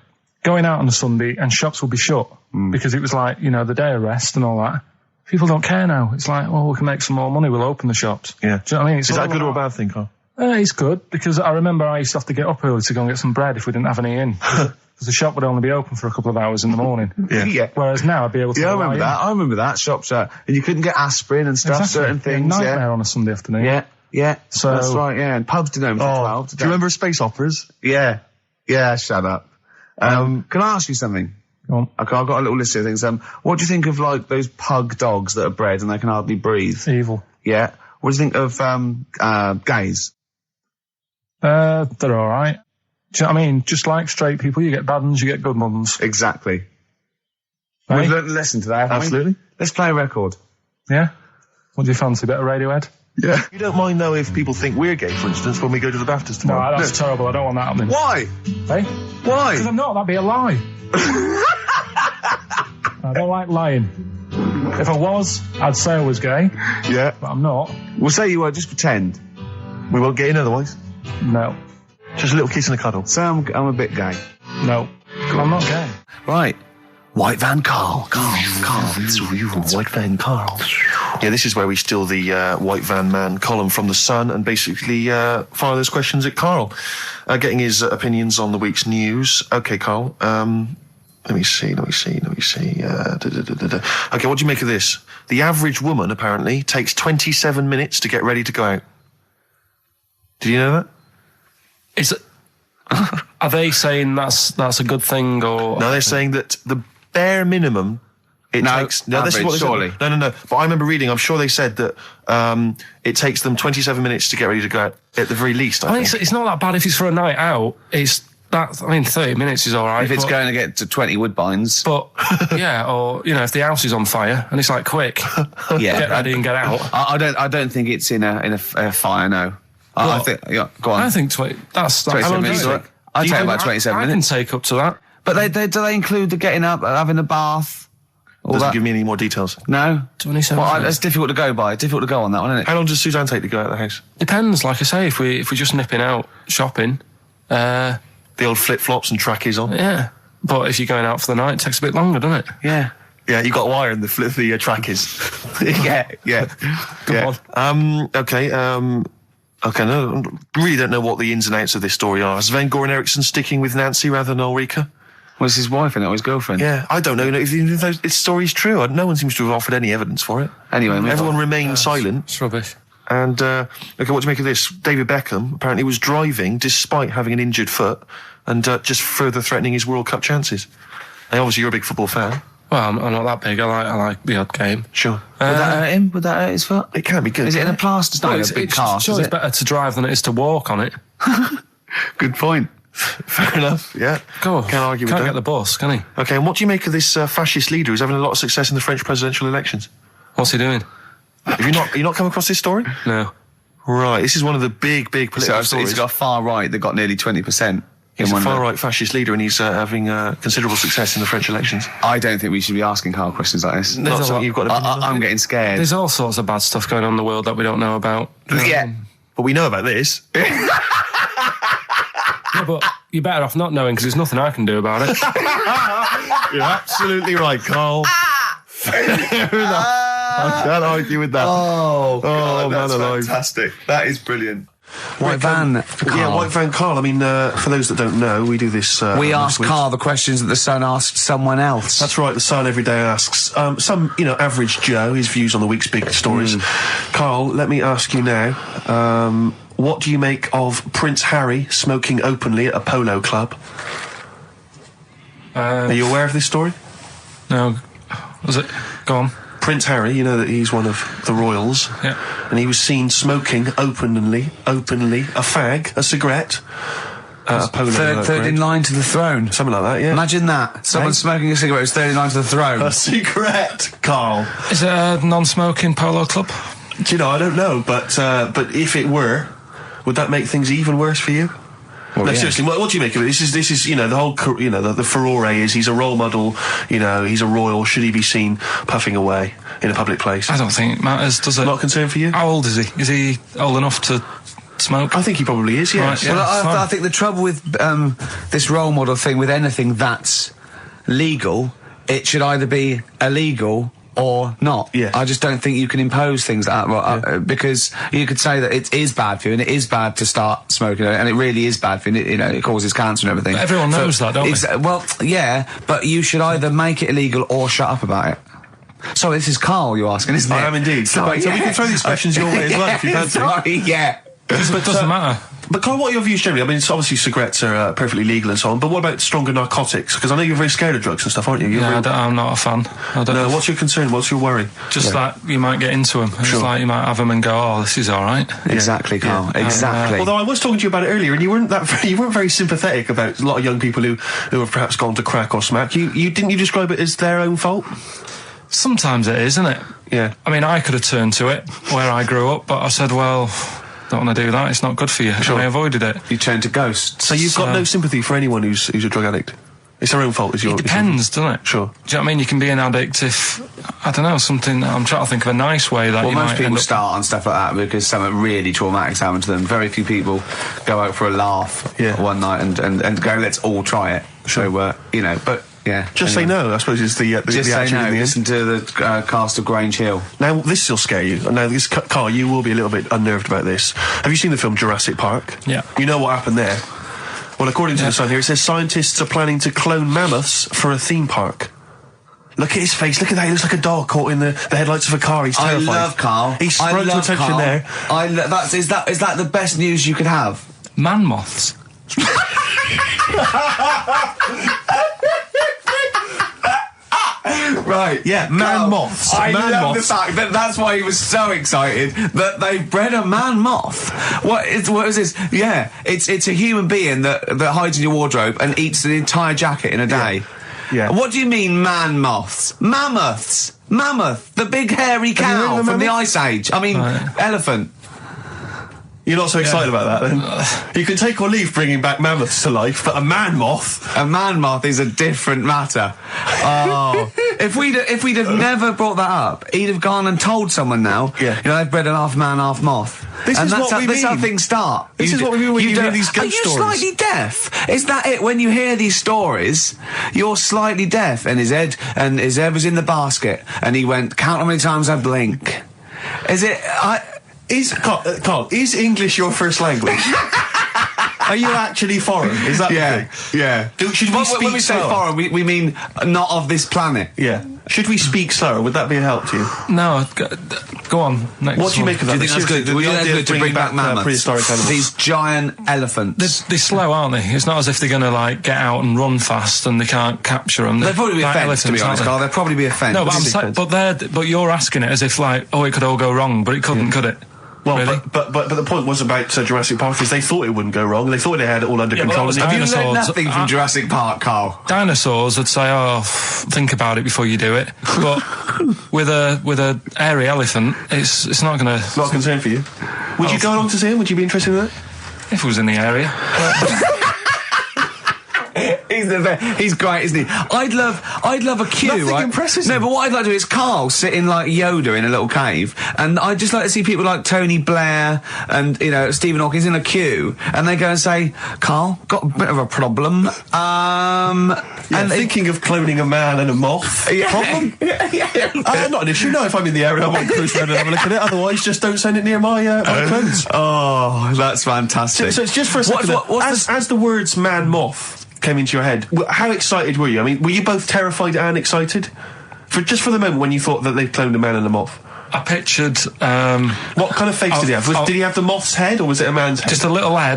[SPEAKER 8] Going out on a Sunday and shops will be shut because it was like, you know, the day of rest and all that. People don't care now. It's like, well, we can make some more money. We'll open the shops.
[SPEAKER 2] Yeah.
[SPEAKER 8] Do you know what I mean?
[SPEAKER 2] Is that a good or a bad thing, Carl?
[SPEAKER 8] It's good because I remember I used to have to get up early to go and get some bread if we didn't have any in. Because the shop would only be open for a couple of hours in the morning.
[SPEAKER 1] Yeah.
[SPEAKER 8] Whereas now I'd be able to...
[SPEAKER 1] Yeah, I remember that. Shops and you couldn't get aspirin and stuff, certain things.
[SPEAKER 8] Nightmare on a Sunday afternoon.
[SPEAKER 1] Yeah.
[SPEAKER 8] So
[SPEAKER 1] that's right, yeah. And pubs didn't open until 12.
[SPEAKER 2] Do you remember space operas?
[SPEAKER 1] Yeah. Yeah, shut up. Can I ask you something?
[SPEAKER 8] Go on.
[SPEAKER 1] Okay, I've got a little list of things. What do you think of, like, those pug dogs that are bred and they can hardly breathe?
[SPEAKER 8] Evil.
[SPEAKER 1] Yeah. What do you think of, gays?
[SPEAKER 8] They're alright. Do you know what I mean? Just like straight people, you get bad ones, you get good ones.
[SPEAKER 1] Exactly.
[SPEAKER 8] Right?
[SPEAKER 1] We've learned a lesson today, haven't we?
[SPEAKER 2] Absolutely.
[SPEAKER 1] Let's play a record.
[SPEAKER 8] Yeah? What do you fancy? A bit of Radiohead?
[SPEAKER 1] Yeah.
[SPEAKER 2] You don't mind, though, if people think we're gay, for instance, when we go to the BAFTAs tomorrow?
[SPEAKER 8] No, that's terrible. I don't want that happening.
[SPEAKER 1] Why?
[SPEAKER 8] Hey?
[SPEAKER 1] Why?
[SPEAKER 8] Because I'm not. That'd be a lie. I don't like lying. If I was, I'd say I was gay.
[SPEAKER 1] Yeah.
[SPEAKER 8] But I'm not.
[SPEAKER 1] We'll say you were, just pretend.
[SPEAKER 2] We won't get in otherwise.
[SPEAKER 8] No.
[SPEAKER 2] Just a little kiss and a cuddle.
[SPEAKER 1] Say I'm a bit gay.
[SPEAKER 8] No. I'm not gay.
[SPEAKER 1] Right. White Van Carl.
[SPEAKER 2] White Van Carl. Yeah, this is where we steal the White Van Man column from The Sun and basically fire those questions at Carl, getting his opinions on the week's news. Okay, Carl, let me see. Okay, what do you make of this? The average woman, apparently, takes 27 minutes to get ready to go out. Did you know that?
[SPEAKER 12] Is it... Are they saying that's a good thing, or...
[SPEAKER 2] No, they're saying that the bare minimum... This is what they
[SPEAKER 1] surely.
[SPEAKER 2] Said. No. But I remember reading, I'm sure they said that it takes them 27 minutes to get ready to go out, at the very least, I think.
[SPEAKER 12] It's not that bad if it's for a night out. 30 minutes is all right.
[SPEAKER 1] If it's going to get to 20 woodbines.
[SPEAKER 12] But, yeah, or, you know, if the house is on fire, and it's like, quick, get ready and get out.
[SPEAKER 1] I don't think it's in a fire, no. I think, yeah, go on.
[SPEAKER 12] I think 27
[SPEAKER 1] minutes. I'd take about 27 minutes.
[SPEAKER 12] I can take up to that.
[SPEAKER 1] But do they include the getting up, having a bath?
[SPEAKER 2] Doesn't give me any more details.
[SPEAKER 1] No?
[SPEAKER 12] 27
[SPEAKER 1] Well, that's difficult to go by. Difficult to go on that one, isn't it?
[SPEAKER 2] How long does Suzanne take to go out of the house?
[SPEAKER 12] Depends, like I say, if we're just nipping out shopping.
[SPEAKER 2] The old flip-flops and trackies on?
[SPEAKER 12] Yeah. But if you're going out for the night, it takes a bit longer, doesn't it?
[SPEAKER 1] Yeah.
[SPEAKER 2] Yeah, you got wire in the trackies. yeah.
[SPEAKER 12] Come on.
[SPEAKER 2] Okay, no, really don't know what the ins and outs of this story are. Is Sven-Goran Eriksson sticking with Nancy rather than Ulrika?
[SPEAKER 1] Well, it's his wife and not his girlfriend.
[SPEAKER 2] Yeah, I don't know if this story's true. No one seems to have offered any evidence for it.
[SPEAKER 1] Anyway,
[SPEAKER 2] everyone remains silent.
[SPEAKER 12] It's rubbish.
[SPEAKER 2] And, okay, what do you make of this? David Beckham apparently was driving despite having an injured foot and just further threatening his World Cup chances. And obviously you're a big football fan.
[SPEAKER 12] Well, I'm not that big. I like the odd game.
[SPEAKER 2] Sure.
[SPEAKER 1] Would that hurt him? Would that hurt his foot?
[SPEAKER 2] It can be good.
[SPEAKER 1] Is it in a plaster? It's not a big cast,
[SPEAKER 12] Sure,
[SPEAKER 1] is
[SPEAKER 12] it's
[SPEAKER 1] it?
[SPEAKER 12] better to drive than it is to walk on it.
[SPEAKER 1] Good point.
[SPEAKER 2] Fair enough, yeah.
[SPEAKER 12] Go on.
[SPEAKER 2] Can't argue with
[SPEAKER 12] Can't
[SPEAKER 2] that.
[SPEAKER 12] get the bus, can he?
[SPEAKER 2] Okay, and what do you make of this fascist leader who's having a lot of success in the French presidential elections?
[SPEAKER 12] What's he doing?
[SPEAKER 2] Have you not come across this story?
[SPEAKER 12] No.
[SPEAKER 2] Right, this is one of the big political stories.
[SPEAKER 1] He's got a far right that got nearly 20%.
[SPEAKER 2] He's a far-right fascist leader, and he's having considerable success in the French elections.
[SPEAKER 1] I don't think we should be asking Carl questions like this.
[SPEAKER 2] Not something you've got to
[SPEAKER 1] I'm getting scared.
[SPEAKER 12] There's all sorts of bad stuff going on in the world that we don't know about.
[SPEAKER 1] Yeah.
[SPEAKER 2] But we know about this.
[SPEAKER 12] Yeah, but you're better off not knowing because there's nothing I can do about it.
[SPEAKER 2] You're absolutely right, Carl. Fair enough. I can't argue with that.
[SPEAKER 1] Oh, God,
[SPEAKER 2] man
[SPEAKER 1] that's
[SPEAKER 2] alive.
[SPEAKER 1] fantastic. That is brilliant. White van, Carl.
[SPEAKER 2] Yeah, White Van Carl. I mean, for those that don't know, we do this.
[SPEAKER 1] We ask Carl the questions that the Sun asked someone else.
[SPEAKER 2] That's right. The Sun every day asks some, average Joe his views on the week's big stories. Carl, let me ask you now. What do you make of Prince Harry smoking openly at a polo club? Are you aware of this story?
[SPEAKER 12] No. Was it? Go on.
[SPEAKER 2] Prince Harry, you know that he's one of the royals.
[SPEAKER 12] Yeah.
[SPEAKER 2] And he was seen smoking openly, a fag, a cigarette, a polo.
[SPEAKER 1] Third in line to the throne.
[SPEAKER 2] Something like that, yeah.
[SPEAKER 1] Imagine that. Someone smoking a cigarette is third in line to the throne.
[SPEAKER 2] A cigarette, Carl.
[SPEAKER 8] Is it a non-smoking polo club?
[SPEAKER 2] Do you know, I don't know, but if it were, would that make things even worse for you?
[SPEAKER 1] Well,
[SPEAKER 2] no,
[SPEAKER 1] yeah.
[SPEAKER 2] seriously, what do you make of it? This is, the whole, the furore is he's a role model, he's a royal. Should he be seen puffing away in a public place?
[SPEAKER 8] I don't think it matters, does it?
[SPEAKER 2] Not a concern for you?
[SPEAKER 8] How old is he? Is he old enough to smoke?
[SPEAKER 2] I think he probably is, yes.
[SPEAKER 8] Right, yeah.
[SPEAKER 1] Well, I think the trouble with this role model thing, with anything that's legal, it should either be illegal or not.
[SPEAKER 2] Yeah.
[SPEAKER 1] I just don't think you can impose things like that, because you could say that it is bad for you, and it is bad to start smoking, and it really is bad for you, it causes cancer and everything.
[SPEAKER 8] But everyone knows that, don't they?
[SPEAKER 1] Well, yeah, but you should either make it illegal or shut up about it. So this is Carl you're asking, isn't it?
[SPEAKER 2] I am indeed.
[SPEAKER 1] Sorry,
[SPEAKER 2] so we can throw these questions your way as well if you fancy.
[SPEAKER 1] Sorry, yeah.
[SPEAKER 8] But it doesn't matter.
[SPEAKER 2] But Carl, what are your views generally? I mean, it's obviously cigarettes are perfectly legal and so on, but what about stronger narcotics? Because I know you're very scared of drugs and stuff, aren't you?
[SPEAKER 8] I'm not a fan.
[SPEAKER 2] No, what's your concern? What's your worry?
[SPEAKER 8] Just that you might get into them. It's like you might have them and go, oh, this is all right.
[SPEAKER 1] Exactly, Carl. Exactly.
[SPEAKER 2] Although I was talking to you about it earlier, and you weren't very sympathetic about a lot of young people who have perhaps gone to crack or smack. Didn't you describe it as their own fault?
[SPEAKER 8] Sometimes it is, isn't it?
[SPEAKER 2] Yeah.
[SPEAKER 8] I mean, I could have turned to it where I grew up, but I said, well, don't want to do that. It's not good for you.
[SPEAKER 2] Sure.
[SPEAKER 8] And I avoided it.
[SPEAKER 1] You turned to ghosts.
[SPEAKER 2] So you've got no sympathy for anyone who's a drug addict? It's their own fault,
[SPEAKER 8] It depends, doesn't it?
[SPEAKER 2] Sure.
[SPEAKER 8] Do you know what I mean? You can be an addict if, I don't know, something, I'm trying to think of a nice way that you might
[SPEAKER 1] most people
[SPEAKER 8] end up...
[SPEAKER 1] start on stuff like that because something really traumatic's happened to them. Very few people go out for a laugh one night and go, let's all try it.
[SPEAKER 2] Sure.
[SPEAKER 1] So, but... Yeah.
[SPEAKER 2] Just say no, I suppose, is the
[SPEAKER 1] just say
[SPEAKER 2] attitude
[SPEAKER 1] no.
[SPEAKER 2] in the end.
[SPEAKER 1] Listen to the cast of Grange Hill.
[SPEAKER 2] Now, this will scare you. Now, Carl, you will be a little bit unnerved about this. Have you seen the film Jurassic Park?
[SPEAKER 8] Yeah.
[SPEAKER 2] You know what happened there? Well, according to the Sun here, it says scientists are planning to clone mammoths for a theme park. Look at his face. Look at that. He looks like a dog caught in the headlights of a car. He's terrified.
[SPEAKER 1] I love Carl.
[SPEAKER 2] He sprung to attention
[SPEAKER 1] Carl.
[SPEAKER 2] there.
[SPEAKER 1] Is that the best news you could have?
[SPEAKER 8] Man moths.
[SPEAKER 1] Right,
[SPEAKER 2] yeah, man moths.
[SPEAKER 1] I
[SPEAKER 2] man
[SPEAKER 1] love
[SPEAKER 2] moths.
[SPEAKER 1] the fact that that's why he was so excited that they bred a man moth. What is this? Yeah, it's a human being that hides in your wardrobe and eats an entire jacket in a day.
[SPEAKER 2] Yeah.
[SPEAKER 1] What do you mean, man moths? Mammoths. Mammoth, the big hairy cow from the Ice Age. I mean, elephant.
[SPEAKER 2] You're not so excited about that, then? You can take or leave bringing back mammoths to life, but a man moth...
[SPEAKER 1] A man moth is a different matter. Oh. If we'd have never brought that up, he'd have gone and told someone now, they've bred an half man, half moth.
[SPEAKER 2] This is
[SPEAKER 1] how things start.
[SPEAKER 2] This is what we mean when you hear these ghost stories.
[SPEAKER 1] Are you slightly deaf? Is that it? When you hear these stories, you're slightly deaf. And his head was in the basket, and he went, count how many times I blink. Is it...
[SPEAKER 2] Carl, is English your first language? Are you actually foreign? Is that the thing?
[SPEAKER 6] Yeah.
[SPEAKER 2] Should we speak
[SPEAKER 6] when we say
[SPEAKER 2] slower?
[SPEAKER 6] foreign, we mean not of this planet.
[SPEAKER 2] Yeah. Should we speak slower? Would that be a help to you?
[SPEAKER 8] No, go on. Next
[SPEAKER 2] What do you
[SPEAKER 8] one.
[SPEAKER 2] make of that?
[SPEAKER 6] Do you think that's good?
[SPEAKER 2] The
[SPEAKER 6] Would you
[SPEAKER 2] idea
[SPEAKER 6] think
[SPEAKER 2] of
[SPEAKER 6] to bring back mammoths?
[SPEAKER 2] prehistoric animals.
[SPEAKER 6] These giant elephants.
[SPEAKER 8] They're slow, aren't they? It's not as if they're going to like get out and run fast and they can't capture them.
[SPEAKER 6] They'd probably be a fence, to be honest, Carl. They'd probably be a fence.
[SPEAKER 8] No, but you're asking it as if like, oh, it could all go wrong, but it couldn't, could it?
[SPEAKER 2] Well,
[SPEAKER 8] really?
[SPEAKER 2] but the point was about Jurassic Park is they thought it wouldn't go wrong. They thought they had it all under control.
[SPEAKER 8] Have
[SPEAKER 6] you learned nothing from Jurassic Park, Carl?
[SPEAKER 8] Dinosaurs would say, "Oh, think about it before you do it." But with a airy elephant, it's not going to.
[SPEAKER 2] Not a concern for you. Would you go along to see him? Would you be interested in that?
[SPEAKER 8] If it was in the area.
[SPEAKER 6] He's great, isn't he? I'd love a queue,
[SPEAKER 2] Nothing
[SPEAKER 6] right?
[SPEAKER 2] impresses
[SPEAKER 6] No,
[SPEAKER 2] him.
[SPEAKER 6] but what I'd like to do is Carl sitting like Yoda in a little cave, and I'd just like to see people like Tony Blair and, you know, Stephen Hawking's in a queue, and they go and say, Carl, got a bit of a problem.
[SPEAKER 2] And thinking of cloning a man and a moth. Problem? Not an issue. No, if I'm in the area, I might cruise around and have a look at it. Otherwise, just don't send it near my clothes.
[SPEAKER 6] Oh, that's fantastic.
[SPEAKER 2] So it's just for a second. As the words man-moth came into your head, how excited were you? I mean, were you both terrified and excited? Just for the moment when you thought that they'd cloned a man and a moth?
[SPEAKER 8] I pictured...
[SPEAKER 2] what kind of face did he have? Did he have the moth's head, or was it a man's head?
[SPEAKER 8] Just a little man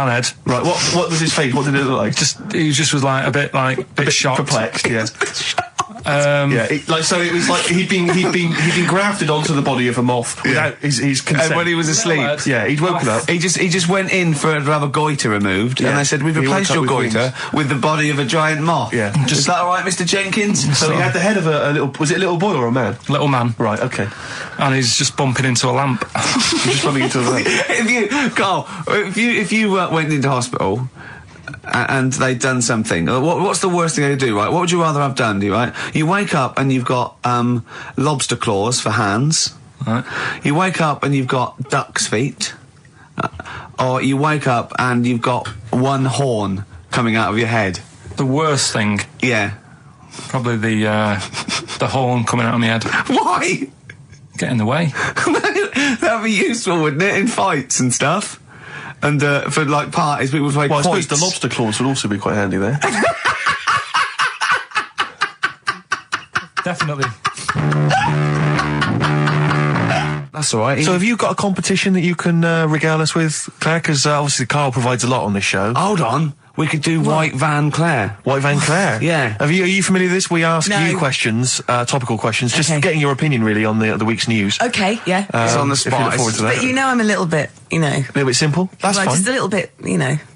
[SPEAKER 8] head.
[SPEAKER 2] Right, what was his face? What did it look like?
[SPEAKER 8] He just was like a bit shocked.
[SPEAKER 2] Perplexed, yeah. It was like he'd been grafted onto the body of a moth without his consent.
[SPEAKER 6] And when he was asleep,
[SPEAKER 2] he'd woken up.
[SPEAKER 6] He just went in to have a goiter removed, and they said, "We've replaced your goiter with the body of a giant moth."
[SPEAKER 2] Yeah,
[SPEAKER 6] is that all right, Mr. Jenkins?
[SPEAKER 2] So he had the head of a little. Was it a little boy or a man?
[SPEAKER 8] Little man.
[SPEAKER 2] Right. Okay.
[SPEAKER 8] And he's just bumping into a lamp.
[SPEAKER 2] He's just bumping into a lamp.
[SPEAKER 6] If you went into hospital and they'd done something, what's the worst thing they could do, right? What would you rather have done, right? You wake up and you've got lobster claws for hands.
[SPEAKER 8] Right.
[SPEAKER 6] You wake up and you've got duck's feet. Or you wake up and you've got one horn coming out of your head.
[SPEAKER 8] The worst thing?
[SPEAKER 6] Yeah.
[SPEAKER 8] Probably the horn coming out of my head.
[SPEAKER 6] Why?
[SPEAKER 8] Get in the way.
[SPEAKER 6] That'd be useful, wouldn't it, in fights and stuff? And for like parties, people would play
[SPEAKER 2] Well, I
[SPEAKER 6] quoits.
[SPEAKER 2] suppose the lobster claws would also be quite handy there.
[SPEAKER 8] Definitely.
[SPEAKER 6] That's all right.
[SPEAKER 2] So have you got a competition that you can regale us with, Claire? Because obviously Carl provides a lot on this show.
[SPEAKER 6] Hold on. We could do White Van Claire.
[SPEAKER 2] White Van Claire?
[SPEAKER 6] Yeah.
[SPEAKER 2] Are you familiar with this? We ask you questions, topical questions, just getting your opinion really on the week's news.
[SPEAKER 13] Okay, yeah.
[SPEAKER 6] It's on the spot.
[SPEAKER 2] If you look forward to that.
[SPEAKER 13] But you know I'm a little bit, A
[SPEAKER 2] little bit simple? That's fine.
[SPEAKER 13] Just a little bit,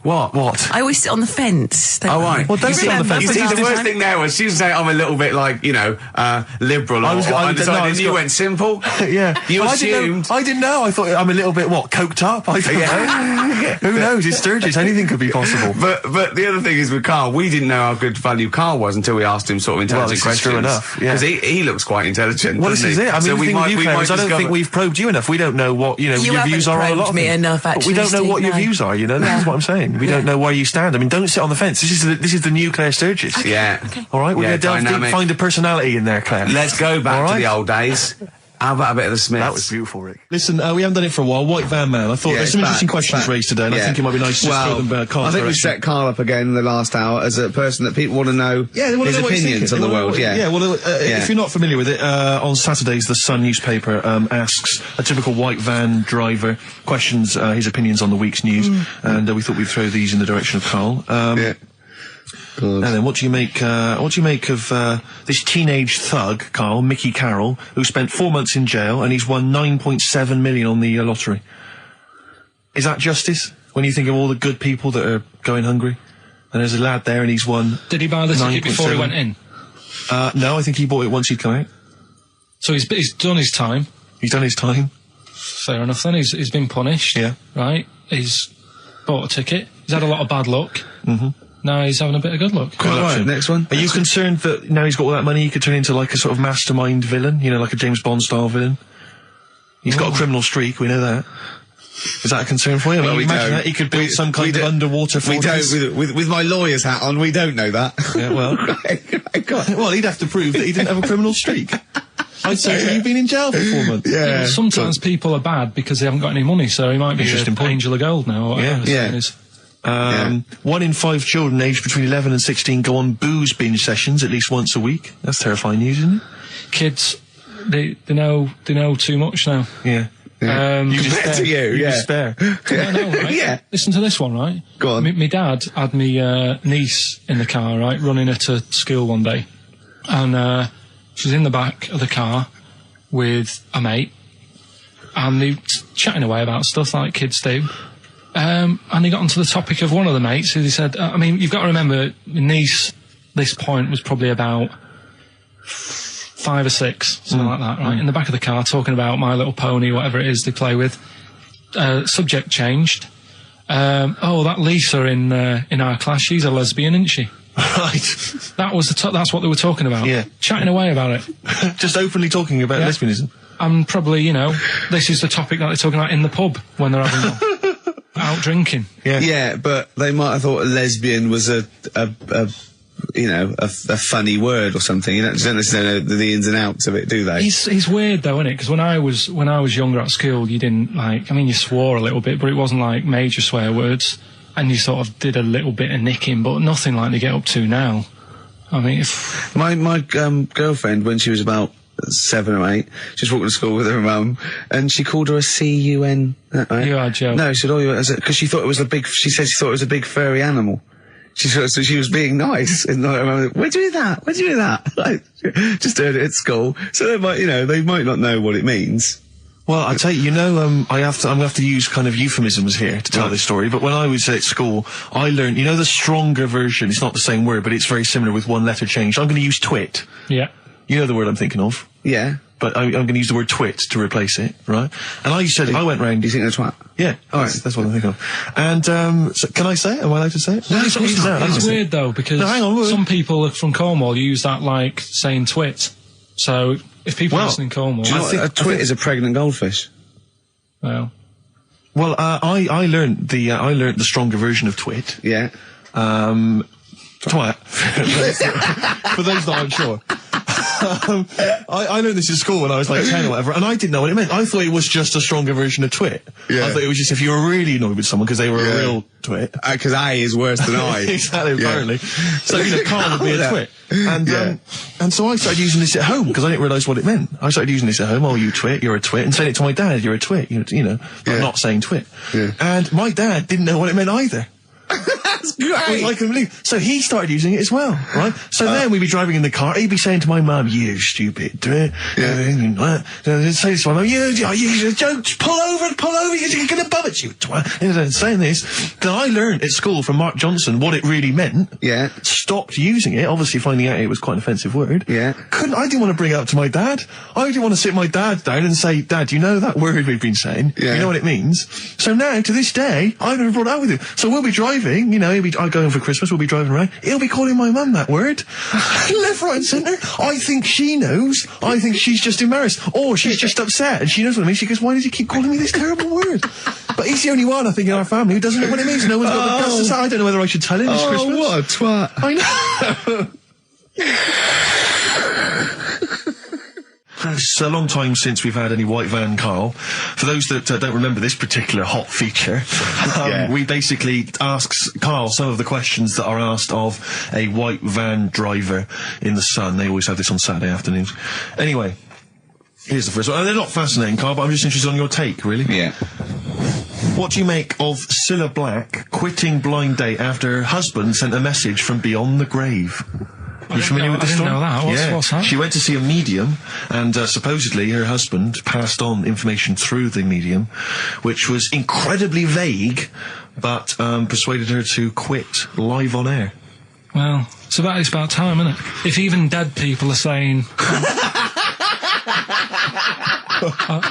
[SPEAKER 6] What?
[SPEAKER 13] I always sit on the fence.
[SPEAKER 6] Oh, right.
[SPEAKER 2] Well, don't sit on the fence.
[SPEAKER 6] You see, the worst thing there was she was saying I'm a little bit like, liberal or undecided. You went simple.
[SPEAKER 2] Yeah.
[SPEAKER 6] You assumed.
[SPEAKER 2] I didn't know. I thought I'm a little bit, coked up? I don't know. Who knows? It's Sturgis. Anything could be possible.
[SPEAKER 6] But the other thing is with Carl, we didn't know how good value Carl was until we asked him sort of intelligent questions.
[SPEAKER 2] True enough. Yeah.
[SPEAKER 6] Because he looks quite intelligent.
[SPEAKER 2] Well, this is it. I mean,
[SPEAKER 6] so
[SPEAKER 2] the thing with you, Claire, is I don't think we've probed you enough. We don't know what, your views are on a lot of
[SPEAKER 13] me
[SPEAKER 2] things.
[SPEAKER 13] enough, actually,
[SPEAKER 2] But we don't know what your views are, This is what I'm saying. We don't know where you stand. I mean, don't sit on the fence. This is the new Claire Sturgis.
[SPEAKER 13] Okay.
[SPEAKER 6] Yeah.
[SPEAKER 13] Okay.
[SPEAKER 2] All right, we're going to delve deep, find a personality in there, Claire.
[SPEAKER 6] Let's go back to the old days. How about a bit of the Smiths?
[SPEAKER 2] That was beautiful, Rick. Listen, we haven't done it for a while. White Van Man. I thought there's some interesting questions raised today, and I think it might be nice to throw them Carl.
[SPEAKER 7] I think we set Carl up again in the last hour as a person that people want to know his opinions on the world.
[SPEAKER 2] If you're not familiar with it, on Saturdays the Sun newspaper asks a typical white van driver questions his opinions on the week's news, and we thought we'd throw these in the direction of Carl. And then what do you make of this teenage thug, Carl, Mickey Carroll, who spent 4 months in jail and he's won 9.7 million on the lottery? Is that justice? When you think of all the good people that are going hungry? And there's a lad there and he's won.
[SPEAKER 8] Did he buy the ticket before he went in?
[SPEAKER 2] No, I think he bought it once he'd come out.
[SPEAKER 8] So he's done his time.
[SPEAKER 2] He's done his time.
[SPEAKER 8] Fair enough then, he's been punished.
[SPEAKER 2] Yeah.
[SPEAKER 8] Right? He's bought a ticket. He's had a lot of bad luck. Mm-hmm. Now he's having a bit of good luck.
[SPEAKER 7] Right, next one.
[SPEAKER 2] Are you concerned that now he's got all that money he could turn into like a sort of mastermind villain? Like a James Bond style villain? He's got a criminal streak, we know that. Is that a concern for you?
[SPEAKER 7] Well,
[SPEAKER 2] imagine that he could build some kind of underwater fortress.
[SPEAKER 7] We don't, with my lawyer's hat on, we don't know that.
[SPEAKER 2] Yeah, well. Well, he'd have to prove that he didn't have a criminal streak. I'd say you've been in jail for 4 months.
[SPEAKER 8] Yeah. Sometimes people are bad because they haven't got any money, so he might be an angel of gold now, or whatever his name is.
[SPEAKER 2] 1 in 5 children aged between 11 and 16 go on booze binge sessions at least once a week. That's terrifying news, isn't it?
[SPEAKER 8] Kids, they know too much now.
[SPEAKER 2] Yeah.
[SPEAKER 7] You just
[SPEAKER 2] you despair.
[SPEAKER 8] I know, right?
[SPEAKER 7] Yeah.
[SPEAKER 8] Listen to this one, right?
[SPEAKER 7] Go on.
[SPEAKER 8] My dad had me niece in the car, right, running her to school one day, and she was in the back of the car with a mate, and they were chatting away about stuff like kids do. And he got onto the topic of one of the mates, who he said, I mean, you've got to remember, my niece, this point, was probably about 5 or 6, something like that, right? In the back of the car, talking about My Little Pony, whatever it is they play with. Subject changed. That Lisa in our class, she's a lesbian, isn't she?
[SPEAKER 2] Right.
[SPEAKER 8] That's what they were talking about.
[SPEAKER 2] Yeah.
[SPEAKER 8] Chatting away about it.
[SPEAKER 2] Just openly talking about lesbianism.
[SPEAKER 8] And probably, this is the topic that they're talking about in the pub when they're having out drinking.
[SPEAKER 2] Yeah.
[SPEAKER 7] Yeah, but they might have thought a lesbian was a funny word or something. You don't necessarily know the ins and outs of it, do they?
[SPEAKER 8] He's weird though, isn't it? Because when I was younger at school, you didn't you swore a little bit, but it wasn't like major swear words, and you sort of did a little bit of nicking, but nothing like they get up to now. I mean,
[SPEAKER 7] my girlfriend, when she was about 7 or 8, she was walking to school with her mum, and she called her a C-U-N. Right?
[SPEAKER 8] You are joking.
[SPEAKER 7] No, she said, because she thought it was she said she thought it was a big furry animal. So she was being nice, and I remember, where'd you hear that? Where'd you hear that? Like, just heard it at school. So they might not know what it means.
[SPEAKER 2] Well, I tell you, I'm gonna have to use kind of euphemisms here to tell this story, but when I was at school, I learned, the stronger version, it's not the same word, but it's very similar with one letter changed. I'm gonna use twit.
[SPEAKER 8] Yeah.
[SPEAKER 2] You know the word I'm thinking of?
[SPEAKER 7] Yeah.
[SPEAKER 2] But I'm going to use the word twit to replace it, right? And I went round...
[SPEAKER 7] Do you think that's twat?
[SPEAKER 2] Yeah.
[SPEAKER 7] All right.
[SPEAKER 2] That's what I'm thinking of. And, so can I say it? Am I allowed to say it?
[SPEAKER 8] No, it's weird though, because some people from Cornwall use that like saying twit. So if people listen in Cornwall...
[SPEAKER 7] Do you know what a twit is? A pregnant goldfish.
[SPEAKER 8] Well,
[SPEAKER 2] I learned the stronger version of twit.
[SPEAKER 7] Yeah.
[SPEAKER 2] Twat. For those that aren't sure. I learned this in school when I was like 10 or whatever, and I didn't know what it meant. I thought it was just a stronger version of twit. Yeah. I thought it was just if you were really annoyed with someone because they were a real twit.
[SPEAKER 7] Because A is worse than I.
[SPEAKER 2] Exactly, apparently. So, Carl would be a twit. And so I started using this at home because I didn't realise what it meant. I started using this at home. Oh, you twit, you're a twit. And saying it to my dad, you're a twit. But not saying twit. Yeah. And my dad didn't know what it meant either.
[SPEAKER 7] That's great.
[SPEAKER 2] I couldn't believe. So he started using it as well, right? So then we'd be driving in the car. He'd be saying to my mum, "You stupid twit." Say this to my mum, "You don't pull over. You're going to bum it, you twat." Saying this. Then I learned at school from Mark Johnson what it really meant.
[SPEAKER 7] Yeah.
[SPEAKER 2] Stopped using it. Obviously, finding out it was quite an offensive word.
[SPEAKER 7] Yeah.
[SPEAKER 2] I didn't want to bring it up to my dad. I didn't want to sit my dad down and say, "Dad, you know that word we've been saying? Yeah. You know what it means?" So now, to this day, I've never brought it up with him. So we'll be driving. I'll go home for Christmas, we'll be driving around. He'll be calling my mum that word. Left, right and centre. I think she knows. I think she's just embarrassed. Or she's just upset and she knows what it means. She goes, "Why does he keep calling me this terrible word?" But he's the only one, I think, in our family who doesn't know what it means. No one's got the guts to say. I don't know whether I should tell him this Christmas.
[SPEAKER 7] Oh, what a twat.
[SPEAKER 2] I know. It's a long time since we've had any white van Carl. For those that don't remember this particular hot feature, we basically ask Carl some of the questions that are asked of a white van driver in the Sun. They always have this on Saturday afternoons. Anyway, here's the first one. They're not fascinating, Carl, but I'm just interested on your take, really.
[SPEAKER 7] Yeah.
[SPEAKER 2] What do you make of Cilla Black quitting Blind Date after her husband sent a message from beyond the grave? Are you familiar with this story?
[SPEAKER 8] I didn't know that. What's that?
[SPEAKER 2] She went to see a medium, and supposedly her husband passed on information through the medium, which was incredibly vague, but persuaded her to quit live on air.
[SPEAKER 8] Well, it's about time, isn't it? If even dead people are saying,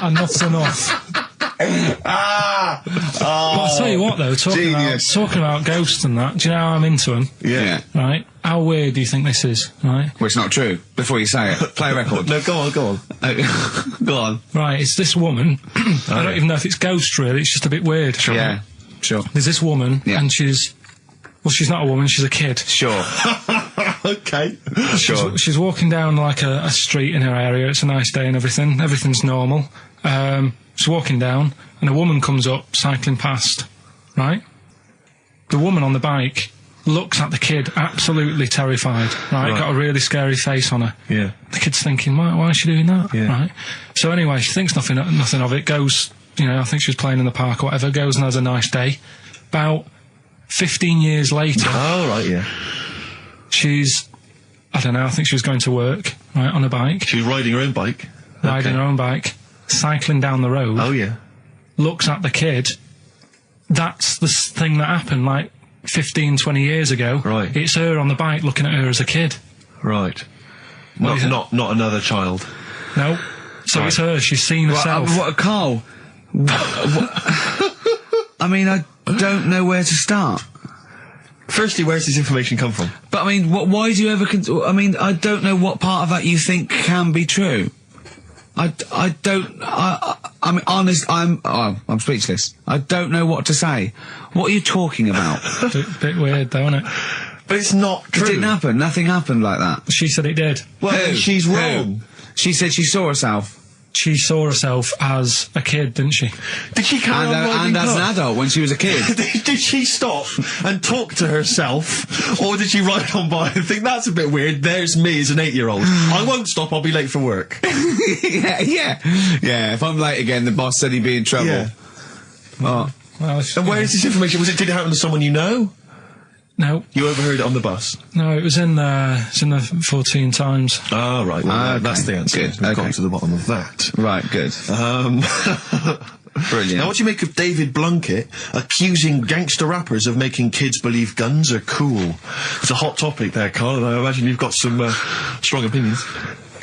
[SPEAKER 8] enough's enough. But I'll tell you what, though, talking about ghosts and that, do you know how I'm into them?
[SPEAKER 7] Yeah.
[SPEAKER 8] Right? How weird do you think this is, right?
[SPEAKER 7] Well, it's not true. Before you say it, play a record.
[SPEAKER 2] No, go on.
[SPEAKER 7] Go on.
[SPEAKER 8] Right, it's this woman. I don't even know if it's ghost, really. It's just a bit weird.
[SPEAKER 7] Sure. Yeah, sure.
[SPEAKER 8] There's this woman, and she's not a woman, she's a kid.
[SPEAKER 7] Sure.
[SPEAKER 2] Okay.
[SPEAKER 8] Sure. She's walking down, like, a street in her area. It's a nice day and everything. Everything's normal. She's walking down, and a woman comes up, cycling past, right? The woman on the bike looks at the kid absolutely terrified, right? Got a really scary face on her.
[SPEAKER 2] Yeah.
[SPEAKER 8] The kid's thinking, why is she doing that?
[SPEAKER 2] Yeah.
[SPEAKER 8] Right? So anyway, she thinks nothing of it, goes, I think she was playing in the park or whatever, goes and has a nice day. About 15 years later...
[SPEAKER 2] Oh, right, yeah.
[SPEAKER 8] She's, I don't know, I think she was going to work, right, on a bike.
[SPEAKER 2] She was riding her own bike?
[SPEAKER 8] Riding her own bike, cycling down the road.
[SPEAKER 2] Oh, yeah.
[SPEAKER 8] Looks at the kid. That's the thing that happened, like, 15, 20 years ago.
[SPEAKER 2] Right.
[SPEAKER 8] It's her on the bike looking at her as a kid.
[SPEAKER 2] Right. Not another child.
[SPEAKER 8] No. So it's her. She's seen herself.
[SPEAKER 7] Carl? I mean, I don't know where to start.
[SPEAKER 2] Firstly, where's this information come from?
[SPEAKER 7] But I mean, why do you ever? I mean, I don't know what part of that you think can be true. I mean, honest. I'm speechless. I don't know what to say. What are you talking about?
[SPEAKER 8] Bit weird, though, isn't it?
[SPEAKER 2] But it's not true.
[SPEAKER 7] It didn't happen. Nothing happened like that.
[SPEAKER 8] She said it did.
[SPEAKER 2] Well, she's wrong.
[SPEAKER 7] She said she saw herself.
[SPEAKER 8] She saw herself as a kid, didn't she?
[SPEAKER 2] Did she carry on riding
[SPEAKER 7] and as an adult when she was a kid.
[SPEAKER 2] Did she stop and talk to herself, or did she ride on by and think, that's a bit weird, there's me as an 8-year-old. I won't stop, I'll be late for work.
[SPEAKER 7] Yeah, if I'm late again, the boss said he'd be in trouble.
[SPEAKER 2] Yeah.
[SPEAKER 7] Oh.
[SPEAKER 8] Well,
[SPEAKER 2] and where is this information? Did it happen to someone you know?
[SPEAKER 8] No.
[SPEAKER 2] You overheard it on the bus?
[SPEAKER 8] No, it was in the 14 Times.
[SPEAKER 2] Oh, right. Well,
[SPEAKER 7] okay.
[SPEAKER 2] that's the answer.
[SPEAKER 7] Good.
[SPEAKER 2] We've got to the bottom of that.
[SPEAKER 7] Right, good. Brilliant.
[SPEAKER 2] Now, what do you make of David Blunkett accusing gangster rappers of making kids believe guns are cool? It's a hot topic there, Carl, and I imagine you've got some strong opinions.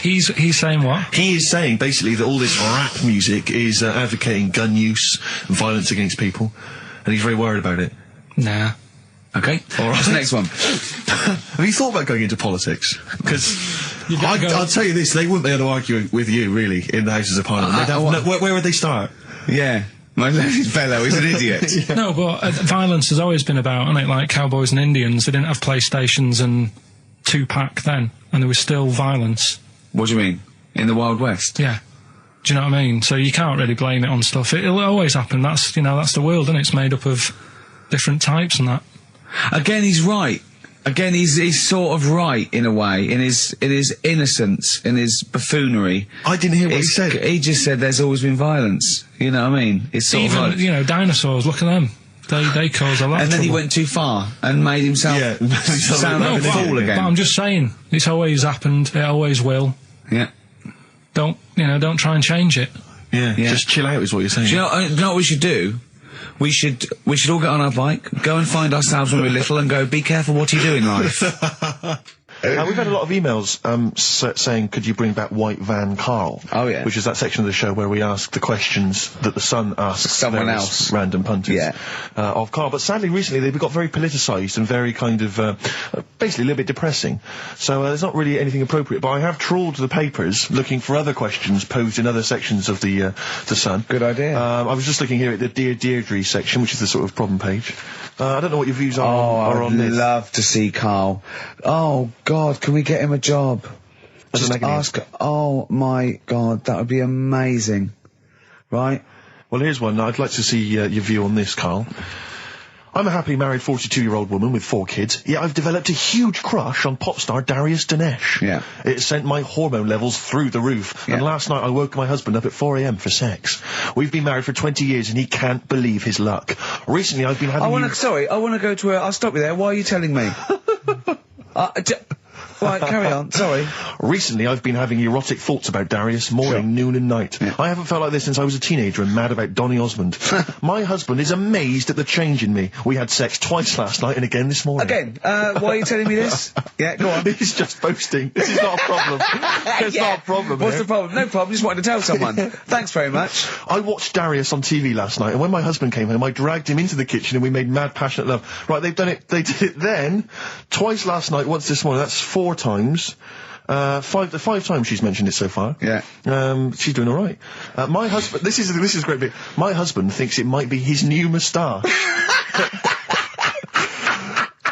[SPEAKER 8] He's saying what?
[SPEAKER 2] He is saying, basically, that all this rap music is advocating gun use and violence against people, and he's very worried about it.
[SPEAKER 8] Nah.
[SPEAKER 7] Okay.
[SPEAKER 2] All right.
[SPEAKER 7] What's the next one?
[SPEAKER 2] Have you thought about going into politics? Because I'll tell you this, they wouldn't be able to argue with you, really, in the Houses of Parliament. Where would they start?
[SPEAKER 7] Yeah. My learned fellow is an idiot.
[SPEAKER 8] Yeah. No, but violence has always been about, isn't it? Like cowboys and Indians, they didn't have PlayStations and Tupac then, and there was still violence.
[SPEAKER 7] What do you mean? In the Wild West?
[SPEAKER 8] Yeah. Do you know what I mean? So you can't really blame it on stuff. It'll always happen. That's the world, and it's made up of different types and that.
[SPEAKER 7] Again, he's right. Again, he's sort of right in a way, in his innocence, in his buffoonery.
[SPEAKER 2] I didn't hear what he said.
[SPEAKER 7] He just said there's always been violence. You know what I mean? It's sort
[SPEAKER 8] Even,
[SPEAKER 7] of like,
[SPEAKER 8] dinosaurs, look at them. They cause a lot
[SPEAKER 7] and
[SPEAKER 8] of
[SPEAKER 7] then
[SPEAKER 8] trouble.
[SPEAKER 7] he went too far and made himself sound like a fool again.
[SPEAKER 8] But I'm just saying, it's always happened, it always will.
[SPEAKER 7] Yeah.
[SPEAKER 8] Don't try and change it.
[SPEAKER 2] Yeah. Just chill out is what you're saying.
[SPEAKER 7] Do you know what we should do? We should all get on our bike, go and find ourselves when we're little and go, be careful what you do in life.
[SPEAKER 2] We've had a lot of emails saying, could you bring back White Van Carl?
[SPEAKER 7] Oh, yeah.
[SPEAKER 2] Which is that section of the show where we ask the questions that the Sun asks
[SPEAKER 7] someone else,
[SPEAKER 2] random punters of Carl. But sadly, recently they've got very politicised and very kind of basically a little bit depressing. So there's not really anything appropriate. But I have trawled the papers looking for other questions posed in other sections of the Sun.
[SPEAKER 7] Good idea.
[SPEAKER 2] I was just looking here at the Dear Deirdre section, which is the sort of problem page. I don't know what your views are on this.
[SPEAKER 7] I'd love to see Carl. Oh, God, can we get him a job? Just ask. Oh, my God, that would be amazing. Right?
[SPEAKER 2] Well, here's one. I'd like to see your view on this, Carl. I'm a happily married 42-year-old woman with 4 kids, yet I've developed a huge crush on pop star Darius Dinesh.
[SPEAKER 7] Yeah.
[SPEAKER 2] It sent my hormone levels through the roof, and last night I woke my husband up at 4 a.m. for sex. We've been married for 20 years and he can't believe his luck. Recently I've been having...
[SPEAKER 7] I want to go to I'll stop you there. Why are you telling me? Right, carry on, sorry.
[SPEAKER 2] Recently I've been having erotic thoughts about Darius morning, noon and night. Yeah. I haven't felt like this since I was a teenager and mad about Donny Osmond. My husband is amazed at the change in me. We had sex twice last night and again this morning.
[SPEAKER 7] Again? Why are you telling me this? Yeah, go on.
[SPEAKER 2] He's just boasting. This is not a problem. It's not a problem.
[SPEAKER 7] What's the problem? No problem, just wanted to tell someone. Thanks very much.
[SPEAKER 2] I watched Darius on TV last night, and when my husband came home, I dragged him into the kitchen and we made mad, passionate love. Right, they did it then, twice last night, once this morning. That's 4 times. 5 times she's mentioned it so far.
[SPEAKER 7] Yeah.
[SPEAKER 2] She's doing all right. My husband, this is a great bit. My husband thinks it might be his new moustache.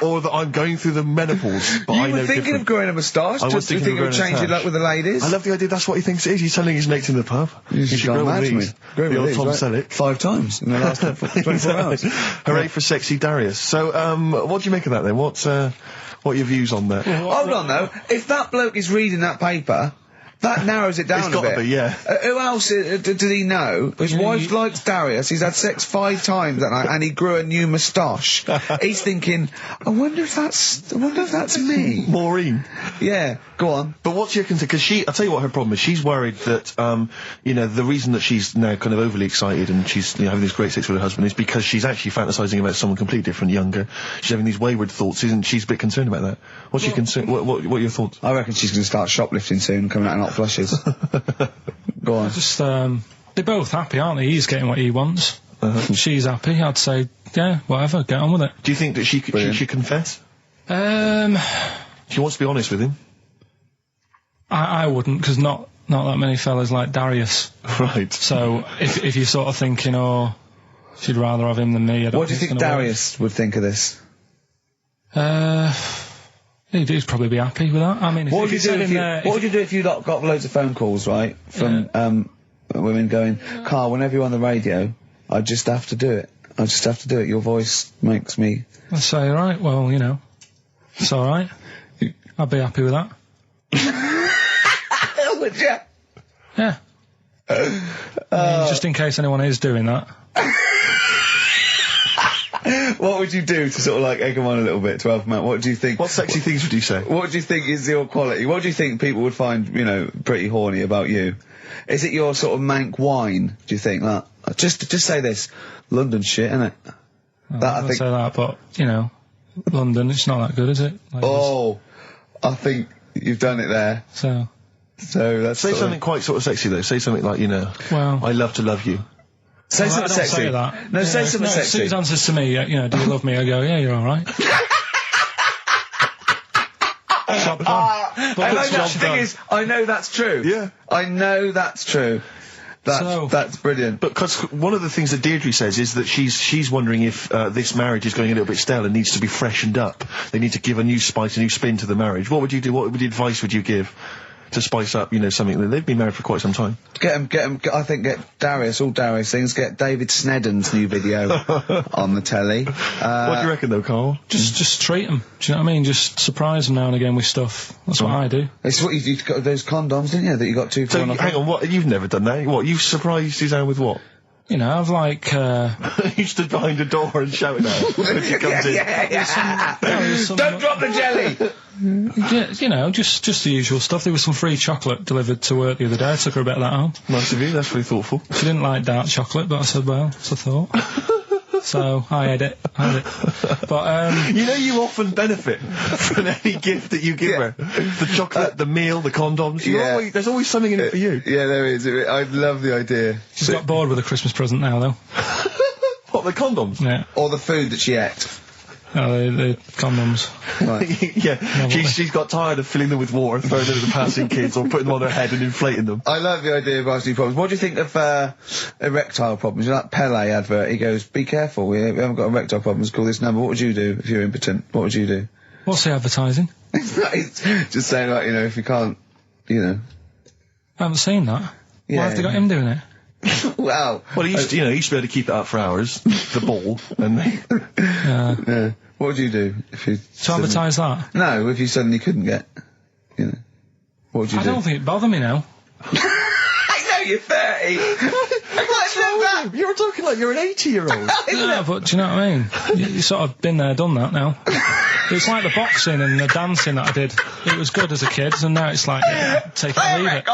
[SPEAKER 2] or that I'm going through the menopause, but I
[SPEAKER 7] You
[SPEAKER 2] know
[SPEAKER 7] were thinking of growing a moustache?
[SPEAKER 2] I was
[SPEAKER 7] Do you
[SPEAKER 2] thinking
[SPEAKER 7] think
[SPEAKER 2] of
[SPEAKER 7] it would
[SPEAKER 2] growing a
[SPEAKER 7] change your
[SPEAKER 2] tash.
[SPEAKER 7] luck with the ladies?
[SPEAKER 2] I love the idea that's what he thinks it is. He's telling his mates in the pub.
[SPEAKER 7] You should go
[SPEAKER 2] grow
[SPEAKER 7] mad to me.
[SPEAKER 2] these.
[SPEAKER 7] Grow
[SPEAKER 2] The old
[SPEAKER 7] these,
[SPEAKER 2] Tom
[SPEAKER 7] right?
[SPEAKER 2] Selleck.
[SPEAKER 7] 5 times in the last 24 hours.
[SPEAKER 2] Hooray for sexy Darius. So, what do you make of that then? What are your views on that?
[SPEAKER 7] Hold on though, if that bloke is reading that paper, that narrows it down
[SPEAKER 2] It's
[SPEAKER 7] a
[SPEAKER 2] gotta
[SPEAKER 7] bit.
[SPEAKER 2] be, yeah.
[SPEAKER 7] Who else did he know? His wife likes Darius, he's had sex 5 times that night, and he grew a new moustache. He's thinking, I wonder if that's me.
[SPEAKER 2] Maureen.
[SPEAKER 7] Yeah, go on.
[SPEAKER 2] But what's your concern? Because I'll tell you what her problem is. She's worried that, the reason that she's now kind of overly excited and she's having this great sex with her husband is because she's actually fantasizing about someone completely different, younger. She's having these wayward thoughts, isn't she? She's a bit concerned about that. What's your concern? What are your thoughts?
[SPEAKER 7] I reckon she's going to start shoplifting soon, coming out in hot flushes. Go on.
[SPEAKER 8] Just, they're both happy, aren't they? He's getting what he wants. She's happy. I'd say, yeah, whatever, get on with it.
[SPEAKER 2] Do you think that she should confess? She wants to be honest with him.
[SPEAKER 8] I wouldn't, because not that many fellas like Darius.
[SPEAKER 2] Right.
[SPEAKER 8] So if you're sort of thinking, oh, she'd rather have him than me, I don't
[SPEAKER 7] What do you think Darius would think of this?
[SPEAKER 8] He'd probably be happy with that. I mean,
[SPEAKER 7] What would you do if you got loads of phone calls, right, from women going, Carl, whenever you're on the radio, I just have to do it. I just have to do it. Your voice makes me...
[SPEAKER 8] I'd say, right, well, it's alright. I'd be happy with that.
[SPEAKER 7] Would you?
[SPEAKER 8] Yeah. I mean, just in case anyone is doing that.
[SPEAKER 7] What would you do to sort of like egg them on a little bit to help them out? What do you think?
[SPEAKER 2] What sexy things would you say?
[SPEAKER 7] What do you think is your quality? What do you think people would find, pretty horny about you? Is it your sort of mank wine? Do you think that? Just say this, London shit, innit?
[SPEAKER 8] I think say that, but London, it's not that good, is it?
[SPEAKER 7] I think you've done it there.
[SPEAKER 8] So
[SPEAKER 7] that's
[SPEAKER 2] say something quite sort of sexy though. Say something like,
[SPEAKER 8] well,
[SPEAKER 2] I love to love you.
[SPEAKER 7] Say something sexy.
[SPEAKER 8] Say that.
[SPEAKER 7] No, say something sexy.
[SPEAKER 8] Susan says to me, do you love me? I go, yeah, you're all right.
[SPEAKER 7] I know that's true.
[SPEAKER 2] Yeah.
[SPEAKER 7] I know that's true. That's brilliant.
[SPEAKER 2] But because one of the things that Deirdre says is that she's wondering if this marriage is going a little bit stale and needs to be freshened up. They need to give a new spice, a new spin to the marriage. What would you do? What advice would you give to spice up, something that they've been married for quite some time?
[SPEAKER 7] Get him. I think get Darius, all Darius things. Get David Snedden's new video on the telly.
[SPEAKER 2] What do you reckon though, Carl?
[SPEAKER 8] Just treat them. Do you know what I mean? Just surprise them now and again with stuff. That's what I do.
[SPEAKER 7] It's what you got those condoms, didn't you? That you got 2 for 1 off.
[SPEAKER 2] Hang on, what? You've never done that? What? You've surprised Suzanne with what?
[SPEAKER 8] I've
[SPEAKER 2] you stood behind a door and shouted at her when she comes in.
[SPEAKER 7] Don't drop the jelly!
[SPEAKER 8] just the usual stuff. There was some free chocolate delivered to work the other day. I took her a bit of that home.
[SPEAKER 2] Nice of you, that's really thoughtful.
[SPEAKER 8] She didn't like dark chocolate, but I said, well, that's a thought. So, I had it. But,
[SPEAKER 2] you often benefit from any gift that you give her. The chocolate, the meal, the condoms. There's always something in it for you.
[SPEAKER 7] Yeah, there is. I love the idea.
[SPEAKER 8] She's got bored with a Christmas present now, though.
[SPEAKER 2] What, the condoms?
[SPEAKER 8] Yeah.
[SPEAKER 7] Or the food that she ate.
[SPEAKER 8] No, the condoms.
[SPEAKER 7] Right.
[SPEAKER 2] Yeah, she's got tired of filling them with water, throwing them at the passing kids, or putting them on her head and inflating them.
[SPEAKER 7] I love the idea of asking problems. What do you think of erectile problems? You know that Pele advert? He goes, "Be careful, we haven't got erectile problems. Call this number." What would you do if you're impotent? What would you do?
[SPEAKER 8] What's the advertising?
[SPEAKER 7] Just saying, like, if you can't,
[SPEAKER 8] I haven't seen that.
[SPEAKER 7] Yeah.
[SPEAKER 8] Why have they got him doing it?
[SPEAKER 7] Wow.
[SPEAKER 2] Well, he used to be able to keep it up for hours, the ball, and
[SPEAKER 7] yeah. What would you do if you...
[SPEAKER 8] To advertise that?
[SPEAKER 7] No, if you suddenly couldn't get, What would you do?
[SPEAKER 8] I don't think it'd bother me now.
[SPEAKER 7] I know you're 30.
[SPEAKER 2] You're talking like you're an 80-year-old.
[SPEAKER 8] Yeah, but do you know what I mean? You sort of been there, done that now. It's like the boxing and the dancing that I did. It was good as a kid, and now it's like, take it or leave it.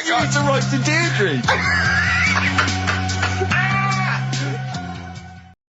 [SPEAKER 2] You need to write to Deirdre.